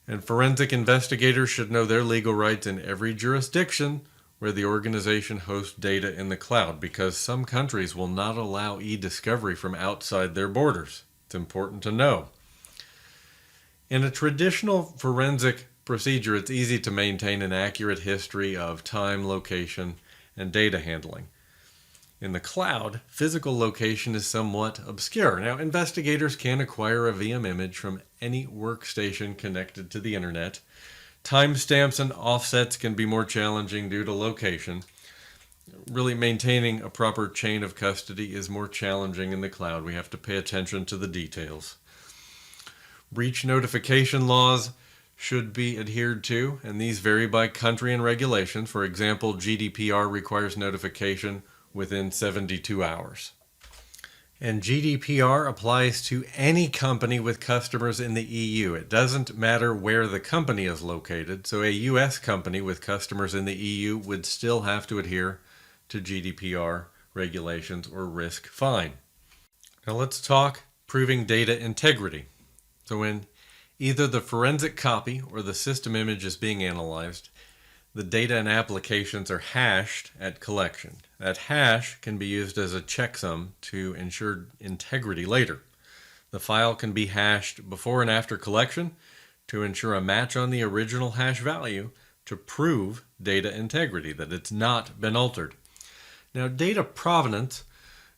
And forensic investigators should know their legal rights in every jurisdiction where the organization hosts data in the cloud, because some countries will not allow e-discovery from outside their borders. It's important to know. In a traditional forensic procedure, it's easy to maintain an accurate history of time, location, and data handling. In the cloud, physical location is somewhat obscure. Now, investigators can acquire a VM image from any workstation connected to the internet. Timestamps and offsets can be more challenging due to location. Really, maintaining a proper chain of custody is more challenging in the cloud. We have to pay attention to the details. Breach notification laws should be adhered to, and these vary by country and regulation. For example, GDPR requires notification within 72 hours. And GDPR applies to any company with customers in the EU. It doesn't matter where the company is located, so a US company with customers in the EU would still have to adhere to GDPR regulations or risk fine. Now let's talk proving data integrity. So when either the forensic copy or the system image is being analyzed, the data and applications are hashed at collection. That hash can be used as a checksum to ensure integrity later. The file can be hashed before and after collection to ensure a match on the original hash value to prove data integrity, that it's not been altered. Now, data provenance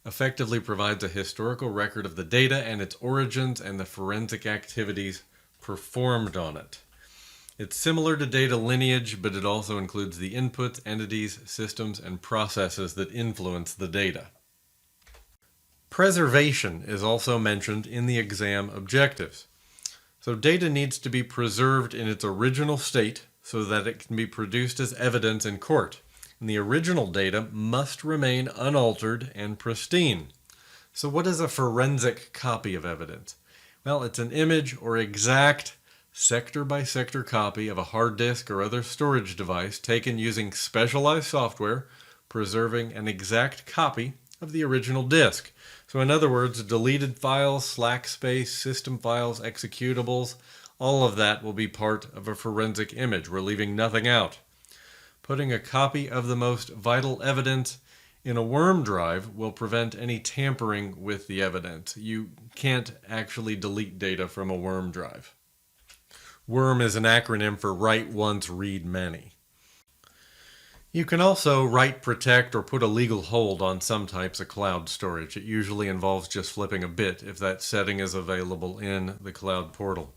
effectively provides a historical record of the data and its origins and the forensic activities performed on it. It's similar to data lineage, but it also includes the inputs, entities, systems, and processes that influence the data. Preservation is also mentioned in the exam objectives. So data needs to be preserved in its original state so that it can be produced as evidence in court. And the original data must remain unaltered and pristine. So what is a forensic copy of evidence? Well, it's an image or exact sector-by-sector copy of a hard disk or other storage device taken using specialized software, preserving an exact copy of the original disk. So in other words, deleted files, slack space, system files, executables, all of that will be part of a forensic image. We're leaving nothing out. Putting a copy of the most vital evidence in a worm drive will prevent any tampering with the evidence. You can't actually delete data from a worm drive. WORM is an acronym for Write Once, Read Many. You can also write, protect, or put a legal hold on some types of cloud storage. It usually involves just flipping a bit if that setting is available in the cloud portal.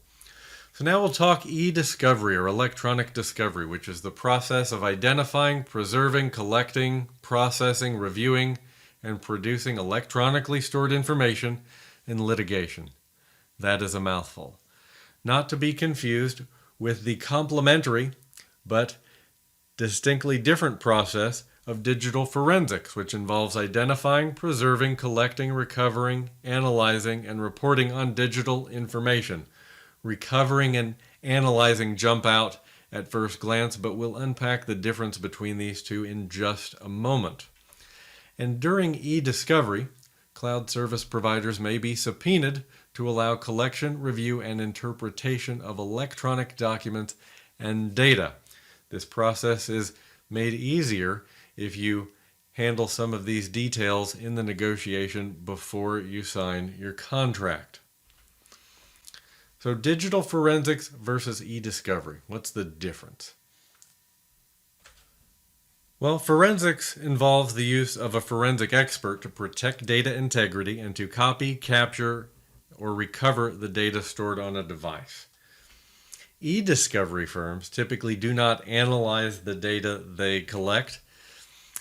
So now we'll talk e-discovery or electronic discovery, which is the process of identifying, preserving, collecting, processing, reviewing, and producing electronically stored information in litigation. That is a mouthful. not to be confused with the complementary but distinctly different process of digital forensics, which involves identifying, preserving, collecting, recovering, analyzing, and reporting on digital information. Recovering and analyzing jump out at first glance, but we'll unpack the difference between these two in just a moment. And during e-discovery, cloud service providers may be subpoenaed to allow collection, review, and interpretation of electronic documents and data. This process is made easier if you handle some of these details in the negotiation before you sign your contract. So digital forensics versus e-discovery. What's the difference? Well, forensics involves the use of a forensic expert to protect data integrity and to copy, capture, or recover the data stored on a device. E-discovery firms typically do not analyze the data they collect,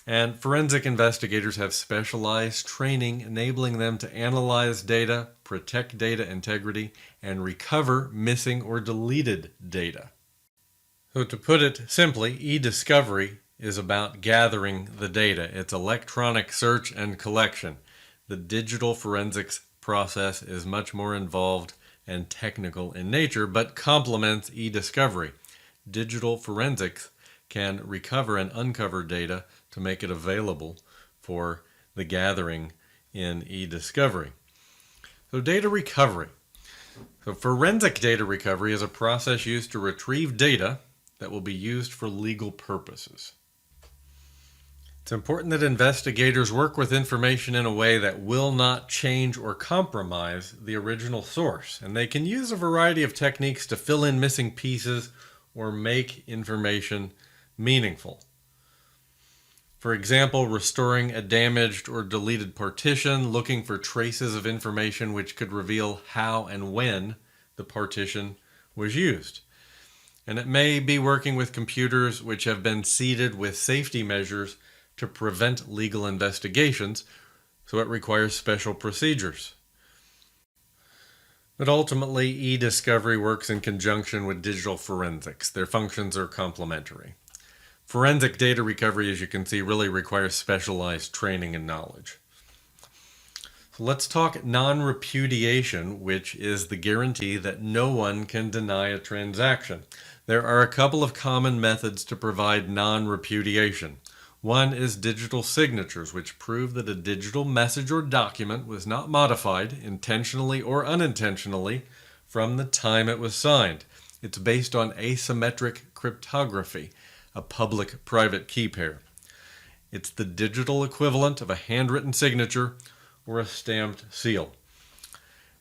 and forensic investigators have specialized training enabling them to analyze data, protect data integrity, and recover missing or deleted data. So to put it simply, e-discovery is about gathering the data. It's electronic search and collection. The digital forensics process is much more involved and technical in nature, but complements e-discovery. Digital forensics can recover and uncover data to make it available for the gathering in e-discovery. So data recovery. So forensic data recovery is a process used to retrieve data that will be used for legal purposes. It's important that investigators work with information in a way that will not change or compromise the original source, and they can use a variety of techniques to fill in missing pieces or make information meaningful. For example, restoring a damaged or deleted partition, looking for traces of information which could reveal how and when the partition was used. And it may be working with computers which have been seeded with safety measures to prevent legal investigations, so it requires special procedures. But ultimately, e-discovery works in conjunction with digital forensics. Their functions are complementary. Forensic data recovery, as you can see, really requires specialized training and knowledge. So let's talk non-repudiation, which is the guarantee that no one can deny a transaction. There are a couple of common methods to provide non-repudiation. One is digital signatures, which prove that a digital message or document was not modified, intentionally or unintentionally, from the time it was signed. It's based on asymmetric cryptography, a public-private key pair. It's the digital equivalent of a handwritten signature or a stamped seal.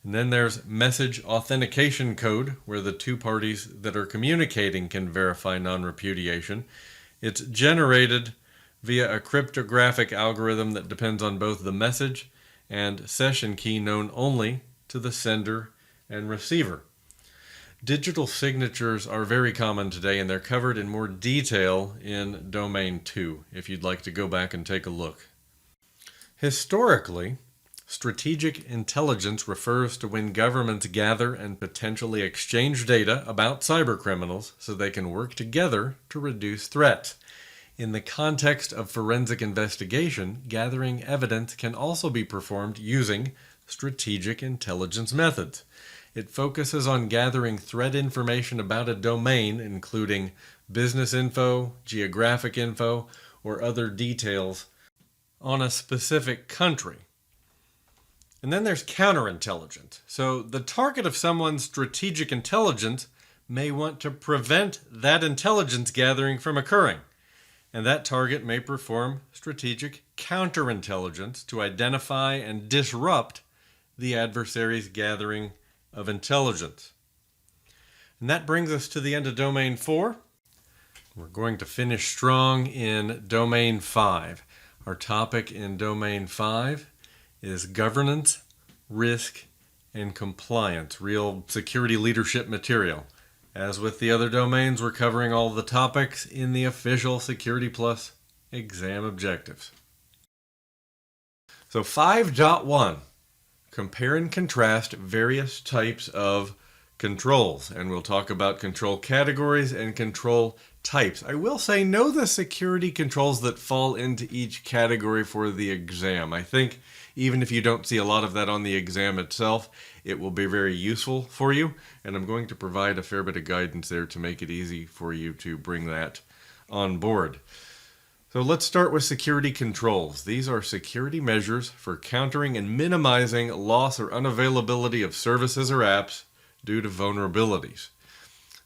And then there's message authentication code, where the two parties that are communicating can verify non-repudiation. It's generated via a cryptographic algorithm that depends on both the message and session key known only to the sender and receiver. Digital signatures are very common today, and they're covered in more detail in Domain 2, if you'd like to go back and take a look. Historically, strategic intelligence refers to when governments gather and potentially exchange data about cybercriminals so they can work together to reduce threats. In the context of forensic investigation, gathering evidence can also be performed using strategic intelligence methods. It focuses on gathering threat information about a domain, including business info, geographic info, or other details on a specific country. And then there's counterintelligence. So the target of someone's strategic intelligence may want to prevent that intelligence gathering from occurring. And that target may perform strategic counterintelligence to identify and disrupt the adversary's gathering of intelligence. And that brings us to the end of Domain 4. We're going to finish strong in Domain 5. Our topic in Domain 5 is governance, risk, and compliance, real security leadership material. As with the other domains, we're covering all the topics in the official Security Plus exam objectives. So 5.1, compare and contrast various types of controls, and we'll talk about control categories and control types. I will say know the security controls that fall into each category for the exam. I think even if you don't see a lot of that on the exam itself, it will be very useful for you, and I'm going to provide a fair bit of guidance there to make it easy for you to bring that on board. So let's start with security controls. These are security measures for countering and minimizing loss or unavailability of services or apps due to vulnerabilities.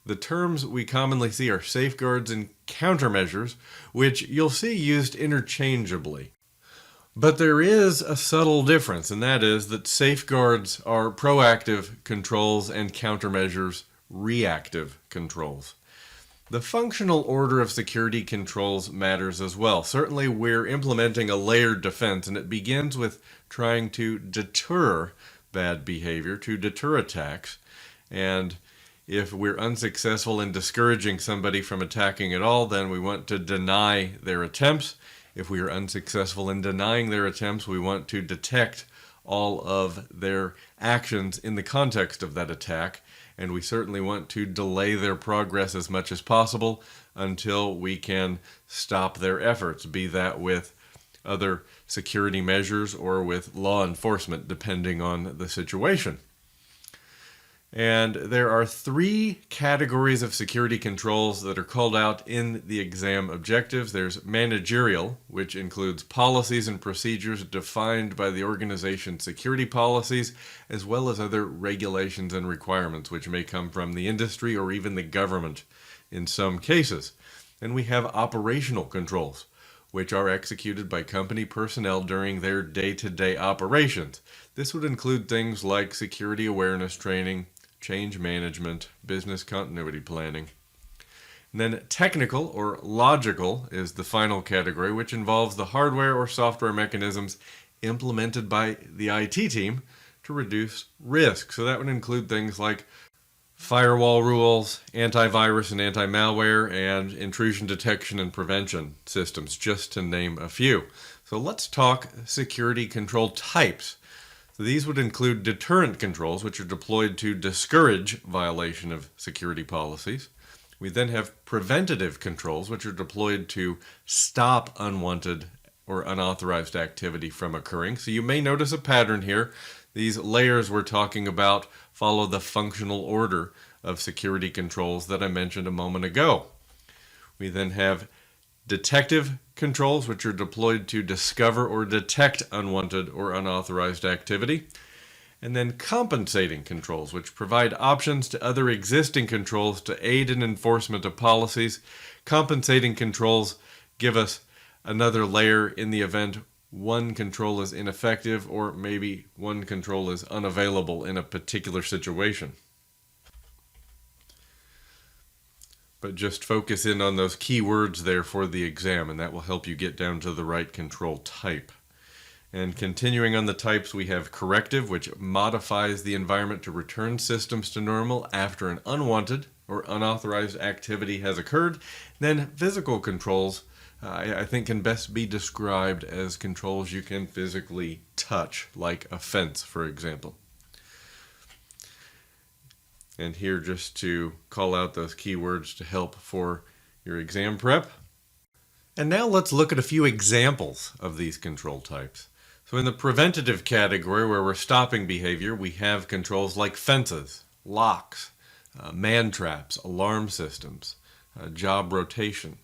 The terms we commonly see are safeguards and countermeasures, which you'll see used interchangeably. But there is a subtle difference, and that is that safeguards are proactive controls and countermeasures reactive controls. The functional order of security controls matters as well. Certainly we're implementing a layered defense, and it begins with trying to deter bad behavior, to deter attacks. And if we're unsuccessful in discouraging somebody from attacking at all, then we want to deny their attempts. If we are unsuccessful in denying their attempts, we want to detect all of their actions in the context of that attack. And we certainly want to delay their progress as much as possible until we can stop their efforts, be that with other security measures or with law enforcement, depending on the situation. And there are 3 categories of security controls that are called out in the exam objectives. There's managerial, which includes policies and procedures defined by the organization's security policies, as well as other regulations and requirements, which may come from the industry or even the government in some cases. And we have operational controls, which are executed by company personnel during their day-to-day operations. This would include things like security awareness training, change management, business continuity planning. And then technical or logical is the final category, which involves the hardware or software mechanisms implemented by the IT team to reduce risk. So that would include things like firewall rules, antivirus and anti-malware, and intrusion detection and prevention systems, just to name a few. So let's talk security control types. So these would include deterrent controls, which are deployed to discourage violation of security policies. We then have preventative controls, which are deployed to stop unwanted or unauthorized activity from occurring. So you may notice a pattern here. These layers we're talking about follow the functional order of security controls that I mentioned a moment ago. We then have detective controls, which are deployed to discover or detect unwanted or unauthorized activity. And then compensating controls, which provide options to other existing controls to aid in enforcement of policies. Compensating controls give us another layer in the event one control is ineffective or maybe one control is unavailable in a particular situation. But just focus in on those key words there for the exam, and that will help you get down to the right control type. And continuing on the types, we have corrective, which modifies the environment to return systems to normal after an unwanted or unauthorized activity has occurred. Then physical controls, I think, can best be described as controls you can physically touch, like a fence, for example. And here just to call out those keywords to help for your exam prep. And now let's look at a few examples of these control types. So in the preventative category, where we're stopping behavior, we have controls like fences, locks, man traps, alarm systems, job rotation.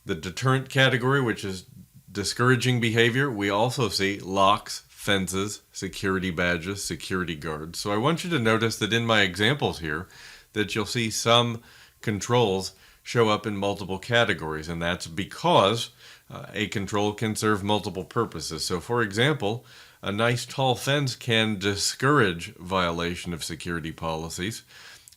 The deterrent category, which is discouraging behavior, we also see locks, fences, security badges, security guards. So I want you to notice that in my examples here, that you'll see some controls show up in multiple categories, and that's because a control can serve multiple purposes. So for example, a nice tall fence can discourage violation of security policies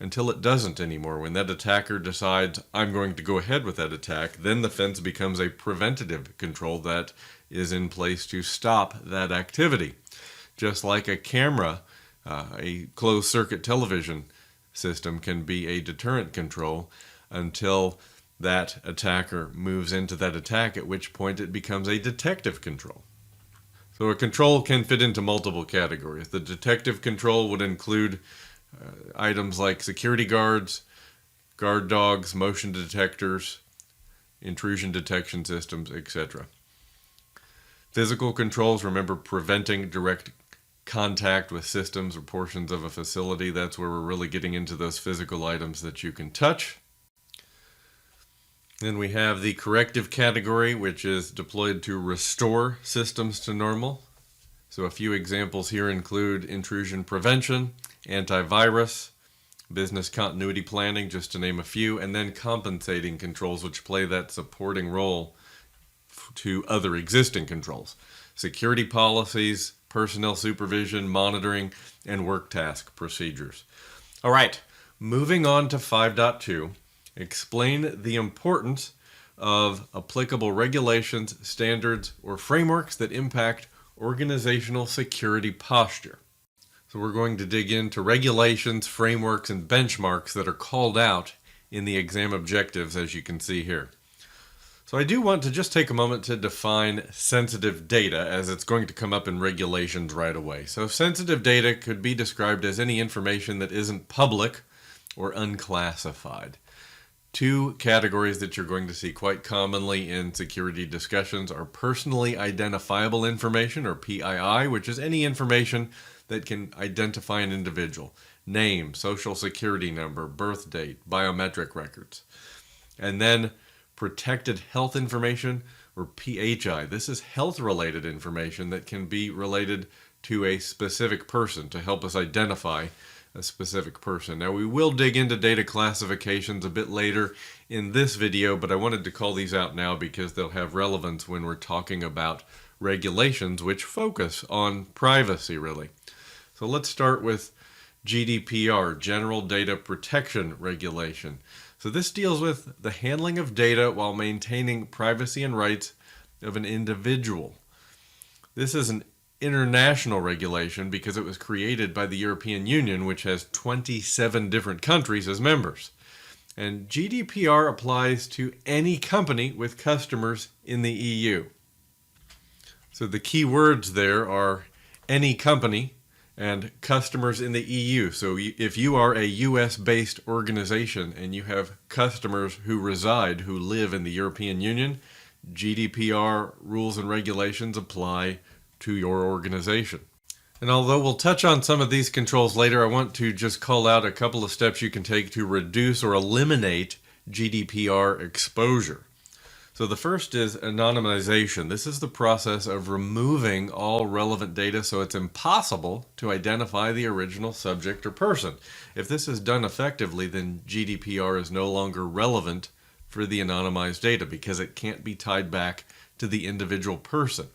until it doesn't anymore. When that attacker decides, I'm going to go ahead with that attack, then the fence becomes a preventative control that is in place to stop that activity. Just like a camera, a closed circuit television system can be a deterrent control until that attacker moves into that attack, at which point it becomes a detective control. So a control can fit into multiple categories. The detective control would include items like security guards, guard dogs, motion detectors, intrusion detection systems, etc. Physical controls, remember, preventing direct contact with systems or portions of a facility. That's where we're really getting into those physical items that you can touch. Then we have the corrective category, which is deployed to restore systems to normal. So a few examples here include intrusion prevention, antivirus, business continuity planning, just to name a few, and then compensating controls, which play that supporting role to other existing controls. Security policies, personnel supervision, monitoring, and work task procedures. All right, moving on to 5.2. Explain the importance of applicable regulations, standards, or frameworks that impact organizational security posture. So we're going to dig into regulations, frameworks, and benchmarks that are called out in the exam objectives, as you can see here. So I do want to just take a moment to define sensitive data, as it's going to come up in regulations right away. So sensitive data could be described as any information that isn't public or unclassified. Two categories that you're going to see quite commonly in security discussions are personally identifiable information, or PII, which is any information that can identify an individual. Name, social security number, birth date, biometric records. And then protected health information, or PHI. This is health-related information that can be related to a specific person to help us identify a specific person. Now, we will dig into data classifications a bit later in this video, but I wanted to call these out now because they'll have relevance when we're talking about regulations which focus on privacy, really. So let's start with GDPR, General Data Protection Regulation. So this deals with the handling of data while maintaining privacy and rights of an individual. This is an international regulation because it was created by the European Union, which has 27 different countries as members. And GDPR applies to any company with customers in the EU. So the key words there are any company and customers in the EU. So if you are a US-based organization and you have customers who live in the European Union, GDPR rules and regulations apply to your organization. And although we'll touch on some of these controls later, I want to just call out a couple of steps you can take to reduce or eliminate GDPR exposure. So the first is anonymization. This is the process of removing all relevant data so it's impossible to identify the original subject or person. If this is done effectively, then GDPR is no longer relevant for the anonymized data because it can't be tied back to the individual person.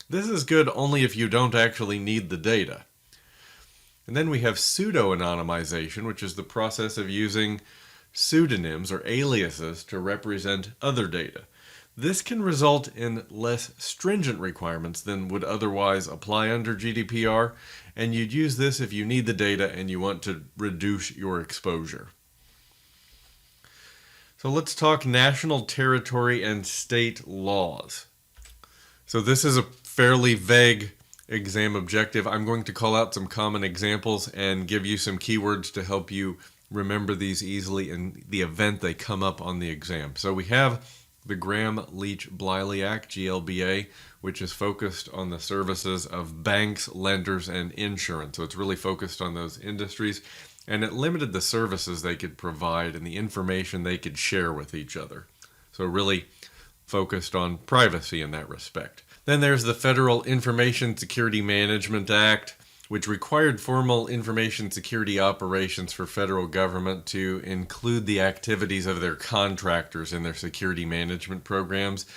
This is good only if you don't actually need the data. And then we have pseudo-anonymization, which is the process of using pseudonyms or aliases to represent other data. This can result in less stringent requirements than would otherwise apply under GDPR, and you'd use this if you need the data and you want to reduce your exposure. So let's talk national, territory, and state laws. So this is a fairly vague exam objective. I'm going to call out some common examples and give you some keywords to help you remember these easily in the event they come up on the exam. So we have the Gramm-Leach-Bliley Act, GLBA, which is focused on the services of banks, lenders, and insurance. So it's really focused on those industries, and it limited the services they could provide and the information they could share with each other. So really focused on privacy in that respect. Then there's the Federal Information Security Management Act, which required formal information security operations for federal government to include the activities of their contractors in their security management programs.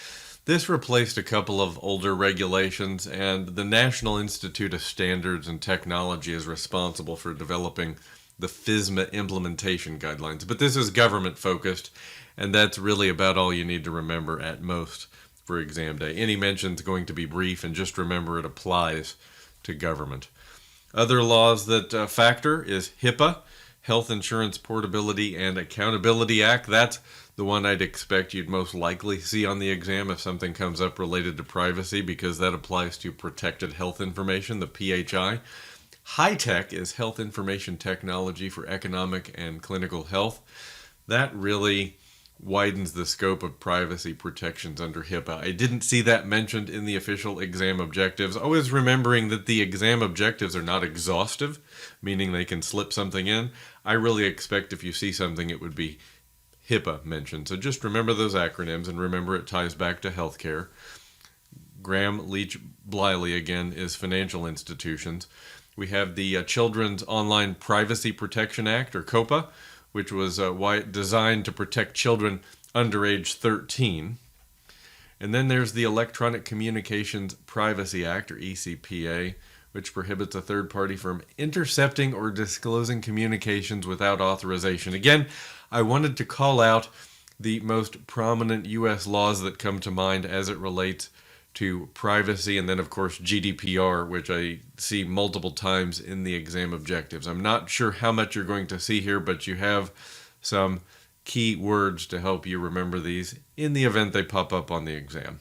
This replaced a couple of older regulations, and the National Institute of Standards and Technology is responsible for developing the FISMA implementation guidelines. But this is government focused, and that's really about all you need to remember at most for exam day. Any mention is going to be brief, and just remember it applies to government. Other laws that factor is HIPAA, Health Insurance Portability and Accountability Act. That's the one I'd expect you'd most likely see on the exam if something comes up related to privacy, because that applies to protected health information, the PHI. High tech is health information technology for economic and clinical health. That really widens the scope of privacy protections under HIPAA. I didn't see that mentioned in the official exam objectives. Always remembering that the exam objectives are not exhaustive, meaning they can slip something in. I really expect if you see something, it would be HIPAA mentioned. So just remember those acronyms and remember it ties back to healthcare. Graham Leach Bliley, again, is financial institutions. We have the Children's Online Privacy Protection Act, or COPA, which was designed to protect children under age 13. And then there's the Electronic Communications Privacy Act, or ECPA, which prohibits a third party from intercepting or disclosing communications without authorization. Again, I wanted to call out the most prominent U.S. laws that come to mind as it relates to privacy, and then of course GDPR, which I see multiple times in the exam objectives. I'm not sure how much you're going to see here, but you have some key words to help you remember these in the event they pop up on the exam.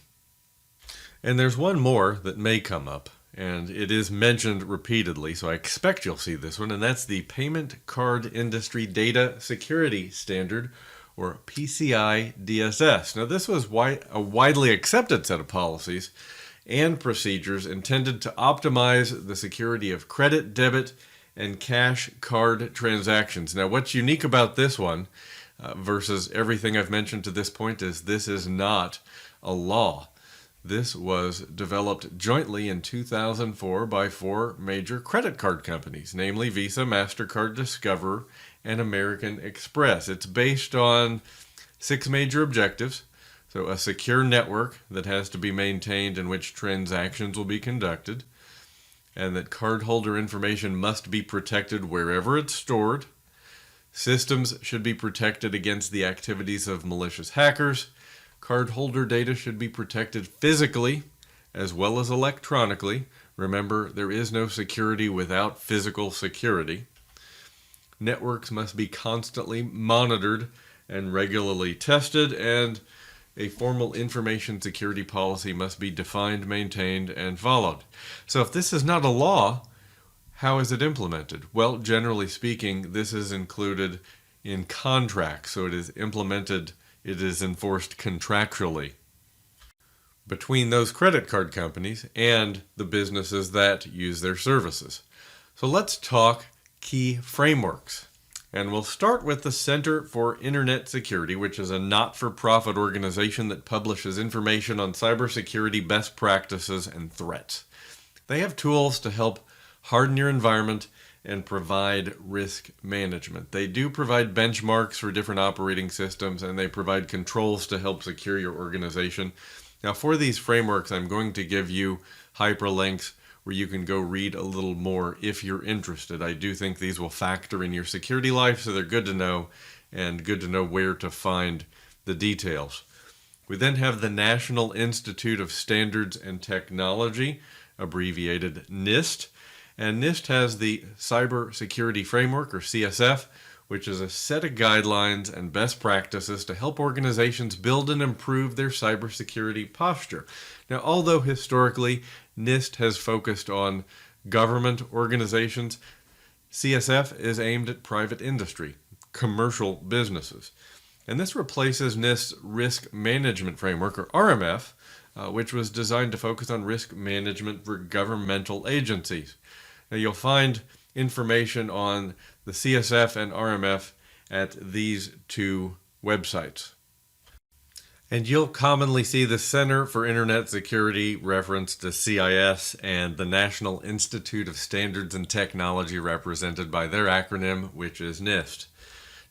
And there's one more that may come up, and it is mentioned repeatedly, so I expect you'll see this one, and that's the Payment Card Industry Data Security Standard, or PCI DSS. Now, this was a widely accepted set of policies and procedures intended to optimize the security of credit, debit, and cash card transactions. Now, what's unique about this one versus everything I've mentioned to this point is this is not a law. This was developed jointly in 2004 by 4 major credit card companies, namely Visa, MasterCard, Discover, and American Express. It's based on 6 major objectives. So a secure network that has to be maintained in which transactions will be conducted, and that cardholder information must be protected wherever it's stored. Systems should be protected against the activities of malicious hackers. Cardholder data should be protected physically as well as electronically. Remember, there is no security without physical security. Networks must be constantly monitored and regularly tested, and a formal information security policy must be defined, maintained, and followed. So if this is not a law, how is it implemented? Well, generally speaking, this is included in contracts, so it is implemented, it is enforced contractually between those credit card companies and the businesses that use their services. So let's talk key frameworks. And we'll start with the Center for Internet Security, which is a not-for-profit organization that publishes information on cybersecurity best practices and threats. They have tools to help harden your environment and provide risk management. They do provide benchmarks for different operating systems, and they provide controls to help secure your organization. Now, for these frameworks, I'm going to give you hyperlinks where you can go read a little more if you're interested. I do think these will factor in your security life, so they're good to know, and good to know where to find the details. We then have the National Institute of Standards and Technology, abbreviated NIST. And NIST has the Cybersecurity Framework, or CSF, which is a set of guidelines and best practices to help organizations build and improve their cybersecurity posture. Now, although historically NIST has focused on government organizations, CSF is aimed at private industry, commercial businesses. And this replaces NIST's Risk Management Framework, or RMF, which was designed to focus on risk management for governmental agencies. Now, you'll find information on the CSF and RMF at these 2 websites. And you'll commonly see the Center for Internet Security referenced as CIS and the National Institute of Standards and Technology represented by their acronym, which is NIST.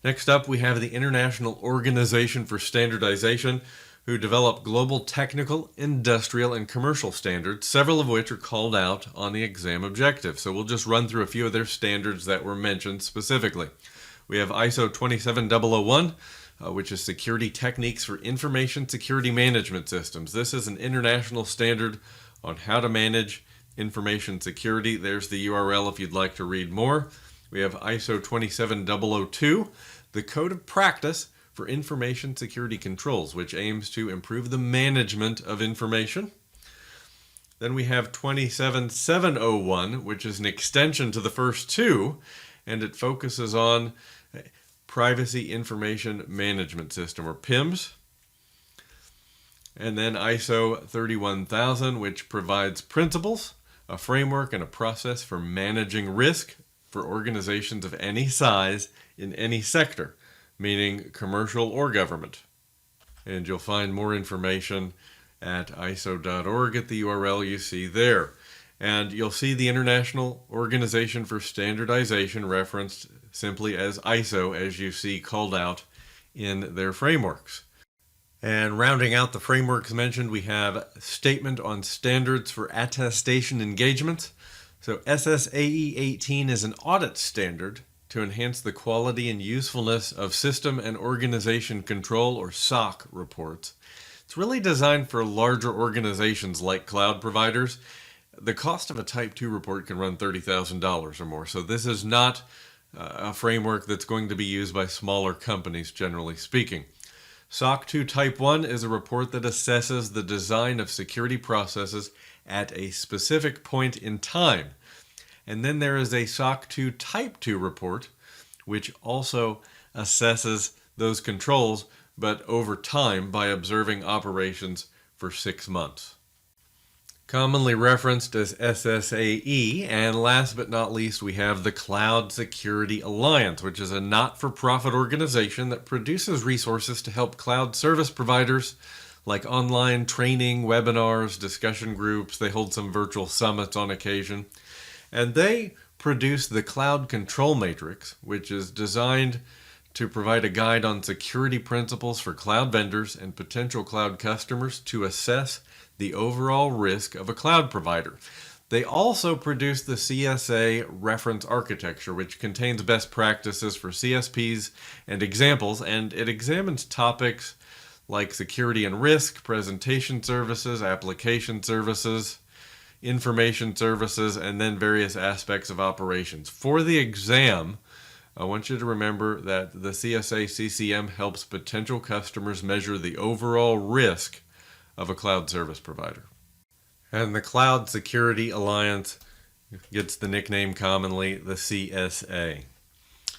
Next up, we have the International Organization for Standardization, who develop global technical, industrial, and commercial standards, several of which are called out on the exam objective. So we'll just run through a few of their standards that were mentioned specifically. We have ISO 27001, which is Security Techniques for Information Security Management Systems. This is an international standard on how to manage information security. There's the URL if you'd like to read more. We have ISO 27002, the Code of Practice for Information Security Controls, which aims to improve the management of information. Then we have 27701, which is an extension to the first two, and it focuses on Privacy Information Management System, or PIMS. And then ISO 31000, which provides principles, a framework, and a process for managing risk for organizations of any size in any sector, meaning commercial or government. And you'll find more information at iso.org at the URL you see there. And you'll see the International Organization for Standardization referenced simply as ISO, as you see called out in their frameworks. And rounding out the frameworks mentioned, we have Statement on Standards for Attestation Engagements. So SSAE 18 is an audit standard to enhance the quality and usefulness of System and Organization Control, or SOC, reports. It's really designed for larger organizations like cloud providers. The cost of a Type 2 report can run $30,000 or more, so this is not a framework that's going to be used by smaller companies, generally speaking. SOC 2 Type 1 is a report that assesses the design of security processes at a specific point in time. And then there is a SOC 2 Type 2 report, which also assesses those controls, but over time by observing operations for 6 months. Commonly referenced as SSAE, and last but not least, we have the Cloud Security Alliance, which is a not-for-profit organization that produces resources to help cloud service providers like online training, webinars, discussion groups. They hold some virtual summits on occasion. And they produce the Cloud Control Matrix, which is designed to provide a guide on security principles for cloud vendors and potential cloud customers to assess the overall risk of a cloud provider. They also produce the CSA Reference Architecture, which contains best practices for CSPs and examples, and it examines topics like security and risk, presentation services, application services, information services, and then various aspects of operations. For the exam, I want you to remember that the CSA CCM helps potential customers measure the overall risk of a cloud service provider. And the Cloud Security Alliance gets the nickname commonly the CSA.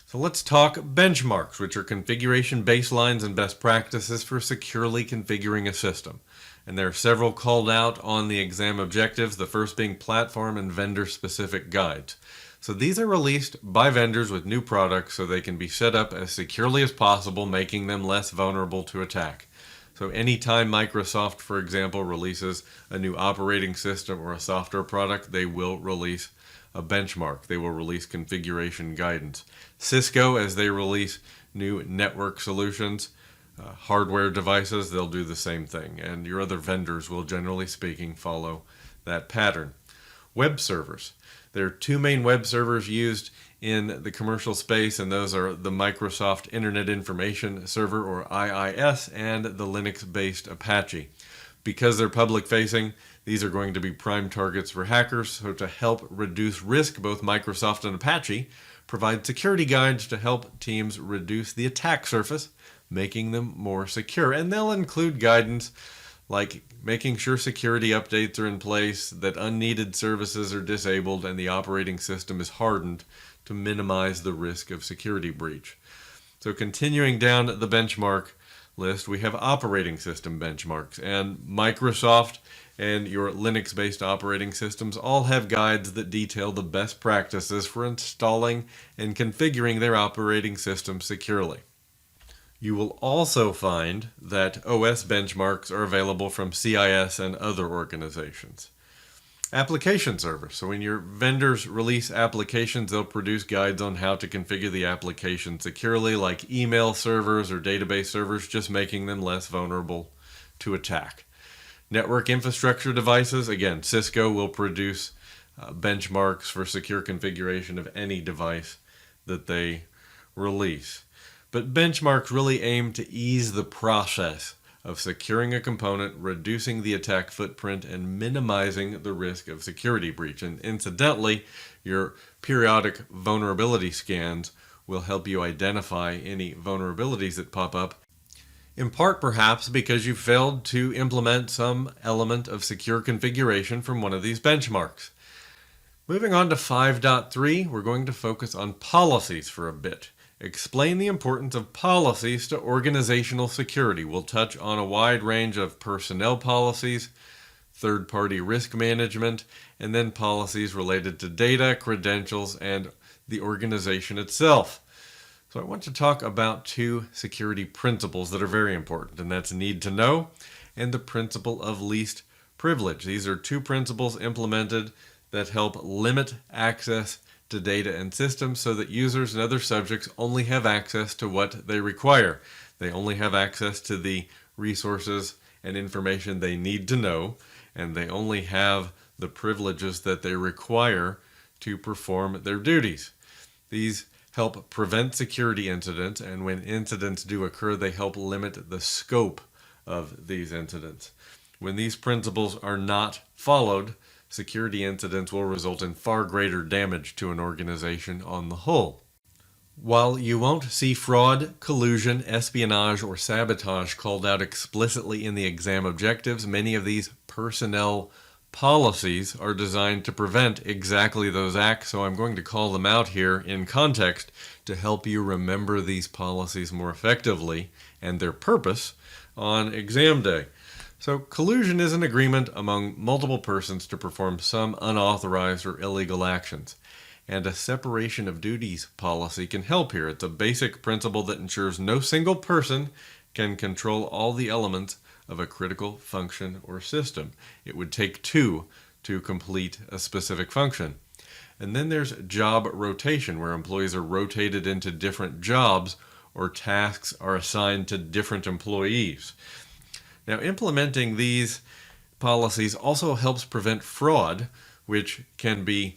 So let's talk benchmarks, which are configuration baselines and best practices for securely configuring a system. And there are several called out on the exam objectives, the first being platform and vendor-specific guides. So these are released by vendors with new products so they can be set up as securely as possible, making them less vulnerable to attack. So anytime Microsoft, for example, releases a new operating system or a software product, they will release a benchmark. They will release configuration guidance. Cisco, as they release new network solutions, hardware devices, they'll do the same thing. And your other vendors will, generally speaking, follow that pattern. Web servers. There are two main web servers used in the commercial space, and those are the Microsoft Internet Information Server, or IIS, and the Linux-based Apache. Because they're public-facing, these are going to be prime targets for hackers, so to help reduce risk, both Microsoft and Apache provide security guides to help teams reduce the attack surface, making them more secure. And they'll include guidance like making sure security updates are in place, that unneeded services are disabled, and the operating system is hardened to minimize the risk of security breach. So continuing down the benchmark list, we have operating system benchmarks, and Microsoft and your Linux-based operating systems all have guides that detail the best practices for installing and configuring their operating system securely. You will also find that OS benchmarks are available from CIS and other organizations. Application servers. So when your vendors release applications, they'll produce guides on how to configure the application securely, like email servers or database servers, just making them less vulnerable to attack. Network infrastructure devices. Again, Cisco will produce benchmarks for secure configuration of any device that they release. But benchmarks really aim to ease the process of securing a component, reducing the attack footprint, and minimizing the risk of security breach. And incidentally, your periodic vulnerability scans will help you identify any vulnerabilities that pop up in part perhaps because you failed to implement some element of secure configuration from one of these benchmarks. Moving on to 5.3, we're going to focus on policies for a bit. Explain the importance of policies to organizational security. We'll touch on a wide range of personnel policies, third-party risk management, and then policies related to data, credentials, and the organization itself. So I want to talk about two security principles that are very important, and that's need to know and the principle of least privilege. These are two principles implemented that help limit access to data and systems so that users and other subjects only have access to what they require. They only have access to the resources and information they need to know, and they only have the privileges that they require to perform their duties. These help prevent security incidents, and when incidents do occur, they help limit the scope of these incidents. When these principles are not followed, security incidents will result in far greater damage to an organization on the whole. While you won't see fraud, collusion, espionage, or sabotage called out explicitly in the exam objectives, many of these personnel policies are designed to prevent exactly those acts, so I'm going to call them out here in context to help you remember these policies more effectively and their purpose on exam day. So collusion is an agreement among multiple persons to perform some unauthorized or illegal actions. And a separation of duties policy can help here. It's a basic principle that ensures no single person can control all the elements of a critical function or system. It would take two to complete a specific function. And then there's job rotation, where employees are rotated into different jobs or tasks are assigned to different employees. Now, implementing these policies also helps prevent fraud, which can be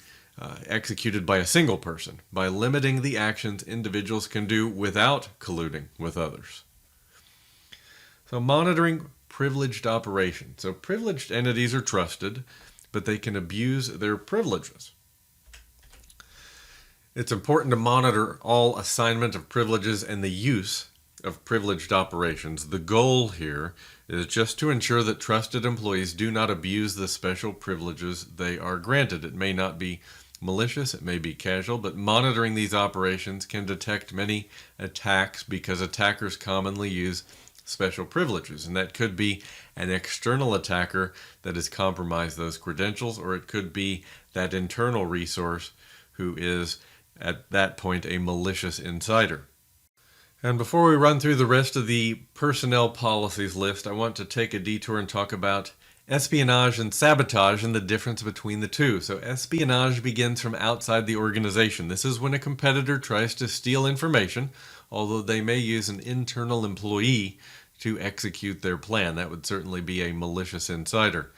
executed by a single person, by limiting the actions individuals can do without colluding with others. So monitoring privileged operations. So privileged entities are trusted, but they can abuse their privileges. It's important to monitor all assignment of privileges and the use of privileged operations. The goal here is just to ensure that trusted employees do not abuse the special privileges they are granted. It may not be malicious, it may be casual, but monitoring these operations can detect many attacks because attackers commonly use special privileges, and that could be an external attacker that has compromised those credentials, or it could be that internal resource who is at that point a malicious insider. And before we run through the rest of the personnel policies list, I want to take a detour and talk about espionage and sabotage and the difference between the two. So espionage begins from outside the organization. This is when a competitor tries to steal information, although they may use an internal employee to execute their plan. That would certainly be a malicious insider.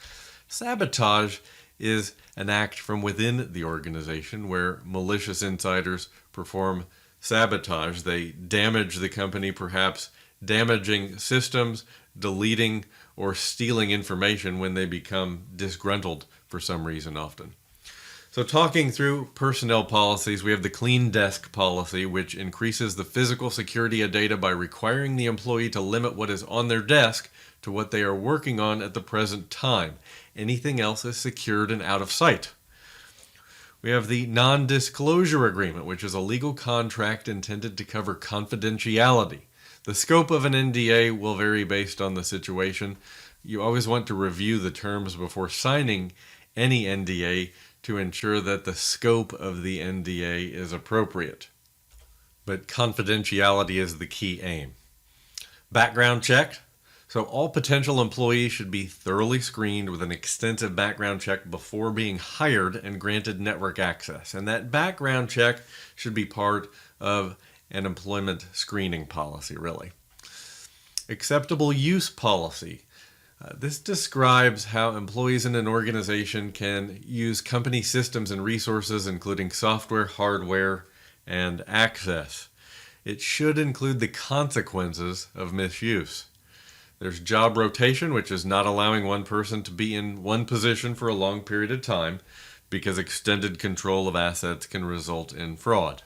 Sabotage is an act from within the organization where malicious insiders perform sabotage. They damage the company, perhaps damaging systems, deleting or stealing information when they become disgruntled for some reason often. So talking through personnel policies, we have the clean desk policy, which increases the physical security of data by requiring the employee to limit what is on their desk to what they are working on at the present time. Anything else is secured and out of sight. We have the non-disclosure agreement, which is a legal contract intended to cover confidentiality. The scope of an NDA will vary based on the situation. You always want to review the terms before signing any NDA to ensure that the scope of the NDA is appropriate. But confidentiality is the key aim. Background check. So all potential employees should be thoroughly screened with an extensive background check before being hired and granted network access. And that background check should be part of an employment screening policy, really. Acceptable use policy. This describes how employees in an organization can use company systems and resources, including software, hardware, and access. It should include the consequences of misuse. There's job rotation, which is not allowing one person to be in one position for a long period of time because extended control of assets can result in fraud.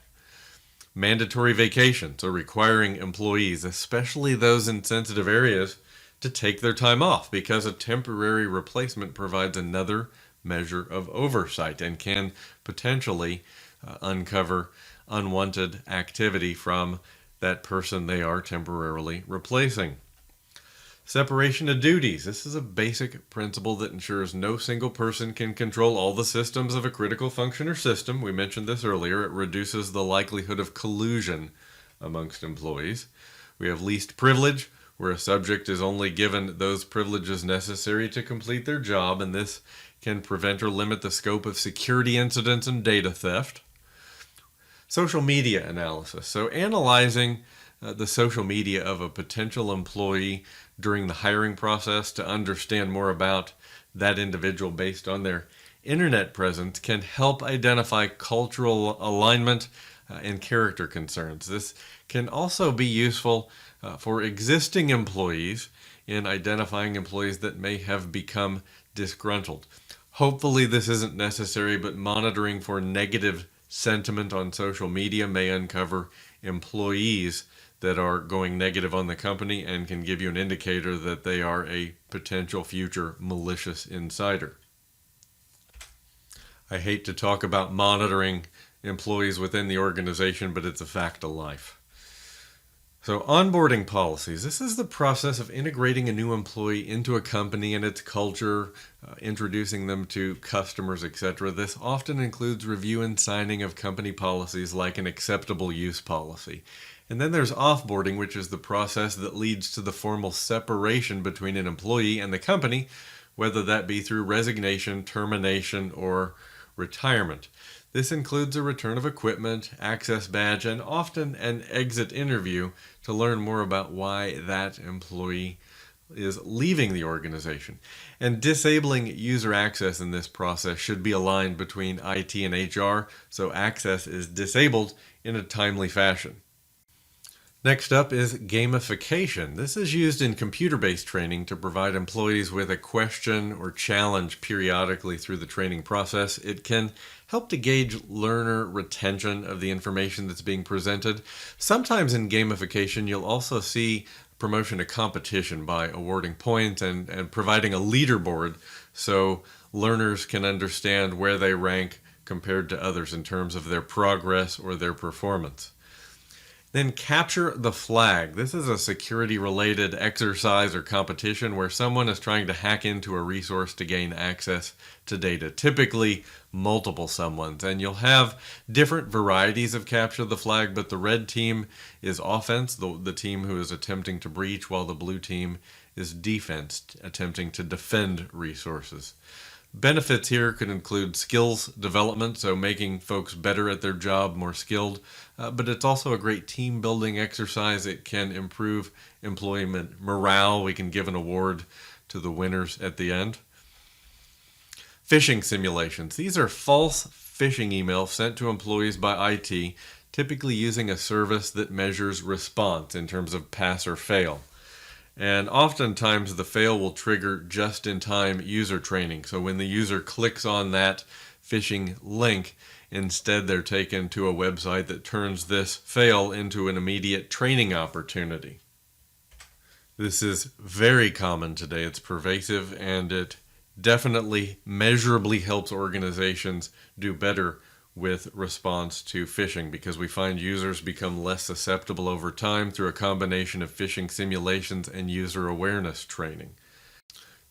Mandatory vacation, so requiring employees, especially those in sensitive areas, to take their time off because a temporary replacement provides another measure of oversight and can potentially uncover unwanted activity from that person they are temporarily replacing. Separation of duties. This is a basic principle that ensures no single person can control all the systems of a critical function or system. We mentioned this earlier. It reduces the likelihood of collusion amongst employees. We have least privilege, where a subject is only given those privileges necessary to complete their job, and this can prevent or limit the scope of security incidents and data theft. Social media analysis. So analyzing the social media of a potential employee during the hiring process to understand more about that individual based on their internet presence can help identify cultural alignment and character concerns. This can also be useful for existing employees in identifying employees that may have become disgruntled. Hopefully this isn't necessary, but monitoring for negative sentiment on social media may uncover employees that are going negative on the company and can give you an indicator that they are a potential future malicious insider. I hate to talk about monitoring employees within the organization, but it's a fact of life. So onboarding policies. This is the process of integrating a new employee into a company and its culture, introducing them to customers, etc. This often includes review and signing of company policies like an acceptable use policy. And then there's offboarding, which is the process that leads to the formal separation between an employee and the company, whether that be through resignation, termination, or retirement. This includes a return of equipment, access badge, and often an exit interview to learn more about why that employee is leaving the organization. And disabling user access in this process should be aligned between IT and HR, so access is disabled in a timely fashion. Next up is gamification. This is used in computer-based training to provide employees with a question or challenge periodically through the training process. It can help to gauge learner retention of the information that's being presented. Sometimes in gamification, you'll also see promotion to competition by awarding points and providing a leaderboard so learners can understand where they rank compared to others in terms of their progress or their performance. Then capture the flag. This is a security-related exercise or competition where someone is trying to hack into a resource to gain access to data, typically multiple someones. And you'll have different varieties of capture the flag, but the red team is offense, the team who is attempting to breach, while the blue team is defense, attempting to defend resources. Benefits here could include skills development, so making folks better at their job, more skilled, but it's also a great team building exercise. It can improve employment morale. We can give an award to the winners at the end. Phishing simulations. These are false phishing emails sent to employees by IT, typically using a service that measures response in terms of pass or fail. And oftentimes the fail will trigger just-in-time user training. So when the user clicks on that phishing link, instead they're taken to a website that turns this fail into an immediate training opportunity. This is very common today. It's pervasive, and it definitely measurably helps organizations do better with response to phishing, because we find users become less susceptible over time through a combination of phishing simulations and user awareness training.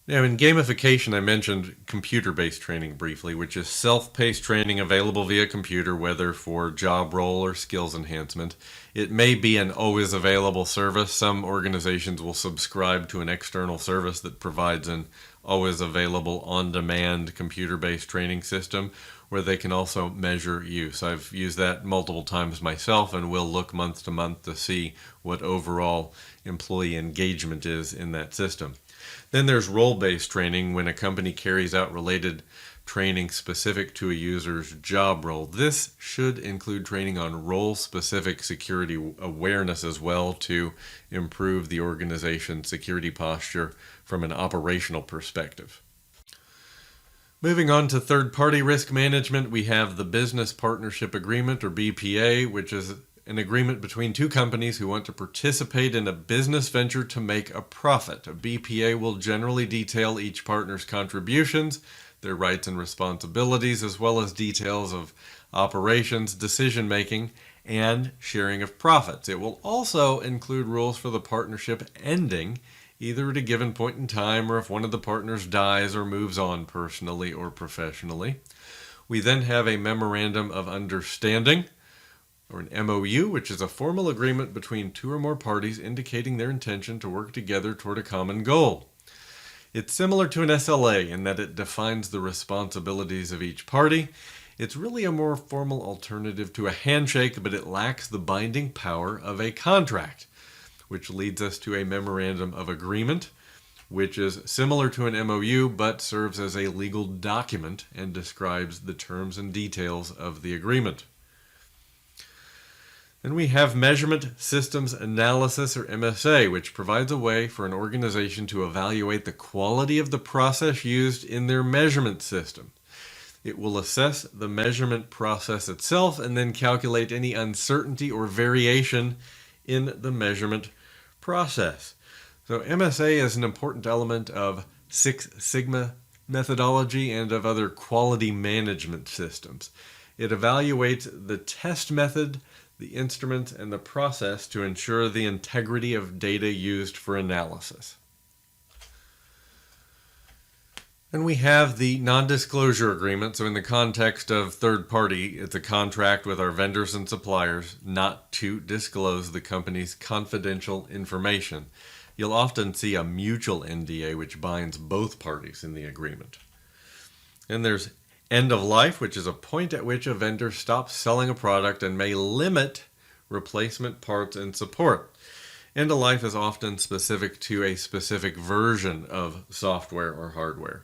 Now, in gamification, I mentioned computer-based training briefly, which is self-paced training available via computer, whether for job role or skills enhancement. It may be an always available service. Some organizations will subscribe to an external service that provides an always available on-demand computer-based training system where they can also measure use. I've used that multiple times myself, and will look month to month to see what overall employee engagement is in that system. Then there's role-based training, when a company carries out related training specific to a user's job role. This should include training on role-specific security awareness as well to improve the organization's security posture from an operational perspective. Moving on to third-party risk management, we have the Business Partnership Agreement, or BPA, which is an agreement between two companies who want to participate in a business venture to make a profit. A BPA will generally detail each partner's contributions, their rights and responsibilities, as well as details of operations, decision-making, and sharing of profits. It will also include rules for the partnership ending, either at a given point in time or if one of the partners dies or moves on personally or professionally. We then have a Memorandum of Understanding, or an MOU, which is a formal agreement between two or more parties indicating their intention to work together toward a common goal. It's similar to an SLA in that it defines the responsibilities of each party. It's really a more formal alternative to a handshake, but it lacks the binding power of a contract, which leads us to a Memorandum of Agreement, which is similar to an MOU but serves as a legal document and describes the terms and details of the agreement. Then we have Measurement Systems Analysis, or MSA, which provides a way for an organization to evaluate the quality of the process used in their measurement system. It will assess the measurement process itself and then calculate any uncertainty or variation in the measurement process. So MSA is an important element of Six Sigma methodology and of other quality management systems. It evaluates the test method, the instruments, and the process to ensure the integrity of data used for analysis. And we have the non-disclosure agreement. So in the context of third party, it's a contract with our vendors and suppliers not to disclose the company's confidential information. You'll often see a mutual NDA which binds both parties in the agreement. And there's end of life, which is a point at which a vendor stops selling a product and may limit replacement parts and support. End of life is often specific to a specific version of software or hardware.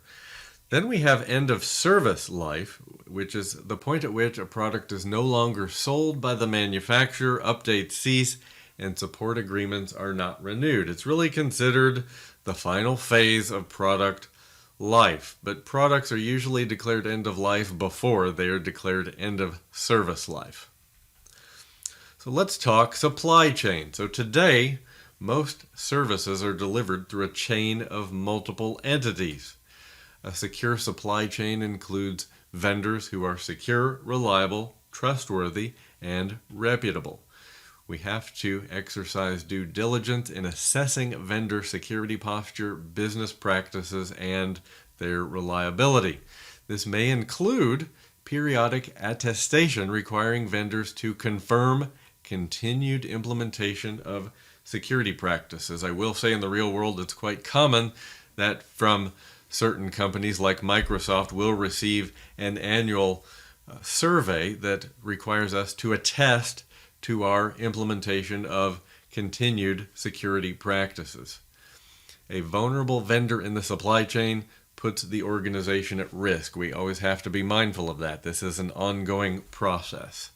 Then we have end of service life, which is the point at which a product is no longer sold by the manufacturer, updates cease, and support agreements are not renewed. It's really considered the final phase of product life, but products are usually declared end of life before they are declared end of service life. So let's talk supply chain. So today, most services are delivered through a chain of multiple entities. A secure supply chain includes vendors who are secure, reliable, trustworthy, and reputable. We have to exercise due diligence in assessing vendor security posture, business practices, and their reliability. This may include periodic attestation requiring vendors to confirm continued implementation of security practices. I will say in the real world it's quite common that from certain companies like Microsoft will receive an annual survey that requires us to attest to our implementation of continued security practices. A vulnerable vendor in the supply chain puts the organization at risk. We always have to be mindful of that. This is an ongoing process.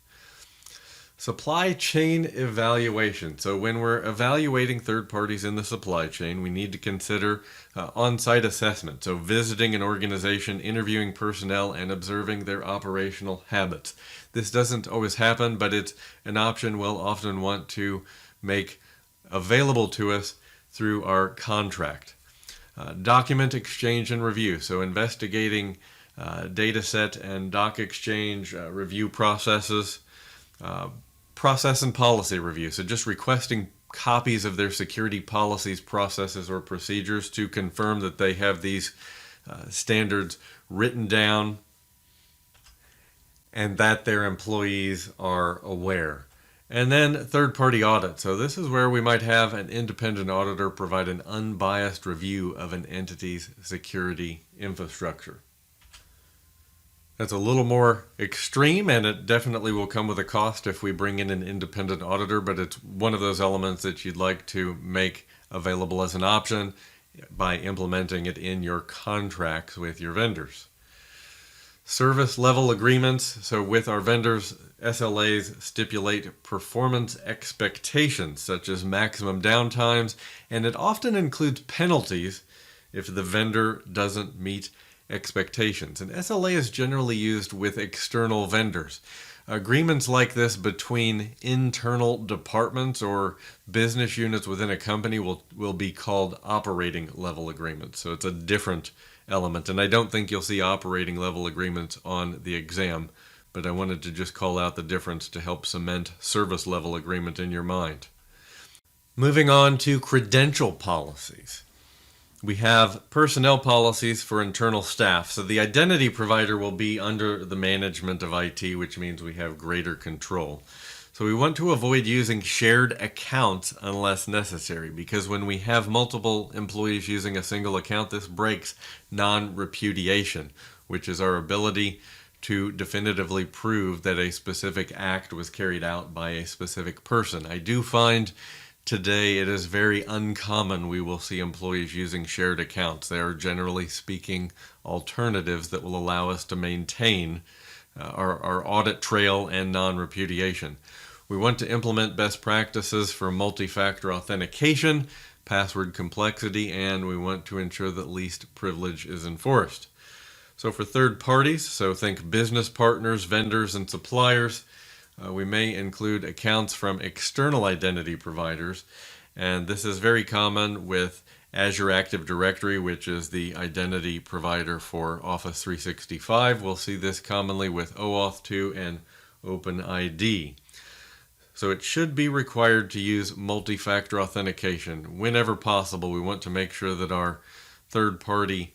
Supply chain evaluation. So when we're evaluating third parties in the supply chain, we need to consider on-site assessment. So visiting an organization, interviewing personnel, and observing their operational habits. This doesn't always happen, but it's an option we'll often want to make available to us through our contract. Document exchange and review. So investigating data set and doc exchange, review processes, process and policy review. So just requesting copies of their security policies, processes, or procedures to confirm that they have these standards written down and that their employees are aware. And then third-party audit. So this is where we might have an independent auditor provide an unbiased review of an entity's security infrastructure. That's a little more extreme, and it definitely will come with a cost if we bring in an independent auditor, but it's one of those elements that you'd like to make available as an option by implementing it in your contracts with your vendors. Service level agreements. So with our vendors, SLAs stipulate performance expectations such as maximum downtimes, and it often includes penalties if the vendor doesn't meet expectations. An SLA is generally used with external vendors. Agreements like this between internal departments or business units within a company will be called operating level agreements. So it's a different element. And I don't think you'll see operating level agreements on the exam, but I wanted to just call out the difference to help cement service level agreement in your mind. Moving on to credential policies. We have personnel policies for internal staff. So the identity provider will be under the management of IT, which means we have greater control. So we want to avoid using shared accounts unless necessary, because when we have multiple employees using a single account, this breaks non-repudiation, which is our ability to definitively prove that a specific act was carried out by a specific person. I do find today it is very uncommon we will see employees using shared accounts. They are generally speaking alternatives that will allow us to maintain our audit trail and non-repudiation. We want to implement best practices for multi-factor authentication, password complexity, and we want to ensure that least privilege is enforced. So for third parties, so think business partners, vendors, and suppliers, we may include accounts from external identity providers, and this is very common with Azure Active Directory, which is the identity provider for Office 365. We'll see this commonly with OAuth 2 and OpenID. So it should be required to use multi-factor authentication. Whenever possible, we want to make sure that our third-party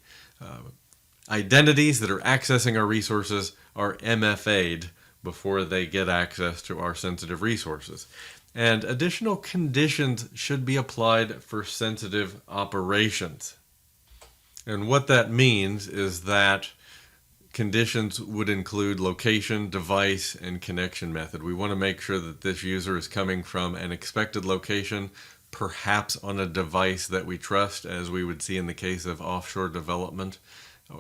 identities that are accessing our resources are MFA'd before they get access to our sensitive resources. And additional conditions should be applied for sensitive operations. And what that means is that conditions would include location, device, and connection method. We want to make sure that this user is coming from an expected location, perhaps on a device that we trust, as we would see in the case of offshore development,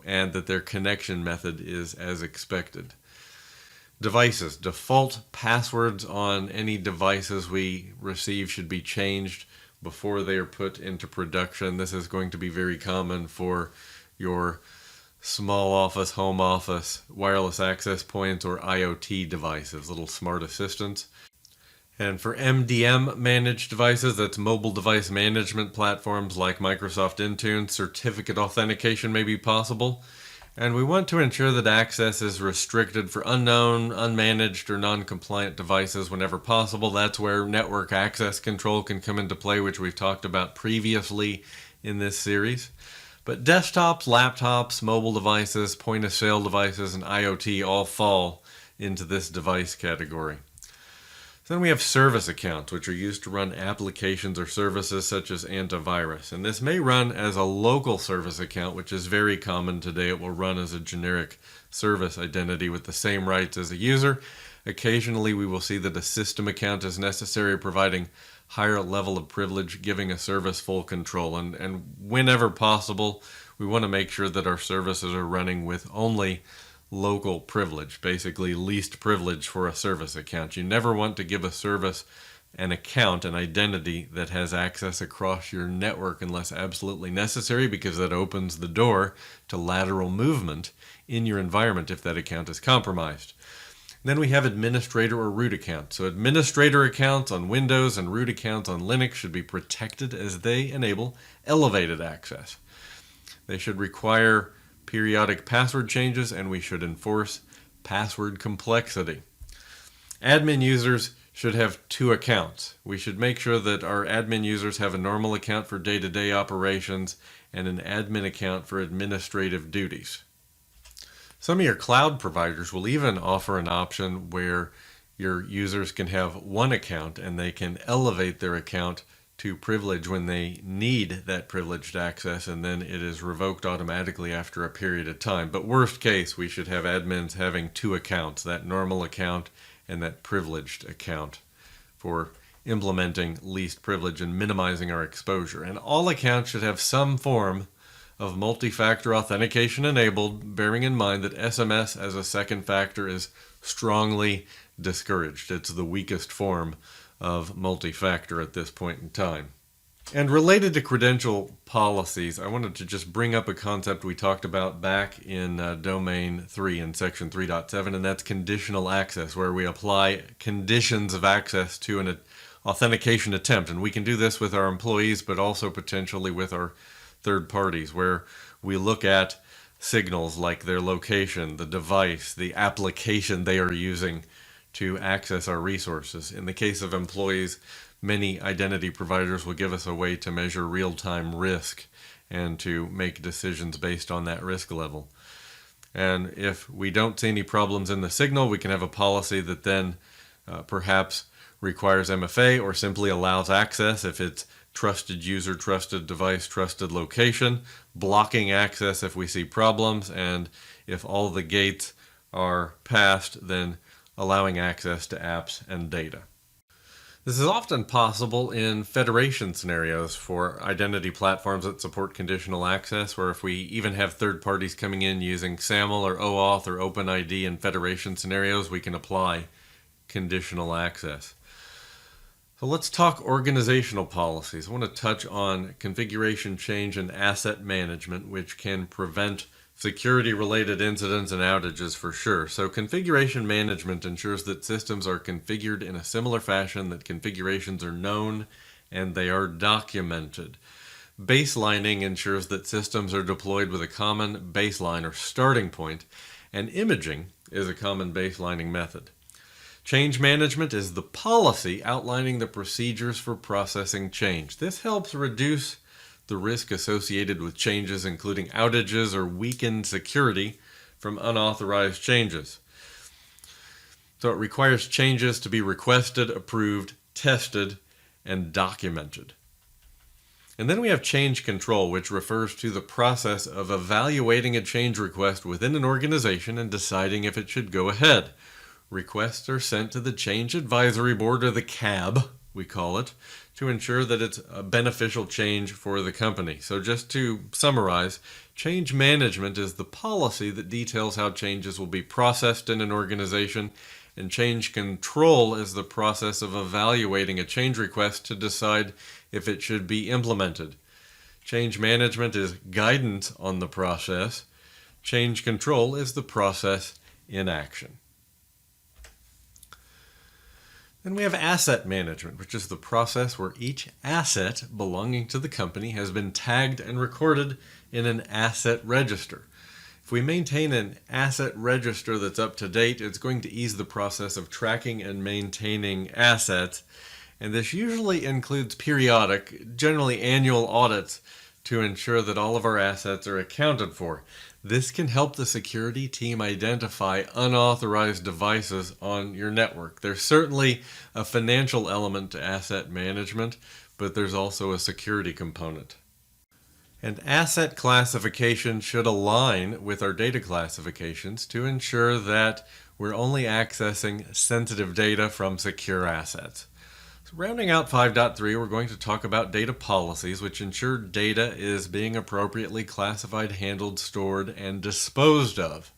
and that their connection method is as expected. Devices. Default passwords on any devices we receive should be changed before they are put into production. This is going to be very common for your small office, home office, wireless access points, or IoT devices, little smart assistants. And for MDM managed devices, that's mobile device management platforms like Microsoft Intune, certificate authentication may be possible. And we want to ensure that access is restricted for unknown, unmanaged, or non-compliant devices whenever possible. That's where network access control can come into play, which we've talked about previously in this series. But desktops, laptops, mobile devices, point-of-sale devices, and IoT all fall into this device category. Then we have service accounts, which are used to run applications or services such as antivirus. And this may run as a local service account, which is very common today. It will run as a generic service identity with the same rights as a user. Occasionally, we will see that a system account is necessary, providing higher level of privilege, giving a service full control. And whenever possible, we want to make sure that our services are running with only local privilege, basically least privilege for a service account. You never want to give a service an account, an identity that has access across your network unless absolutely necessary, because that opens the door to lateral movement in your environment if that account is compromised. Then we have administrator or root accounts. So administrator accounts on Windows and root accounts on Linux should be protected as they enable elevated access. They should require periodic password changes, and we should enforce password complexity. Admin users should have 2 accounts. We should make sure that our admin users have a normal account for day-to-day operations and an admin account for administrative duties. Some of your cloud providers will even offer an option where your users can have 1 account and they can elevate their account to privilege when they need that privileged access, and then it is revoked automatically after a period of time. But worst case, we should have admins having 2 accounts, that normal account and that privileged account, for implementing least privilege and minimizing our exposure. And all accounts should have some form of multi-factor authentication enabled, bearing in mind that SMS as a second factor is strongly discouraged. It's the weakest form of multi-factor at this point in time. And related to credential policies, I wanted to just bring up a concept we talked about back in Domain 3 in Section 3.7, and that's conditional access, where we apply conditions of access to an authentication attempt. And we can do this with our employees, but also potentially with our third parties, where we look at signals like their location, the device, the application they are using to access our resources. In the case of employees, many identity providers will give us a way to measure real-time risk and to make decisions based on that risk level. And if we don't see any problems in the signal, we can have a policy that then perhaps requires MFA or simply allows access if it's trusted user, trusted device, trusted location, blocking access if we see problems, and if all the gates are passed, then allowing access to apps and data. This is often possible in federation scenarios for identity platforms that support conditional access, where if we even have third parties coming in using SAML or OAuth or OpenID in federation scenarios, we can apply conditional access. So let's talk organizational policies. I want to touch on configuration change and asset management, which can prevent security-related incidents and outages for sure. So configuration management ensures that systems are configured in a similar fashion, that configurations are known and they are documented. Baselining ensures that systems are deployed with a common baseline or starting point, and imaging is a common baselining method. Change management is the policy outlining the procedures for processing change. This helps reduce the risk associated with changes, including outages or weakened security from unauthorized changes. So it requires changes to be requested, approved, tested, and documented. And then we have change control, which refers to the process of evaluating a change request within an organization and deciding if it should go ahead. Requests are sent to the Change Advisory Board, or the CAB, we call it, to ensure that it's a beneficial change for the company. So just to summarize, change management is the policy that details how changes will be processed in an organization, and change control is the process of evaluating a change request to decide if it should be implemented. Change management is guidance on the process. Change control is the process in action. Then we have asset management, which is the process where each asset belonging to the company has been tagged and recorded in an asset register. If we maintain an asset register that's up to date, it's going to ease the process of tracking and maintaining assets. And this usually includes periodic, generally annual audits to ensure that all of our assets are accounted for. This can help the security team identify unauthorized devices on your network. There's certainly a financial element to asset management, but there's also a security component. And asset classification should align with our data classifications to ensure that we're only accessing sensitive data from secure assets. Rounding out 5.3, we're going to talk about data policies, which ensure data is being appropriately classified, handled, stored, and disposed of.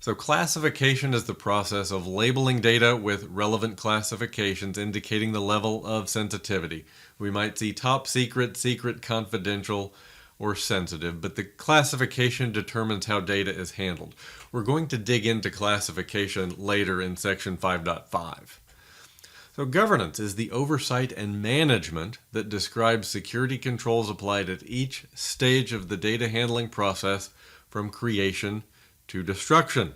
So classification is the process of labeling data with relevant classifications indicating the level of sensitivity. We might see top secret, secret, confidential, or sensitive, but the classification determines how data is handled. We're going to dig into classification later in section 5.5. So governance is the oversight and management that describes security controls applied at each stage of the data handling process from creation to destruction.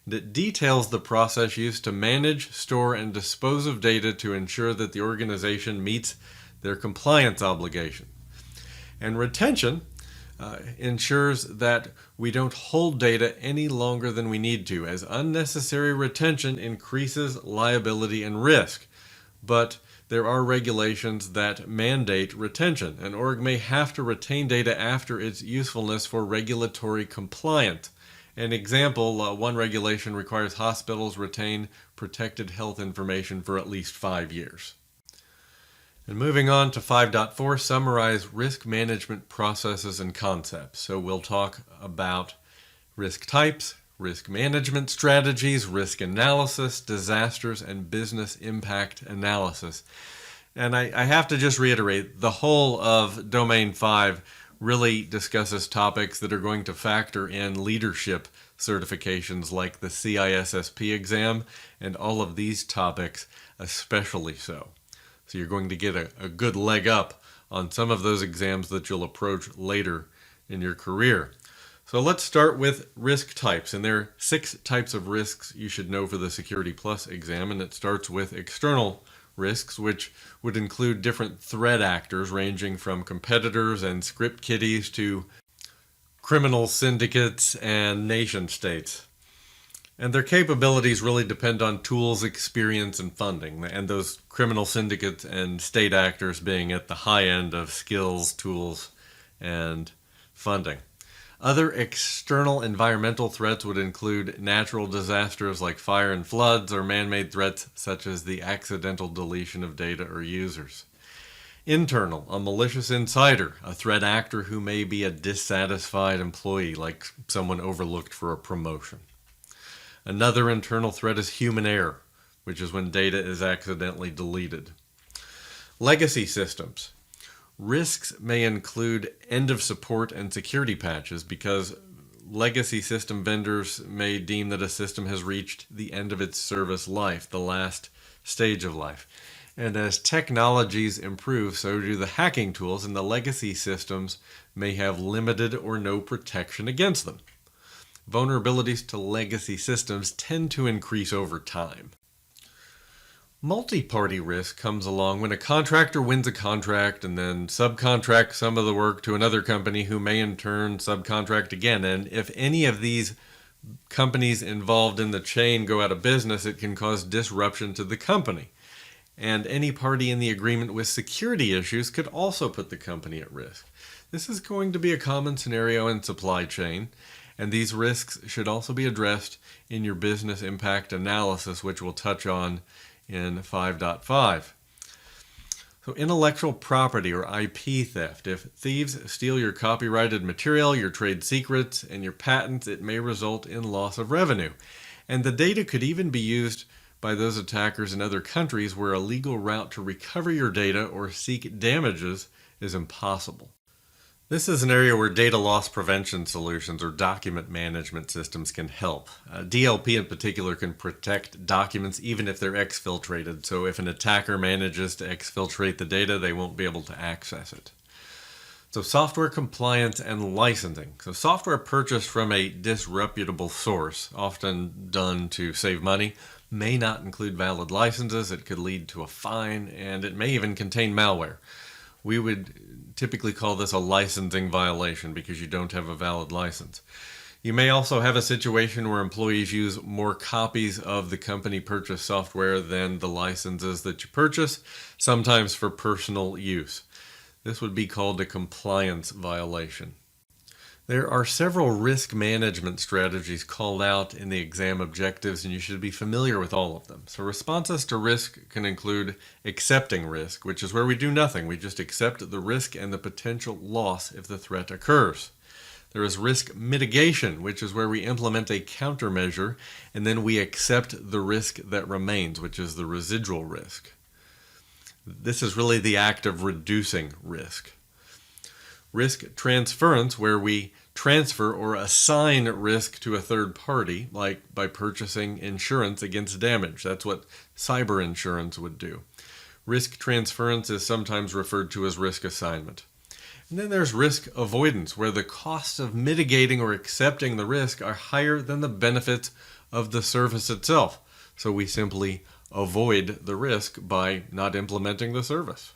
And it details the process used to manage, store, and dispose of data to ensure that the organization meets their compliance obligation. And retention ensures that we don't hold data any longer than we need to, as unnecessary retention increases liability and risk. But there are regulations that mandate retention. An org may have to retain data after its usefulness for regulatory compliance. An example, one regulation requires hospitals retain protected health information for at least 5 years. And moving on to 5.4, summarize risk management processes and concepts. So we'll talk about risk types, risk management strategies, risk analysis, disasters, and business impact analysis. And I have to just reiterate, the whole of Domain 5 really discusses topics that are going to factor in leadership certifications like the CISSP exam, and all of these topics especially so. So you're going to get a good leg up on some of those exams that you'll approach later in your career. So let's start with risk types, and there are 6 types of risks you should know for the Security Plus exam, and it starts with external risks, which would include different threat actors ranging from competitors and script kiddies to criminal syndicates and nation states. And their capabilities really depend on tools, experience, and funding, and those criminal syndicates and state actors being at the high end of skills, tools, and funding. Other external environmental threats would include natural disasters like fire and floods, or man-made threats such as the accidental deletion of data or users. Internal, a malicious insider, a threat actor who may be a dissatisfied employee, like someone overlooked for a promotion. Another internal threat is human error, which is when data is accidentally deleted. Legacy systems. Risks may include end of support and security patches because legacy system vendors may deem that a system has reached the end of its service life, the last stage of life. And as technologies improve, so do the hacking tools, and the legacy systems may have limited or no protection against them. Vulnerabilities to legacy systems tend to increase over time. Multi-party risk comes along when a contractor wins a contract and then subcontracts some of the work to another company who may in turn subcontract again. And if any of these companies involved in the chain go out of business, it can cause disruption to the company. And any party in the agreement with security issues could also put the company at risk. This is going to be a common scenario in supply chain, and these risks should also be addressed in your business impact analysis, which we'll touch on in 5.5. So intellectual property or IP theft. If thieves steal your copyrighted material, your trade secrets, and your patents, it may result in loss of revenue. And the data could even be used by those attackers in other countries where a legal route to recover your data or seek damages is impossible. This is an area where data loss prevention solutions or document management systems can help. DLP in particular can protect documents even if they're exfiltrated. So if an attacker manages to exfiltrate the data, they won't be able to access it. So software compliance and licensing. So software purchased from a disreputable source, often done to save money, may not include valid licenses. It could lead to a fine, and it may even contain malware. We would typically call this a licensing violation because you don't have a valid license. You may also have a situation where employees use more copies of the company purchased software than the licenses that you purchase, sometimes for personal use. This would be called a compliance violation. There are several risk management strategies called out in the exam objectives, and you should be familiar with all of them. So responses to risk can include accepting risk, which is where we do nothing. We just accept the risk and the potential loss if the threat occurs. There is risk mitigation, which is where we implement a countermeasure, and then we accept the risk that remains, which is the residual risk. This is really the act of reducing risk. Risk transference, where we transfer or assign risk to a third party, like by purchasing insurance against damage. That's what cyber insurance would do. Risk transference is sometimes referred to as risk assignment. And then there's risk avoidance, where the costs of mitigating or accepting the risk are higher than the benefits of the service itself. So we simply avoid the risk by not implementing the service.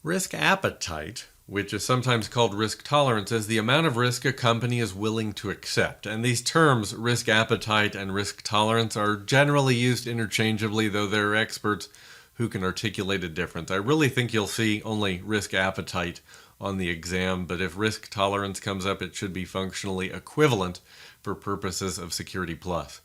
Risk appetite, which is sometimes called risk tolerance, is the amount of risk a company is willing to accept. And these terms, risk appetite and risk tolerance, are generally used interchangeably, though there are experts who can articulate a difference. I really think you'll see only risk appetite on the exam, but if risk tolerance comes up, it should be functionally equivalent for purposes of Security Plus.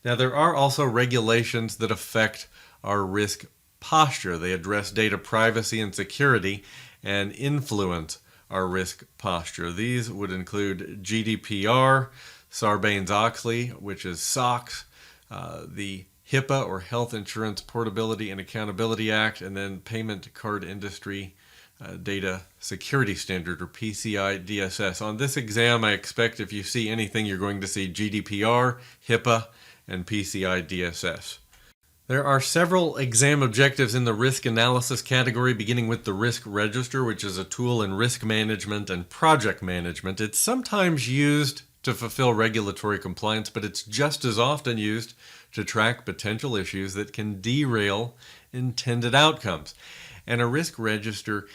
Now, there are also regulations that affect our risk posture. They address data privacy and security and influence our risk posture. These would include GDPR, Sarbanes-Oxley, which is SOX, the HIPAA, or Health Insurance Portability and Accountability Act, and then Payment Card Industry Data Security Standard, or PCI DSS. On this exam, I expect if you see anything, you're going to see GDPR, HIPAA, and PCI DSS. There are several exam objectives in the risk analysis category, beginning with the risk register, which is a tool in risk management and project management. It's sometimes used to fulfill regulatory compliance, but it's just as often used to track potential issues that can derail intended outcomes. And a risk register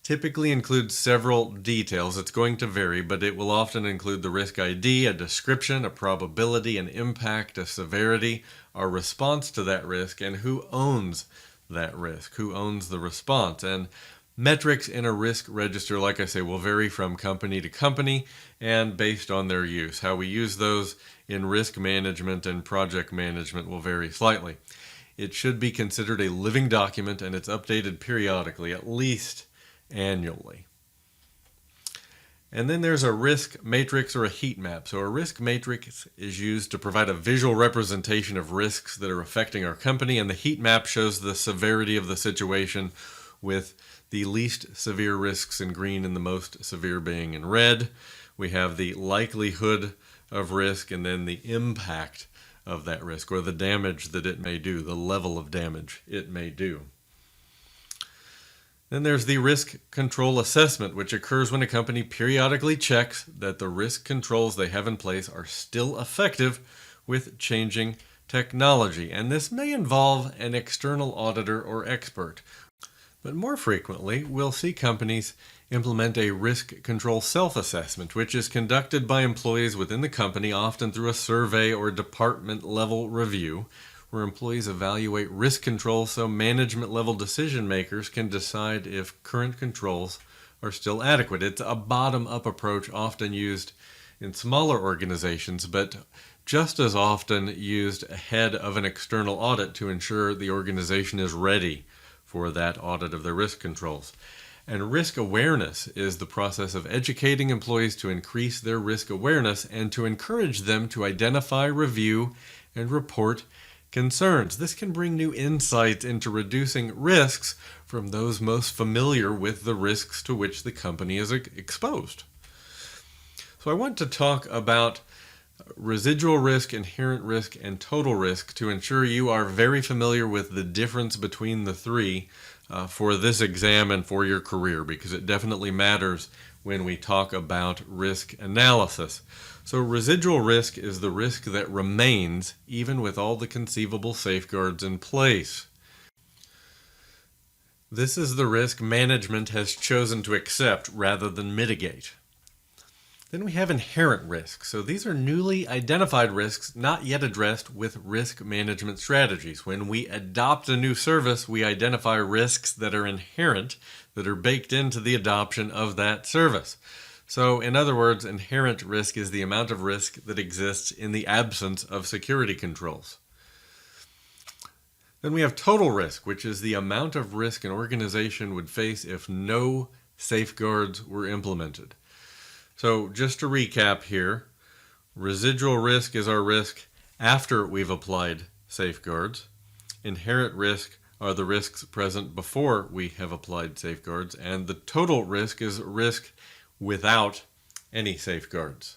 typically includes several details. It's going to vary, but it will often include the risk ID, a description, a probability, an impact, a severity, a response to that risk, and who owns that risk, who owns the response. And metrics in a risk register, like I say, will vary from company to company and based on their use. How we use those in risk management and project management will vary slightly. It should be considered a living document, and it's updated periodically, at least annually. And then there's a risk matrix or a heat map. So a risk matrix is used to provide a visual representation of risks that are affecting our company, and the heat map shows the severity of the situation, with the least severe risks in green and the most severe being in red. We have the likelihood of risk and then the impact of that risk, or the damage that it may do, the level of damage it may do. Then there's the risk control assessment, which occurs when a company periodically checks that the risk controls they have in place are still effective with changing technology. And this may involve an external auditor or expert. But more frequently, we'll see companies implement a risk control self-assessment, which is conducted by employees within the company, often through a survey or department-level review, where employees evaluate risk control so management-level decision makers can decide if current controls are still adequate. It's a bottom-up approach often used in smaller organizations, but just as often used ahead of an external audit to ensure the organization is ready for that audit of their risk controls. And risk awareness is the process of educating employees to increase their risk awareness and to encourage them to identify, review, and report concerns. This can bring new insight into reducing risks from those most familiar with the risks to which the company is exposed. So I want to talk about residual risk, inherent risk, and total risk to ensure you are very familiar with the difference between the three for this exam and for your career, because it definitely matters when we talk about risk analysis. So residual risk is the risk that remains even with all the conceivable safeguards in place. This is the risk management has chosen to accept rather than mitigate. Then we have inherent risk. So these are newly identified risks not yet addressed with risk management strategies. When we adopt a new service, we identify risks that are inherent, that are baked into the adoption of that service. So in other words, inherent risk is the amount of risk that exists in the absence of security controls. Then we have total risk, which is the amount of risk an organization would face if no safeguards were implemented. So just to recap here, residual risk is our risk after we've applied safeguards. Inherent risk are the risks present before we have applied safeguards, and the total risk is risk without any safeguards.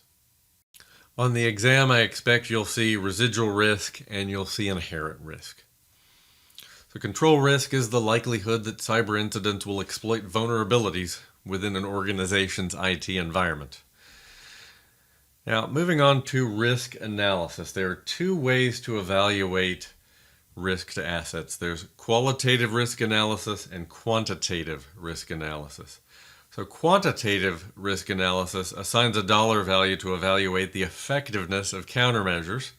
On the exam, I expect you'll see residual risk and you'll see inherent risk. So control risk is the likelihood that cyber incidents will exploit vulnerabilities within an organization's IT environment. Now, moving on to risk analysis. There are two ways to evaluate risk to assets. There's qualitative risk analysis and quantitative risk analysis. So quantitative risk analysis assigns a dollar value to evaluate the effectiveness of countermeasures.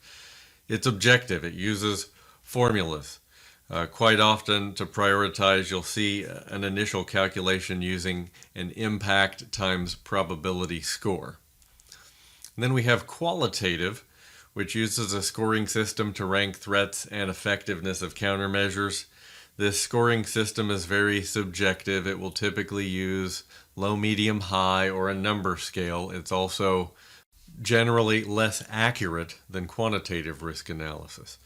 It's objective. It uses formulas. Quite often, to prioritize, you'll see an initial calculation using an impact times probability score. And then we have qualitative, which uses a scoring system to rank threats and effectiveness of countermeasures. This scoring system is very subjective. It will typically use low, medium, high, or a number scale. It's also generally less accurate than quantitative risk analysis.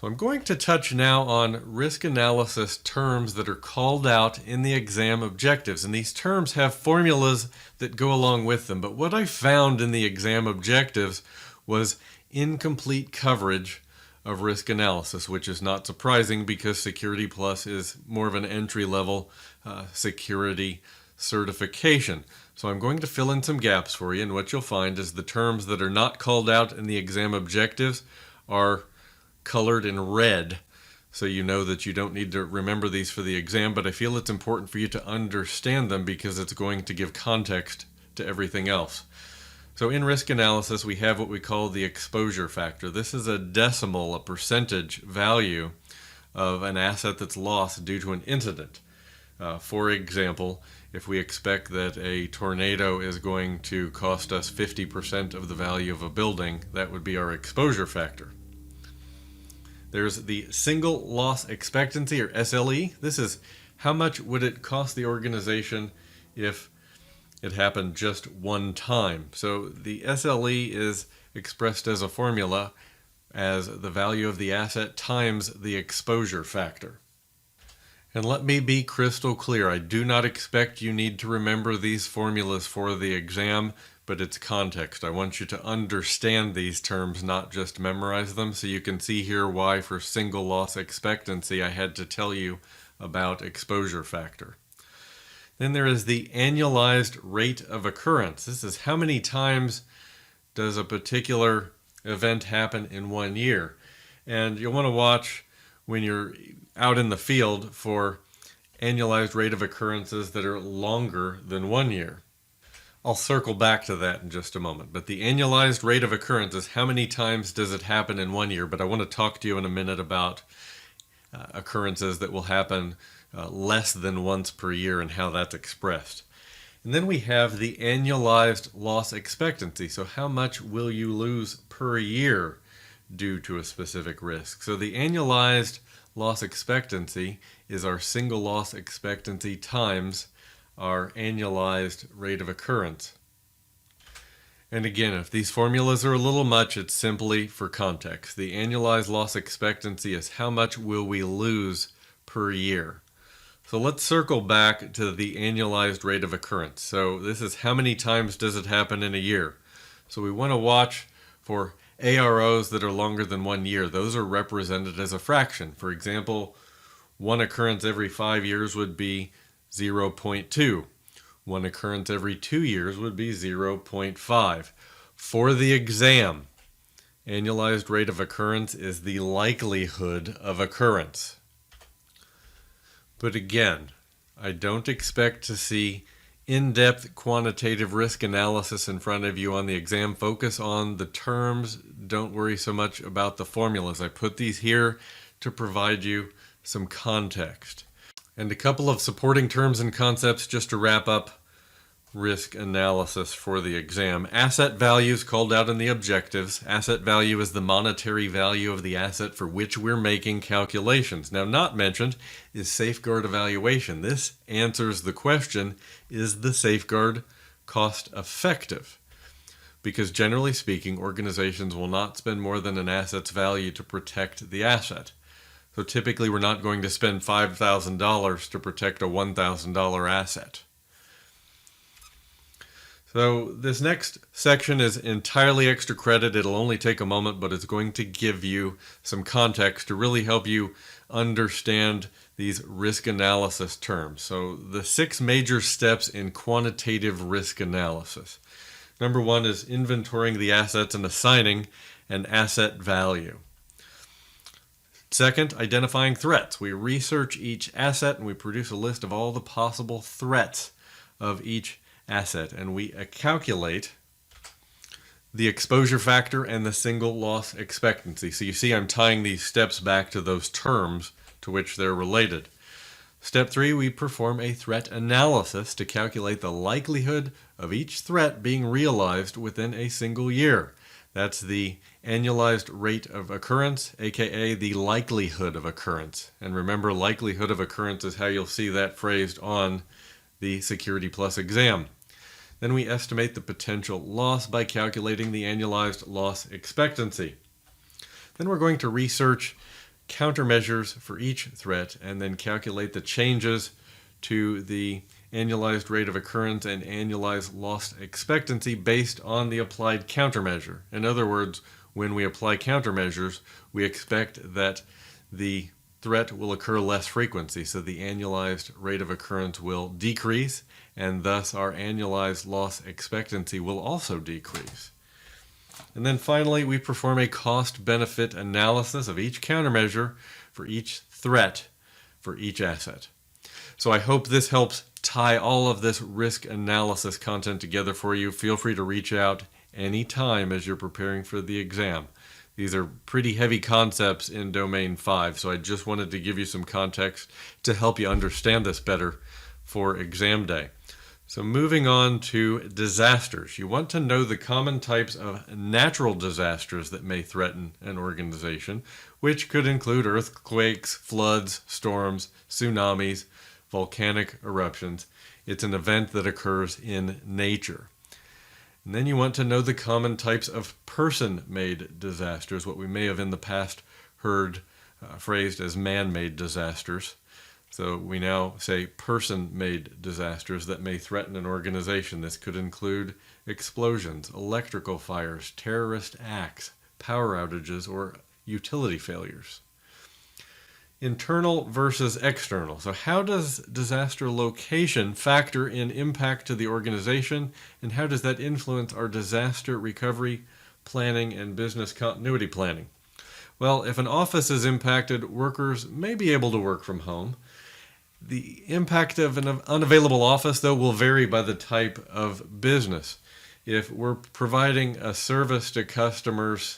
So I'm going to touch now on risk analysis terms that are called out in the exam objectives. And these terms have formulas that go along with them. But what I found in the exam objectives was incomplete coverage of risk analysis, which is not surprising because Security Plus is more of an entry-level security certification. So I'm going to fill in some gaps for you, and what you'll find is the terms that are not called out in the exam objectives are colored in red, so you know that you don't need to remember these for the exam, but I feel it's important for you to understand them because it's going to give context to everything else. So in risk analysis, we have what we call the exposure factor. This is a decimal, a percentage value of an asset that's lost due to an incident. For example, if we expect that a tornado is going to cost us 50% of the value of a building, that would be our exposure factor. There's the single loss expectancy, or SLE. This is how much would it cost the organization if it happened just one time. So the SLE is expressed as a formula as the value of the asset times the exposure factor. And let me be crystal clear, I do not expect you need to remember these formulas for the exam, but it's context. I want you to understand these terms, not just memorize them, so you can see here why for single loss expectancy I had to tell you about exposure factor. Then there is the annualized rate of occurrence. This is how many times does a particular event happen in 1 year. And you'll want to watch when you're out in the field for annualized rate of occurrences that are longer than 1 year. I'll circle back to that in just a moment. But the annualized rate of occurrence is how many times does it happen in 1 year. But I want to talk to you in a minute about occurrences that will happen less than once per year and how that's expressed. And then we have the annualized loss expectancy. So how much will you lose per year due to a specific risk? So the annualized loss expectancy is our single loss expectancy times our annualized rate of occurrence. And again, if these formulas are a little much, it's simply for context. The annualized loss expectancy is how much will we lose per year. So let's circle back to the annualized rate of occurrence. So this is how many times does it happen in a year. So we want to watch for AROs that are longer than 1 year. Those are represented as a fraction. For example, one occurrence every 5 years would be 0.2. One occurrence every 2 years would be 0.5. For the exam, annualized rate of occurrence is the likelihood of occurrence. But again, I don't expect to see in-depth quantitative risk analysis in front of you on the exam. Focus on the terms. Don't worry so much about the formulas. I put these here to provide you some context. And a couple of supporting terms and concepts just to wrap up risk analysis for the exam. Asset values called out in the objectives. Asset value is the monetary value of the asset for which we're making calculations. Now, not mentioned is safeguard evaluation. This answers the question, is the safeguard cost effective? Because generally speaking, organizations will not spend more than an asset's value to protect the asset. So typically we're not going to spend $5,000 to protect a $1,000 asset. So this next section is entirely extra credit. It'll only take a moment, but it's going to give you some context to really help you understand these risk analysis terms. So the 6 major steps in quantitative risk analysis. Number 1 is inventorying the assets and assigning an asset value. Second, identifying threats. We research each asset and we produce a list of all the possible threats of each asset, and we calculate the exposure factor and the single loss expectancy. So you see I'm tying these steps back to those terms to which they're related. Step 3, we perform a threat analysis to calculate the likelihood of each threat being realized within a single year. That's the annualized rate of occurrence, aka the likelihood of occurrence. And remember, likelihood of occurrence is how you'll see that phrased on the Security Plus exam. Then we estimate the potential loss by calculating the annualized loss expectancy. Then we're going to research countermeasures for each threat and then calculate the changes to the annualized rate of occurrence and annualized loss expectancy based on the applied countermeasure. In other words, when we apply countermeasures, we expect that the threat will occur less frequency, so the annualized rate of occurrence will decrease, and thus our annualized loss expectancy will also decrease. And then finally, we perform a cost-benefit analysis of each countermeasure for each threat for each asset. So I hope this helps tie all of this risk analysis content together for you. Feel free to reach out anytime as you're preparing for the exam. These are pretty heavy concepts in Domain 5, so I just wanted to give you some context to help you understand this better for exam day. So moving on to disasters. You want to know the common types of natural disasters that may threaten an organization, which could include earthquakes, floods, storms, tsunamis, volcanic eruptions. It's an event that occurs in nature. And then you want to know the common types of person-made disasters, what we may have in the past heard phrased as man-made disasters. So we now say person-made disasters that may threaten an organization. This could include explosions, electrical fires, terrorist acts, power outages, or utility failures. Internal versus external. So how does disaster location factor in impact to the organization, and how does that influence our disaster recovery planning and business continuity planning? Well, if an office is impacted, workers may be able to work from home. The impact of an unavailable office, though, will vary by the type of business. If we're providing a service to customers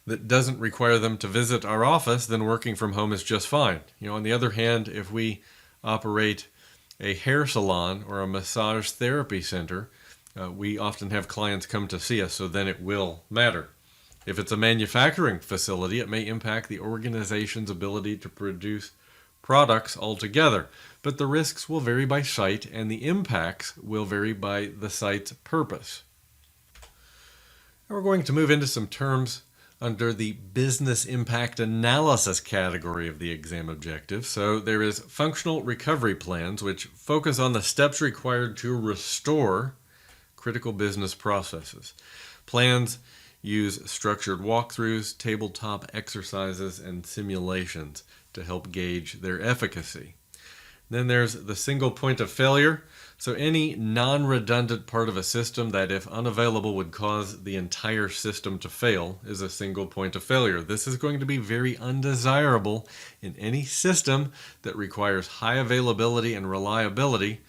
that doesn't require them to visit our office, then working from home is just fine. On the other hand, if we operate a hair salon or a massage therapy center, we often have clients come to see us, so then it will matter. If it's a manufacturing facility, it may impact the organization's ability to produce products altogether, but the risks will vary by site and the impacts will vary by the site's purpose. Now we're going to move into some terms under the business impact analysis category of the exam objective. So there is functional recovery plans, which focus on the steps required to restore critical business processes. Plans use structured walkthroughs, tabletop exercises, and simulations to help gauge their efficacy. Then there's the single point of failure. So any non-redundant part of a system that, if unavailable, would cause the entire system to fail is a single point of failure. This is going to be very undesirable in any system that requires high availability and reliability,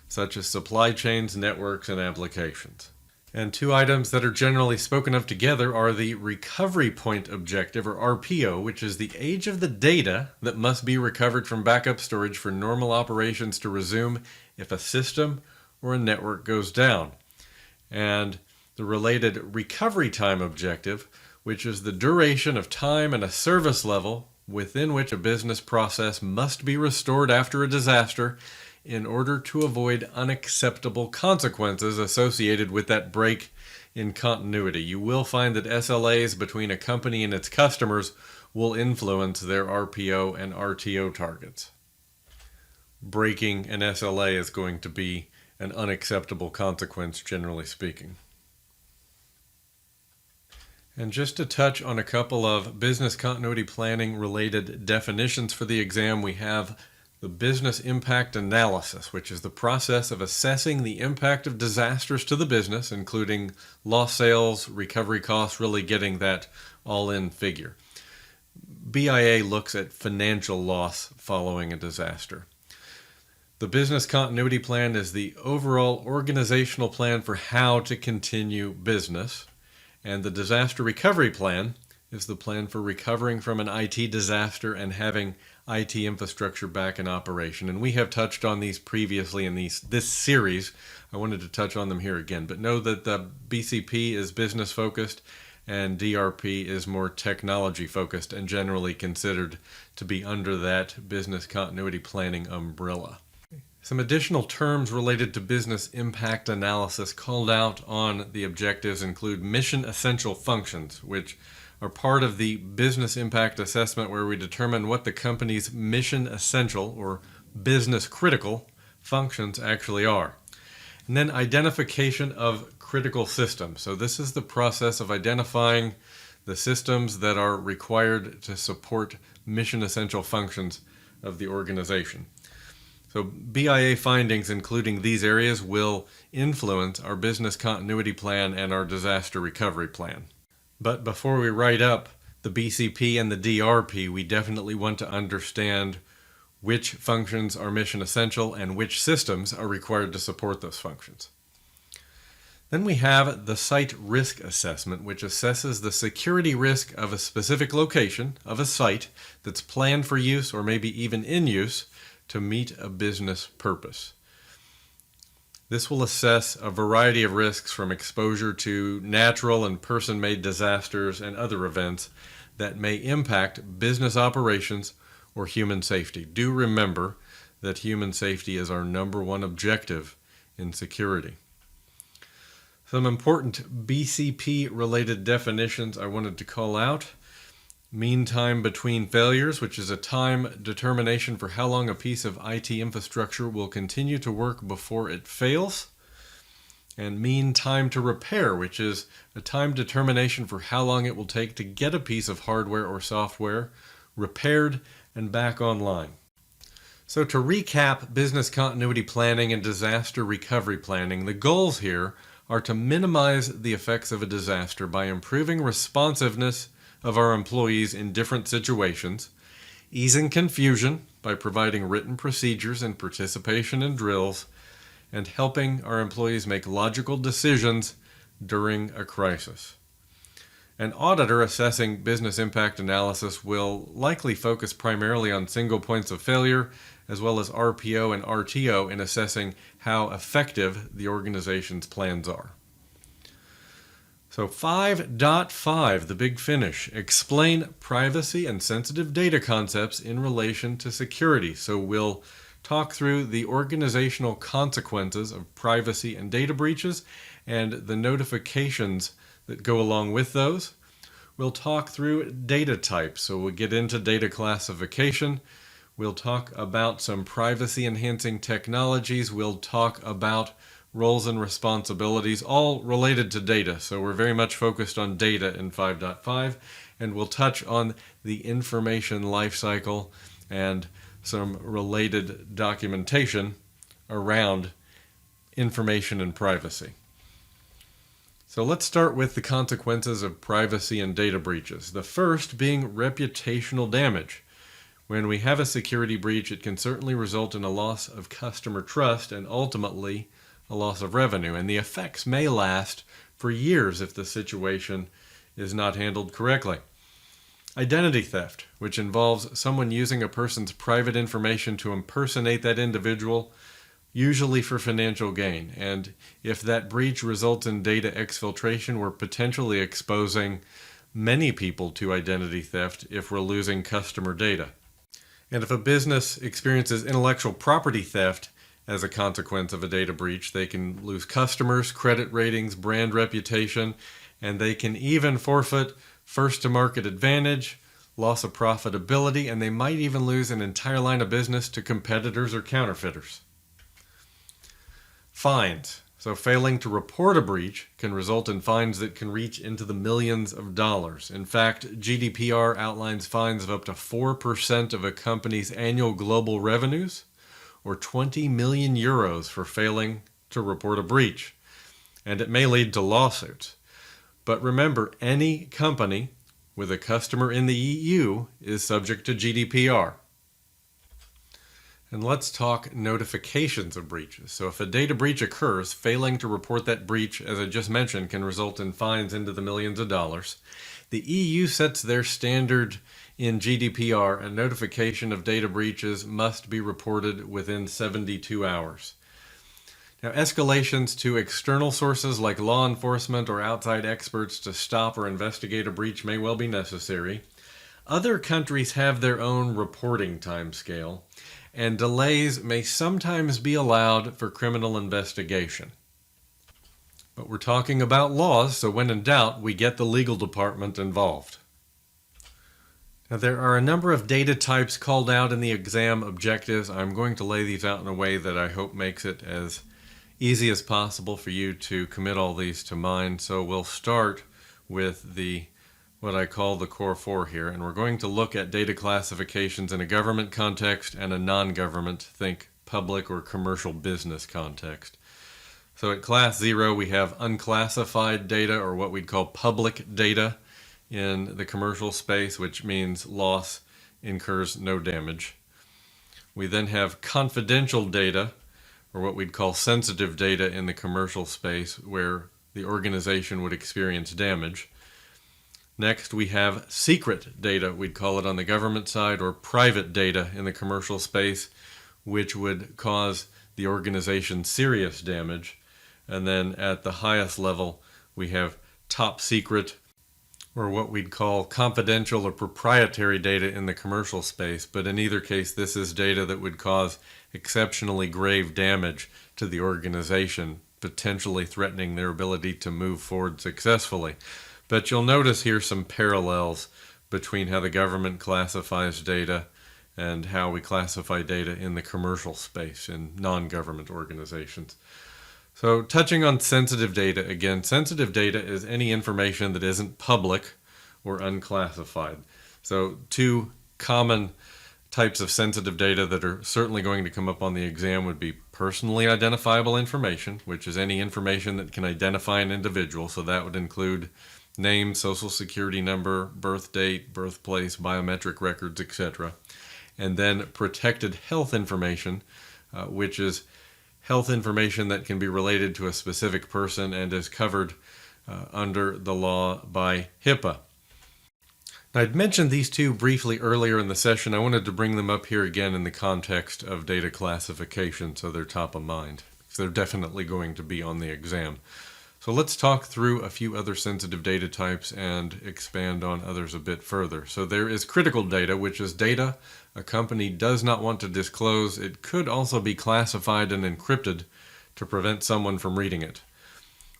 such as supply chains, networks, and applications. And two items that are generally spoken of together are the recovery point objective, or RPO, which is the age of the data that must be recovered from backup storage for normal operations to resume if a system or a network goes down. And the related recovery time objective, which is the duration of time and a service level within which a business process must be restored after a disaster in order to avoid unacceptable consequences associated with that break in continuity. You will find that SLAs between a company and its customers will influence their RPO and RTO targets. Breaking an SLA is going to be an unacceptable consequence, generally speaking. And just to touch on a couple of business continuity planning related definitions for the exam, we have the business impact analysis, which is the process of assessing the impact of disasters to the business, including lost sales, recovery costs, really getting that all-in figure. BIA looks at financial loss following a disaster. The business continuity plan is the overall organizational plan for how to continue business, and the disaster recovery plan is the plan for recovering from an IT disaster and having IT infrastructure back in operation. And we have touched on these previously in this series. I wanted to touch on them here again, but know that the BCP is business focused and DRP is more technology focused and generally considered to be under that business continuity planning umbrella. Some additional terms related to business impact analysis called out on the objectives include mission essential functions, which are part of the business impact assessment, where we determine what the company's mission essential or business critical functions actually are. And then identification of critical systems. So this is the process of identifying the systems that are required to support mission essential functions of the organization. So BIA findings including these areas will influence our business continuity plan and our disaster recovery plan. But before we write up the BCP and the DRP, we definitely want to understand which functions are mission essential and which systems are required to support those functions. Then we have the site risk assessment, which assesses the security risk of a specific location of a site that's planned for use or maybe even in use to meet a business purpose. This will assess a variety of risks from exposure to natural and person-made disasters and other events that may impact business operations or human safety. Do remember that human safety is our #1 objective in security. Some important BCP-related definitions I wanted to call out. Mean time between failures, which is a time determination for how long a piece of IT infrastructure will continue to work before it fails. And mean time to repair, which is a time determination for how long it will take to get a piece of hardware or software repaired and back online. So to recap business continuity planning and disaster recovery planning, the goals here are to minimize the effects of a disaster by improving responsiveness of our employees in different situations, easing confusion by providing written procedures and participation in drills, and helping our employees make logical decisions during a crisis. An auditor assessing business impact analysis will likely focus primarily on single points of failure, as well as RPO and RTO in assessing how effective the organization's plans are. So 5.5, the big finish, explain privacy and sensitive data concepts in relation to security. So we'll talk through the organizational consequences of privacy and data breaches and the notifications that go along with those. We'll talk through data types, so we'll get into data classification. We'll talk about some privacy-enhancing technologies. We'll talk about roles and responsibilities, all related to data. So we're very much focused on data in 5.5, and we'll touch on the information lifecycle and some related documentation around information and privacy. So let's start with the consequences of privacy and data breaches. The first being reputational damage. When we have a security breach, it can certainly result in a loss of customer trust and ultimately a loss of revenue. And the effects may last for years if the situation is not handled correctly. Identity theft, which involves someone using a person's private information to impersonate that individual, usually for financial gain. And if that breach results in data exfiltration, we're potentially exposing many people to identity theft if we're losing customer data. And if a business experiences intellectual property theft as a consequence of a data breach, they can lose customers, credit ratings, brand reputation, and they can even forfeit first-to-market advantage, loss of profitability, and they might even lose an entire line of business to competitors or counterfeiters. Fines. So failing to report a breach can result in fines that can reach into the millions of dollars. In fact, GDPR outlines fines of up to 4% of a company's annual global revenues, or 20 million euros for failing to report a breach. And it may lead to lawsuits. But remember, any company with a customer in the EU is subject to GDPR. And let's talk notifications of breaches. So if a data breach occurs, failing to report that breach, as I just mentioned, can result in fines into the millions of dollars. The EU sets their standard in GDPR, and notification of data breaches must be reported within 72 hours. Now, escalations to external sources like law enforcement or outside experts to stop or investigate a breach may well be necessary. Other countries have their own reporting timescale, and delays may sometimes be allowed for criminal investigation. But we're talking about laws, so when in doubt, we get the legal department involved. Now, there are a number of data types called out in the exam objectives. I'm going to lay these out in a way that I hope makes it as easy as possible for you to commit all these to mind. So we'll start with what I call the core four here, and we're going to look at data classifications in a government context and a non-government, think public or commercial business context. So at class 0 we have unclassified data, or what we'd call public data in the commercial space, which means loss incurs no damage. We then have confidential data, or what we'd call sensitive data in the commercial space, where the organization would experience damage. Next, we have secret data, we'd call it on the government side, or private data in the commercial space, which would cause the organization serious damage. And then at the highest level, we have top secret, or what we'd call confidential or proprietary data in the commercial space. But in either case, this is data that would cause exceptionally grave damage to the organization, potentially threatening their ability to move forward successfully. But you'll notice here some parallels between how the government classifies data and how we classify data in the commercial space in non-government organizations. So touching on sensitive data again, sensitive data is any information that isn't public or unclassified. So two common types of sensitive data that are certainly going to come up on the exam would be personally identifiable information, which is any information that can identify an individual. So that would include name, social security number, birth date, birthplace, biometric records, etc. And then protected health information, which is health information that can be related to a specific person and is covered under the law by HIPAA. Now, I'd mentioned these two briefly earlier in the session. I wanted to bring them up here again in the context of data classification so they're top of mind, because they're definitely going to be on the exam. So let's talk through a few other sensitive data types and expand on others a bit further. So there is critical data, which is data a company does not want to disclose. It could also be classified and encrypted to prevent someone from reading it.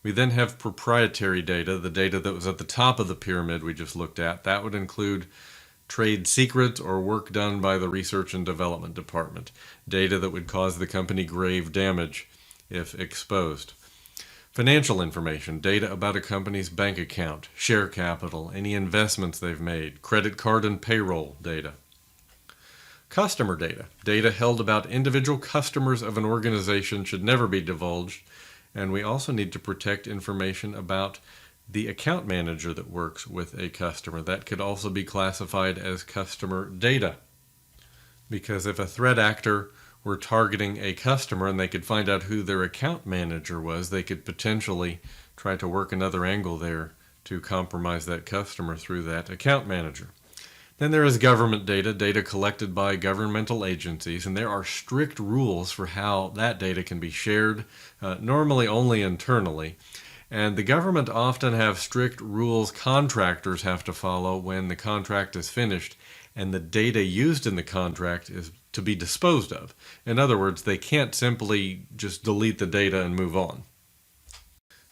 We then have proprietary data, the data that was at the top of the pyramid we just looked at. That would include trade secrets or work done by the research and development department, data that would cause the company grave damage if exposed. Financial information, data about a company's bank account, share capital, any investments they've made, credit card and payroll data. Customer data, data held about individual customers of an organization should never be divulged, and we also need to protect information about the account manager that works with a customer. That could also be classified as customer data, because if a threat actor were targeting a customer and they could find out who their account manager was, they could potentially try to work another angle there to compromise that customer through that account manager. Then there is government data, data collected by governmental agencies, and there are strict rules for how that data can be shared, normally only internally. And the government often have strict rules contractors have to follow when the contract is finished and the data used in the contract is to be disposed of. In other words, they can't simply just delete the data and move on.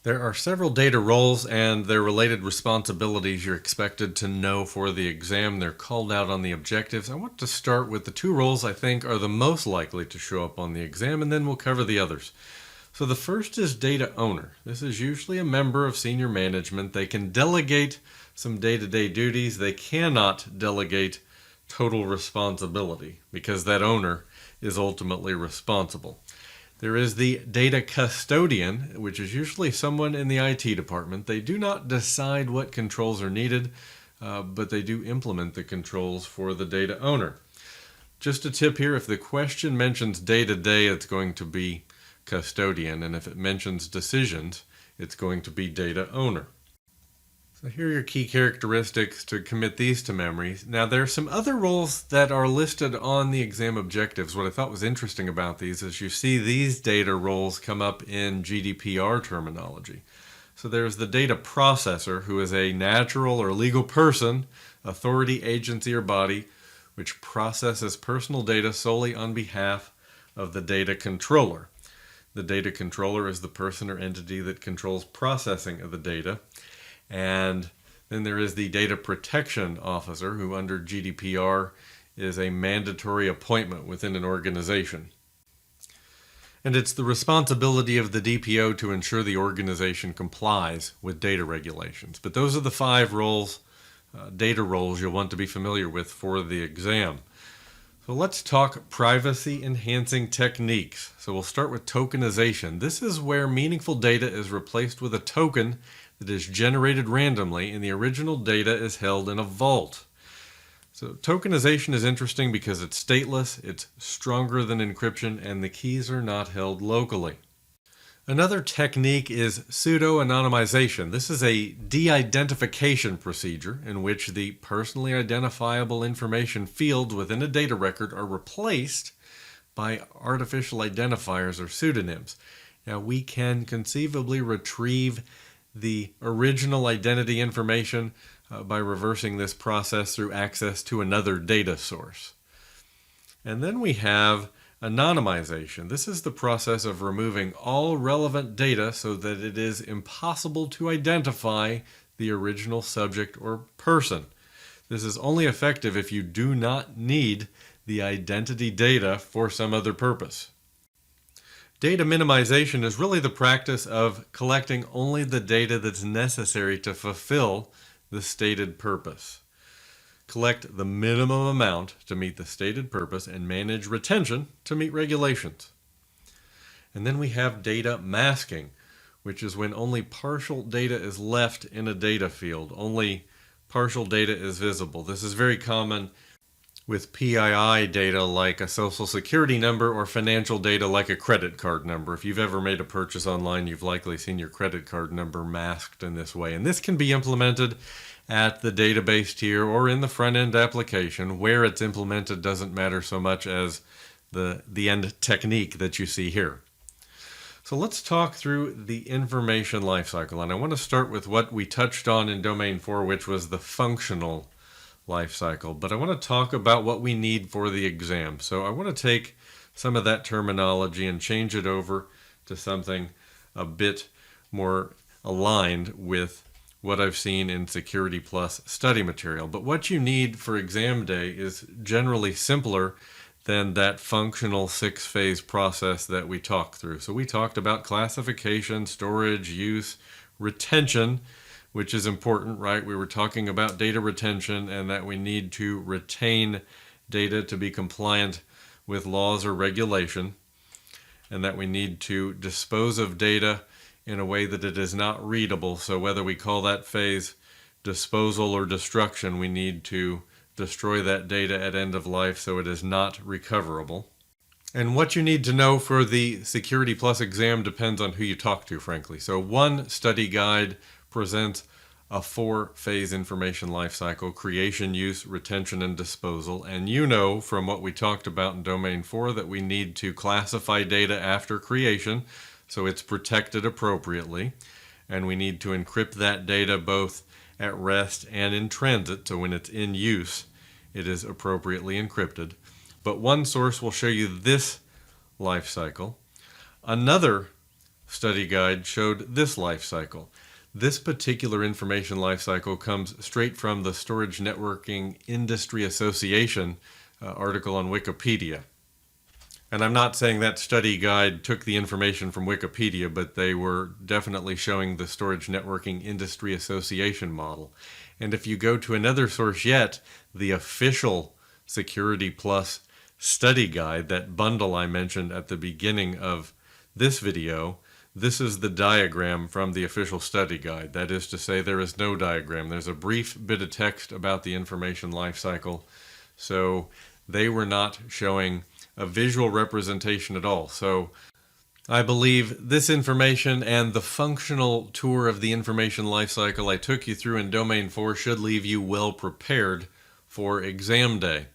There are several data roles and their related responsibilities you're expected to know for the exam. They're called out on the objectives. I want to start with the two roles I think are the most likely to show up on the exam, and then we'll cover the others. So the first is data owner. This is usually a member of senior management. They can delegate some day-to-day duties. They cannot delegate total responsibility because that owner is ultimately responsible. There is the data custodian, which is usually someone in the IT department. They do not decide what controls are needed, but they do implement the controls for the data owner. Just a tip here, if the question mentions day-to-day, it's going to be custodian, and if it mentions decisions, it's going to be data owner. So here are your key characteristics to commit these to memory. Now there are some other roles that are listed on the exam objectives. What I thought was interesting about these is you see these data roles come up in GDPR terminology. So there's the data processor, who is a natural or legal person, authority, agency, or body, which processes personal data solely on behalf of the data controller. The data controller is the person or entity that controls processing of the data. And Then there is the data protection officer, who under GDPR is a mandatory appointment within an organization. And it's the responsibility of the DPO to ensure the organization complies with data regulations. But those are the 5 roles, data roles you'll want to be familiar with for the exam. So let's talk privacy-enhancing techniques. So we'll start with tokenization. This is where meaningful data is replaced with a token that is generated randomly, and the original data is held in a vault. So tokenization is interesting because it's stateless, it's stronger than encryption, and the keys are not held locally. Another technique is pseudo-anonymization. This is a de-identification procedure in which the personally identifiable information fields within a data record are replaced by artificial identifiers or pseudonyms. Now, we can conceivably retrieve the original identity information by reversing this process through access to another data source. And then we have anonymization. This is the process of removing all relevant data so that it is impossible to identify the original subject or person. This is only effective if you do not need the identity data for some other purpose. Data minimization is really the practice of collecting only the data that's necessary to fulfill the stated purpose. Collect the minimum amount to meet the stated purpose and manage retention to meet regulations. And then we have data masking, which is when only partial data is left in a data field. Only partial data is visible. This is very common with PII data like a social security number or financial data like a credit card number. If you've ever made a purchase online, you've likely seen your credit card number masked in this way. And this can be implemented at the database tier or in the front-end application. Where it's implemented doesn't matter so much as the end technique that you see here. So let's talk through the information lifecycle. And I want to start with what we touched on in Domain 4, which was the functional life cycle, but I want to talk about what we need for the exam. So I want to take some of that terminology and change it over to something a bit more aligned with what I've seen in Security Plus study material. But what you need for exam day is generally simpler than that functional 6-phase process that we talked through. So we talked about classification, storage, use, retention, which is important, right? We were talking about data retention and that we need to retain data to be compliant with laws or regulation, and that we need to dispose of data in a way that it is not readable. So whether we call that phase disposal or destruction, we need to destroy that data at end of life so it is not recoverable. And what you need to know for the Security Plus exam depends on who you talk to, frankly. So one study guide presents a 4-phase information lifecycle: creation, use, retention, and disposal. And you know from what we talked about in Domain 4 that we need to classify data after creation so it's protected appropriately. And we need to encrypt that data both at rest and in transit, so when it's in use, it is appropriately encrypted. But one source will show you this life cycle. Another study guide showed this life cycle. This particular information life cycle comes straight from the Storage Networking Industry Association article on Wikipedia. And I'm not saying that study guide took the information from Wikipedia, but they were definitely showing the Storage Networking Industry Association model. And if you go to another source yet, the official Security Plus study guide, that bundle I mentioned at the beginning of this video, this is the diagram from the official study guide. That is to say, there is no diagram. There's a brief bit of text about the information lifecycle. So they were not showing a visual representation at all. So I believe this information and the functional tour of the information lifecycle I took you through in Domain 4 should leave you well prepared for exam day.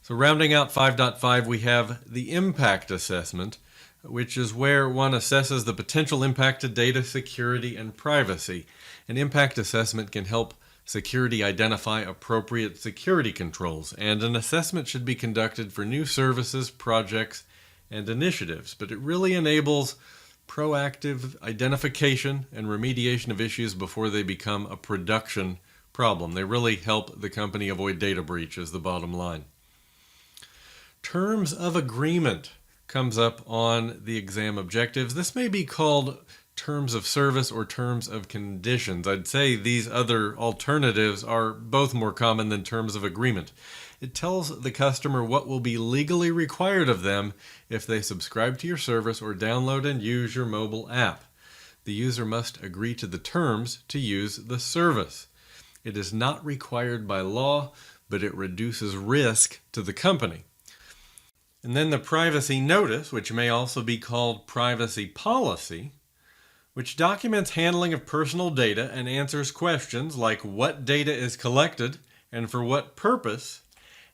So rounding out 5.5, we have the impact assessment, which is where one assesses the potential impact to data security and privacy. An impact assessment can help security identify appropriate security controls, and an assessment should be conducted for new services, projects, and initiatives. But it really enables proactive identification and remediation of issues before they become a production problem. They really help the company avoid data breach is the bottom line. Terms of agreement comes up on the exam objectives. This may be called terms of service or terms of conditions. I'd say these other alternatives are both more common than terms of agreement. It tells the customer what will be legally required of them if they subscribe to your service or download and use your mobile app. The user must agree to the terms to use the service. It is not required by law, but it reduces risk to the company. And then the privacy notice, which may also be called privacy policy, which documents handling of personal data and answers questions like what data is collected and for what purpose,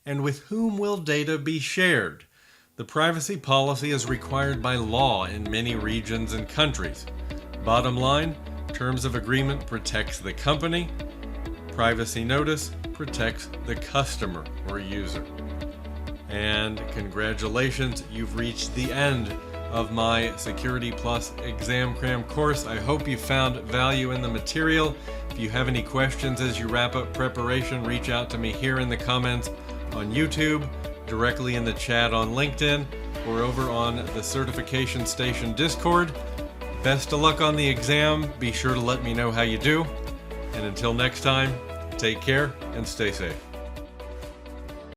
and with whom will data be shared. The privacy policy is required by law in many regions and countries. Bottom line, terms of agreement protects the company. Privacy notice protects the customer or user. And congratulations, you've reached the end of my Security Plus Exam Cram course. I hope you found value in the material. If you have any questions as you wrap up preparation, reach out to me here in the comments on YouTube, directly in the chat on LinkedIn, or over on the Certification Station Discord. Best of luck on the exam. Be sure to let me know how you do. And until next time, take care and stay safe.